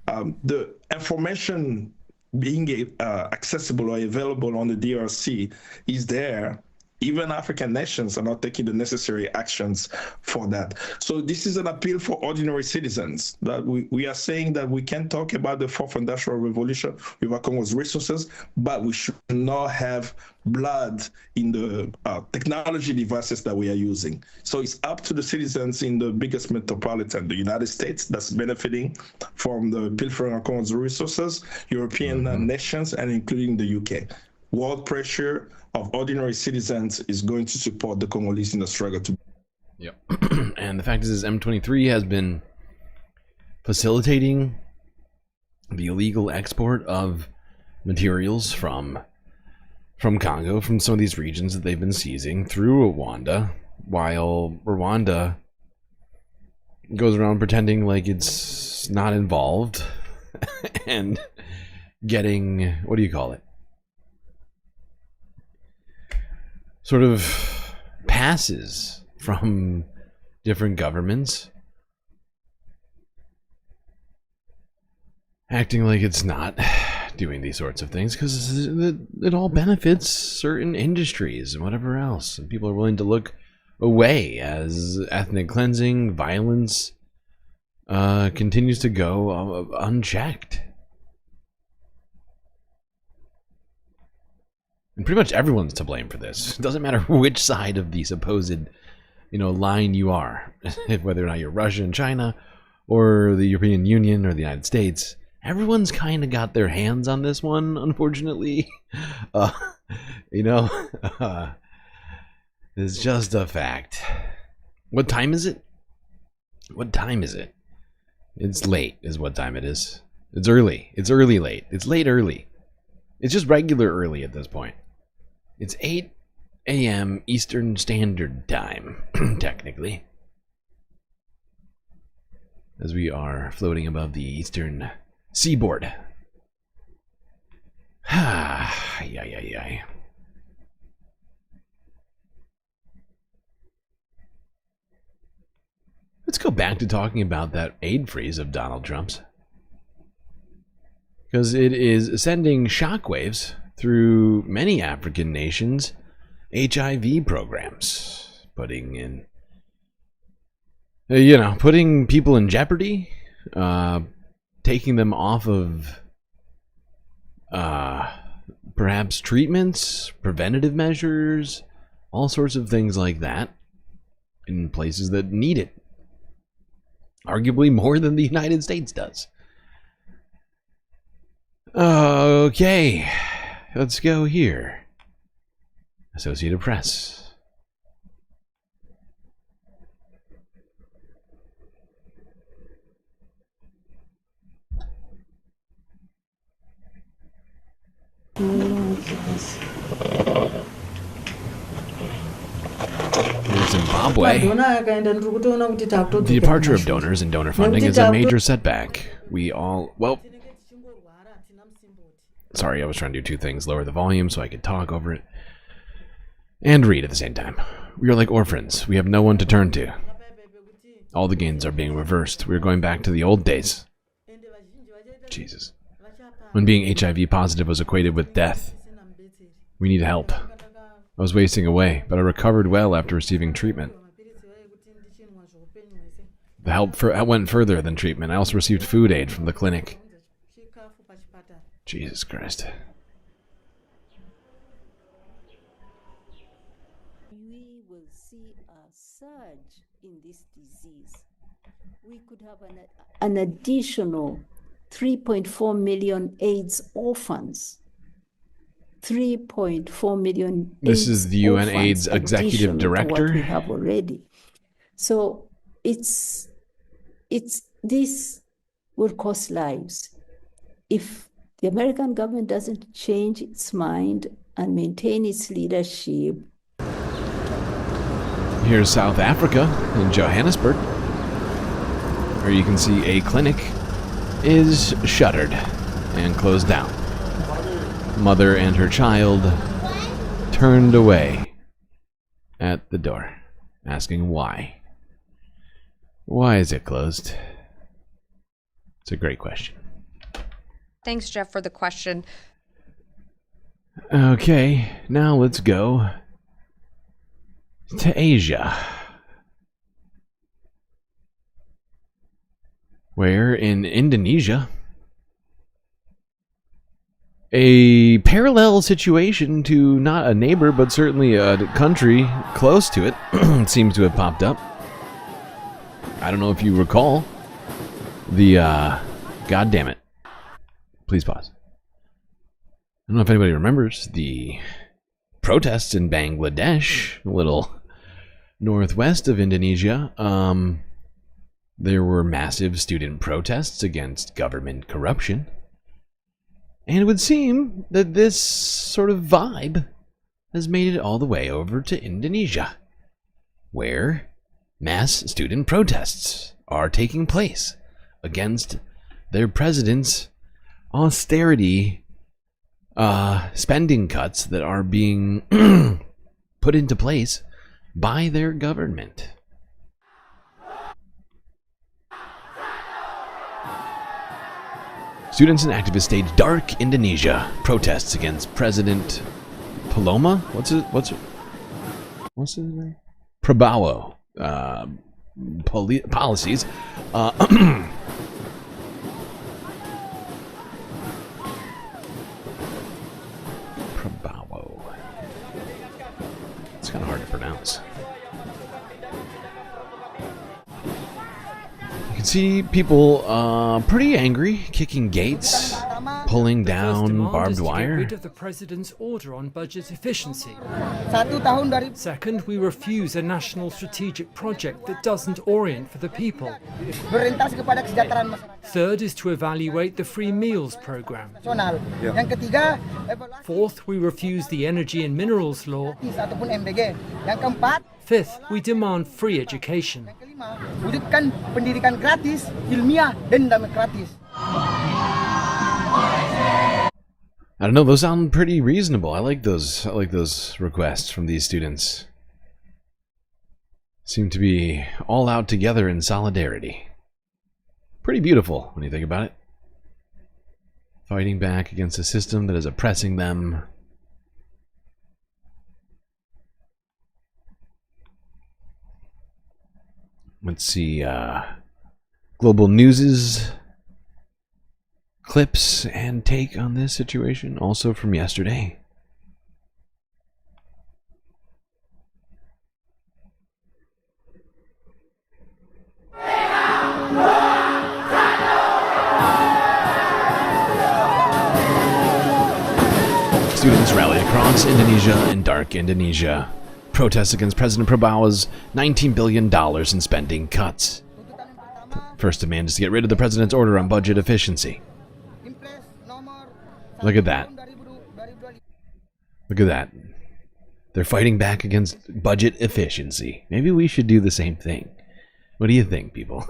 The information being accessible or available on the DRC is there. Even African nations are not taking the necessary actions for that. So this is an appeal for ordinary citizens, that we are saying that we can talk about the fourth industrial revolution with our Congo's resources, but we should not have blood in the technology devices that we are using. So it's up to the citizens in the biggest metropolitan, the United States, that's benefiting from the pilfering of Congo's resources, European nations, and including the UK. World pressure of ordinary citizens is going to support the Congolese in the struggle to. Yep. And the fact is M23 has been facilitating the illegal export of materials from Congo, from some of these regions that they've been seizing through Rwanda, while Rwanda goes around pretending like it's not involved and getting, what do you call it? Sort of passes from different governments, acting like it's not doing these sorts of things because it all benefits certain industries and whatever else. And people are willing to look away as ethnic cleansing, violence continues to go unchecked. And pretty much everyone's to blame for this. It doesn't matter which side of the supposed, line you are, whether or not you're Russia and China, or the European Union, or the United States. Everyone's kind of got their hands on this one, unfortunately. It's just a fact. What time is it? What time is it? It's late, is what time it is. It's early. It's early late. It's late early. It's just regular early at this point. It's 8 a.m. Eastern Standard Time, technically. As we are floating above the eastern seaboard. Yay. Let's go back to talking about that aid freeze of Donald Trump's. Because it is sending shockwaves through many African nations' HIV programs, putting people in jeopardy, taking them off of perhaps treatments, preventative measures, all sorts of things like that in places that need it, arguably more than the United States does. Okay, let's go here. Associated Press. Zimbabwe. The departure of donors and donor funding is a major setback. Sorry, I was trying to do two things. Lower the volume so I could talk over it. And read at the same time. We are like orphans. We have no one to turn to. All the gains are being reversed. We're going back to the old days. Jesus. When being HIV positive was equated with death. We need help. I was wasting away, but I recovered well after receiving treatment. The help went further than treatment. I also received food aid from the clinic. Jesus Christ. We will see a surge in this disease. We could have an additional 3.4 million AIDS orphans. 3.4 million. This is the UN AIDS Executive Director. To what we have already. So it's this will cost lives if the American government doesn't change its mind and maintain its leadership. Here's South Africa in Johannesburg, where you can see a clinic is shuttered and closed down. Mother and her child turned away at the door, asking why. Why is it closed? It's a great question. Thanks, Jeff, for the question. Okay, now let's go to Asia, where in Indonesia, a parallel situation to not a neighbor, but certainly a country close to it, seems to have popped up. I don't know if you recall the, God damn it. Please pause. I don't know if anybody remembers the protests in Bangladesh, a little northwest of Indonesia. There were massive student protests against government corruption. And it would seem that this sort of vibe has made it all the way over to Indonesia, where mass student protests are taking place against their president's austerity spending cuts that are being put into place by their government. Students and activists staged dark Indonesia protests against President Paloma. What's his name? Prabowo policies. Prabowo. It's kind of hard to pronounce. You can see people pretty angry, kicking gates, pulling down barbed wire. Get rid of the president's order on budget efficiency. Second, we refuse a national strategic project that doesn't orient for the people. Third is to evaluate the free meals program. Fourth, we refuse the energy and minerals law. Fifth, we demand free education. Wujudkan pendidikan gratis, ilmiah, dan demokratis. I don't know, those sound pretty reasonable. I like those requests from these students. Seem to be all out together in solidarity. Pretty beautiful when you think about it. Fighting back against a system that is oppressing them. Let's see, Global News's clips and take on this situation, also from yesterday. Students rallied across Indonesia in dark Indonesia. Protests against President Prabowo's $19 billion in spending cuts. First demand is to get rid of the president's order on budget efficiency. Look at that. Look at that. They're fighting back against budget efficiency. Maybe we should do the same thing. What do you think, people?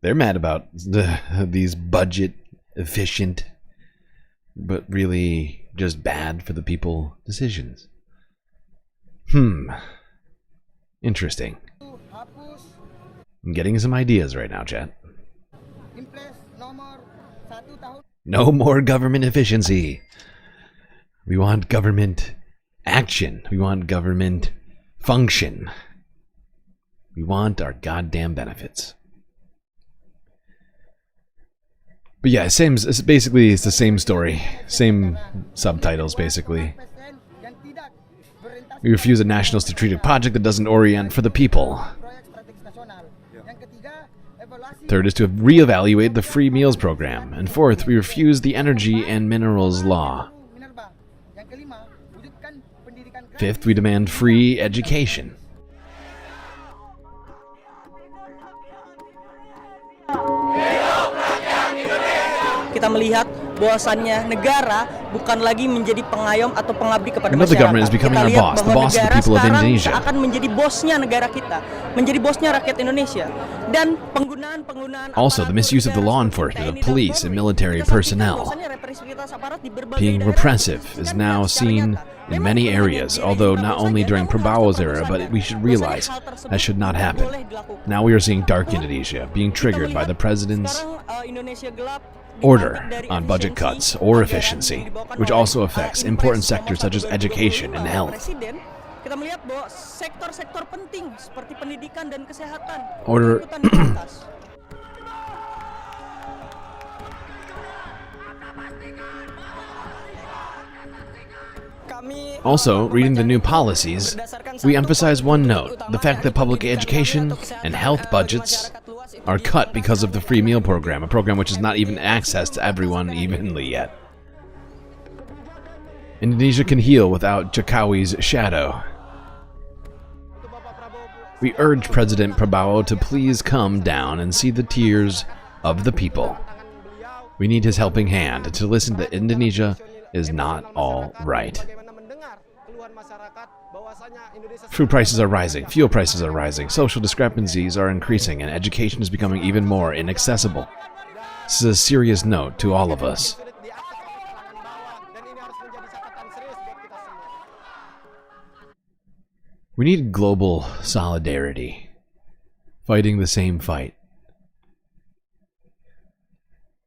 They're mad about these budget efficient, but really just bad for the people decisions. Interesting. I'm getting some ideas right now, chat. No more government efficiency. We want government action. We want government function. We want our goddamn benefits. But yeah, basically it's the same story. Same subtitles, basically. We refuse a national strategic project that doesn't orient for the people. Third is to reevaluate the free meals program. And fourth, we refuse the energy and minerals law. Fifth, we demand free education. Kita melihat bahwasannya negara bukan lagi menjadi pengayom atau pengabdi kepada Another government is masyarakat. becoming Kita our lihat boss, the bahwa boss of the negara people of sekarang Indonesia. akan menjadi bosnya negara kita, menjadi bosnya rakyat Indonesia. Dan penggunaan Also, the misuse of the law enforcement, of police and military personnel. Being repressive is now seen in many areas, although not only during Prabowo's era, but we should realize that should not happen. Now we are seeing dark Indonesia being triggered by the president's order on budget cuts or efficiency, which also affects important sectors such as education and health. Kita melihat bahwa sektor-sektor penting seperti pendidikan dan kesehatan Order. Also, reading the new policies, we emphasize one note, the fact that public education and health budgets are cut because of the free meal program, a program which is not even accessed to everyone evenly yet. Indonesia can heal without Jokowi's shadow. We urge President Prabowo to please come down and see the tears of the people. We need his helping hand to listen that Indonesia is not all right. Food prices are rising, fuel prices are rising, social discrepancies are increasing, and education is becoming even more inaccessible. This is a serious note to all of us. We need global solidarity, fighting the same fight.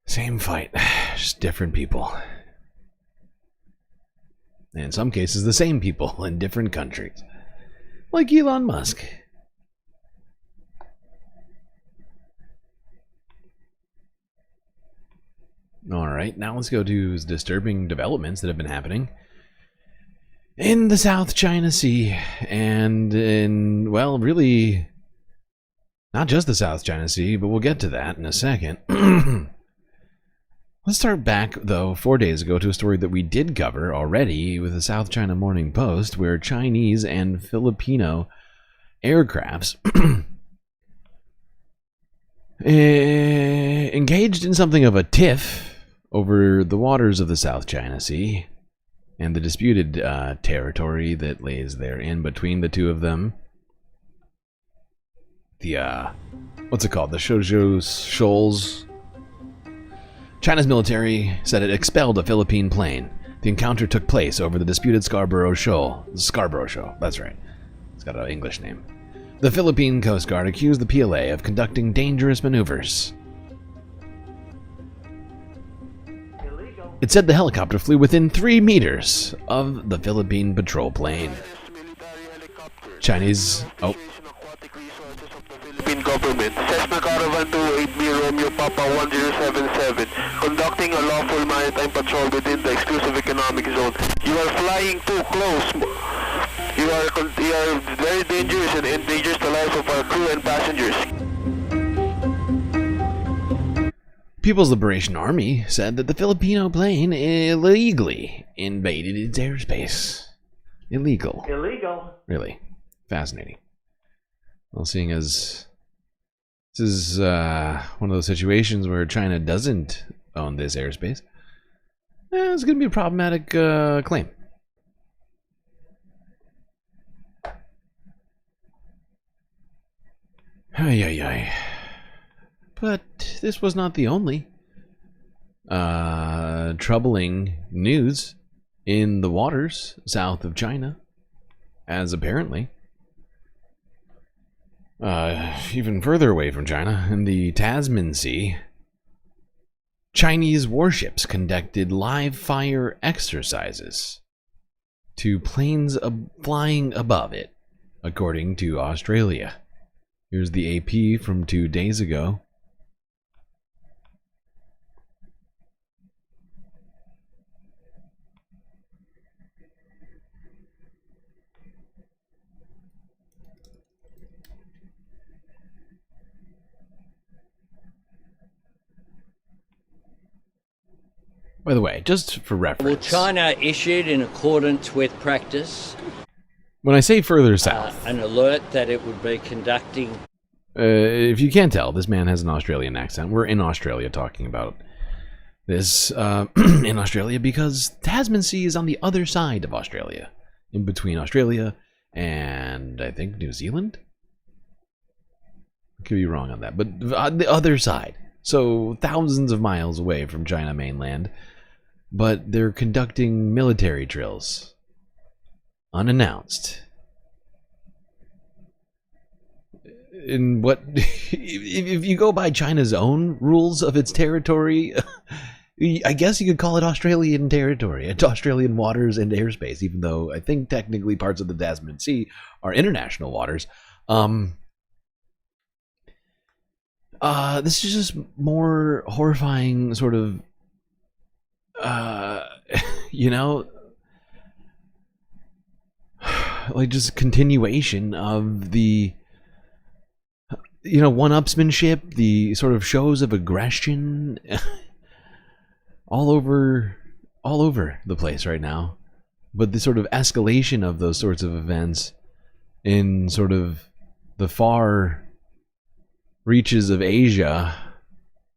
Same fight, just different people. In some cases, the same people in different countries. Like Elon Musk. Alright, now let's go to disturbing developments that have been happening in the South China Sea, and in, well, really, not just the South China Sea, but we'll get to that in a second. Let's start back, though, 4 days ago to a story that we did cover already with the South China Morning Post, where Chinese and Filipino aircrafts engaged in something of a tiff over the waters of the South China Sea and the disputed territory that lays there in between the two of them. The, what's it called? The Shoujo Shoals. China's military said it expelled a Philippine plane. The encounter took place over the disputed Scarborough Shoal. Scarborough Shoal, that's right. It's got an English name. The Philippine Coast Guard accused the PLA of conducting dangerous maneuvers. It said the helicopter flew within 3 meters of the Philippine patrol plane. Chinese... Oh. Philippine government, Cessna Caravan 280 Romeo Papa 1077, conducting a lawful maritime patrol within the exclusive economic zone. You are flying too close. You are very dangerous and endangers the life of our crew and passengers. People's Liberation Army said that the Filipino plane illegally invaded its airspace. Illegal. Illegal. Really. Fascinating. Well, seeing as this is one of those situations where China doesn't own this airspace, it's going to be a problematic claim. Ay, ay, ay. But this was not the only troubling news in the waters south of China, as apparently even further away from China, in the Tasman Sea, Chinese warships conducted live fire exercises to planes flying above it, according to Australia. Here's the AP from 2 days ago. By the way, just for reference. Well, China issued in accordance with practice. When I say further south, an alert that it would be conducting. If you can't tell, this man has an Australian accent. We're in Australia talking about this in Australia because Tasman Sea is on the other side of Australia, in between Australia and I think New Zealand. I could be wrong on that, but on the other side. So thousands of miles away from China mainland, but they're conducting military drills unannounced. In what, if you go by China's own rules of its territory, I guess you could call it Australian territory. It's Australian waters and airspace, even though I think technically parts of the Tasman Sea are international waters. This is just more horrifying sort of, you know, like just continuation of the, you know, one-upsmanship, the sort of shows of aggression all over the place right now. But the sort of escalation of those sorts of events in sort of the far reaches of Asia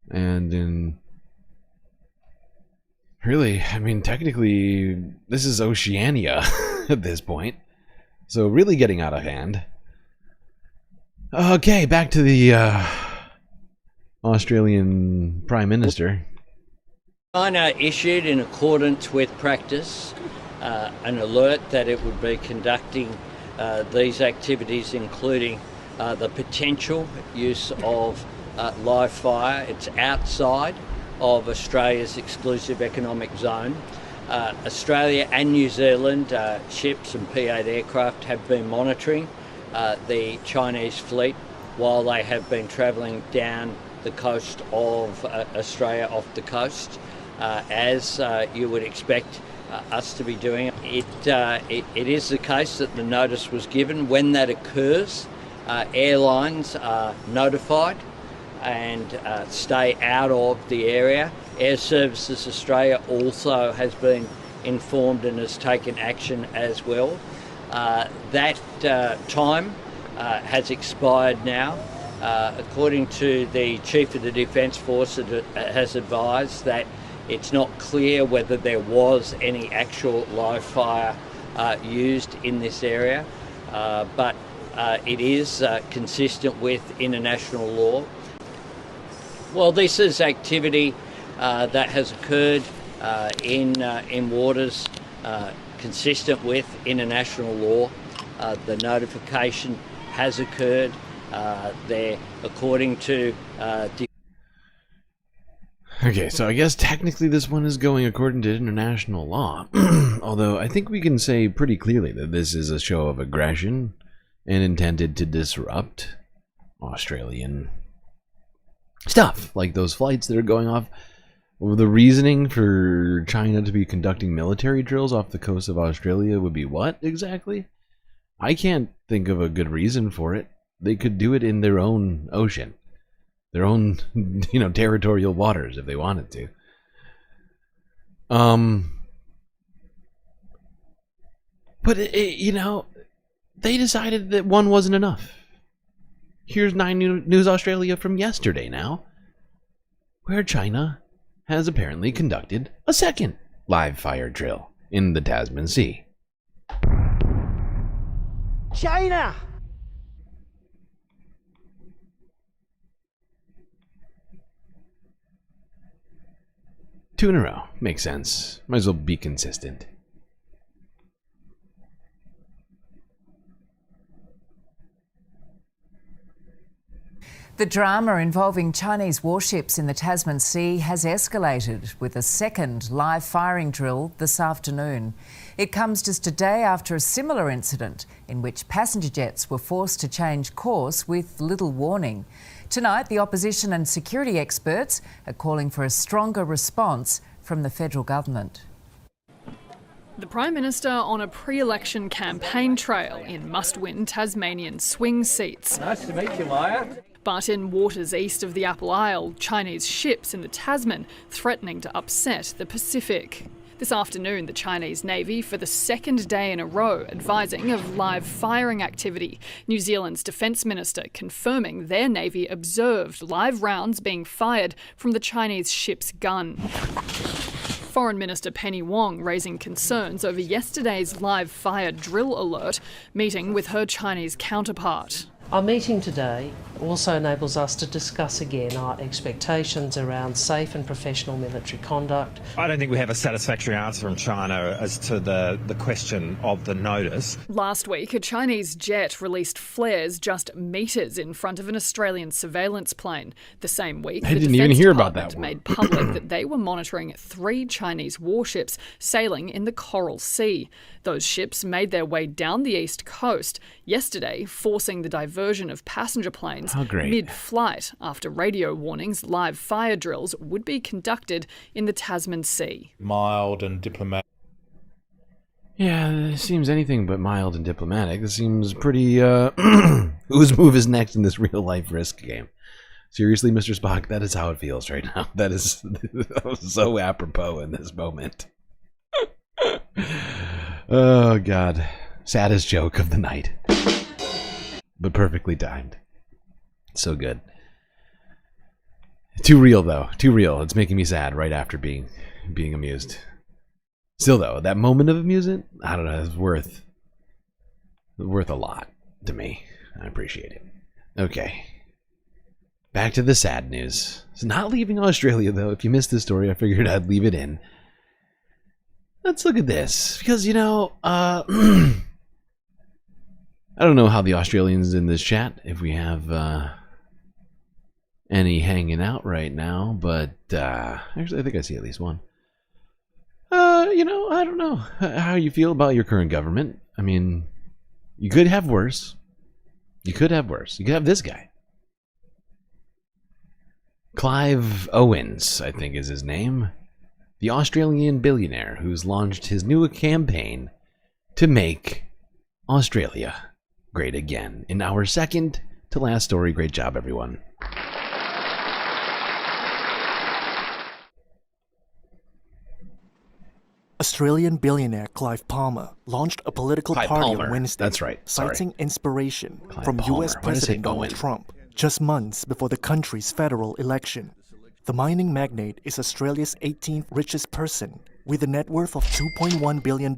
and in really, I mean, technically this is Oceania at this point, so really getting out of hand. Okay, back to the Australian Prime Minister. China issued in accordance with practice an alert that it would be conducting these activities, including the potential use of live fire. It's outside of Australia's exclusive economic zone. Australia and New Zealand ships and P-8 aircraft have been monitoring the Chinese fleet while they have been travelling down the coast of Australia, off the coast, as you would expect us to be doing. It is the case that the notice was given. When that occurs, airlines are notified and stay out of the area. Air Services Australia also has been informed and has taken action as well. That time has expired now. According to the Chief of the Defence Force, it has advised that it's not clear whether there was any actual live fire used in this area, but it is consistent with international law. Well, this is activity that has occurred in waters consistent with international law. The notification has occurred there according to Okay, so I guess technically this one is going according to international law. Although I think we can say pretty clearly that this is a show of aggression and intended to disrupt Australian stuff, like those flights that are going off. The reasoning for China to be conducting military drills off the coast of Australia would be what exactly? I can't think of a good reason for it. They could do it in their own ocean, their own, you know, territorial waters if they wanted to. But you know, they decided that one wasn't enough. Here's 9 News Australia from yesterday now, where China has apparently conducted a second live fire drill in the Tasman Sea. China! Two in a row. Makes sense. Might as well be consistent. The drama involving Chinese warships in the Tasman Sea has escalated with a second live firing drill this afternoon. It comes just a day after a similar incident in which passenger jets were forced to change course with little warning. Tonight, the opposition and security experts are calling for a stronger response from the federal government. The Prime Minister on a pre-election campaign trail in must-win Tasmanian swing seats. Nice to meet you, Maya. But in waters east of the Apple Isle, Chinese ships in the Tasman threatening to upset the Pacific. This afternoon, the Chinese Navy, for the second day in a row, advising of live firing activity. New Zealand's Defence Minister confirming their Navy observed live rounds being fired from the Chinese ship's gun. Foreign Minister Penny Wong raising concerns over yesterday's live fire drill alert, meeting with her Chinese counterpart. Our meeting today also enables us to discuss again our expectations around safe and professional military conduct. I don't think we have a satisfactory answer from China as to the question of the notice. Last week, a Chinese jet released flares just metres in front of an Australian surveillance plane. The same week, I the didn't even Defence hear about Department that made public that they were monitoring 3 Chinese warships sailing in the Coral Sea. Those ships made their way down the east coast yesterday, forcing the diversion of passenger planes mid-flight after radio warnings live fire drills would be conducted in the Tasman Sea. Mild and diplomatic. Yeah, this seems anything but mild and diplomatic. This seems pretty, whose move is next in this real-life risk game? Seriously, Mr. Spock, that is how it feels right now. That is so apropos in this moment. Oh, God. Saddest joke of the night. But perfectly timed. So good. Too real, though. Too real. It's making me sad right after being amused. Still, though, that moment of amusement, I don't know, it's worth a lot to me. I appreciate it. Okay. Back to the sad news. It's not leaving Australia, though. If you missed this story, I figured I'd leave it in. Let's look at this. Because, you know, I don't know how the Australians in this chat, if we have any hanging out right now, but actually I think I see at least one. You know, I don't know how you feel about your current government. I mean, you could have worse. You could have worse. You could have this guy. Clive Owens, I think is his name. The Australian billionaire who's launched his new campaign to make Australia great again. In our second to last story, great job, everyone. Australian billionaire Clive Palmer launched a political party on Wednesday, that's right. citing inspiration Clive from Palmer. US President Donald Trump just months before the country's federal election. The mining magnate is Australia's 18th richest person with a net worth of $2.1 billion,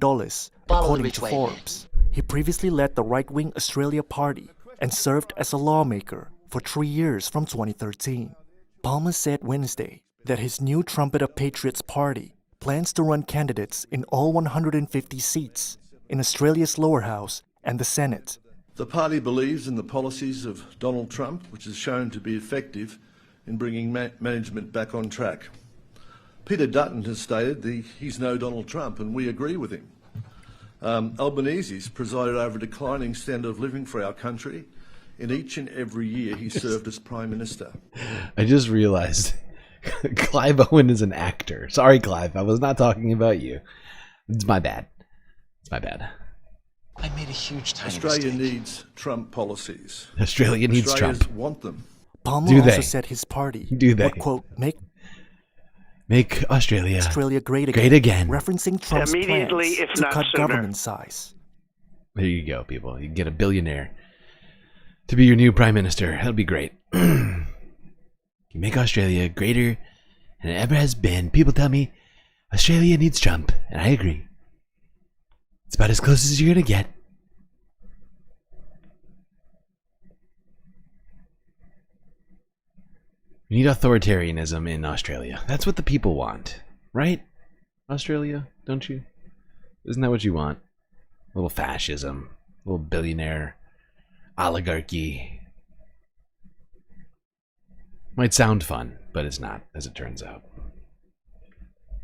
according to Forbes. He previously led the right-wing Australia Party and served as a lawmaker for 3 years from 2013. Palmer said Wednesday that his new Trumpet of Patriots party plans to run candidates in all 150 seats in Australia's lower house and the Senate. The party believes in the policies of Donald Trump, which has shown to be effective in bringing management back on track. Peter Dutton has stated that he's no Donald Trump, and we agree with him. Albanese's presided over a declining standard of living for our country in each and every year he served as Prime Minister. I just realized Clive Owen is an actor. Sorry, Clive, I was not talking about you. It's my bad. It's my bad. I made a huge time. Australia needs Trump policies. Australia needs Australians Trump. want them. Palmer also said his party would, quote, make Australia great again. Referencing Trump's plans to cut government size. There you go, people. You can get a billionaire to be your new prime minister. That'll be great. You make Australia greater than it ever has been. People tell me Australia needs Trump, and I agree. It's about as close as you're gonna get. We need authoritarianism in Australia. That's what the people want, right? Australia, don't you? Isn't that what you want? A little fascism, a little billionaire oligarchy. Might sound fun, but it's not, as it turns out.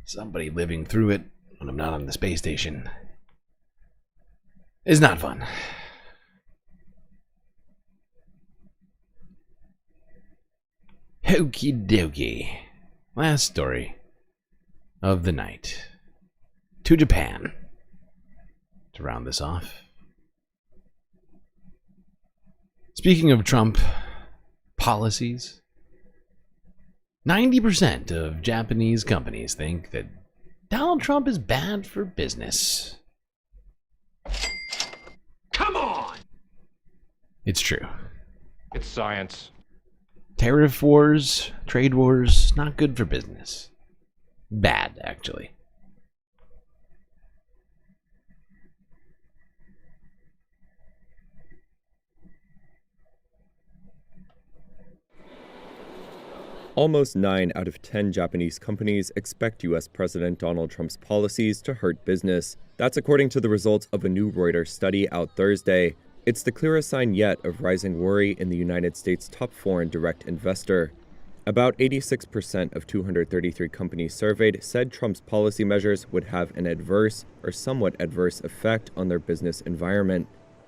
Somebody living through it when I'm not on the space station is not fun. Okie dokie. Last story of the night. To Japan. To round this off. Speaking of Trump policies, 90% of Japanese companies think that Donald Trump is bad for business. Come on! It's true. It's science. Tariff wars, trade wars, not good for business. Bad, actually. Almost 9 out of 10 Japanese companies expect U.S. President Donald Trump's policies to hurt business. That's according to the results of a new Reuters study out Thursday. It's the clearest sign yet of rising worry in the United States' top foreign direct investor. About 86% of 233 companies surveyed said Trump's policy measures would have an adverse or somewhat adverse effect on their business environment.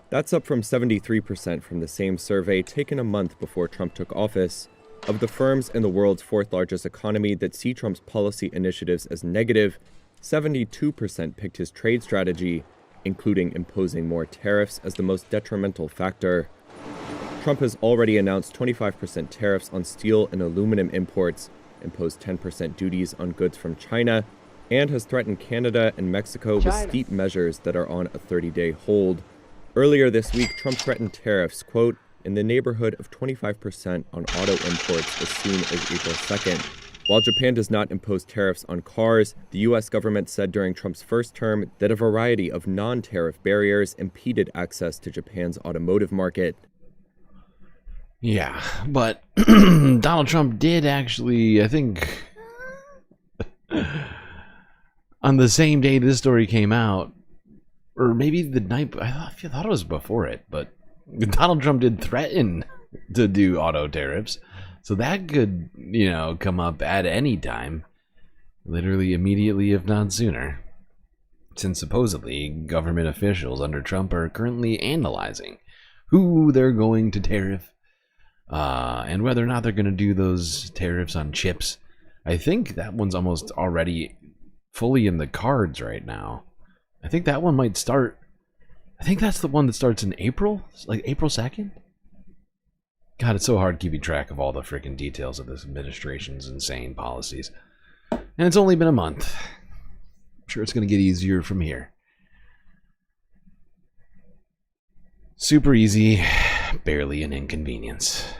That's up from 73% from the same survey taken a month before Trump took office. Of the firms in the world's fourth largest economy that see Trump's policy initiatives as negative, 72% picked his trade strategy, including imposing more tariffs as the most detrimental factor. Trump has already announced 25% tariffs on steel and aluminum imports, imposed 10% duties on goods from China, and has threatened Canada and Mexico with steep measures that are on a 30-day hold. Earlier this week, Trump threatened tariffs, quote, in the neighborhood of 25% on auto imports as soon as April 2nd. While Japan does not impose tariffs on cars, the U.S. government said during Trump's first term that a variety of non-tariff barriers impeded access to Japan's automotive market. Yeah, but Donald Trump did actually, I think, on the same day this story came out, or maybe the night, I thought it was before it, but Donald Trump did threaten to do auto tariffs, so that could, come up at any time, literally immediately, if not sooner, since supposedly government officials under Trump are currently analyzing who they're going to tariff, and whether or not they're going to do those tariffs on chips. I think that one's almost already fully in the cards right now. I think that one might start. I think that's the one that starts in April, like April 2nd. God, it's so hard keeping track of all the freaking details of this administration's insane policies. And it's only been a month. I'm sure it's going to get easier from here. Super easy, barely an inconvenience.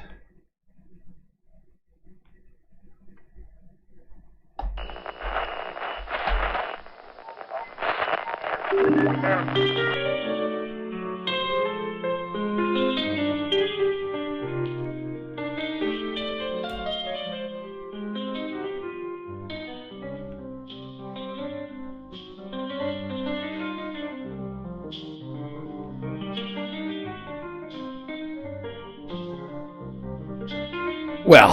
Well,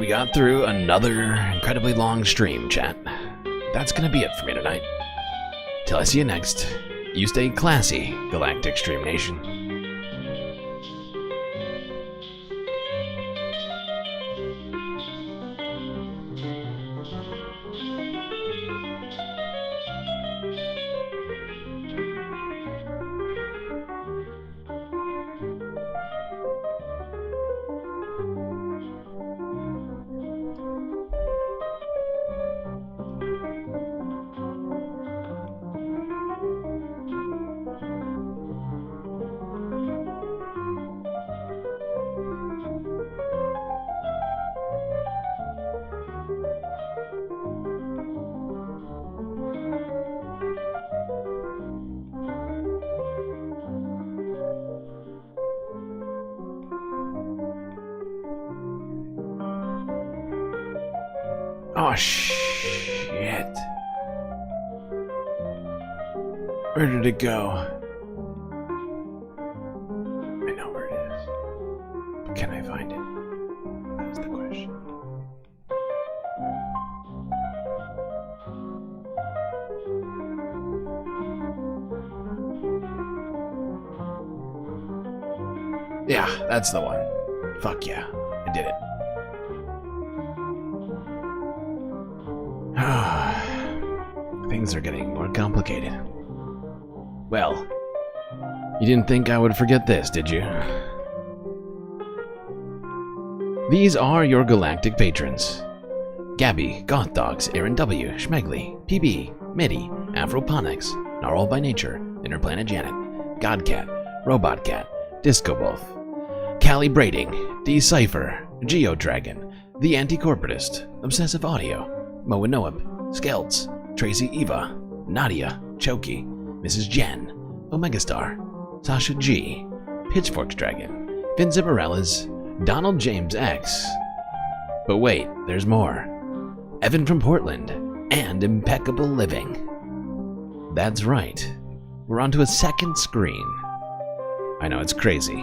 we got through another incredibly long stream, chat. That's gonna be it for me tonight. Till I see you next, you stay classy, Galactic Stream Nation. Oh, shit. Where did it go? I know where it is. But can I find it? That's the question. Yeah, that's the one. Fuck yeah, I did it. Things are getting more complicated. Well, you didn't think I would forget this, did you? These are your galactic patrons. Gabby, Goth Dogs, Aaron W, Schmegley, PB, Medi, Afroponics, Gnarled by Nature, Interplanet Janet, Godcat, Robot Cat, Disco Wolf, Calibrating, Decipher, Geodragon, The Anti-Corporatist, Obsessive Audio, Moa Noab, Skelts, Tracy Eva, Nadia, Choki, Mrs. Jen, Omegastar, Sasha G, Pitchforks Dragon, Vincent Morales, Donald James X. But wait, there's more. Evan from Portland, and Impeccable Living. That's right. We're onto a second screen. I know it's crazy,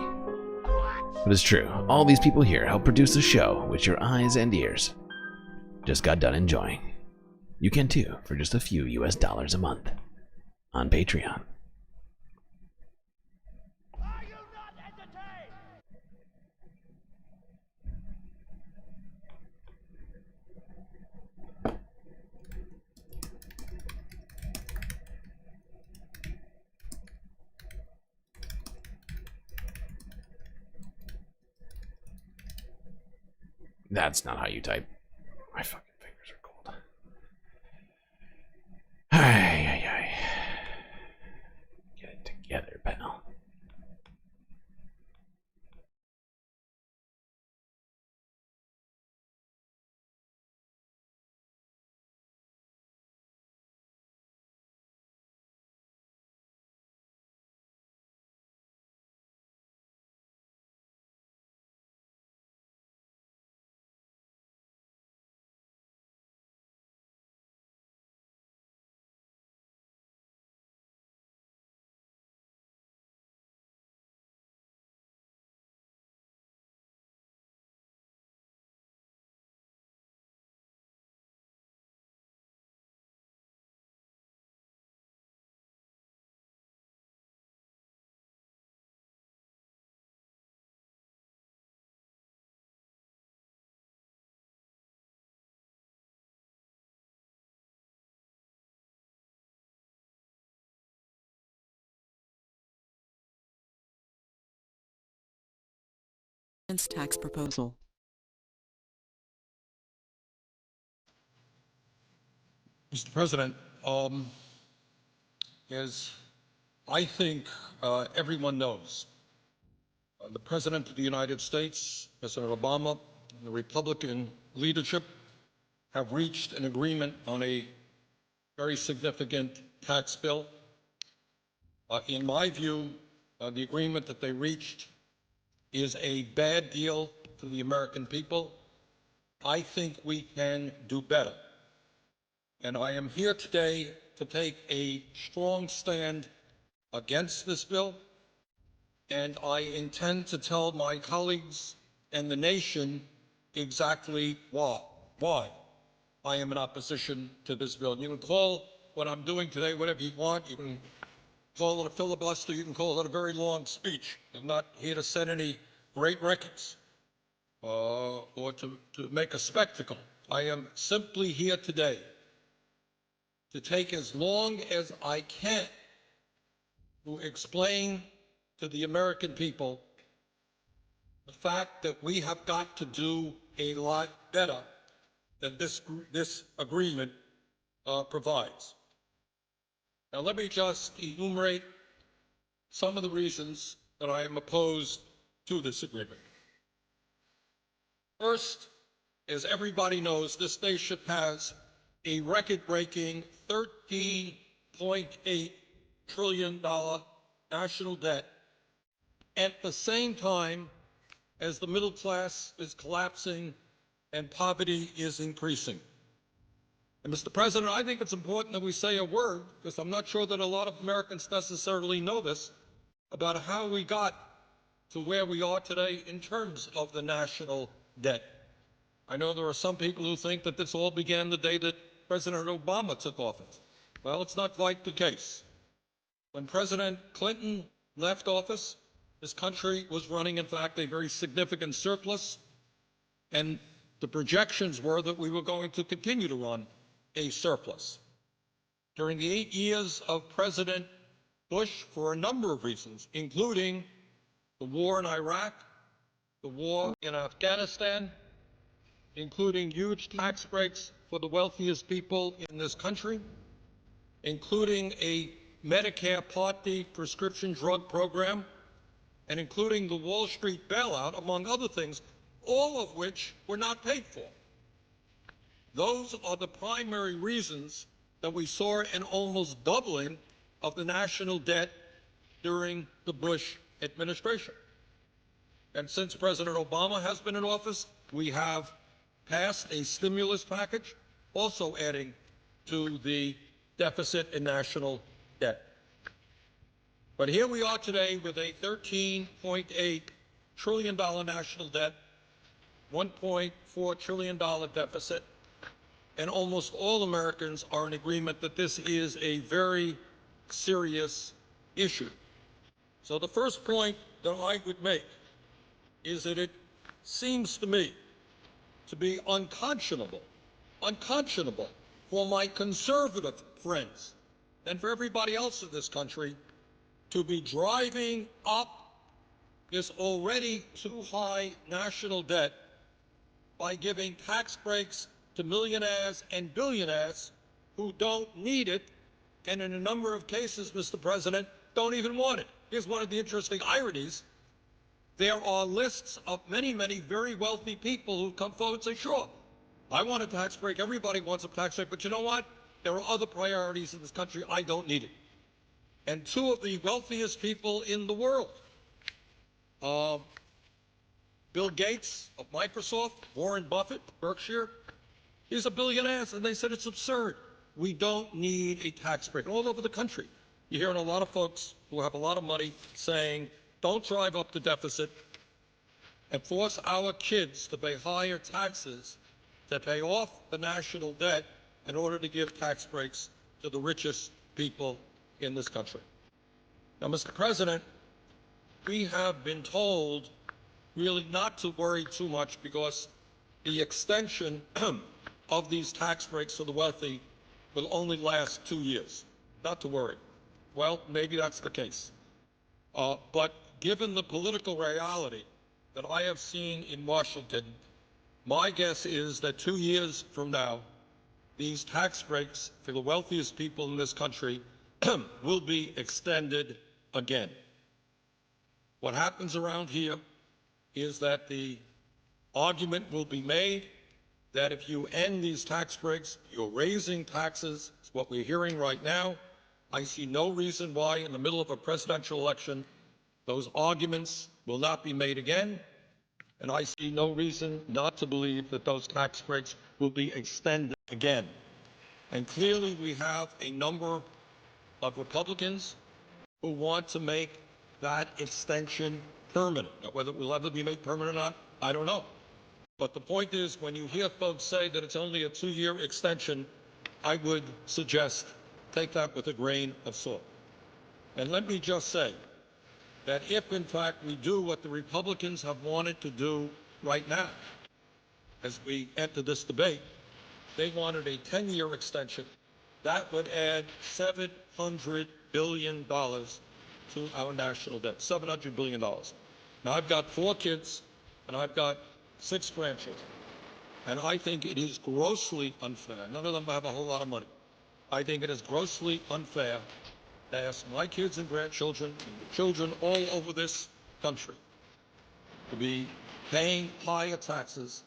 but it's true. All these people here help produce the show with your eyes and ears. Just got done enjoying. You can too for just a few US dollars a month on Patreon. That's not how you type. My fucking fingers are cold. Ay. Get it together, pal. Tax proposal. Mr. President, as I think everyone knows, the President of the United States, President Obama, and the Republican leadership have reached an agreement on a very significant tax bill. In my view, the agreement that they reached is a bad deal for the American people. I think we can do better. And I am here today to take a strong stand against this bill. And I intend to tell my colleagues and the nation exactly why I am in opposition to this bill. And you can call what I'm doing today whatever you want. You can call it a filibuster. You can call it a very long speech. I'm not here to set any great records or to make a spectacle. I am simply here today to take as long as I can to explain to the American people the fact that we have got to do a lot better than this agreement provides. Now let me just enumerate some of the reasons that I am opposed to this agreement. First, as everybody knows, this nation has a record-breaking $13.8 trillion national debt at the same time as the middle class is collapsing and poverty is increasing. And Mr. President, I think it's important that we say a word, because I'm not sure that a lot of Americans necessarily know this, about how we got to where we are today in terms of the national debt. I know there are some people who think that this all began the day that President Obama took office. Well, it's not quite the case. When President Clinton left office, This country was running, in fact, a very significant surplus, and the projections were that we were going to continue to run a surplus. During the 8 years of President Bush, for a number of reasons, including the war in Iraq, the war in Afghanistan, including huge tax breaks for the wealthiest people in this country, including a Medicare Part D prescription drug program, and including the Wall Street bailout, among other things, all of which were not paid for. Those are the primary reasons that we saw an almost doubling of the national debt during the Bush administration. And since President Obama has been in office, we have passed a stimulus package, also adding to the deficit in national debt. But here we are today with a $13.8 trillion national debt, $1.4 trillion deficit, and almost all Americans are in agreement that this is a very serious issue. So the first point that I would make is that it seems to me to be unconscionable for my conservative friends and for everybody else in this country to be driving up this already too high national debt by giving tax breaks to millionaires and billionaires who don't need it, and in a number of cases, Mr. President, don't even want it. Here's one of the interesting ironies. There are lists of many, many very wealthy people who come forward and say, sure, I want a tax break. Everybody wants a tax break. But you know what? There are other priorities in this country. I don't need it. And two of the wealthiest people in the world, Bill Gates of Microsoft, Warren Buffett, Berkshire, is a billionaire. And they said it's absurd. We don't need a tax break. All over the country, you're hearing a lot of folks who have a lot of money saying, don't drive up the deficit and force our kids to pay higher taxes to pay off the national debt in order to give tax breaks to the richest people in this country. Now, Mr. President, we have been told really not to worry too much because the extension of these tax breaks for the wealthy will only last 2 years. Not to worry. Well, maybe that's the case. But given the political reality that I have seen in Washington, my guess is that 2 years from now, these tax breaks for the wealthiest people in this country will be extended again. What happens around here is that the argument will be made that if you end these tax breaks, you're raising taxes. It's what we're hearing right now. I see no reason why in the middle of a presidential election those arguments will not be made again, and I see no reason not to believe that those tax breaks will be extended again. And clearly we have a number of Republicans who want to make that extension permanent. Now, whether it will ever be made permanent or not, I don't know. But the point is, when you hear folks say that it's only a 2-year extension, I would suggest take that with a grain of salt. And let me just say that if, in fact, we do what the Republicans have wanted to do right now, as we enter this debate, they wanted a 10-year extension. That would add $700 billion to our national debt, $700 billion. Now, I've got 4 kids, and I've got 6 grandchildren. And I think it is grossly unfair. None of them have a whole lot of money. I think it is grossly unfair to ask my kids and grandchildren and children all over this country to be paying higher taxes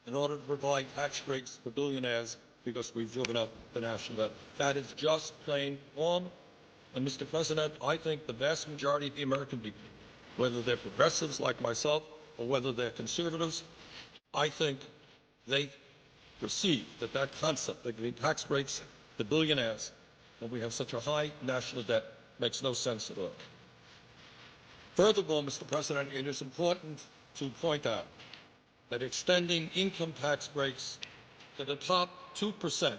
in order to provide tax breaks for billionaires because we've driven up the national debt. That is just plain wrong. And Mr. President, I think the vast majority of the American people, whether they're progressives like myself or whether they're conservatives, I think they perceive that that concept, that giving tax breaks to billionaires when we have such a high national debt, makes no sense at all. Furthermore, Mr. President, it is important to point out that extending income tax breaks to the top 2%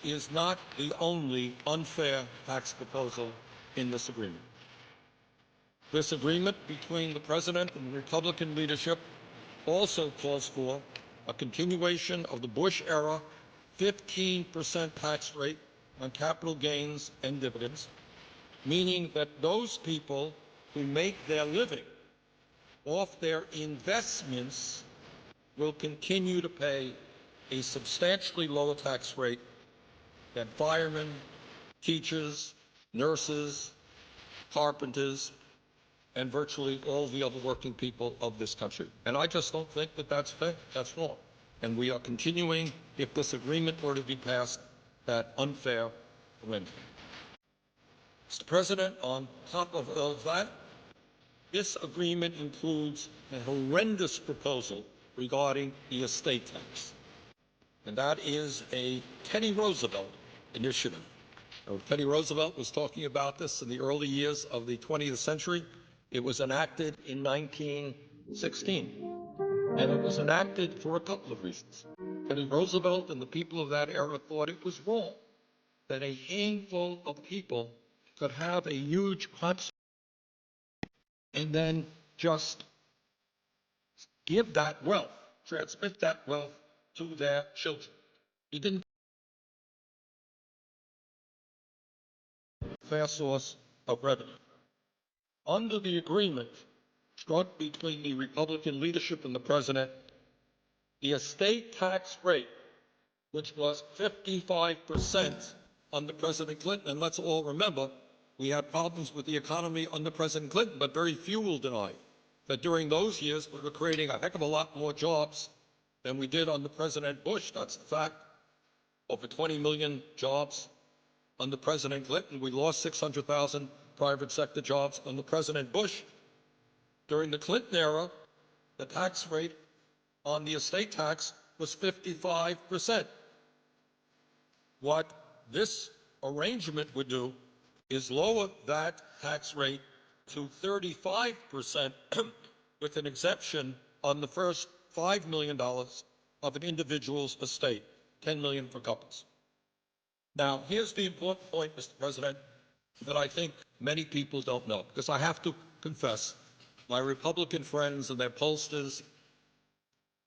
is not the only unfair tax proposal in this agreement. This agreement between the President and the Republican leadership also calls for a continuation of the Bush-era 15% tax rate on capital gains and dividends, meaning that those people who make their living off their investments will continue to pay a substantially lower tax rate than firemen, teachers, nurses, carpenters, and virtually all the other working people of this country. And I just don't think that that's fair. That's wrong. And we are continuing, if this agreement were to be passed, that unfair arrangement. Mr. President, on top of all of that, this agreement includes a horrendous proposal regarding the estate tax. And that is a Teddy Roosevelt initiative. Teddy Roosevelt was talking about this in the early years of the 20th century. It was enacted in 1916. And it was enacted for a couple of reasons. Teddy Roosevelt and the people of that era thought it was wrong that a handful of people could have a huge concentration and then just give that wealth, transmit that wealth to their children. He didn't fair source of revenue. Under the agreement struck between the Republican leadership and the President, the estate tax rate, which was 55% under President Clinton, and let's all remember, we had problems with the economy under President Clinton, but very few will deny that during those years we were creating a heck of a lot more jobs than we did under President Bush. That's the fact. Over 20 million jobs under President Clinton. We lost 600,000 private sector jobs under President Bush. During the Clinton era, the tax rate on the estate tax was 55%. What this arrangement would do is lower that tax rate to 35% with an exemption on the first $5 million of an individual's estate, $10 million for couples. Now, here's the important point, Mr. President, that I think many people don't know, because I have to confess, my Republican friends and their pollsters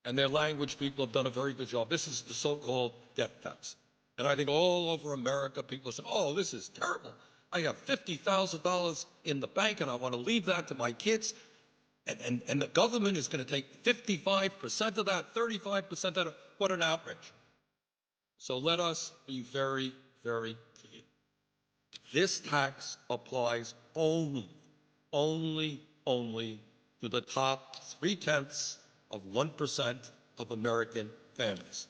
and their language people have done a very good job. This is the so-called death tax. And I think all over America, people are saying, oh, this is terrible. I have $50,000 in the bank and I want to leave that to my kids. And the government is going to take 55% of that, 35% of that. What an outrage. So let us be very, very clear. This tax applies only to the top 0.3% of American families.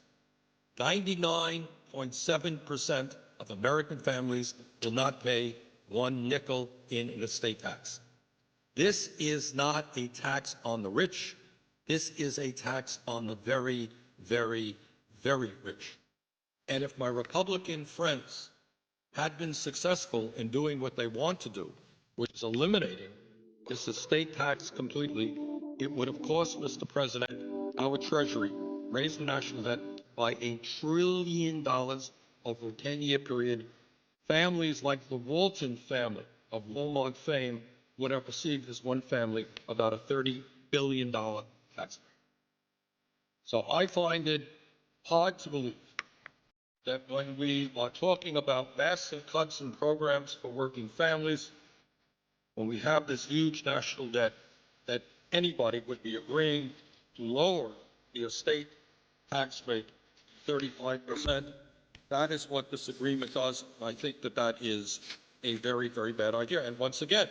99.7% of American families will not pay one nickel in an estate tax. This is not a tax on the rich. This is a tax on the very, very, very rich. And if my Republican friends had been successful in doing what they want to do, which is eliminating this estate tax completely, it would have cost, Mr. President, our Treasury, raised the national debt by $1 trillion over a 10-year period. Families like the Walton family of Walmart fame would have received as one family about a $30 billion tax rate. So I find it hard to believe that when we are talking about massive cuts in programs for working families, when we have this huge national debt, that anybody would be agreeing to lower the estate tax rate to 35%. That is what this agreement does. I think that that is a very, very bad idea. And once again,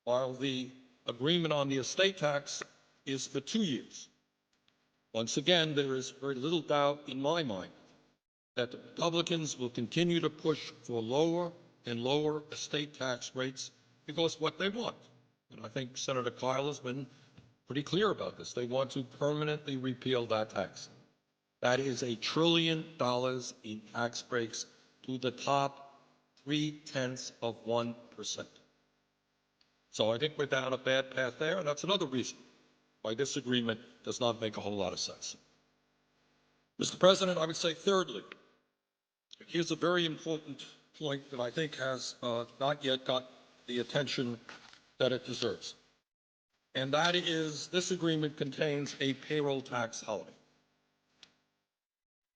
while the agreement on the estate tax is for 2 years, once again, there is very little doubt in my mind that the Republicans will continue to push for lower and lower estate tax rates because what they want, and I think Senator Kyle has been pretty clear about this, they want to permanently repeal that tax. That is $1 trillion in tax breaks to the top 0.3%. So I think we're down a bad path there, and that's another reason why this agreement does not make a whole lot of sense. Mr. President, I would say thirdly, here's a very important point that I think has not yet got the attention that it deserves. And that is, this agreement contains a payroll tax holiday,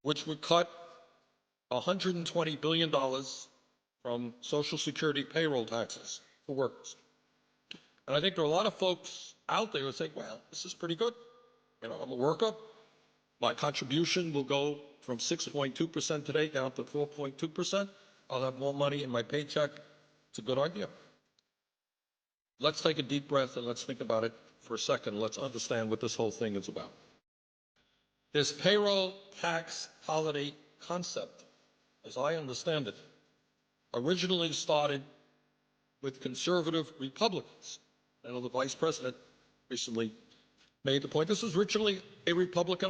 which would cut $120 billion from Social Security payroll taxes for workers. And I think there are a lot of folks out there who say, well, this is pretty good. You know, I'm a worker. My contribution will go from 6.2% today down to 4.2%. I'll have more money in my paycheck. It's a good idea. Let's take a deep breath and let's think about it for a second. Let's understand what this whole thing is about. This payroll tax holiday concept, as I understand it, originally started with conservative Republicans. I know the vice president recently made the point. This was originally a Republican